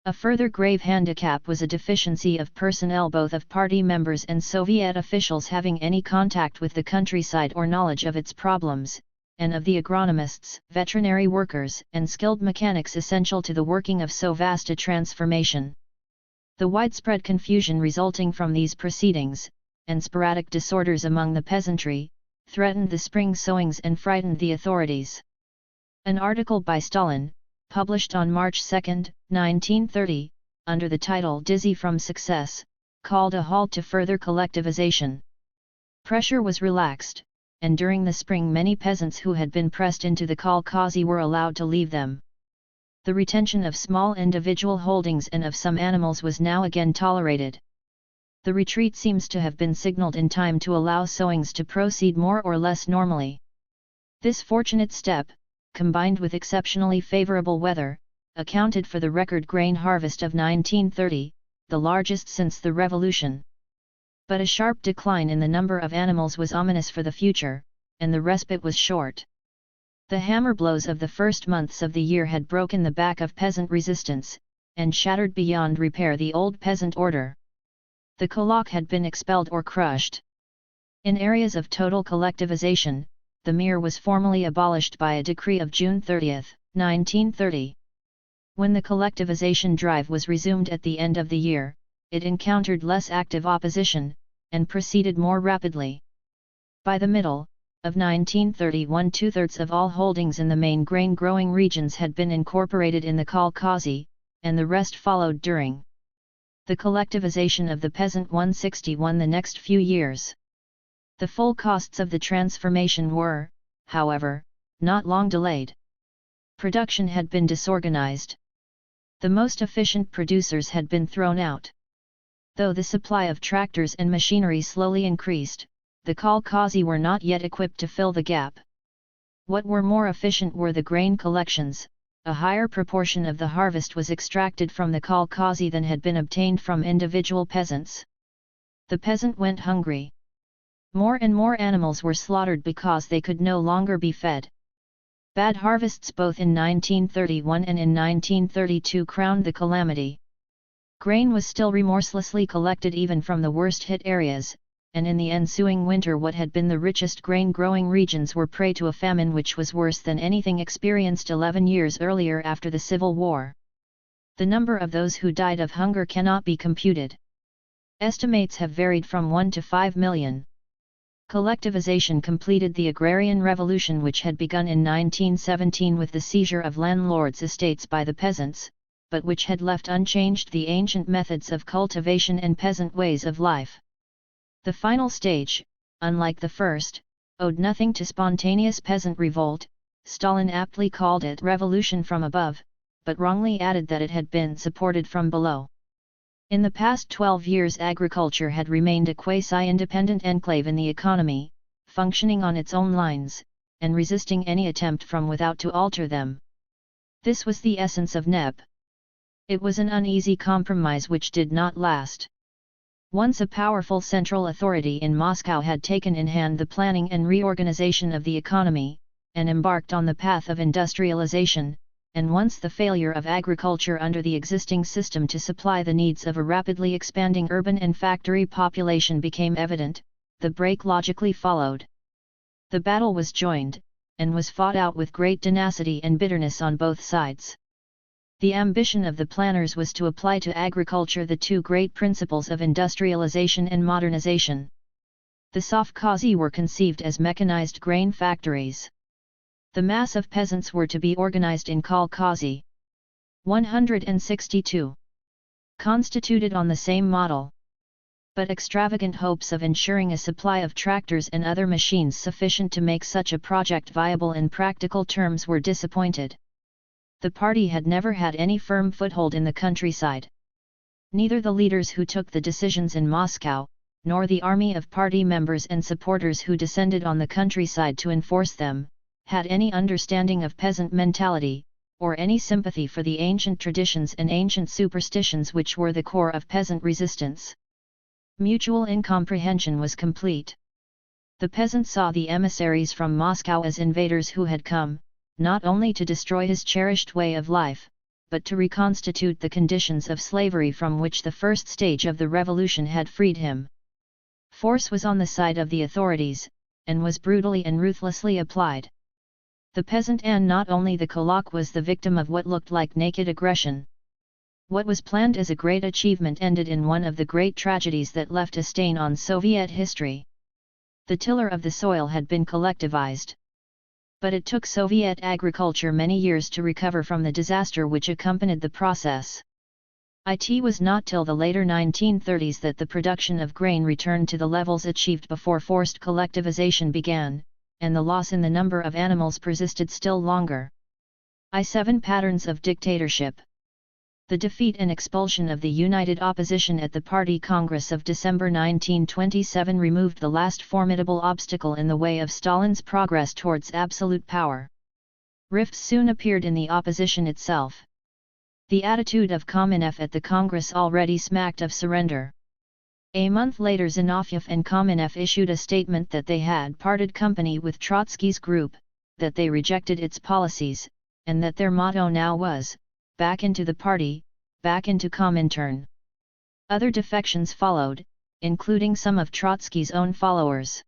A further grave handicap was a deficiency of personnel, both of party members and Soviet officials having any contact with the countryside or knowledge of its problems, and of the agronomists, veterinary workers, and skilled mechanics essential to the working of so vast a transformation. The widespread confusion resulting from these proceedings, and sporadic disorders among the peasantry, threatened the spring sowings and frightened the authorities. An article by Stalin, published on March 2, 1930, under the title "Dizzy from Success," called a halt to further collectivization. Pressure was relaxed, and during the spring many peasants who had been pressed into the kolkhozy were allowed to leave them. The retention of small individual holdings and of some animals was now again tolerated. The retreat seems to have been signaled in time to allow sowings to proceed more or less normally. This fortunate step, combined with exceptionally favorable weather, accounted for the record grain harvest of 1930, the largest since the revolution. But a sharp decline in the number of animals was ominous for the future, and the respite was short. The hammer blows of the first months of the year had broken the back of peasant resistance, and shattered beyond repair the old peasant order. The kolak had been expelled or crushed. In areas of total collectivization, the mir was formally abolished by a decree of June 30, 1930. When the collectivization drive was resumed at the end of the year, it encountered less active opposition, and proceeded more rapidly. By the middle of 1931, 2/3 of all holdings in the main grain-growing regions had been incorporated in the kolkhozy, and the rest followed during the collectivization of the peasant 161 the next few years. The full costs of the transformation were, however, not long delayed. Production had been disorganized. The most efficient producers had been thrown out. Though the supply of tractors and machinery slowly increased, the kolkhozy were not yet equipped to fill the gap. What were more efficient were the grain collections. A higher proportion of the harvest was extracted from the kolkhozy than had been obtained from individual peasants. The peasant went hungry. More and more animals were slaughtered because they could no longer be fed. Bad harvests both in 1931 and in 1932 crowned the calamity. Grain was still remorselessly collected even from the worst-hit areas, and in the ensuing winter what had been the richest grain-growing regions were prey to a famine which was worse than anything experienced 11 years earlier after the Civil War. The number of those who died of hunger cannot be computed. Estimates have varied from 1 to 5 million. Collectivization completed the agrarian revolution which had begun in 1917 with the seizure of landlords' estates by the peasants, but which had left unchanged the ancient methods of cultivation and peasant ways of life. The final stage, unlike the first, owed nothing to spontaneous peasant revolt. Stalin aptly called it revolution from above, but wrongly added that it had been supported from below. In the past 12 years agriculture had remained a quasi-independent enclave in the economy, functioning on its own lines, and resisting any attempt from without to alter them. This was the essence of NEP. It was an uneasy compromise which did not last. Once a powerful central authority in Moscow had taken in hand the planning and reorganization of the economy, and embarked on the path of industrialization, and once the failure of agriculture under the existing system to supply the needs of a rapidly expanding urban and factory population became evident, the break logically followed. The battle was joined, and was fought out with great tenacity and bitterness on both sides. The ambition of the planners was to apply to agriculture the two great principles of industrialization and modernization. The sovkhozy were conceived as mechanized grain factories. The mass of peasants were to be organized in kolkhozy. 162. Constituted on the same model. But extravagant hopes of ensuring a supply of tractors and other machines sufficient to make such a project viable in practical terms were disappointed. The party had never had any firm foothold in the countryside. Neither the leaders who took the decisions in Moscow, nor the army of party members and supporters who descended on the countryside to enforce them, had any understanding of peasant mentality, or any sympathy for the ancient traditions and ancient superstitions which were the core of peasant resistance. Mutual incomprehension was complete. The peasant saw the emissaries from Moscow as invaders who had come, not only to destroy his cherished way of life, but to reconstitute the conditions of slavery from which the first stage of the revolution had freed him. Force was on the side of the authorities, and was brutally and ruthlessly applied. The peasant and not only the kulak was the victim of what looked like naked aggression. What was planned as a great achievement ended in one of the great tragedies that left a stain on Soviet history. The tiller of the soil had been collectivized. But it took Soviet agriculture many years to recover from the disaster which accompanied the process. It was not till the later 1930s that the production of grain returned to the levels achieved before forced collectivization began, and the loss in the number of animals persisted still longer. 7 Patterns of dictatorship. The defeat and expulsion of the United Opposition at the Party Congress of December 1927 removed the last formidable obstacle in the way of Stalin's progress towards absolute power. Rifts soon appeared in the opposition itself. The attitude of Kamenev at the Congress already smacked of surrender. A month later Zinoviev and Kamenev issued a statement that they had parted company with Trotsky's group, that they rejected its policies, and that their motto now was, back into the party, back into Comintern. Other defections followed, including some of Trotsky's own followers.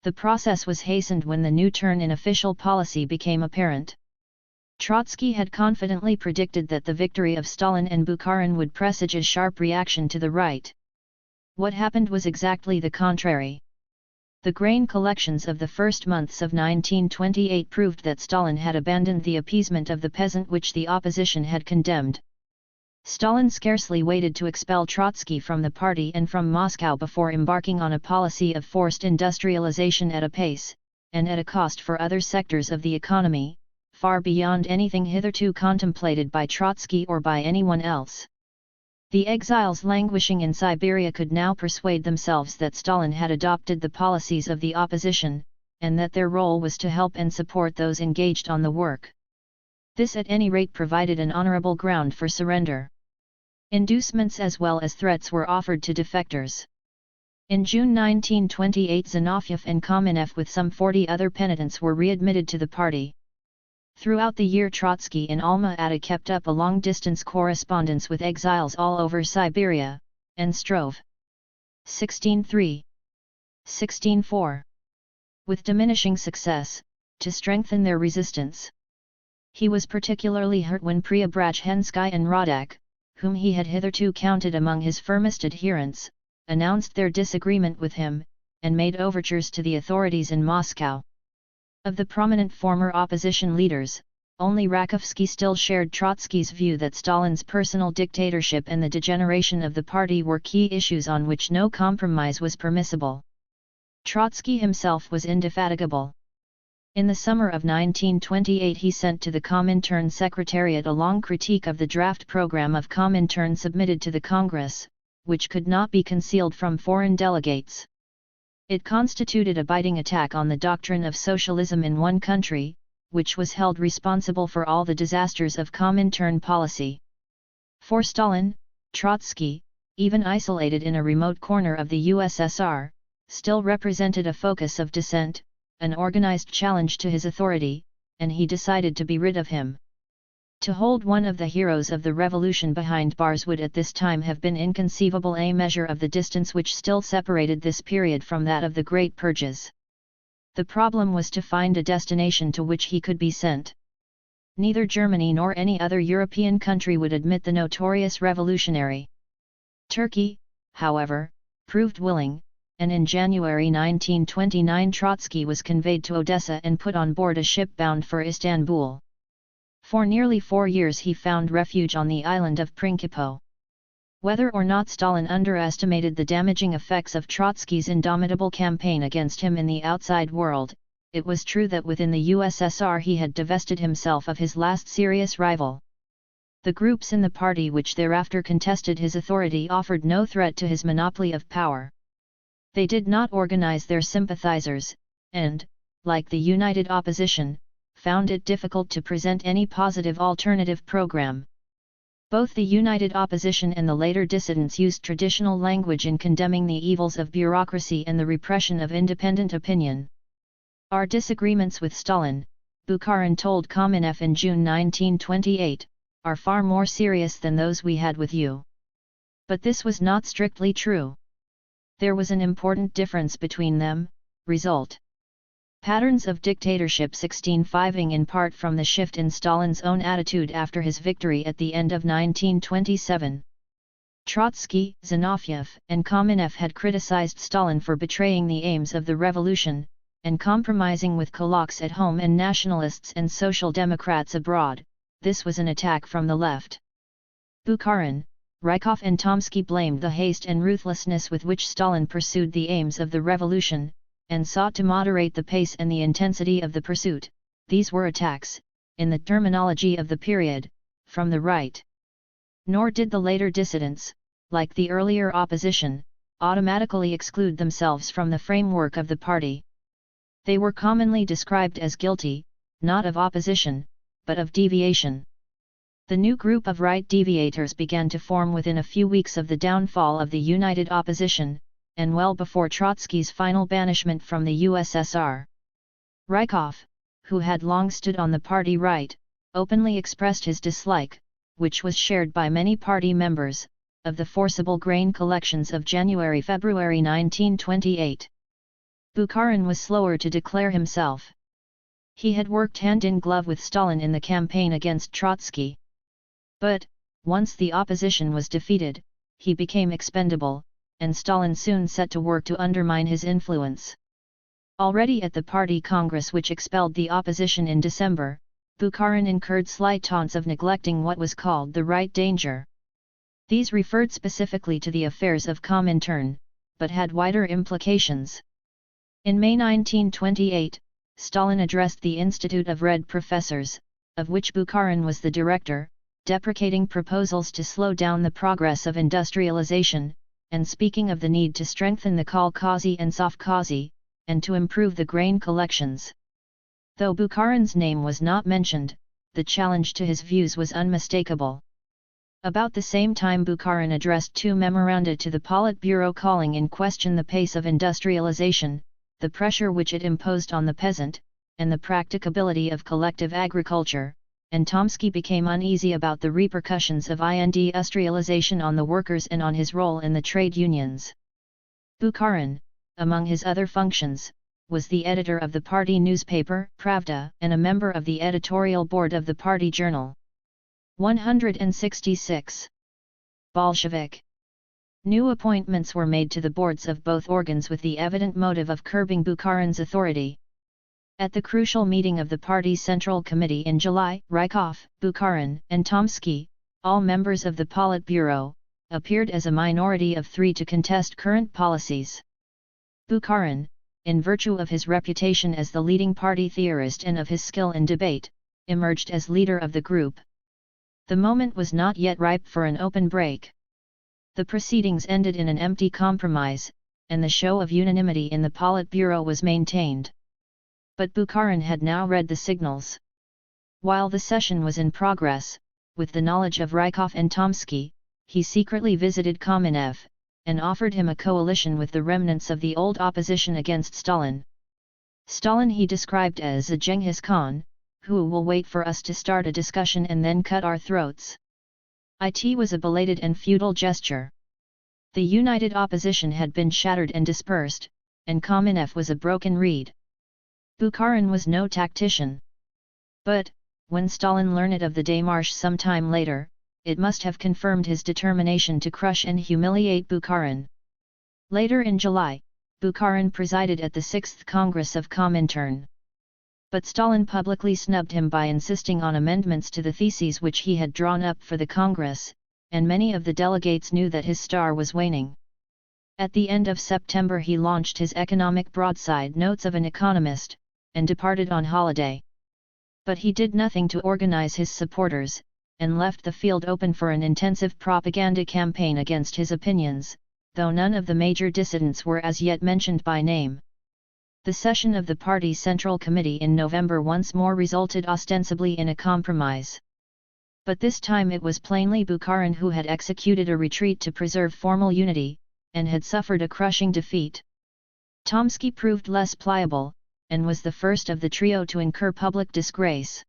The process was hastened when the new turn in official policy became apparent. Trotsky had confidently predicted that the victory of Stalin and Bukharin would presage a sharp reaction to the right. What happened was exactly the contrary. The grain collections of the first months of 1928 proved that Stalin had abandoned the appeasement of the peasant which the opposition had condemned. Stalin scarcely waited to expel Trotsky from the party and from Moscow before embarking on a policy of forced industrialization at a pace, and at a cost for other sectors of the economy, far beyond anything hitherto contemplated by Trotsky or by anyone else. The exiles languishing in Siberia could now persuade themselves that Stalin had adopted the policies of the opposition, and that their role was to help and support those engaged on the work. This at any rate provided an honorable ground for surrender. Inducements as well as threats were offered to defectors. In June 1928 Zinoviev and Kamenev with some 40 other penitents were readmitted to the party. Throughout the year Trotsky in Alma-Ata kept up a long-distance correspondence with exiles all over Siberia, and strove 16.3. 16.4. With diminishing success, to strengthen their resistance. He was particularly hurt when Preobrazhensky and Rodak, whom he had hitherto counted among his firmest adherents, announced their disagreement with him, and made overtures to the authorities in Moscow. Of the prominent former opposition leaders, only Rakovsky still shared Trotsky's view that Stalin's personal dictatorship and the degeneration of the party were key issues on which no compromise was permissible. Trotsky himself was indefatigable. In the summer of 1928 he sent to the Comintern Secretariat a long critique of the draft program of Comintern submitted to the Congress, which could not be concealed from foreign delegates. It constituted a biting attack on the doctrine of socialism in one country, which was held responsible for all the disasters of Comintern policy. For Stalin, Trotsky, even isolated in a remote corner of the USSR, still represented a focus of dissent, an organized challenge to his authority, and he decided to be rid of him. To hold one of the heroes of the revolution behind bars would at this time have been inconceivable, a measure of the distance which still separated this period from that of the Great Purges. The problem was to find a destination to which he could be sent. Neither Germany nor any other European country would admit the notorious revolutionary. Turkey, however, proved willing, and in January 1929 Trotsky was conveyed to Odessa and put on board a ship bound for Istanbul. For nearly 4 years he found refuge on the island of Principe. Whether or not Stalin underestimated the damaging effects of Trotsky's indomitable campaign against him in the outside world, it was true that within the USSR he had divested himself of his last serious rival. The groups in the party which thereafter contested his authority offered no threat to his monopoly of power. They did not organize their sympathizers, and, like the united opposition, found it difficult to present any positive alternative program. Both the united opposition and the later dissidents used traditional language in condemning the evils of bureaucracy and the repression of independent opinion. Our disagreements with Stalin, Bukharin told Kamenev in June 1928, are far more serious than those we had with you. But this was not strictly true. There was an important difference between them. Result: patterns of dictatorship 16-5ing in part from the shift in Stalin's own attitude after his victory at the end of 1927. Trotsky, Zinoviev, and Kamenev had criticized Stalin for betraying the aims of the revolution, and compromising with Kulaks at home and nationalists and social democrats abroad. This was an attack from the left. Bukharin, Rykov and Tomsky blamed the haste and ruthlessness with which Stalin pursued the aims of the revolution, and sought to moderate the pace and the intensity of the pursuit. These were attacks, in the terminology of the period, from the right. Nor did the later dissidents, like the earlier opposition, automatically exclude themselves from the framework of the party. They were commonly described as guilty, not of opposition, but of deviation. The new group of right deviators began to form within a few weeks of the downfall of the united opposition, and well before Trotsky's final banishment from the USSR. Rykov, who had long stood on the party right, openly expressed his dislike, which was shared by many party members, of the forcible grain collections of January-February 1928. Bukharin was slower to declare himself. He had worked hand-in-glove with Stalin in the campaign against Trotsky. But, once the opposition was defeated, he became expendable, and Stalin soon set to work to undermine his influence. Already at the party congress which expelled the opposition in December, Bukharin incurred slight taunts of neglecting what was called the right danger. These referred specifically to the affairs of Comintern, but had wider implications. In May 1928, Stalin addressed the Institute of Red Professors, of which Bukharin was the director, deprecating proposals to slow down the progress of industrialization, and speaking of the need to strengthen the kolkhozy and sovkhozy, and to improve the grain collections. Though Bukharin's name was not mentioned, the challenge to his views was unmistakable. About the same time Bukharin addressed 2 memoranda to the Politburo calling in question the pace of industrialization, the pressure which it imposed on the peasant, and the practicability of collective agriculture, and Tomsky became uneasy about the repercussions of industrialization on the workers and on his role in the trade unions. Bukharin, among his other functions, was the editor of the party newspaper, Pravda, and a member of the editorial board of the party journal. 166. Bolshevik. New appointments were made to the boards of both organs with the evident motive of curbing Bukharin's authority. At the crucial meeting of the party's Central Committee in July, Rykov, Bukharin, and Tomsky, all members of the Politburo, appeared as a minority of 3 to contest current policies. Bukharin, in virtue of his reputation as the leading party theorist and of his skill in debate, emerged as leader of the group. The moment was not yet ripe for an open break. The proceedings ended in an empty compromise, and the show of unanimity in the Politburo was maintained. But Bukharin had now read the signals. While the session was in progress, with the knowledge of Rykov and Tomsky, he secretly visited Kamenev, and offered him a coalition with the remnants of the old opposition against Stalin. Stalin he described as a Genghis Khan, who will wait for us to start a discussion and then cut our throats. It was a belated and futile gesture. The united opposition had been shattered and dispersed, and Kamenev was a broken reed. Bukharin was no tactician. But, when Stalin learned of the démarche some time later, it must have confirmed his determination to crush and humiliate Bukharin. Later in July, Bukharin presided at the 6th Congress of Comintern. But Stalin publicly snubbed him by insisting on amendments to the theses which he had drawn up for the Congress, and many of the delegates knew that his star was waning. At the end of September he launched his economic broadside Notes of an Economist, and departed on holiday. But he did nothing to organize his supporters, and left the field open for an intensive propaganda campaign against his opinions, though none of the major dissidents were as yet mentioned by name. The session of the party Central Committee in November once more resulted ostensibly in a compromise. But this time it was plainly Bukharin who had executed a retreat to preserve formal unity, and had suffered a crushing defeat. Tomsky proved less pliable, and was the first of the trio to incur public disgrace.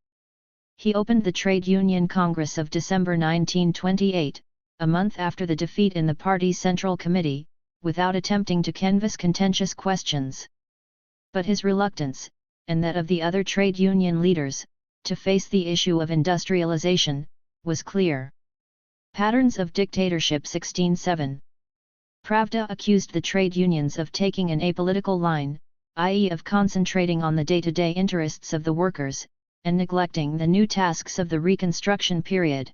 He opened the Trade Union Congress of December 1928, a month after the defeat in the party's Central Committee, without attempting to canvass contentious questions. But his reluctance, and that of the other trade union leaders, to face the issue of industrialization, was clear. Patterns of Dictatorship 16-7. Pravda accused the trade unions of taking an apolitical line, i.e. of concentrating on the day-to-day interests of the workers, and neglecting the new tasks of the reconstruction period.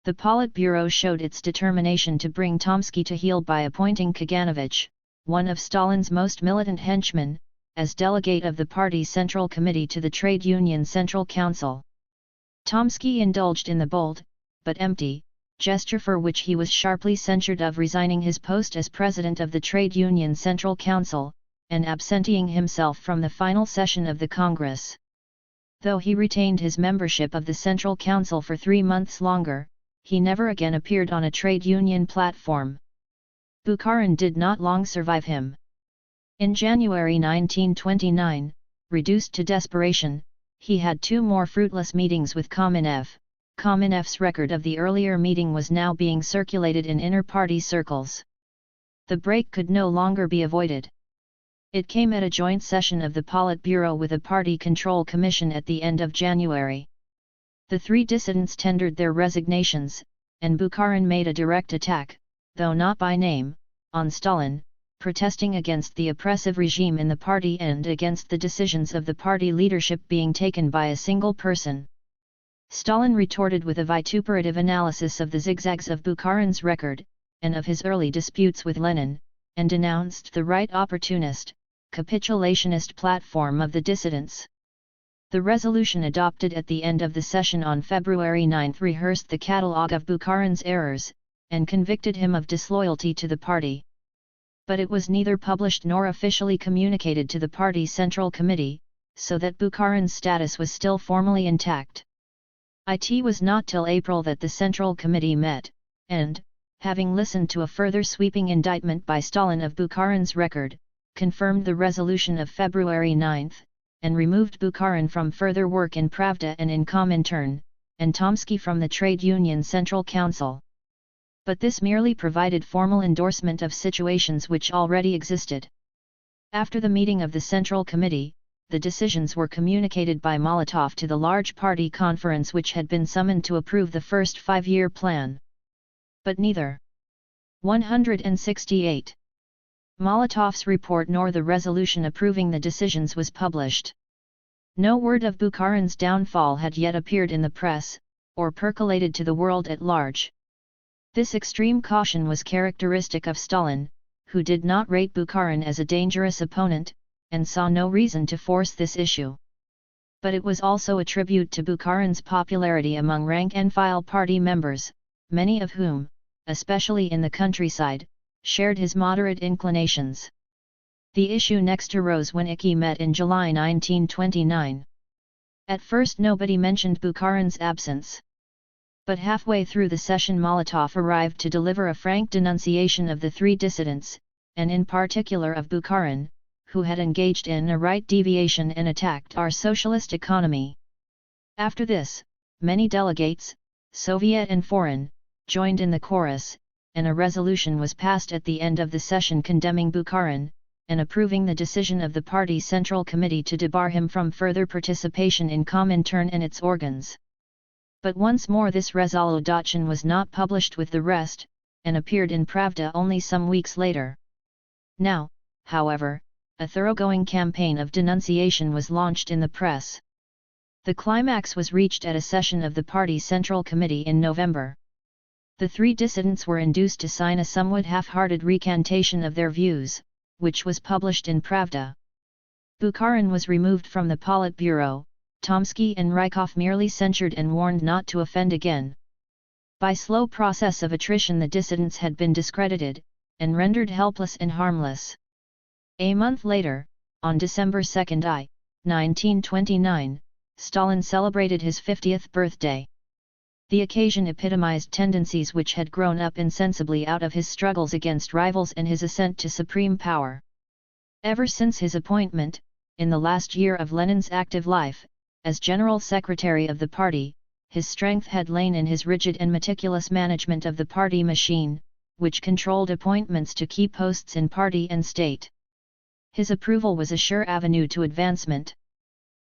The Politburo showed its determination to bring Tomsky to heel by appointing Kaganovich, one of Stalin's most militant henchmen, as delegate of the party's Central Committee to the Trade Union Central Council. Tomsky indulged in the bold, but empty, gesture for which he was sharply censured of resigning his post as president of the Trade Union Central Council, and absenteeing himself from the final session of the Congress. Though he retained his membership of the Central Council for 3 months longer, he never again appeared on a trade union platform. Bukharin did not long survive him. In January 1929, reduced to desperation, he had 2 more fruitless meetings with Kamenev. Kamenev's record of the earlier meeting was now being circulated in inter-party circles. The break could no longer be avoided. It came at a joint session of the Politburo with a party control commission at the end of January. The 3 dissidents tendered their resignations, and Bukharin made a direct attack, though not by name, on Stalin, protesting against the oppressive regime in the party and against the decisions of the party leadership being taken by a single person. Stalin retorted with a vituperative analysis of the zigzags of Bukharin's record, and of his early disputes with Lenin, and denounced the right opportunist, capitulationist platform of the dissidents. The resolution adopted at the end of the session on February 9 rehearsed the catalogue of Bukharin's errors, and convicted him of disloyalty to the party. But it was neither published nor officially communicated to the party's Central Committee, so that Bukharin's status was still formally intact. It was not till April that the Central Committee met, and, having listened to a further sweeping indictment by Stalin of Bukharin's record, confirmed the resolution of February 9, and removed Bukharin from further work in Pravda and in Comintern, and Tomsky from the Trade Union Central Council. But this merely provided formal endorsement of situations which already existed. After the meeting of the Central Committee, the decisions were communicated by Molotov to the large party conference which had been summoned to approve the first 5-year plan. But neither 168. Molotov's report nor the resolution approving the decisions was published. No word of Bukharin's downfall had yet appeared in the press, or percolated to the world at large. This extreme caution was characteristic of Stalin, who did not rate Bukharin as a dangerous opponent, and saw no reason to force this issue. But it was also a tribute to Bukharin's popularity among rank-and-file party members, many of whom, especially in the countryside, shared his moderate inclinations. The issue next arose when IKI met in July 1929. At first nobody mentioned Bukharin's absence. But halfway through the session Molotov arrived to deliver a frank denunciation of the 3 dissidents, and in particular of Bukharin, who had engaged in a right deviation and attacked our socialist economy. After this, many delegates, Soviet and foreign, joined in the chorus, and a resolution was passed at the end of the session condemning Bukharin, and approving the decision of the party's Central Committee to debar him from further participation in Comintern and its organs. But once more this resolution was not published with the rest, and appeared in Pravda only some weeks later. Now, however, a thoroughgoing campaign of denunciation was launched in the press. The climax was reached at a session of the party's Central Committee in November. The three dissidents were induced to sign a somewhat half-hearted recantation of their views, which was published in Pravda. Bukharin was removed from the Politburo, Tomsky and Rykov merely censured and warned not to offend again. By slow process of attrition the dissidents had been discredited, and rendered helpless and harmless. A month later, on December 2, 1929, Stalin celebrated his 50th birthday. The occasion epitomized tendencies which had grown up insensibly out of his struggles against rivals and his ascent to supreme power. Ever since his appointment, in the last year of Lenin's active life, as General Secretary of the party, his strength had lain in his rigid and meticulous management of the party machine, which controlled appointments to key posts in party and state. His approval was a sure avenue to advancement.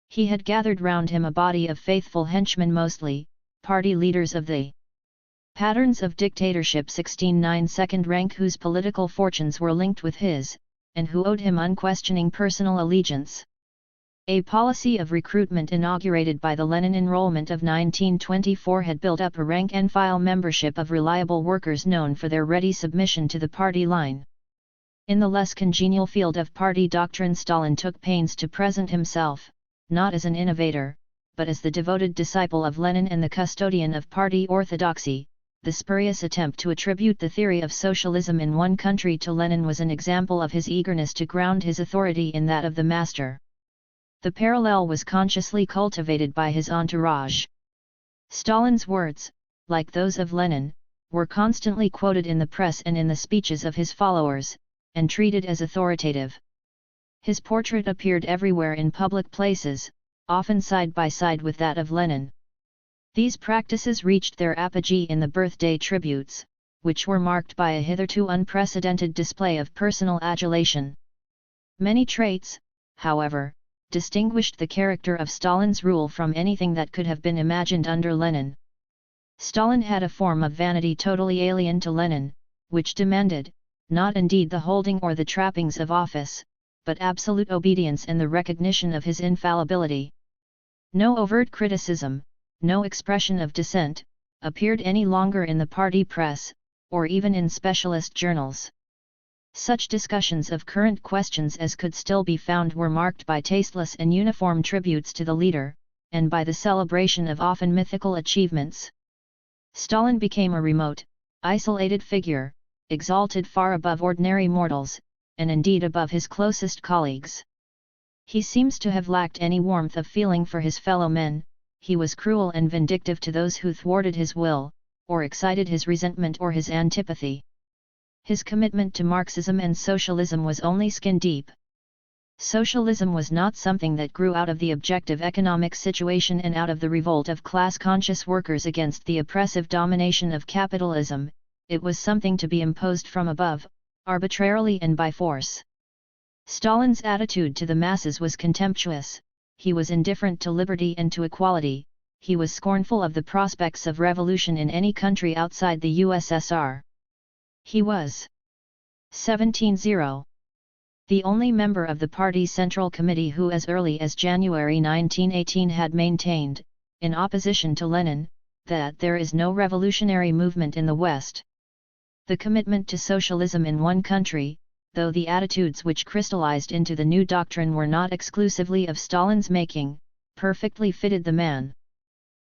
He had gathered round him a body of faithful henchmen, mostly party leaders of the patterns of dictatorship 16/9 second rank, whose political fortunes were linked with his, and who owed him unquestioning personal allegiance. A policy of recruitment inaugurated by the Lenin enrollment of 1924 had built up a rank-and-file membership of reliable workers known for their ready submission to the party line. In the less congenial field of party doctrine, Stalin took pains to present himself, not as an innovator, but as the devoted disciple of Lenin and the custodian of party orthodoxy. The spurious attempt to attribute the theory of socialism in one country to Lenin was an example of his eagerness to ground his authority in that of the master. The parallel was consciously cultivated by his entourage. Stalin's words, like those of Lenin, were constantly quoted in the press and in the speeches of his followers, and treated as authoritative. His portrait appeared everywhere in public places, often side by side with that of Lenin. These practices reached their apogee in the birthday tributes, which were marked by a hitherto unprecedented display of personal adulation. Many traits, however, distinguished the character of Stalin's rule from anything that could have been imagined under Lenin. Stalin had a form of vanity totally alien to Lenin, which demanded, not indeed the holding or the trappings of office, but absolute obedience and the recognition of his infallibility. No overt criticism, no expression of dissent, appeared any longer in the party press, or even in specialist journals. Such discussions of current questions as could still be found were marked by tasteless and uniform tributes to the leader, and by the celebration of often mythical achievements. Stalin became a remote, isolated figure, exalted far above ordinary mortals, and indeed above his closest colleagues. He seems to have lacked any warmth of feeling for his fellow men. He was cruel and vindictive to those who thwarted his will, or excited his resentment or his antipathy. His commitment to Marxism and socialism was only skin-deep. Socialism was not something that grew out of the objective economic situation and out of the revolt of class-conscious workers against the oppressive domination of capitalism. It was something to be imposed from above, arbitrarily and by force. Stalin's attitude to the masses was contemptuous. He was indifferent to liberty and to equality. He was scornful of the prospects of revolution in any country outside the USSR. He was 17-0. The only member of the party's Central Committee who as early as January 1918 had maintained, in opposition to Lenin, that there is no revolutionary movement in the West. The commitment to socialism in one country, though the attitudes which crystallized into the new doctrine were not exclusively of Stalin's making, perfectly fitted the man.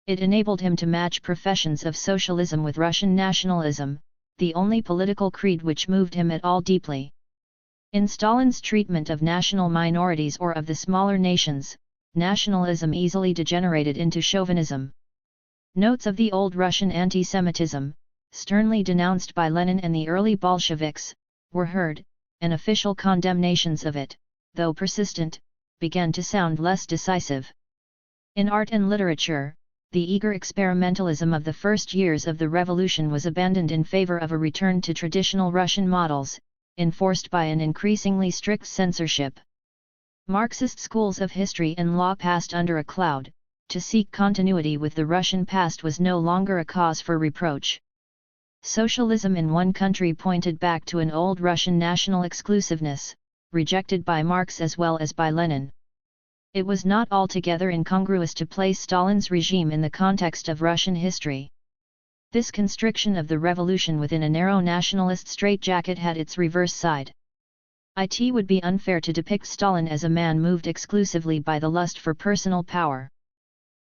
It enabled him to match professions of socialism with Russian nationalism, the only political creed which moved him at all deeply. In Stalin's treatment of national minorities or of the smaller nations, nationalism easily degenerated into chauvinism. Notes of the old Russian anti-Semitism, sternly denounced by Lenin and the early Bolsheviks, were heard, and official condemnations of it, though persistent, began to sound less decisive. In art and literature, the eager experimentalism of the first years of the revolution was abandoned in favor of a return to traditional Russian models, enforced by an increasingly strict censorship. Marxist schools of history and law passed under a cloud. To seek continuity with the Russian past was no longer a cause for reproach. Socialism in one country pointed back to an old Russian national exclusiveness, rejected by Marx as well as by Lenin. It was not altogether incongruous to place Stalin's regime in the context of Russian history. This constriction of the revolution within a narrow nationalist straitjacket had its reverse side. It would be unfair to depict Stalin as a man moved exclusively by the lust for personal power.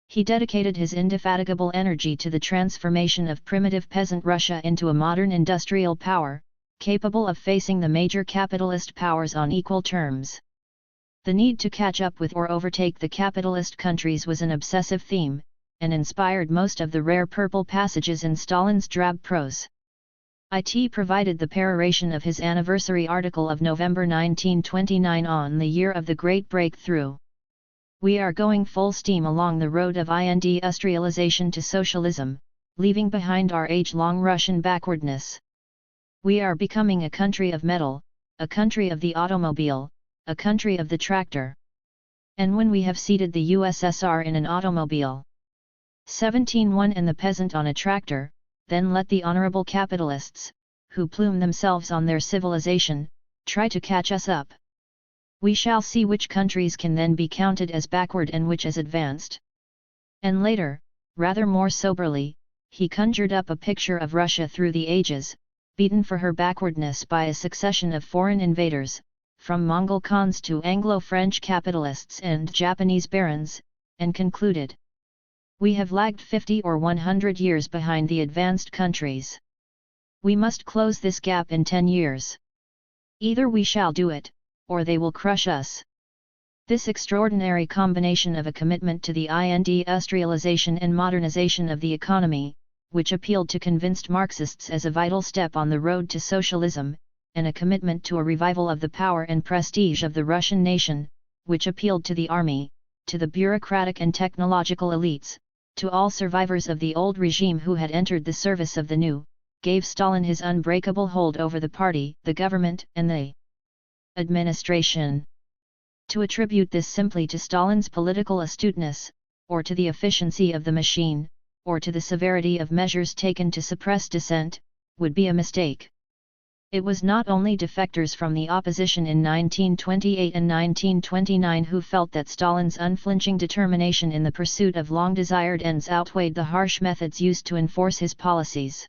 He dedicated his indefatigable energy to the transformation of primitive peasant Russia into a modern industrial power, capable of facing the major capitalist powers on equal terms. The need to catch up with or overtake the capitalist countries was an obsessive theme, and inspired most of the rare purple passages in Stalin's drab prose. It provided the peroration of his anniversary article of November 1929 on the year of the Great Breakthrough. We are going full steam along the road of industrialization to socialism, leaving behind our age-long Russian backwardness. We are becoming a country of metal, a country of the automobile, a country of the tractor. And when we have seated the USSR in an automobile, 17-1 and the peasant on a tractor, then let the honorable capitalists, who plume themselves on their civilization, try to catch us up. We shall see which countries can then be counted as backward and which as advanced. And later, rather more soberly, he conjured up a picture of Russia through the ages, beaten for her backwardness by a succession of foreign invaders, from Mongol Khans to Anglo-French capitalists and Japanese barons, and concluded: we have lagged 50 or 100 years behind the advanced countries. We must close this gap in 10 years. Either we shall do it, or they will crush us. This extraordinary combination of a commitment to the industrialization and modernization of the economy, which appealed to convinced Marxists as a vital step on the road to socialism, and a commitment to a revival of the power and prestige of the Russian nation, which appealed to the army, to the bureaucratic and technological elites, to all survivors of the old regime who had entered the service of the new, gave Stalin his unbreakable hold over the party, the government, and the administration. To attribute this simply to Stalin's political astuteness, or to the efficiency of the machine, or to the severity of measures taken to suppress dissent, would be a mistake. It was not only defectors from the opposition in 1928 and 1929 who felt that Stalin's unflinching determination in the pursuit of long-desired ends outweighed the harsh methods used to enforce his policies.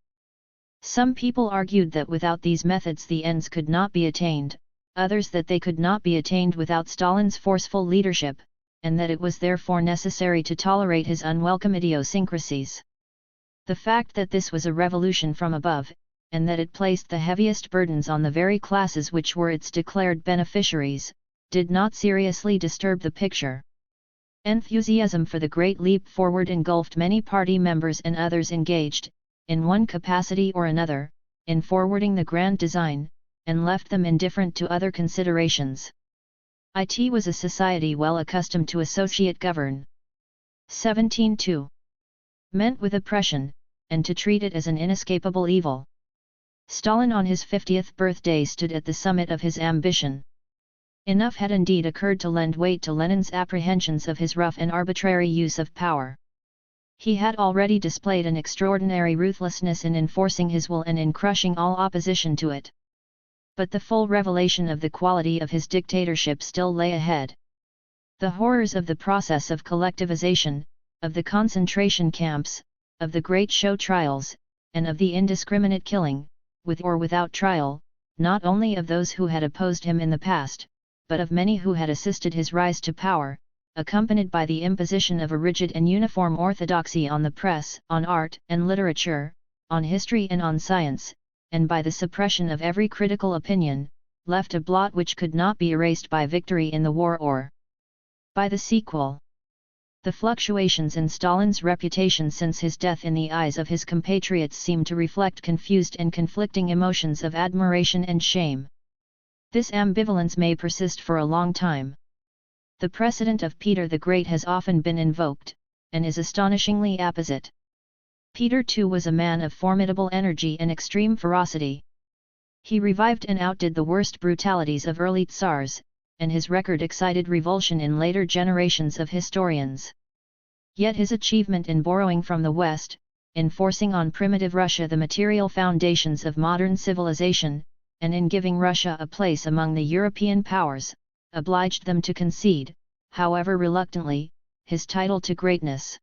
Some people argued that without these methods the ends could not be attained, others that they could not be attained without Stalin's forceful leadership, and that it was therefore necessary to tolerate his unwelcome idiosyncrasies. The fact that this was a revolution from above, and that it placed the heaviest burdens on the very classes which were its declared beneficiaries, did not seriously disturb the picture. Enthusiasm for the great leap forward engulfed many party members and others engaged, in one capacity or another, in forwarding the grand design, and left them indifferent to other considerations. It was a society well accustomed to associate govern. 17-2. Meant with oppression, and to treat it as an inescapable evil. Stalin on his 50th birthday stood at the summit of his ambition. Enough had indeed occurred to lend weight to Lenin's apprehensions of his rough and arbitrary use of power. He had already displayed an extraordinary ruthlessness in enforcing his will and in crushing all opposition to it. But the full revelation of the quality of his dictatorship still lay ahead. The horrors of the process of collectivization, of the concentration camps, of the great show trials, and of the indiscriminate killing, with or without trial, not only of those who had opposed him in the past, but of many who had assisted his rise to power, accompanied by the imposition of a rigid and uniform orthodoxy on the press, on art and literature, on history and on science, and by the suppression of every critical opinion, left a blot which could not be erased by victory in the war or by the sequel. The fluctuations in Stalin's reputation since his death in the eyes of his compatriots seemed to reflect confused and conflicting emotions of admiration and shame. This ambivalence may persist for a long time. The precedent of Peter the Great has often been invoked, and is astonishingly apposite. Peter too was a man of formidable energy and extreme ferocity. He revived and outdid the worst brutalities of early Tsars, and his record excited revulsion in later generations of historians. Yet his achievement in borrowing from the West, in forcing on primitive Russia the material foundations of modern civilization, and in giving Russia a place among the European powers, obliged them to concede, however reluctantly, his title to greatness.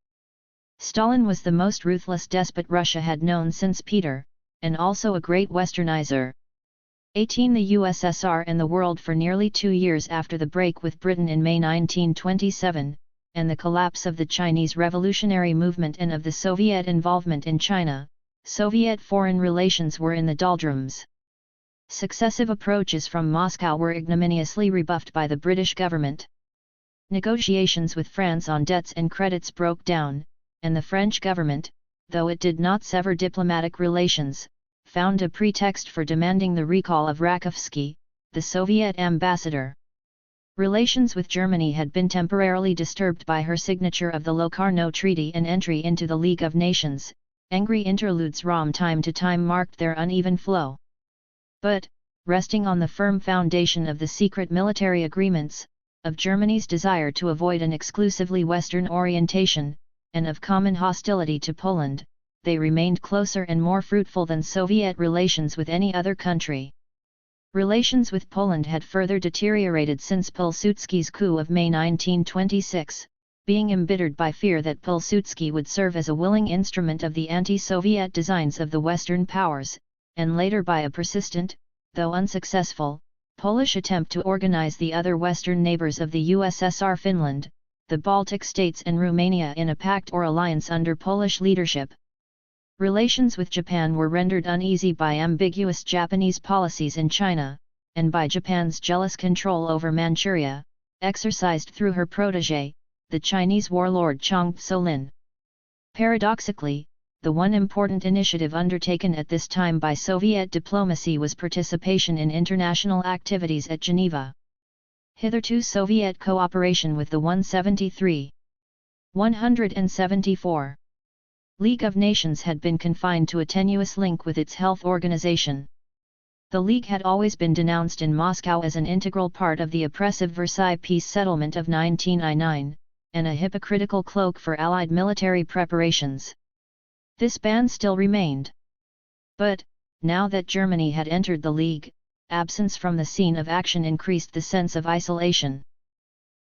Stalin was the most ruthless despot Russia had known since Peter, and also a great westernizer. 18 The USSR and the world for nearly 2 years after the break with Britain in May 1927, and the collapse of the Chinese revolutionary movement and of the Soviet involvement in China, Soviet foreign relations were in the doldrums. Successive approaches from Moscow were ignominiously rebuffed by the British government. Negotiations with France on debts and credits broke down, and the French government, though it did not sever diplomatic relations, found a pretext for demanding the recall of Rakovsky, the Soviet ambassador. Relations with Germany had been temporarily disturbed by her signature of the Locarno Treaty and entry into the League of Nations. Angry interludes from time to time marked their uneven flow. But, resting on the firm foundation of the secret military agreements, of Germany's desire to avoid an exclusively Western orientation, and of common hostility to Poland, they remained closer and more fruitful than Soviet relations with any other country. Relations with Poland had further deteriorated since Pilsudski's coup of May 1926, being embittered by fear that Pilsudski would serve as a willing instrument of the anti-Soviet designs of the Western powers, and later by a persistent, though unsuccessful, Polish attempt to organize the other Western neighbors of the USSR, Finland, the Baltic states and Romania in a pact or alliance under Polish leadership. Relations with Japan were rendered uneasy by ambiguous Japanese policies in China, and by Japan's jealous control over Manchuria, exercised through her protégé, the Chinese warlord Chang Tso-lin. Paradoxically, the one important initiative undertaken at this time by Soviet diplomacy was participation in international activities at Geneva. Hitherto Soviet cooperation with the 174 League of Nations had been confined to a tenuous link with its health organization. The League had always been denounced in Moscow as an integral part of the oppressive Versailles peace settlement of 1909, and a hypocritical cloak for Allied military preparations. This ban still remained. But, now that Germany had entered the League, absence from the scene of action increased the sense of isolation.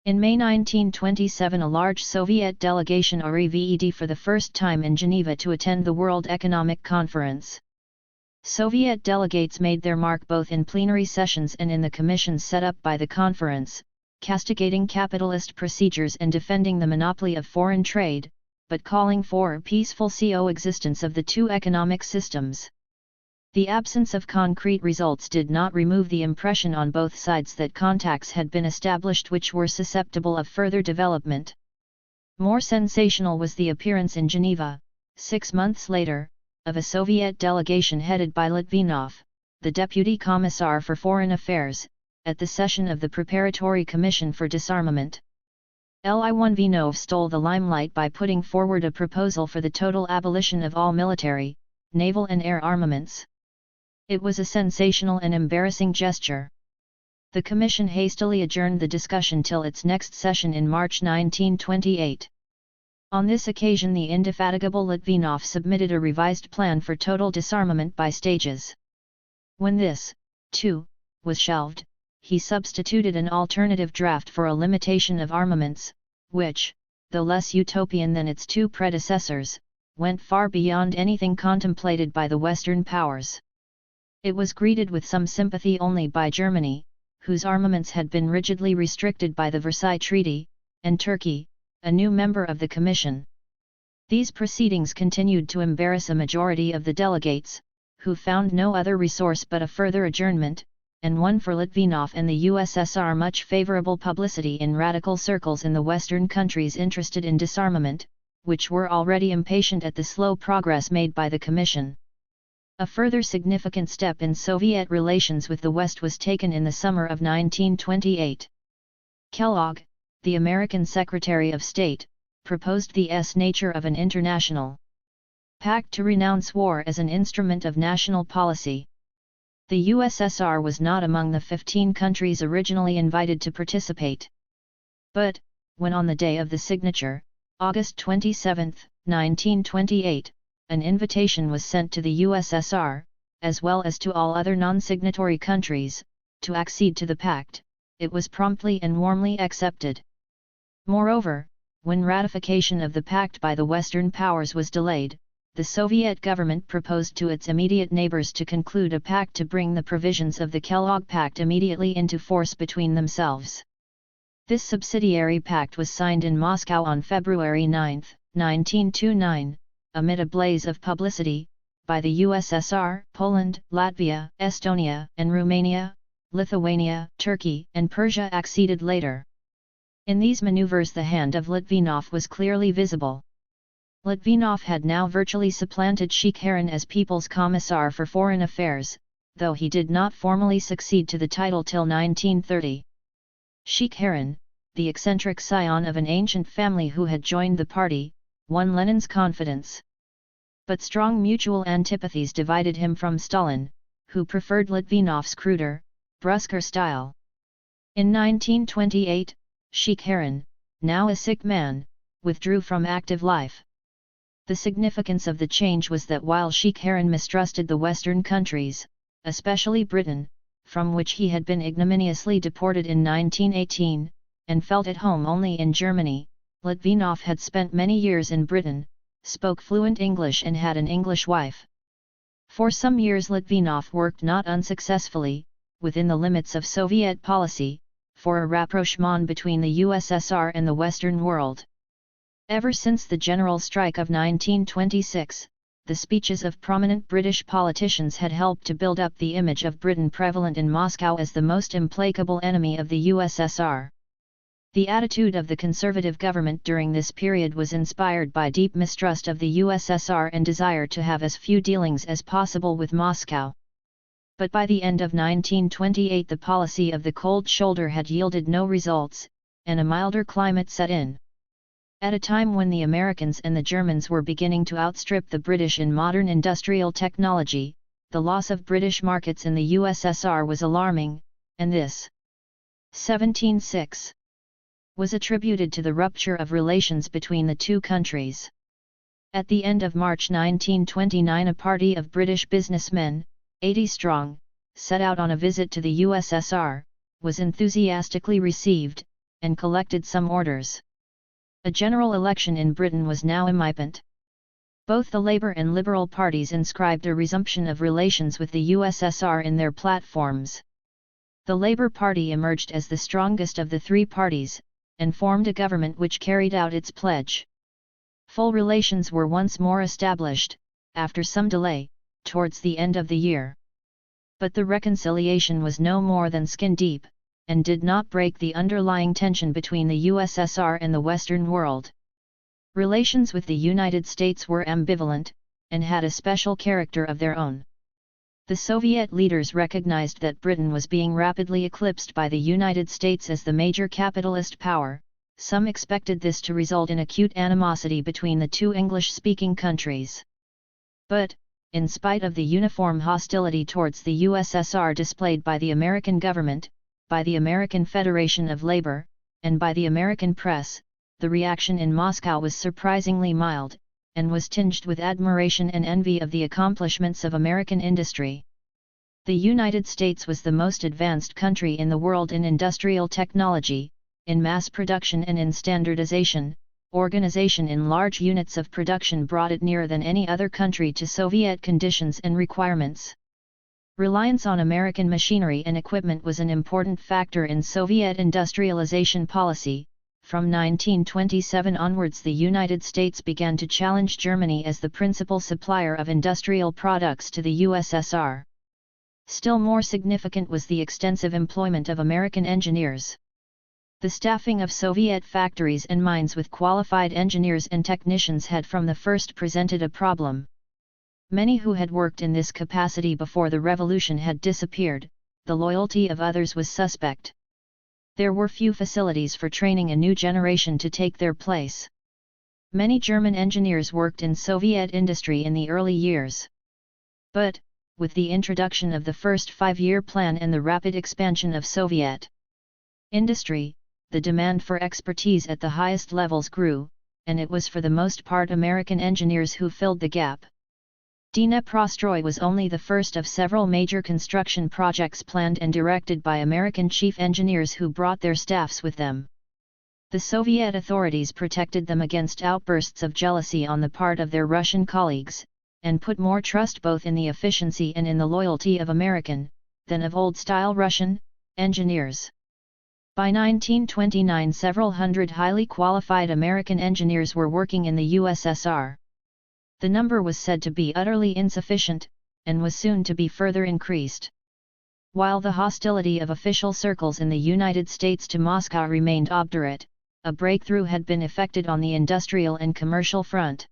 In May 1927 a large Soviet delegation arrived for the first time in Geneva to attend the World Economic Conference. Soviet delegates made their mark both in plenary sessions and in the commissions set up by the conference, castigating capitalist procedures and defending the monopoly of foreign trade, but calling for a peaceful coexistence of the two economic systems. The absence of concrete results did not remove the impression on both sides that contacts had been established which were susceptible of further development. More sensational was the appearance in Geneva, 6 months later, of a Soviet delegation headed by Litvinov, the Deputy Commissar for Foreign Affairs, at the session of the Preparatory Commission for Disarmament. Litvinov stole the limelight by putting forward a proposal for the total abolition of all military, naval and air armaments. It was a sensational and embarrassing gesture. The Commission hastily adjourned the discussion till its next session in March 1928. On this occasion the indefatigable Litvinov submitted a revised plan for total disarmament by stages. When this, too, was shelved, he substituted an alternative draft for a limitation of armaments, which, though less utopian than its two predecessors, went far beyond anything contemplated by the Western powers. It was greeted with some sympathy only by Germany, whose armaments had been rigidly restricted by the Versailles Treaty, and Turkey, a new member of the Commission. These proceedings continued to embarrass a majority of the delegates, who found no other resource but a further adjournment, and won for Litvinov and the USSR much favorable publicity in radical circles in the Western countries interested in disarmament, which were already impatient at the slow progress made by the Commission. A further significant step in Soviet relations with the West was taken in the summer of 1928. Kellogg, the American Secretary of State, proposed the nature of an international pact to renounce war as an instrument of national policy. The USSR was not among the 15 countries originally invited to participate. But, when on the day of the signature, August 27, 1928, an invitation was sent to the USSR, as well as to all other non-signatory countries, to accede to the pact. It was promptly and warmly accepted. Moreover, when ratification of the pact by the Western powers was delayed, the Soviet government proposed to its immediate neighbors to conclude a pact to bring the provisions of the Kellogg Pact immediately into force between themselves. This subsidiary pact was signed in Moscow on February 9, 1929, amid a blaze of publicity, by the USSR, Poland, Latvia, Estonia, and Romania. Lithuania, Turkey, and Persia acceded later. In these maneuvers the hand of Litvinov was clearly visible. Litvinov had now virtually supplanted Shikharin as People's Commissar for Foreign Affairs, though he did not formally succeed to the title till 1930. Shikharin, the eccentric scion of an ancient family who had joined the party, won Lenin's confidence. But strong mutual antipathies divided him from Stalin, who preferred Litvinov's cruder, brusquer style. In 1928, Shikharin, now a sick man, withdrew from active life. The significance of the change was that while Shikharin mistrusted the Western countries, especially Britain, from which he had been ignominiously deported in 1918, and felt at home only in Germany, Litvinov had spent many years in Britain, spoke fluent English and had an English wife. For some years Litvinov worked not unsuccessfully, within the limits of Soviet policy, for a rapprochement between the USSR and the Western world. Ever since the general strike of 1926, the speeches of prominent British politicians had helped to build up the image of Britain prevalent in Moscow as the most implacable enemy of the USSR. The attitude of the conservative government during this period was inspired by deep mistrust of the USSR and desire to have as few dealings as possible with Moscow. But by the end of 1928 the policy of the cold shoulder had yielded no results, and a milder climate set in. At a time when the Americans and the Germans were beginning to outstrip the British in modern industrial technology, the loss of British markets in the USSR was alarming, and this 17/6 was attributed to the rupture of relations between the two countries. At the end of March 1929 a party of British businessmen, 80 strong, set out on a visit to the USSR, was enthusiastically received, and collected some orders. A general election in Britain was now imminent. Both the Labour and Liberal parties inscribed a resumption of relations with the USSR in their platforms. The Labour Party emerged as the strongest of the three parties, and formed a government which carried out its pledge. Full relations were once more established, after some delay, towards the end of the year. But the reconciliation was no more than skin deep, and did not break the underlying tension between the USSR and the Western world. Relations with the United States were ambivalent, and had a special character of their own. The Soviet leaders recognized that Britain was being rapidly eclipsed by the United States as the major capitalist power. Some expected this to result in acute animosity between the two English-speaking countries. But, in spite of the uniform hostility towards the USSR displayed by the American government, by the American Federation of Labor, and by the American press, the reaction in Moscow was surprisingly mild, and was tinged with admiration and envy of the accomplishments of American industry. The United States was the most advanced country in the world in industrial technology, in mass production and in standardization. Organization in large units of production brought it nearer than any other country to Soviet conditions and requirements. Reliance on American machinery and equipment was an important factor in Soviet industrialization policy. From 1927 onwards the United States began to challenge Germany as the principal supplier of industrial products to the USSR. Still more significant was the extensive employment of American engineers. The staffing of Soviet factories and mines with qualified engineers and technicians had from the first presented a problem. Many who had worked in this capacity before the revolution had disappeared, the loyalty of others was suspect. There were few facilities for training a new generation to take their place. Many German engineers worked in Soviet industry in the early years. But, with the introduction of the first five-year plan and the rapid expansion of Soviet industry, the demand for expertise at the highest levels grew, and it was for the most part American engineers who filled the gap. Dneprostroi was only the first of several major construction projects planned and directed by American chief engineers who brought their staffs with them. The Soviet authorities protected them against outbursts of jealousy on the part of their Russian colleagues, and put more trust both in the efficiency and in the loyalty of American, than of old-style Russian, engineers. By 1929 several hundred highly qualified American engineers were working in the USSR. The number was said to be utterly insufficient, and was soon to be further increased. While the hostility of official circles in the United States to Moscow remained obdurate, a breakthrough had been effected on the industrial and commercial front.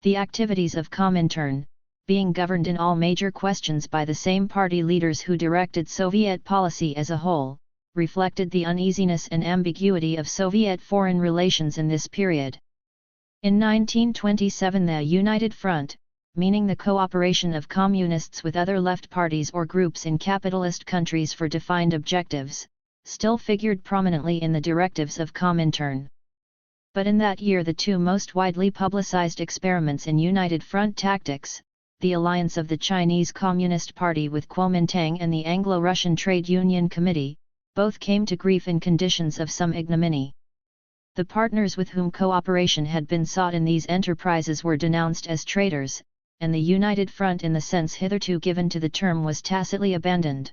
The activities of Comintern, being governed in all major questions by the same party leaders who directed Soviet policy as a whole, reflected the uneasiness and ambiguity of Soviet foreign relations in this period. In 1927 the United Front, meaning the cooperation of communists with other left parties or groups in capitalist countries for defined objectives, still figured prominently in the directives of Comintern. But in that year the two most widely publicized experiments in United Front tactics, the alliance of the Chinese Communist Party with Kuomintang and the Anglo-Russian Trade Union Committee, both came to grief in conditions of some ignominy. The partners with whom cooperation had been sought in these enterprises were denounced as traitors, and the United Front in the sense hitherto given to the term was tacitly abandoned.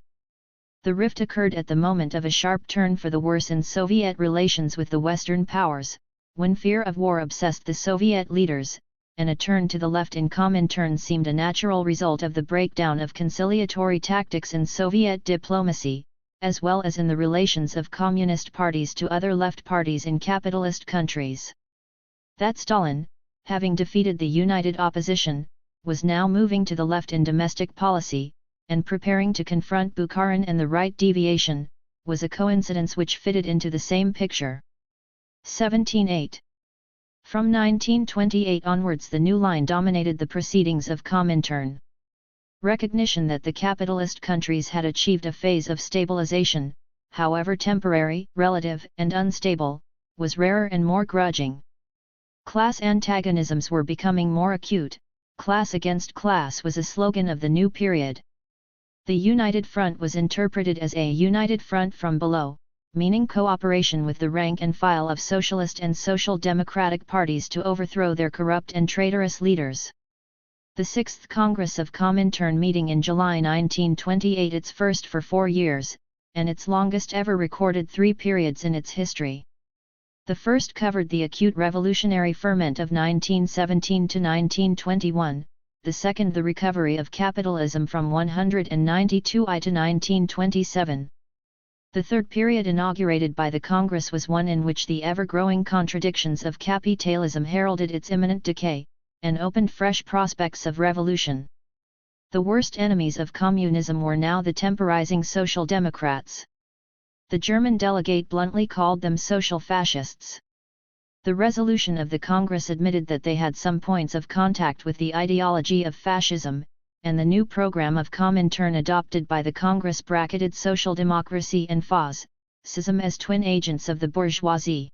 The rift occurred at the moment of a sharp turn for the worse in Soviet relations with the Western powers, when fear of war obsessed the Soviet leaders, and a turn to the left in Comintern seemed a natural result of the breakdown of conciliatory tactics in Soviet diplomacy, as well as in the relations of communist parties to other left parties in capitalist countries. That Stalin, having defeated the united opposition, was now moving to the left in domestic policy, and preparing to confront Bukharin and the right deviation, was a coincidence which fitted into the same picture. 17/8. From 1928 onwards the new line dominated the proceedings of Comintern. Recognition that the capitalist countries had achieved a phase of stabilization, however temporary, relative, and unstable, was rarer and more grudging. Class antagonisms were becoming more acute. Class against class was a slogan of the new period. The United Front was interpreted as a united front from below, meaning cooperation with the rank and file of socialist and social democratic parties to overthrow their corrupt and traitorous leaders. The 6th Congress of Comintern meeting in July 1928, its first for 4 years, and its longest ever, recorded 3 periods in its history. The first covered the acute revolutionary ferment of 1917 to 1921, the second the recovery of capitalism from 192 to 1927. The third period inaugurated by the Congress was one in which the ever-growing contradictions of capitalism heralded its imminent decay, and opened fresh prospects of revolution. The worst enemies of communism were now the temporizing Social Democrats. The German delegate bluntly called them social fascists. The resolution of the Congress admitted that they had some points of contact with the ideology of fascism, and the new program of Comintern adopted by the Congress bracketed social democracy and fascism as twin agents of the bourgeoisie.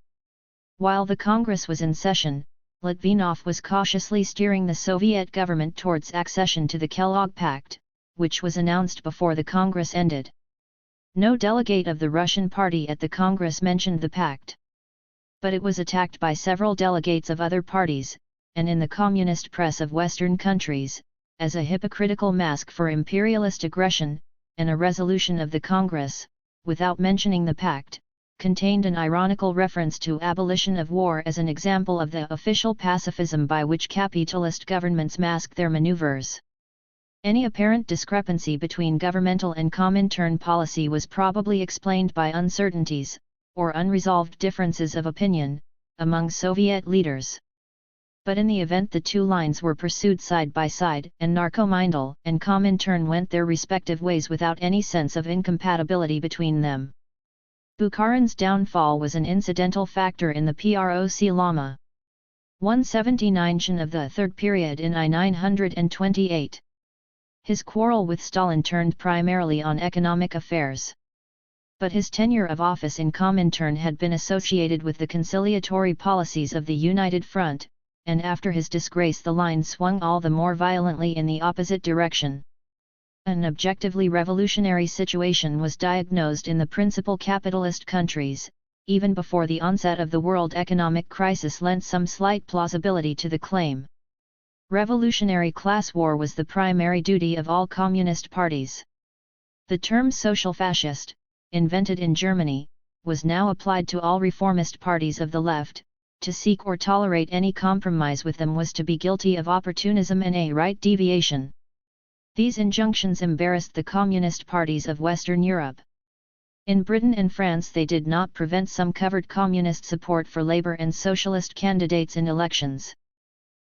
While the Congress was in session, Litvinov was cautiously steering the Soviet government towards accession to the Kellogg Pact, which was announced before the Congress ended. No delegate of the Russian party at the Congress mentioned the pact. But it was attacked by several delegates of other parties, and in the communist press of Western countries, as a hypocritical mask for imperialist aggression, and a resolution of the Congress, without mentioning the pact, contained an ironical reference to abolition of war as an example of the official pacifism by which capitalist governments mask their maneuvers. Any apparent discrepancy between governmental and Comintern policy was probably explained by uncertainties, or unresolved differences of opinion, among Soviet leaders. But in the event the two lines were pursued side by side, and Narkomindel and Comintern went their respective ways without any sense of incompatibility between them. Bukharin's downfall was an incidental factor in the PROC Lama 179 of the third period in I-928. His quarrel with Stalin turned primarily on economic affairs. But his tenure of office in Comintern had been associated with the conciliatory policies of the United Front, and after his disgrace the line swung all the more violently in the opposite direction. An objectively revolutionary situation was diagnosed in the principal capitalist countries, even before the onset of the world economic crisis lent some slight plausibility to the claim. Revolutionary class war was the primary duty of all communist parties. The term social fascist, invented in Germany, was now applied to all reformist parties of the left. To seek or tolerate any compromise with them was to be guilty of opportunism and a right deviation. These injunctions embarrassed the communist parties of Western Europe. In Britain and France they did not prevent some covert communist support for Labour and Socialist candidates in elections.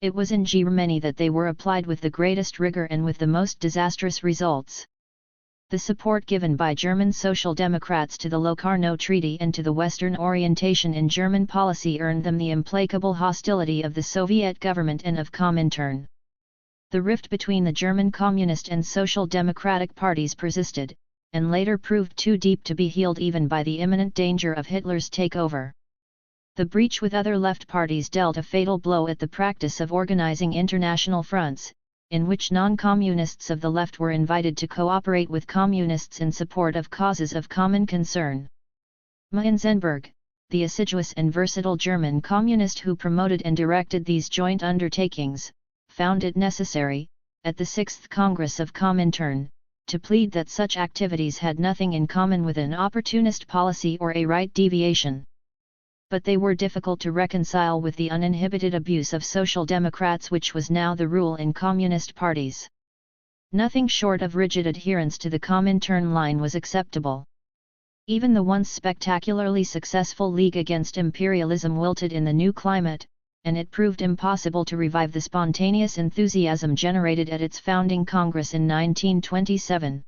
It was in Germany that they were applied with the greatest rigour and with the most disastrous results. The support given by German Social Democrats to the Locarno Treaty and to the Western orientation in German policy earned them the implacable hostility of the Soviet government and of Comintern. The rift between the German Communist and Social Democratic parties persisted, and later proved too deep to be healed even by the imminent danger of Hitler's takeover. The breach with other left parties dealt a fatal blow at the practice of organizing international fronts, in which non-communists of the left were invited to cooperate with communists in support of causes of common concern. Meinzenberg, the assiduous and versatile German communist who promoted and directed these joint undertakings, found it necessary, at the 6th Congress of Comintern, to plead that such activities had nothing in common with an opportunist policy or a right deviation. But they were difficult to reconcile with the uninhibited abuse of Social Democrats which was now the rule in communist parties. Nothing short of rigid adherence to the Comintern line was acceptable. Even the once spectacularly successful League Against Imperialism wilted in the new climate, and it proved impossible to revive the spontaneous enthusiasm generated at its founding Congress in 1927.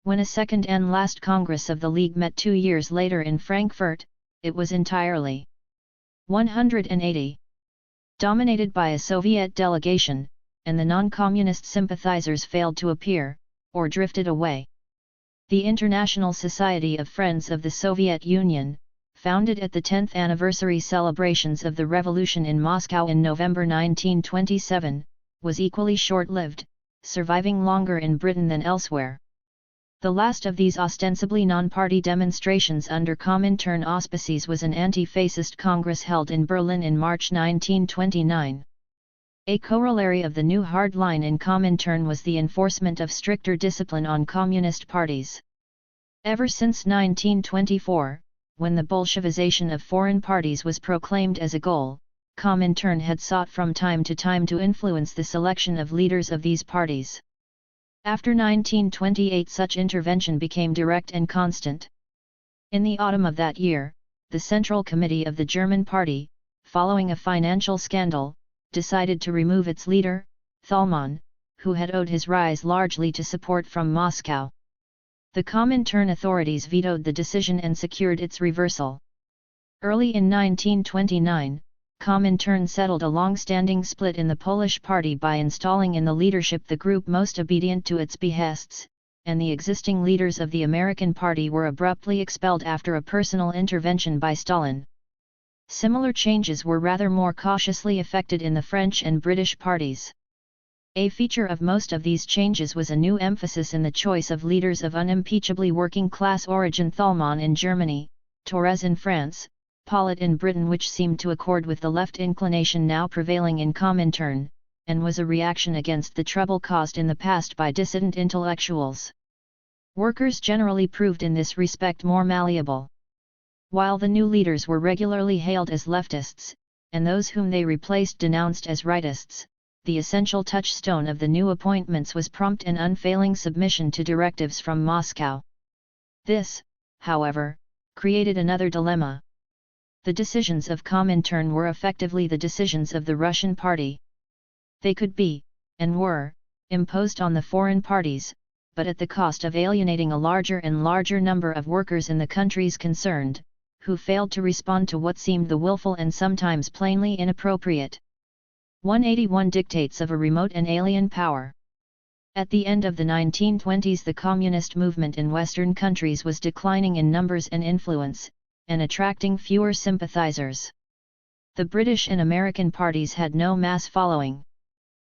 When a second and last Congress of the League met 2 years later in Frankfurt, it was entirely 180. Dominated by a Soviet delegation, and the non-communist sympathizers failed to appear, or drifted away. The International Society of Friends of the Soviet Union, founded at the 10th anniversary celebrations of the revolution in Moscow in November 1927, was equally short-lived, surviving longer in Britain than elsewhere. The last of these ostensibly non-party demonstrations under Comintern auspices was an anti-fascist congress held in Berlin in March 1929. A corollary of the new hard line in Comintern was the enforcement of stricter discipline on communist parties. Ever since 1924, when the Bolshevization of foreign parties was proclaimed as a goal, Comintern had sought from time to time to influence the selection of leaders of these parties. After 1928 such intervention became direct and constant. In the autumn of that year, the Central Committee of the German Party, following a financial scandal, decided to remove its leader, Thälmann, who had owed his rise largely to support from Moscow. The Comintern authorities vetoed the decision and secured its reversal. Early in 1929, Comintern settled a long-standing split in the Polish party by installing in the leadership the group most obedient to its behests, and the existing leaders of the American party were abruptly expelled after a personal intervention by Stalin. Similar changes were rather more cautiously effected in the French and British parties. A feature of most of these changes was a new emphasis in the choice of leaders of unimpeachably working-class origin: Thälmann in Germany, Thorez in France, Pollitt in Britain, which seemed to accord with the left inclination now prevailing in Comintern, and was a reaction against the trouble caused in the past by dissident intellectuals. Workers generally proved in this respect more malleable. While the new leaders were regularly hailed as leftists, and those whom they replaced denounced as rightists, the essential touchstone of the new appointments was prompt and unfailing submission to directives from Moscow. This, however, created another dilemma. The decisions of Comintern were effectively the decisions of the Russian party. They could be, and were, imposed on the foreign parties, but at the cost of alienating a larger and larger number of workers in the countries concerned, who failed to respond to what seemed the willful and sometimes plainly inappropriate 181 dictates of a remote and alien power. At the end of the 1920s, the communist movement in Western countries was declining in numbers and influence, and attracting fewer sympathizers. The British and American parties had no mass following.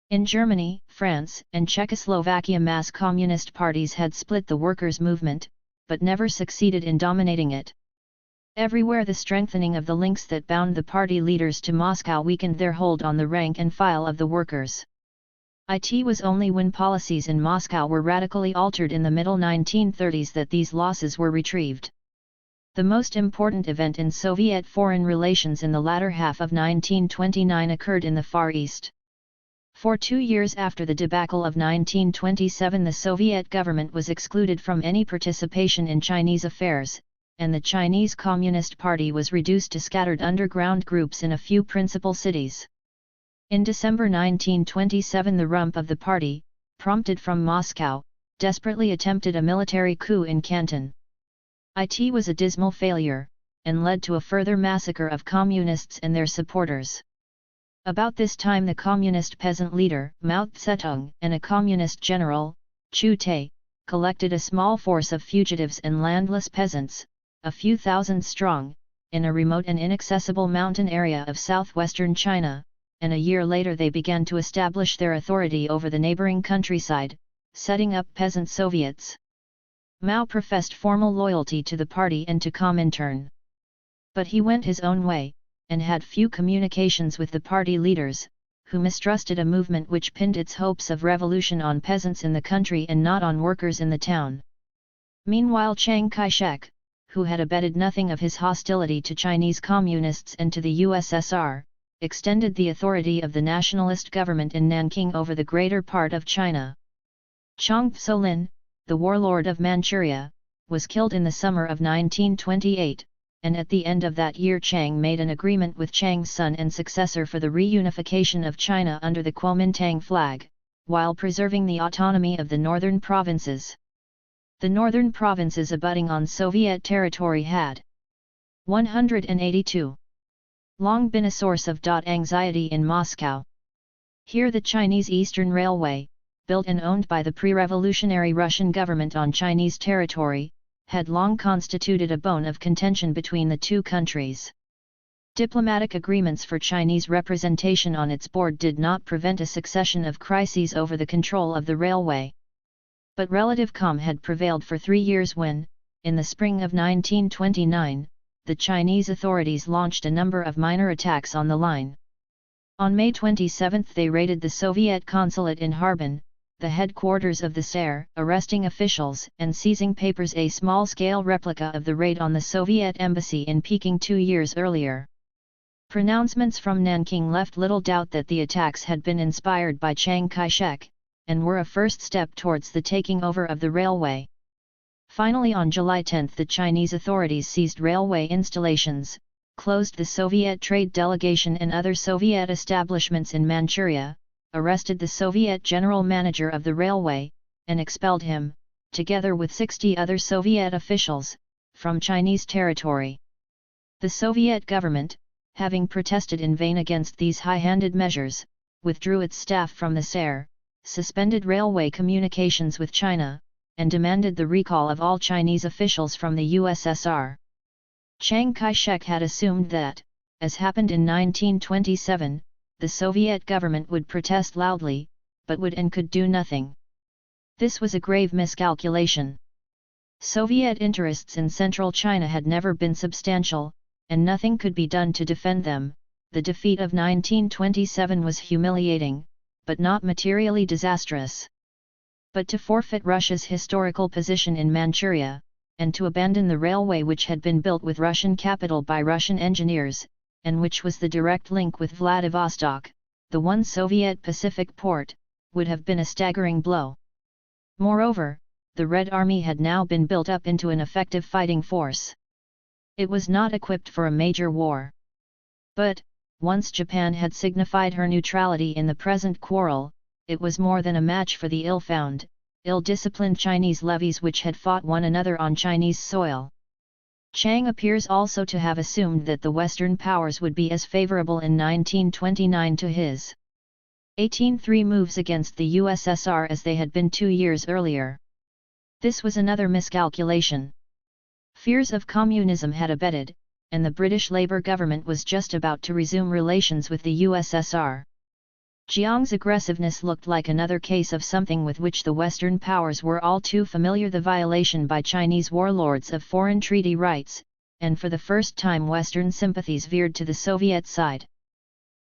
In Germany, France, and Czechoslovakia mass communist parties had split the workers' movement, but never succeeded in dominating it. Everywhere the strengthening of the links that bound the party leaders to Moscow weakened their hold on the rank and file of the workers. It was only when policies in Moscow were radically altered in the middle 1930s that these losses were retrieved. The most important event in Soviet foreign relations in the latter half of 1929 occurred in the Far East. For 2 years after the debacle of 1927, the Soviet government was excluded from any participation in Chinese affairs, and the Chinese Communist Party was reduced to scattered underground groups in a few principal cities. In December 1927, the rump of the party, prompted from Moscow, desperately attempted a military coup in Canton. It was a dismal failure, and led to a further massacre of communists and their supporters. About this time the communist peasant leader, Mao Zedong, and a communist general, Chu Tai, collected a small force of fugitives and landless peasants, a few thousand strong, in a remote and inaccessible mountain area of southwestern China, and a year later they began to establish their authority over the neighboring countryside, setting up peasant soviets. Mao professed formal loyalty to the party and to Comintern. But he went his own way, and had few communications with the party leaders, who mistrusted a movement which pinned its hopes of revolution on peasants in the country and not on workers in the town. Meanwhile Chiang Kai-shek, who had abated nothing of his hostility to Chinese communists and to the USSR, extended the authority of the nationalist government in Nanking over the greater part of China. Chang Tso-lin, the warlord of Manchuria, was killed in the summer of 1928, and at the end of that year Chiang made an agreement with Chiang's son and successor for the reunification of China under the Kuomintang flag, while preserving the autonomy of the northern provinces. The northern provinces abutting on Soviet territory had 182. Long been a source of anxiety in Moscow. Here the Chinese Eastern Railway, built and owned by the pre-revolutionary Russian government on Chinese territory, had long constituted a bone of contention between the two countries. Diplomatic agreements for Chinese representation on its board did not prevent a succession of crises over the control of the railway. But relative calm had prevailed for 3 years when, in the spring of 1929, the Chinese authorities launched a number of minor attacks on the line. On May 27 they raided the Soviet consulate in Harbin, the headquarters of the SAR, arresting officials and seizing papers, a small-scale replica of the raid on the Soviet embassy in Peking 2 years earlier. Pronouncements from Nanking left little doubt that the attacks had been inspired by Chiang Kai-shek, and were a first step towards the taking over of the railway. Finally, on July 10 the Chinese authorities seized railway installations, closed the Soviet trade delegation and other Soviet establishments in Manchuria, arrested the Soviet general manager of the railway, and expelled him, together with 60 other Soviet officials, from Chinese territory. The Soviet government, having protested in vain against these high-handed measures, withdrew its staff from the SAR, suspended railway communications with China, and demanded the recall of all Chinese officials from the USSR. Chiang Kai-shek had assumed that, as happened in 1927, the Soviet government would protest loudly, but would and could do nothing. This was a grave miscalculation. Soviet interests in central China had never been substantial, and nothing could be done to defend them. The defeat of 1927 was humiliating, but not materially disastrous. But to forfeit Russia's historical position in Manchuria, and to abandon the railway which had been built with Russian capital by Russian engineers, and which was the direct link with Vladivostok, the one Soviet Pacific port, would have been a staggering blow. Moreover, the Red Army had now been built up into an effective fighting force. It was not equipped for a major war. But, once Japan had signified her neutrality in the present quarrel, it was more than a match for the ill-found, ill-disciplined Chinese levies which had fought one another on Chinese soil. Chiang appears also to have assumed that the Western powers would be as favorable in 1929 to his 18-3 moves against the USSR as they had been 2 years earlier. This was another miscalculation. Fears of communism had abated, and the British Labour government was just about to resume relations with the USSR. Jiang's aggressiveness looked like another case of something with which the Western powers were all too familiar: the violation by Chinese warlords of foreign treaty rights, and for the first time Western sympathies veered to the Soviet side.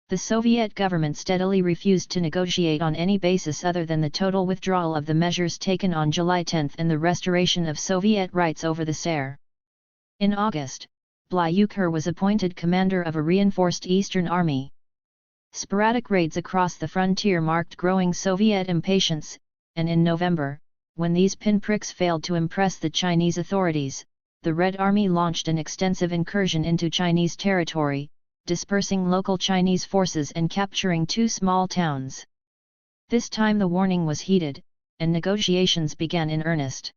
The Soviet government steadily refused to negotiate on any basis other than the total withdrawal of the measures taken on July 10 and the restoration of Soviet rights over the Saar. In August, Blyucher was appointed commander of a reinforced Eastern Army. Sporadic raids across the frontier marked growing Soviet impatience, and in November, when these pinpricks failed to impress the Chinese authorities, the Red Army launched an extensive incursion into Chinese territory, dispersing local Chinese forces and capturing 2 small towns. This time the warning was heeded, and negotiations began in earnest.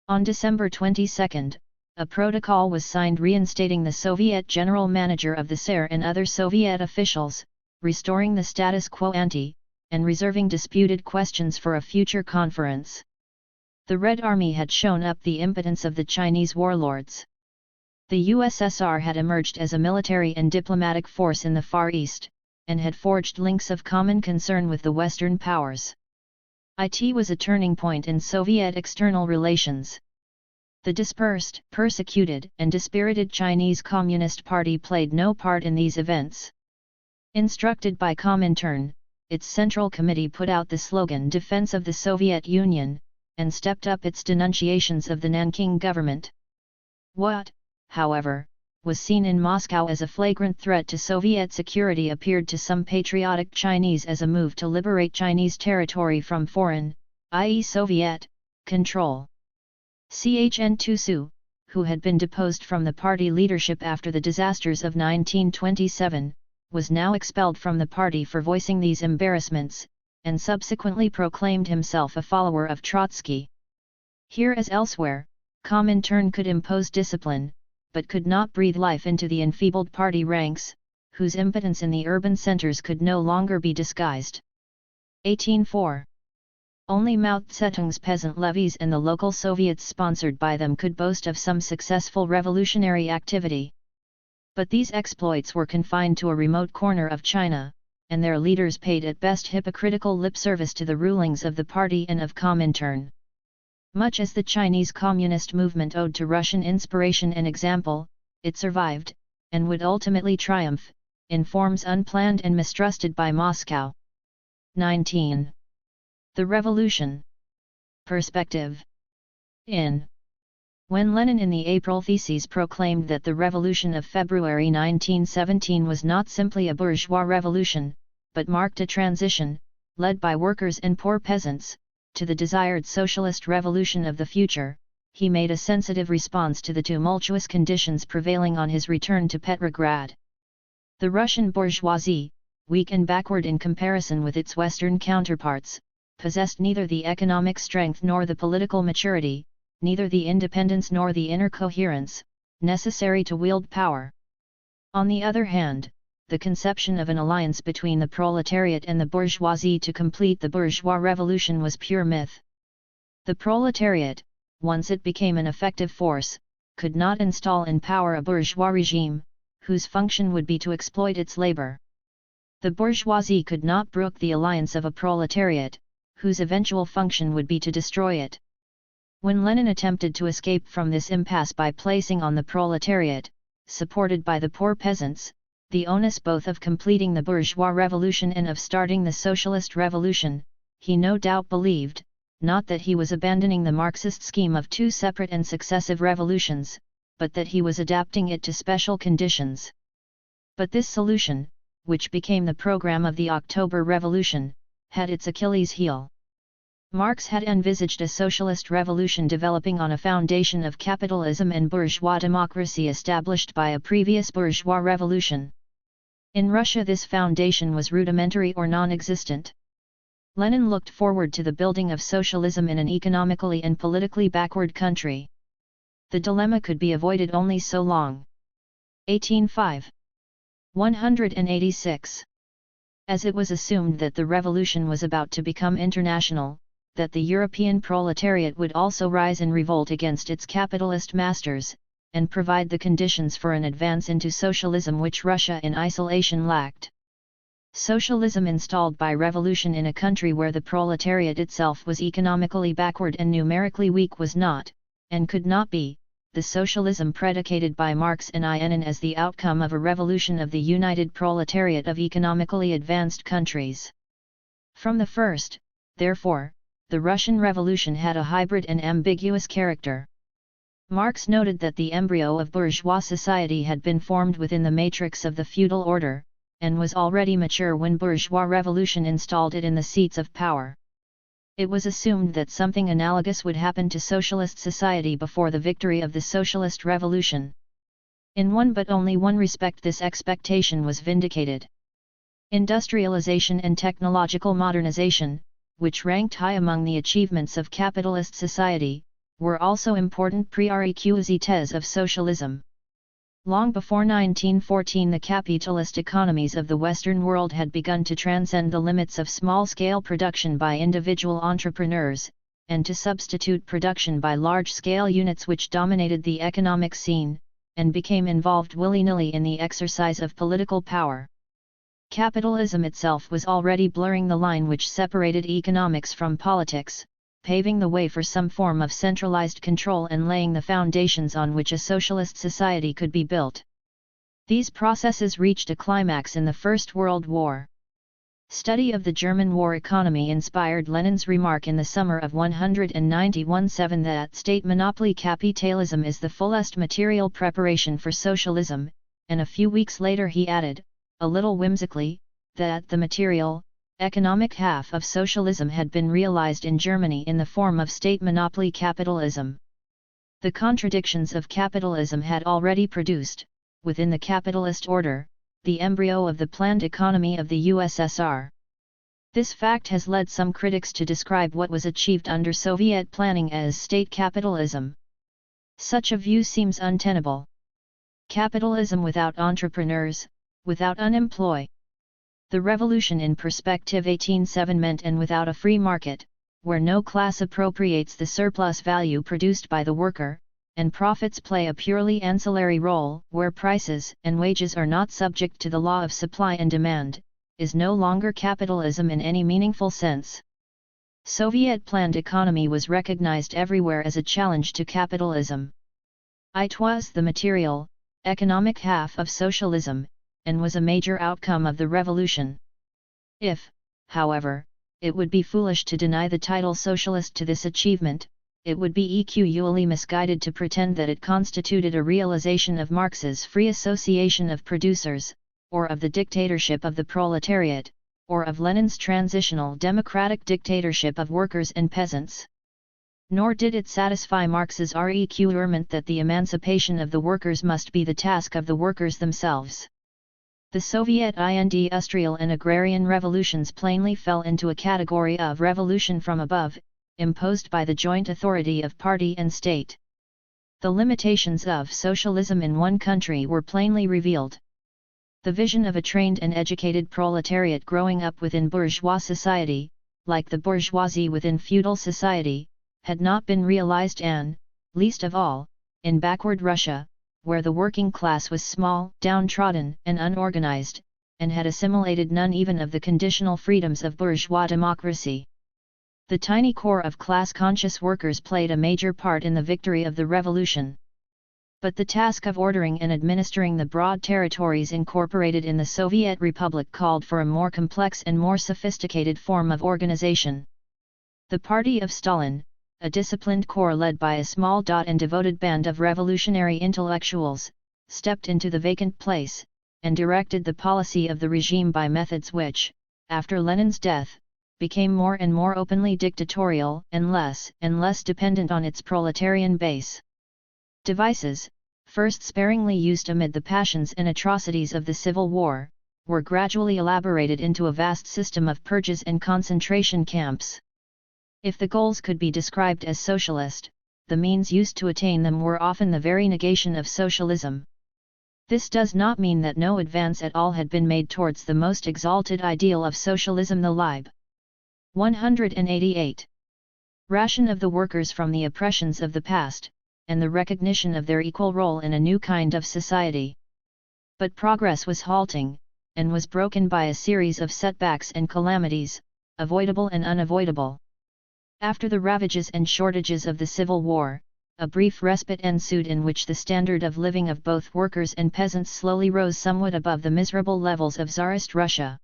On December 22, a protocol was signed reinstating the Soviet general manager of the Saar and other Soviet officials, restoring the status quo ante, and reserving disputed questions for a future conference. The Red Army had shown up the impotence of the Chinese warlords. The USSR had emerged as a military and diplomatic force in the Far East, and had forged links of common concern with the Western powers. It was a turning point in Soviet external relations. The dispersed, persecuted, and dispirited Chinese Communist Party played no part in these events. Instructed by Comintern, its Central Committee put out the slogan "Defense of the Soviet Union," and stepped up its denunciations of the Nanking government. What, however, was seen in Moscow as a flagrant threat to Soviet security appeared to some patriotic Chinese as a move to liberate Chinese territory from foreign, i.e. Soviet, control. Chen Tusu, who had been deposed from the party leadership after the disasters of 1927, was now expelled from the party for voicing these embarrassments, and subsequently proclaimed himself a follower of Trotsky. Here as elsewhere, Comintern could impose discipline, but could not breathe life into the enfeebled party ranks, whose impotence in the urban centers could no longer be disguised. 1804. Only Mao Zedong's peasant levies and the local Soviets sponsored by them could boast of some successful revolutionary activity. But these exploits were confined to a remote corner of China, and their leaders paid at best hypocritical lip service to the rulings of the party and of Comintern. Much as the Chinese Communist movement owed to Russian inspiration and example, it survived, and would ultimately triumph, in forms unplanned and mistrusted by Moscow. 19. The Revolution. Perspective. When Lenin in the April Theses proclaimed that the revolution of February 1917 was not simply a bourgeois revolution, but marked a transition, led by workers and poor peasants, to the desired socialist revolution of the future, he made a sensitive response to the tumultuous conditions prevailing on his return to Petrograd. The Russian bourgeoisie, weak and backward in comparison with its Western counterparts, possessed neither the economic strength nor the political maturity, neither the independence nor the inner coherence, necessary to wield power. On the other hand, the conception of an alliance between the proletariat and the bourgeoisie to complete the bourgeois revolution was pure myth. The proletariat, once it became an effective force, could not install in power a bourgeois regime, whose function would be to exploit its labor. The bourgeoisie could not brook the alliance of a proletariat, whose eventual function would be to destroy it. When Lenin attempted to escape from this impasse by placing on the proletariat, supported by the poor peasants, the onus both of completing the bourgeois revolution and of starting the socialist revolution, he no doubt believed, not that he was abandoning the Marxist scheme of 2 separate and successive revolutions, but that he was adapting it to special conditions. But this solution, which became the program of the October Revolution, had its Achilles heel. Marx had envisaged a socialist revolution developing on a foundation of capitalism and bourgeois democracy established by a previous bourgeois revolution. In Russia this foundation was rudimentary or non-existent. Lenin looked forward to the building of socialism in an economically and politically backward country. The dilemma could be avoided only so long. 1805. 186. As it was assumed that the revolution was about to become international, that the European proletariat would also rise in revolt against its capitalist masters, and provide the conditions for an advance into socialism which Russia in isolation lacked. Socialism installed by revolution in a country where the proletariat itself was economically backward and numerically weak was not, and could not be, the socialism predicated by Marx and Lenin as the outcome of a revolution of the united proletariat of economically advanced countries. From the first, therefore, the Russian Revolution had a hybrid and ambiguous character. Marx noted that the embryo of bourgeois society had been formed within the matrix of the feudal order, and was already mature when bourgeois revolution installed it in the seats of power. It was assumed that something analogous would happen to socialist society before the victory of the socialist revolution. In one but only one respect this expectation was vindicated. Industrialization and technological modernization, which ranked high among the achievements of capitalist society, were also important prerequisites of socialism. Long before 1914 the capitalist economies of the Western world had begun to transcend the limits of small-scale production by individual entrepreneurs, and to substitute production by large-scale units which dominated the economic scene, and became involved willy-nilly in the exercise of political power. Capitalism itself was already blurring the line which separated economics from politics, paving the way for some form of centralized control and laying the foundations on which a socialist society could be built. These processes reached a climax in the First World War. Study of the German war economy inspired Lenin's remark in the summer of 1991-7 that state monopoly capitalism is the fullest material preparation for socialism, and a few weeks later he added, a little whimsically, that the material, economic half of socialism had been realized in Germany in the form of state monopoly capitalism. The contradictions of capitalism had already produced, within the capitalist order, the embryo of the planned economy of the USSR. This fact has led some critics to describe what was achieved under Soviet planning as state capitalism. Such a view seems untenable. Capitalism without entrepreneurs, without unemployed. The revolution in perspective 18/7 meant and without a free market, where no class appropriates the surplus value produced by the worker, and profits play a purely ancillary role, where prices and wages are not subject to the law of supply and demand, is no longer capitalism in any meaningful sense. Soviet planned economy was recognized everywhere as a challenge to capitalism. It was the material, economic half of socialism, and was a major outcome of the revolution. If, however, it would be foolish to deny the title socialist to this achievement, it would be equally misguided to pretend that it constituted a realization of Marx's free association of producers, or of the dictatorship of the proletariat, or of Lenin's transitional democratic dictatorship of workers and peasants. Nor did it satisfy Marx's requirement that the emancipation of the workers must be the task of the workers themselves. The Soviet industrial and agrarian revolutions plainly fell into a category of revolution from above, imposed by the joint authority of party and state. The limitations of socialism in one country were plainly revealed. The vision of a trained and educated proletariat growing up within bourgeois society, like the bourgeoisie within feudal society, had not been realized and, least of all, in backward Russia, where the working class was small, downtrodden, and unorganized, and had assimilated none even of the conditional freedoms of bourgeois democracy. The tiny core of class-conscious workers played a major part in the victory of the revolution. But the task of ordering and administering the broad territories incorporated in the Soviet Republic called for a more complex and more sophisticated form of organization. The party of Stalin, a disciplined corps led by a small and devoted band of revolutionary intellectuals, stepped into the vacant place, and directed the policy of the regime by methods which, after Lenin's death, became more and more openly dictatorial and less dependent on its proletarian base. Devices, first sparingly used amid the passions and atrocities of the Civil War, were gradually elaborated into a vast system of purges and concentration camps. If the goals could be described as socialist, the means used to attain them were often the very negation of socialism. This does not mean that no advance at all had been made towards the most exalted ideal of socialism, the Lib. 188. Ration of the workers from the oppressions of the past, and the recognition of their equal role in a new kind of society. But progress was halting, and was broken by a series of setbacks and calamities, avoidable and unavoidable. After the ravages and shortages of the Civil War, a brief respite ensued in which the standard of living of both workers and peasants slowly rose somewhat above the miserable levels of Tsarist Russia.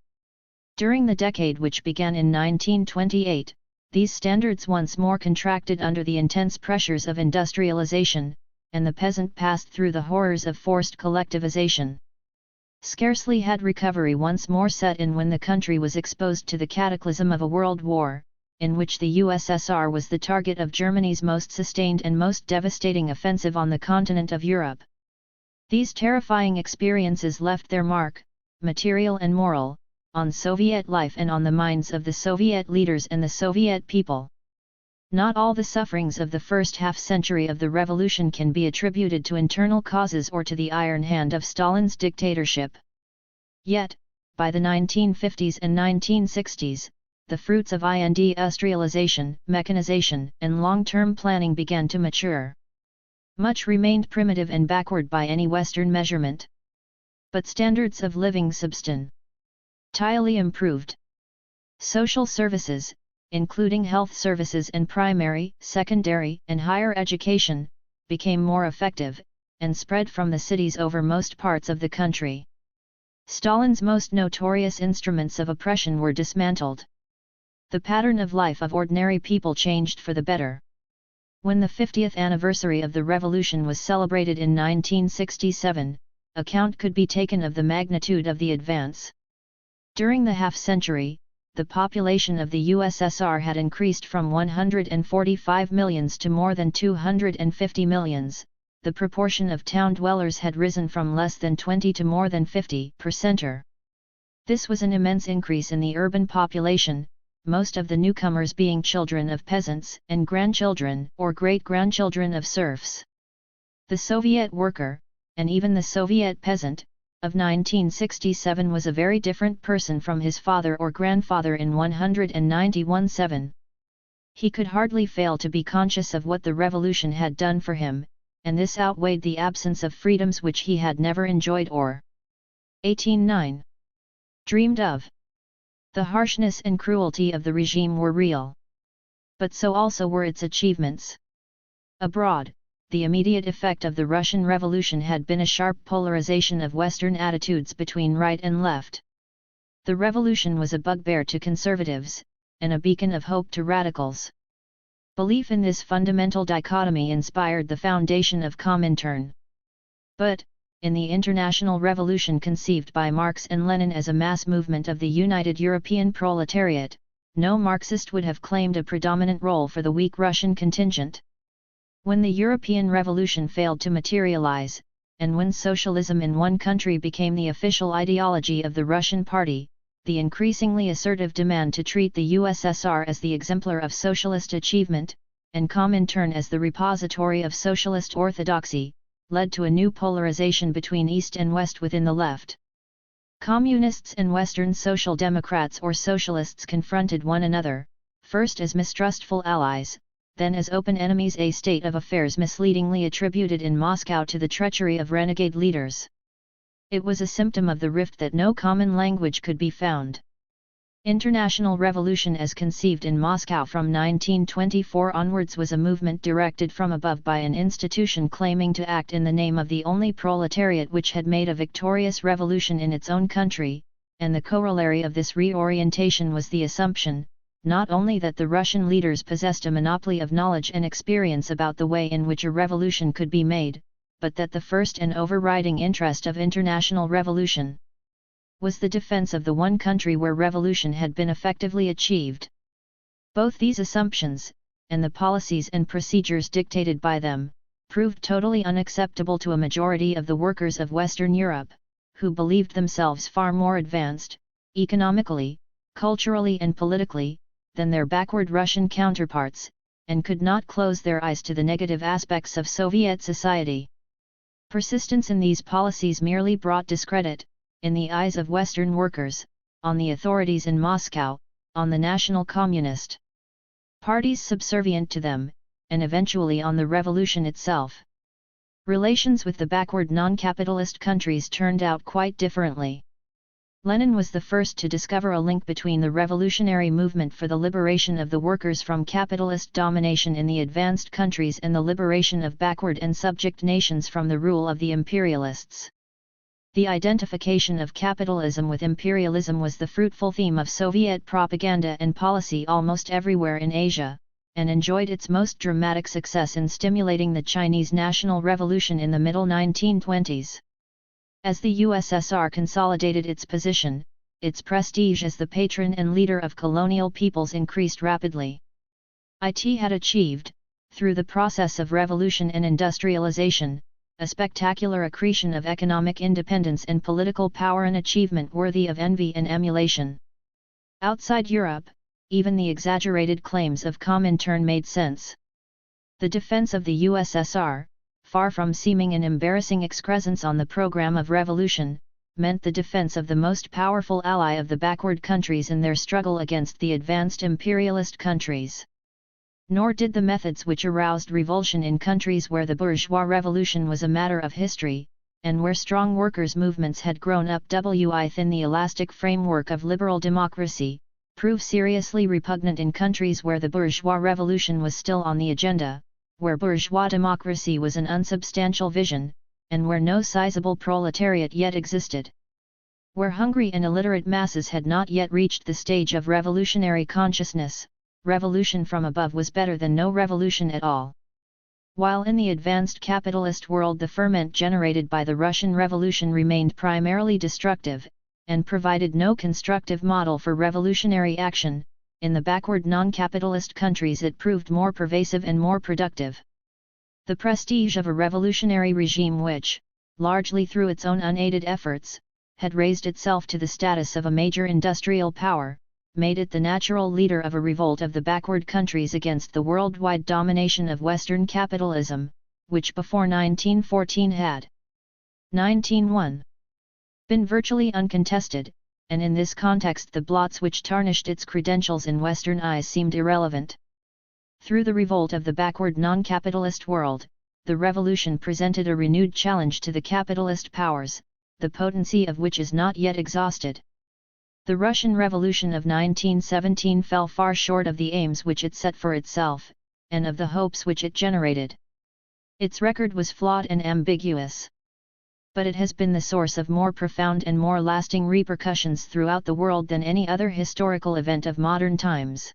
During the decade which began in 1928, these standards once more contracted under the intense pressures of industrialization, and the peasant passed through the horrors of forced collectivization. Scarcely had recovery once more set in when the country was exposed to the cataclysm of a world war, in which the USSR was the target of Germany's most sustained and most devastating offensive on the continent of Europe. These terrifying experiences left their mark, material and moral, on Soviet life and on the minds of the Soviet leaders and the Soviet people. Not all the sufferings of the first half-century of the revolution can be attributed to internal causes or to the iron hand of Stalin's dictatorship. Yet, by the 1950s and 1960s, the fruits of industrialization, mechanization, and long-term planning began to mature. Much remained primitive and backward by any Western measurement. But standards of living substantially improved. Social services, including health services and primary, secondary, and higher education, became more effective, and spread from the cities over most parts of the country. Stalin's most notorious instruments of oppression were dismantled. The pattern of life of ordinary people changed for the better. When the 50th anniversary of the revolution was celebrated in 1967, account could be taken of the magnitude of the advance. During the half-century, the population of the USSR had increased from 145 millions to more than 250 millions, the proportion of town dwellers had risen from less than 20 to more than 50%. This was an immense increase in the urban population, most of the newcomers being children of peasants and grandchildren or great-grandchildren of serfs. The Soviet worker, and even the Soviet peasant, of 1967 was a very different person from his father or grandfather in 191-7. He could hardly fail to be conscious of what the revolution had done for him, and this outweighed the absence of freedoms which he had never enjoyed or 18-9 dreamed of. The harshness and cruelty of the regime were real. But so also were its achievements. Abroad, the immediate effect of the Russian Revolution had been a sharp polarization of Western attitudes between right and left. The revolution was a bugbear to conservatives, and a beacon of hope to radicals. Belief in this fundamental dichotomy inspired the foundation of Comintern. But, in the international revolution conceived by Marx and Lenin as a mass movement of the united European proletariat, no Marxist would have claimed a predominant role for the weak Russian contingent. When the European Revolution failed to materialize, and when socialism in one country became the official ideology of the Russian Party, the increasingly assertive demand to treat the USSR as the exemplar of socialist achievement, and Comintern as the repository of socialist orthodoxy, led to a new polarization between East and West within the left. Communists and Western Social Democrats or socialists confronted one another, first as mistrustful allies, then as open enemies, a state of affairs misleadingly attributed in Moscow to the treachery of renegade leaders. It was a symptom of the rift that no common language could be found. International revolution as conceived in Moscow from 1924 onwards was a movement directed from above by an institution claiming to act in the name of the only proletariat which had made a victorious revolution in its own country, and the corollary of this reorientation was the assumption, not only that the Russian leaders possessed a monopoly of knowledge and experience about the way in which a revolution could be made, but that the first and overriding interest of international revolution was the defense of the one country where revolution had been effectively achieved. Both these assumptions, and the policies and procedures dictated by them, proved totally unacceptable to a majority of the workers of Western Europe, who believed themselves far more advanced, economically, culturally and politically, than their backward Russian counterparts, and could not close their eyes to the negative aspects of Soviet society. Persistence in these policies merely brought discredit, in the eyes of Western workers, on the authorities in Moscow, on the national communist parties subservient to them, and eventually on the revolution itself. Relations with the backward non-capitalist countries turned out quite differently. Lenin was the first to discover a link between the revolutionary movement for the liberation of the workers from capitalist domination in the advanced countries and the liberation of backward and subject nations from the rule of the imperialists. The identification of capitalism with imperialism was the fruitful theme of Soviet propaganda and policy almost everywhere in Asia, and enjoyed its most dramatic success in stimulating the Chinese National Revolution in the middle 1920s. As the USSR consolidated its position, its prestige as the patron and leader of colonial peoples increased rapidly. It had achieved, through the process of revolution and industrialization, a spectacular accretion of economic independence and political power, an achievement worthy of envy and emulation. Outside Europe, even the exaggerated claims of Comintern made sense. The defense of the USSR, far from seeming an embarrassing excrescence on the program of revolution, meant the defense of the most powerful ally of the backward countries in their struggle against the advanced imperialist countries. Nor did the methods which aroused revulsion in countries where the bourgeois revolution was a matter of history, and where strong workers' movements had grown up within the elastic framework of liberal democracy, prove seriously repugnant in countries where the bourgeois revolution was still on the agenda, where bourgeois democracy was an unsubstantial vision, and where no sizable proletariat yet existed. Where hungry and illiterate masses had not yet reached the stage of revolutionary consciousness, revolution from above was better than no revolution at all. While in the advanced capitalist world the ferment generated by the Russian Revolution remained primarily destructive, and provided no constructive model for revolutionary action, in the backward non-capitalist countries it proved more pervasive and more productive. The prestige of a revolutionary regime which, largely through its own unaided efforts, had raised itself to the status of a major industrial power, made it the natural leader of a revolt of the backward countries against the worldwide domination of Western capitalism, which before 1914 had 19:1 been virtually uncontested, and in this context the blots which tarnished its credentials in Western eyes seemed irrelevant. Through the revolt of the backward non-capitalist world, the revolution presented a renewed challenge to the capitalist powers, the potency of which is not yet exhausted. The Russian Revolution of 1917 fell far short of the aims which it set for itself, and of the hopes which it generated. Its record was flawed and ambiguous. But it has been the source of more profound and more lasting repercussions throughout the world than any other historical event of modern times.